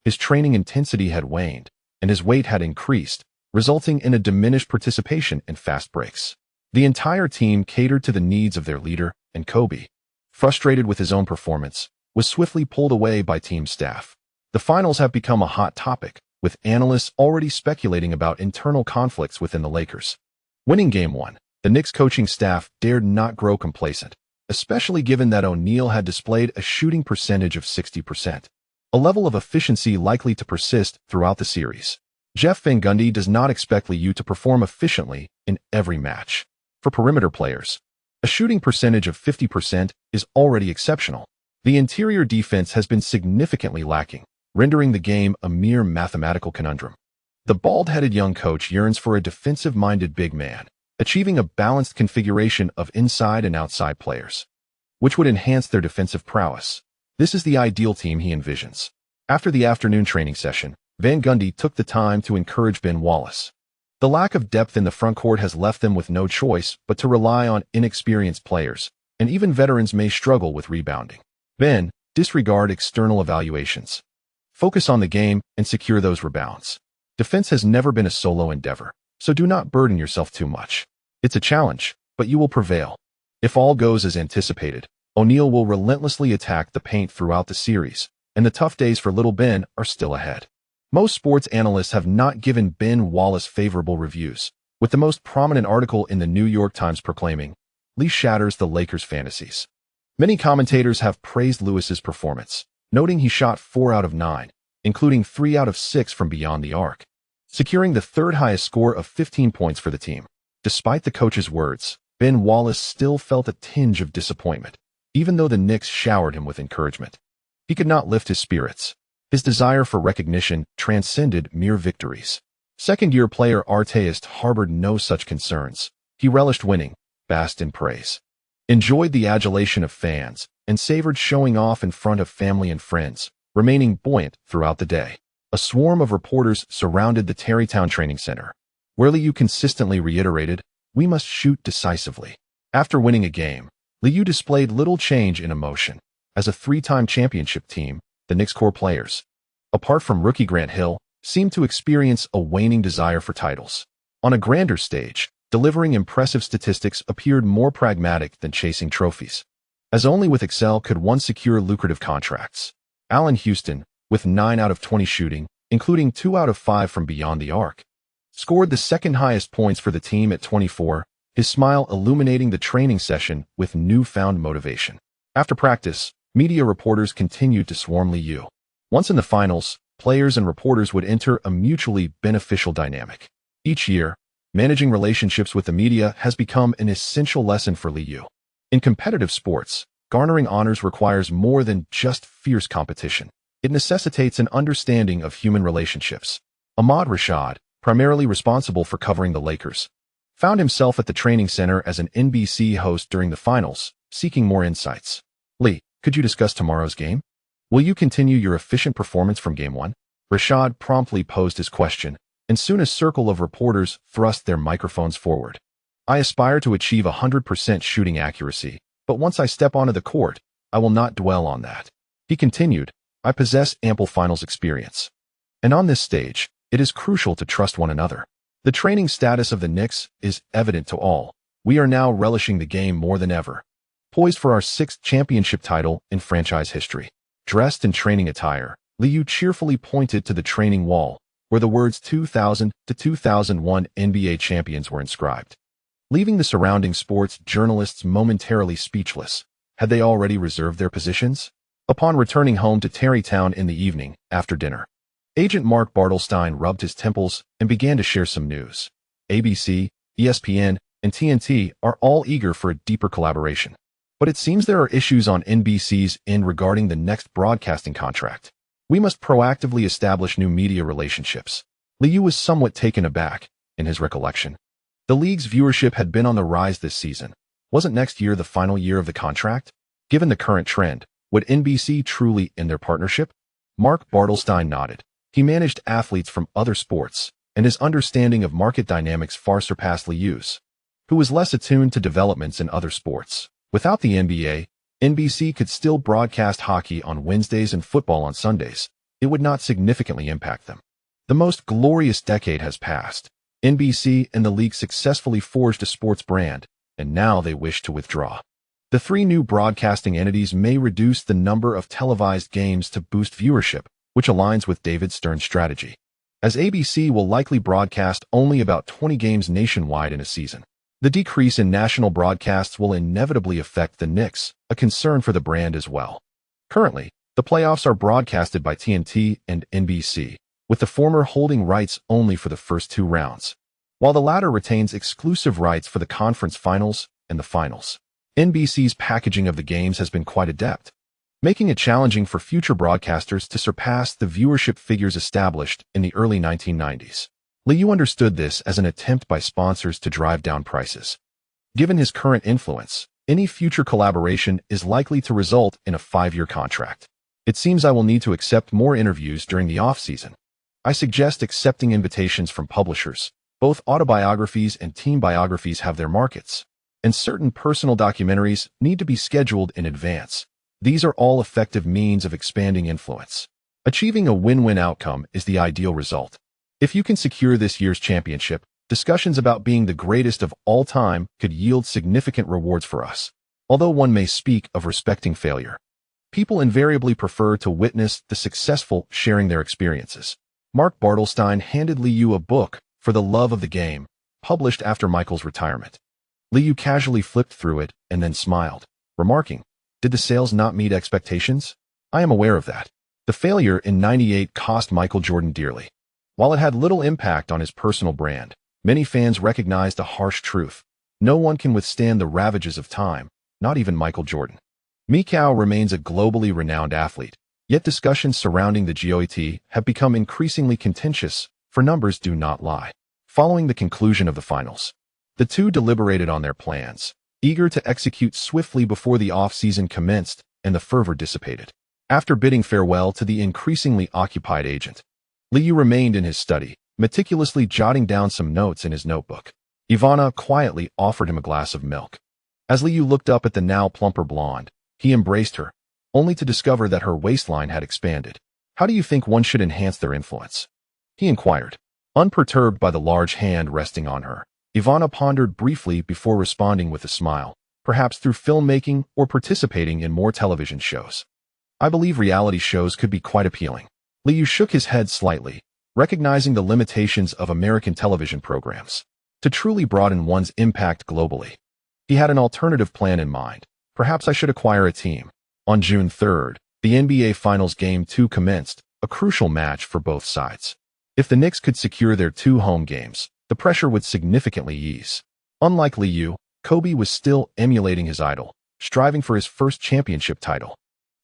his training intensity had waned, and his weight had increased, resulting in a diminished participation in fast breaks. The entire team catered to the needs of their leader, and Kobe, frustrated with his own performance, was swiftly pulled away by team staff. The finals have become a hot topic, with analysts already speculating about internal conflicts within the Lakers. Winning Game 1, the Knicks coaching staff dared not grow complacent, especially given that O'Neal had displayed a shooting percentage of 60%, a level of efficiency likely to persist throughout the series. Jeff Van Gundy does not expect Liu to perform efficiently in every match. For perimeter players, a shooting percentage of 50% is already exceptional. The interior defense has been significantly lacking, rendering the game a mere mathematical conundrum. The bald-headed young coach yearns for a defensive-minded big man, achieving a balanced configuration of inside and outside players, which would enhance their defensive prowess. This is the ideal team he envisions. After the afternoon training session, Van Gundy took the time to encourage Ben Wallace. The lack of depth in the front court has left them with no choice but to rely on inexperienced players, and even veterans may struggle with rebounding. Ben, disregard external evaluations. Focus on the game and secure those rebounds. Defense has never been a solo endeavor, so do not burden yourself too much. It's a challenge, but you will prevail. If all goes as anticipated, O'Neal will relentlessly attack the paint throughout the series, and the tough days for little Ben are still ahead. Most sports analysts have not given Ben Wallace favorable reviews, with the most prominent article in the New York Times proclaiming, "Lee shatters the Lakers' fantasies." Many commentators have praised Lewis's performance, noting he shot 4 out of 9, including 3 out of 6 from beyond the arc, securing the third highest score of 15 points for the team. Despite the coach's words, Ben Wallace still felt a tinge of disappointment, even though the Knicks showered him with encouragement. He could not lift his spirits. His desire for recognition transcended mere victories. Second-year player Artest harbored no such concerns. He relished winning, basked in praise, enjoyed the adulation of fans, and savored showing off in front of family and friends, remaining buoyant throughout the day. A swarm of reporters surrounded the Tarrytown Training Center, where Liu consistently reiterated, "We must shoot decisively." After winning a game, Liu displayed little change in emotion. As a 3-time championship team, the Knicks core players, apart from rookie Grant Hill, seemed to experience a waning desire for titles. On a grander stage, delivering impressive statistics appeared more pragmatic than chasing trophies, as only with Excel could one secure lucrative contracts. Allen Houston, with 9 out of 20 shooting, including 2 out of 5 from beyond the arc, scored the second highest points for the team at 24, his smile illuminating the training session with newfound motivation. After practice, media reporters continued to swarm Liu. Once in the finals, players and reporters would enter a mutually beneficial dynamic. Each year, managing relationships with the media has become an essential lesson for Liu. In competitive sports, garnering honors requires more than just fierce competition. It necessitates an understanding of human relationships. Ahmad Rashad, primarily responsible for covering the Lakers, found himself at the training center as an NBC host during the finals, seeking more insights. "Lee, could you discuss tomorrow's game? Will you continue your efficient performance from Game 1? Rashad promptly posed his question, and soon a circle of reporters thrust their microphones forward. "I aspire to achieve 100% shooting accuracy, but once I step onto the court, I will not dwell on that." He continued, "I possess ample finals experience. And on this stage, it is crucial to trust one another." The training status of the Knicks is evident to all. We are now relishing the game more than ever, poised for our 6th championship title in franchise history. Dressed in training attire, Liu cheerfully pointed to the training wall, where the words 2000 to 2001 NBA champions were inscribed, leaving the surrounding sports journalists momentarily speechless. Had they already reserved their positions? Upon returning home to Tarrytown in the evening, after dinner, agent Mark Bartelstein rubbed his temples and began to share some news. ABC, ESPN, and TNT are all eager for a deeper collaboration. But it seems there are issues on NBC's end regarding the next broadcasting contract. "We must proactively establish new media relationships." Liu was somewhat taken aback, in his recollection. The league's viewership had been on the rise this season. Wasn't next year the final year of the contract? Given the current trend, would NBC truly end their partnership? Mark Bartelstein nodded. He managed athletes from other sports, and his understanding of market dynamics far surpassed Liu's, who was less attuned to developments in other sports. Without the NBA, NBC could still broadcast hockey on Wednesdays and football on Sundays. It would not significantly impact them. The most glorious decade has passed. NBC and the league successfully forged a sports brand, and now they wish to withdraw. The 3 new broadcasting entities may reduce the number of televised games to boost viewership, which aligns with David Stern's strategy. as ABC will likely broadcast only about 20 games nationwide in a season. The decrease in national broadcasts will inevitably affect the Knicks, a concern for the brand as well. Currently, the playoffs are broadcasted by TNT and NBC, with the former holding rights only for the first 2 rounds, while the latter retains exclusive rights for the conference finals and the finals. NBC's packaging of the games has been quite adept, making it challenging for future broadcasters to surpass the viewership figures established in the early 1990s. Liu understood this as an attempt by sponsors to drive down prices. Given his current influence, any future collaboration is likely to result in a 5-year contract. It seems I will need to accept more interviews during the off-season. I suggest accepting invitations from publishers. Both autobiographies and team biographies have their markets, and certain personal documentaries need to be scheduled in advance. These are all effective means of expanding influence. Achieving a win-win outcome is the ideal result. If you can secure this year's championship, discussions about being the greatest of all time could yield significant rewards for us. Although one may speak of respecting failure, people invariably prefer to witness the successful sharing their experiences. Mark Bartelstein handed Liu a book, For the Love of the Game, published after Michael's retirement. Liu casually flipped through it and then smiled, remarking, "Did the sales not meet expectations? I am aware of that. The failure in '98 cost Michael Jordan dearly. While it had little impact on his personal brand, many fans recognized a harsh truth. No one can withstand the ravages of time, not even Michael Jordan." Mikau remains a globally renowned athlete, yet discussions surrounding the GOAT have become increasingly contentious, for numbers do not lie. Following the conclusion of the finals, the two deliberated on their plans, eager to execute swiftly before the off-season commenced and the fervor dissipated. After bidding farewell to the increasingly occupied agent, Liu remained in his study, meticulously jotting down some notes in his notebook. Ivana quietly offered him a glass of milk. As Liu looked up at the now plumper blonde, he embraced her, only to discover that her waistline had expanded. "How do you think one should enhance their influence?" he inquired. Unperturbed by the large hand resting on her, Ivana pondered briefly before responding with a smile, "Perhaps through filmmaking or participating in more television shows. I believe reality shows could be quite appealing." Liu shook his head slightly, recognizing the limitations of American television programs. To truly broaden one's impact globally, he had an alternative plan in mind. "Perhaps I should acquire a team." On June 3rd, the NBA Finals Game 2 commenced, a crucial match for both sides. If the Knicks could secure their 2 home games, the pressure would significantly ease. Unlike Liu, Kobe was still emulating his idol, striving for his first championship title.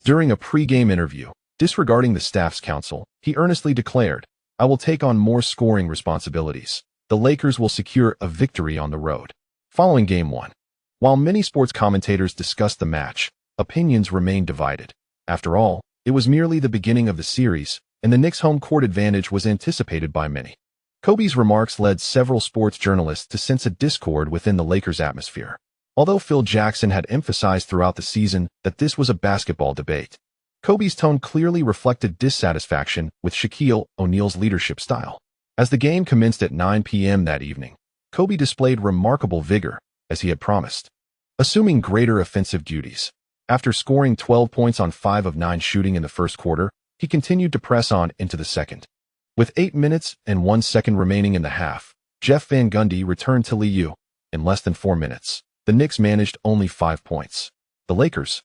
During a pre-game interview, disregarding the staff's counsel, he earnestly declared, "I will take on more scoring responsibilities. The Lakers will secure a victory on the road." Following Game 1, while many sports commentators discussed the match, opinions remained divided. After all, it was merely the beginning of the series, and the Knicks' home court advantage was anticipated by many. Kobe's remarks led several sports journalists to sense a discord within the Lakers' atmosphere. Although Phil Jackson had emphasized throughout the season that this was a basketball debate, Kobe's tone clearly reflected dissatisfaction with Shaquille O'Neal's leadership style. As the game commenced at 9 p.m. that evening, Kobe displayed remarkable vigor, as he had promised, assuming greater offensive duties. After scoring 12 points on 5 of 9 shooting in the first quarter, he continued to press on into the second. With 8 minutes and 1 second remaining in the half, Jeff Van Gundy returned to Liu. In less than 4 minutes, the Knicks managed only 5 points. The Lakers,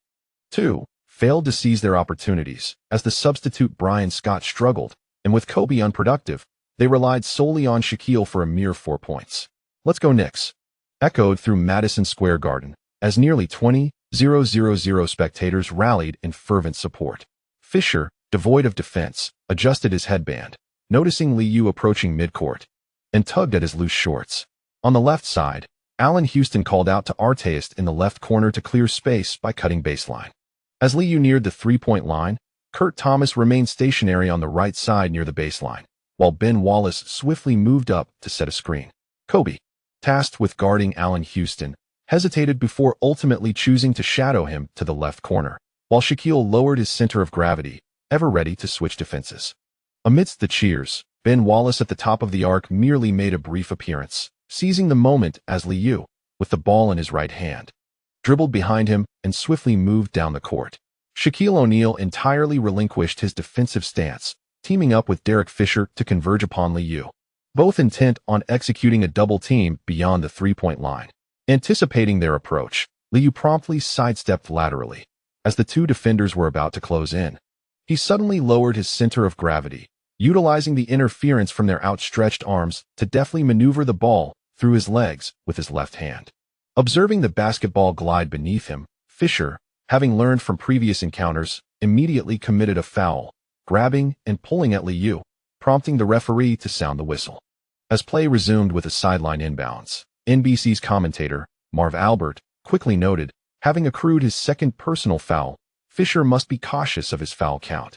too, failed to seize their opportunities, as the substitute Brian Scott struggled, and with Kobe unproductive, they relied solely on Shaquille for a mere 4 points. "Let's go Knicks," echoed through Madison Square Garden, as nearly 20,000 spectators rallied in fervent support. Fisher, devoid of defense, adjusted his headband, noticing Liu approaching midcourt, and tugged at his loose shorts. On the left side, Allen Houston called out to Artest in the left corner to clear space by cutting baseline. As Liu neared the three-point line, Kurt Thomas remained stationary on the right side near the baseline, while Ben Wallace swiftly moved up to set a screen. Kobe, tasked with guarding Allen Houston, hesitated before ultimately choosing to shadow him to the left corner, while Shaquille lowered his center of gravity, ever ready to switch defenses. Amidst the cheers, Ben Wallace at the top of the arc merely made a brief appearance, seizing the moment as Liu, with the ball in his right hand, dribbled behind him and swiftly moved down the court. Shaquille O'Neal entirely relinquished his defensive stance, teaming up with Derek Fisher to converge upon Liu, both intent on executing a double team beyond the three-point line. Anticipating their approach, Liu promptly sidestepped laterally. As the two defenders were about to close in, he suddenly lowered his center of gravity, utilizing the interference from their outstretched arms to deftly maneuver the ball through his legs with his left hand. Observing the basketball glide beneath him, Fisher, having learned from previous encounters, immediately committed a foul, grabbing and pulling at Liu, prompting the referee to sound the whistle. As play resumed with a sideline inbounds, NBC's commentator, Marv Albert, quickly noted, having accrued his second personal foul, Fisher must be cautious of his foul count.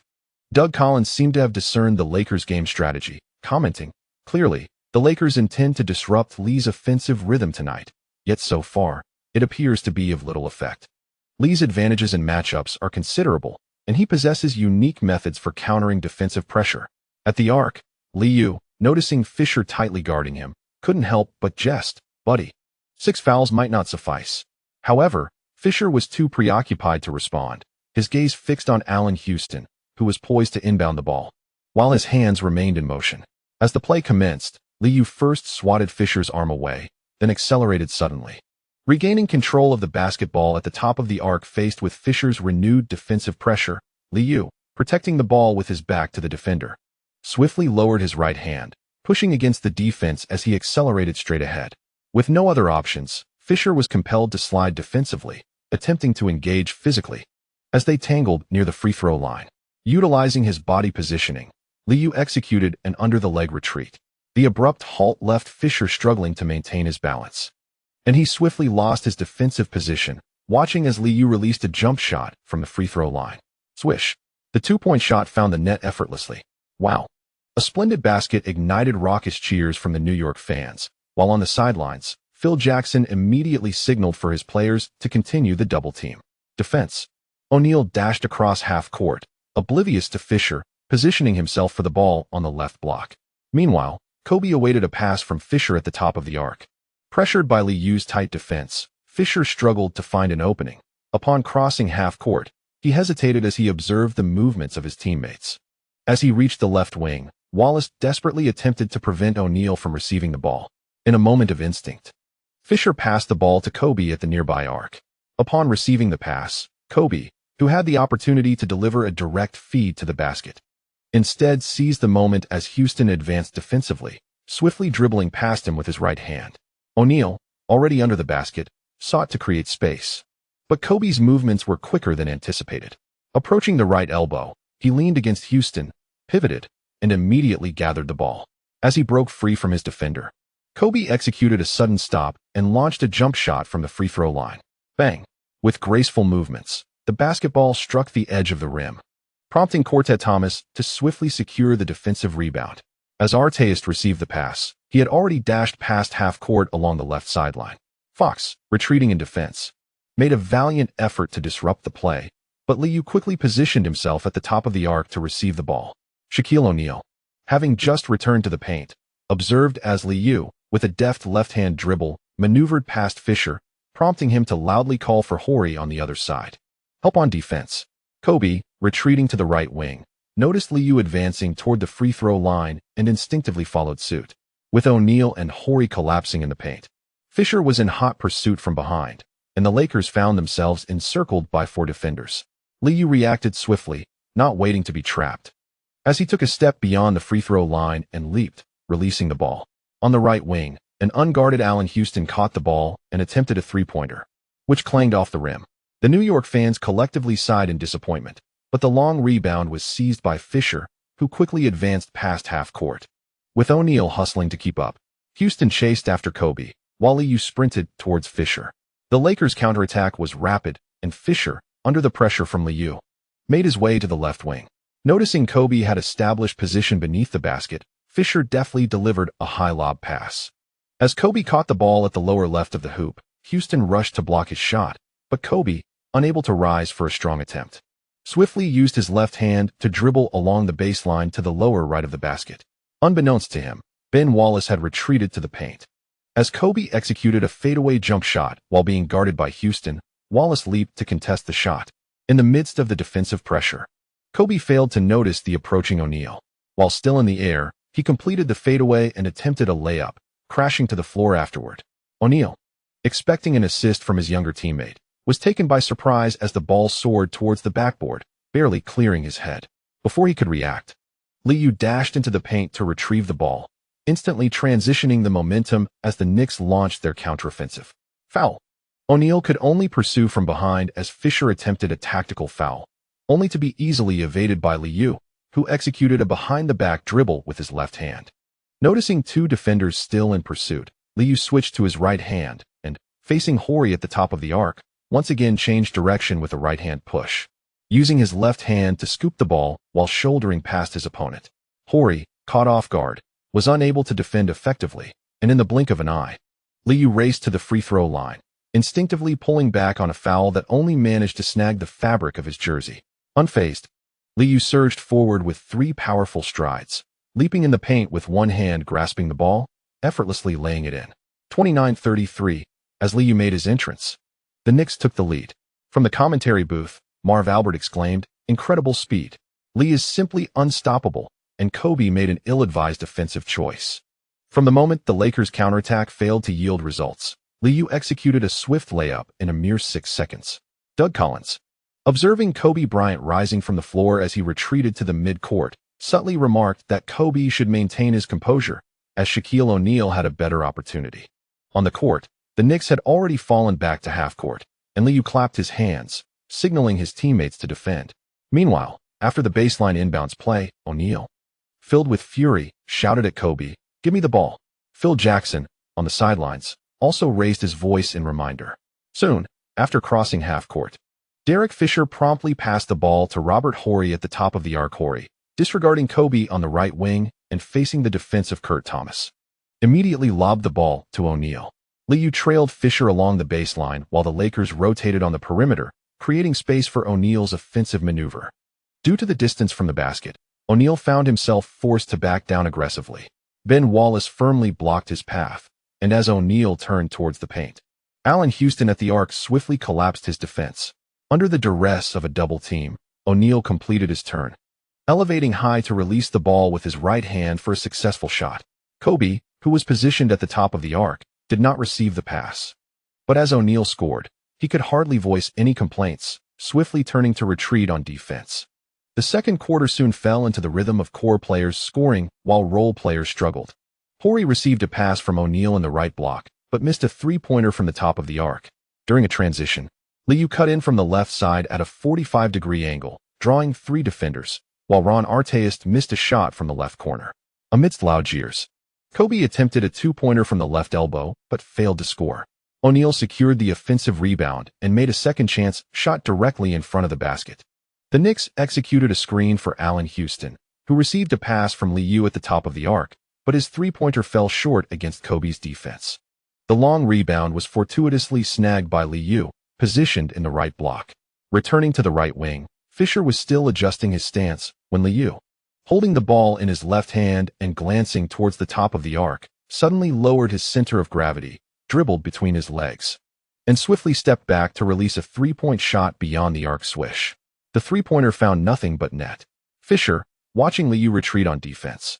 Doug Collins seemed to have discerned the Lakers' game strategy, commenting, "Clearly, the Lakers intend to disrupt Lee's offensive rhythm tonight, yet so far, it appears to be of little effect. Lee's advantages in matchups are considerable, and he possesses unique methods for countering defensive pressure." At the arc, Liu, noticing Fisher tightly guarding him, couldn't help but jest, "Buddy, 6 fouls might not suffice." However, Fisher was too preoccupied to respond, his gaze fixed on Allen Houston, who was poised to inbound the ball, while his hands remained in motion. As the play commenced, Liu first swatted Fisher's arm away, then accelerated suddenly. Regaining control of the basketball at the top of the arc faced with Fisher's renewed defensive pressure, Liu, protecting the ball with his back to the defender, swiftly lowered his right hand, pushing against the defense as he accelerated straight ahead. With no other options, Fisher was compelled to slide defensively, attempting to engage physically. As they tangled near the free throw line, utilizing his body positioning, Liu executed an under-the-leg retreat. The abrupt halt left Fisher struggling to maintain his balance, and he swiftly lost his defensive position, watching as Liu released a jump shot from the free throw line. Swish! The two-point shot found the net effortlessly. Wow! A splendid basket ignited raucous cheers from the New York fans, while on the sidelines, Phil Jackson immediately signaled for his players to continue the double team. Defense. O'Neal dashed across half court, oblivious to Fisher, positioning himself for the ball on the left block. Meanwhile, Kobe awaited a pass from Fisher at the top of the arc. Pressured by Liu's tight defense, Fisher struggled to find an opening. Upon crossing half court, he hesitated as he observed the movements of his teammates. As he reached the left wing, Wallace desperately attempted to prevent O'Neal from receiving the ball. In a moment of instinct, Fisher passed the ball to Kobe at the nearby arc. Upon receiving the pass, Kobe, who had the opportunity to deliver a direct feed to the basket, instead seized the moment as Houston advanced defensively, swiftly dribbling past him with his right hand. O'Neal, already under the basket, sought to create space, but Kobe's movements were quicker than anticipated. Approaching the right elbow, he leaned against Houston, pivoted, and immediately gathered the ball. As he broke free from his defender, Kobe executed a sudden stop and launched a jump shot from the free throw line. Bang! With graceful movements, the basketball struck the edge of the rim, prompting Cortez Thomas to swiftly secure the defensive rebound. As Artest received the pass, he had already dashed past half court along the left sideline. Fox, retreating in defense, made a valiant effort to disrupt the play, but Liu quickly positioned himself at the top of the arc to receive the ball. Shaquille O'Neal, having just returned to the paint, observed as Liu, with a deft left-hand dribble, maneuvered past Fisher, prompting him to loudly call for Horry on the other side. Help on defense. Kobe, retreating to the right wing, noticed Liu advancing toward the free throw line and instinctively followed suit. With O'Neal and Horry collapsing in the paint, Fisher was in hot pursuit from behind, and the Lakers found themselves encircled by 4 defenders. Liu reacted swiftly, not waiting to be trapped, as he took a step beyond the free throw line and leaped, releasing the ball. On the right wing, an unguarded Allen Houston caught the ball and attempted a three-pointer, which clanged off the rim. The New York fans collectively sighed in disappointment, but the long rebound was seized by Fisher, who quickly advanced past half court. With O'Neal hustling to keep up, Houston chased after Kobe, while Liu sprinted towards Fisher. The Lakers' counterattack was rapid, and Fisher, under the pressure from Liu, made his way to the left wing. Noticing Kobe had established position beneath the basket, Fisher deftly delivered a high lob pass. As Kobe caught the ball at the lower left of the hoop, Houston rushed to block his shot, but Kobe, unable to rise for a strong attempt, swiftly used his left hand to dribble along the baseline to the lower right of the basket. Unbeknownst to him, Ben Wallace had retreated to the paint. As Kobe executed a fadeaway jump shot while being guarded by Houston, Wallace leaped to contest the shot. In the midst of the defensive pressure, Kobe failed to notice the approaching O'Neal. While still in the air, he completed the fadeaway and attempted a layup, crashing to the floor afterward. O'Neal, expecting an assist from his younger teammate, was taken by surprise as the ball soared towards the backboard, barely clearing his head. Before he could react, Liu dashed into the paint to retrieve the ball, instantly transitioning the momentum as the Knicks launched their counteroffensive. Foul. O'Neal could only pursue from behind as Fisher attempted a tactical foul, only to be easily evaded by Liu, who executed a behind-the-back dribble with his left hand. Noticing two defenders still in pursuit, Liu switched to his right hand and, facing Horry at the top of the arc, once again changed direction with a right-hand push, using his left hand to scoop the ball while shouldering past his opponent. Horry, caught off guard, was unable to defend effectively, and in the blink of an eye, Liu raced to the free-throw line, instinctively pulling back on a foul that only managed to snag the fabric of his jersey. Unfazed, Liu surged forward with 3 powerful strides, leaping in the paint with one hand grasping the ball, effortlessly laying it in. 29-33, as Liu made his entrance. The Knicks took the lead. From the commentary booth, Marv Albert exclaimed, "Incredible speed. Lee is simply unstoppable," and Kobe made an ill-advised offensive choice. From the moment the Lakers' counterattack failed to yield results, Liu executed a swift layup in a mere 6 seconds. Doug Collins, observing Kobe Bryant rising from the floor as he retreated to the mid-court, subtly remarked that Kobe should maintain his composure, as Shaquille O'Neal had a better opportunity. On the court, the Knicks had already fallen back to half-court, and Liu clapped his hands, signaling his teammates to defend. Meanwhile, after the baseline inbounds play, O'Neal, filled with fury, shouted at Kobe, "Give me the ball." Phil Jackson, on the sidelines, also raised his voice in reminder. Soon, after crossing half-court, Derek Fisher promptly passed the ball to Robert Horry at the top of the arc. Horry, disregarding Kobe on the right wing and facing the defensive Kurt Thomas, immediately lobbed the ball to O'Neal. Liu trailed Fisher along the baseline while the Lakers rotated on the perimeter, creating space for O'Neal's offensive maneuver. Due to the distance from the basket, O'Neal found himself forced to back down aggressively. Ben Wallace firmly blocked his path, and as O'Neal turned towards the paint, Allen Houston at the arc swiftly collapsed his defense. Under the duress of a double team, O'Neal completed his turn, elevating high to release the ball with his right hand for a successful shot. Kobe, who was positioned at the top of the arc, did not receive the pass. But as O'Neal scored, he could hardly voice any complaints, swiftly turning to retreat on defense. The second quarter soon fell into the rhythm of core players scoring while role players struggled. Horry received a pass from O'Neal in the right block, but missed a three-pointer from the top of the arc. During a transition, Liu cut in from the left side at a 45-degree angle, drawing 3 defenders, while Ron Artest missed a shot from the left corner. Amidst loud jeers, Kobe attempted a 2-pointer from the left elbow, but failed to score. O'Neal secured the offensive rebound and made a second chance shot directly in front of the basket. The Knicks executed a screen for Allen Houston, who received a pass from Liu at the top of the arc, but his 3-pointer fell short against Kobe's defense. The long rebound was fortuitously snagged by Liu, positioned in the right block. Returning to the right wing, Fisher was still adjusting his stance when Liu, holding the ball in his left hand and glancing towards the top of the arc, suddenly lowered his center of gravity, dribbled between his legs, and swiftly stepped back to release a 3-point shot beyond the arc swish. The 3-pointer found nothing but net. Fisher, watching Liu retreat on defense,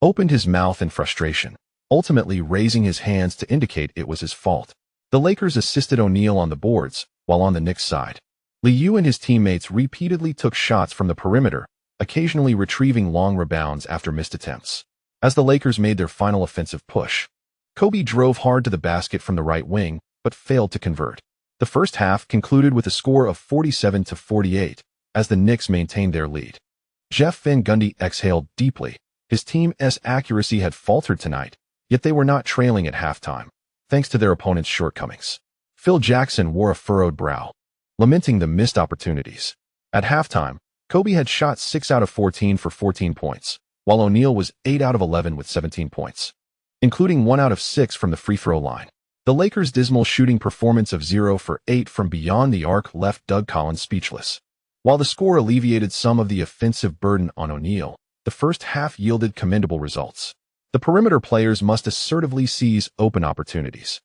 opened his mouth in frustration, ultimately raising his hands to indicate it was his fault. The Lakers assisted O'Neal on the boards, while on the Knicks side, Liu and his teammates repeatedly took shots from the perimeter, occasionally retrieving long rebounds after missed attempts. As the Lakers made their final offensive push, Kobe drove hard to the basket from the right wing, but failed to convert. The first half concluded with a score of 47-48, as the Knicks maintained their lead. Jeff Van Gundy exhaled deeply. His team's accuracy had faltered tonight, yet they were not trailing at halftime, thanks to their opponent's shortcomings. Phil Jackson wore a furrowed brow, lamenting the missed opportunities. At halftime, Kobe had shot 6 out of 14 for 14 points, while O'Neal was 8 out of 11 with 17 points, including 1 out of 6 from the free-throw line. The Lakers' dismal shooting performance of 0 for 8 from beyond the arc left Doug Collins speechless. While the score alleviated some of the offensive burden on O'Neal, the first half yielded commendable results. The perimeter players must assertively seize open opportunities.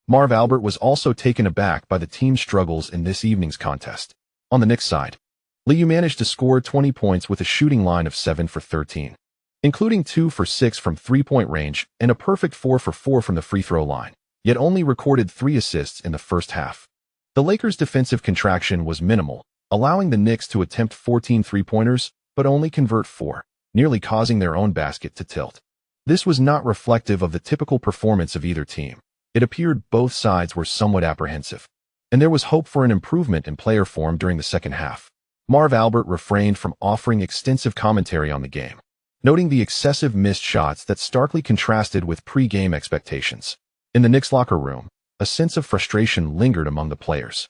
Marv Albert was also taken aback by the team's struggles in this evening's contest. On the Knicks side, Liu managed to score 20 points with a shooting line of 7 for 13. including 2 for 6 from three-point range and a perfect 4 for 4 from the free throw line, yet only recorded 3 assists in the first half. The Lakers' defensive contraction was minimal, allowing the Knicks to attempt 14 three-pointers, but only convert 4, nearly causing their own basket to tilt. This was not reflective of the typical performance of either team. It appeared both sides were somewhat apprehensive, and there was hope for an improvement in player form during the second half. Marv Albert refrained from offering extensive commentary on the game, noting the excessive missed shots that starkly contrasted with pre-game expectations. In the Knicks locker room, a sense of frustration lingered among the players.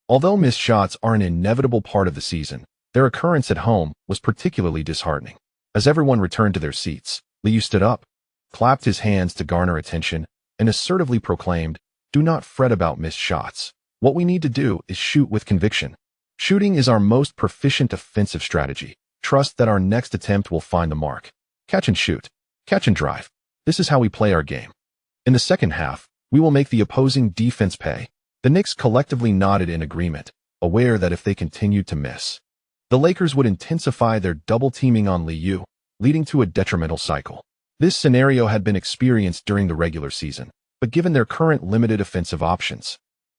Although missed shots are an inevitable part of the season, their occurrence at home was particularly disheartening. As everyone returned to their seats, Liu stood up, clapped his hands to garner attention, and assertively proclaimed, "Do not fret about missed shots. What we need to do is shoot with conviction. Shooting is our most proficient offensive strategy. Trust that our next attempt will find the mark. Catch and shoot. Catch and drive. This is how we play our game. In the second half, we will make the opposing defense pay." The Knicks collectively nodded in agreement, aware that if they continued to miss, the Lakers would intensify their double-teaming on Liu, leading to a detrimental cycle. This scenario had been experienced during the regular season, but given their current limited offensive options,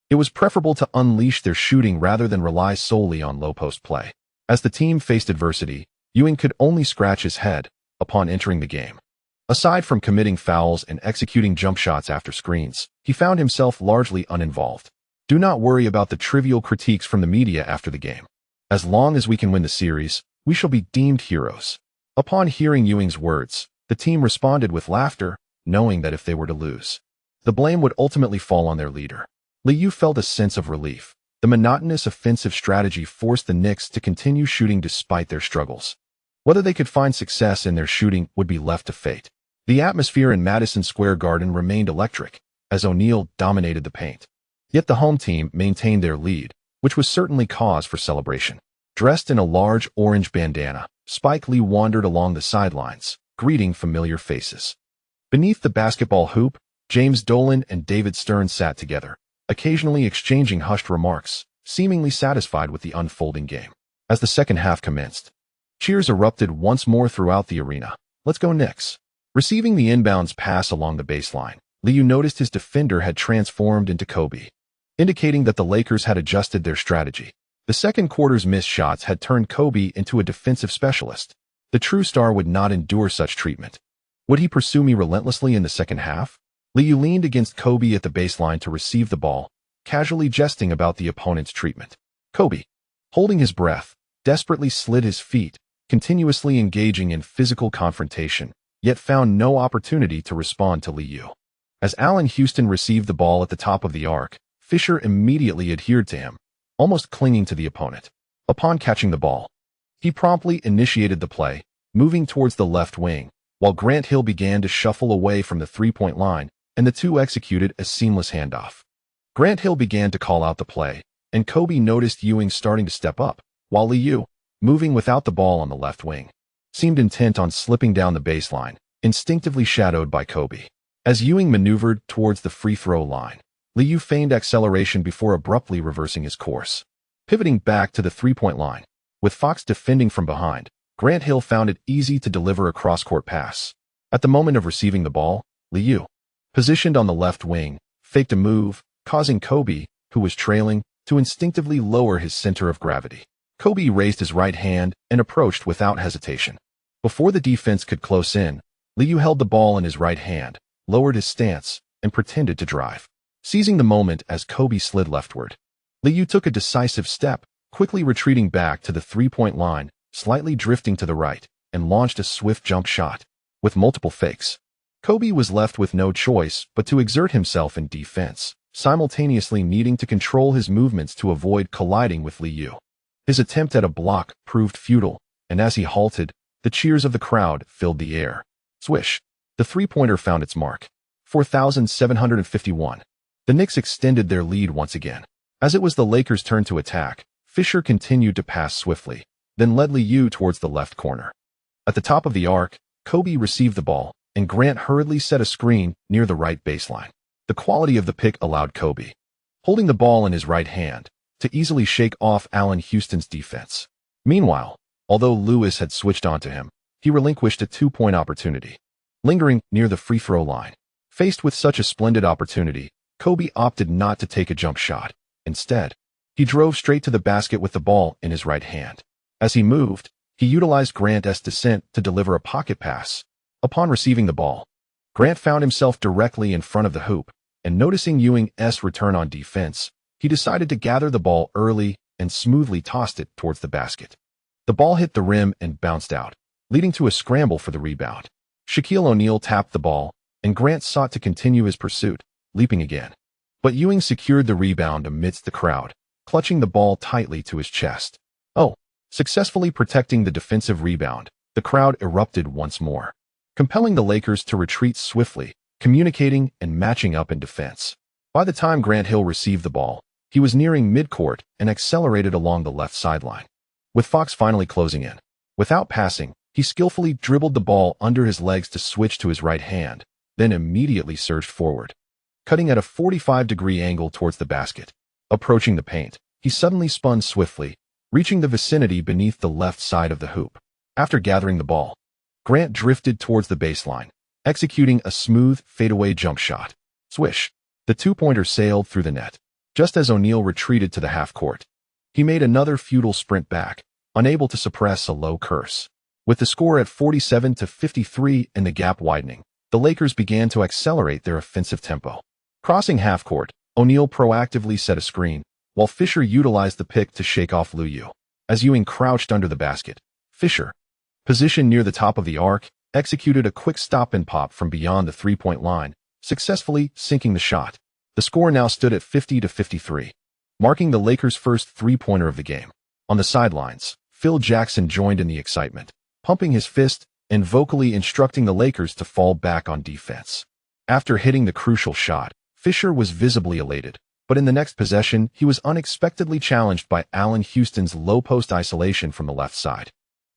it was preferable to unleash their shooting rather than rely solely on low-post play. As the team faced adversity, Ewing could only scratch his head upon entering the game. Aside from committing fouls and executing jump shots after screens, he found himself largely uninvolved. Do not worry about the trivial critiques from the media after the game. As long as we can win the series, we shall be deemed heroes. Upon hearing Ewing's words, the team responded with laughter, knowing that if they were to lose, the blame would ultimately fall on their leader. Liu felt a sense of relief. The monotonous offensive strategy forced the Knicks to continue shooting despite their struggles. Whether they could find success in their shooting would be left to fate. The atmosphere in Madison Square Garden remained electric, as O'Neal dominated the paint. Yet the home team maintained their lead, which was certainly cause for celebration. Dressed in a large orange bandana, Spike Lee wandered along the sidelines, greeting familiar faces. Beneath the basketball hoop, James Dolan and David Stern sat together, occasionally exchanging hushed remarks, seemingly satisfied with the unfolding game. As the second half commenced, cheers erupted once more throughout the arena. "Let's go Knicks." Receiving the inbounds pass along the baseline, Liu noticed his defender had transformed into Kobe, indicating that the Lakers had adjusted their strategy. The second quarter's missed shots had turned Kobe into a defensive specialist. The true star would not endure such treatment. Would he pursue me relentlessly in the second half? Liu leaned against Kobe at the baseline to receive the ball, casually jesting about the opponent's treatment. Kobe, holding his breath, desperately slid his feet, continuously engaging in physical confrontation, yet found no opportunity to respond to Liu. As Allen Houston received the ball at the top of the arc, Fisher immediately adhered to him, almost clinging to the opponent. Upon catching the ball, he promptly initiated the play, moving towards the left wing, while Grant Hill began to shuffle away from the three-point line, and the two executed a seamless handoff. Grant Hill began to call out the play, and Kobe noticed Ewing starting to step up, while Liu, moving without the ball on the left wing, seemed intent on slipping down the baseline, instinctively shadowed by Kobe. As Ewing maneuvered towards the free throw line, Liu feigned acceleration before abruptly reversing his course, pivoting back to the three-point line. With Fox defending from behind, Grant Hill found it easy to deliver a cross-court pass. At the moment of receiving the ball, Liu, positioned on the left wing, faked a move, causing Kobe, who was trailing, to instinctively lower his center of gravity. Kobe raised his right hand and approached without hesitation. Before the defense could close in, Liu held the ball in his right hand, lowered his stance, and pretended to drive. Seizing the moment as Kobe slid leftward, Liu took a decisive step, quickly retreating back to the three-point line, slightly drifting to the right, and launched a swift jump shot. With multiple fakes, Kobe was left with no choice but to exert himself in defense, simultaneously needing to control his movements to avoid colliding with Liu. His attempt at a block proved futile, and as he halted, the cheers of the crowd filled the air. Swish! The three-pointer found its mark. 4,751. The Knicks extended their lead once again. As it was the Lakers' turn to attack, Fisher continued to pass swiftly, then led Liu towards the left corner. At the top of the arc, Kobe received the ball, and Grant hurriedly set a screen near the right baseline. The quality of the pick allowed Kobe, holding the ball in his right hand, to easily shake off Allen Houston's defense. Meanwhile, although Lewis had switched onto him, he relinquished a two-point opportunity. Lingering near the free throw line. Faced with such a splendid opportunity, Kobe opted not to take a jump shot. Instead, he drove straight to the basket with the ball in his right hand. As he moved, he utilized Grant's descent to deliver a pocket pass. Upon receiving the ball, Grant found himself directly in front of the hoop, and noticing Ewing's return on defense, he decided to gather the ball early and smoothly tossed it towards the basket. The ball hit the rim and bounced out, leading to a scramble for the rebound. Shaquille O'Neal tapped the ball, and Grant sought to continue his pursuit, leaping again. But Ewing secured the rebound amidst the crowd, clutching the ball tightly to his chest. Successfully protecting the defensive rebound, the crowd erupted once more, compelling the Lakers to retreat swiftly, communicating and matching up in defense. By the time Grant Hill received the ball, he was nearing midcourt and accelerated along the left sideline. With Fox finally closing in. Without passing, he skillfully dribbled the ball under his legs to switch to his right hand, then immediately surged forward, cutting at a 45-degree angle towards the basket. Approaching the paint, he suddenly spun swiftly, reaching the vicinity beneath the left side of the hoop. After gathering the ball, Grant drifted towards the baseline, executing a smooth, fadeaway jump shot. Swish! The two-pointer sailed through the net. Just as O'Neal retreated to the half-court, he made another futile sprint back, unable to suppress a low curse. With the score at 47-53 and the gap widening, the Lakers began to accelerate their offensive tempo. Crossing half-court, O'Neal proactively set a screen, while Fisher utilized the pick to shake off Yu. As Ewing crouched under the basket, Fisher, positioned near the top of the arc, executed a quick stop and pop from beyond the three-point line, successfully sinking the shot. The score now stood at 50-53, marking the Lakers' first three-pointer of the game. On the sidelines, Phil Jackson joined in the excitement, pumping his fist and vocally instructing the Lakers to fall back on defense. After hitting the crucial shot, Fisher was visibly elated, but in the next possession, he was unexpectedly challenged by Allen Houston's low-post isolation from the left side.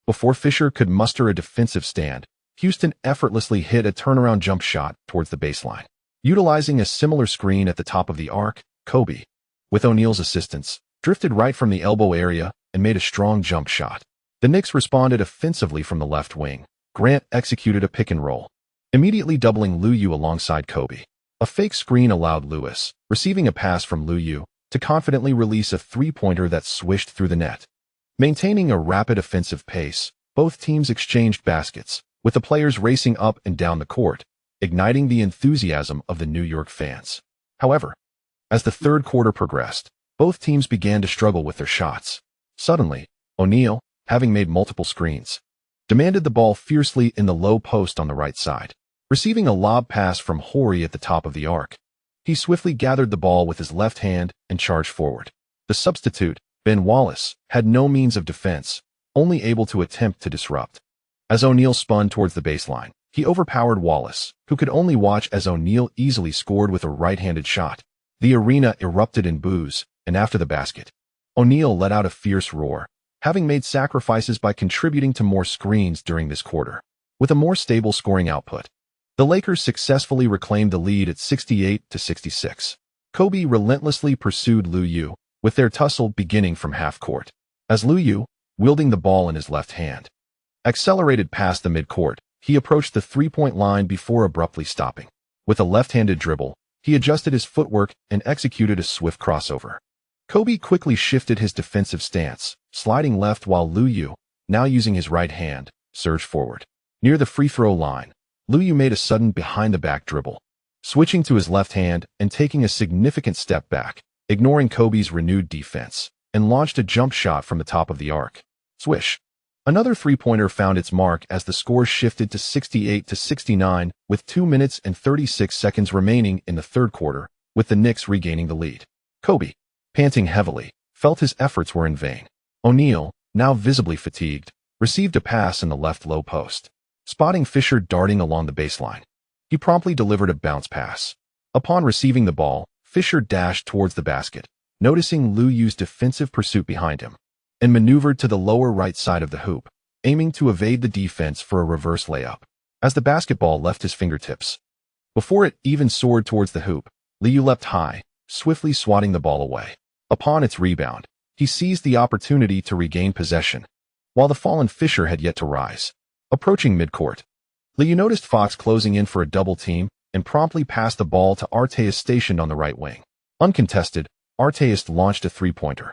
Before Fisher could muster a defensive stand, Houston effortlessly hit a turnaround jump shot towards the baseline. Utilizing a similar screen at the top of the arc, Kobe, with O'Neal's assistance, drifted right from the elbow area and made a strong jump shot. The Knicks responded offensively from the left wing. Grant executed a pick and roll, immediately doubling Yu alongside Kobe. A fake screen allowed Lewis, receiving a pass from Yu, to confidently release a three-pointer that swished through the net. Maintaining a rapid offensive pace, both teams exchanged baskets, with the players racing up and down the court, igniting the enthusiasm of the New York fans. However, as the third quarter progressed, both teams began to struggle with their shots. Suddenly, O'Neal, having made multiple screens, demanded the ball fiercely in the low post on the right side. Receiving a lob pass from Horry at the top of the arc, he swiftly gathered the ball with his left hand and charged forward. The substitute, Ben Wallace, had no means of defense, only able to attempt to disrupt. As O'Neal spun towards the baseline, he overpowered Wallace, who could only watch as O'Neal easily scored with a right-handed shot. The arena erupted in boos, and after the basket, O'Neal let out a fierce roar, having made sacrifices by contributing to more screens during this quarter. With a more stable scoring output, the Lakers successfully reclaimed the lead at 68-66. Kobe relentlessly pursued Yu, with their tussle beginning from half-court. As Yu, wielding the ball in his left hand, accelerated past the midcourt, he approached the three-point line before abruptly stopping. With a left-handed dribble, he adjusted his footwork and executed a swift crossover. Kobe quickly shifted his defensive stance, sliding left while Yu, now using his right hand, surged forward. Near the free-throw line, Yu made a sudden behind-the-back dribble, switching to his left hand and taking a significant step back, ignoring Kobe's renewed defense, and launched a jump shot from the top of the arc. Swish! Another three-pointer found its mark as the score shifted to 68-69 with 2 minutes and 36 seconds remaining in the third quarter, with the Knicks regaining the lead. Kobe, panting heavily, felt his efforts were in vain. O'Neal, now visibly fatigued, received a pass in the left low post. Spotting Fisher darting along the baseline, he promptly delivered a bounce pass. Upon receiving the ball, Fisher dashed towards the basket, noticing Yu's defensive pursuit behind him, and maneuvered to the lower right side of the hoop, aiming to evade the defense for a reverse layup. As the basketball left his fingertips, before it even soared towards the hoop, Yu leapt high, swiftly swatting the ball away. Upon its rebound, he seized the opportunity to regain possession, while the fallen Fisher had yet to rise. Approaching midcourt, Liu noticed Fox closing in for a double team and promptly passed the ball to Arteis stationed on the right wing. Uncontested, Arteis launched a three-pointer,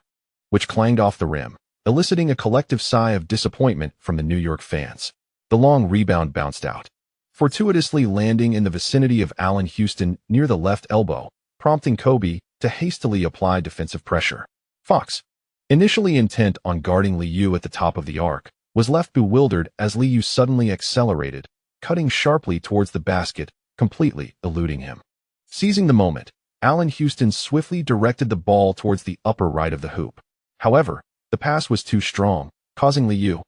which clanged off the rim, eliciting a collective sigh of disappointment from the New York fans. The long rebound bounced out, fortuitously landing in the vicinity of Allen Houston near the left elbow, prompting Kobe to hastily apply defensive pressure. Fox, initially intent on guarding Liu at the top of the arc, was left bewildered as Liu suddenly accelerated, cutting sharply towards the basket, completely eluding him. Seizing the moment, Allen Houston swiftly directed the ball towards the upper right of the hoop. However, the pass was too strong, causing Liu,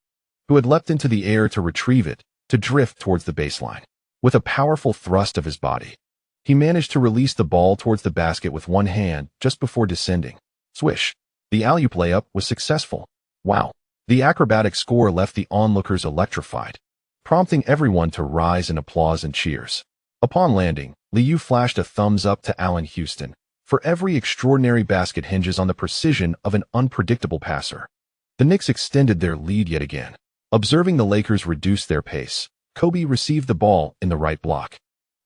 who had leapt into the air to retrieve it, to drift towards the baseline. With a powerful thrust of his body, he managed to release the ball towards the basket with one hand just before descending. Swish. The alley-oop layup was successful. Wow. The acrobatic score left the onlookers electrified, prompting everyone to rise in applause and cheers. Upon landing, Liu flashed a thumbs up to Allen Houston. For every extraordinary basket hinges on the precision of an unpredictable passer. The Knicks extended their lead yet again. Observing the Lakers reduce their pace, Kobe received the ball in the right block,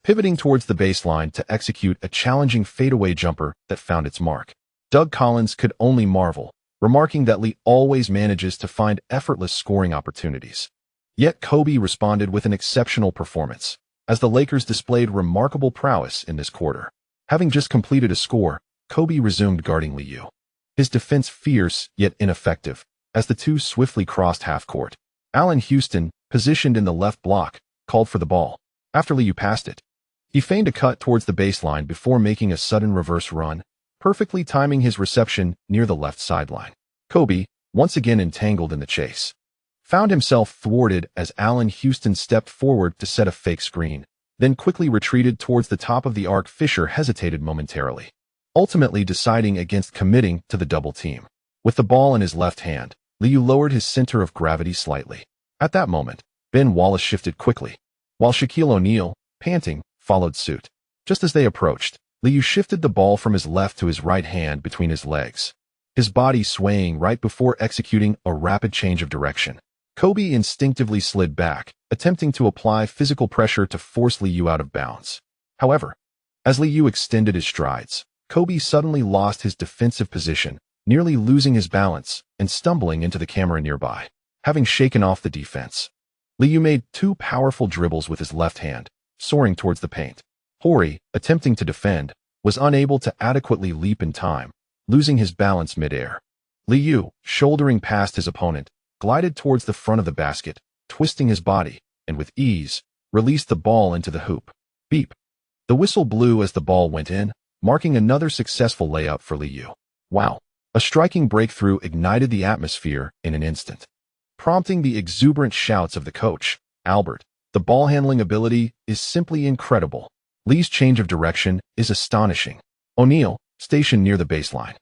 pivoting towards the baseline to execute a challenging fadeaway jumper that found its mark. Doug Collins could only marvel, remarking that Lee always manages to find effortless scoring opportunities. Yet Kobe responded with an exceptional performance, as the Lakers displayed remarkable prowess in this quarter. Having just completed a score, Kobe resumed guarding Liu. His defense fierce yet ineffective, as the two swiftly crossed half-court. Allen Houston, positioned in the left block, called for the ball. After Liu passed it, he feigned a cut towards the baseline before making a sudden reverse run, perfectly timing his reception near the left sideline. Kobe, once again entangled in the chase, found himself thwarted as Allen Houston stepped forward to set a fake screen, then quickly retreated towards the top of the arc. Fisher hesitated momentarily, ultimately deciding against committing to the double team. With the ball in his left hand, Liu lowered his center of gravity slightly. At that moment, Ben Wallace shifted quickly, while Shaquille O'Neal, panting, followed suit. Just as they approached, Liu shifted the ball from his left to his right hand between his legs, his body swaying right before executing a rapid change of direction. Kobe instinctively slid back, attempting to apply physical pressure to force Liu out of bounds. However, as Liu extended his strides, Kobe suddenly lost his defensive position, nearly losing his balance and stumbling into the camera nearby. Having shaken off the defense, Liu made two powerful dribbles with his left hand, soaring towards the paint. Horry, attempting to defend, was unable to adequately leap in time, losing his balance midair. Liu, shouldering past his opponent, glided towards the front of the basket, twisting his body, and with ease, released the ball into the hoop. Beep. The whistle blew as the ball went in, marking another successful layup for Liu. Wow. A striking breakthrough ignited the atmosphere in an instant, prompting the exuberant shouts of the coach, Albert. The ball handling ability is simply incredible. Lee's change of direction is astonishing. O'Neal, stationed near the baseline,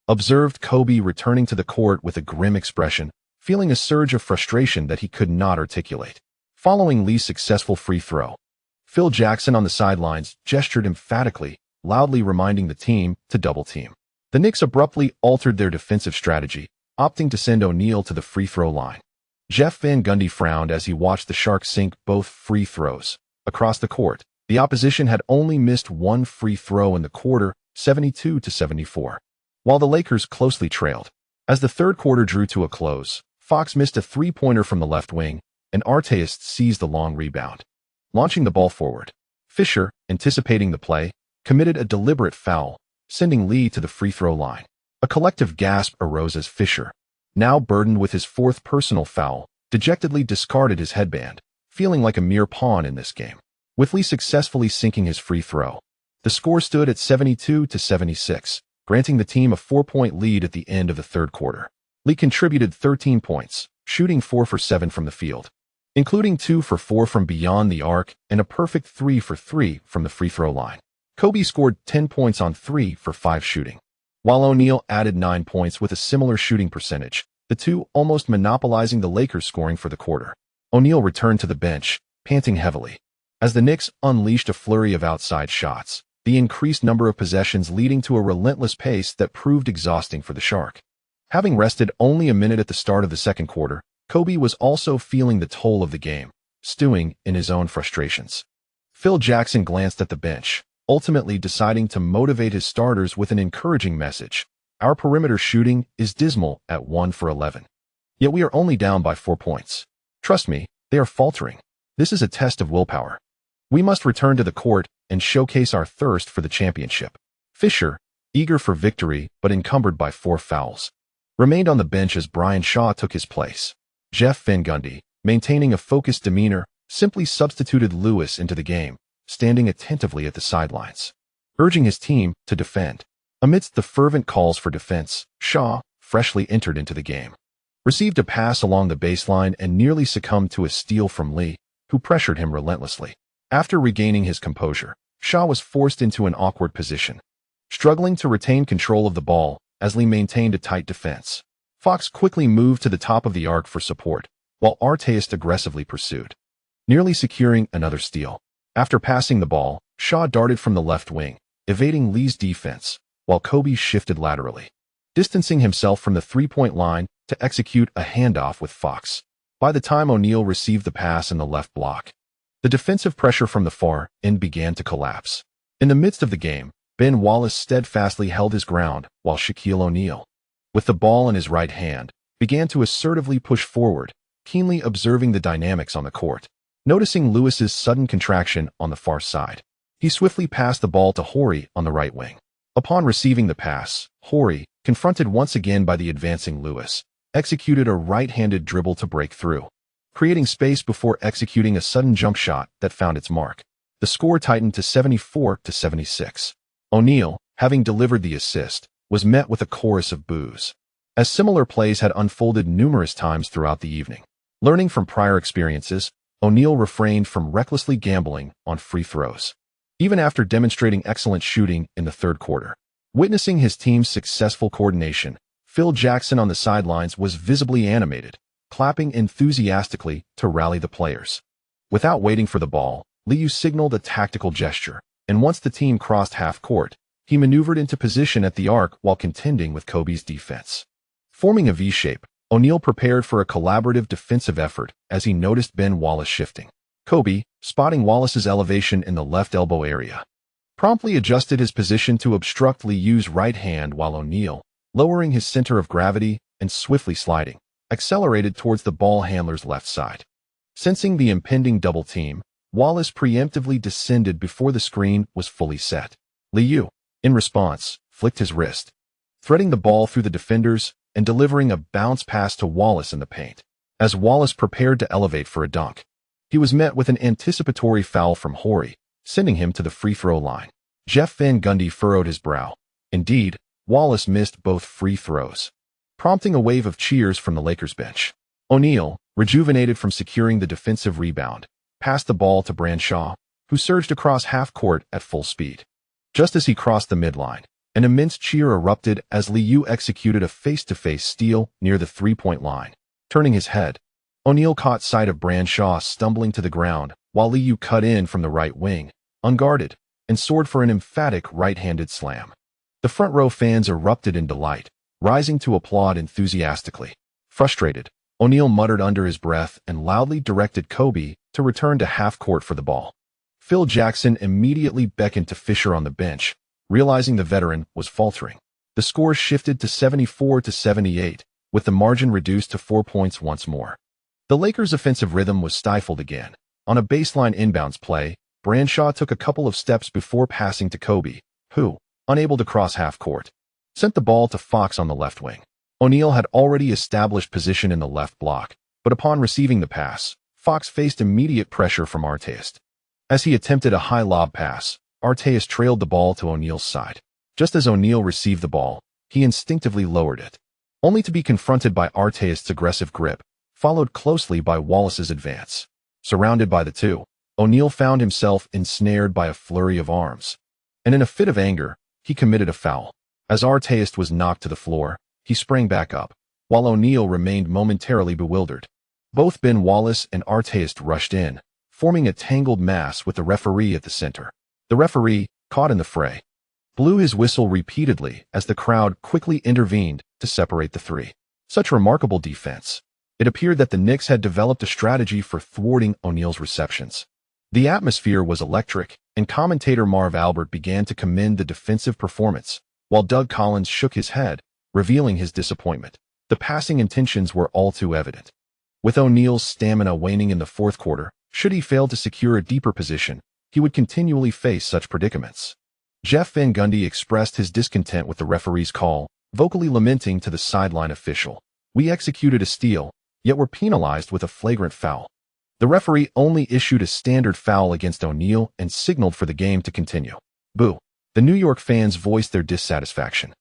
observed Kobe returning to the court with a grim expression, feeling a surge of frustration that he could not articulate. Following Lee's successful free throw, Phil Jackson on the sidelines gestured emphatically, loudly reminding the team to double team. The Knicks abruptly altered their defensive strategy, opting to send O'Neal to the free throw line. Jeff Van Gundy frowned as he watched the Sharks sink both free throws. Across the court, the opposition had only missed one free throw in the quarter, 72-74, while the Lakers closely trailed. As the third quarter drew to a close, Fox missed a three-pointer from the left wing, and Arteis seized the long rebound. Launching the ball forward, Fisher, anticipating the play, committed a deliberate foul, sending Lee to the free throw line. A collective gasp arose as Fisher, now burdened with his fourth personal foul, dejectedly discarded his headband, feeling like a mere pawn in this game. With Lee successfully sinking his free throw, the score stood at 72-76, granting the team a 4-point lead at the end of the third quarter. Lee contributed 13 points, shooting 4 for 7 from the field, including 2 for 4 from beyond the arc and a perfect 3 for 3 from the free throw line. Kobe scored 10 points on 3 for 5 shooting, while O'Neal added 9 points with a similar shooting percentage, the two almost monopolizing the Lakers' scoring for the quarter. O'Neal returned to the bench, panting heavily, as the Knicks unleashed a flurry of outside shots, the increased number of possessions leading to a relentless pace that proved exhausting for the Shark. Having rested only a minute at the start of the second quarter, Kobe was also feeling the toll of the game, stewing in his own frustrations. Phil Jackson glanced at the bench, ultimately deciding to motivate his starters with an encouraging message. Our perimeter shooting is dismal at 1 for 11. Yet we are only down by 4 points. Trust me, they are faltering. This is a test of willpower. We must return to the court and showcase our thirst for the championship. Fisher, eager for victory but encumbered by 4 fouls, remained on the bench as Brian Shaw took his place. Jeff Van Gundy, maintaining a focused demeanor, simply substituted Lewis into the game, standing attentively at the sidelines, urging his team to defend. Amidst the fervent calls for defense, Shaw, freshly entered into the game, received a pass along the baseline and nearly succumbed to a steal from Lee, who pressured him relentlessly. After regaining his composure, Shaw was forced into an awkward position, struggling to retain control of the ball as Lee maintained a tight defense. Fox quickly moved to the top of the arc for support, while Artest aggressively pursued, nearly securing another steal. After passing the ball, Shaw darted from the left wing, evading Lee's defense, while Kobe shifted laterally, distancing himself from the three-point line to execute a handoff with Fox. By the time O'Neal received the pass in the left block, the defensive pressure from the far end began to collapse. In the midst of the game, Ben Wallace steadfastly held his ground, while Shaquille O'Neal, with the ball in his right hand, began to assertively push forward, keenly observing the dynamics on the court. Noticing Lewis's sudden contraction on the far side, he swiftly passed the ball to Horry on the right wing. Upon receiving the pass, Horry, confronted once again by the advancing Lewis, executed a right-handed dribble to break through, creating space before executing a sudden jump shot that found its mark. The score tightened to 74-76. O'Neal, having delivered the assist, was met with a chorus of boos, as similar plays had unfolded numerous times throughout the evening. Learning from prior experiences, O'Neal refrained from recklessly gambling on free throws, even after demonstrating excellent shooting in the third quarter. Witnessing his team's successful coordination, Phil Jackson on the sidelines was visibly animated, clapping enthusiastically to rally the players. Without waiting for the ball, Liu signaled a tactical gesture, and once the team crossed half court, he maneuvered into position at the arc while contending with Kobe's defense. Forming a V-shape, O'Neal prepared for a collaborative defensive effort as he noticed Ben Wallace shifting. Kobe, spotting Wallace's elevation in the left elbow area, promptly adjusted his position to obstruct Liu's right hand, while O'Neal, lowering his center of gravity and swiftly sliding, accelerated towards the ball handler's left side. Sensing the impending double team, Wallace preemptively descended before the screen was fully set. Liu, in response, flicked his wrist, threading the ball through the defenders and delivering a bounce pass to Wallace in the paint. As Wallace prepared to elevate for a dunk, he was met with an anticipatory foul from Horry, sending him to the free throw line. Jeff Van Gundy furrowed his brow. Indeed, Wallace missed both free throws, prompting a wave of cheers from the Lakers bench. O'Neal, rejuvenated from securing the defensive rebound, passed the ball to Branshaw, who surged across half court at full speed. Just as he crossed the midline, an immense cheer erupted as Liu executed a face-to-face steal near the three-point line. Turning his head, O'Neal caught sight of Branshaw stumbling to the ground, while Liu cut in from the right wing, unguarded, and soared for an emphatic right-handed slam. The front-row fans erupted in delight, rising to applaud enthusiastically. Frustrated, O'Neal muttered under his breath and loudly directed Kobe to return to half-court for the ball. Phil Jackson immediately beckoned to Fisher on the bench, realizing the veteran was faltering. The score shifted to 74-78, with the margin reduced to 4 points once more. The Lakers' offensive rhythm was stifled again. On a baseline inbounds play, Branshaw took a couple of steps before passing to Kobe, who, unable to cross half court, sent the ball to Fox on the left wing. O'Neal had already established position in the left block, but upon receiving the pass, Fox faced immediate pressure from Artest. As he attempted a high lob pass, Artest trailed the ball to O'Neal's side. Just as O'Neal received the ball, he instinctively lowered it, only to be confronted by Artest's aggressive grip, followed closely by Wallace's advance. Surrounded by the two, O'Neal found himself ensnared by a flurry of arms, and in a fit of anger, he committed a foul. As Artest was knocked to the floor, he sprang back up, while O'Neal remained momentarily bewildered. Both Ben Wallace and Artest rushed in, forming a tangled mass with the referee at the center. The referee, caught in the fray, blew his whistle repeatedly as the crowd quickly intervened to separate the three. Such remarkable defense. It appeared that the Knicks had developed a strategy for thwarting O'Neal's receptions. The atmosphere was electric, and commentator Marv Albert began to commend the defensive performance, while Doug Collins shook his head, revealing his disappointment. The passing intentions were all too evident. With O'Neal's stamina waning in the fourth quarter, should he fail to secure a deeper position, he would continually face such predicaments. Jeff Van Gundy expressed his discontent with the referee's call, vocally lamenting to the sideline official, "We executed a steal, yet were penalized with a flagrant foul." The referee only issued a standard foul against O'Neal and signaled for the game to continue. Boo! The New York fans voiced their dissatisfaction,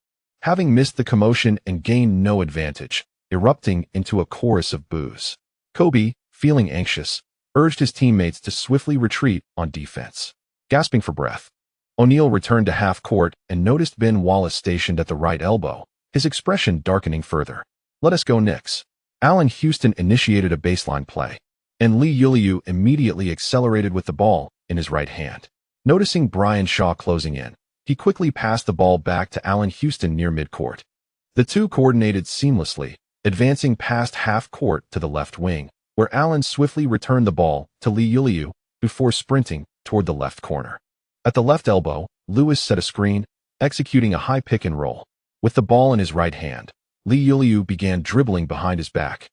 having missed the commotion and gained no advantage, erupting into a chorus of boos. Kobe, feeling anxious, urged his teammates to swiftly retreat on defense. Gasping for breath, O'Neal returned to half court and noticed Ben Wallace stationed at the right elbow, his expression darkening further. "Let us go Knicks." Allen Houston initiated a baseline play, and Lee Uliu immediately accelerated with the ball in his right hand. Noticing Brian Shaw closing in, he quickly passed the ball back to Allen Houston near midcourt. The two coordinated seamlessly, advancing past half court to the left wing, where Allen swiftly returned the ball to Lee Uliu before sprinting toward the left corner. At the left elbow, Lewis set a screen, executing a high pick and roll. With the ball in his right hand, Lee Uliu began dribbling behind his back,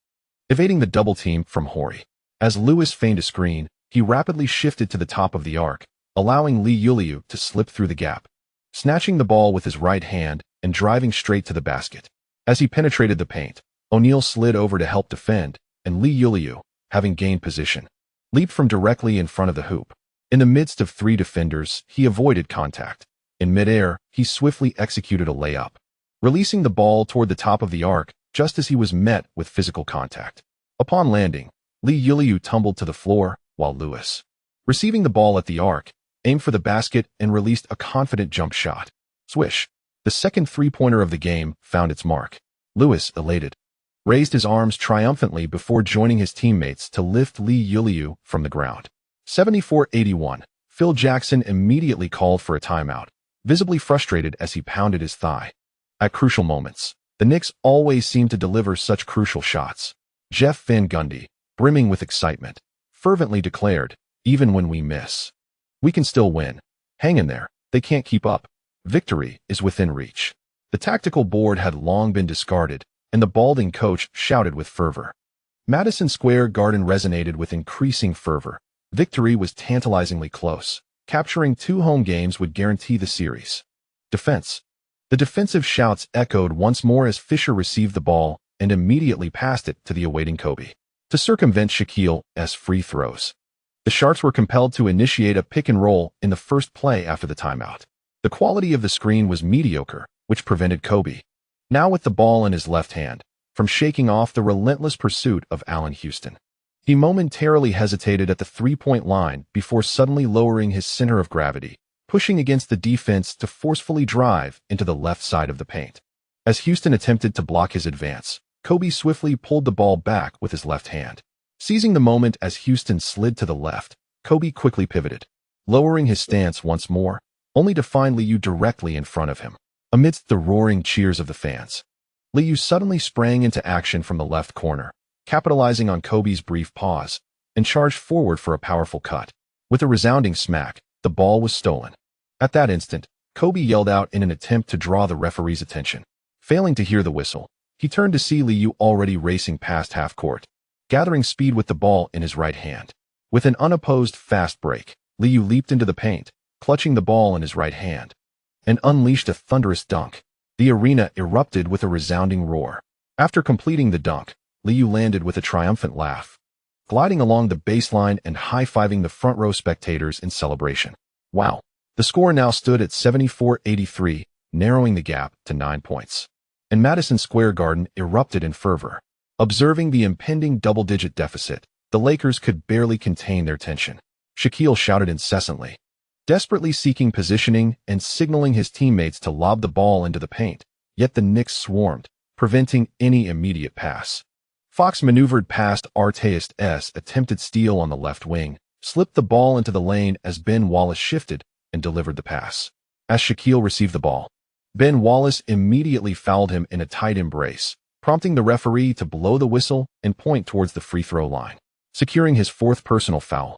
evading the double team from Horry. As Lewis feigned a screen, he rapidly shifted to the top of the arc, allowing Lee Uliu to slip through the gap, snatching the ball with his right hand and driving straight to the basket. As he penetrated the paint, O'Neal slid over to help defend, and Lee Uliu, having gained position, leaped from directly in front of the hoop. In the midst of three defenders, he avoided contact. In midair, he swiftly executed a layup, releasing the ball toward the top of the arc just as he was met with physical contact. Upon landing, Lee Uliu tumbled to the floor, while Lewis, receiving the ball at the arc, aimed for the basket and released a confident jump shot. Swish! The second three-pointer of the game found its mark. Lewis, elated, raised his arms triumphantly before joining his teammates to lift Lee Uliu from the ground. 74-81. Phil Jackson immediately called for a timeout, visibly frustrated as he pounded his thigh. At crucial moments, the Knicks always seem to deliver such crucial shots. Jeff Van Gundy, brimming with excitement, fervently declared, "Even when we miss, we can still win. Hang in there, they can't keep up. Victory is within reach." The tactical board had long been discarded, and the balding coach shouted with fervor. Madison Square Garden resonated with increasing fervor. Victory was tantalizingly close. Capturing 2 home games would guarantee the series. Defense. The defensive shouts echoed once more as Fisher received the ball and immediately passed it to the awaiting Kobe to circumvent Shaquille's free throws. The Sharks were compelled to initiate a pick and roll in the first play after the timeout. The quality of the screen was mediocre, which prevented Kobe, now with the ball in his left hand, from shaking off the relentless pursuit of Allen Houston. He momentarily hesitated at the three-point line before suddenly lowering his center of gravity, pushing against the defense to forcefully drive into the left side of the paint. As Houston attempted to block his advance, Kobe swiftly pulled the ball back with his left hand. Seizing the moment as Houston slid to the left, Kobe quickly pivoted, lowering his stance once more, only to find Liu directly in front of him. Amidst the roaring cheers of the fans, Liu suddenly sprang into action from the left corner, capitalizing on Kobe's brief pause, and charged forward for a powerful cut. With a resounding smack, the ball was stolen. At that instant, Kobe yelled out in an attempt to draw the referee's attention. Failing to hear the whistle, he turned to see Liu already racing past half court, gathering speed with the ball in his right hand. With an unopposed fast break, Liu leaped into the paint, clutching the ball in his right hand, and unleashed a thunderous dunk. The arena erupted with a resounding roar. After completing the dunk, Liu landed with a triumphant laugh, gliding along the baseline and high-fiving the front row spectators in celebration. Wow! The score now stood at 74-83, narrowing the gap to 9 points. And Madison Square Garden erupted in fervor. Observing the impending double-digit deficit, the Lakers could barely contain their tension. Shaquille shouted incessantly, desperately seeking positioning and signaling his teammates to lob the ball into the paint, yet the Knicks swarmed, preventing any immediate pass. Fox maneuvered past Artest's attempted steal on the left wing, slipped the ball into the lane as Ben Wallace shifted and delivered the pass. As Shaquille received the ball, Ben Wallace immediately fouled him in a tight embrace, prompting the referee to blow the whistle and point towards the free throw line, securing his fourth personal foul.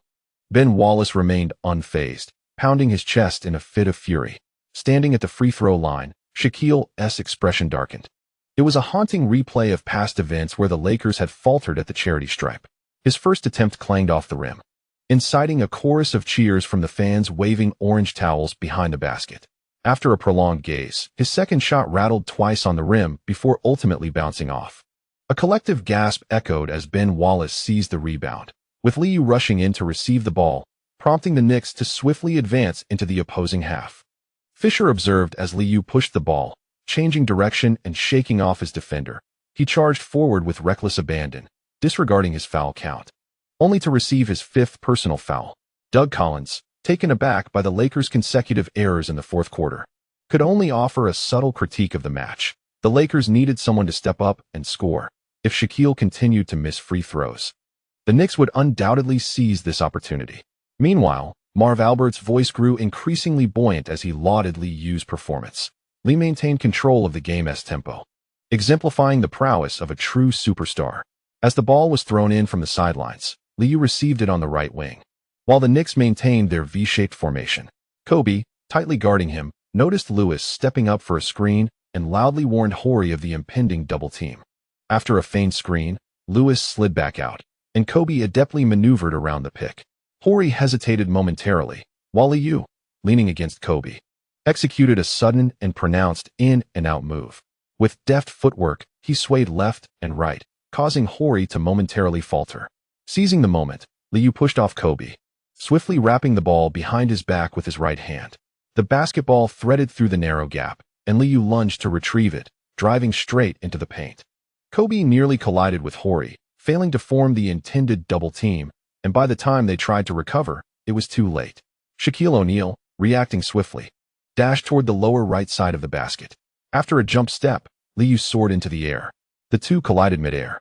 Ben Wallace remained unfazed, pounding his chest in a fit of fury. Standing at the free throw line, Shaquille's expression darkened. It was a haunting replay of past events where the Lakers had faltered at the charity stripe. His first attempt clanged off the rim, inciting a chorus of cheers from the fans waving orange towels behind the basket. After a prolonged gaze, his second shot rattled twice on the rim before ultimately bouncing off. A collective gasp echoed as Ben Wallace seized the rebound, with Liu rushing in to receive the ball, prompting the Knicks to swiftly advance into the opposing half. Fisher observed as Liu pushed the ball, changing direction and shaking off his defender. He charged forward with reckless abandon, disregarding his foul count, only to receive his fifth personal foul. Doug Collins, taken aback by the Lakers' consecutive errors in the fourth quarter, could only offer a subtle critique of the match. The Lakers needed someone to step up and score. If Shaquille continued to miss free throws, the Knicks would undoubtedly seize this opportunity. Meanwhile, Marv Albert's voice grew increasingly buoyant as he lauded Liu's performance. Lee maintained control of the game's tempo, exemplifying the prowess of a true superstar. As the ball was thrown in from the sidelines, Liu received it on the right wing. While the Knicks maintained their V-shaped formation, Kobe, tightly guarding him, noticed Lewis stepping up for a screen and loudly warned Horry of the impending double team. After a feigned screen, Lewis slid back out, and Kobe adeptly maneuvered around the pick. Horry hesitated momentarily, while Liu, leaning against Kobe, executed a sudden and pronounced in-and-out move. With deft footwork, he swayed left and right, causing Horry to momentarily falter. Seizing the moment, Liu pushed off Kobe, swiftly wrapping the ball behind his back with his right hand. The basketball threaded through the narrow gap, and Liu lunged to retrieve it, driving straight into the paint. Kobe nearly collided with Horry, failing to form the intended double team, and by the time they tried to recover, it was too late. Shaquille O'Neal, reacting swiftly, dashed toward the lower right side of the basket. After a jump step, Liu soared into the air. The two collided midair,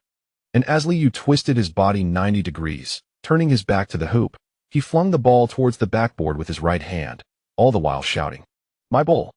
and as Liu twisted his body 90 degrees, turning his back to the hoop, he flung the ball towards the backboard with his right hand, all the while shouting, "My ball!"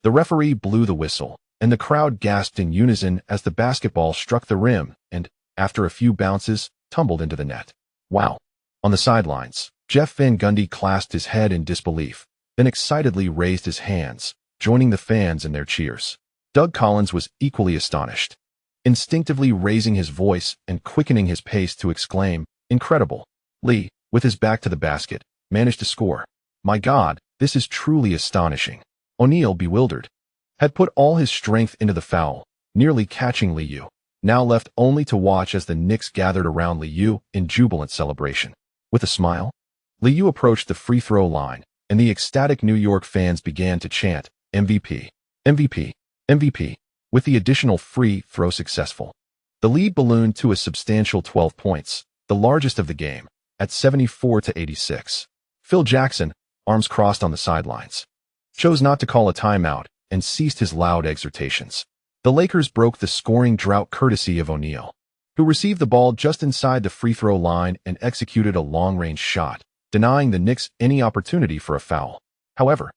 The referee blew the whistle, and the crowd gasped in unison as the basketball struck the rim and, after a few bounces, tumbled into the net. Wow! On the sidelines, Jeff Van Gundy clasped his head in disbelief, then excitedly raised his hands, joining the fans in their cheers. Doug Collins was equally astonished, instinctively raising his voice and quickening his pace to exclaim, "Incredible!" Lee, with his back to the basket, managed to score. "My God, this is truly astonishing." O'Neal, bewildered, had put all his strength into the foul, nearly catching Liu, now left only to watch as the Knicks gathered around Liu in jubilant celebration. With a smile, Liu approached the free throw line, and the ecstatic New York fans began to chant, "MVP, MVP, MVP," with the additional free throw successful. The lead ballooned to a substantial 12 points, the largest of the game, at 74-86. Phil Jackson, arms crossed on the sidelines, chose not to call a timeout and ceased his loud exhortations. The Lakers broke the scoring drought courtesy of O'Neal, who received the ball just inside the free throw line and executed a long-range shot, denying the Knicks any opportunity for a foul. However,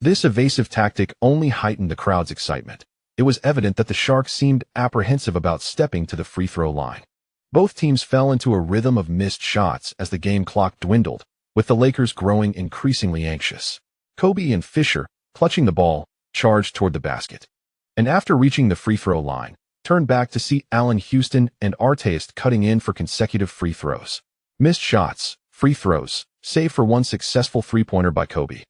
this evasive tactic only heightened the crowd's excitement. It was evident that the Sharks seemed apprehensive about stepping to the free throw line. Both teams fell into a rhythm of missed shots as the game clock dwindled, with the Lakers growing increasingly anxious. Kobe and Fisher, clutching the ball, charged toward the basket, and after reaching the free throw line, turned back to see Allen Houston and Artest cutting in for consecutive free throws. Missed shots, free throws, save for one successful three-pointer by Kobe.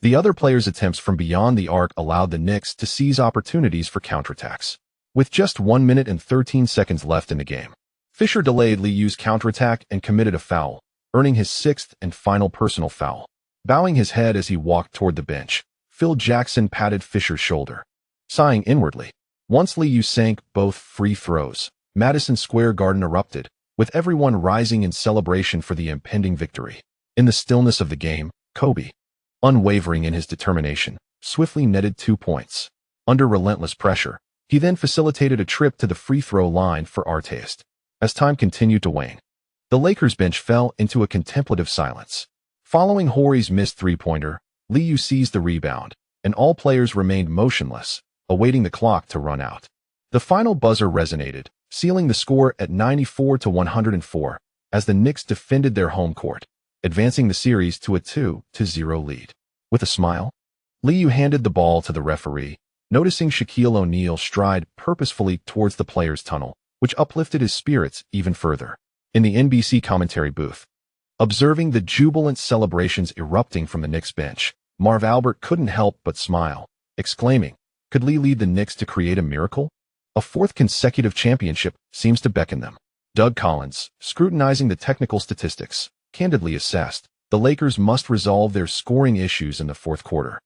The other players' attempts from beyond the arc allowed the Knicks to seize opportunities for counterattacks. With just 1 minute and 13 seconds left in the game, Fisher delayed Liu's counterattack and committed a foul, earning his sixth and final personal foul. Bowing his head as he walked toward the bench, Phil Jackson patted Fisher's shoulder, sighing inwardly. Once Liu sank both free throws, Madison Square Garden erupted, with everyone rising in celebration for the impending victory. In the stillness of the game, Kobe, unwavering in his determination, swiftly netted 2 points. Under relentless pressure, he then facilitated a trip to the free throw line for Artest. As time continued to wane, the Lakers bench fell into a contemplative silence. Following Horry's missed three-pointer, Liu seized the rebound, and all players remained motionless, awaiting the clock to run out. The final buzzer resonated, sealing the score at 94-104 as the Knicks defended their home court, advancing the series to a 2-0 lead. With a smile, Liu handed the ball to the referee, noticing Shaquille O'Neal stride purposefully towards the players' tunnel, which uplifted his spirits even further. In the NBC commentary booth, observing the jubilant celebrations erupting from the Knicks bench, Marv Albert couldn't help but smile, exclaiming, "Could Lee lead the Knicks to create a miracle? A fourth consecutive championship seems to beckon them." Doug Collins, scrutinizing the technical statistics, candidly assessed, the Lakers must resolve their scoring issues in the fourth quarter.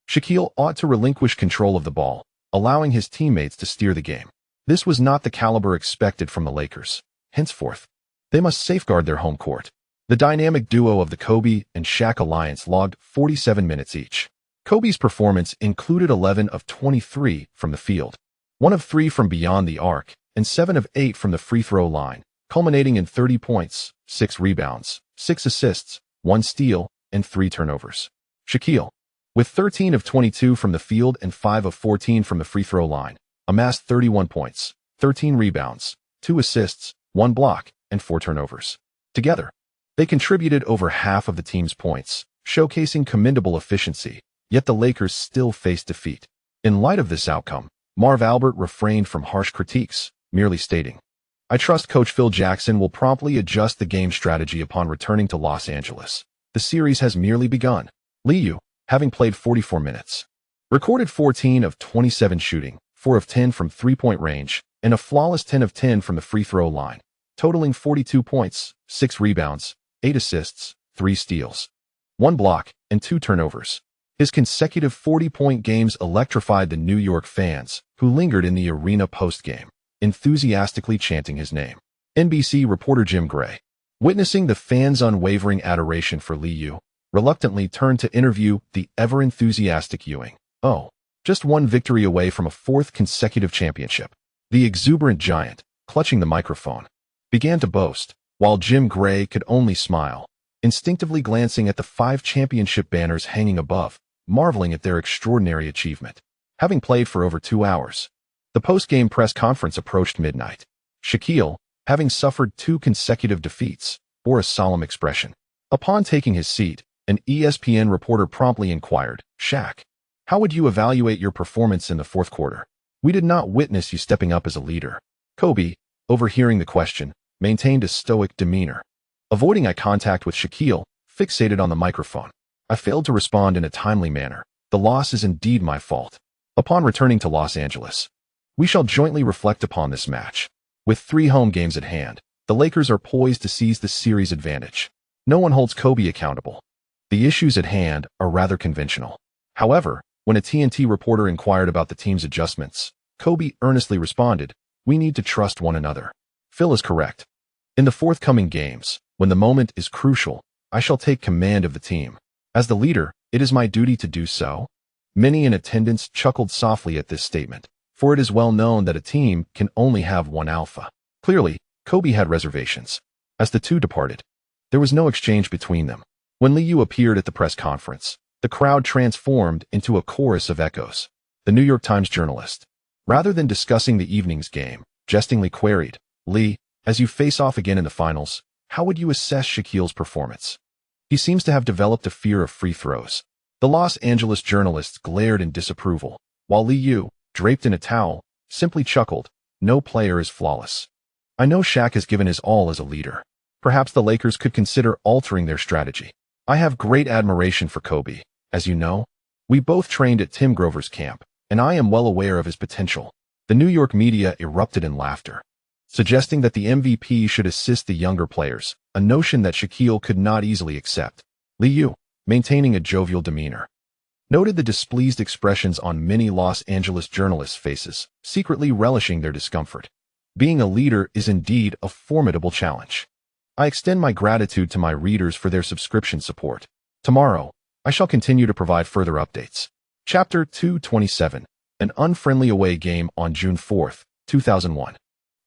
Shaquille ought to relinquish control of the ball, allowing his teammates to steer the game. This was not the caliber expected from the Lakers. Henceforth, they must safeguard their home court. The dynamic duo of the Kobe and Shaq alliance logged 47 minutes each. Kobe's performance included 11 of 23 from the field, 1 of 3 from beyond the arc, and 7 of 8 from the free throw line, culminating in 30 points, 6 rebounds, 6 assists, 1 steal, and 3 turnovers. Shaquille, with 13 of 22 from the field and 5 of 14 from the free throw line, amassed 31 points, 13 rebounds, 2 assists, 1 block, and 4 turnovers. Together, they contributed over half of the team's points, showcasing commendable efficiency, yet the Lakers still faced defeat. In light of this outcome, Marv Albert refrained from harsh critiques, merely stating, "I trust Coach Phil Jackson will promptly adjust the game strategy upon returning to Los Angeles. The series has merely begun." Liu, having played 44 minutes, recorded 14 of 27 shooting, 4 of 10 from three-point range, and a flawless 10 of 10 from the free throw line, totaling 42 points, 6 rebounds, 8 assists, 3 steals, 1 block, and 2 turnovers. His consecutive 40-point games electrified the New York fans, who lingered in the arena post-game, enthusiastically chanting his name. NBC reporter Jim Gray, witnessing the fans' unwavering adoration for Liu, reluctantly turned to interview the ever-enthusiastic Ewing. "Oh, just one victory away from a fourth consecutive championship." The exuberant giant, clutching the microphone, began to boast, while Jim Gray could only smile, instinctively glancing at the 5 championship banners hanging above, marveling at their extraordinary achievement. Having played for over 2 hours, the post-game press conference approached midnight. Shaquille, having suffered 2 consecutive defeats, bore a solemn expression. Upon taking his seat, an ESPN reporter promptly inquired, "Shaq, how would you evaluate your performance in the fourth quarter? We did not witness you stepping up as a leader." Kobe, overhearing the question, maintained a stoic demeanor. Avoiding eye contact with Shaquille, fixated on the microphone. "I failed to respond in a timely manner. The loss is indeed my fault. Upon returning to Los Angeles, we shall jointly reflect upon this match. With 3 home games at hand, the Lakers are poised to seize the series advantage. No one holds Kobe accountable. The issues at hand are rather conventional." However, when a TNT reporter inquired about the team's adjustments, Kobe earnestly responded, "We need to trust one another. Phil is correct. In the forthcoming games, when the moment is crucial, I shall take command of the team. As the leader, it is my duty to do so." Many in attendance chuckled softly at this statement, for it is well known that a team can only have one alpha. Clearly, Kobe had reservations. As the two departed, there was no exchange between them. When Liu appeared at the press conference, the crowd transformed into a chorus of echoes. The New York Times journalist, rather than discussing the evening's game, jestingly queried, "Lee, as you face off again in the finals, how would you assess Shaquille's performance? He seems to have developed a fear of free throws." The Los Angeles journalists glared in disapproval, while Liu, draped in a towel, simply chuckled, "No player is flawless. I know Shaq has given his all as a leader. Perhaps the Lakers could consider altering their strategy. I have great admiration for Kobe. As you know, we both trained at Tim Grover's camp, and I am well aware of his potential." The New York media erupted in laughter, suggesting that the MVP should assist the younger players, a notion that Shaquille could not easily accept. Liu, maintaining a jovial demeanor, noted the displeased expressions on many Los Angeles journalists' faces, secretly relishing their discomfort. "Being a leader is indeed a formidable challenge. I extend my gratitude to my readers for their subscription support. Tomorrow, I shall continue to provide further updates." Chapter 227, an unfriendly away game on June 4, 2001.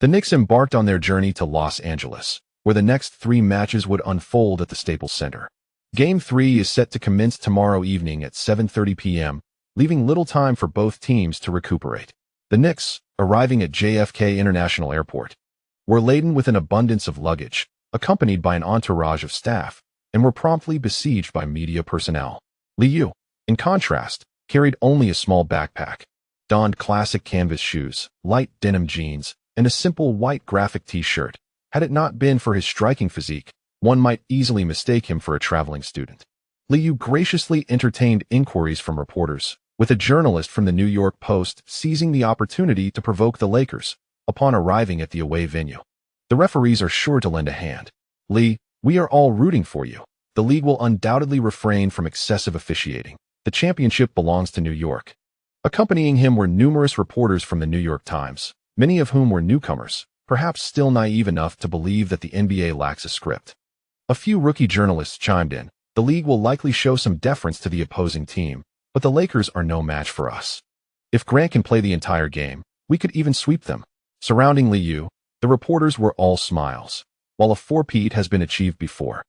The Knicks embarked on their journey to Los Angeles, where the next 3 matches would unfold at the Staples Center. Game 3 is set to commence tomorrow evening at 7:30 p.m., leaving little time for both teams to recuperate. The Knicks, arriving at JFK International Airport, were laden with an abundance of luggage, accompanied by an entourage of staff, and were promptly besieged by media personnel. Liu, in contrast, carried only a small backpack, donned classic canvas shoes, light denim jeans, and a simple white graphic t-shirt. Had it not been for his striking physique, one might easily mistake him for a traveling student. Liu graciously entertained inquiries from reporters, with a journalist from the New York Post seizing the opportunity to provoke the Lakers upon arriving at the away venue. The referees are sure to lend a hand. Lee, we are all rooting for you. The league will undoubtedly refrain from excessive officiating. The championship belongs to New York. Accompanying him were numerous reporters from the New York Times, many of whom were newcomers, perhaps still naive enough to believe that the NBA lacks a script. A few rookie journalists chimed in. The league will likely show some deference to the opposing team, but the Lakers are no match for us. If Grant can play the entire game, we could even sweep them. Surrounding Liu, the reporters were all smiles. While a four-peat has been achieved before,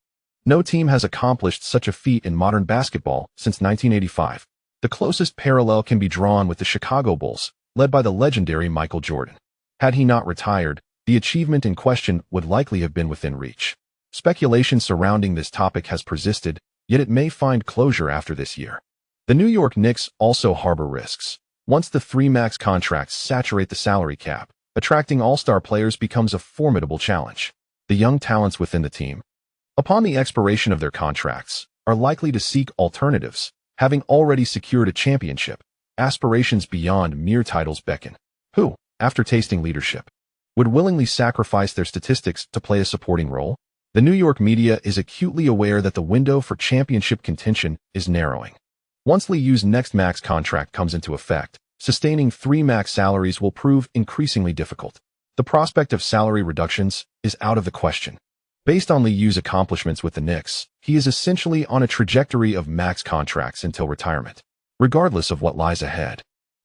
no team has accomplished such a feat in modern basketball since 1985. The closest parallel can be drawn with the Chicago Bulls, led by the legendary Michael Jordan. Had he not retired, the achievement in question would likely have been within reach. Speculation surrounding this topic has persisted, yet it may find closure after this year. The New York Knicks also harbor risks. Once the 3 max contracts saturate the salary cap, attracting all-star players becomes a formidable challenge. The young talents within the team, upon the expiration of their contracts, are likely to seek alternatives, having already secured a championship. Aspirations beyond mere titles beckon. Who, after tasting leadership, would willingly sacrifice their statistics to play a supporting role? The New York media is acutely aware that the window for championship contention is narrowing. Once Liu's next max contract comes into effect, sustaining 3 max salaries will prove increasingly difficult. The prospect of salary reductions is out of the question. Based on Liu's accomplishments with the Knicks, he is essentially on a trajectory of max contracts until retirement, regardless of what lies ahead.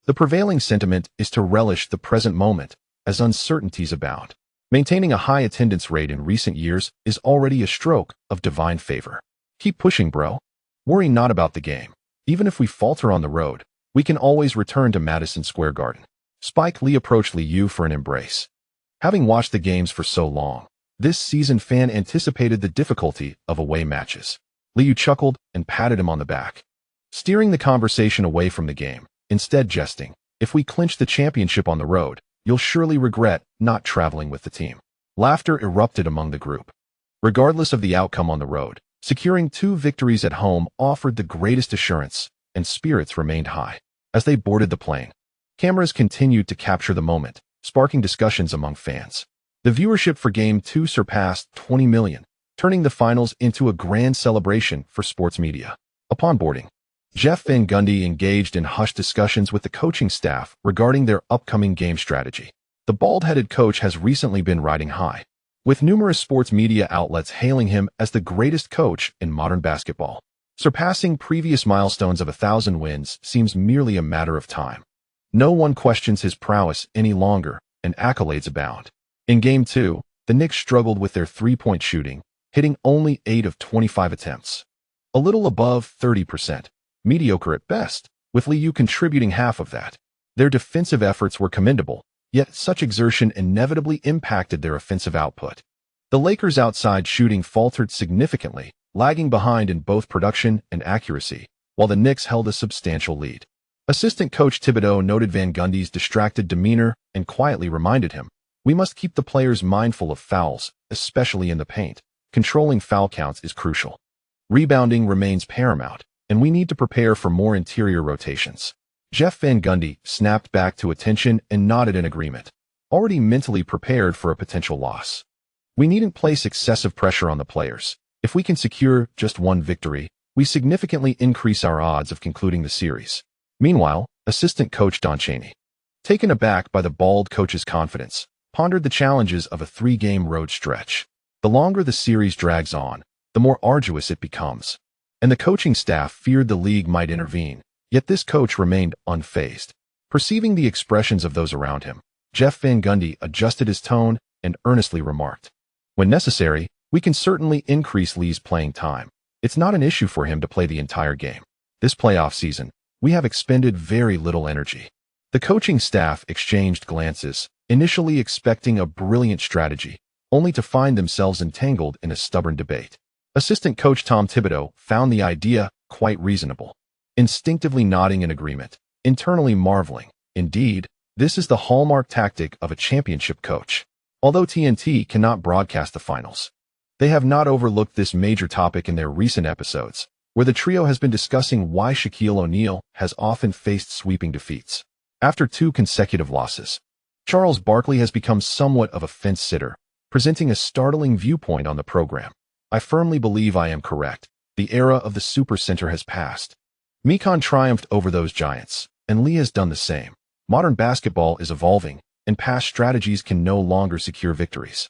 The prevailing sentiment is to relish the present moment, as uncertainties abound. Maintaining a high attendance rate in recent years is already a stroke of divine favor. Keep pushing, bro. Worry not about the game. Even if we falter on the road, we can always return to Madison Square Garden. Spike Lee approached Liu for an embrace. Having watched the games for so long, this seasoned fan anticipated the difficulty of away matches. Liu chuckled and patted him on the back, steering the conversation away from the game, instead jesting, "If we clinch the championship on the road, you'll surely regret not traveling with the team." Laughter erupted among the group. Regardless of the outcome on the road, securing 2 victories at home offered the greatest assurance, and spirits remained high. As they boarded the plane, cameras continued to capture the moment, sparking discussions among fans. The viewership for Game 2 surpassed 20 million, turning the finals into a grand celebration for sports media. Upon boarding, Jeff Van Gundy engaged in hushed discussions with the coaching staff regarding their upcoming game strategy. The bald-headed coach has recently been riding high, with numerous sports media outlets hailing him as the greatest coach in modern basketball. Surpassing previous milestones of 1,000 wins seems merely a matter of time. No one questions his prowess any longer, and accolades abound. In Game 2, the Knicks struggled with their three-point shooting, hitting only 8 of 25 attempts. A little above 30%, mediocre at best, with Liu contributing half of that. Their defensive efforts were commendable, yet such exertion inevitably impacted their offensive output. The Lakers' outside shooting faltered significantly, lagging behind in both production and accuracy, while the Knicks held a substantial lead. Assistant coach Thibodeau noted Van Gundy's distracted demeanor and quietly reminded him, "We must keep the players mindful of fouls, especially in the paint. Controlling foul counts is crucial. Rebounding remains paramount, and we need to prepare for more interior rotations." Jeff Van Gundy snapped back to attention and nodded in agreement, already mentally prepared for a potential loss. "We needn't place excessive pressure on the players. If we can secure just 1 victory, we significantly increase our odds of concluding the series." Meanwhile, assistant coach Don Chaney, taken aback by the bald coach's confidence, pondered the challenges of a 3-game road stretch. The longer the series drags on, the more arduous it becomes, and the coaching staff feared the league might intervene, yet this coach remained unfazed. Perceiving the expressions of those around him, Jeff Van Gundy adjusted his tone and earnestly remarked, "When necessary, we can certainly increase Lee's playing time. It's not an issue for him to play the entire game. This playoff season, we have expended very little energy. The coaching staff exchanged glances, initially expecting a brilliant strategy, only to find themselves entangled in a stubborn debate. Assistant coach Tom Thibodeau found the idea quite reasonable, instinctively nodding in agreement, internally marveling. Indeed, this is the hallmark tactic of a championship coach. Although TNT cannot broadcast the finals, they have not overlooked this major topic in their recent episodes, where the trio has been discussing why Shaquille O'Neal has often faced sweeping defeats. After 2 consecutive losses, Charles Barkley has become somewhat of a fence-sitter, presenting a startling viewpoint on the program. I firmly believe I am correct. The era of the supercenter has passed. Mekon triumphed over those giants, and Lee has done the same. Modern basketball is evolving, and past strategies can no longer secure victories.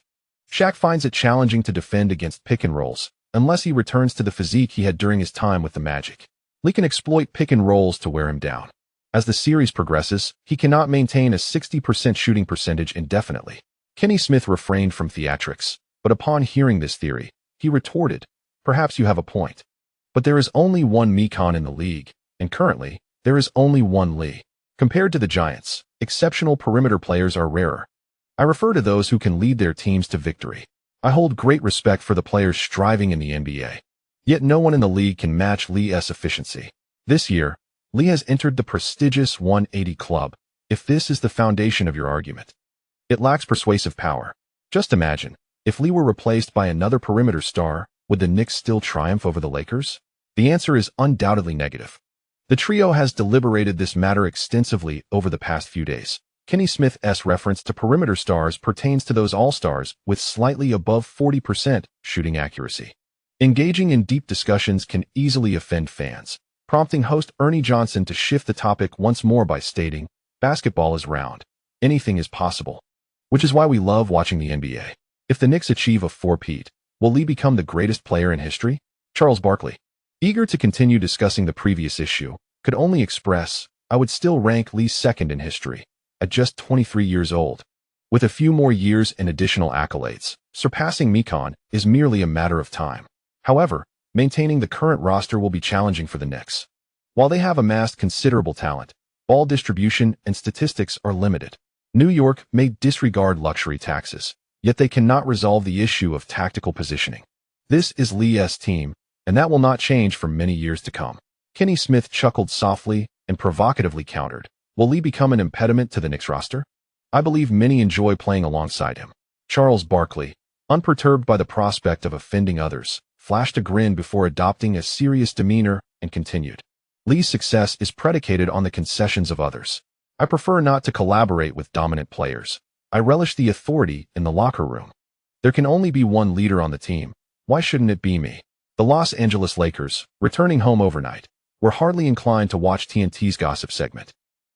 Shaq finds it challenging to defend against pick-and-rolls, unless he returns to the physique he had during his time with the Magic. Lee can exploit pick-and-rolls to wear him down. As the series progresses, he cannot maintain a 60% shooting percentage indefinitely. Kenny Smith refrained from theatrics, but upon hearing this theory, he retorted, "Perhaps you have a point. But there is only one Mekon in the league, and currently, there is only one Lee. Compared to the Giants, exceptional perimeter players are rarer. I refer to those who can lead their teams to victory. I hold great respect for the players striving in the NBA. Yet no one in the league can match Lee's efficiency. This year, Lee has entered the prestigious 180 club, if this is the foundation of your argument. It lacks persuasive power. Just imagine, if Lee were replaced by another perimeter star, would the Knicks still triumph over the Lakers? The answer is undoubtedly negative. The trio has deliberated this matter extensively over the past few days. Kenny Smith's reference to perimeter stars pertains to those all-stars with slightly above 40% shooting accuracy. Engaging in deep discussions can easily offend fans, prompting host Ernie Johnson to shift the topic once more by stating, "Basketball is round. Anything is possible." Which is why we love watching the NBA. If the Knicks achieve a four-peat, will Lee become the greatest player in history? Charles Barkley, eager to continue discussing the previous issue, could only express, "I would still rank Lee second in history, at just 23 years old. With a few more years and additional accolades, surpassing Mekon is merely a matter of time. However, maintaining the current roster will be challenging for the Knicks. While they have amassed considerable talent, ball distribution and statistics are limited. New York may disregard luxury taxes, yet they cannot resolve the issue of tactical positioning. This is Lee's team, and that will not change for many years to come." Kenny Smith chuckled softly and provocatively countered, "Will Lee become an impediment to the Knicks roster? I believe many enjoy playing alongside him." Charles Barkley, unperturbed by the prospect of offending others, flashed a grin before adopting a serious demeanor and continued, "Lee's success is predicated on the concessions of others. I prefer not to collaborate with dominant players. I relish the authority in the locker room. There can only be one leader on the team. Why shouldn't it be me?" The Los Angeles Lakers, returning home overnight, were hardly inclined to watch TNT's gossip segment.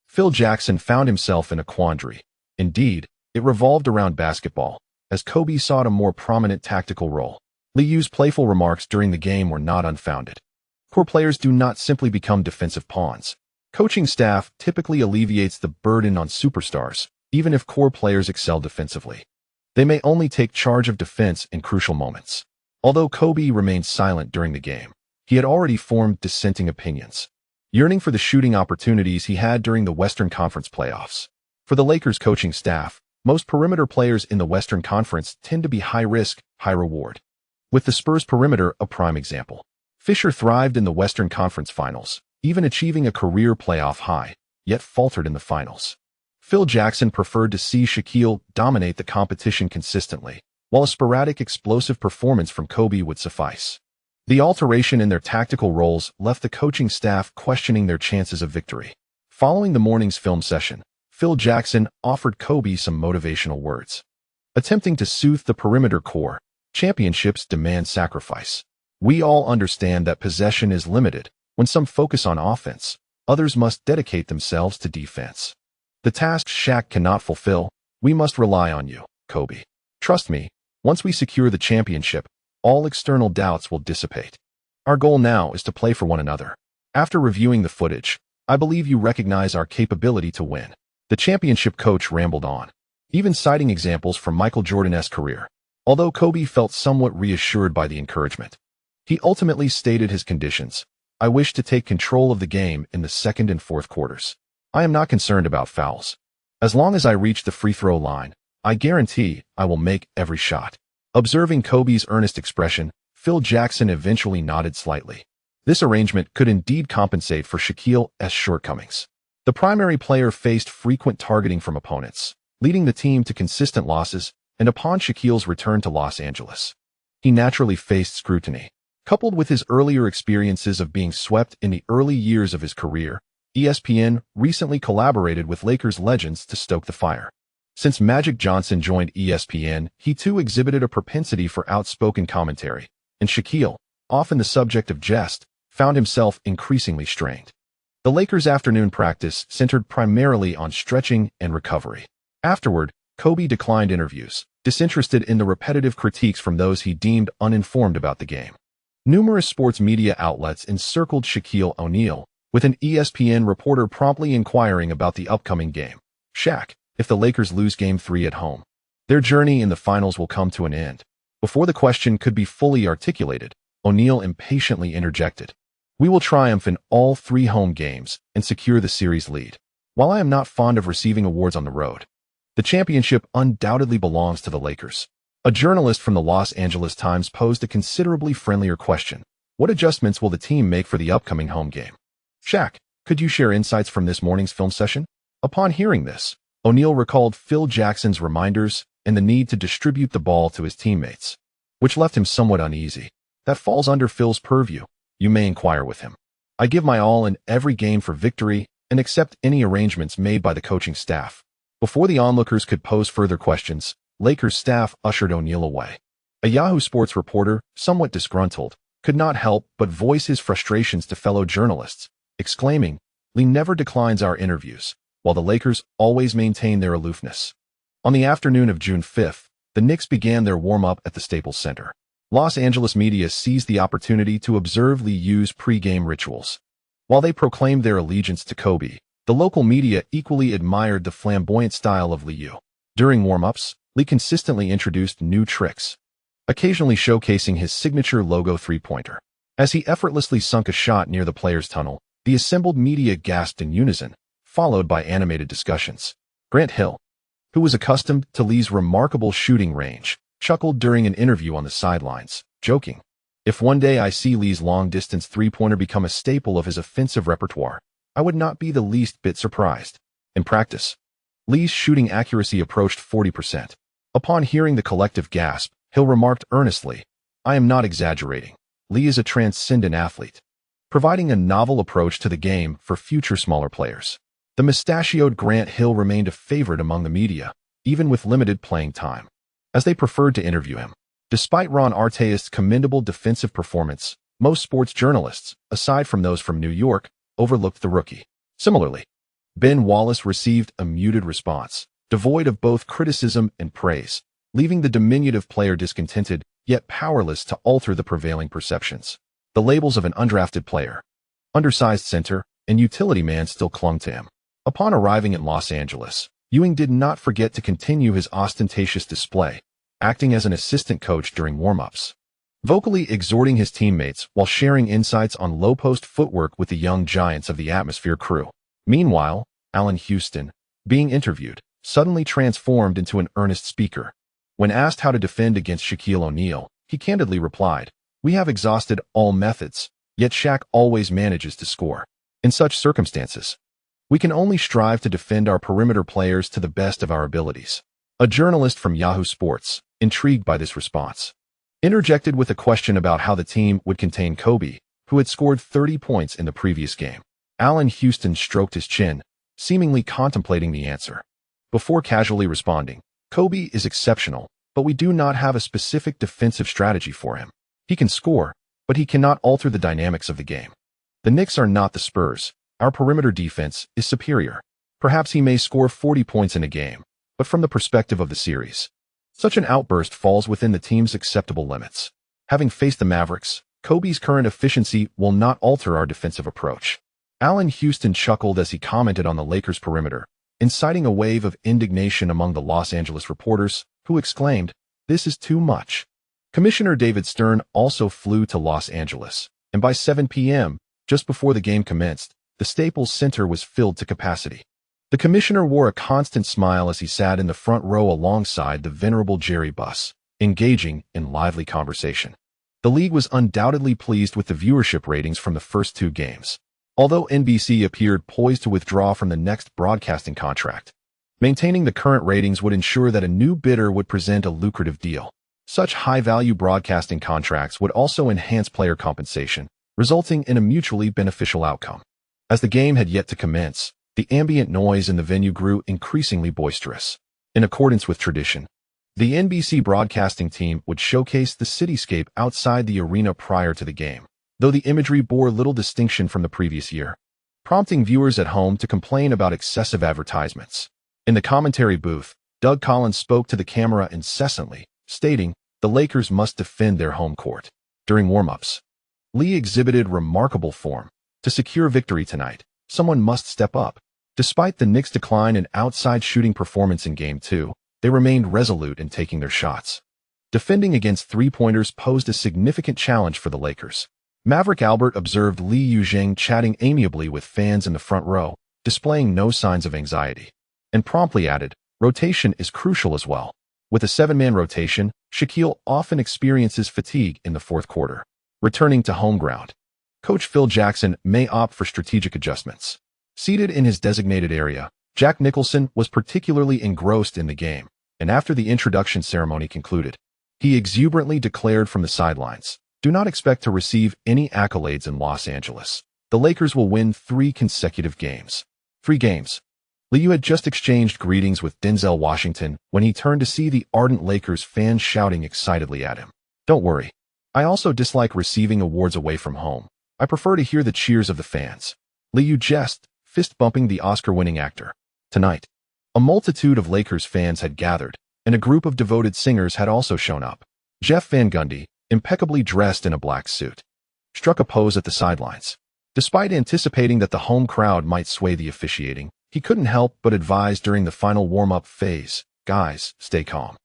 Phil Jackson found himself in a quandary. Indeed, it revolved around basketball, as Kobe sought a more prominent tactical role. Liu's playful remarks during the game were not unfounded. Core players do not simply become defensive pawns. Coaching staff typically alleviates the burden on superstars, even if core players excel defensively. They may only take charge of defense in crucial moments. Although Kobe remained silent during the game, he had already formed dissenting opinions, yearning for the shooting opportunities he had during the Western Conference playoffs. For the Lakers coaching staff, most perimeter players in the Western Conference tend to be high risk, high reward. With the Spurs perimeter a prime example. Fisher thrived in the Western Conference Finals, even achieving a career playoff high, yet faltered in the finals. Phil Jackson preferred to see Shaquille dominate the competition consistently, while a sporadic explosive performance from Kobe would suffice. The alteration in their tactical roles left the coaching staff questioning their chances of victory. Following the morning's film session, Phil Jackson offered Kobe some motivational words. Attempting to soothe the perimeter core, "Championships demand sacrifice. We all understand that possession is limited. When some focus on offense, others must dedicate themselves to defense. The task Shaq cannot fulfill, we must rely on you, Kobe. Trust me, once we secure the championship, all external doubts will dissipate. Our goal now is to play for one another. After reviewing the footage, I believe you recognize our capability to win." The championship coach rambled on, even citing examples from Michael Jordan's career. Although Kobe felt somewhat reassured by the encouragement, he ultimately stated his conditions. "I wish to take control of the game in the second and fourth quarters. I am not concerned about fouls. As long as I reach the free throw line, I guarantee I will make every shot. Observing Kobe's earnest expression, Phil Jackson eventually nodded slightly. This arrangement could indeed compensate for Shaquille's shortcomings. The primary player faced frequent targeting from opponents, leading the team to consistent losses, and upon Shaquille's return to Los Angeles, he naturally faced scrutiny. Coupled with his earlier experiences of being swept in the early years of his career, ESPN recently collaborated with Lakers legends to stoke the fire. Since Magic Johnson joined ESPN, he too exhibited a propensity for outspoken commentary, and Shaquille, often the subject of jest, found himself increasingly strained. The Lakers' afternoon practice centered primarily on stretching and recovery. Afterward, Kobe declined interviews, disinterested in the repetitive critiques from those he deemed uninformed about the game. Numerous sports media outlets encircled Shaquille O'Neal, with an ESPN reporter promptly inquiring about the upcoming game. "Shaq, if the Lakers lose Game 3 at home, their journey in the finals will come to an end." Before the question could be fully articulated, O'Neal impatiently interjected, "We will triumph in all 3 home games and secure the series lead. While I am not fond of receiving awards on the road, the championship undoubtedly belongs to the Lakers." A journalist from the Los Angeles Times posed a considerably friendlier question. "What adjustments will the team make for the upcoming home game?" "Shaq, could you share insights from this morning's film session?" Upon hearing this, O'Neal recalled Phil Jackson's reminders and the need to distribute the ball to his teammates, which left him somewhat uneasy. "That falls under Phil's purview. You may inquire with him. I give my all in every game for victory and accept any arrangements made by the coaching staff." Before the onlookers could pose further questions, Lakers staff ushered O'Neal away. A Yahoo Sports reporter, somewhat disgruntled, could not help but voice his frustrations to fellow journalists, exclaiming, "Lee never declines our interviews, while the Lakers always maintain their aloofness." On the afternoon of June 5th, the Knicks began their warm-up at the Staples Center. Los Angeles media seized the opportunity to observe Lee use pre-game rituals. While they proclaimed their allegiance to Kobe, the local media equally admired the flamboyant style of Lee. During warm-ups, Lee consistently introduced new tricks, occasionally showcasing his signature logo three-pointer. As he effortlessly sunk a shot near the players' tunnel, the assembled media gasped in unison, followed by animated discussions. Grant Hill, who was accustomed to Lee's remarkable shooting range, chuckled during an interview on the sidelines, joking, "If one day I see Lee's long-distance three-pointer become a staple of his offensive repertoire, I would not be the least bit surprised." In practice, Lee's shooting accuracy approached 40%. Upon hearing the collective gasp, Hill remarked earnestly, "I am not exaggerating. Lee is a transcendent athlete," providing a novel approach to the game for future smaller players. The mustachioed Grant Hill remained a favorite among the media, even with limited playing time, as they preferred to interview him. Despite Ron Artest's commendable defensive performance, most sports journalists, aside from those from New York, overlooked the rookie. Similarly, Ben Wallace received a muted response, devoid of both criticism and praise, leaving the diminutive player discontented, yet powerless to alter the prevailing perceptions. The labels of an undrafted player, undersized center, and utility man still clung to him. Upon arriving in Los Angeles, Ewing did not forget to continue his ostentatious display, acting as an assistant coach during warm-ups, vocally exhorting his teammates while sharing insights on low-post footwork with the young giants of the Atmosphere crew. Meanwhile, Allen Houston, being interviewed, suddenly transformed into an earnest speaker. When asked how to defend against Shaquille O'Neal, he candidly replied, "We have exhausted all methods, yet Shaq always manages to score. In such circumstances, we can only strive to defend our perimeter players to the best of our abilities." A journalist from Yahoo Sports, intrigued by this response, interjected with a question about how the team would contain Kobe, who had scored 30 points in the previous game. Allen Houston stroked his chin, seemingly contemplating the answer, before casually responding, "Kobe is exceptional, but we do not have a specific defensive strategy for him. He can score, but he cannot alter the dynamics of the game. The Knicks are not the Spurs. Our perimeter defense is superior. Perhaps he may score 40 points in a game, but from the perspective of the series, such an outburst falls within the team's acceptable limits. Having faced the Mavericks, Kobe's current efficiency will not alter our defensive approach." Allen Houston chuckled as he commented on the Lakers' perimeter, inciting a wave of indignation among the Los Angeles reporters, who exclaimed, "This is too much." Commissioner David Stern also flew to Los Angeles, and by 7 p.m., just before the game commenced, the Staples Center was filled to capacity. The commissioner wore a constant smile as he sat in the front row alongside the venerable Jerry Buss, engaging in lively conversation. The league was undoubtedly pleased with the viewership ratings from the first two games, although NBC appeared poised to withdraw from the next broadcasting contract. Maintaining the current ratings would ensure that a new bidder would present a lucrative deal. Such high-value broadcasting contracts would also enhance player compensation, resulting in a mutually beneficial outcome. As the game had yet to commence, the ambient noise in the venue grew increasingly boisterous. In accordance with tradition, the NBC broadcasting team would showcase the cityscape outside the arena prior to the game, though the imagery bore little distinction from the previous year, prompting viewers at home to complain about excessive advertisements. In the commentary booth, Doug Collins spoke to the camera incessantly, stating, "The Lakers must defend their home court." During warm-ups, Lee exhibited remarkable form. "To secure victory tonight, someone must step up." Despite the Knicks' decline in outside shooting performance in Game 2, they remained resolute in taking their shots. Defending against three-pointers posed a significant challenge for the Lakers. Marv Albert observed Li Yuzheng chatting amiably with fans in the front row, displaying no signs of anxiety, and promptly added, "Rotation is crucial as well." With a seven-man rotation, Shaquille often experiences fatigue in the fourth quarter. Returning to home ground, Coach Phil Jackson may opt for strategic adjustments. Seated in his designated area, Jack Nicholson was particularly engrossed in the game, and after the introduction ceremony concluded, he exuberantly declared from the sidelines, "Do not expect to receive any accolades in Los Angeles. The Lakers will win 3 consecutive games." 3 games. Liu had just exchanged greetings with Denzel Washington when he turned to see the ardent Lakers fans shouting excitedly at him. "Don't worry. I also dislike receiving awards away from home. I prefer to hear the cheers of the fans." Liu jest, fist-bumping the Oscar-winning actor. Tonight, a multitude of Lakers fans had gathered, and a group of devoted singers had also shown up. Jeff Van Gundy, impeccably dressed in a black suit, struck a pose at the sidelines. Despite anticipating that the home crowd might sway the officiating, he couldn't help but advise during the final warm-up phase, "Guys, stay calm.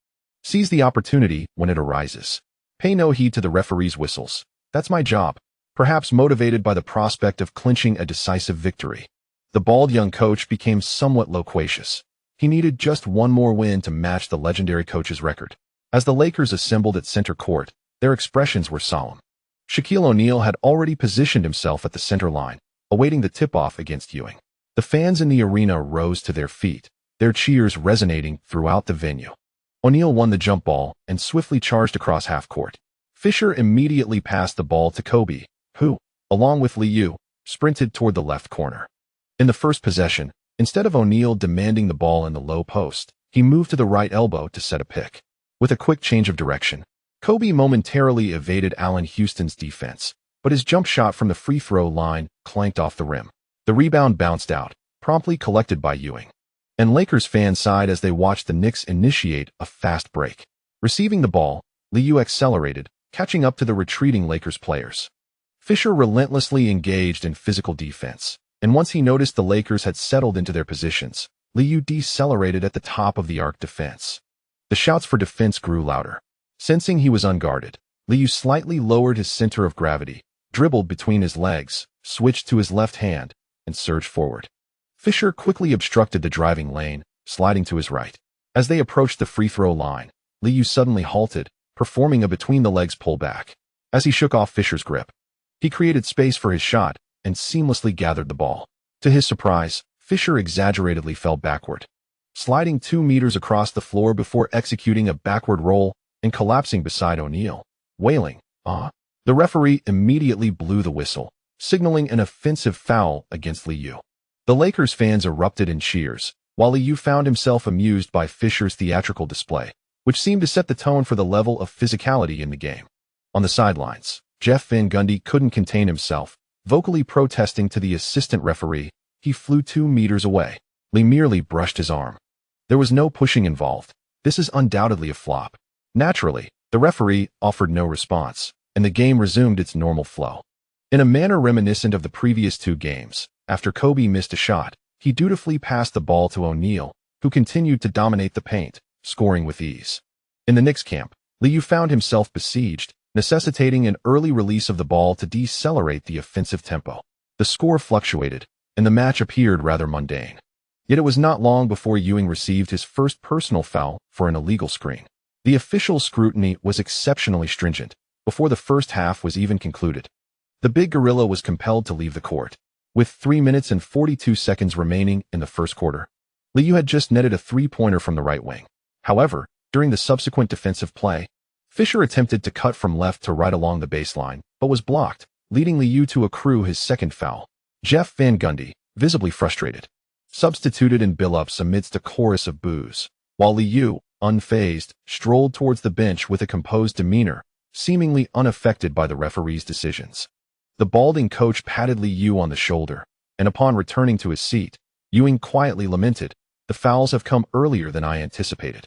Seize the opportunity when it arises. Pay no heed to the referee's whistles. That's my job." Perhaps motivated by the prospect of clinching a decisive victory, the bald young coach became somewhat loquacious. He needed just one more win to match the legendary coach's record. As the Lakers assembled at center court, their expressions were solemn. Shaquille O'Neal had already positioned himself at the center line, awaiting the tip-off against Ewing. The fans in the arena rose to their feet, their cheers resonating throughout the venue. O'Neal won the jump ball and swiftly charged across half-court. Fisher immediately passed the ball to Kobe, who, along with Liu, sprinted toward the left corner. In the first possession, instead of O'Neal demanding the ball in the low post, he moved to the right elbow to set a pick. With a quick change of direction, Kobe momentarily evaded Allen Houston's defense, but his jump shot from the free throw line clanked off the rim. The rebound bounced out, promptly collected by Ewing. And Lakers fans sighed as they watched the Knicks initiate a fast break. Receiving the ball, Liu accelerated, catching up to the retreating Lakers players. Fisher relentlessly engaged in physical defense, and once he noticed the Lakers had settled into their positions, Liu decelerated at the top of the arc defense. The shouts for defense grew louder. Sensing he was unguarded, Liu slightly lowered his center of gravity, dribbled between his legs, switched to his left hand, and surged forward. Fisher quickly obstructed the driving lane, sliding to his right. As they approached the free throw line, Liu suddenly halted, performing a between-the-legs pullback. As he shook off Fisher's grip, he created space for his shot and seamlessly gathered the ball. To his surprise, Fisher exaggeratedly fell backward, sliding 2 meters across the floor before executing a backward roll and collapsing beside O'Neal, wailing, "Ah!" The referee immediately blew the whistle, signaling an offensive foul against Liu. The Lakers fans erupted in cheers, while Liu found himself amused by Fisher's theatrical display, which seemed to set the tone for the level of physicality in the game. On the sidelines, Jeff Van Gundy couldn't contain himself, vocally protesting to the assistant referee. He flew 2 meters away. Lee merely brushed his arm. There was no pushing involved. "This is undoubtedly a flop." Naturally, the referee offered no response, and the game resumed its normal flow. In a manner reminiscent of the previous 2 games, after Kobe missed a shot, he dutifully passed the ball to O'Neal, who continued to dominate the paint, scoring with ease. In the Knicks camp, Liu found himself besieged, necessitating an early release of the ball to decelerate the offensive tempo. The score fluctuated, and the match appeared rather mundane. Yet it was not long before Ewing received his first personal foul for an illegal screen. The official scrutiny was exceptionally stringent before the first half was even concluded. The big gorilla was compelled to leave the court. With 3 minutes and 42 seconds remaining in the first quarter, Liu had just netted a three-pointer from the right wing. However, during the subsequent defensive play, Fisher attempted to cut from left to right along the baseline, but was blocked, leading Liu to accrue his second foul. Jeff Van Gundy, visibly frustrated, substituted in Billups amidst a chorus of boos, while Liu, unfazed, strolled towards the bench with a composed demeanor, seemingly unaffected by the referee's decisions. The balding coach patted Liu on the shoulder, and upon returning to his seat, Ewing quietly lamented, "The fouls have come earlier than I anticipated.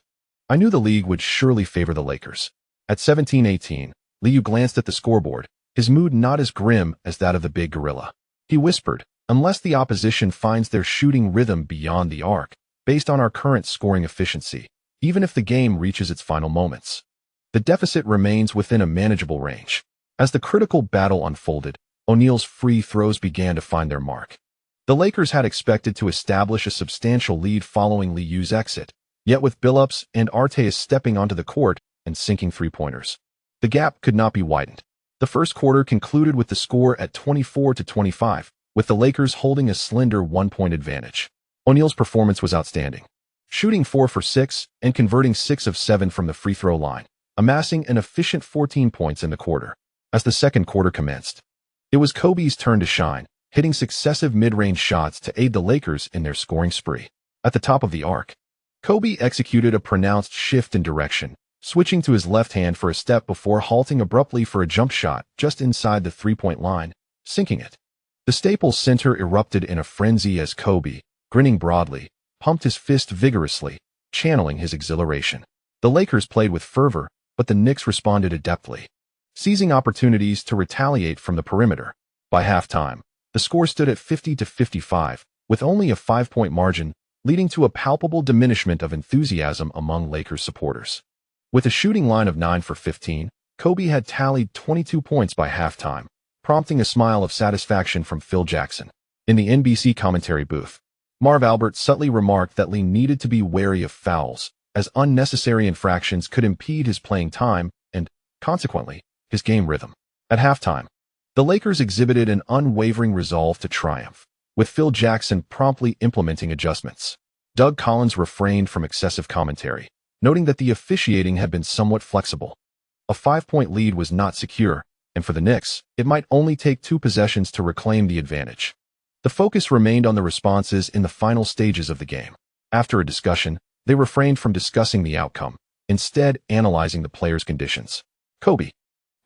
I knew the league would surely favor the Lakers." At 17-18, Liu glanced at the scoreboard, his mood not as grim as that of the big gorilla. He whispered, "Unless the opposition finds their shooting rhythm beyond the arc, based on our current scoring efficiency, even if the game reaches its final moments, the deficit remains within a manageable range." As the critical battle unfolded, O'Neal's free throws began to find their mark. The Lakers had expected to establish a substantial lead following Liu's exit, yet with Billups and Arteas stepping onto the court and sinking three-pointers, the gap could not be widened. The first quarter concluded with the score at 24-25, with the Lakers holding a slender one-point advantage. O'Neal's performance was outstanding, shooting 4 for 6 and converting 6 of 7 from the free throw line, amassing an efficient 14 points in the quarter. As the second quarter commenced, it was Kobe's turn to shine, hitting successive mid-range shots to aid the Lakers in their scoring spree. At the top of the arc, Kobe executed a pronounced shift in direction, switching to his left hand for a step before halting abruptly for a jump shot just inside the three-point line, sinking it. The Staples Center erupted in a frenzy as Kobe, grinning broadly, pumped his fist vigorously, channeling his exhilaration. The Lakers played with fervor, but the Knicks responded adeptly, seizing opportunities to retaliate from the perimeter. By halftime, the score stood at 50-55, with only a 5-point margin, leading to a palpable diminishment of enthusiasm among Lakers supporters. With a shooting line of 9 for 15, Kobe had tallied 22 points by halftime, prompting a smile of satisfaction from Phil Jackson. In the NBC commentary booth, Marv Albert subtly remarked that Lee needed to be wary of fouls, as unnecessary infractions could impede his playing time and, consequently, his game rhythm. At halftime, the Lakers exhibited an unwavering resolve to triumph, with Phil Jackson promptly implementing adjustments. Doug Collins refrained from excessive commentary, noting that the officiating had been somewhat flexible. A 5-point lead was not secure, and for the Knicks, it might only take 2 possessions to reclaim the advantage. The focus remained on the responses in the final stages of the game. After a discussion, they refrained from discussing the outcome, instead analyzing the players' conditions. Kobe,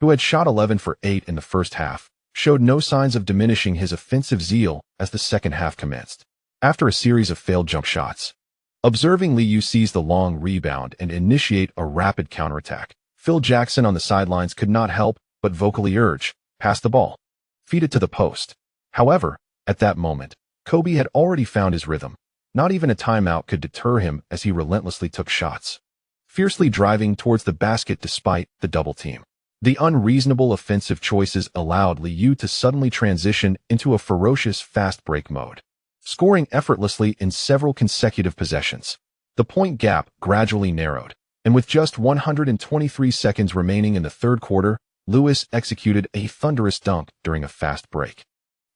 who had shot 11 for 8 in the first half, showed no signs of diminishing his offensive zeal as the second half commenced. After a series of failed jump shots, observing Liu seize the long rebound and initiate a rapid counterattack, Phil Jackson on the sidelines could not help but vocally urge, "Pass the ball. Feed it to the post." However, at that moment, Kobe had already found his rhythm. Not even a timeout could deter him as he relentlessly took shots, fiercely driving towards the basket despite the double team. The unreasonable offensive choices allowed Liu to suddenly transition into a ferocious fast break mode, scoring effortlessly in several consecutive possessions. The point gap gradually narrowed, and with just 123 seconds remaining in the third quarter, Lewis executed a thunderous dunk during a fast break,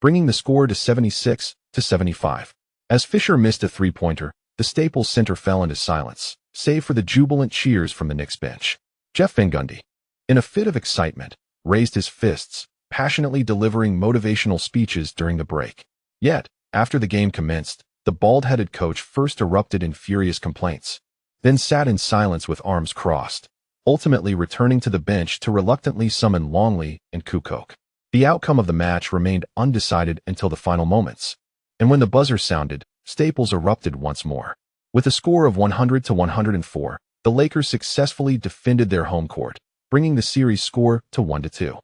bringing the score to 76-75. As Fisher missed a three-pointer, the Staples Center fell into silence, save for the jubilant cheers from the Knicks bench. Jeff Van Gundy, in a fit of excitement, raised his fists, passionately delivering motivational speeches during the break. Yet, after the game commenced, the bald-headed coach first erupted in furious complaints, then sat in silence with arms crossed, ultimately returning to the bench to reluctantly summon Longley and Kukoc. The outcome of the match remained undecided until the final moments, and when the buzzer sounded, Staples erupted once more. With a score of 100-104, the Lakers successfully defended their home court, bringing the series score to 1-2.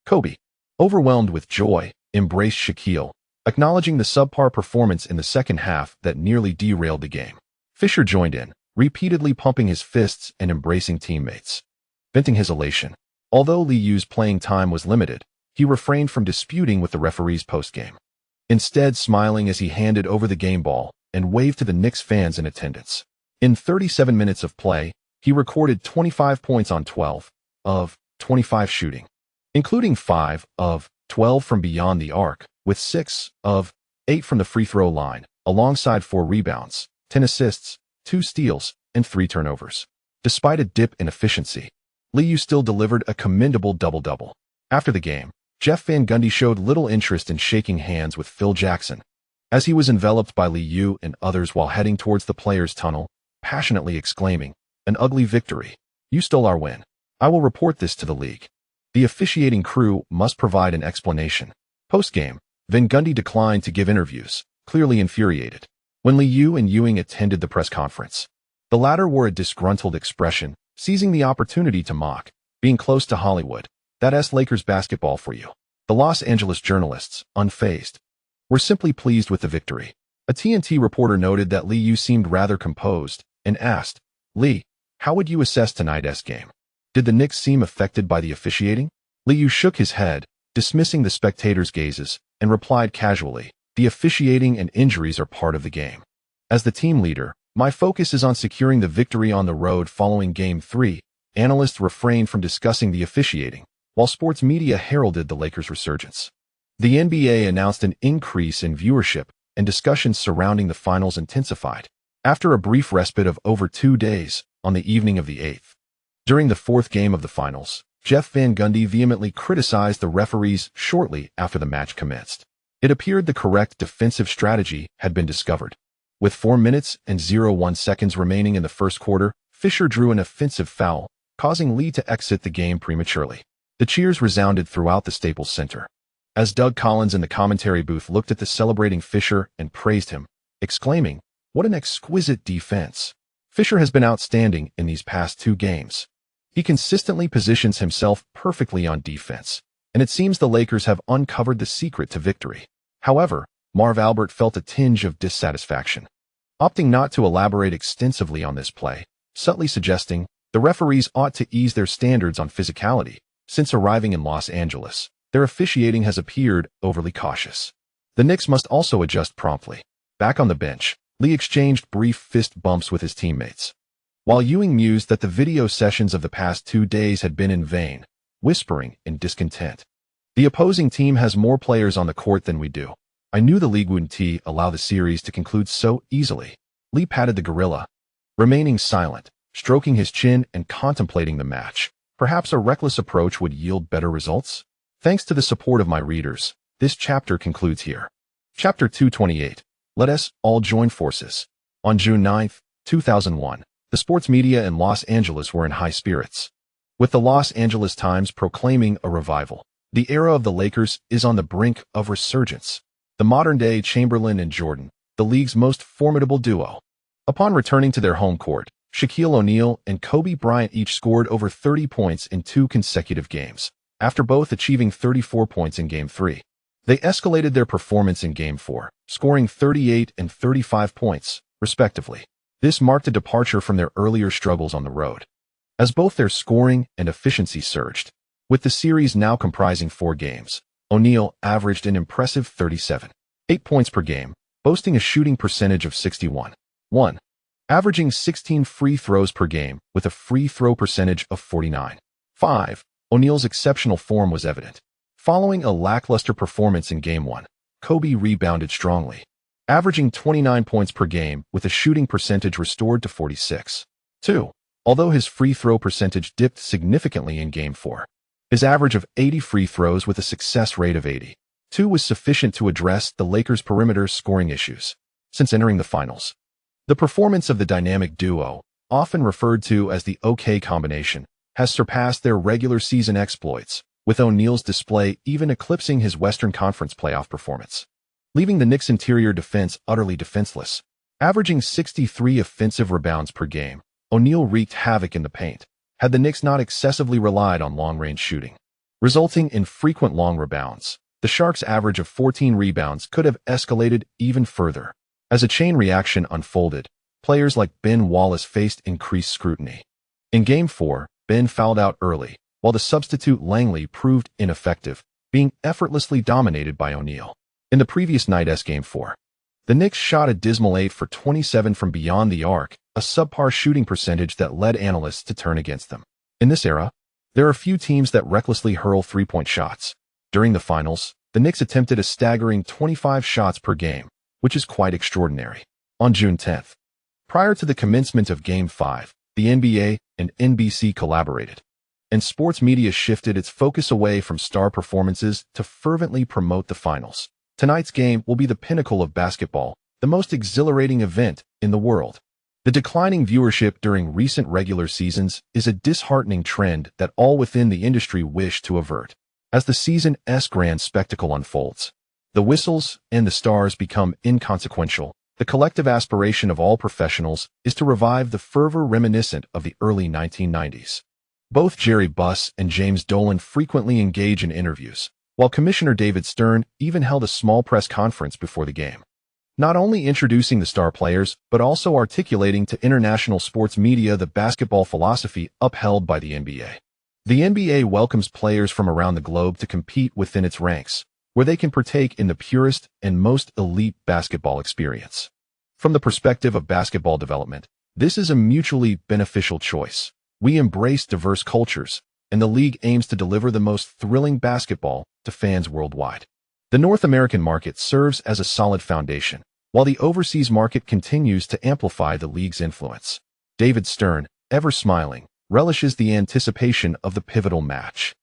Kobe, overwhelmed with joy, embraced Shaquille, acknowledging the subpar performance in the second half that nearly derailed the game. Fisher joined in, repeatedly pumping his fists and embracing teammates, venting his elation. Although Liu's playing time was limited, he refrained from disputing with the referees post-game. instead smiling as he handed over the game ball and waved to the Knicks fans in attendance. In 37 minutes of play, he recorded 25 points on 12 of 25 shooting, including 5 of 12 from beyond the arc, with 6 of 8 from the free throw line, alongside 4 rebounds, 10 assists, 2 steals, and 3 turnovers. Despite a dip in efficiency, Liu still delivered a commendable double-double. After the game, Jeff Van Gundy showed little interest in shaking hands with Phil Jackson, as he was enveloped by Liu and others while heading towards the players' tunnel, passionately exclaiming, "An ugly victory. You stole our win. I will report this to the league." The officiating crew must provide an explanation. Post-game, Van Gundy declined to give interviews, clearly infuriated. When Liu and Ewing attended the press conference, the latter wore a disgruntled expression, seizing the opportunity to mock, "Being close to Hollywood. That's Lakers basketball for you." The Los Angeles journalists, unfazed, were simply pleased with the victory. A TNT reporter noted that Liu seemed rather composed and asked, "Lee, how would you assess tonight's game? Did the Knicks seem affected by the officiating?" Liu shook his head, dismissing the spectators' gazes, and replied casually, "The officiating and injuries are part of the game. As the team leader, my focus is on securing the victory on the road following Game 3. Analysts refrained from discussing the officiating, while sports media heralded the Lakers' resurgence. The NBA announced an increase in viewership, and discussions surrounding the finals intensified, after a brief respite of over 2 days, on the evening of the 8th. During the 4th game of the finals, Jeff Van Gundy vehemently criticized the referees shortly after the match commenced. It appeared the correct defensive strategy had been discovered. With 4 minutes and 0.1 seconds remaining in the first quarter, Fisher drew an offensive foul, causing Lee to exit the game prematurely. The cheers resounded throughout the Staples Center, as Doug Collins in the commentary booth looked at the celebrating Fisher and praised him, exclaiming, "What an exquisite defense." Fisher has been outstanding in these past 2 games. He consistently positions himself perfectly on defense, and it seems the Lakers have uncovered the secret to victory. However, Marv Albert felt a tinge of dissatisfaction, opting not to elaborate extensively on this play, subtly suggesting the referees ought to ease their standards on physicality. Since arriving in Los Angeles, their officiating has appeared overly cautious. The Knicks must also adjust promptly. Back on the bench, Lee exchanged brief fist bumps with his teammates, while Ewing mused that the video sessions of the past 2 days had been in vain, whispering in discontent. "The opposing team has more players on the court than we do. I knew the league wouldn't allow the series to conclude so easily." Lee patted the gorilla, remaining silent, stroking his chin and contemplating the match. Perhaps a reckless approach would yield better results? Thanks to the support of my readers, this chapter concludes here. Chapter 228. Let us all join forces. On June 9, 2001, the sports media in Los Angeles were in high spirits, with the Los Angeles Times proclaiming a revival. The era of the Lakers is on the brink of resurgence. The modern-day Chamberlain and Jordan, the league's most formidable duo. Upon returning to their home court, Shaquille O'Neal and Kobe Bryant each scored over 30 points in 2 consecutive games, after both achieving 34 points in Game 3. They escalated their performance in Game 4, scoring 38 and 35 points, respectively. This marked a departure from their earlier struggles on the road, as both their scoring and efficiency surged. With the series now comprising 4 games, O'Neal averaged an impressive 37.8 points per game, boasting a shooting percentage of 61.1, averaging 16 free throws per game with a free throw percentage of 49.5. O'Neal's exceptional form was evident. Following a lackluster performance in Game 1, Kobe rebounded strongly, averaging 29 points per game with a shooting percentage restored to 46.2. Although his free throw percentage dipped significantly in Game 4, his average of 80 free throws with a success rate of 82 was sufficient to address the Lakers' perimeter scoring issues. Since entering the finals, the performance of the dynamic duo, often referred to as the OK combination, has surpassed their regular season exploits, with O'Neal's display even eclipsing his Western Conference playoff performance, leaving the Knicks' interior defense utterly defenseless. Averaging 63 offensive rebounds per game, O'Neal wreaked havoc in the paint, had the Knicks not excessively relied on long-range shooting, resulting in frequent long rebounds. The Sharks' average of 14 rebounds could have escalated even further. As a chain reaction unfolded, players like Ben Wallace faced increased scrutiny. In Game 4, Ben fouled out early, while the substitute Langley proved ineffective, being effortlessly dominated by O'Neal. In the previous night's Game 4, the Knicks shot a dismal 8 for 27 from beyond the arc, a subpar shooting percentage that led analysts to turn against them. In this era, there are few teams that recklessly hurl three-point shots. During the finals, the Knicks attempted a staggering 25 shots per game, which is quite extraordinary. On June 10th, prior to the commencement of Game 5, the NBA and NBC collaborated, and sports media shifted its focus away from star performances to fervently promote the finals. Tonight's game will be the pinnacle of basketball, the most exhilarating event in the world. The declining viewership during recent regular seasons is a disheartening trend that all within the industry wish to avert. As the season's grand spectacle unfolds, the whistles and the stars become inconsequential. The collective aspiration of all professionals is to revive the fervor reminiscent of the early 1990s. Both Jerry Buss and James Dolan frequently engage in interviews, while Commissioner David Stern even held a small press conference before the game, not only introducing the star players, but also articulating to international sports media the basketball philosophy upheld by the NBA. The NBA welcomes players from around the globe to compete within its ranks, where they can partake in the purest and most elite basketball experience. From the perspective of basketball development, this is a mutually beneficial choice. We embrace diverse cultures, and the league aims to deliver the most thrilling basketball to fans worldwide. The North American market serves as a solid foundation, while the overseas market continues to amplify the league's influence. David Stern, ever smiling, relishes the anticipation of the pivotal match.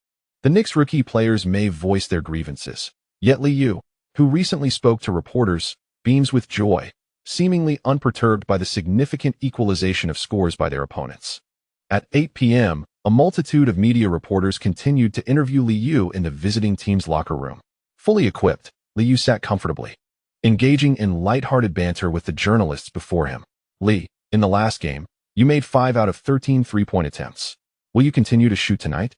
The Knicks rookie players may voice their grievances, yet Liu, who recently spoke to reporters, beams with joy, seemingly unperturbed by the significant equalization of scores by their opponents. At 8 p.m., a multitude of media reporters continued to interview Liu in the visiting team's locker room. Fully equipped, Liu sat comfortably, engaging in light-hearted banter with the journalists before him. "Lee, in the last game, you made 5 out of 13 three-point attempts. Will you continue to shoot tonight?"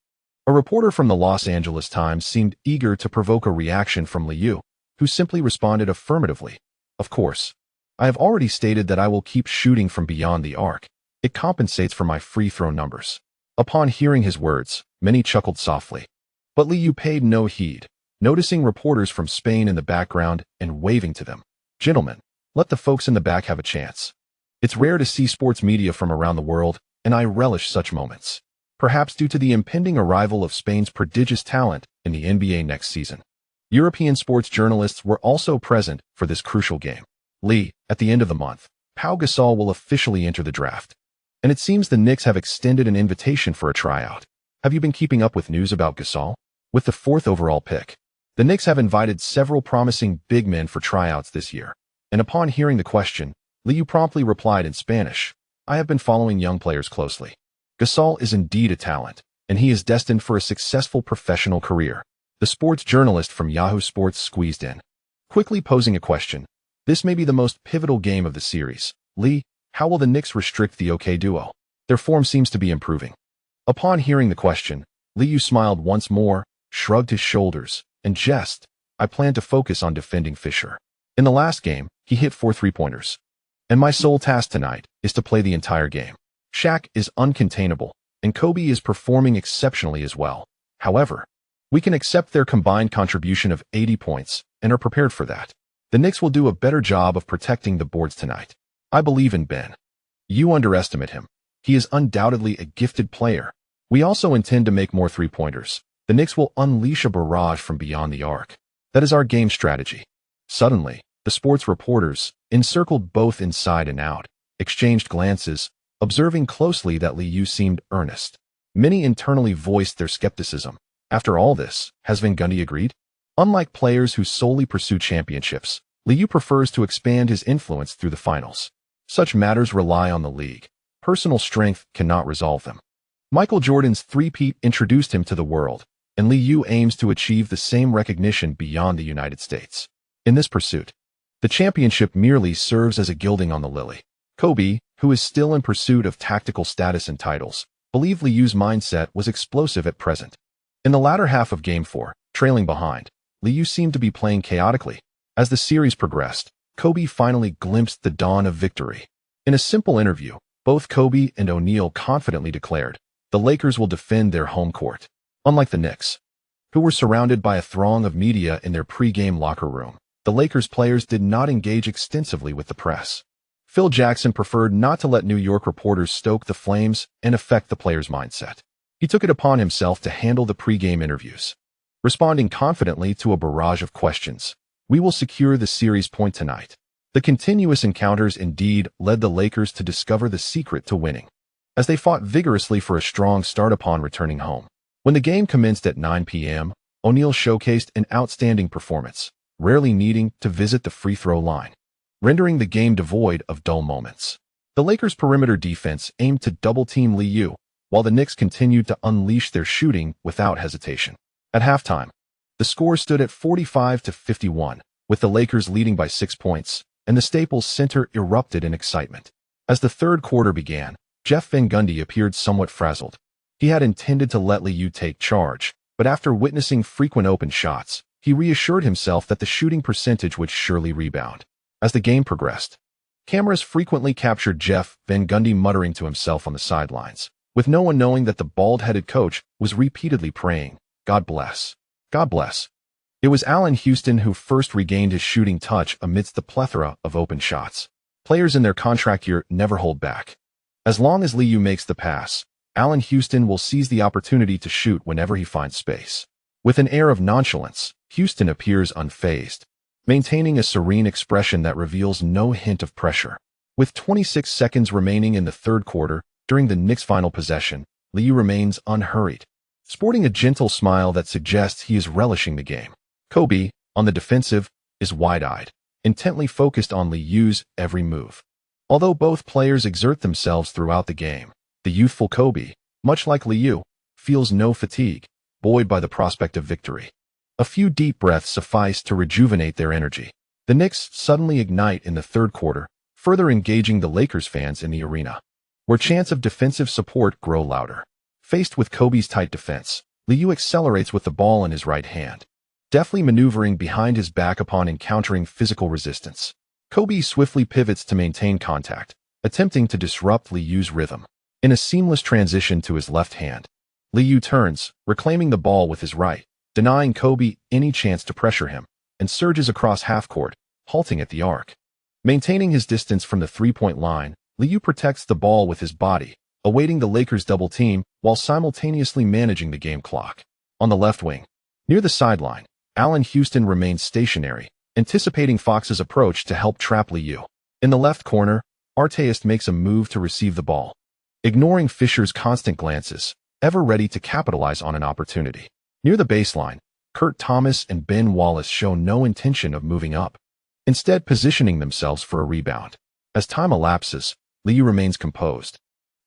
A reporter from the Los Angeles Times seemed eager to provoke a reaction from Liu, who simply responded affirmatively. "Of course. I have already stated that I will keep shooting from beyond the arc. It compensates for my free throw numbers." Upon hearing his words, many chuckled softly. But Liu paid no heed, noticing reporters from Spain in the background and waving to them. "Gentlemen, let the folks in the back have a chance. It's rare to see sports media from around the world, and I relish such moments." Perhaps due to the impending arrival of Spain's prodigious talent in the NBA next season, European sports journalists were also present for this crucial game. Lee, at the end of the month, Pau Gasol will officially enter the draft, and it seems the Knicks have extended an invitation for a tryout. Have you been keeping up with news about Gasol? With the 4th overall pick, the Knicks have invited several promising big men for tryouts this year, and upon hearing the question, Liu promptly replied in Spanish, "I have been following young players closely. Gasol is indeed a talent, and he is destined for a successful professional career." The sports journalist from Yahoo Sports squeezed in, quickly posing a question. "This may be the most pivotal game of the series. Lee, how will the Knicks restrict the OK duo? Their form seems to be improving." Upon hearing the question, Liu smiled once more, shrugged his shoulders, and jest, "I plan to focus on defending Fisher. In the last game, he hit 4 three-pointers. And my sole task tonight is to play the entire game. Shaq is uncontainable, and Kobe is performing exceptionally as well. However, we can accept their combined contribution of 80 points and are prepared for that. The Knicks will do a better job of protecting the boards tonight. I believe in Ben. You underestimate him. He is undoubtedly a gifted player. We also intend to make more three-pointers. The Knicks will unleash a barrage from beyond the arc. That is our game strategy." Suddenly, the sports reporters, encircled both inside and out, exchanged glances, observing closely that Liu seemed earnest. Many internally voiced their skepticism. After all this, has Van Gundy agreed? Unlike players who solely pursue championships, Liu prefers to expand his influence through the finals. Such matters rely on the league. Personal strength cannot resolve them. Michael Jordan's three-peat introduced him to the world, and Liu aims to achieve the same recognition beyond the United States. In this pursuit, the championship merely serves as a gilding on the lily. Kobe, who is still in pursuit of tactical status and titles, believed Liu's mindset was explosive at present. In the latter half of Game 4, trailing behind, Liu seemed to be playing chaotically. As the series progressed, Kobe finally glimpsed the dawn of victory. In a simple interview, both Kobe and O'Neal confidently declared, "The Lakers will defend their home court." Unlike the Knicks, who were surrounded by a throng of media in their pre-game locker room, the Lakers players did not engage extensively with the press. Phil Jackson preferred not to let New York reporters stoke the flames and affect the players' mindset. He took it upon himself to handle the pre-game interviews, responding confidently to a barrage of questions. "We will secure the series point tonight." The continuous encounters indeed led the Lakers to discover the secret to winning, as they fought vigorously for a strong start upon returning home. When the game commenced at 9 p.m., O'Neal showcased an outstanding performance, rarely needing to visit the free throw line, rendering the game devoid of dull moments. The Lakers' perimeter defense aimed to double-team Liu, while the Knicks continued to unleash their shooting without hesitation. At halftime, the score stood at 45-51, with the Lakers leading by 6 points, and the Staples Center erupted in excitement. As the third quarter began, Jeff Van Gundy appeared somewhat frazzled. He had intended to let Liu take charge, but after witnessing frequent open shots, he reassured himself that the shooting percentage would surely rebound. As the game progressed, cameras frequently captured Jeff Van Gundy muttering to himself on the sidelines, with no one knowing that the bald-headed coach was repeatedly praying, "God bless. God bless." It was Allen Houston who first regained his shooting touch amidst the plethora of open shots. Players in their contract year never hold back. As long as Liu makes the pass, Allen Houston will seize the opportunity to shoot whenever he finds space. With an air of nonchalance, Houston appears unfazed, maintaining a serene expression that reveals no hint of pressure. With 26 seconds remaining in the third quarter, during the Knicks' final possession, Liu remains unhurried, sporting a gentle smile that suggests he is relishing the game. Kobe, on the defensive, is wide-eyed, intently focused on Liu's every move. Although both players exert themselves throughout the game, the youthful Kobe, much like Liu, feels no fatigue, buoyed by the prospect of victory. A few deep breaths suffice to rejuvenate their energy. The Knicks suddenly ignite in the third quarter, further engaging the Lakers fans in the arena, where chants of defensive support grow louder. Faced with Kobe's tight defense, Liu accelerates with the ball in his right hand, deftly maneuvering behind his back upon encountering physical resistance. Kobe swiftly pivots to maintain contact, attempting to disrupt Liu's rhythm. In a seamless transition to his left hand, Liu turns, reclaiming the ball with his right, denying Kobe any chance to pressure him, and surges across half-court, halting at the arc. Maintaining his distance from the three-point line, Liu protects the ball with his body, awaiting the Lakers' double team while simultaneously managing the game clock. On the left wing, near the sideline, Allen Houston remains stationary, anticipating Fox's approach to help trap Liu. In the left corner, Artest makes a move to receive the ball, ignoring Fisher's constant glances, ever ready to capitalize on an opportunity. Near the baseline, Kurt Thomas and Ben Wallace show no intention of moving up, instead positioning themselves for a rebound. As time elapses, Liu remains composed,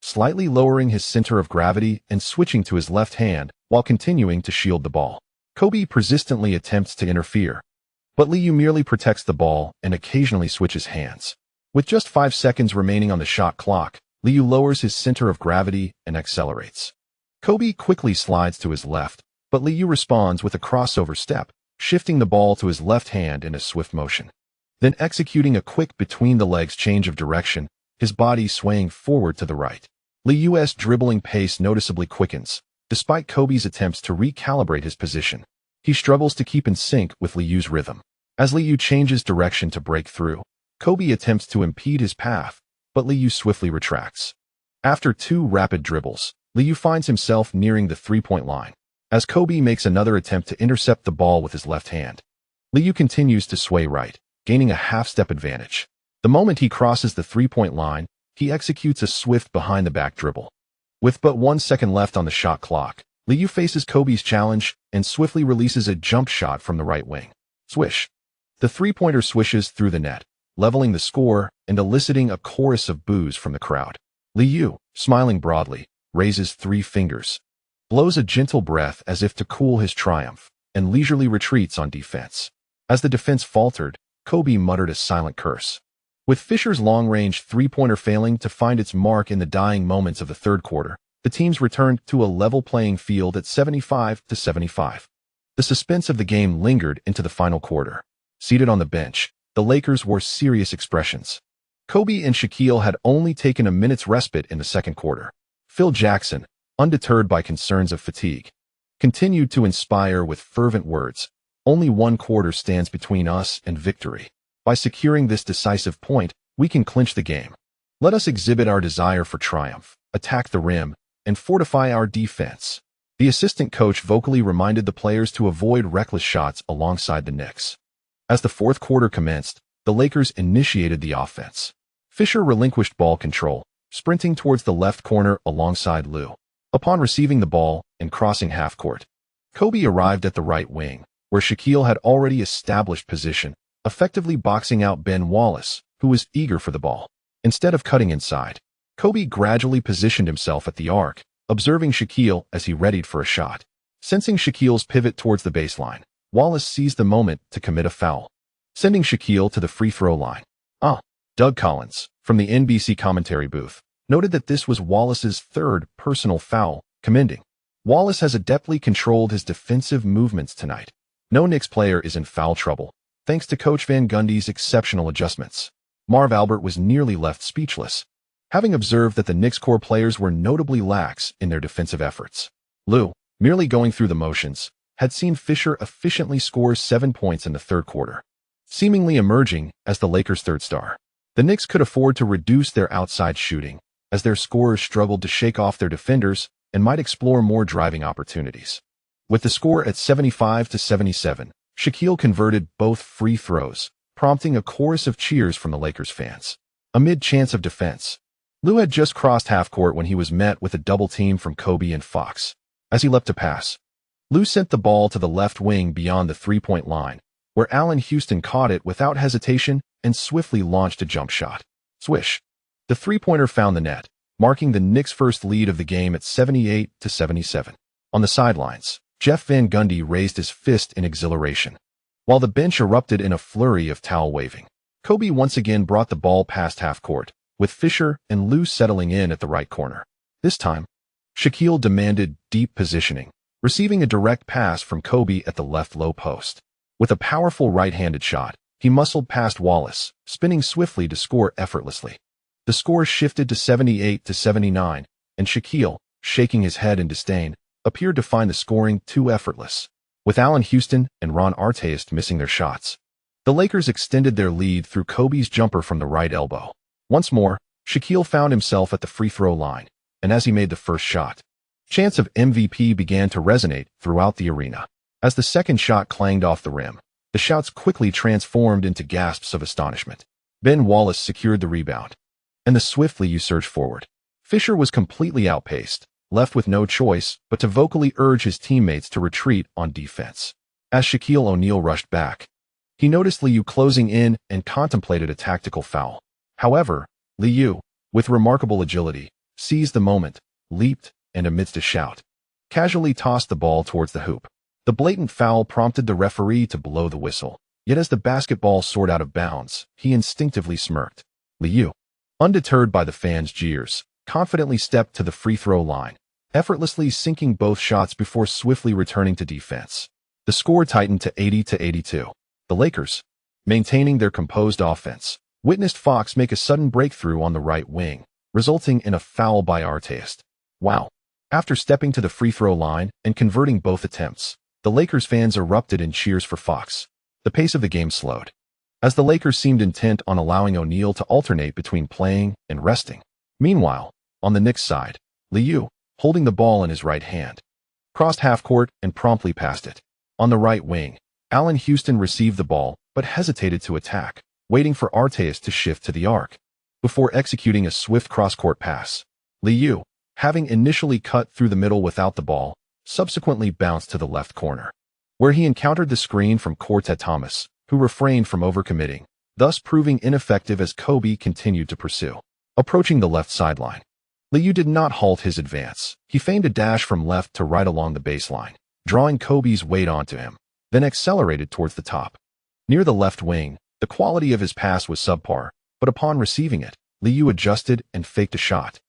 slightly lowering his center of gravity and switching to his left hand while continuing to shield the ball. Kobe persistently attempts to interfere, but Liu merely protects the ball and occasionally switches hands. With just 5 seconds remaining on the shot clock, Liu lowers his center of gravity and accelerates. Kobe quickly slides to his left, but Liu responds with a crossover step, shifting the ball to his left hand in a swift motion. Then executing a quick between-the-legs change of direction, his body swaying forward to the right. Liu's dribbling pace noticeably quickens, despite Kobe's attempts to recalibrate his position. He struggles to keep in sync with Liu's rhythm. As Liu changes direction to break through, Kobe attempts to impede his path, but Liu swiftly retracts. After 2 rapid dribbles, Liu finds himself nearing the three-point line. As Kobe makes another attempt to intercept the ball with his left hand, Liu continues to sway right, gaining a half-step advantage. The moment he crosses the three-point line, he executes a swift behind-the-back dribble. With but 1 second left on the shot clock, Liu faces Kobe's challenge and swiftly releases a jump shot from the right wing. Swish. The three-pointer swishes through the net, leveling the score and eliciting a chorus of boos from the crowd. Liu, smiling broadly, raises 3 fingers, blows a gentle breath as if to cool his triumph, and leisurely retreats on defense. As the defense faltered, Kobe muttered a silent curse. With Fisher's long-range three-pointer failing to find its mark in the dying moments of the third quarter, the teams returned to a level playing field at 75-75. The suspense of the game lingered into the final quarter. Seated on the bench, the Lakers wore serious expressions. Kobe and Shaquille had only taken a minute's respite in the second quarter. Phil Jackson, undeterred by concerns of fatigue, continued to inspire with fervent words, Only one quarter stands between us and victory. By securing this decisive point, we can clinch the game. Let us exhibit our desire for triumph, attack the rim, and fortify our defense. The assistant coach vocally reminded the players to avoid reckless shots alongside the Knicks. As the fourth quarter commenced, the Lakers initiated the offense. Fisher relinquished ball control, sprinting towards the left corner alongside Lou. Upon receiving the ball and crossing half court, Kobe arrived at the right wing, where Shaquille had already established position, effectively boxing out Ben Wallace, who was eager for the ball. Instead of cutting inside, Kobe gradually positioned himself at the arc, observing Shaquille as he readied for a shot. Sensing Shaquille's pivot towards the baseline, Wallace seized the moment to commit a foul, sending Shaquille to the free throw line. Doug Collins, from the NBC commentary booth, noted that this was Wallace's third personal foul, commending. Wallace has adeptly controlled his defensive movements tonight. No Knicks player is in foul trouble, thanks to Coach Van Gundy's exceptional adjustments. Marv Albert was nearly left speechless, having observed that the Knicks core players were notably lax in their defensive efforts. Lou, merely going through the motions, had seen Fisher efficiently score 7 points in the third quarter, seemingly emerging as the Lakers' third star. The Knicks could afford to reduce their outside shooting, as their scorers struggled to shake off their defenders and might explore more driving opportunities. With the score at 75-77, Shaquille converted both free throws, prompting a chorus of cheers from the Lakers fans. Amid chants of defense, Lou had just crossed half court when he was met with a double team from Kobe and Fox. As he leapt to pass, Lou sent the ball to the left wing beyond the three-point line, where Allen Houston caught it without hesitation and swiftly launched a jump shot. Swish! The three-pointer found the net, marking the Knicks' first lead of the game at 78-77. On the sidelines, Jeff Van Gundy raised his fist in exhilaration, while the bench erupted in a flurry of towel waving. Kobe once again brought the ball past half court, with Fisher and Lou settling in at the right corner. This time, Shaquille demanded deep positioning, receiving a direct pass from Kobe at the left low post. With a powerful right-handed shot, he muscled past Wallace, spinning swiftly to score effortlessly. The score shifted to 78-79, and Shaquille, shaking his head in disdain, appeared to find the scoring too effortless. With Allen Houston and Ron Artest missing their shots, the Lakers extended their lead through Kobe's jumper from the right elbow. Once more, Shaquille found himself at the free throw line, and as he made the first shot, chants of MVP began to resonate throughout the arena. As the second shot clanged off the rim, the shouts quickly transformed into gasps of astonishment. Ben Wallace secured the rebound, and the swiftly surged forward. Fisher was completely outpaced, left with no choice but to vocally urge his teammates to retreat on defense. As Shaquille O'Neal rushed back, he noticed Liu closing in and contemplated a tactical foul. However, Liu, with remarkable agility, seized the moment, leaped, and amidst a shout, casually tossed the ball towards the hoop. The blatant foul prompted the referee to blow the whistle, yet as the basketball soared out of bounds, he instinctively smirked. Liu, undeterred by the fans' jeers, confidently stepped to the free throw line, effortlessly sinking both shots before swiftly returning to defense. The score tightened to 80-82. The Lakers, maintaining their composed offense, witnessed Fox make a sudden breakthrough on the right wing, resulting in a foul by Artest. Wow! After stepping to the free throw line and converting both attempts, the Lakers fans erupted in cheers for Fox. The pace of the game slowed, as the Lakers seemed intent on allowing O'Neal to alternate between playing and resting. Meanwhile, on the Knicks side, Liu, holding the ball in his right hand, crossed half court and promptly passed it. On the right wing, Allen Houston received the ball but hesitated to attack, waiting for Artest to shift to the arc, before executing a swift cross-court pass. Liu, having initially cut through the middle without the ball, subsequently bounced to the left corner, where he encountered the screen from Quartet Thomas, who refrained from overcommitting, thus proving ineffective as Kobe continued to pursue. Approaching the left sideline, Liu did not halt his advance. He feigned a dash from left to right along the baseline, drawing Kobe's weight onto him, then accelerated towards the top. Near the left wing, the quality of his pass was subpar, but upon receiving it, Liu adjusted and faked a shot,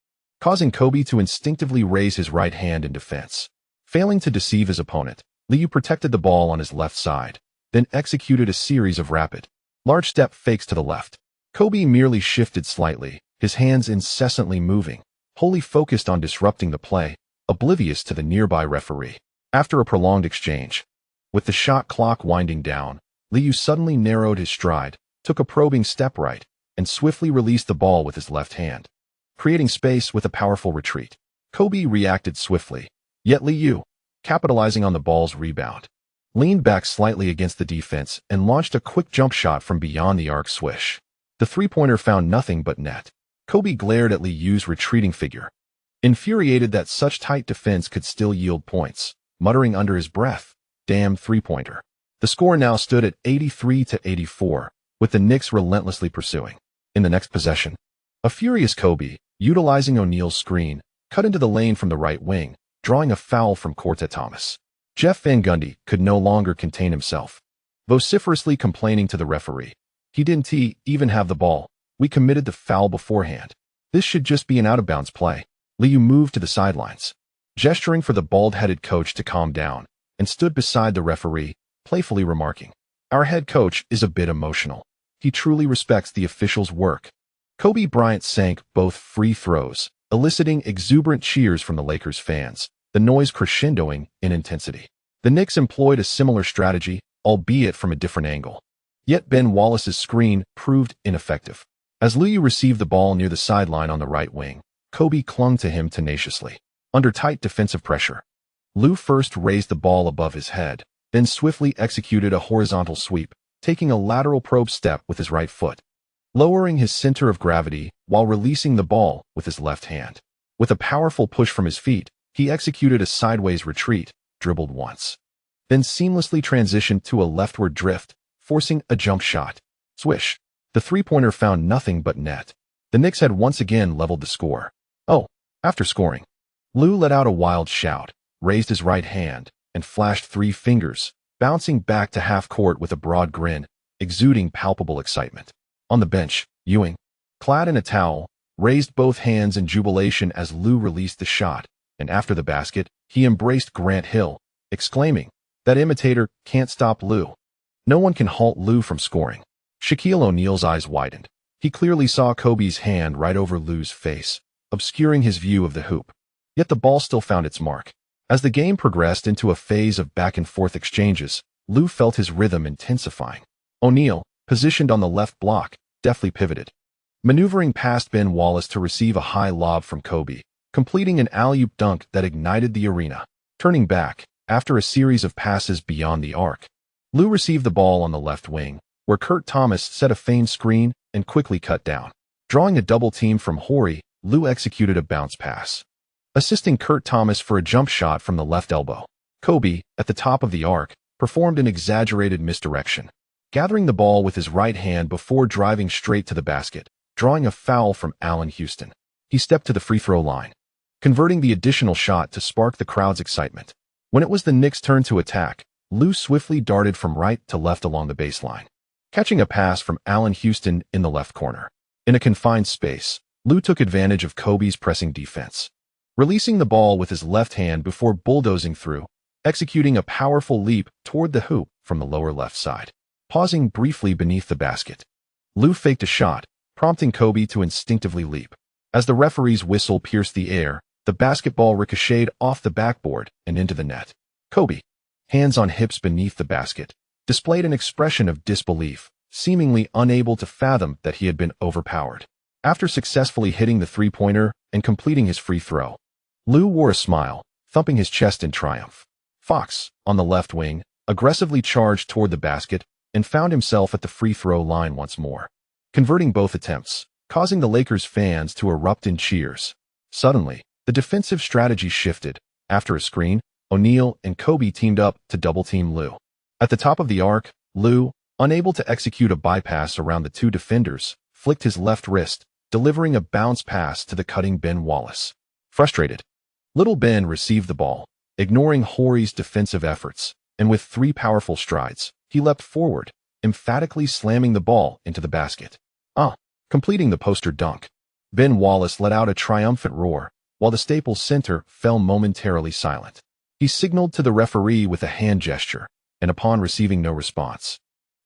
causing Kobe to instinctively raise his right hand in defense. Failing to deceive his opponent, Liu protected the ball on his left side, then executed a series of rapid, large step fakes to the left. Kobe merely shifted slightly, his hands incessantly moving, wholly focused on disrupting the play, oblivious to the nearby referee. After a prolonged exchange, With the shot clock winding down, Liu suddenly narrowed his stride, took a probing step right, and swiftly released the ball with his left hand, creating space with a powerful retreat. Kobe reacted swiftly, yet Liu, capitalizing on the ball's rebound, leaned back slightly against the defense and launched a quick jump shot from beyond the arc swish. The three-pointer found nothing but net. Kobe glared at Liu's retreating figure, infuriated that such tight defense could still yield points, muttering under his breath, "Damn three-pointer." The score now stood at 83-84, with the Knicks relentlessly pursuing. In the next possession, a furious Kobe, utilizing O'Neal's screen, cut into the lane from the right wing, drawing a foul from Coach Adelman. Jeff Van Gundy could no longer contain himself, vociferously complaining to the referee. "He didn't even have the ball. We committed the foul beforehand. This should just be an out-of-bounds play." Liu moved to the sidelines, gesturing for the bald-headed coach to calm down, and stood beside the referee, playfully remarking, "Our head coach is a bit emotional. He truly respects the officials' work." Kobe Bryant sank both free throws, eliciting exuberant cheers from the Lakers fans, the noise crescendoing in intensity. The Knicks employed a similar strategy, albeit from a different angle. Yet Ben Wallace's screen proved ineffective. As Liu received the ball near the sideline on the right wing, Kobe clung to him tenaciously. Under tight defensive pressure, Liu first raised the ball above his head, then swiftly executed a horizontal sweep, taking a lateral probe step with his right foot, lowering his center of gravity while releasing the ball with his left hand. With a powerful push from his feet, he executed a sideways retreat, dribbled once, then seamlessly transitioned to a leftward drift, forcing a jump shot. Swish. The three-pointer found nothing but net. The Knicks had once again leveled the score. After scoring, Liu let out a wild shout, raised his right hand, and flashed 3 fingers, bouncing back to half court with a broad grin, exuding palpable excitement. On the bench, Ewing, clad in a towel, raised both hands in jubilation as Liu released the shot, and after the basket, he embraced Grant Hill, exclaiming, "That imitator can't stop Liu. No one can halt Liu from scoring." Shaquille O'Neal's eyes widened. He clearly saw Kobe's hand right over Liu's face, obscuring his view of the hoop. Yet the ball still found its mark. As the game progressed into a phase of back-and-forth exchanges, Liu felt his rhythm intensifying. O'Neal, positioned on the left block, deftly pivoted, maneuvering past Ben Wallace to receive a high lob from Kobe, completing an alley-oop dunk that ignited the arena. Turning back, after a series of passes beyond the arc, Liu received the ball on the left wing, where Kurt Thomas set a feigned screen and quickly cut down. Drawing a double team from Horry, Liu executed a bounce pass, assisting Kurt Thomas for a jump shot from the left elbow. Kobe, at the top of the arc, performed an exaggerated misdirection, gathering the ball with his right hand before driving straight to the basket, drawing a foul from Allen Houston. He stepped to the free throw line, converting the additional shot to spark the crowd's excitement. When it was the Knicks' turn to attack, Liu swiftly darted from right to left along the baseline, catching a pass from Allen Houston in the left corner. In a confined space, Liu took advantage of Kobe's pressing defense, releasing the ball with his left hand before bulldozing through, executing a powerful leap toward the hoop from the lower left side. Pausing briefly beneath the basket, Liu faked a shot, prompting Kobe to instinctively leap. As the referee's whistle pierced the air, the basketball ricocheted off the backboard and into the net. Kobe, hands on hips beneath the basket, displayed an expression of disbelief, seemingly unable to fathom that he had been overpowered. After successfully hitting the three-pointer and completing his free throw, Liu wore a smile, thumping his chest in triumph. Fox, on the left wing, aggressively charged toward the basket and found himself at the free throw line once more, converting both attempts, causing the Lakers fans to erupt in cheers. Suddenly, the defensive strategy shifted. After a screen, O'Neal and Kobe teamed up to double-team Liu. At the top of the arc, Liu, unable to execute a bypass around the 2 defenders, flicked his left wrist, delivering a bounce pass to the cutting Ben Wallace. Frustrated, Little Ben received the ball, ignoring Horry's defensive efforts, and with 3 powerful strides, he leapt forward, emphatically slamming the ball into the basket. Completing the poster dunk. Ben Wallace let out a triumphant roar, while the Staples Center fell momentarily silent. He signaled to the referee with a hand gesture, and upon receiving no response,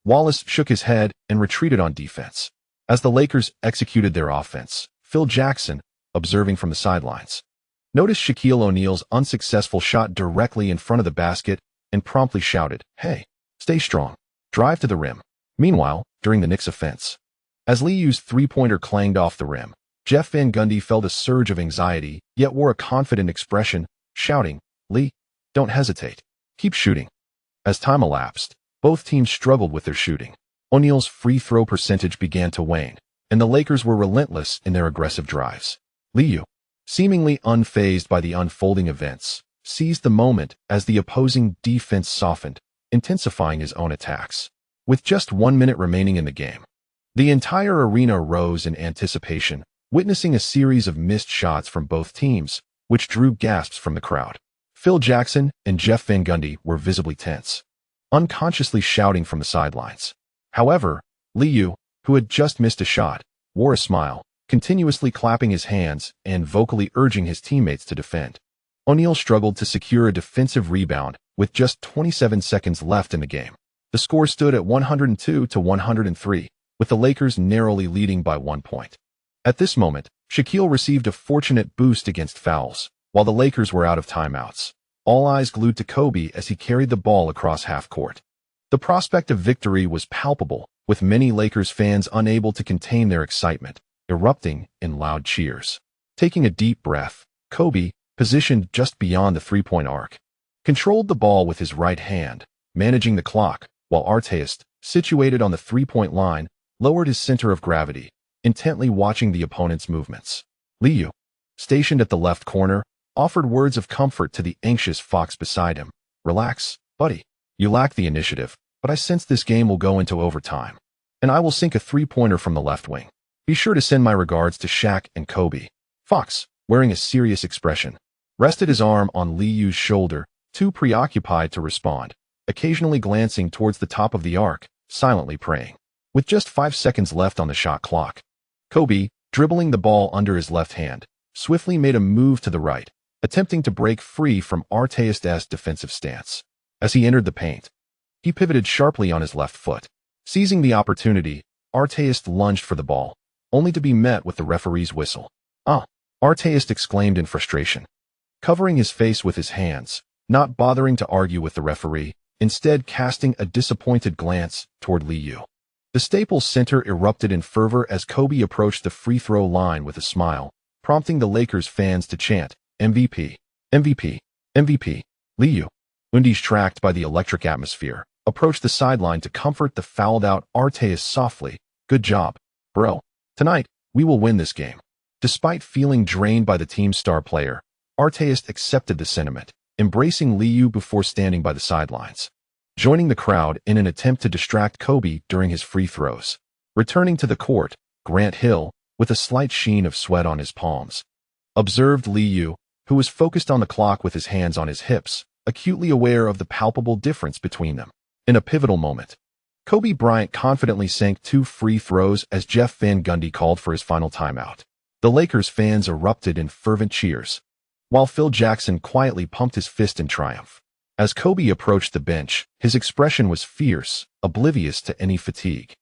Wallace shook his head and retreated on defense. As the Lakers executed their offense, Phil Jackson, observing from the sidelines, noticed Shaquille O'Neal's unsuccessful shot directly in front of the basket and promptly shouted, "Hey, stay strong. Drive to the rim." Meanwhile, during the Knicks offense, as Liu's three-pointer clanged off the rim, Jeff Van Gundy felt a surge of anxiety, yet wore a confident expression, shouting, "Lee, don't hesitate. Keep shooting." As time elapsed, both teams struggled with their shooting. O'Neal's free throw percentage began to wane, and the Lakers were relentless in their aggressive drives. Liu, seemingly unfazed by the unfolding events, seized the moment as the opposing defense softened, intensifying his own attacks. With just 1 minute remaining in the game, the entire arena rose in anticipation, witnessing a series of missed shots from both teams, which drew gasps from the crowd. Phil Jackson and Jeff Van Gundy were visibly tense, unconsciously shouting from the sidelines. However, Liu, who had just missed a shot, wore a smile, continuously clapping his hands and vocally urging his teammates to defend. O'Neal struggled to secure a defensive rebound with just 27 seconds left in the game. The score stood at 102-103, with the Lakers narrowly leading by 1 point. At this moment, Shaquille received a fortunate boost against fouls, while the Lakers were out of timeouts. All eyes glued to Kobe as he carried the ball across half court. The prospect of victory was palpable, with many Lakers fans unable to contain their excitement, erupting in loud cheers. Taking a deep breath, Kobe, positioned just beyond the three-point arc, controlled the ball with his right hand, managing the clock, while Artest, situated on the three-point line, lowered his center of gravity, intently watching the opponent's movements. Liu, stationed at the left corner, offered words of comfort to the anxious Fox beside him. "Relax, buddy. You lack the initiative, but I sense this game will go into overtime, and I will sink a three-pointer from the left wing. Be sure to send my regards to Shaq and Kobe." Fox, wearing a serious expression, rested his arm on Liu's shoulder, too preoccupied to respond, occasionally glancing towards the top of the arc, silently praying. With just 5 seconds left on the shot clock, Kobe, dribbling the ball under his left hand, swiftly made a move to the right, attempting to break free from Artest's defensive stance. As he entered the paint, he pivoted sharply on his left foot. Seizing the opportunity, Artest lunged for the ball, only to be met with the referee's whistle. "Ah!" Artest exclaimed in frustration, covering his face with his hands, not bothering to argue with the referee, instead casting a disappointed glance toward Liu. The Staples Center erupted in fervor as Kobe approached the free throw line with a smile, prompting the Lakers fans to chant, "MVP, MVP, MVP." Liu, Gundy's tracked by the electric atmosphere, approached the sideline to comfort the fouled-out Artest softly. "Good job, bro. Tonight, we will win this game." Despite feeling drained by the team's star player, Artest accepted the sentiment, embracing Liu before standing by the sidelines, joining the crowd in an attempt to distract Kobe during his free throws. Returning to the court, Grant Hill, with a slight sheen of sweat on his palms, observed Liu, who was focused on the clock with his hands on his hips, acutely aware of the palpable difference between them. In a pivotal moment, Kobe Bryant confidently sank 2 free throws as Jeff Van Gundy called for his final timeout. The Lakers fans erupted in fervent cheers, while Phil Jackson quietly pumped his fist in triumph. As Kobe approached the bench, his expression was fierce, oblivious to any fatigue,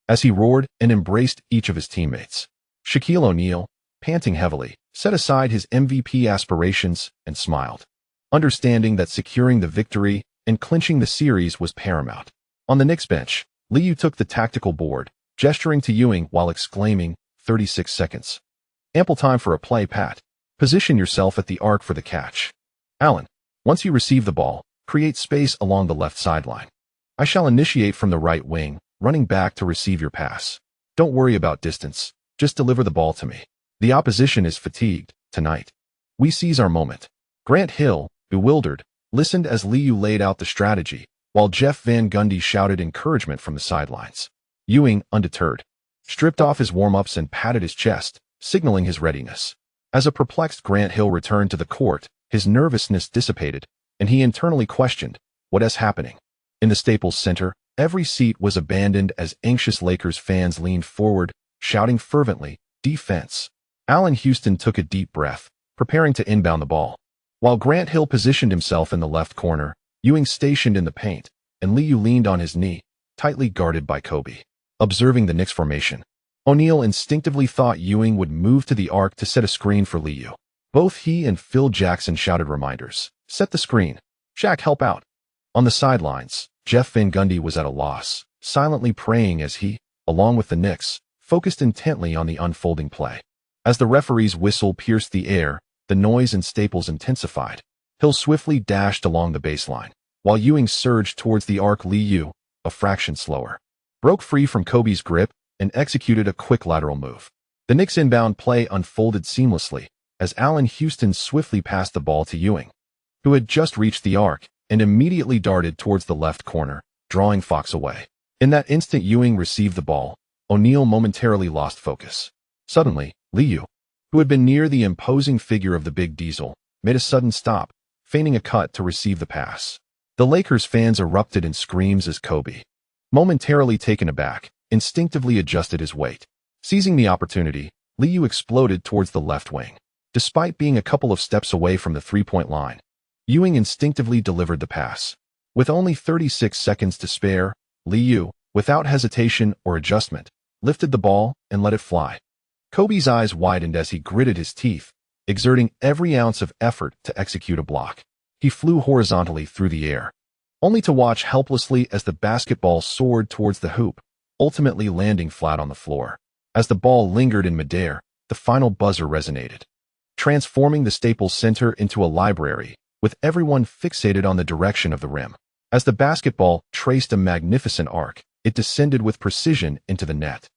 as he roared and embraced each of his teammates. Shaquille O'Neal, panting heavily, set aside his MVP aspirations and smiled, understanding that securing the victory and clinching the series was paramount. On the Knicks bench, Liu took the tactical board, gesturing to Ewing while exclaiming, 36 seconds. Ample time for a play, Pat. Position yourself at the arc for the catch. Allen, once you receive the ball, create space along the left sideline. I shall initiate from the right wing, running back to receive your pass. Don't worry about distance, just deliver the ball to me. The opposition is fatigued, tonight. We seize our moment. Grant Hill, bewildered, listened as Liu laid out the strategy, while Jeff Van Gundy shouted encouragement from the sidelines. Ewing, undeterred, stripped off his warm-ups and patted his chest, signaling his readiness. As a perplexed Grant Hill returned to the court, his nervousness dissipated, and he internally questioned, what is happening? In the Staples Center, every seat was abandoned as anxious Lakers fans leaned forward, shouting fervently, defense. Allen Houston took a deep breath, preparing to inbound the ball. While Grant Hill positioned himself in the left corner, Ewing stationed in the paint, and Liu leaned on his knee, tightly guarded by Kobe. Observing the Knicks formation, O'Neal instinctively thought Ewing would move to the arc to set a screen for Liu. Both he and Phil Jackson shouted reminders. Set the screen. Shaq, help out. On the sidelines, Jeff Van Gundy was at a loss, silently praying as he, along with the Knicks, focused intently on the unfolding play. As the referee's whistle pierced the air, the noise in Staples intensified. Hill swiftly dashed along the baseline, while Ewing surged towards the arc. Liu, a fraction slower, broke free from Kobe's grip and executed a quick lateral move. The Knicks' inbound play unfolded seamlessly as Allen Houston swiftly passed the ball to Ewing, who had just reached the arc and immediately darted towards the left corner, drawing Fox away. In that instant Ewing received the ball, O'Neal momentarily lost focus. Suddenly, Liu, who had been near the imposing figure of the Big Diesel, made a sudden stop, feigning a cut to receive the pass. The Lakers fans erupted in screams as Kobe, momentarily taken aback, instinctively adjusted his weight. Seizing the opportunity, Liu exploded towards the left wing. Despite being a couple of steps away from the three-point line, Ewing instinctively delivered the pass. With only 36 seconds to spare, Liu, without hesitation or adjustment, lifted the ball and let it fly. Kobe's eyes widened as he gritted his teeth, exerting every ounce of effort to execute a block. He flew horizontally through the air, only to watch helplessly as the basketball soared towards the hoop, ultimately landing flat on the floor. As the ball lingered in midair, the final buzzer resonated, transforming the Staples Center into a library, with everyone fixated on the direction of the rim. As the basketball traced a magnificent arc, it descended with precision into the net,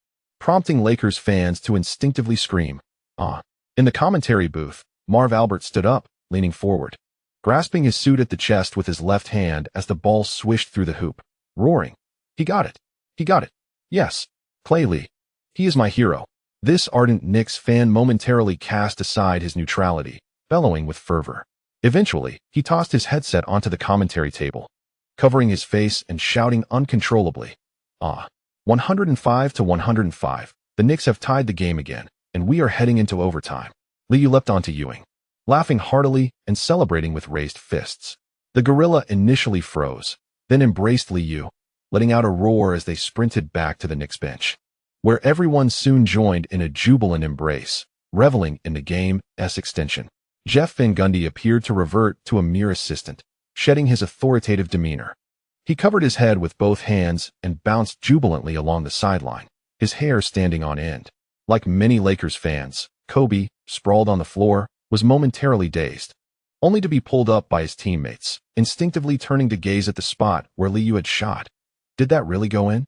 prompting Lakers fans to instinctively scream, "Ah!" In the commentary booth, Marv Albert stood up, leaning forward, grasping his suit at the chest with his left hand as the ball swished through the hoop, roaring, "He got it! He got it! Yes, Clay Lee. He is my hero." This ardent Knicks fan momentarily cast aside his neutrality, bellowing with fervor. Eventually, he tossed his headset onto the commentary table, covering his face and shouting uncontrollably, "Ah! 105-105, the Knicks have tied the game again, and we are heading into overtime." Liu leapt onto Ewing, laughing heartily and celebrating with raised fists. The gorilla initially froze, then embraced Liu, letting out a roar as they sprinted back to the Knicks bench, where everyone soon joined in a jubilant embrace, reveling in the game's extension. Jeff Van Gundy appeared to revert to a mere assistant, shedding his authoritative demeanor. He covered his head with both hands and bounced jubilantly along the sideline, his hair standing on end. Like many Lakers fans, Kobe, sprawled on the floor, was momentarily dazed, only to be pulled up by his teammates, instinctively turning to gaze at the spot where Liu had shot. Did that really go in?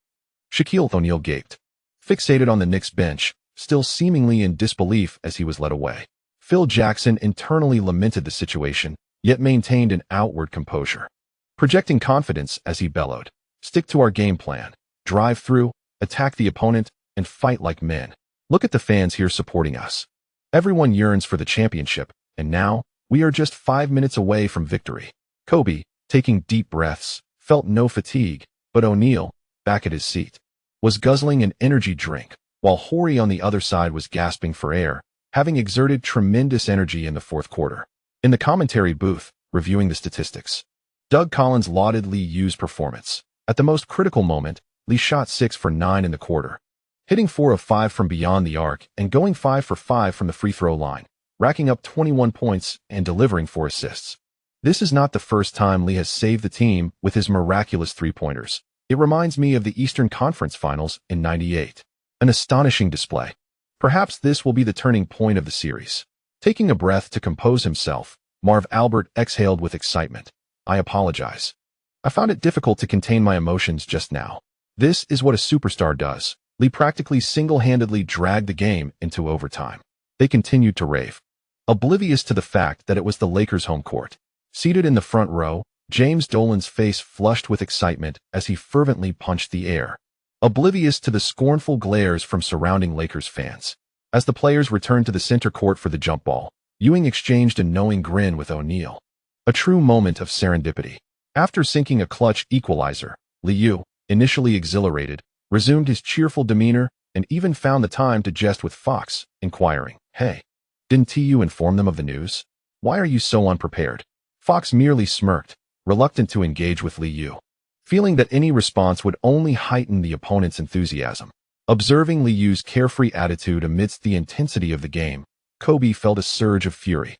Shaquille O'Neal gaped, fixated on the Knicks bench, still seemingly in disbelief as he was led away. Phil Jackson internally lamented the situation, yet maintained an outward composure, projecting confidence as he bellowed, "Stick to our game plan, drive through, attack the opponent, and fight like men. Look at the fans here supporting us. Everyone yearns for the championship, and now, we are just 5 minutes away from victory." Kobe, taking deep breaths, felt no fatigue, but O'Neal, back at his seat, was guzzling an energy drink, while Horry on the other side was gasping for air, having exerted tremendous energy in the fourth quarter. In the commentary booth, reviewing the statistics, Doug Collins lauded Liu's performance. At the most critical moment, Lee shot 6 for 9 in the quarter, hitting 4 of 5 from beyond the arc and going 5 for 5 from the free throw line, racking up 21 points and delivering 4 assists. This is not the first time Lee has saved the team with his miraculous three-pointers. It reminds me of the Eastern Conference Finals in '98. An astonishing display. Perhaps this will be the turning point of the series. Taking a breath to compose himself, Marv Albert exhaled with excitement. "I apologize. I found it difficult to contain my emotions just now. This is what a superstar does." Lee practically single-handedly dragged the game into overtime. They continued to rave, oblivious to the fact that it was the Lakers' home court. Seated in the front row, James Dolan's face flushed with excitement as he fervently punched the air, oblivious to the scornful glares from surrounding Lakers fans. As the players returned to the center court for the jump ball, Ewing exchanged a knowing grin with O'Neal. A true moment of serendipity. After sinking a clutch equalizer, Liu, initially exhilarated, resumed his cheerful demeanor and even found the time to jest with Fox, inquiring, "Hey, didn't TU inform them of the news? Why are you so unprepared?" Fox merely smirked, reluctant to engage with Liu, feeling that any response would only heighten the opponent's enthusiasm. Observing Liu's carefree attitude amidst the intensity of the game, Kobe felt a surge of fury.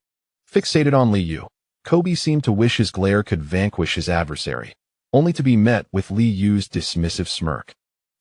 Fixated on Liu, Kobe seemed to wish his glare could vanquish his adversary, only to be met with Lee Yu's dismissive smirk.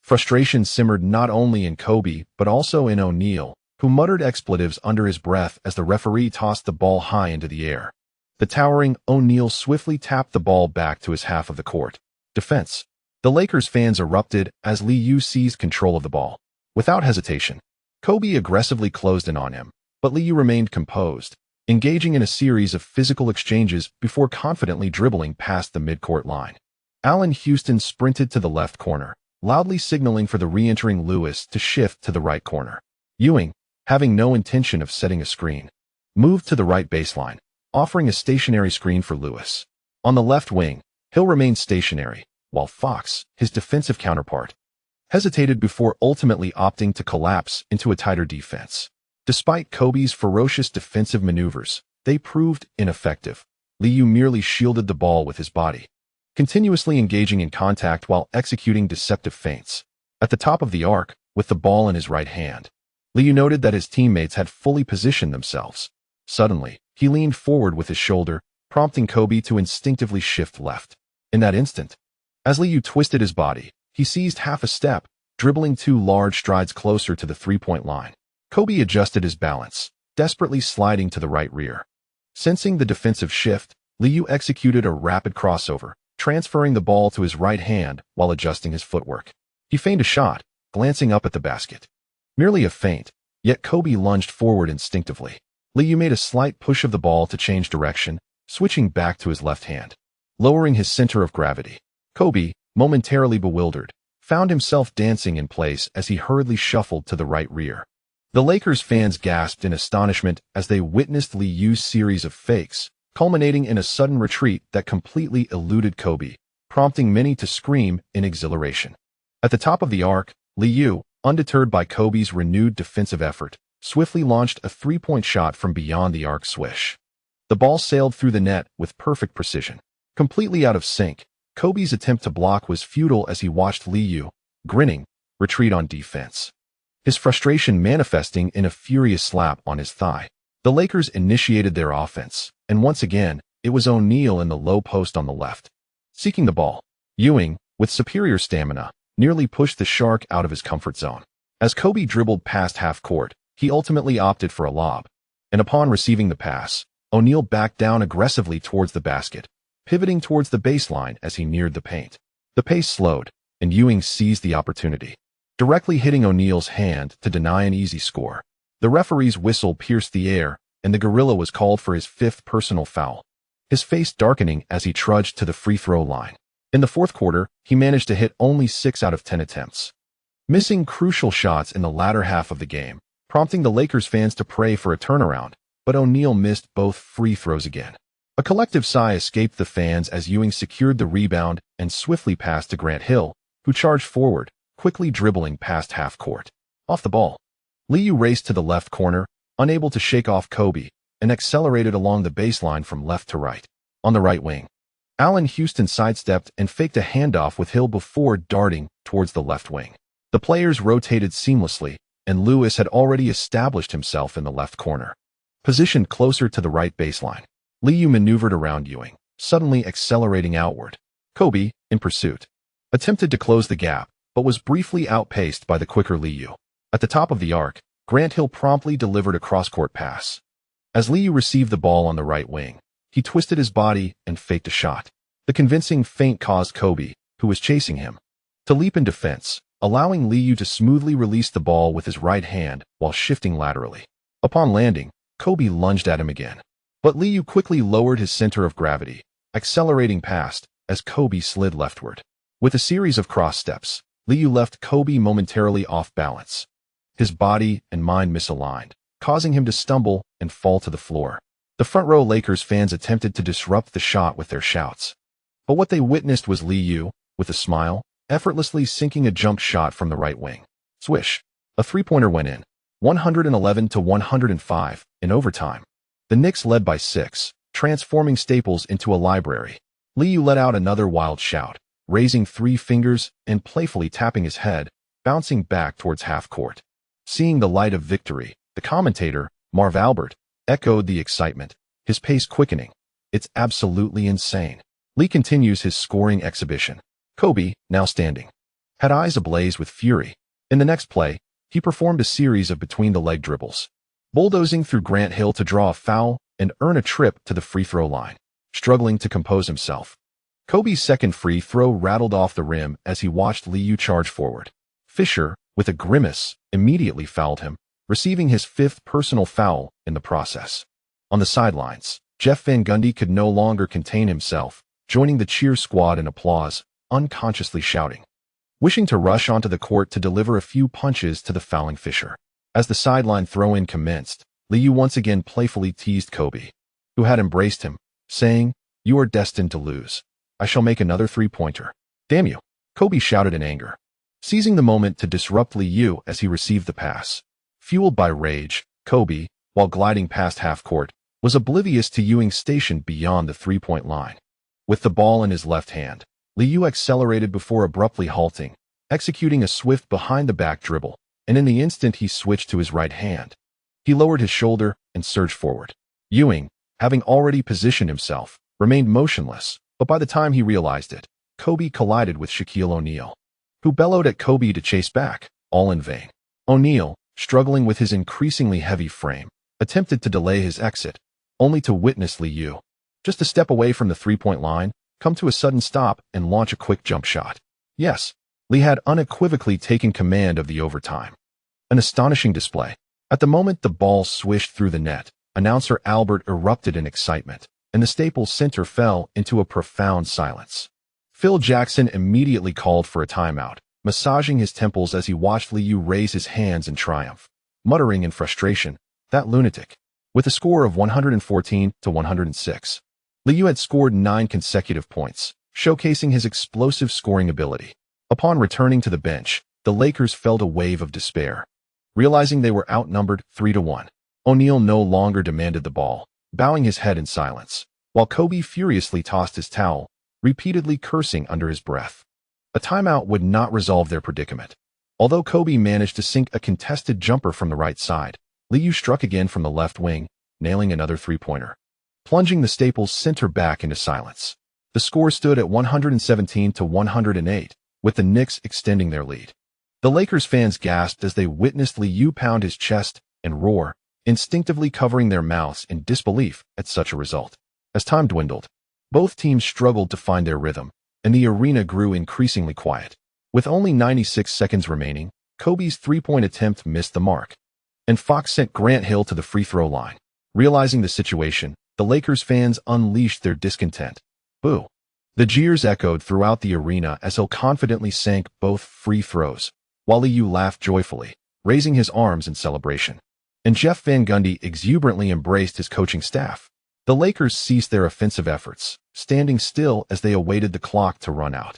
Frustration simmered not only in Kobe but also in O'Neal, who muttered expletives under his breath as the referee tossed the ball high into the air. The towering O'Neal swiftly tapped the ball back to his half of the court. Defense. The Lakers fans erupted as Lee Yu seized control of the ball. Without hesitation, Kobe aggressively closed in on him, but Lee Yu remained composed, engaging in a series of physical exchanges before confidently dribbling past the midcourt line. Allen Houston sprinted to the left corner, loudly signaling for the re-entering Lewis to shift to the right corner. Ewing, having no intention of setting a screen, moved to the right baseline, offering a stationary screen for Lewis. On the left wing, Hill remained stationary, while Fox, his defensive counterpart, hesitated before ultimately opting to collapse into a tighter defense. Despite Kobe's ferocious defensive maneuvers, they proved ineffective. Lee Yu merely shielded the ball with his body, continuously engaging in contact while executing deceptive feints. At the top of the arc, with the ball in his right hand, Lee Yu noted that his teammates had fully positioned themselves. Suddenly, he leaned forward with his shoulder, prompting Kobe to instinctively shift left. In that instant, as Lee Yu twisted his body, he seized half a step, dribbling 2 large strides closer to the three-point line. Kobe adjusted his balance, desperately sliding to the right rear. Sensing the defensive shift, Lee Yu executed a rapid crossover, transferring the ball to his right hand while adjusting his footwork. He feigned a shot, glancing up at the basket. Merely a feint, yet Kobe lunged forward instinctively. Lee Yu made a slight push of the ball to change direction, switching back to his left hand, lowering his center of gravity. Kobe, momentarily bewildered, found himself dancing in place as he hurriedly shuffled to the right rear. The Lakers fans gasped in astonishment as they witnessed Lee Yu's series of fakes, culminating in a sudden retreat that completely eluded Kobe, prompting many to scream in exhilaration. At the top of the arc, Lee Yu, undeterred by Kobe's renewed defensive effort, swiftly launched a three-point shot from beyond the arc swish. The ball sailed through the net with perfect precision. Completely out of sync, Kobe's attempt to block was futile as he watched Lee Yu, grinning, retreat on defense, his frustration manifesting in a furious slap on his thigh. The Lakers initiated their offense, and once again, it was O'Neal in the low post on the left, seeking the ball. Ewing, with superior stamina, nearly pushed the Shark out of his comfort zone. As Kobe dribbled past half court, he ultimately opted for a lob, and upon receiving the pass, O'Neal backed down aggressively towards the basket, pivoting towards the baseline as he neared the paint. The pace slowed, and Ewing seized the opportunity, directly hitting O'Neal's hand to deny an easy score. The referee's whistle pierced the air, and the gorilla was called for his 5th personal foul, his face darkening as he trudged to the free throw line. In the fourth quarter, he managed to hit only 6 out of 10 attempts, missing crucial shots in the latter half of the game, prompting the Lakers fans to pray for a turnaround, but O'Neal missed both free throws again. A collective sigh escaped the fans as Ewing secured the rebound and swiftly passed to Grant Hill, who charged forward, quickly dribbling past half court. Off the ball, Lee Yu raced to the left corner, unable to shake off Kobe, and accelerated along the baseline from left to right. On the right wing, Allen Houston sidestepped and faked a handoff with Hill before darting towards the left wing. The players rotated seamlessly, and Lewis had already established himself in the left corner, positioned closer to the right baseline. Lee Yu maneuvered around Ewing, suddenly accelerating outward. Kobe, in pursuit, attempted to close the gap, but was briefly outpaced by the quicker Lee Yu. At the top of the arc, Grant Hill promptly delivered a cross-court pass. As Lee Yu received the ball on the right wing, he twisted his body and faked a shot. The convincing feint caused Kobe, who was chasing him, to leap in defense, allowing Lee Yu to smoothly release the ball with his right hand while shifting laterally. Upon landing, Kobe lunged at him again, but Lee Yu quickly lowered his center of gravity, accelerating past as Kobe slid leftward. With a series of cross steps, Lee Yu left Kobe momentarily off balance, his body and mind misaligned, causing him to stumble and fall to the floor. The front-row Lakers fans attempted to disrupt the shot with their shouts, but what they witnessed was Lee Yu, with a smile, effortlessly sinking a jump shot from the right wing. Swish. A three-pointer went in, 111-105, in overtime. The Knicks led by 6, transforming Staples into a library. Lee Yu let out another wild shout, raising 3 fingers and playfully tapping his head, bouncing back towards half court. Seeing the light of victory, the commentator, Marv Albert, echoed the excitement, his pace quickening. It's absolutely insane. Lee continues his scoring exhibition. Kobe, now standing, had eyes ablaze with fury. In the next play, he performed a series of between-the-leg dribbles, bulldozing through Grant Hill to draw a foul and earn a trip to the free throw line. Struggling to compose himself, Kobe's second free throw rattled off the rim as he watched Liu charge forward. Fisher, with a grimace, immediately fouled him, receiving his 5th personal foul in the process. On the sidelines, Jeff Van Gundy could no longer contain himself, joining the cheer squad in applause, unconsciously shouting, wishing to rush onto the court to deliver a few punches to the fouling Fisher. As the sideline throw-in commenced, Liu once again playfully teased Kobe, who had embraced him, saying, "You are destined to lose. I shall make another three-pointer." "Damn you," Kobe shouted in anger, seizing the moment to disrupt Liu as he received the pass. Fueled by rage, Kobe, while gliding past half-court, was oblivious to Ewing stationed beyond the three-point line. With the ball in his left hand, Liu accelerated before abruptly halting, executing a swift behind-the-back dribble, and in the instant he switched to his right hand, he lowered his shoulder and surged forward. Ewing, having already positioned himself, remained motionless, but by the time he realized it, Kobe collided with Shaquille O'Neal, who bellowed at Kobe to chase back, all in vain. O'Neal, struggling with his increasingly heavy frame, attempted to delay his exit, only to witness Liu, just a step away from the three-point line, come to a sudden stop and launch a quick jump shot. Yes, Lee had unequivocally taken command of the overtime. An astonishing display. At the moment the ball swished through the net, announcer Albert erupted in excitement, and the Staples Center fell into a profound silence. Phil Jackson immediately called for a timeout, massaging his temples as he watched Liu raise his hands in triumph, muttering in frustration, "That lunatic." With a score of 114-106, Liu had scored 9 consecutive points, showcasing his explosive scoring ability. Upon returning to the bench, the Lakers felt a wave of despair. Realizing they were outnumbered 3-1, O'Neal no longer demanded the ball, bowing his head in silence, while Kobe furiously tossed his towel, repeatedly cursing under his breath. A timeout would not resolve their predicament. Although Kobe managed to sink a contested jumper from the right side, Liu struck again from the left wing, nailing another three-pointer, plunging the Staples Center back into silence. The score stood at 117-108, with the Knicks extending their lead. The Lakers fans gasped as they witnessed Liu pound his chest and roar, instinctively covering their mouths in disbelief at such a result. As time dwindled, both teams struggled to find their rhythm, and the arena grew increasingly quiet. With only 96 seconds remaining, Kobe's three-point attempt missed the mark, and Fox sent Grant Hill to the free throw line. Realizing the situation, the Lakers fans unleashed their discontent. Boo! The jeers echoed throughout the arena as Hill confidently sank both free throws, while Liu laughed joyfully, raising his arms in celebration. And Jeff Van Gundy exuberantly embraced his coaching staff. The Lakers ceased their offensive efforts, standing still as they awaited the clock to run out.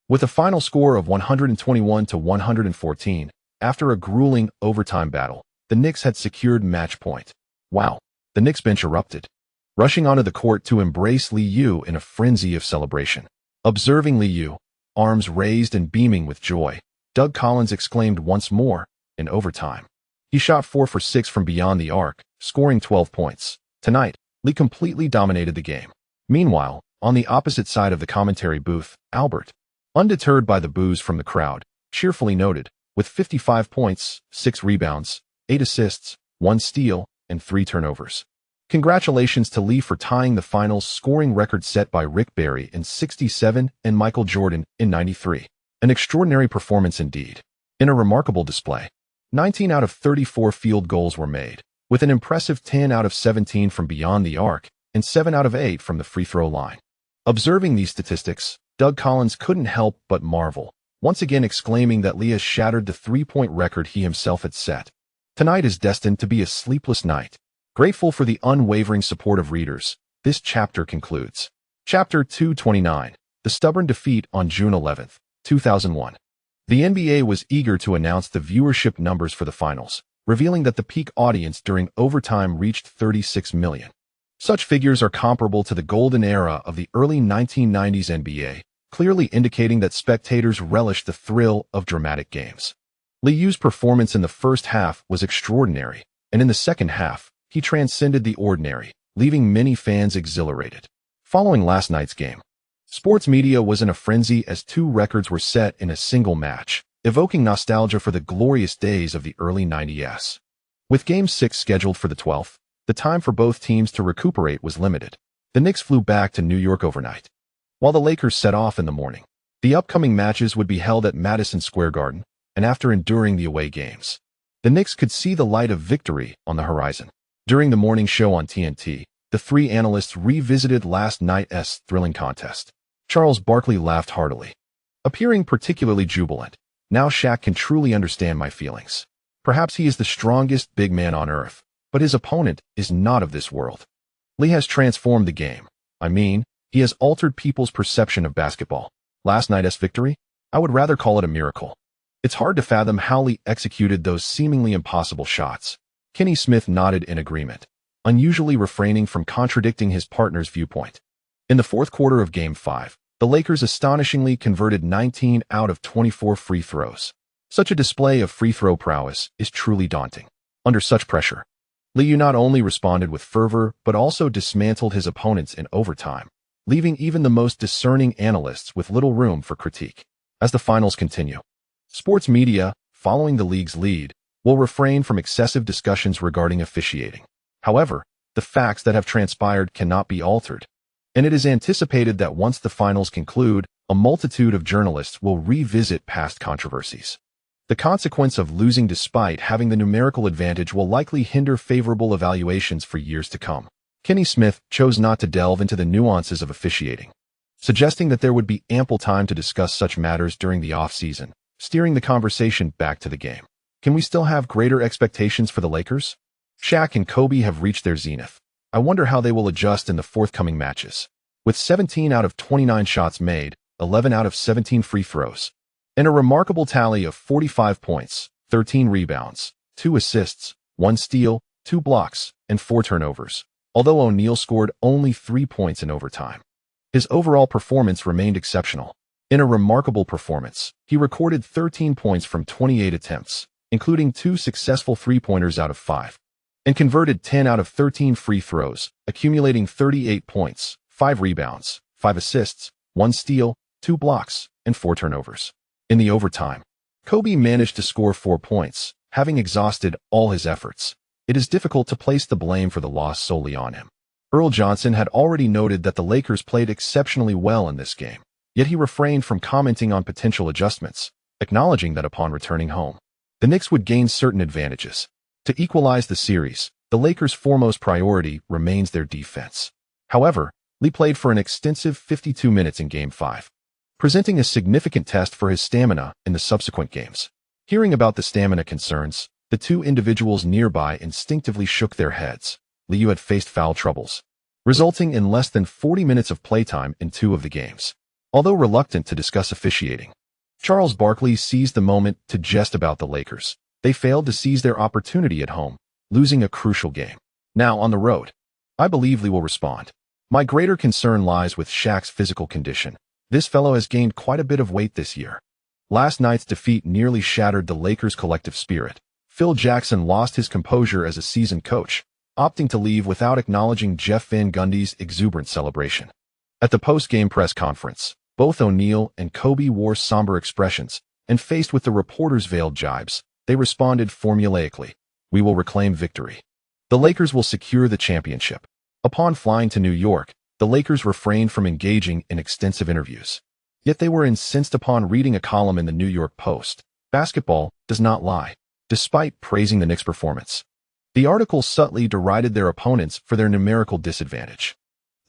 With a final score of 121-114, after a grueling overtime battle, the Knicks had secured match point. Wow! The Knicks bench erupted, rushing onto the court to embrace Liu in a frenzy of celebration. Observing Liu, arms raised and beaming with joy, Doug Collins exclaimed once more, in overtime. He shot 4 for 6 from beyond the arc, scoring 12 points. Tonight, Lee completely dominated the game. Meanwhile, on the opposite side of the commentary booth, Albert, undeterred by the boos from the crowd, cheerfully noted, with 55 points, 6 rebounds, 8 assists, 1 steal, and 3 turnovers. Congratulations to Lee for tying the finals scoring record set by Rick Barry in '67 and Michael Jordan in '93. An extraordinary performance indeed. In a remarkable display, 19 out of 34 field goals were made, with an impressive 10 out of 17 from beyond the arc and 7 out of 8 from the free throw line. Observing these statistics, Doug Collins couldn't help but marvel, once again exclaiming that Lee has shattered the three-point record he himself had set. Tonight is destined to be a sleepless night. Grateful for the unwavering support of readers, this chapter concludes. Chapter 229, The Stubborn Defeat on June 11, 2001. The NBA was eager to announce the viewership numbers for the finals, revealing that the peak audience during overtime reached 36 million. Such figures are comparable to the golden era of the early 1990s NBA, clearly indicating that spectators relished the thrill of dramatic games. Liu's performance in the first half was extraordinary, and in the second half, he transcended the ordinary, leaving many fans exhilarated. Following last night's game, sports media was in a frenzy as two records were set in a single match, evoking nostalgia for the glorious days of the early 90s. With Game 6 scheduled for the 12th, the time for both teams to recuperate was limited. The Knicks flew back to New York overnight, while the Lakers set off in the morning. The upcoming matches would be held at Madison Square Garden, and after enduring the away games, the Knicks could see the light of victory on the horizon. During the morning show on TNT, the three analysts revisited last night's thrilling contest. Charles Barkley laughed heartily, appearing particularly jubilant. Now Shaq can truly understand my feelings. Perhaps he is the strongest big man on earth, but his opponent is not of this world. Lee has transformed the game. I mean, he has altered people's perception of basketball. Last night's victory? I would rather call it a miracle. It's hard to fathom how Lee executed those seemingly impossible shots. Kenny Smith nodded in agreement, unusually refraining from contradicting his partner's viewpoint. In the fourth quarter of Game 5, the Lakers astonishingly converted 19 out of 24 free throws. Such a display of free throw prowess is truly daunting. Under such pressure, Lee not only responded with fervor but also dismantled his opponents in overtime, leaving even the most discerning analysts with little room for critique. As the finals continue, sports media, following the league's lead, will refrain from excessive discussions regarding officiating. However, the facts that have transpired cannot be altered, and it is anticipated that once the finals conclude, a multitude of journalists will revisit past controversies. The consequence of losing despite having the numerical advantage will likely hinder favorable evaluations for years to come. Kenny Smith chose not to delve into the nuances of officiating, suggesting that there would be ample time to discuss such matters during the off-season, steering the conversation back to the game. Can we still have greater expectations for the Lakers? Shaq and Kobe have reached their zenith. I wonder how they will adjust in the forthcoming matches. With 17 out of 29 shots made, 11 out of 17 free throws, and a remarkable tally of 45 points, 13 rebounds, 2 assists, 1 steal, 2 blocks, and 4 turnovers. Although O'Neal scored only 3 points in overtime, his overall performance remained exceptional. In a remarkable performance, he recorded 13 points from 28 attempts, including 2 successful three-pointers out of 5, and converted 10 out of 13 free throws, accumulating 38 points, 5 rebounds, 5 assists, 1 steal, 2 blocks, and 4 turnovers. In the overtime, Kobe managed to score 4 points, having exhausted all his efforts. It is difficult to place the blame for the loss solely on him. Earl Johnson had already noted that the Lakers played exceptionally well in this game, yet he refrained from commenting on potential adjustments, acknowledging that upon returning home, the Knicks would gain certain advantages. To equalize the series, the Lakers' foremost priority remains their defense. However, Lee played for an extensive 52 minutes in Game 5, presenting a significant test for his stamina in the subsequent games. Hearing about the stamina concerns, the two individuals nearby instinctively shook their heads. Lee had faced foul troubles, resulting in less than 40 minutes of playtime in 2 of the games. Although reluctant to discuss officiating, Charles Barkley seized the moment to jest about the Lakers. They failed to seize their opportunity at home, losing a crucial game. Now on the road, I believe Lee will respond. My greater concern lies with Shaq's physical condition. This fellow has gained quite a bit of weight this year. Last night's defeat nearly shattered the Lakers' collective spirit. Phil Jackson lost his composure as a seasoned coach, opting to leave without acknowledging Jeff Van Gundy's exuberant celebration. At the post-game press conference, both O'Neal and Kobe wore somber expressions, and faced with the reporters' veiled jibes, they responded formulaically, "We will reclaim victory. The Lakers will secure the championship." Upon flying to New York, the Lakers refrained from engaging in extensive interviews. Yet they were incensed upon reading a column in the New York Post. Basketball does not lie. Despite praising the Knicks' performance, the article subtly derided their opponents for their numerical disadvantage.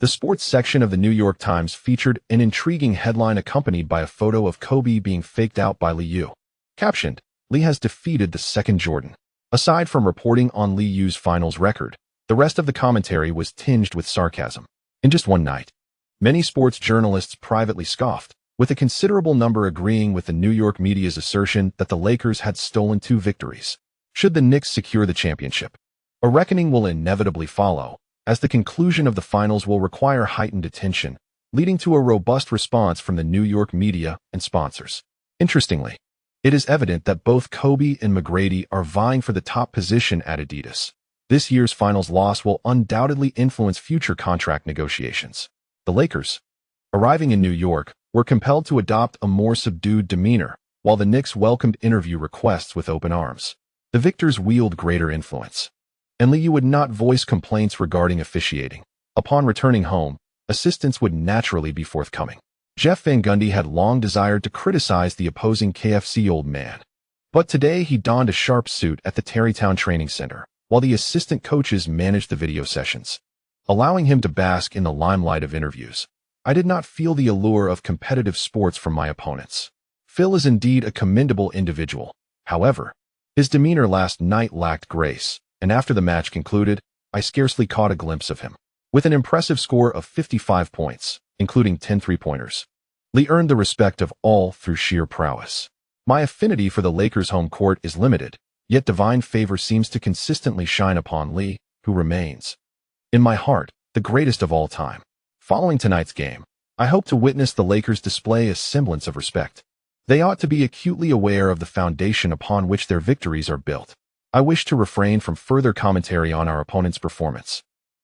The sports section of the New York Times featured an intriguing headline accompanied by a photo of Kobe being faked out by Liu. Captioned, "Lee has defeated the second Jordan." Aside from reporting on Liu's finals record, the rest of the commentary was tinged with sarcasm. In just one night, many sports journalists privately scoffed, with a considerable number agreeing with the New York media's assertion that the Lakers had stolen 2 victories. Should the Knicks secure the championship, a reckoning will inevitably follow, as the conclusion of the finals will require heightened attention, leading to a robust response from the New York media and sponsors. Interestingly, it is evident that both Kobe and McGrady are vying for the top position at Adidas. This year's finals loss will undoubtedly influence future contract negotiations. The Lakers, arriving in New York, were compelled to adopt a more subdued demeanor, while the Knicks welcomed interview requests with open arms. The victors wield greater influence, and Lee would not voice complaints regarding officiating. Upon returning home, assistance would naturally be forthcoming. Jeff Van Gundy had long desired to criticize the opposing KFC old man, but today he donned a sharp suit at the Tarrytown Training Center, while the assistant coaches managed the video sessions, allowing him to bask in the limelight of interviews. I did not feel the allure of competitive sports from my opponents. Phil is indeed a commendable individual. However, his demeanor last night lacked grace, and after the match concluded, I scarcely caught a glimpse of him. With an impressive score of 55 points, including 10 three-pointers, Lee earned the respect of all through sheer prowess. My affinity for the Lakers' home court is limited, yet divine favor seems to consistently shine upon Lee, who remains, in my heart, the greatest of all time. Following tonight's game, I hope to witness the Lakers display a semblance of respect. They ought to be acutely aware of the foundation upon which their victories are built. I wish to refrain from further commentary on our opponent's performance,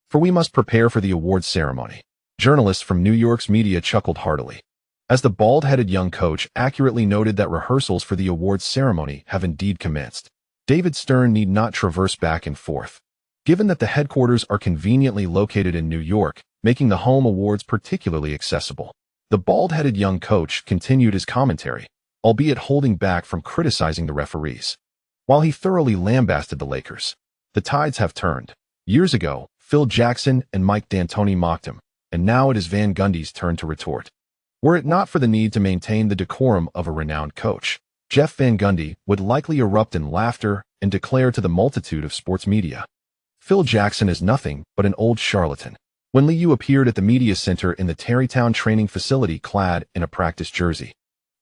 for we must prepare for the awards ceremony. Journalists from New York's media chuckled heartily, as the bald-headed young coach accurately noted that rehearsals for the awards ceremony have indeed commenced. David Stern need not traverse back and forth, given that the headquarters are conveniently located in New York, making the home awards particularly accessible. The bald-headed young coach continued his commentary, albeit holding back from criticizing the referees. While he thoroughly lambasted the Lakers, the tides have turned. Years ago, Phil Jackson and Mike D'Antoni mocked him, and now it is Van Gundy's turn to retort. Were it not for the need to maintain the decorum of a renowned coach, Jeff Van Gundy would likely erupt in laughter and declare to the multitude of sports media, "Phil Jackson is nothing but an old charlatan." When Liu appeared at the media center in the Tarrytown training facility clad in a practice jersey,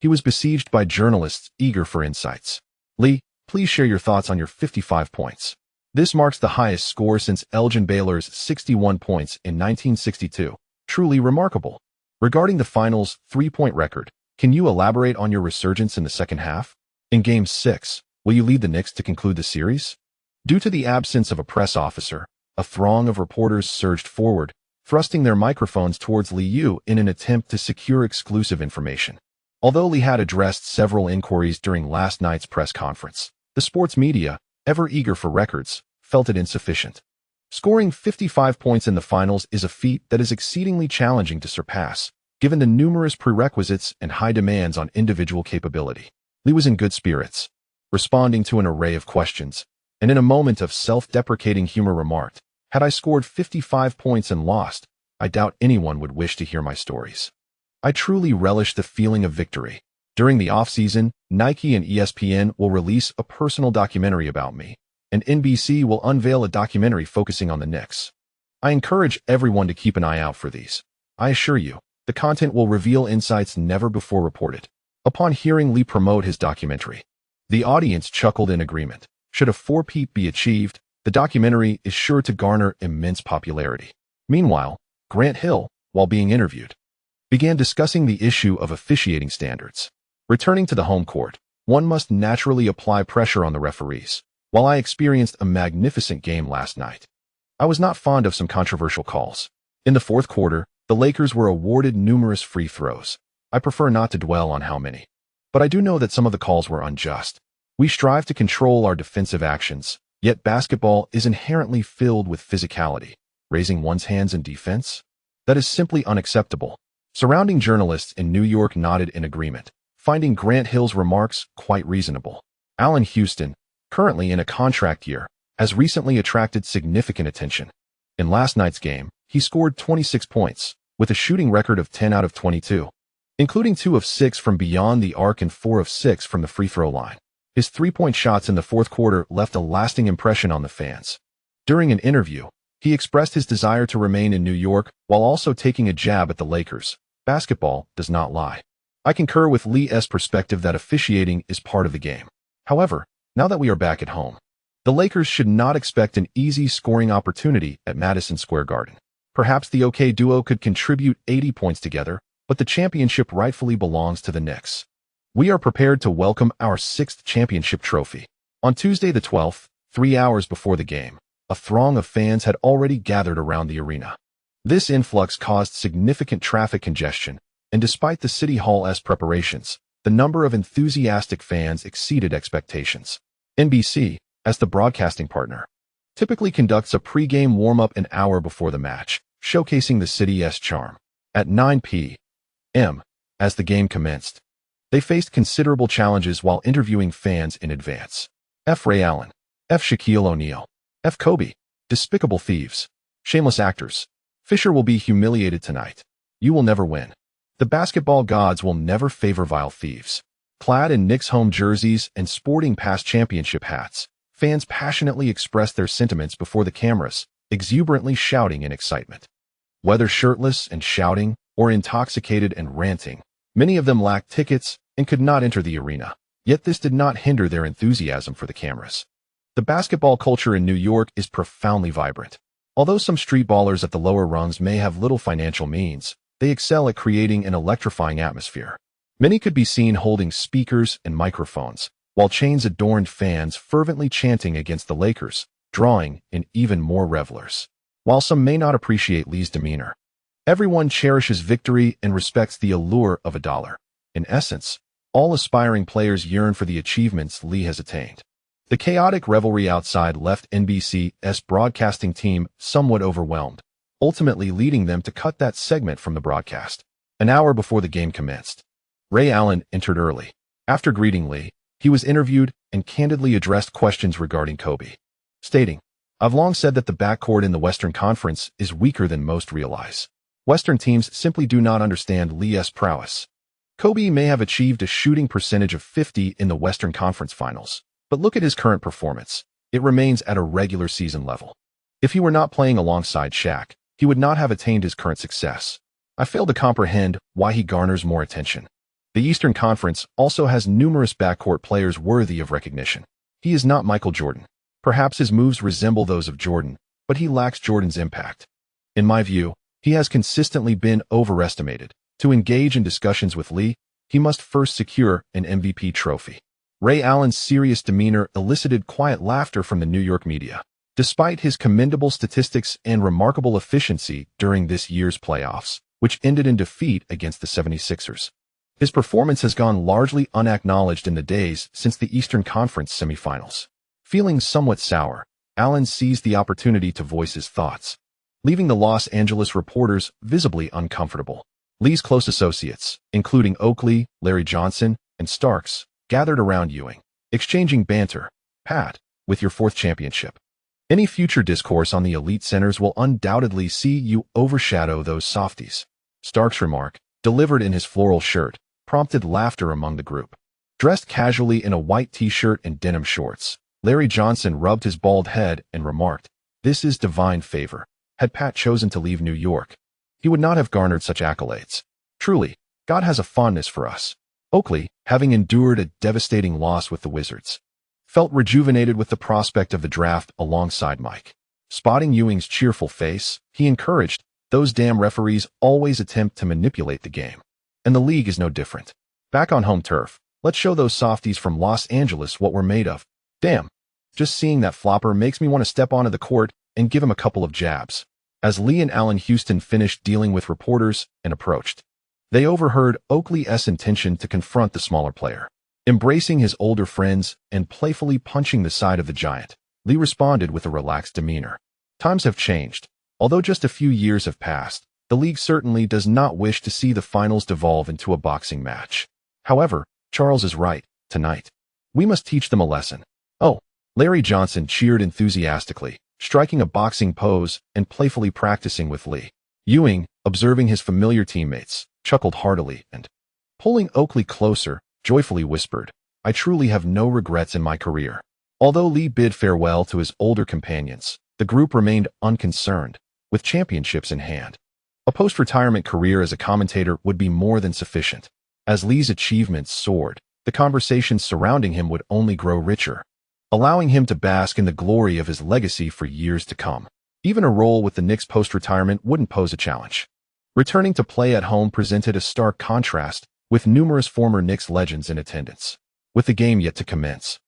he was besieged by journalists eager for insights. "Lee, please share your thoughts on your 55 points. This marks the highest score since Elgin Baylor's 61 points in 1962. Truly remarkable. Regarding the finals' three-point record, can you elaborate on your resurgence in the second half? In Game 6, will you lead the Knicks to conclude the series?" Due to the absence of a press officer, a throng of reporters surged forward, thrusting their microphones towards Liu in an attempt to secure exclusive information. Although Lee had addressed several inquiries during last night's press conference, the sports media, ever eager for records, felt it insufficient. Scoring 55 points in the finals is a feat that is exceedingly challenging to surpass, given the numerous prerequisites and high demands on individual capability. Lee was in good spirits, responding to an array of questions, and in a moment of self-deprecating humor remarked, "Had I scored 55 points and lost, I doubt anyone would wish to hear my stories. I truly relish the feeling of victory. During the off-season, Nike and ESPN will release a personal documentary about me, and NBC will unveil a documentary focusing on the Knicks. I encourage everyone to keep an eye out for these. I assure you, the content will reveal insights never before reported." Upon hearing Lee promote his documentary, the audience chuckled in agreement. Should a four-peat be achieved, the documentary is sure to garner immense popularity. Meanwhile, Grant Hill, while being interviewed, began discussing the issue of officiating standards. Returning to the home court, one must naturally apply pressure on the referees. While I experienced a magnificent game last night, I was not fond of some controversial calls. In the fourth quarter, the Lakers were awarded numerous free throws. I prefer not to dwell on how many, but I do know that some of the calls were unjust. We strive to control our defensive actions, yet basketball is inherently filled with physicality. Raising one's hands in defense? That is simply unacceptable. Surrounding journalists in New York nodded in agreement, finding Grant Hill's remarks quite reasonable. Allen Houston, currently in a contract year, has recently attracted significant attention. In last night's game, he scored 26 points, with a shooting record of 10 out of 22, including 2 of 6 from beyond the arc and 4 of 6 from the free throw line. His three-point shots in the fourth quarter left a lasting impression on the fans. During an interview, he expressed his desire to remain in New York while also taking a jab at the Lakers. Basketball does not lie. I concur with Lee's perspective that officiating is part of the game. However, now that we are back at home, the Lakers should not expect an easy scoring opportunity at Madison Square Garden. Perhaps the OK duo could contribute 80 points together, but the championship rightfully belongs to the Knicks. We are prepared to welcome our 6th championship trophy. On Tuesday the 12th, 3 hours before the game, a throng of fans had already gathered around the arena. This influx caused significant traffic congestion, and despite the City Hall's preparations, the number of enthusiastic fans exceeded expectations. NBC, as the broadcasting partner, typically conducts a pre-game warm-up an hour before the match, showcasing the city's charm. At 9 p.m., as the game commenced, they faced considerable challenges while interviewing fans in advance. F. Ray Allen, F. Shaquille O'Neal, F. Kobe, despicable thieves, shameless actors. Fisher will be humiliated tonight. You will never win. The basketball gods will never favor vile thieves. Clad in Knicks home jerseys and sporting past championship hats, fans passionately expressed their sentiments before the cameras, exuberantly shouting in excitement. Whether shirtless and shouting, or intoxicated and ranting, many of them lacked tickets and could not enter the arena, yet this did not hinder their enthusiasm for the cameras. The basketball culture in New York is profoundly vibrant. Although some street ballers at the lower rungs may have little financial means, they excel at creating an electrifying atmosphere. Many could be seen holding speakers and microphones, while chains adorned fans fervently chanting against the Lakers, drawing in even more revelers. While some may not appreciate Lee's demeanor, everyone cherishes victory and respects the allure of $1. In essence, all aspiring players yearn for the achievements Lee has attained. The chaotic revelry outside left NBC's broadcasting team somewhat overwhelmed, ultimately leading them to cut that segment from the broadcast. An hour before the game commenced, Ray Allen entered early. After greeting Lee, he was interviewed and candidly addressed questions regarding Kobe, stating, "I've long said that the backcourt in the Western Conference is weaker than most realize. Western teams simply do not understand Lee's prowess. Kobe may have achieved a shooting percentage of 50 in the Western Conference Finals, but look at his current performance. It remains at a regular season level. If he were not playing alongside Shaq, he would not have attained his current success. I fail to comprehend why he garners more attention. The Eastern Conference also has numerous backcourt players worthy of recognition. He is not Michael Jordan. Perhaps his moves resemble those of Jordan, but he lacks Jordan's impact. In my view, he has consistently been overestimated. To engage in discussions with Lee, he must first secure an MVP trophy." Ray Allen's serious demeanor elicited quiet laughter from the New York media. Despite his commendable statistics and remarkable efficiency during this year's playoffs, which ended in defeat against the 76ers, his performance has gone largely unacknowledged in the days since the Eastern Conference semifinals. Feeling somewhat sour, Allen seized the opportunity to voice his thoughts, leaving the Los Angeles reporters visibly uncomfortable. Lee's close associates, including Oakley, Larry Johnson, and Starks, gathered around Ewing, exchanging banter. "Pat, with your 4th championship. Any future discourse on the elite centers will undoubtedly see you overshadow those softies." Starks' remark, delivered in his floral shirt, prompted laughter among the group. Dressed casually in a white t-shirt and denim shorts, Larry Johnson rubbed his bald head and remarked, "This is divine favor. Had Pat chosen to leave New York, he would not have garnered such accolades. Truly, God has a fondness for us." Oakley, having endured a devastating loss with the Wizards, felt rejuvenated with the prospect of the draft alongside Mike. Spotting Ewing's cheerful face, he encouraged, "Those damn referees always attempt to manipulate the game. And the league is no different. Back on home turf, let's show those softies from Los Angeles what we're made of. Damn, just seeing that flopper makes me want to step onto the court and give him a couple of jabs." As Lee and Allen Houston finished dealing with reporters and approached, they overheard Oakley's intention to confront the smaller player. Embracing his older friends and playfully punching the side of the giant, Lee responded with a relaxed demeanor. Times have changed. Although just a few years have passed, the league certainly does not wish to see the finals devolve into a boxing match. However, Charles is right. Tonight, we must teach them a lesson. "Oh," Larry Johnson cheered enthusiastically, striking a boxing pose and playfully practicing with Lee. Ewing, observing his familiar teammates, chuckled heartily and, pulling Oakley closer, joyfully whispered, "I truly have no regrets in my career." Although Lee bid farewell to his older companions, the group remained unconcerned, with championships in hand. A post-retirement career as a commentator would be more than sufficient. As Lee's achievements soared, the conversations surrounding him would only grow richer, allowing him to bask in the glory of his legacy for years to come. Even a role with the Knicks post-retirement wouldn't pose a challenge. Returning to play at home presented a stark contrast, with numerous former Knicks legends in attendance. With the game yet to commence,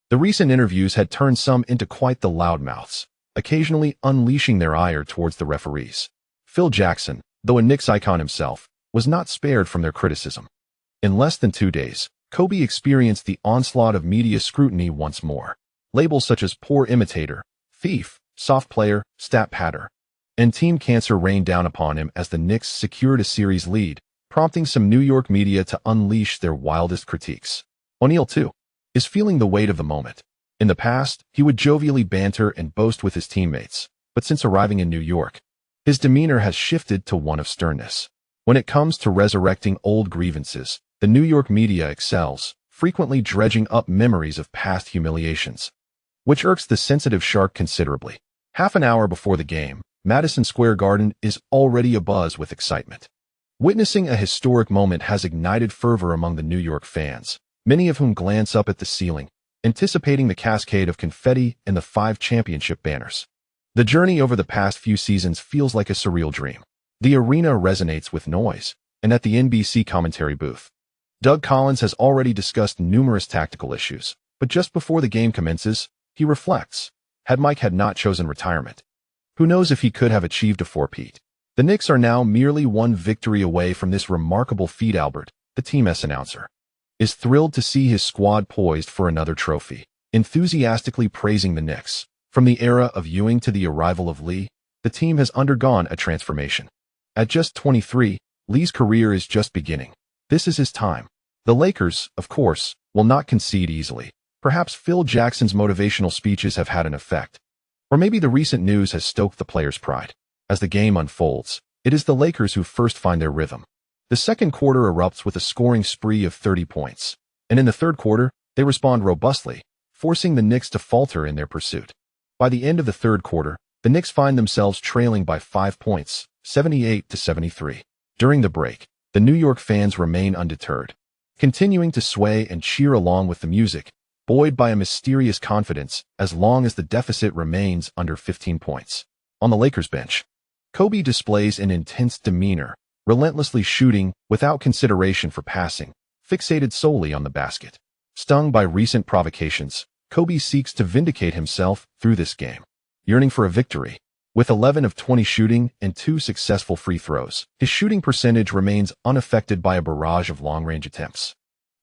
the recent interviews had turned some into quite the loudmouths, occasionally unleashing their ire towards the referees. Phil Jackson, though a Knicks icon himself, was not spared from their criticism. In less than 2 days, Kobe experienced the onslaught of media scrutiny once more. Labels such as poor imitator, thief, soft player, stat patter, and team cancer rained down upon him as the Knicks secured a series lead, prompting some New York media to unleash their wildest critiques. O'Neal, too, is feeling the weight of the moment. In the past, he would jovially banter and boast with his teammates, but since arriving in New York, his demeanor has shifted to one of sternness. When it comes to resurrecting old grievances, the New York media excels, frequently dredging up memories of past humiliations, which irks the sensitive shark considerably. Half an hour before the game, Madison Square Garden is already abuzz with excitement. Witnessing a historic moment has ignited fervor among the New York fans, many of whom glance up at the ceiling, anticipating the cascade of confetti and the 5 championship banners. The journey over the past few seasons feels like a surreal dream. The arena resonates with noise, and at the NBC commentary booth, Doug Collins has already discussed numerous tactical issues, but just before the game commences, he reflects, had Mike had not chosen retirement, who knows if he could have achieved a four-peat. The Knicks are now merely one victory away from this remarkable feat. Albert, the team's announcer, is thrilled to see his squad poised for another trophy, enthusiastically praising the Knicks. From the era of Ewing to the arrival of Lee, the team has undergone a transformation. At just 23, Lee's career is just beginning. This is his time. The Lakers, of course, will not concede easily. Perhaps Phil Jackson's motivational speeches have had an effect. Or maybe the recent news has stoked the players' pride. As the game unfolds, it is the Lakers who first find their rhythm. The second quarter erupts with a scoring spree of 30 points, and in the third quarter, they respond robustly, forcing the Knicks to falter in their pursuit. By the end of the third quarter, the Knicks find themselves trailing by 5 points, 78-73. During the break, the New York fans remain undeterred, continuing to sway and cheer along with the music, buoyed by a mysterious confidence as long as the deficit remains under 15 points. On the Lakers bench, Kobe displays an intense demeanor, relentlessly shooting without consideration for passing, fixated solely on the basket. Stung by recent provocations, Kobe seeks to vindicate himself through this game, yearning for a victory. With 11 of 20 shooting and 2 successful free throws, his shooting percentage remains unaffected by a barrage of long-range attempts.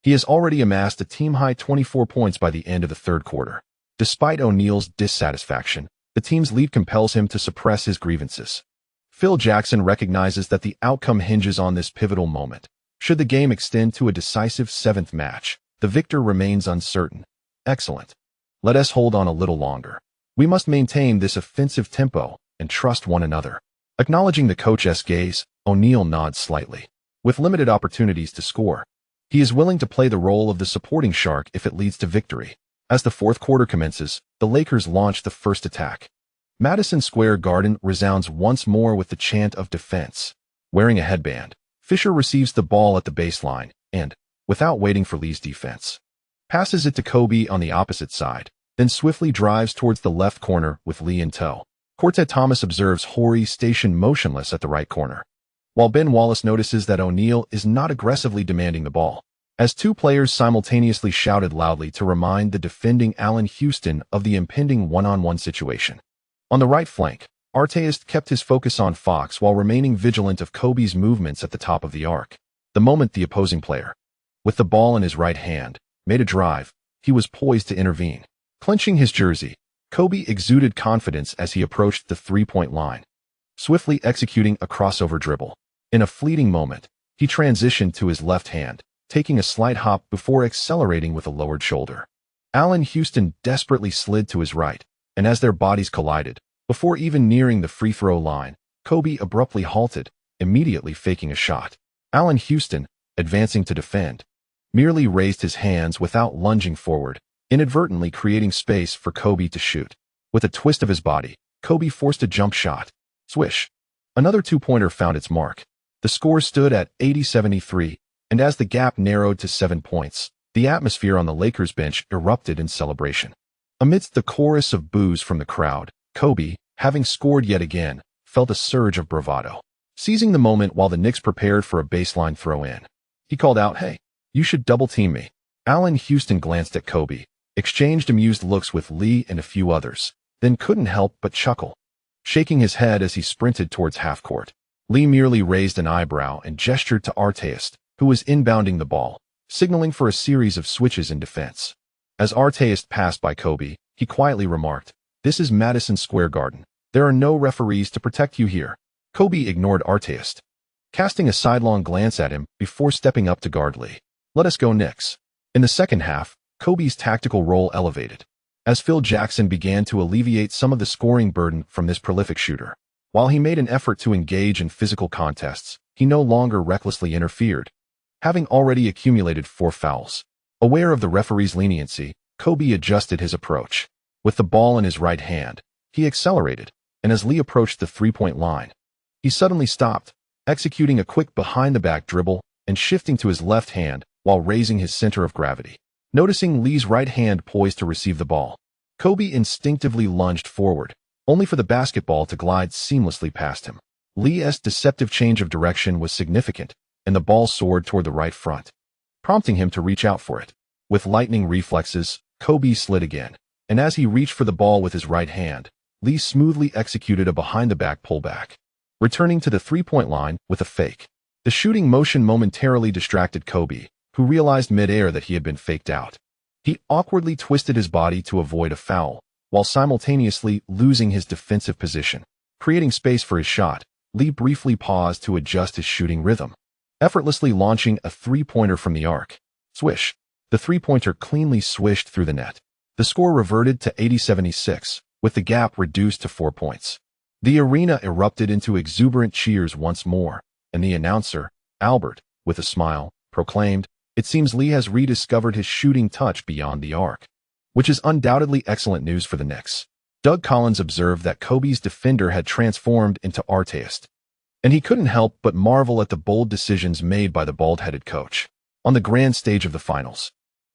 He has already amassed a team-high 24 points by the end of the third quarter. Despite O'Neal's dissatisfaction, the team's lead compels him to suppress his grievances. Phil Jackson recognizes that the outcome hinges on this pivotal moment. Should the game extend to a decisive 7th match, the victor remains uncertain. Excellent. Let us hold on a little longer. We must maintain this offensive tempo and trust one another. Acknowledging the coach's gaze, O'Neal nods slightly. With limited opportunities to score, he is willing to play the role of the supporting shark if it leads to victory. As the fourth quarter commences, the Lakers launch the first attack. Madison Square Garden resounds once more with the chant of defense. Wearing a headband, Fisher receives the ball at the baseline and, without waiting for Lee's defense, passes it to Kobe on the opposite side, then swiftly drives towards the left corner with Lee in tow. Cortez Thomas observes Horry stationed motionless at the right corner, while Ben Wallace notices that O'Neal is not aggressively demanding the ball. As 2 players simultaneously shouted loudly to remind the defending Allen Houston of the impending one-on-one situation. On the right flank, Artest kept his focus on Fox while remaining vigilant of Kobe's movements at the top of the arc. The moment the opposing player, with the ball in his right hand, made a drive, he was poised to intervene. Clenching his jersey, Kobe exuded confidence as he approached the three-point line, swiftly executing a crossover dribble. In a fleeting moment, he transitioned to his left hand, taking a slight hop before accelerating with a lowered shoulder. Allen Houston desperately slid to his right, and as their bodies collided, before even nearing the free throw line, Kobe abruptly halted, immediately faking a shot. Allen Houston, advancing to defend, merely raised his hands without lunging forward, inadvertently creating space for Kobe to shoot. With a twist of his body, Kobe forced a jump shot. Swish. Another 2-pointer found its mark. The score stood at 80-73, and as the gap narrowed to 7 points, the atmosphere on the Lakers bench erupted in celebration. Amidst the chorus of boos from the crowd, Kobe, having scored yet again, felt a surge of bravado. Seizing the moment while the Knicks prepared for a baseline throw-in, he called out, "Hey, you should double-team me." Allen Houston glanced at Kobe, exchanged amused looks with Lee and a few others, then couldn't help but chuckle, shaking his head as he sprinted towards half-court. Lee merely raised an eyebrow and gestured to Artest, who was inbounding the ball, signaling for a series of switches in defense. As Artest passed by Kobe, he quietly remarked, "This is Madison Square Garden. There are no referees to protect you here." Kobe ignored Artest, casting a sidelong glance at him before stepping up to guard Lee. "Let us go Knicks." In the second half, Kobe's tactical role elevated, as Phil Jackson began to alleviate some of the scoring burden from this prolific shooter. While he made an effort to engage in physical contests, he no longer recklessly interfered, having already accumulated 4 fouls. Aware of the referee's leniency, Kobe adjusted his approach. With the ball in his right hand, he accelerated, and as Lee approached the three-point line, he suddenly stopped, executing a quick behind-the-back dribble and shifting to his left hand while raising his center of gravity. Noticing Lee's right hand poised to receive the ball, Kobe instinctively lunged forward, only for the basketball to glide seamlessly past him. Lee's deceptive change of direction was significant, and the ball soared toward the right front, prompting him to reach out for it. With lightning reflexes, Kobe slid again, and as he reached for the ball with his right hand, Lee smoothly executed a behind-the-back pullback, returning to the three-point line with a fake. The shooting motion momentarily distracted Kobe, who realized mid-air that he had been faked out. He awkwardly twisted his body to avoid a foul, while simultaneously losing his defensive position. Creating space for his shot, Lee briefly paused to adjust his shooting rhythm, effortlessly launching a three-pointer from the arc. Swish. The three-pointer cleanly swished through the net. The score reverted to 80-76, with the gap reduced to 4 points. The arena erupted into exuberant cheers once more, and the announcer, Albert, with a smile, proclaimed, "It seems Lee has rediscovered his shooting touch beyond the arc," which is undoubtedly excellent news for the Knicks. Doug Collins observed that Kobe's defender had transformed into Artest, and he couldn't help but marvel at the bold decisions made by the bald-headed coach. On the grand stage of the finals,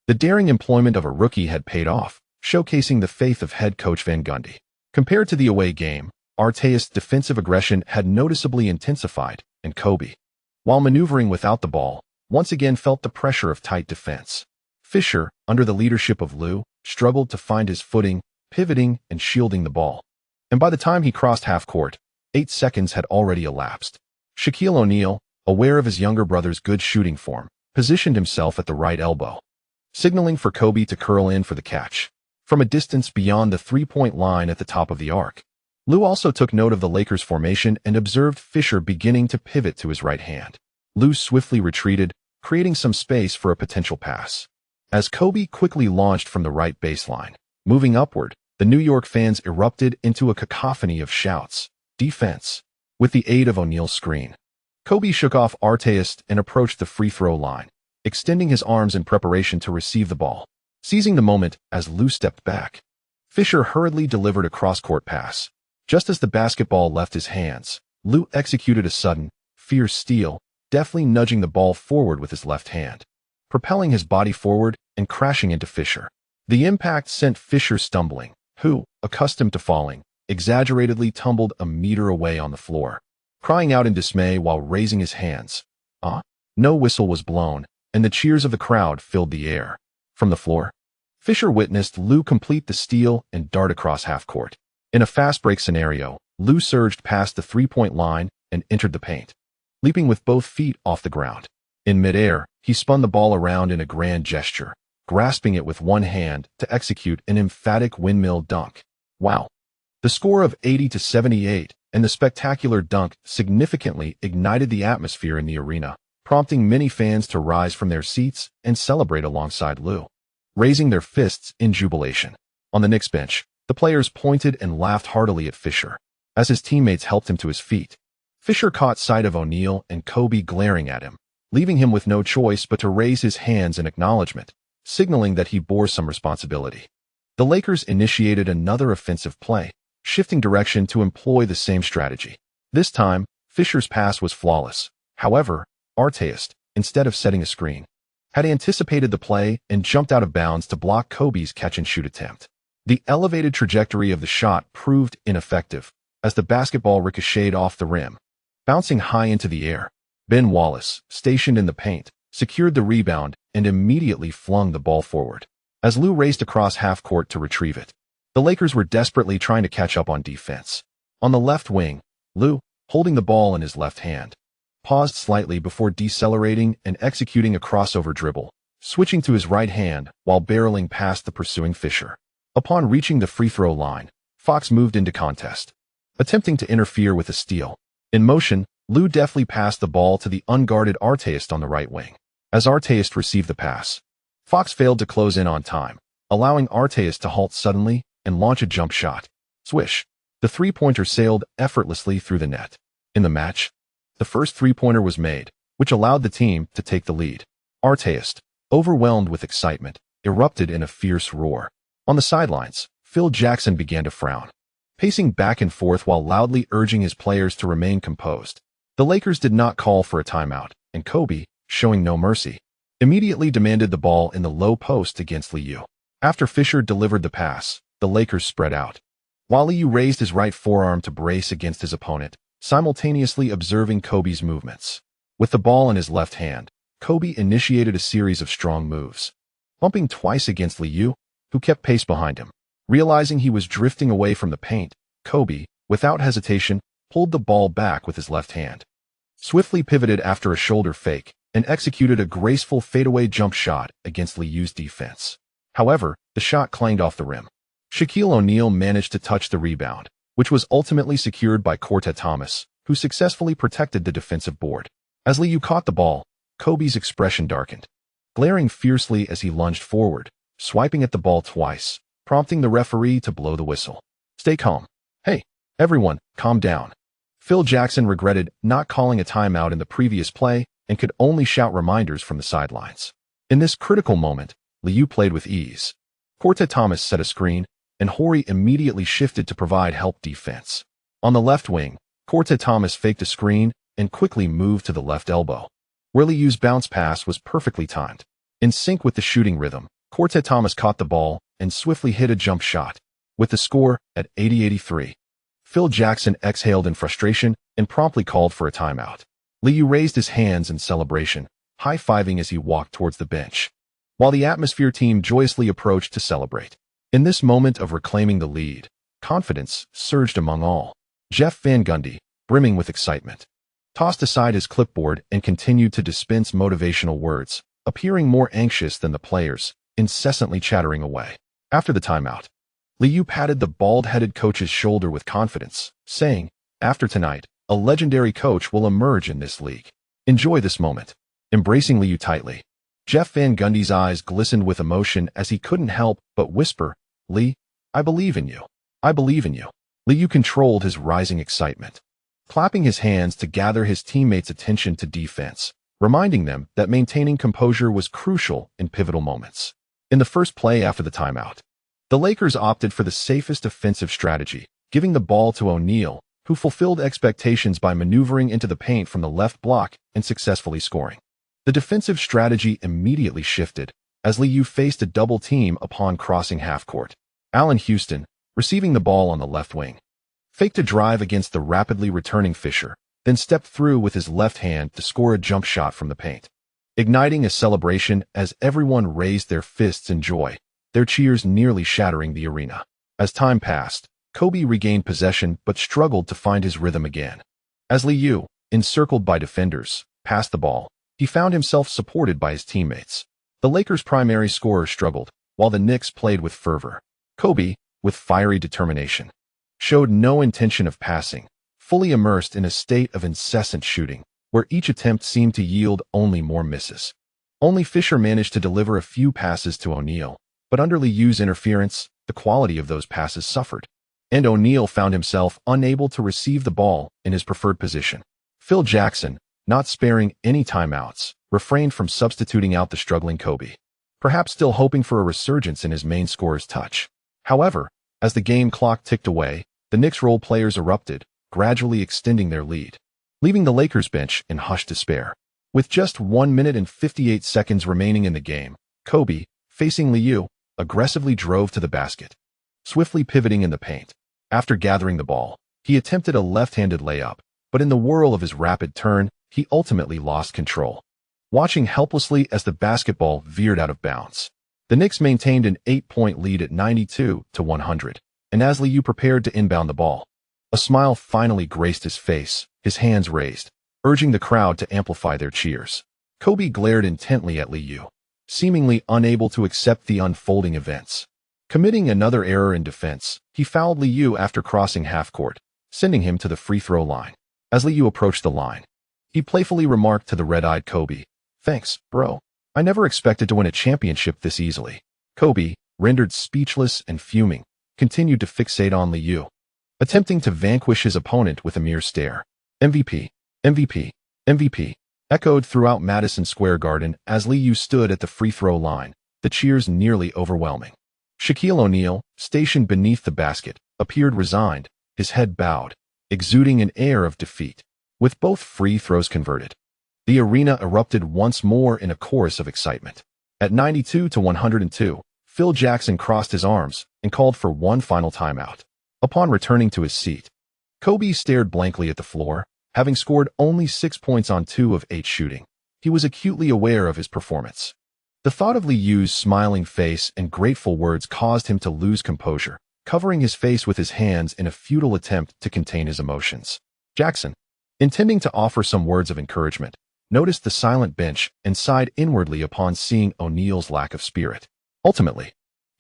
the daring employment of a rookie had paid off, showcasing the faith of head coach Van Gundy. Compared to the away game, Artest's defensive aggression had noticeably intensified, and Kobe, while maneuvering without the ball, once again felt the pressure of tight defense. Fisher, under the leadership of Lue, struggled to find his footing, pivoting and shielding the ball. And by the time he crossed half-court, 8 seconds had already elapsed. Shaquille O'Neal, aware of his younger brother's good shooting form, positioned himself at the right elbow, signaling for Kobe to curl in for the catch. From a distance beyond the three-point line at the top of the arc, Lue also took note of the Lakers' formation and observed Fisher beginning to pivot to his right hand. Lue swiftly retreated, creating some space for a potential pass. As Kobe quickly launched from the right baseline, moving upward, the New York fans erupted into a cacophony of shouts. Defense. With the aid of O'Neal's screen, Kobe shook off Artest and approached the free-throw line, extending his arms in preparation to receive the ball. Seizing the moment as Lue stepped back, Fisher hurriedly delivered a cross-court pass. Just as the basketball left his hands, Lue executed a sudden, fierce steal, deftly nudging the ball forward with his left hand, propelling his body forward and crashing into Fisher. The impact sent Fisher stumbling, who, accustomed to falling, exaggeratedly tumbled a meter away on the floor, crying out in dismay while raising his hands. No whistle was blown, and the cheers of the crowd filled the air. From the floor, Fisher witnessed Lue complete the steal and dart across half-court. In a fast-break scenario, Lue surged past the three-point line and entered the paint, leaping with both feet off the ground. In midair, he spun the ball around in a grand gesture, grasping it with one hand to execute an emphatic windmill dunk. Wow! The score of 80-78 and the spectacular dunk significantly ignited the atmosphere in the arena, prompting many fans to rise from their seats and celebrate alongside Lue, raising their fists in jubilation. On the Knicks bench, the players pointed and laughed heartily at Fisher, as his teammates helped him to his feet. Fisher caught sight of O'Neal and Kobe glaring at him, leaving him with no choice but to raise his hands in acknowledgement, signaling that he bore some responsibility. The Lakers initiated another offensive play, shifting direction to employ the same strategy. This time, Fisher's pass was flawless. However, Artest, instead of setting a screen, had anticipated the play and jumped out of bounds to block Kobe's catch-and-shoot attempt. The elevated trajectory of the shot proved ineffective, as the basketball ricocheted off the rim, bouncing high into the air. Ben Wallace, stationed in the paint, secured the rebound and immediately flung the ball forward. As Lue raced across half-court to retrieve it, the Lakers were desperately trying to catch up on defense. On the left wing, Lue, holding the ball in his left hand. Paused slightly before decelerating and executing a crossover dribble, switching to his right hand while barreling past the pursuing Fisher. Upon reaching the free throw line, Fox moved into contest, attempting to interfere with a steal. In motion, Lue deftly passed the ball to the unguarded Artest on the right wing. As Artest received the pass, Fox failed to close in on time, allowing Artest to halt suddenly and launch a jump shot. Swish. The three-pointer sailed effortlessly through the net. In the match, the first three-pointer was made, which allowed the team to take the lead. Artest, overwhelmed with excitement, erupted in a fierce roar. On the sidelines, Phil Jackson began to frown, pacing back and forth while loudly urging his players to remain composed. The Lakers did not call for a timeout, and Kobe, showing no mercy, immediately demanded the ball in the low post against Liu. After Fisher delivered the pass, the Lakers spread out, while Liu raised his right forearm to brace against his opponent, simultaneously observing Kobe's movements. With the ball in his left hand, Kobe initiated a series of strong moves, bumping twice against Liu, who kept pace behind him. Realizing he was drifting away from the paint, Kobe, without hesitation, pulled the ball back with his left hand, swiftly pivoted after a shoulder fake, and executed a graceful fadeaway jump shot against Liu's defense. However, the shot clanged off the rim. Shaquille O'Neal managed to touch the rebound, which was ultimately secured by Coach Thomas, who successfully protected the defensive board. As Liu caught the ball, Kobe's expression darkened, glaring fiercely as he lunged forward, swiping at the ball twice, prompting the referee to blow the whistle. Stay calm. Hey, everyone, calm down. Phil Jackson regretted not calling a timeout in the previous play and could only shout reminders from the sidelines. In this critical moment, Liu played with ease. Coach Thomas set a screen, and Horry immediately shifted to provide help defense. On the left wing, Coach Thomas faked a screen and quickly moved to the left elbow, where Liu's bounce pass was perfectly timed. In sync with the shooting rhythm, Coach Thomas caught the ball and swiftly hit a jump shot. With the score at 80-83, Phil Jackson exhaled in frustration and promptly called for a timeout. Liu raised his hands in celebration, high-fiving as he walked towards the bench, while the Atmosphere team joyously approached to celebrate. In this moment of reclaiming the lead, confidence surged among all. Jeff Van Gundy, brimming with excitement, tossed aside his clipboard and continued to dispense motivational words, appearing more anxious than the players, incessantly chattering away. After the timeout, Liu patted the bald-headed coach's shoulder with confidence, saying, "After tonight, a legendary coach will emerge in this league. Enjoy this moment." Embracing Liu tightly, Jeff Van Gundy's eyes glistened with emotion as he couldn't help but whisper, "Lee, I believe in you. I believe in you." Liu controlled his rising excitement, clapping his hands to gather his teammates' attention to defense, reminding them that maintaining composure was crucial in pivotal moments. In the first play after the timeout, the Lakers opted for the safest offensive strategy, giving the ball to O'Neal, who fulfilled expectations by maneuvering into the paint from the left block and successfully scoring. The defensive strategy immediately shifted, as Liu faced a double team upon crossing half-court. Allen Houston, receiving the ball on the left wing, faked a drive against the rapidly returning Fisher, then stepped through with his left hand to score a jump shot from the paint, igniting a celebration as everyone raised their fists in joy, their cheers nearly shattering the arena. As time passed, Kobe regained possession but struggled to find his rhythm again. As Liu, encircled by defenders, passed the ball, he found himself supported by his teammates. The Lakers' primary scorer struggled, while the Knicks played with fervor. Kobe, with fiery determination, showed no intention of passing, fully immersed in a state of incessant shooting, where each attempt seemed to yield only more misses. Only Fisher managed to deliver a few passes to O'Neal, but under Liu's interference, the quality of those passes suffered, and O'Neal found himself unable to receive the ball in his preferred position. Phil Jackson, not sparing any timeouts, refrained from substituting out the struggling Kobe, perhaps still hoping for a resurgence in his main scorer's touch. However, as the game clock ticked away, the Knicks role players erupted, gradually extending their lead, leaving the Lakers bench in hushed despair. With just 1 minute and 58 seconds remaining in the game, Kobe, facing Liu, aggressively drove to the basket, swiftly pivoting in the paint. After gathering the ball, he attempted a left-handed layup, but in the whirl of his rapid turn, he ultimately lost control, watching helplessly as the basketball veered out of bounds. The Knicks maintained an 8-point lead at 92-100, and as Liu prepared to inbound the ball, A smile finally graced his face, his hands raised, urging the crowd to amplify their cheers. Kobe glared intently at Liu, seemingly unable to accept the unfolding events. Committing another error in defense, he fouled Liu after crossing half-court, sending him to the free-throw line. As Liu approached the line, he playfully remarked to the red-eyed Kobe, "Thanks, bro. I never expected to win a championship this easily." Kobe, rendered speechless and fuming, continued to fixate on Liu, attempting to vanquish his opponent with a mere stare. "MVP, MVP, MVP," echoed throughout Madison Square Garden as Liu stood at the free-throw line, the cheers nearly overwhelming. Shaquille O'Neal, stationed beneath the basket, appeared resigned, his head bowed, exuding an air of defeat. With both free throws converted, the arena erupted once more in a chorus of excitement. At 92-102, Phil Jackson crossed his arms and called for one final timeout. Upon returning to his seat, Kobe stared blankly at the floor, having scored only 6 points on 2 of 8 shooting. He was acutely aware of his performance. The thought of Liu's smiling face and grateful words caused him to lose composure, covering his face with his hands in a futile attempt to contain his emotions. Jackson, intending to offer some words of encouragement, noticed the silent bench and sighed inwardly upon seeing O'Neal's lack of spirit. Ultimately,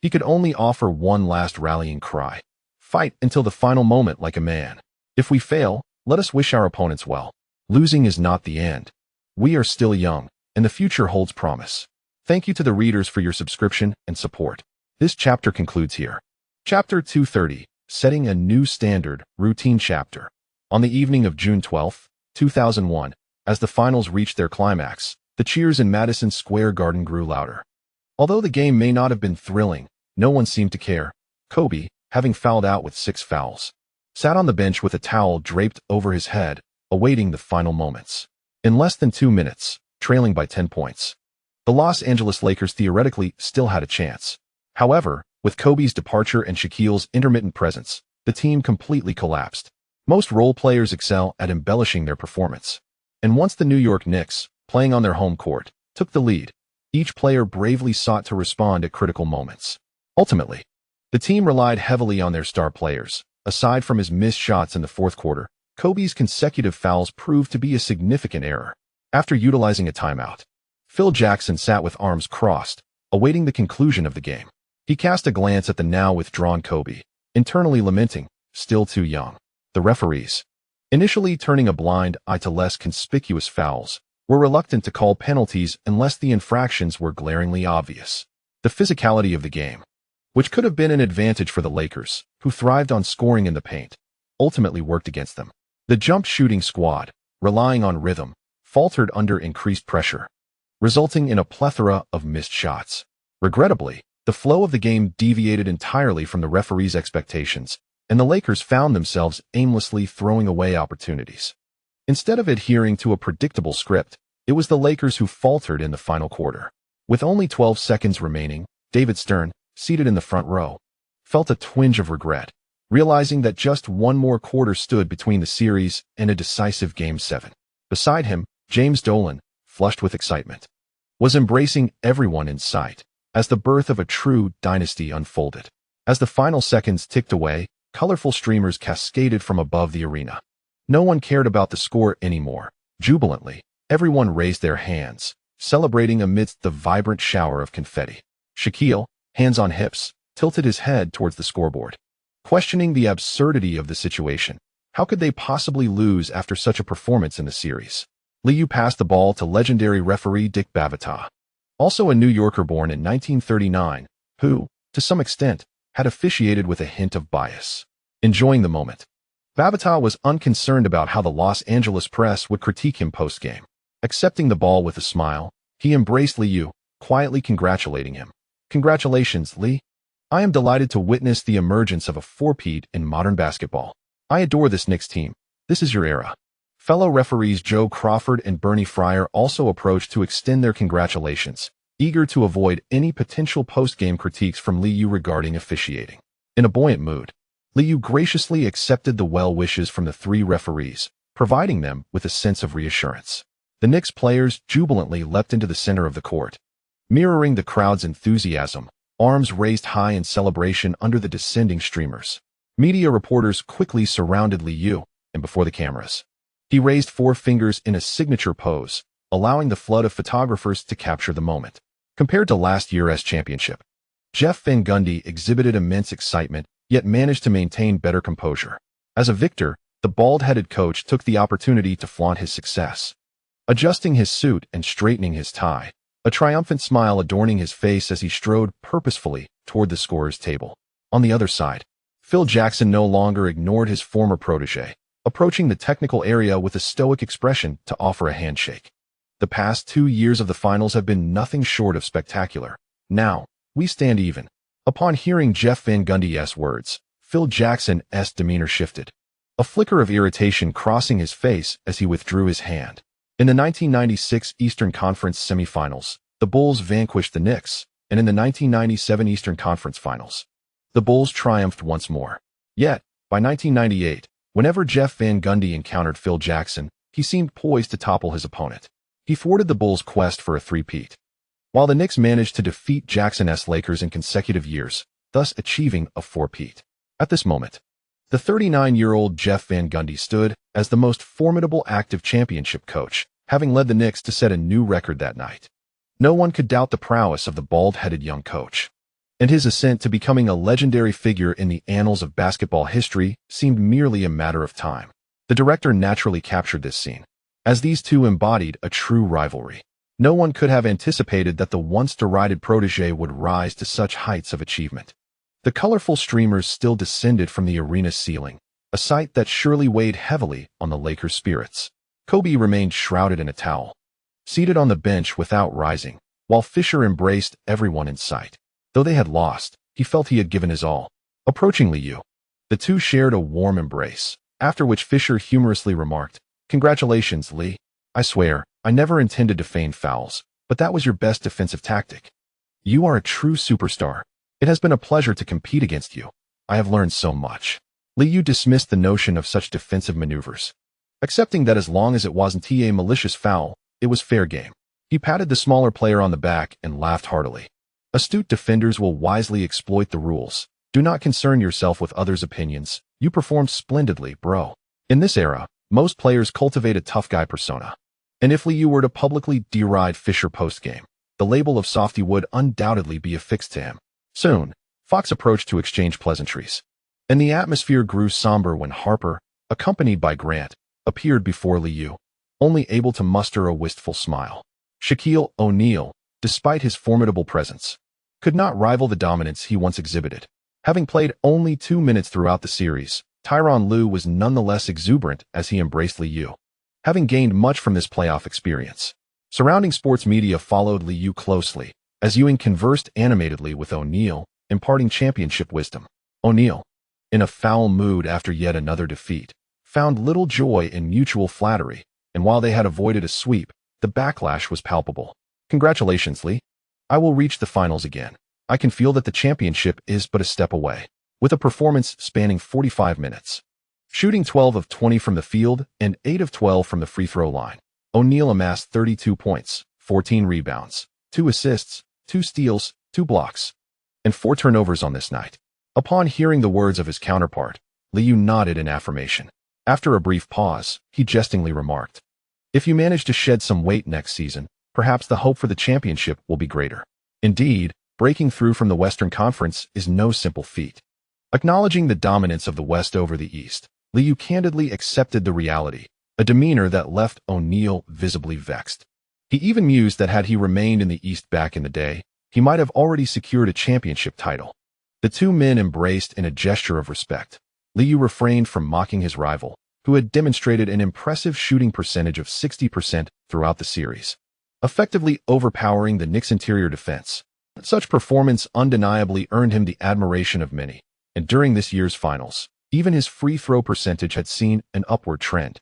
he could only offer one last rallying cry. "Fight until the final moment like a man. If we fail, let us wish our opponents well. Losing is not the end. We are still young, and the future holds promise." Thank you to the readers for your subscription and support. This chapter concludes here. Chapter 230, Setting a New Standard, Routine Chapter. On the evening of June 12, 2001, as the finals reached their climax, the cheers in Madison Square Garden grew louder. Although the game may not have been thrilling, no one seemed to care. Kobe, having fouled out with 6 fouls, sat on the bench with a towel draped over his head, awaiting the final moments. In less than 2 minutes, trailing by 10 points, the Los Angeles Lakers theoretically still had a chance. However, with Kobe's departure and Shaquille's intermittent presence, the team completely collapsed. Most role players excel at embellishing their performance. And once the New York Knicks, playing on their home court, took the lead, each player bravely sought to respond at critical moments. Ultimately, the team relied heavily on their star players. Aside from his missed shots in the fourth quarter, Kobe's consecutive fouls proved to be a significant error. After utilizing a timeout, Phil Jackson sat with arms crossed, awaiting the conclusion of the game. He cast a glance at the now withdrawn Kobe, internally lamenting, still too young. The referees, initially turning a blind eye to less conspicuous fouls, were reluctant to call penalties unless the infractions were glaringly obvious. The physicality of the game, which could have been an advantage for the Lakers, who thrived on scoring in the paint, ultimately worked against them. The jump shooting squad, relying on rhythm, faltered under increased pressure, resulting in a plethora of missed shots. Regrettably, the flow of the game deviated entirely from the referees' expectations, and the Lakers found themselves aimlessly throwing away opportunities. Instead of adhering to a predictable script, it was the Lakers who faltered in the final quarter. With only 12 seconds remaining, David Stern, seated in the front row, felt a twinge of regret, realizing that just one more quarter stood between the series and a decisive Game 7. Beside him, James Dolan, flushed with excitement, was embracing everyone in sight as the birth of a true dynasty unfolded. As the final seconds ticked away, colorful streamers cascaded from above the arena. No one cared about the score anymore. Jubilantly, everyone raised their hands, celebrating amidst the vibrant shower of confetti. Shaquille, hands on hips, tilted his head towards the scoreboard, questioning the absurdity of the situation. How could they possibly lose after such a performance in the series? Liu passed the ball to legendary referee Dick Bavata, also a New Yorker born in 1939, who, to some extent, had officiated with a hint of bias. Enjoying the moment, Bavata was unconcerned about how the Los Angeles press would critique him post-game. Accepting the ball with a smile, he embraced Liu, quietly congratulating him. "Congratulations, Lee. I am delighted to witness the emergence of a four-peat in modern basketball. I adore this Knicks team. This is your era." Fellow referees Joe Crawford and Bernie Fryer also approached to extend their congratulations, eager to avoid any potential post-game critiques from Liu regarding officiating. In a buoyant mood, Liu graciously accepted the well wishes from the 3 referees, providing them with a sense of reassurance. The Knicks players jubilantly leapt into the center of the court, mirroring the crowd's enthusiasm, arms raised high in celebration under the descending streamers. Media reporters quickly surrounded Liu, and before the cameras, he raised 4 fingers in a signature pose, allowing the flood of photographers to capture the moment. Compared to last year's championship, Jeff Van Gundy exhibited immense excitement, yet managed to maintain better composure. As a victor, the bald-headed coach took the opportunity to flaunt his success, adjusting his suit and straightening his tie, a triumphant smile adorning his face as he strode purposefully toward the scorer's table. On the other side, Phil Jackson no longer ignored his former protege, approaching the technical area with a stoic expression to offer a handshake. The past 2 years of the finals have been nothing short of spectacular. Now, we stand even. Upon hearing Jeff Van Gundy's words, Phil Jackson's demeanor shifted, a flicker of irritation crossing his face as he withdrew his hand. In the 1996 Eastern Conference semifinals, the Bulls vanquished the Knicks, and in the 1997 Eastern Conference Finals, the Bulls triumphed once more. Yet, by 1998, whenever Jeff Van Gundy encountered Phil Jackson, he seemed poised to topple his opponent. He thwarted the Bulls' quest for a three-peat, while the Knicks managed to defeat Jackson's Lakers in consecutive years, thus achieving a four-peat. At this moment, the 39-year-old Jeff Van Gundy stood as the most formidable active championship coach, having led the Knicks to set a new record that night. No one could doubt the prowess of the bald-headed young coach, and his ascent to becoming a legendary figure in the annals of basketball history seemed merely a matter of time. The director naturally captured this scene, as these two embodied a true rivalry. No one could have anticipated that the once derided protege would rise to such heights of achievement. The colorful streamers still descended from the arena's ceiling, a sight that surely weighed heavily on the Lakers' spirits. Kobe remained shrouded in a towel, seated on the bench without rising, while Fisher embraced everyone in sight. Though they had lost, he felt he had given his all. Approaching Liu, the two shared a warm embrace, after which Fisher humorously remarked, "Congratulations, Lee. I swear, I never intended to feign fouls, but that was your best defensive tactic. You are a true superstar. It has been a pleasure to compete against you. I have learned so much." Liu dismissed the notion of such defensive maneuvers, accepting that as long as it wasn't a malicious foul, it was fair game. He patted the smaller player on the back and laughed heartily. Astute defenders will wisely exploit the rules. Do not concern yourself with others' opinions. You performed splendidly, bro. In this era, most players cultivate a tough guy persona. And if Liu were to publicly deride Fisher post-game, the label of softy would undoubtedly be affixed to him. Soon, Fox approached to exchange pleasantries, and the atmosphere grew somber when Harper, accompanied by Grant, appeared before Liu, only able to muster a wistful smile. Shaquille O'Neal, despite his formidable presence, could not rival the dominance he once exhibited. Having played only 2 minutes throughout the series, Tyronn Lue was nonetheless exuberant as he embraced Liu, having gained much from this playoff experience. Surrounding sports media followed Liu closely, as Ewing conversed animatedly with O'Neal, imparting championship wisdom. O'Neal, in a foul mood after yet another defeat, found little joy in mutual flattery, and while they had avoided a sweep, the backlash was palpable. "Congratulations, Lee. I will reach the finals again. I can feel that the championship is but a step away." With a performance spanning 45 minutes, shooting 12 of 20 from the field and 8 of 12 from the free throw line, O'Neal amassed 32 points, 14 rebounds, 2 assists, 2 steals, 2 blocks, and 4 turnovers on this night. Upon hearing the words of his counterpart, Liu nodded in affirmation. After a brief pause, he jestingly remarked, "If you manage to shed some weight next season, perhaps the hope for the championship will be greater." Indeed, breaking through from the Western Conference is no simple feat. Acknowledging the dominance of the West over the East, Liu candidly accepted the reality, a demeanor that left O'Neal visibly vexed. He even mused that had he remained in the East back in the day, he might have already secured a championship title. The two men embraced in a gesture of respect. Liu refrained from mocking his rival, who had demonstrated an impressive shooting percentage of 60% throughout the series, effectively overpowering the Knicks' interior defense. Such performance undeniably earned him the admiration of many, and during this year's finals, even his free throw percentage had seen an upward trend,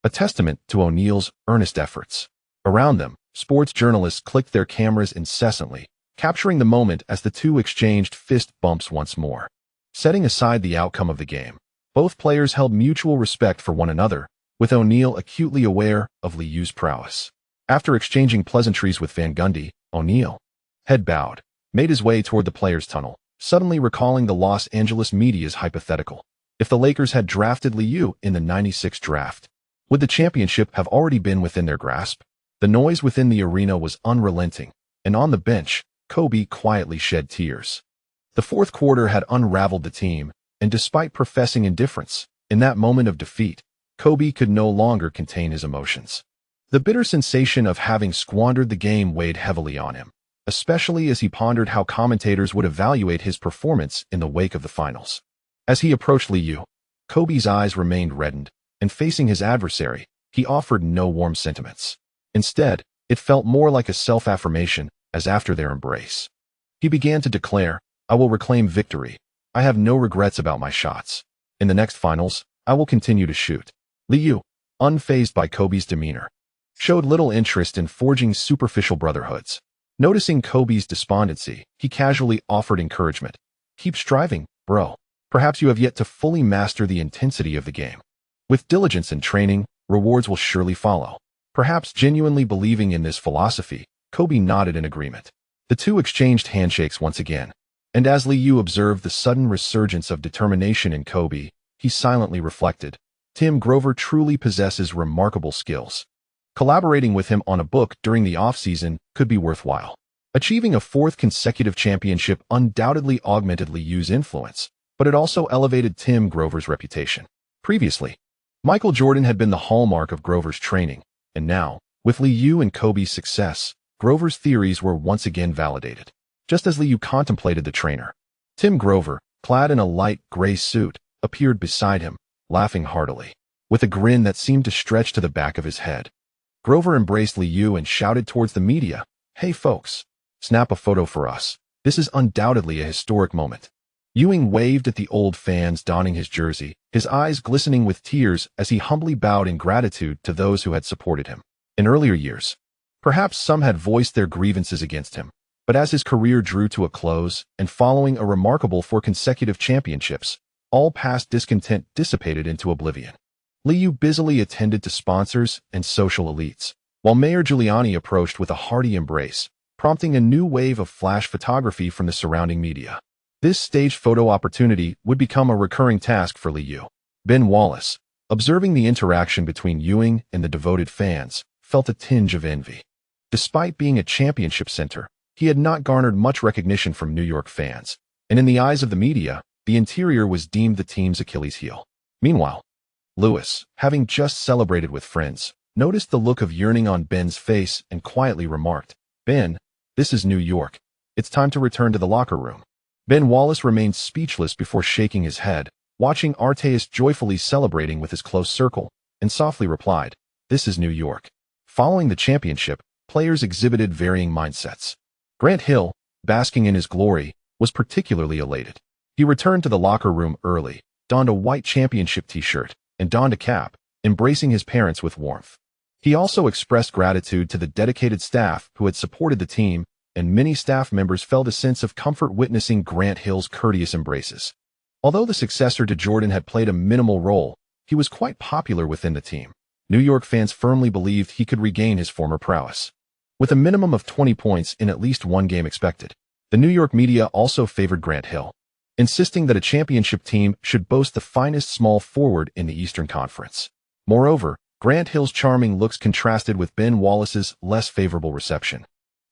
a testament to O'Neal's earnest efforts. Around them, sports journalists clicked their cameras incessantly, capturing the moment as the two exchanged fist bumps once more. Setting aside the outcome of the game, both players held mutual respect for one another, with O'Neal acutely aware of Liu's prowess. After exchanging pleasantries with Van Gundy, O'Neal, head bowed, made his way toward the players' tunnel, suddenly recalling the Los Angeles media's hypothetical. If the Lakers had drafted Liu in the '96 draft, would the championship have already been within their grasp? The noise within the arena was unrelenting, and on the bench, Kobe quietly shed tears. The fourth quarter had unraveled the team, and despite professing indifference, in that moment of defeat, Kobe could no longer contain his emotions. The bitter sensation of having squandered the game weighed heavily on him, especially as he pondered how commentators would evaluate his performance in the wake of the finals. As he approached Liu, Kobe's eyes remained reddened, and facing his adversary, he offered no warm sentiments. Instead, it felt more like a self-affirmation, as after their embrace, he began to declare, "I will reclaim victory. I have no regrets about my shots. In the next finals, I will continue to shoot." Liu, unfazed by Kobe's demeanor, showed little interest in forging superficial brotherhoods. Noticing Kobe's despondency, he casually offered encouragement. "Keep striving, bro. Perhaps you have yet to fully master the intensity of the game. With diligence and training, rewards will surely follow." Perhaps genuinely believing in this philosophy, Kobe nodded in agreement. The two exchanged handshakes once again, and as Liu observed the sudden resurgence of determination in Kobe, he silently reflected, "Tim Grover truly possesses remarkable skills. Collaborating with him on a book during the off-season could be worthwhile." Achieving a fourth consecutive championship undoubtedly augmented Liu's influence, but it also elevated Tim Grover's reputation. Previously, Michael Jordan had been the hallmark of Grover's training, and now, with Liu and Kobe's success, Grover's theories were once again validated. Just as Liu contemplated the trainer, Tim Grover, clad in a light gray suit, appeared beside him, laughing heartily, with a grin that seemed to stretch to the back of his head. Grover embraced Liu and shouted towards the media, "Hey folks, snap a photo for us. This is undoubtedly a historic moment." Ewing waved at the old fans donning his jersey, his eyes glistening with tears as he humbly bowed in gratitude to those who had supported him. In earlier years, perhaps some had voiced their grievances against him, but as his career drew to a close and following a remarkable 4 consecutive championships, all past discontent dissipated into oblivion. Liu busily attended to sponsors and social elites, while Mayor Giuliani approached with a hearty embrace, prompting a new wave of flash photography from the surrounding media. This staged photo opportunity would become a recurring task for Liu. Ben Wallace, observing the interaction between Ewing and the devoted fans, felt a tinge of envy. Despite being a championship center, he had not garnered much recognition from New York fans, and in the eyes of the media, the interior was deemed the team's Achilles heel. Meanwhile, Lewis, having just celebrated with friends, noticed the look of yearning on Ben's face and quietly remarked, "Ben, this is New York. It's time to return to the locker room." Ben Wallace remained speechless before shaking his head, watching Arteis joyfully celebrating with his close circle, and softly replied, "This is New York." Following the championship, players exhibited varying mindsets. Grant Hill, basking in his glory, was particularly elated. He returned to the locker room early, donned a white championship t-shirt, and donned a cap, embracing his parents with warmth. He also expressed gratitude to the dedicated staff who had supported the team, and many staff members felt a sense of comfort witnessing Grant Hill's courteous embraces. Although the successor to Jordan had played a minimal role, he was quite popular within the team. New York fans firmly believed he could regain his former prowess. With a minimum of 20 points in at least one game expected, the New York media also favored Grant Hill, insisting that a championship team should boast the finest small forward in the Eastern Conference. Moreover, Grant Hill's charming looks contrasted with Ben Wallace's less favorable reception,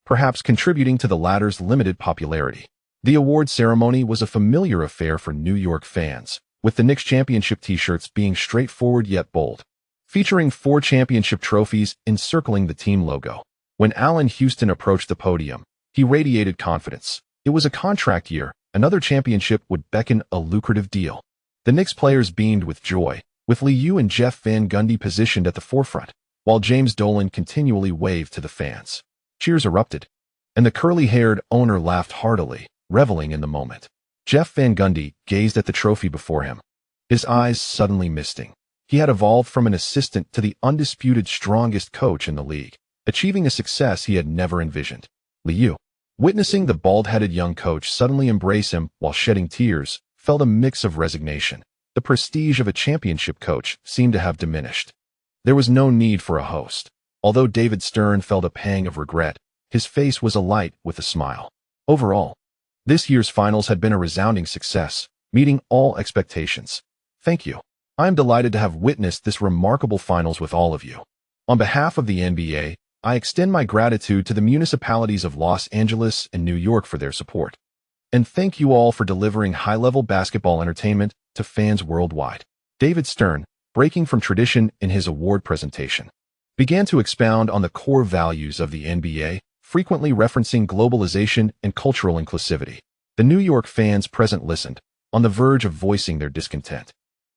perhaps contributing to the latter's limited popularity. The award ceremony was a familiar affair for New York fans, with the Knicks championship t-shirts being straightforward yet bold, featuring 4 championship trophies encircling the team logo. When Allen Houston approached the podium, he radiated confidence. It was a contract year. Another championship would beckon a lucrative deal. The Knicks players beamed with joy, with Liu and Jeff Van Gundy positioned at the forefront, while James Dolan continually waved to the fans. Cheers erupted, and the curly-haired owner laughed heartily, reveling in the moment. Jeff Van Gundy gazed at the trophy before him, his eyes suddenly misting. He had evolved from an assistant to the undisputed strongest coach in the league, achieving a success he had never envisioned. Liu, witnessing the bald-headed young coach suddenly embrace him while shedding tears, felt a mix of resignation. The prestige of a championship coach seemed to have diminished. There was no need for a host. Although David Stern felt a pang of regret, his face was alight with a smile. Overall, this year's finals had been a resounding success, meeting all expectations. Thank you. I am delighted to have witnessed this remarkable finals with all of you. On behalf of the NBA, I extend my gratitude to the municipalities of Los Angeles and New York for their support. And thank you all for delivering high-level basketball entertainment to fans worldwide. David Stern, breaking from tradition in his award presentation, began to expound on the core values of the NBA, frequently referencing globalization and cultural inclusivity. The New York fans present listened, on the verge of voicing their discontent,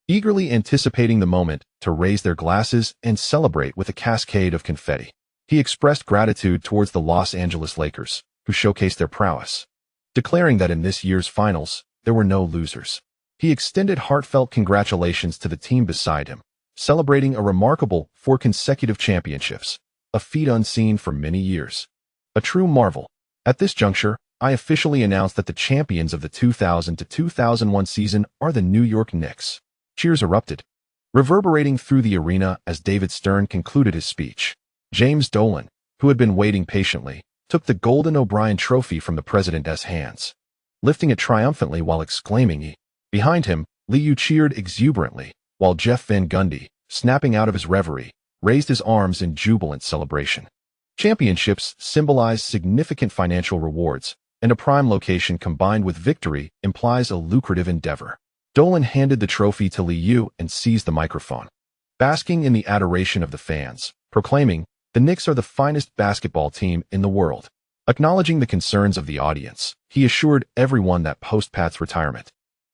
eagerly anticipating the moment to raise their glasses and celebrate with a cascade of confetti. He expressed gratitude towards the Los Angeles Lakers, who showcased their prowess, declaring that in this year's finals, there were no losers. He extended heartfelt congratulations to the team beside him, celebrating a remarkable 4 consecutive championships, a feat unseen for many years. A true marvel. At this juncture, I officially announce that the champions of the 2000 to 2001 season are the New York Knicks. Cheers erupted, reverberating through the arena as David Stern concluded his speech. James Dolan, who had been waiting patiently, took the Golden O'Brien trophy from the president's hands, lifting it triumphantly while exclaiming "E." Behind him, Liu cheered exuberantly, while Jeff Van Gundy, snapping out of his reverie, raised his arms in jubilant celebration. Championships symbolize significant financial rewards, and a prime location combined with victory implies a lucrative endeavor. Dolan handed the trophy to Liu and seized the microphone, basking in the adoration of the fans, proclaiming, "The Knicks are the finest basketball team in the world." Acknowledging the concerns of the audience, he assured everyone that post-Pat's retirement,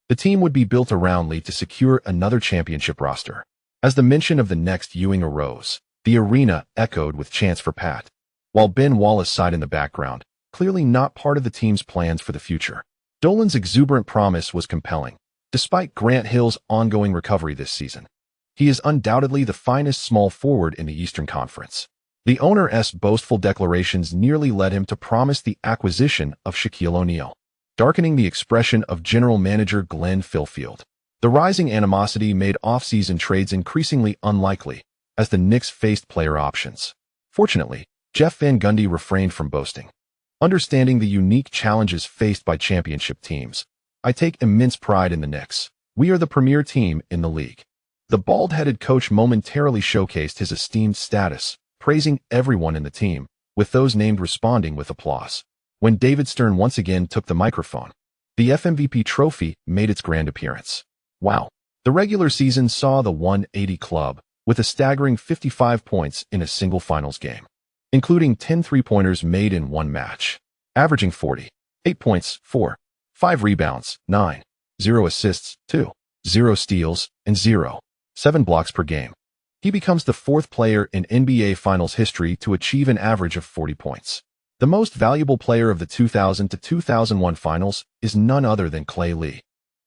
the team would be built around Lee to secure another championship roster. As the mention of the next Ewing arose, the arena echoed with chants for Pat, while Ben Wallace sighed in the background, clearly not part of the team's plans for the future. Dolan's exuberant promise was compelling, despite Grant Hill's ongoing recovery this season. He is undoubtedly the finest small forward in the Eastern Conference. The owner's boastful declarations nearly led him to promise the acquisition of Shaquille O'Neal, darkening the expression of general manager Glenn Philfield. The rising animosity made off-season trades increasingly unlikely as the Knicks faced player options. Fortunately, Jeff Van Gundy refrained from boasting. Understanding the unique challenges faced by championship teams, "I take immense pride in the Knicks. We are the premier team in the league." The bald-headed coach momentarily showcased his esteemed status, praising everyone in the team, with those named responding with applause. When David Stern once again took the microphone, the FMVP trophy made its grand appearance. Wow. The regular season saw the 180 club with a staggering 55 points in a single finals game, including 10 three-pointers made in one match, averaging 40, 8 points, 4, 5 rebounds, 9, 0 assists, 2, 0 steals, and 0, 7 blocks per game. He becomes the 4th player in NBA Finals history to achieve an average of 40 points. The most valuable player of the 2000 to 2001 Finals is none other than Clay Lee.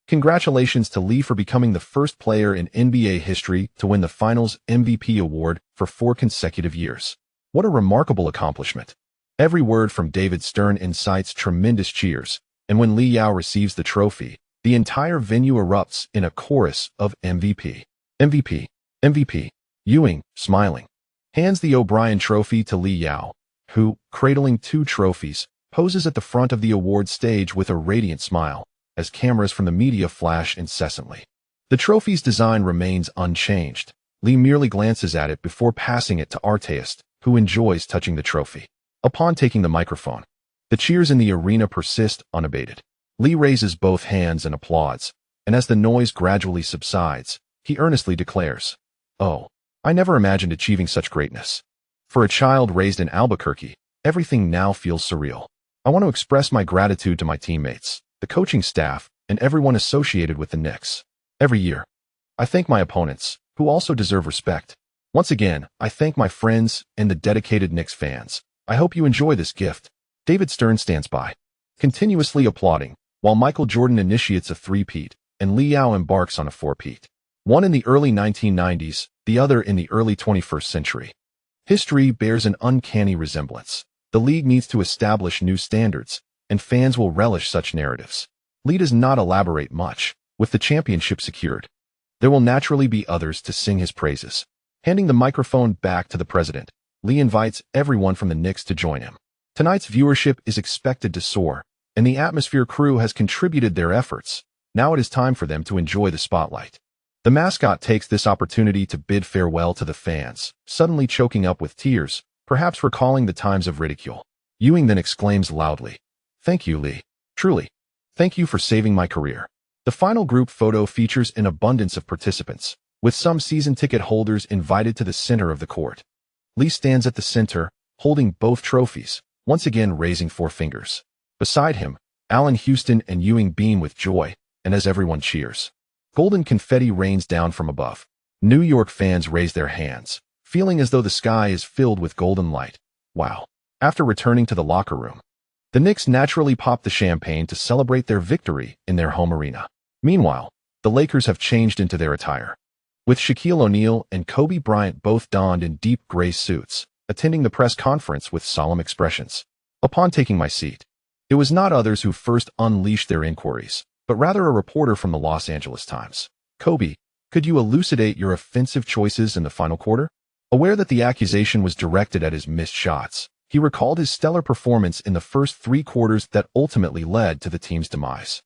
Congratulations to Lee for becoming the first player in NBA history to win the Finals MVP award for 4 consecutive years. What a remarkable accomplishment. Every word from David Stern incites tremendous cheers, and when Lee Yao receives the trophy, the entire venue erupts in a chorus of MVP, MVP, MVP. Ewing, smiling, hands the O'Brien trophy to Lee Yao, who, cradling 2 trophies, poses at the front of the award stage with a radiant smile, as cameras from the media flash incessantly. The trophy's design remains unchanged. Lee merely glances at it before passing it to Artest, who enjoys touching the trophy. Upon taking the microphone, the cheers in the arena persist unabated. Lee raises both hands and applauds, and as the noise gradually subsides, he earnestly declares, "Oh, I never imagined achieving such greatness. For a child raised in Albuquerque, everything now feels surreal. I want to express my gratitude to my teammates, the coaching staff, and everyone associated with the Knicks. Every year, I thank my opponents, who also deserve respect. Once again, I thank my friends and the dedicated Knicks fans. I hope you enjoy this gift." David Stern stands by, continuously applauding, while Michael Jordan initiates a three-peat and Lee Yao embarks on a four-peat. One in the early 1990s, the other in the early 21st century. History bears an uncanny resemblance. The league needs to establish new standards, and fans will relish such narratives. Lee does not elaborate much. With the championship secured, there will naturally be others to sing his praises. Handing the microphone back to the president, Lee invites everyone from the Knicks to join him. Tonight's viewership is expected to soar, and the Atmosphere crew has contributed their efforts. Now it is time for them to enjoy the spotlight. The mascot takes this opportunity to bid farewell to the fans, suddenly choking up with tears, perhaps recalling the times of ridicule. Ewing then exclaims loudly, "Thank you, Lee. Truly. Thank you for saving my career." The final group photo features an abundance of participants, with some season ticket holders invited to the center of the court. Lee stands at the center, holding both trophies, once again raising 4 fingers. Beside him, Allen Houston and Ewing beam with joy, and as everyone cheers, golden confetti rains down from above. New York fans raise their hands, feeling as though the sky is filled with golden light. Wow. After returning to the locker room, the Knicks naturally pop the champagne to celebrate their victory in their home arena. Meanwhile, the Lakers have changed into their attire, with Shaquille O'Neal and Kobe Bryant both donned in deep gray suits, attending the press conference with solemn expressions. Upon taking my seat, it was not others who first unleashed their inquiries, but rather a reporter from the Los Angeles Times. "Kobe, could you elucidate your offensive choices in the final quarter?" Aware that the accusation was directed at his missed shots, he recalled his stellar performance in the first 3 quarters that ultimately led to the team's demise.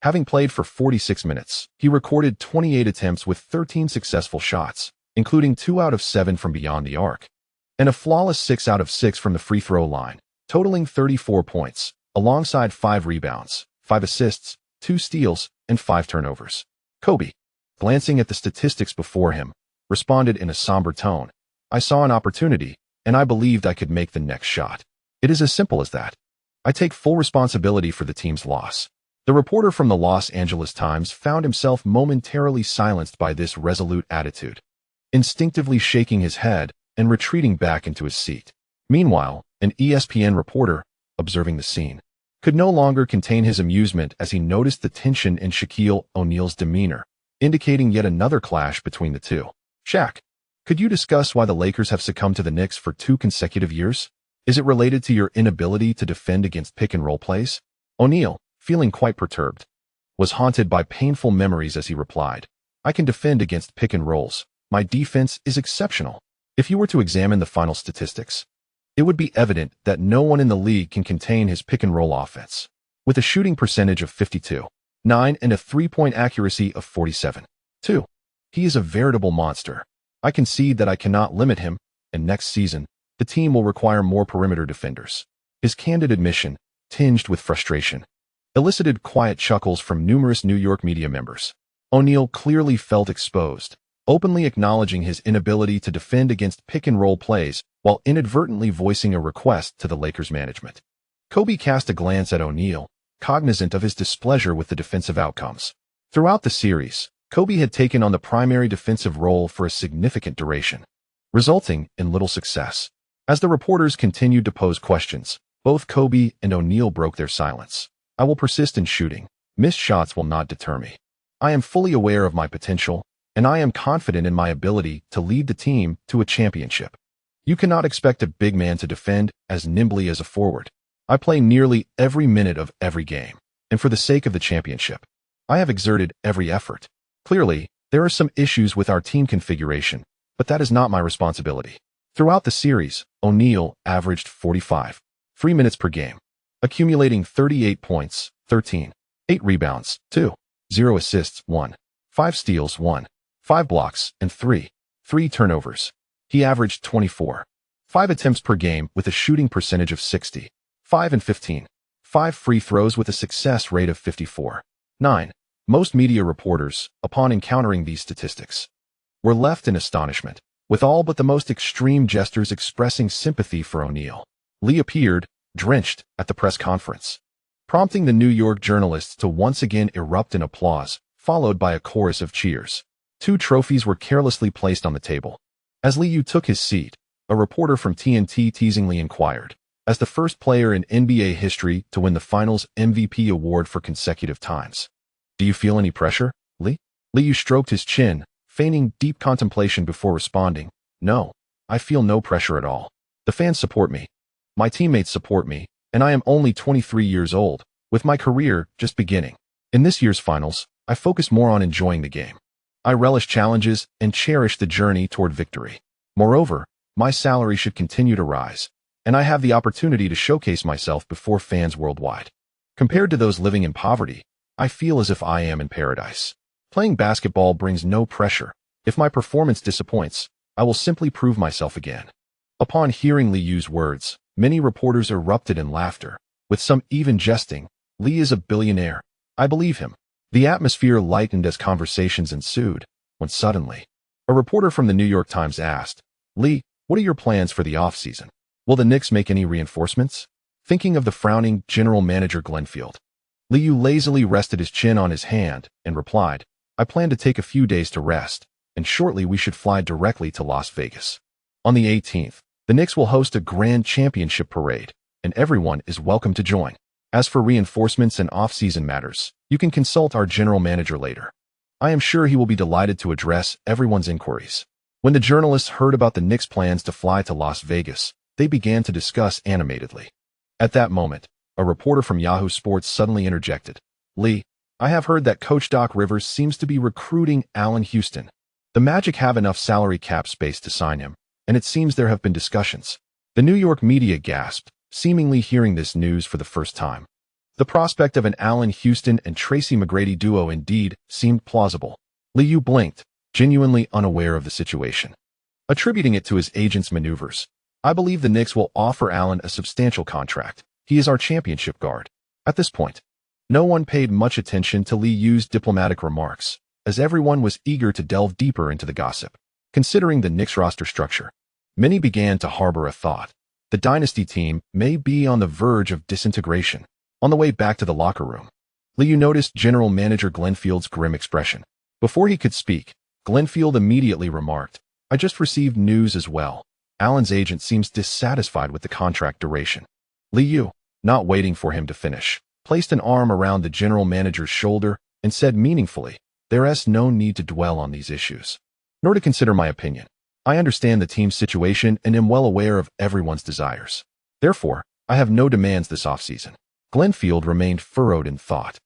Having played for 46 minutes, he recorded 28 attempts with 13 successful shots, including 2 out of 7 from beyond the arc, and a flawless 6 out of 6 from the free throw line, totaling 34 points, alongside 5 rebounds, 5 assists, 2 steals, and 5 turnovers. Kobe, glancing at the statistics before him, responded in a somber tone, "I saw an opportunity, and I believed I could make the next shot. It is as simple as that. I take full responsibility for the team's loss." The reporter from the Los Angeles Times found himself momentarily silenced by this resolute attitude, instinctively shaking his head and retreating back into his seat. Meanwhile, an ESPN reporter, observing the scene, could no longer contain his amusement as he noticed the tension in Shaquille O'Neal's demeanor, indicating yet another clash between the two. "Shaq, could you discuss why the Lakers have succumbed to the Knicks for 2 consecutive years? Is it related to your inability to defend against pick-and-roll plays?" O'Neal, feeling quite perturbed, was haunted by painful memories as he replied, "I can defend against pick-and-rolls. My defense is exceptional." If you were to examine the final statistics, it would be evident that no one in the league can contain his pick-and-roll offense. With a shooting percentage of 52.9 and a three-point accuracy of 47.2, he is a veritable monster. I concede that I cannot limit him, and next season, the team will require more perimeter defenders. His candid admission, tinged with frustration, elicited quiet chuckles from numerous New York media members. O'Neal clearly felt exposed, openly acknowledging his inability to defend against pick-and-roll plays while inadvertently voicing a request to the Lakers management. Kobe cast a glance at O'Neal, cognizant of his displeasure with the defensive outcomes. Throughout the series, Kobe had taken on the primary defensive role for a significant duration, resulting in little success. As the reporters continued to pose questions, both Kobe and O'Neal broke their silence. "I will persist in shooting. Missed shots will not deter me. I am fully aware of my potential, and I am confident in my ability to lead the team to a championship. You cannot expect a big man to defend as nimbly as a forward. I play nearly every minute of every game, and for the sake of the championship, I have exerted every effort. Clearly, there are some issues with our team configuration, but that is not my responsibility." Throughout the series, O'Neal averaged 45.3 minutes per game, accumulating 38 points, 13.8 rebounds, 2.0 assists, 1.5 steals, 1.5 blocks, and 3.3 turnovers. He averaged 24.5 attempts per game with a shooting percentage of 60.5 and 15.5 free throws with a success rate of 54.9. Most media reporters, upon encountering these statistics, were left in astonishment, with all but the most extreme jesters expressing sympathy for O'Neal. Lee appeared, drenched, at the press conference, prompting the New York journalists to once again erupt in applause, followed by a chorus of cheers. 2 trophies were carelessly placed on the table. As Lee took his seat, a reporter from TNT teasingly inquired, as the first player in NBA history to win the Finals MVP award for consecutive times, "Do you feel any pressure, Lee?" Lee stroked his chin, feigning deep contemplation before responding, "No, I feel no pressure at all. The fans support me. My teammates support me, and I am only 23 years old, with my career just beginning. In this year's finals, I focus more on enjoying the game. I relish challenges and cherish the journey toward victory. Moreover, my salary should continue to rise, and I have the opportunity to showcase myself before fans worldwide. Compared to those living in poverty, I feel as if I am in paradise." Playing basketball brings no pressure. If my performance disappoints, I will simply prove myself again. Upon hearing Li Yu's words, many reporters erupted in laughter, with some even jesting. Li is a billionaire. I believe him. The atmosphere lightened as conversations ensued, when suddenly, a reporter from the New York Times asked, Li, what are your plans for the offseason? Will the Knicks make any reinforcements? Thinking of the frowning general manager Glenfield, Li Yu lazily rested his chin on his hand and replied, I plan to take a few days to rest, and shortly we should fly directly to Las Vegas. On the 18th, the Knicks will host a grand championship parade, and everyone is welcome to join. As for reinforcements and off-season matters, you can consult our general manager later. I am sure he will be delighted to address everyone's inquiries. When the journalists heard about the Knicks' plans to fly to Las Vegas, they began to discuss animatedly. At that moment, a reporter from Yahoo Sports suddenly interjected, Li, I have heard that Coach Doc Rivers seems to be recruiting Allen Houston. The Magic have enough salary cap space to sign him, and it seems there have been discussions. The New York media gasped, seemingly hearing this news for the first time. The prospect of an Allen Houston and Tracy McGrady duo indeed seemed plausible. Li Yu blinked, genuinely unaware of the situation. Attributing it to his agent's maneuvers, I believe the Knicks will offer Allen a substantial contract. He is our championship guard. At this point, no one paid much attention to Li Yu's diplomatic remarks, as everyone was eager to delve deeper into the gossip. Considering the Knicks roster structure, many began to harbor a thought. The dynasty team may be on the verge of disintegration. On the way back to the locker room, Li Yu noticed General Manager Glenfield's grim expression. Before he could speak, Glenfield immediately remarked, I just received news as well. Allen's agent seems dissatisfied with the contract duration. Li Yu, not waiting for him to finish, placed an arm around the general manager's shoulder and said meaningfully, there is no need to dwell on these issues, nor to consider my opinion. I understand the team's situation and am well aware of everyone's desires. Therefore, I have no demands this offseason. Glenfield remained furrowed in thought.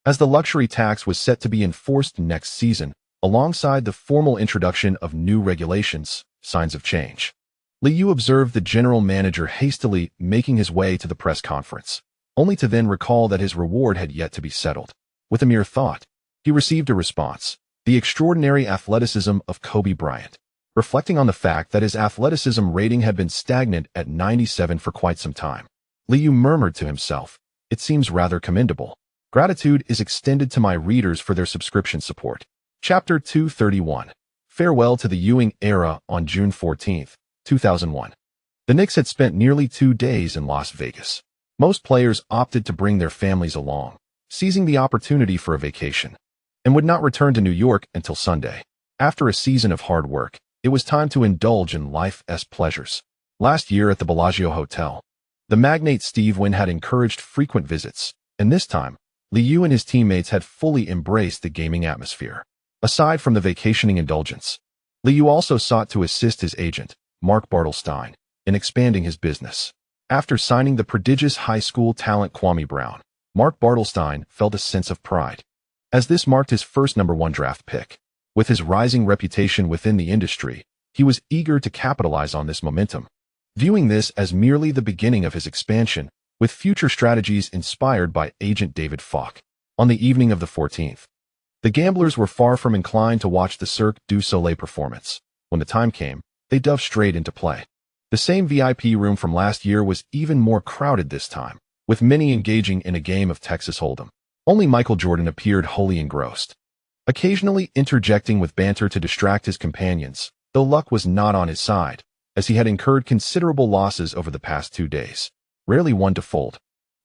As the luxury tax was set to be enforced next season, alongside the formal introduction of new regulations, signs of change, Li Yu observed the general manager hastily making his way to the press conference, only to then recall that his reward had yet to be settled. With a mere thought, he received a response, the extraordinary athleticism of Kobe Bryant. Reflecting on the fact that his athleticism rating had been stagnant at 97 for quite some time, Li Yu murmured to himself, it seems rather commendable. Gratitude is extended to my readers for their subscription support. Chapter 231. Farewell to the Ewing Era. On June 14, 2001. The Knicks had spent nearly 2 days in Las Vegas. Most players opted to bring their families along, seizing the opportunity for a vacation, and would not return to New York until Sunday. After a season of hard work, it was time to indulge in life's pleasures. Last year at the Bellagio Hotel, the magnate Steve Wynn had encouraged frequent visits, and this time, Li Yu and his teammates had fully embraced the gaming atmosphere. Aside from the vacationing indulgence, Li Yu also sought to assist his agent, Mark Bartelstein, in expanding his business. After signing the prodigious high school talent Hubie Brown, Mark Bartelstein felt a sense of pride, as this marked his first #1 draft pick. With his rising reputation within the industry, he was eager to capitalize on this momentum, viewing this as merely the beginning of his expansion, with future strategies inspired by agent David Falk. On the evening of the 14th, the gamblers were far from inclined to watch the Cirque du Soleil performance. When the time came, they dove straight into play. The same VIP room from last year was even more crowded this time, with many engaging in a game of Texas Hold'em. Only Michael Jordan appeared wholly engrossed, occasionally interjecting with banter to distract his companions, though luck was not on his side, as he had incurred considerable losses over the past 2 days, rarely one to fold.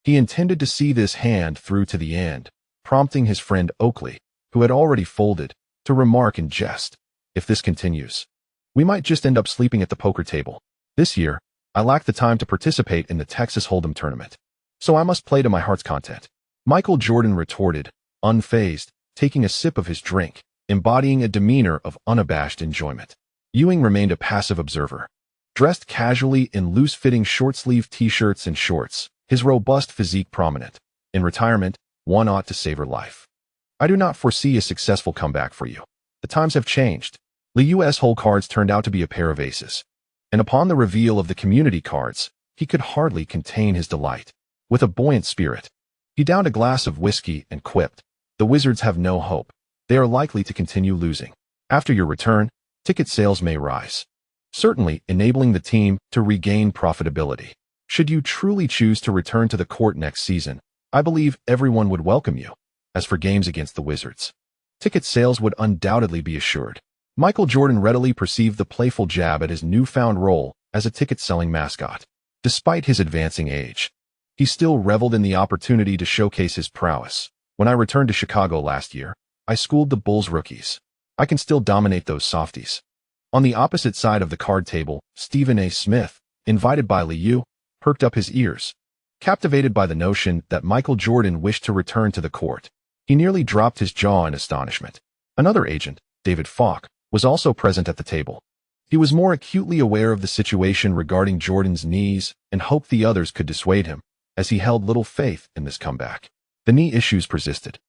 He intended to see this hand through to the end, prompting his friend Oakley, who had already folded, to remark in jest, if this continues, we might just end up sleeping at the poker table. This year, I lack the time to participate in the Texas Hold'em tournament, so I must play to my heart's content. Michael Jordan retorted, unfazed, taking a sip of his drink, embodying a demeanor of unabashed enjoyment. Ewing remained a passive observer. Dressed casually in loose-fitting short-sleeved t-shirts and shorts, his robust physique prominent. In retirement, one ought to savor life. I do not foresee a successful comeback for you. The times have changed. Li Yu's hole cards turned out to be a pair of aces, and upon the reveal of the community cards, he could hardly contain his delight. With a buoyant spirit, he downed a glass of whiskey and quipped, the Wizards have no hope. they are likely to continue losing. After your return, ticket sales may rise, certainly enabling the team to regain profitability. Should you truly choose to return to the court next season, I believe everyone would welcome you. As for games against the Wizards, ticket sales would undoubtedly be assured. Michael Jordan readily perceived the playful jab at his newfound role as a ticket-selling mascot. Despite his advancing age, he still reveled in the opportunity to showcase his prowess. When I returned to Chicago last year, I schooled the Bulls rookies. I can still dominate those softies. On the opposite side of the card table, Stephen A. Smith, invited by Liu, perked up his ears. Captivated by the notion that Michael Jordan wished to return to the court, he nearly dropped his jaw in astonishment. Another agent, David Falk, was also present at the table. He was more acutely aware of the situation regarding Jordan's knees and hoped the others could dissuade him, as he held little faith in this comeback. The knee issues persisted,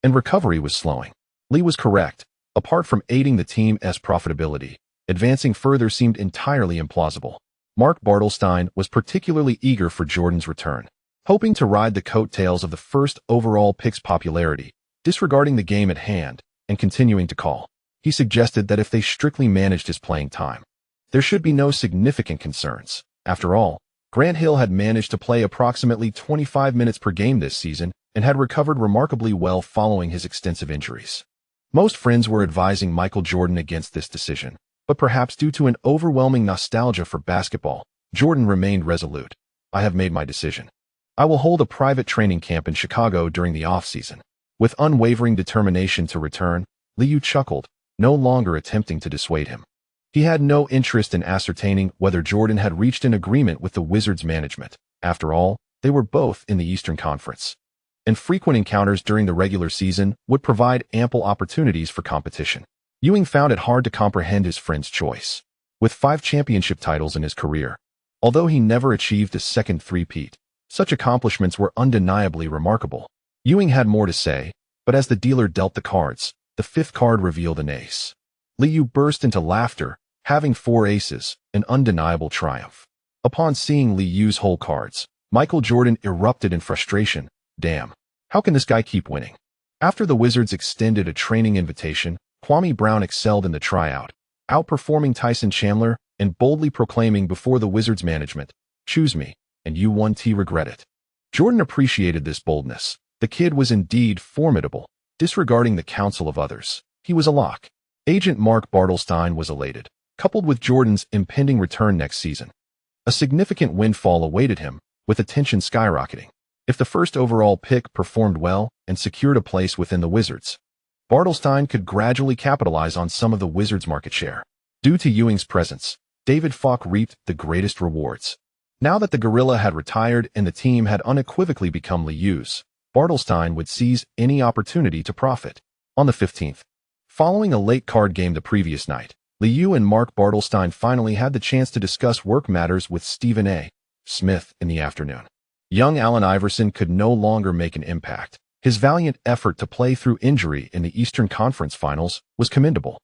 and recovery was slowing. Lee was correct. Apart from aiding the team's profitability, advancing further seemed entirely implausible. Mark Bartelstein was particularly eager for Jordan's return, hoping to ride the coattails of the first overall pick's popularity, disregarding the game at hand and continuing to call. He suggested that if they strictly managed his playing time, there should be no significant concerns. After all, Grant Hill had managed to play approximately 25 minutes per game this season and had recovered remarkably well following his extensive injuries. Most friends were advising Michael Jordan against this decision, but perhaps due to an overwhelming nostalgia for basketball, Jordan remained resolute. I have made my decision. I will hold a private training camp in Chicago during the off-season. With unwavering determination to return, Liu chuckled, no longer attempting to dissuade him. He had no interest in ascertaining whether Jordan had reached an agreement with the Wizards' management. After all, they were both in the Eastern Conference, and frequent encounters during the regular season would provide ample opportunities for competition. Ewing found it hard to comprehend his friend's choice. With 5 championship titles in his career, although he never achieved a second three-peat, such accomplishments were undeniably remarkable. Ewing had more to say, but as the dealer dealt the cards, the 5th card revealed an ace. Liu burst into laughter, having 4 aces, an undeniable triumph. Upon seeing Liu's whole cards, Michael Jordan erupted in frustration. Damn, how can this guy keep winning? After the Wizards extended a training invitation, Kwame Brown excelled in the tryout, outperforming Tyson Chandler and boldly proclaiming before the Wizards management, "Choose me, and you won't regret it." Jordan appreciated this boldness. The kid was indeed formidable. Disregarding the counsel of others, he was a lock. Agent Mark Bartelstein was elated, coupled with Jordan's impending return next season. A significant windfall awaited him, with attention skyrocketing. If the first overall pick performed well and secured a place within the Wizards, Bartelstein could gradually capitalize on some of the Wizards' market share. Due to Ewing's presence, David Falk reaped the greatest rewards. Now that the Gorilla had retired and the team had unequivocally become Liu's, Bartelstein would seize any opportunity to profit. On the 15th, following a late card game the previous night, Liu and Mark Bartelstein finally had the chance to discuss work matters with Stephen A. Smith in the afternoon. Young Allen Iverson could no longer make an impact. His valiant effort to play through injury in the Eastern Conference Finals was commendable.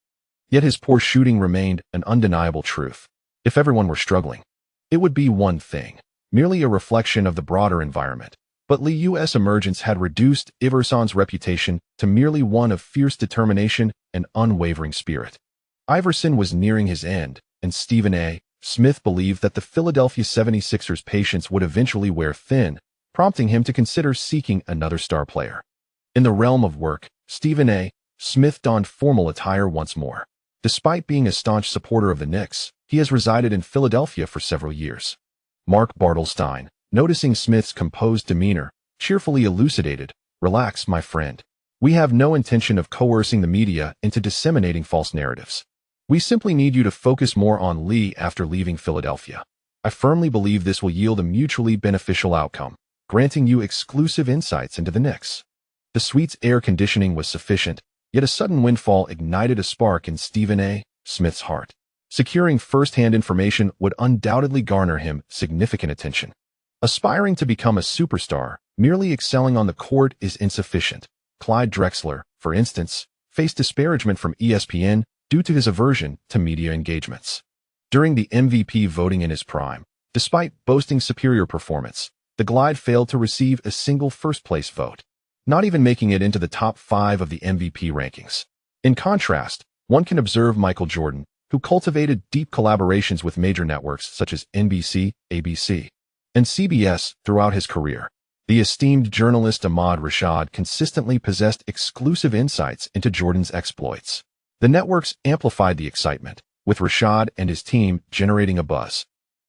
Yet his poor shooting remained an undeniable truth. If everyone were struggling, it would be one thing, merely a reflection of the broader environment. But Liu's emergence had reduced Iverson's reputation to merely one of fierce determination and unwavering spirit. Iverson was nearing his end, and Stephen A. Smith believed that the Philadelphia 76ers' patience would eventually wear thin, prompting him to consider seeking another star player. In the realm of work, Stephen A. Smith donned formal attire once more. Despite being a staunch supporter of the Knicks, he has resided in Philadelphia for several years. Mark Bartelstein, noticing Smith's composed demeanor, cheerfully elucidated, "Relax, my friend. We have no intention of coercing the media into disseminating false narratives. We simply need you to focus more on Lee after leaving Philadelphia. I firmly believe this will yield a mutually beneficial outcome, granting you exclusive insights into the Knicks." The suite's air conditioning was sufficient, yet a sudden windfall ignited a spark in Stephen A. Smith's heart. Securing first-hand information would undoubtedly garner him significant attention. Aspiring to become a superstar, merely excelling on the court is insufficient. Clyde Drexler, for instance, faced disparagement from ESPN due to his aversion to media engagements. During the MVP voting in his prime, despite boasting superior performance, the Glide failed to receive a single first-place vote. not even making it into the top 5 of the MVP rankings. In contrast, one can observe Michael Jordan, who cultivated deep collaborations with major networks such as NBC, ABC, and CBS throughout his career. The esteemed journalist Ahmad Rashad consistently possessed exclusive insights into Jordan's exploits. The networks amplified the excitement, with Rashad and his team generating a buzz,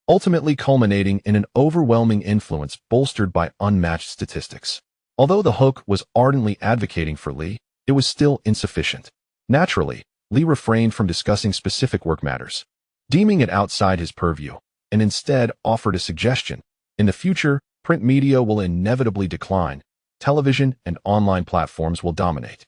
ultimately culminating in an overwhelming influence bolstered by unmatched statistics. Although the hook was ardently advocating for Lee, it was still insufficient. Naturally, Lee refrained from discussing specific work matters, deeming it outside his purview, and instead offered a suggestion. In the future, print media will inevitably decline. Television and online platforms will dominate.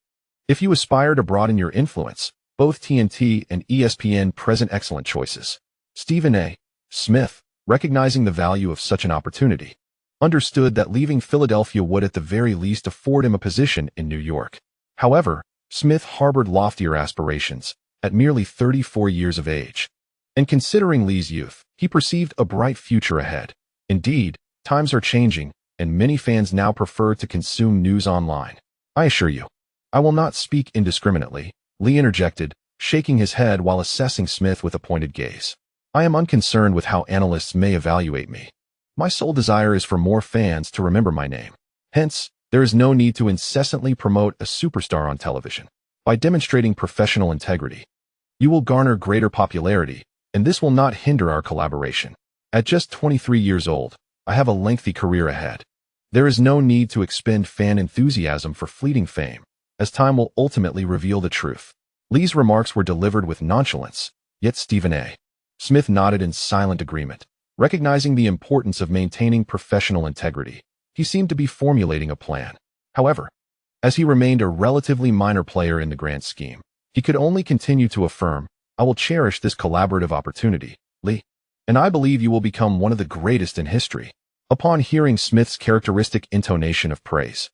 If you aspire to broaden your influence, both TNT and ESPN present excellent choices. Stephen A. Smith, recognizing the value of such an opportunity, understood that leaving Philadelphia would at the very least afford him a position in New York. However, Smith harbored loftier aspirations at merely 34 years of age. And considering Lee's youth, he perceived a bright future ahead. Indeed, times are changing, and many fans now prefer to consume news online. I assure you, I will not speak indiscriminately, Lee interjected, shaking his head while assessing Smith with a pointed gaze. I am unconcerned with how analysts may evaluate me. My sole desire is for more fans to remember my name. Hence, there is no need to incessantly promote a superstar on television. By demonstrating professional integrity, you will garner greater popularity, and this will not hinder our collaboration. At just 23 years old, I have a lengthy career ahead. There is no need to expend fan enthusiasm for fleeting fame, as time will ultimately reveal the truth. Lee's remarks were delivered with nonchalance, yet Stephen A. Smith nodded in silent agreement, recognizing the importance of maintaining professional integrity. He seemed to be formulating a plan. However, as he remained a relatively minor player in the grand scheme, he could only continue to affirm, I will cherish this collaborative opportunity, Lee, and I believe you will become one of the greatest in history. Upon hearing Smith's characteristic intonation of praise,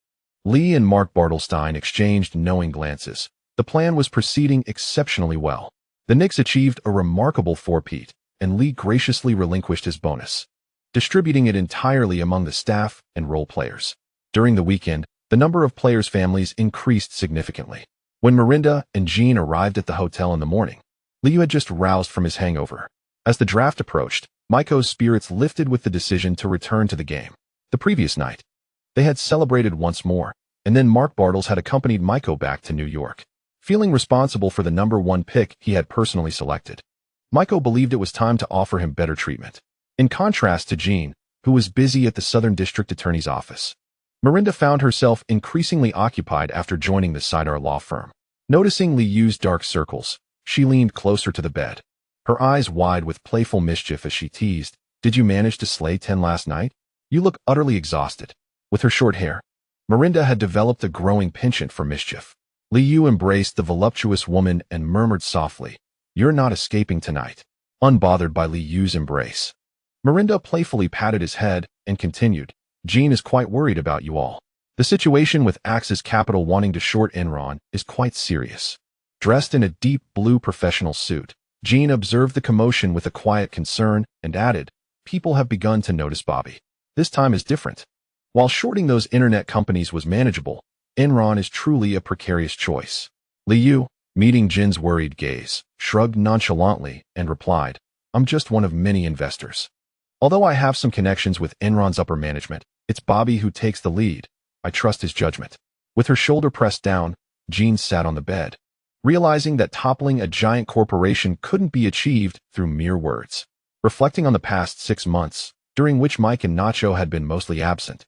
Lee and Mark Bartelstein exchanged knowing glances. The plan was proceeding exceptionally well. The Knicks achieved a remarkable four-peat, and Lee graciously relinquished his bonus, distributing it entirely among the staff and role players. During the weekend, the number of players' families increased significantly. When Miranda and Jean arrived at the hotel in the morning, Lee had just roused from his hangover. As the draft approached, Maiko's spirits lifted with the decision to return to the game. The previous night, they had celebrated once more, and then Mark Bartels had accompanied Maiko back to New York, feeling responsible for the number 1 pick he had personally selected. Maiko believed it was time to offer him better treatment. In contrast to Jean, who was busy at the Southern District Attorney's office, Miranda found herself increasingly occupied after joining the Sidar law firm. Noticing Liu's dark circles, she leaned closer to the bed, her eyes wide with playful mischief as she teased, "Did you manage to slay 10 last night? You look utterly exhausted." With her short hair, Miranda had developed a growing penchant for mischief. Liu embraced the voluptuous woman and murmured softly, "You're not escaping tonight." Unbothered by Liu's embrace, Miranda playfully patted his head and continued, "Jean is quite worried about you all. The situation with Axis Capital wanting to short Enron is quite serious." Dressed in a deep blue professional suit, Jean observed the commotion with a quiet concern and added, "People have begun to notice Bobby. This time is different. While shorting those internet companies was manageable, Enron is truly a precarious choice." Liu, meeting Jin's worried gaze, shrugged nonchalantly and replied, "I'm just one of many investors. Although I have some connections with Enron's upper management, it's Bobby who takes the lead. I trust his judgment." With her shoulder pressed down, Jean sat on the bed, realizing that toppling a giant corporation couldn't be achieved through mere words. Reflecting on the past 6 months, during which Mike and Nacho had been mostly absent,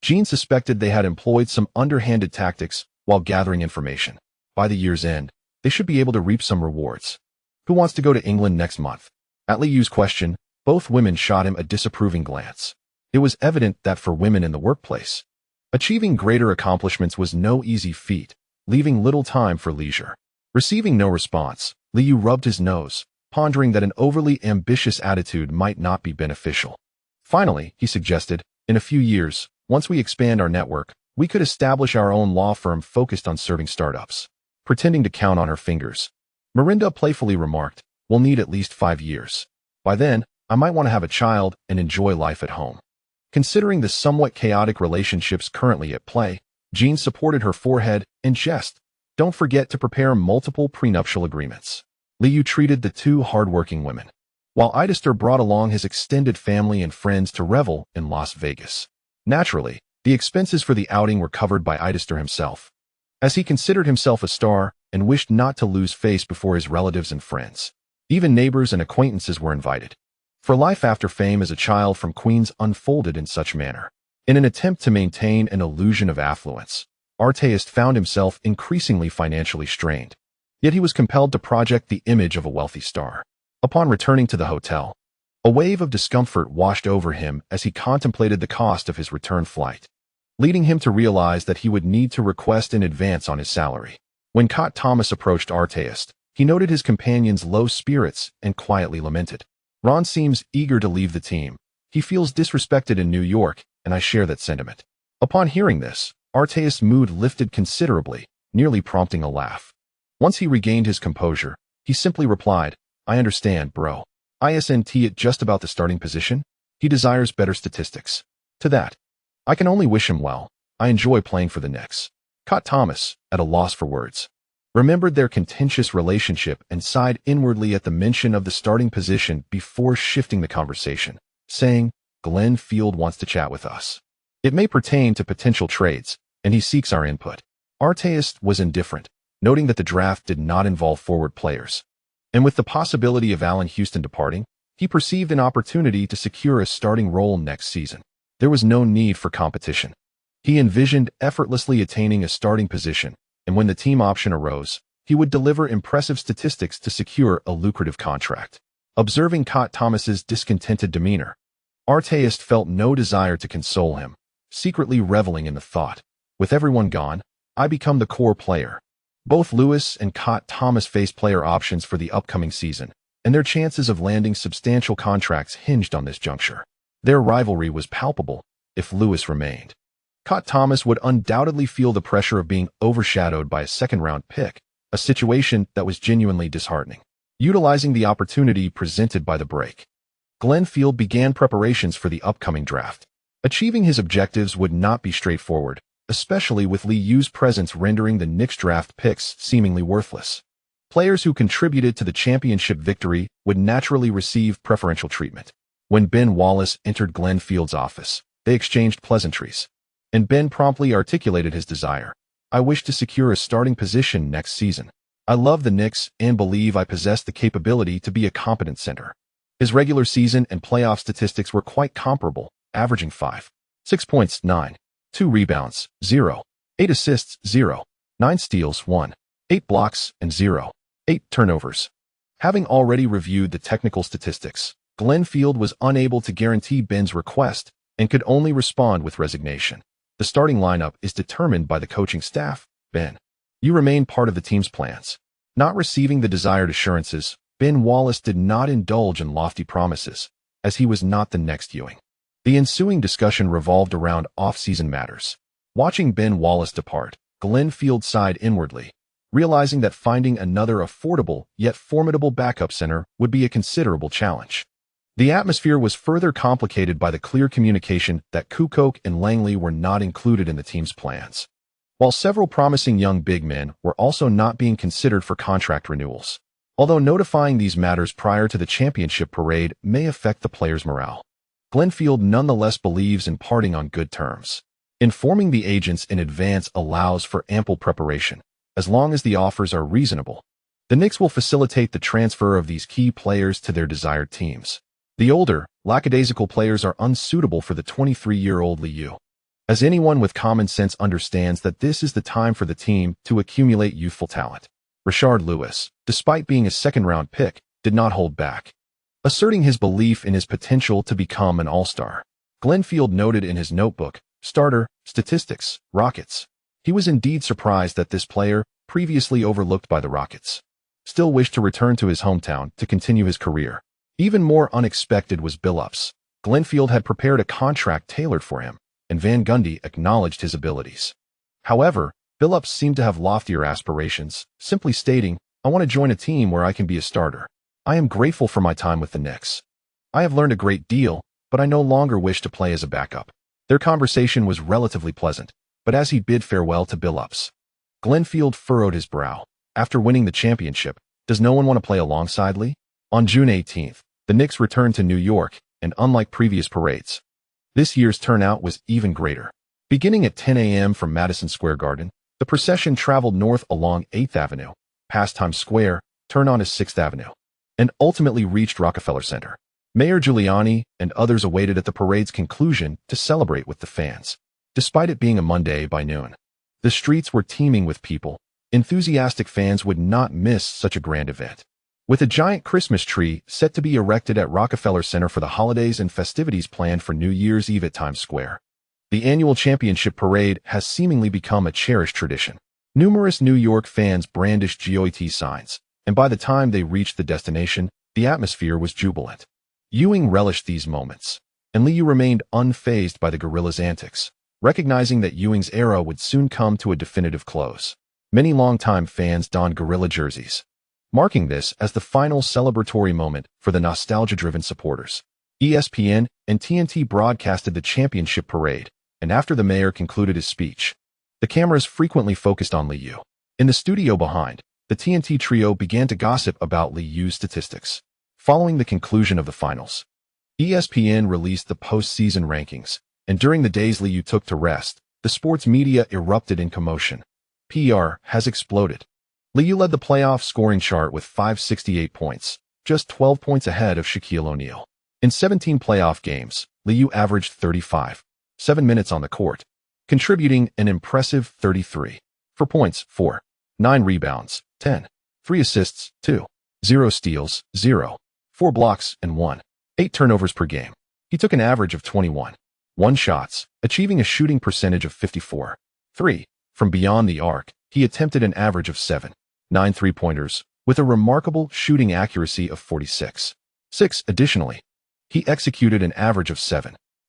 Jean suspected they had employed some underhanded tactics while gathering information. By the year's end, they should be able to reap some rewards. "Who wants to go to England next month?" At Liu's question, both women shot him a disapproving glance. It was evident that for women in the workplace, achieving greater accomplishments was no easy feat, leaving little time for leisure. Receiving no response, Liu rubbed his nose, pondering that an overly ambitious attitude might not be beneficial. Finally, he suggested, "In a few years, once we expand our network, we could establish our own law firm focused on serving startups." Pretending to count on her fingers, Miranda playfully remarked, "We'll need at least 5 years. By then, I might want to have a child and enjoy life at home." Considering the somewhat chaotic relationships currently at play, Jean supported her forehead and jest. Don't forget to prepare multiple prenuptial agreements. Liu treated the two hardworking women, while Idester brought along his extended family and friends to revel in Las Vegas. Naturally, the expenses for the outing were covered by Idester himself, as he considered himself a star and wished not to lose face before his relatives and friends. Even neighbors and acquaintances were invited. For life after fame as a child from Queens unfolded in such manner. In an attempt to maintain an illusion of affluence, Artist found himself increasingly financially strained. Yet he was compelled to project the image of a wealthy star. Upon returning to the hotel, a wave of discomfort washed over him as he contemplated the cost of his return flight, leading him to realize that he would need to request an advance on his salary. When Coach Thomas approached Artist, he noted his companion's low spirits and quietly lamented. Ron seems eager to leave the team. He feels disrespected in New York, and I share that sentiment. Upon hearing this, Artist's mood lifted considerably, nearly prompting a laugh. Once he regained his composure, he simply replied, I understand, bro. Isn't it just about the starting position? He desires better statistics. To that, I can only wish him well. I enjoy playing for the Knicks. Coach Thomas, at a loss for words, remembered their contentious relationship and sighed inwardly at the mention of the starting position before shifting the conversation, saying, Glenn Field wants to chat with us. It may pertain to potential trades, and he seeks our input. Artist was indifferent, noting that the draft did not involve forward players. And with the possibility of Allen Houston departing, he perceived an opportunity to secure a starting role next season. There was no need for competition. He envisioned effortlessly attaining a starting position, and when the team option arose, he would deliver impressive statistics to secure a lucrative contract. Observing Coach Thomas's discontented demeanor, Artist felt no desire to console him, secretly reveling in the thought, with everyone gone, I become the core player. Both Lewis and Coach Thomas faced player options for the upcoming season, and their chances of landing substantial contracts hinged on this juncture. Their rivalry was palpable if Lewis remained. Coach Thomas would undoubtedly feel the pressure of being overshadowed by a second-round pick, a situation that was genuinely disheartening. Utilizing the opportunity presented by the break, Glenn Field began preparations for the upcoming draft. Achieving his objectives would not be straightforward, especially with Liu's presence rendering the Knicks draft picks seemingly worthless. Players who contributed to the championship victory would naturally receive preferential treatment. When Ben Wallace entered Glenn Field's office, they exchanged pleasantries, and Ben promptly articulated his desire. I wish to secure a starting position next season. I love the Knicks and believe I possess the capability to be a competent center. His regular season and playoff statistics were quite comparable, averaging 5.6 points, 9.2 rebounds, 0.8 assists, 0.9 steals, 1.8 blocks, and 0.8 turnovers. Having already reviewed the technical statistics, Glenn Field was unable to guarantee Ben's request and could only respond with resignation. The starting lineup is determined by the coaching staff, Ben. You remain part of the team's plans. Not receiving the desired assurances, Ben Wallace did not indulge in lofty promises, as he was not the next Ewing. The ensuing discussion revolved around off-season matters. Watching Ben Wallace depart, Glenn Field sighed inwardly, realizing that finding another affordable yet formidable backup center would be a considerable challenge. The atmosphere was further complicated by the clear communication that Kukoc and Langley were not included in the team's plans, while several promising young big men were also not being considered for contract renewals. Although notifying these matters prior to the championship parade may affect the players' morale, Glenn Field nonetheless believes in parting on good terms. Informing the agents in advance allows for ample preparation, as long as the offers are reasonable. The Knicks will facilitate the transfer of these key players to their desired teams. The older, lackadaisical players are unsuitable for the 23-year-old Liu, as anyone with common sense understands that this is the time for the team to accumulate youthful talent. Rashard Lewis, despite being a second-round pick, did not hold back, asserting his belief in his potential to become an all-star. Glenn Field noted in his notebook, starter, statistics, Rockets. He was indeed surprised that this player, previously overlooked by the Rockets, still wished to return to his hometown to continue his career. Even more unexpected was Billups. Glenn Field had prepared a contract tailored for him, and Van Gundy acknowledged his abilities. However, Billups seemed to have loftier aspirations, simply stating, I want to join a team where I can be a starter. I am grateful for my time with the Knicks. I have learned a great deal, but I no longer wish to play as a backup. Their conversation was relatively pleasant, but as he bid farewell to Billups, Glenfield furrowed his brow. After winning the championship, does no one want to play alongside Lee? On June 18th, the Knicks returned to New York, and unlike previous parades, this year's turnout was even greater. Beginning at 10 a.m. from Madison Square Garden, the procession traveled north along 8th Avenue, past Times Square, turned on to 6th Avenue, and ultimately reached Rockefeller Center. Mayor Giuliani and others awaited at the parade's conclusion to celebrate with the fans. Despite it being a Monday by noon, the streets were teeming with people. Enthusiastic fans would not miss such a grand event. With a giant Christmas tree set to be erected at Rockefeller Center for the holidays and festivities planned for New Year's Eve at Times Square, the annual championship parade has seemingly become a cherished tradition. Numerous New York fans brandished GOAT signs, and by the time they reached the destination, the atmosphere was jubilant. Ewing relished these moments, and Liu remained unfazed by the guerrillas' antics, recognizing that Ewing's era would soon come to a definitive close. Many longtime fans donned gorilla jerseys, marking this as the final celebratory moment for the nostalgia-driven supporters. ESPN and TNT broadcasted the championship parade, and after the mayor concluded his speech, the cameras frequently focused on Liu. In the studio behind, the TNT trio began to gossip about Liu's statistics. Following the conclusion of the finals, ESPN released the postseason rankings, and during the days Liu took to rest, the sports media erupted in commotion. PR has exploded. Liu led the playoff scoring chart with 568 points, just 12 points ahead of Shaquille O'Neal. In 17 playoff games, Liu averaged 35.7 minutes on the court, contributing an impressive 33 points, 9 rebounds, 3 assists, 0 steals, 4 blocks, and 8 turnovers per game. He took an average of 21 shots, achieving a shooting percentage of 54.3. From beyond the arc, he attempted an average of 9 three-pointers, with a remarkable shooting accuracy of 46.6. Additionally, he executed an average of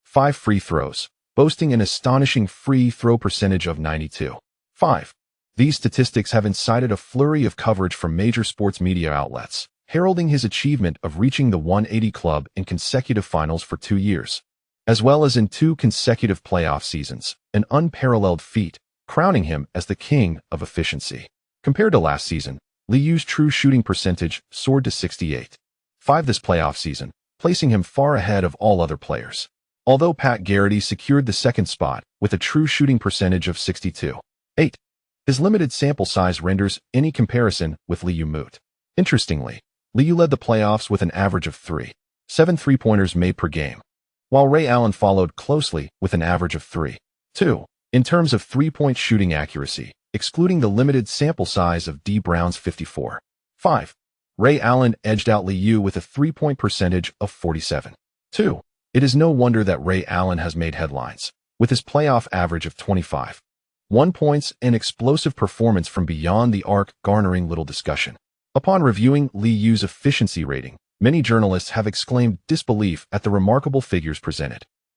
5 free throws, boasting an astonishing free throw percentage of 92.5. These statistics have incited a flurry of coverage from major sports media outlets, heralding his achievement of reaching the 180 club in consecutive finals for 2 years, as well as in 2 consecutive playoff seasons, an unparalleled feat, crowning him as the king of efficiency. Compared to last season, Liu's true shooting percentage soared to 68.5 this playoff season, placing him far ahead of all other players. Although Pat Garrity secured the second spot with a true shooting percentage of 62.8, his limited sample size renders any comparison with Liu moot. Interestingly, Liu led the playoffs with an average of 3.7 three-pointers made per game, while Ray Allen followed closely with an average of 3.2. In terms of three-point shooting accuracy, excluding the limited sample size of D. Brown's 54.5, Ray Allen edged out Liu with a three-point percentage of 47.2. It is no wonder that Ray Allen has made headlines, with his playoff average of 25.1 points and explosive performance from beyond the arc garnering little discussion. Upon reviewing Liu's efficiency rating, many journalists have exclaimed disbelief at the remarkable figures presented.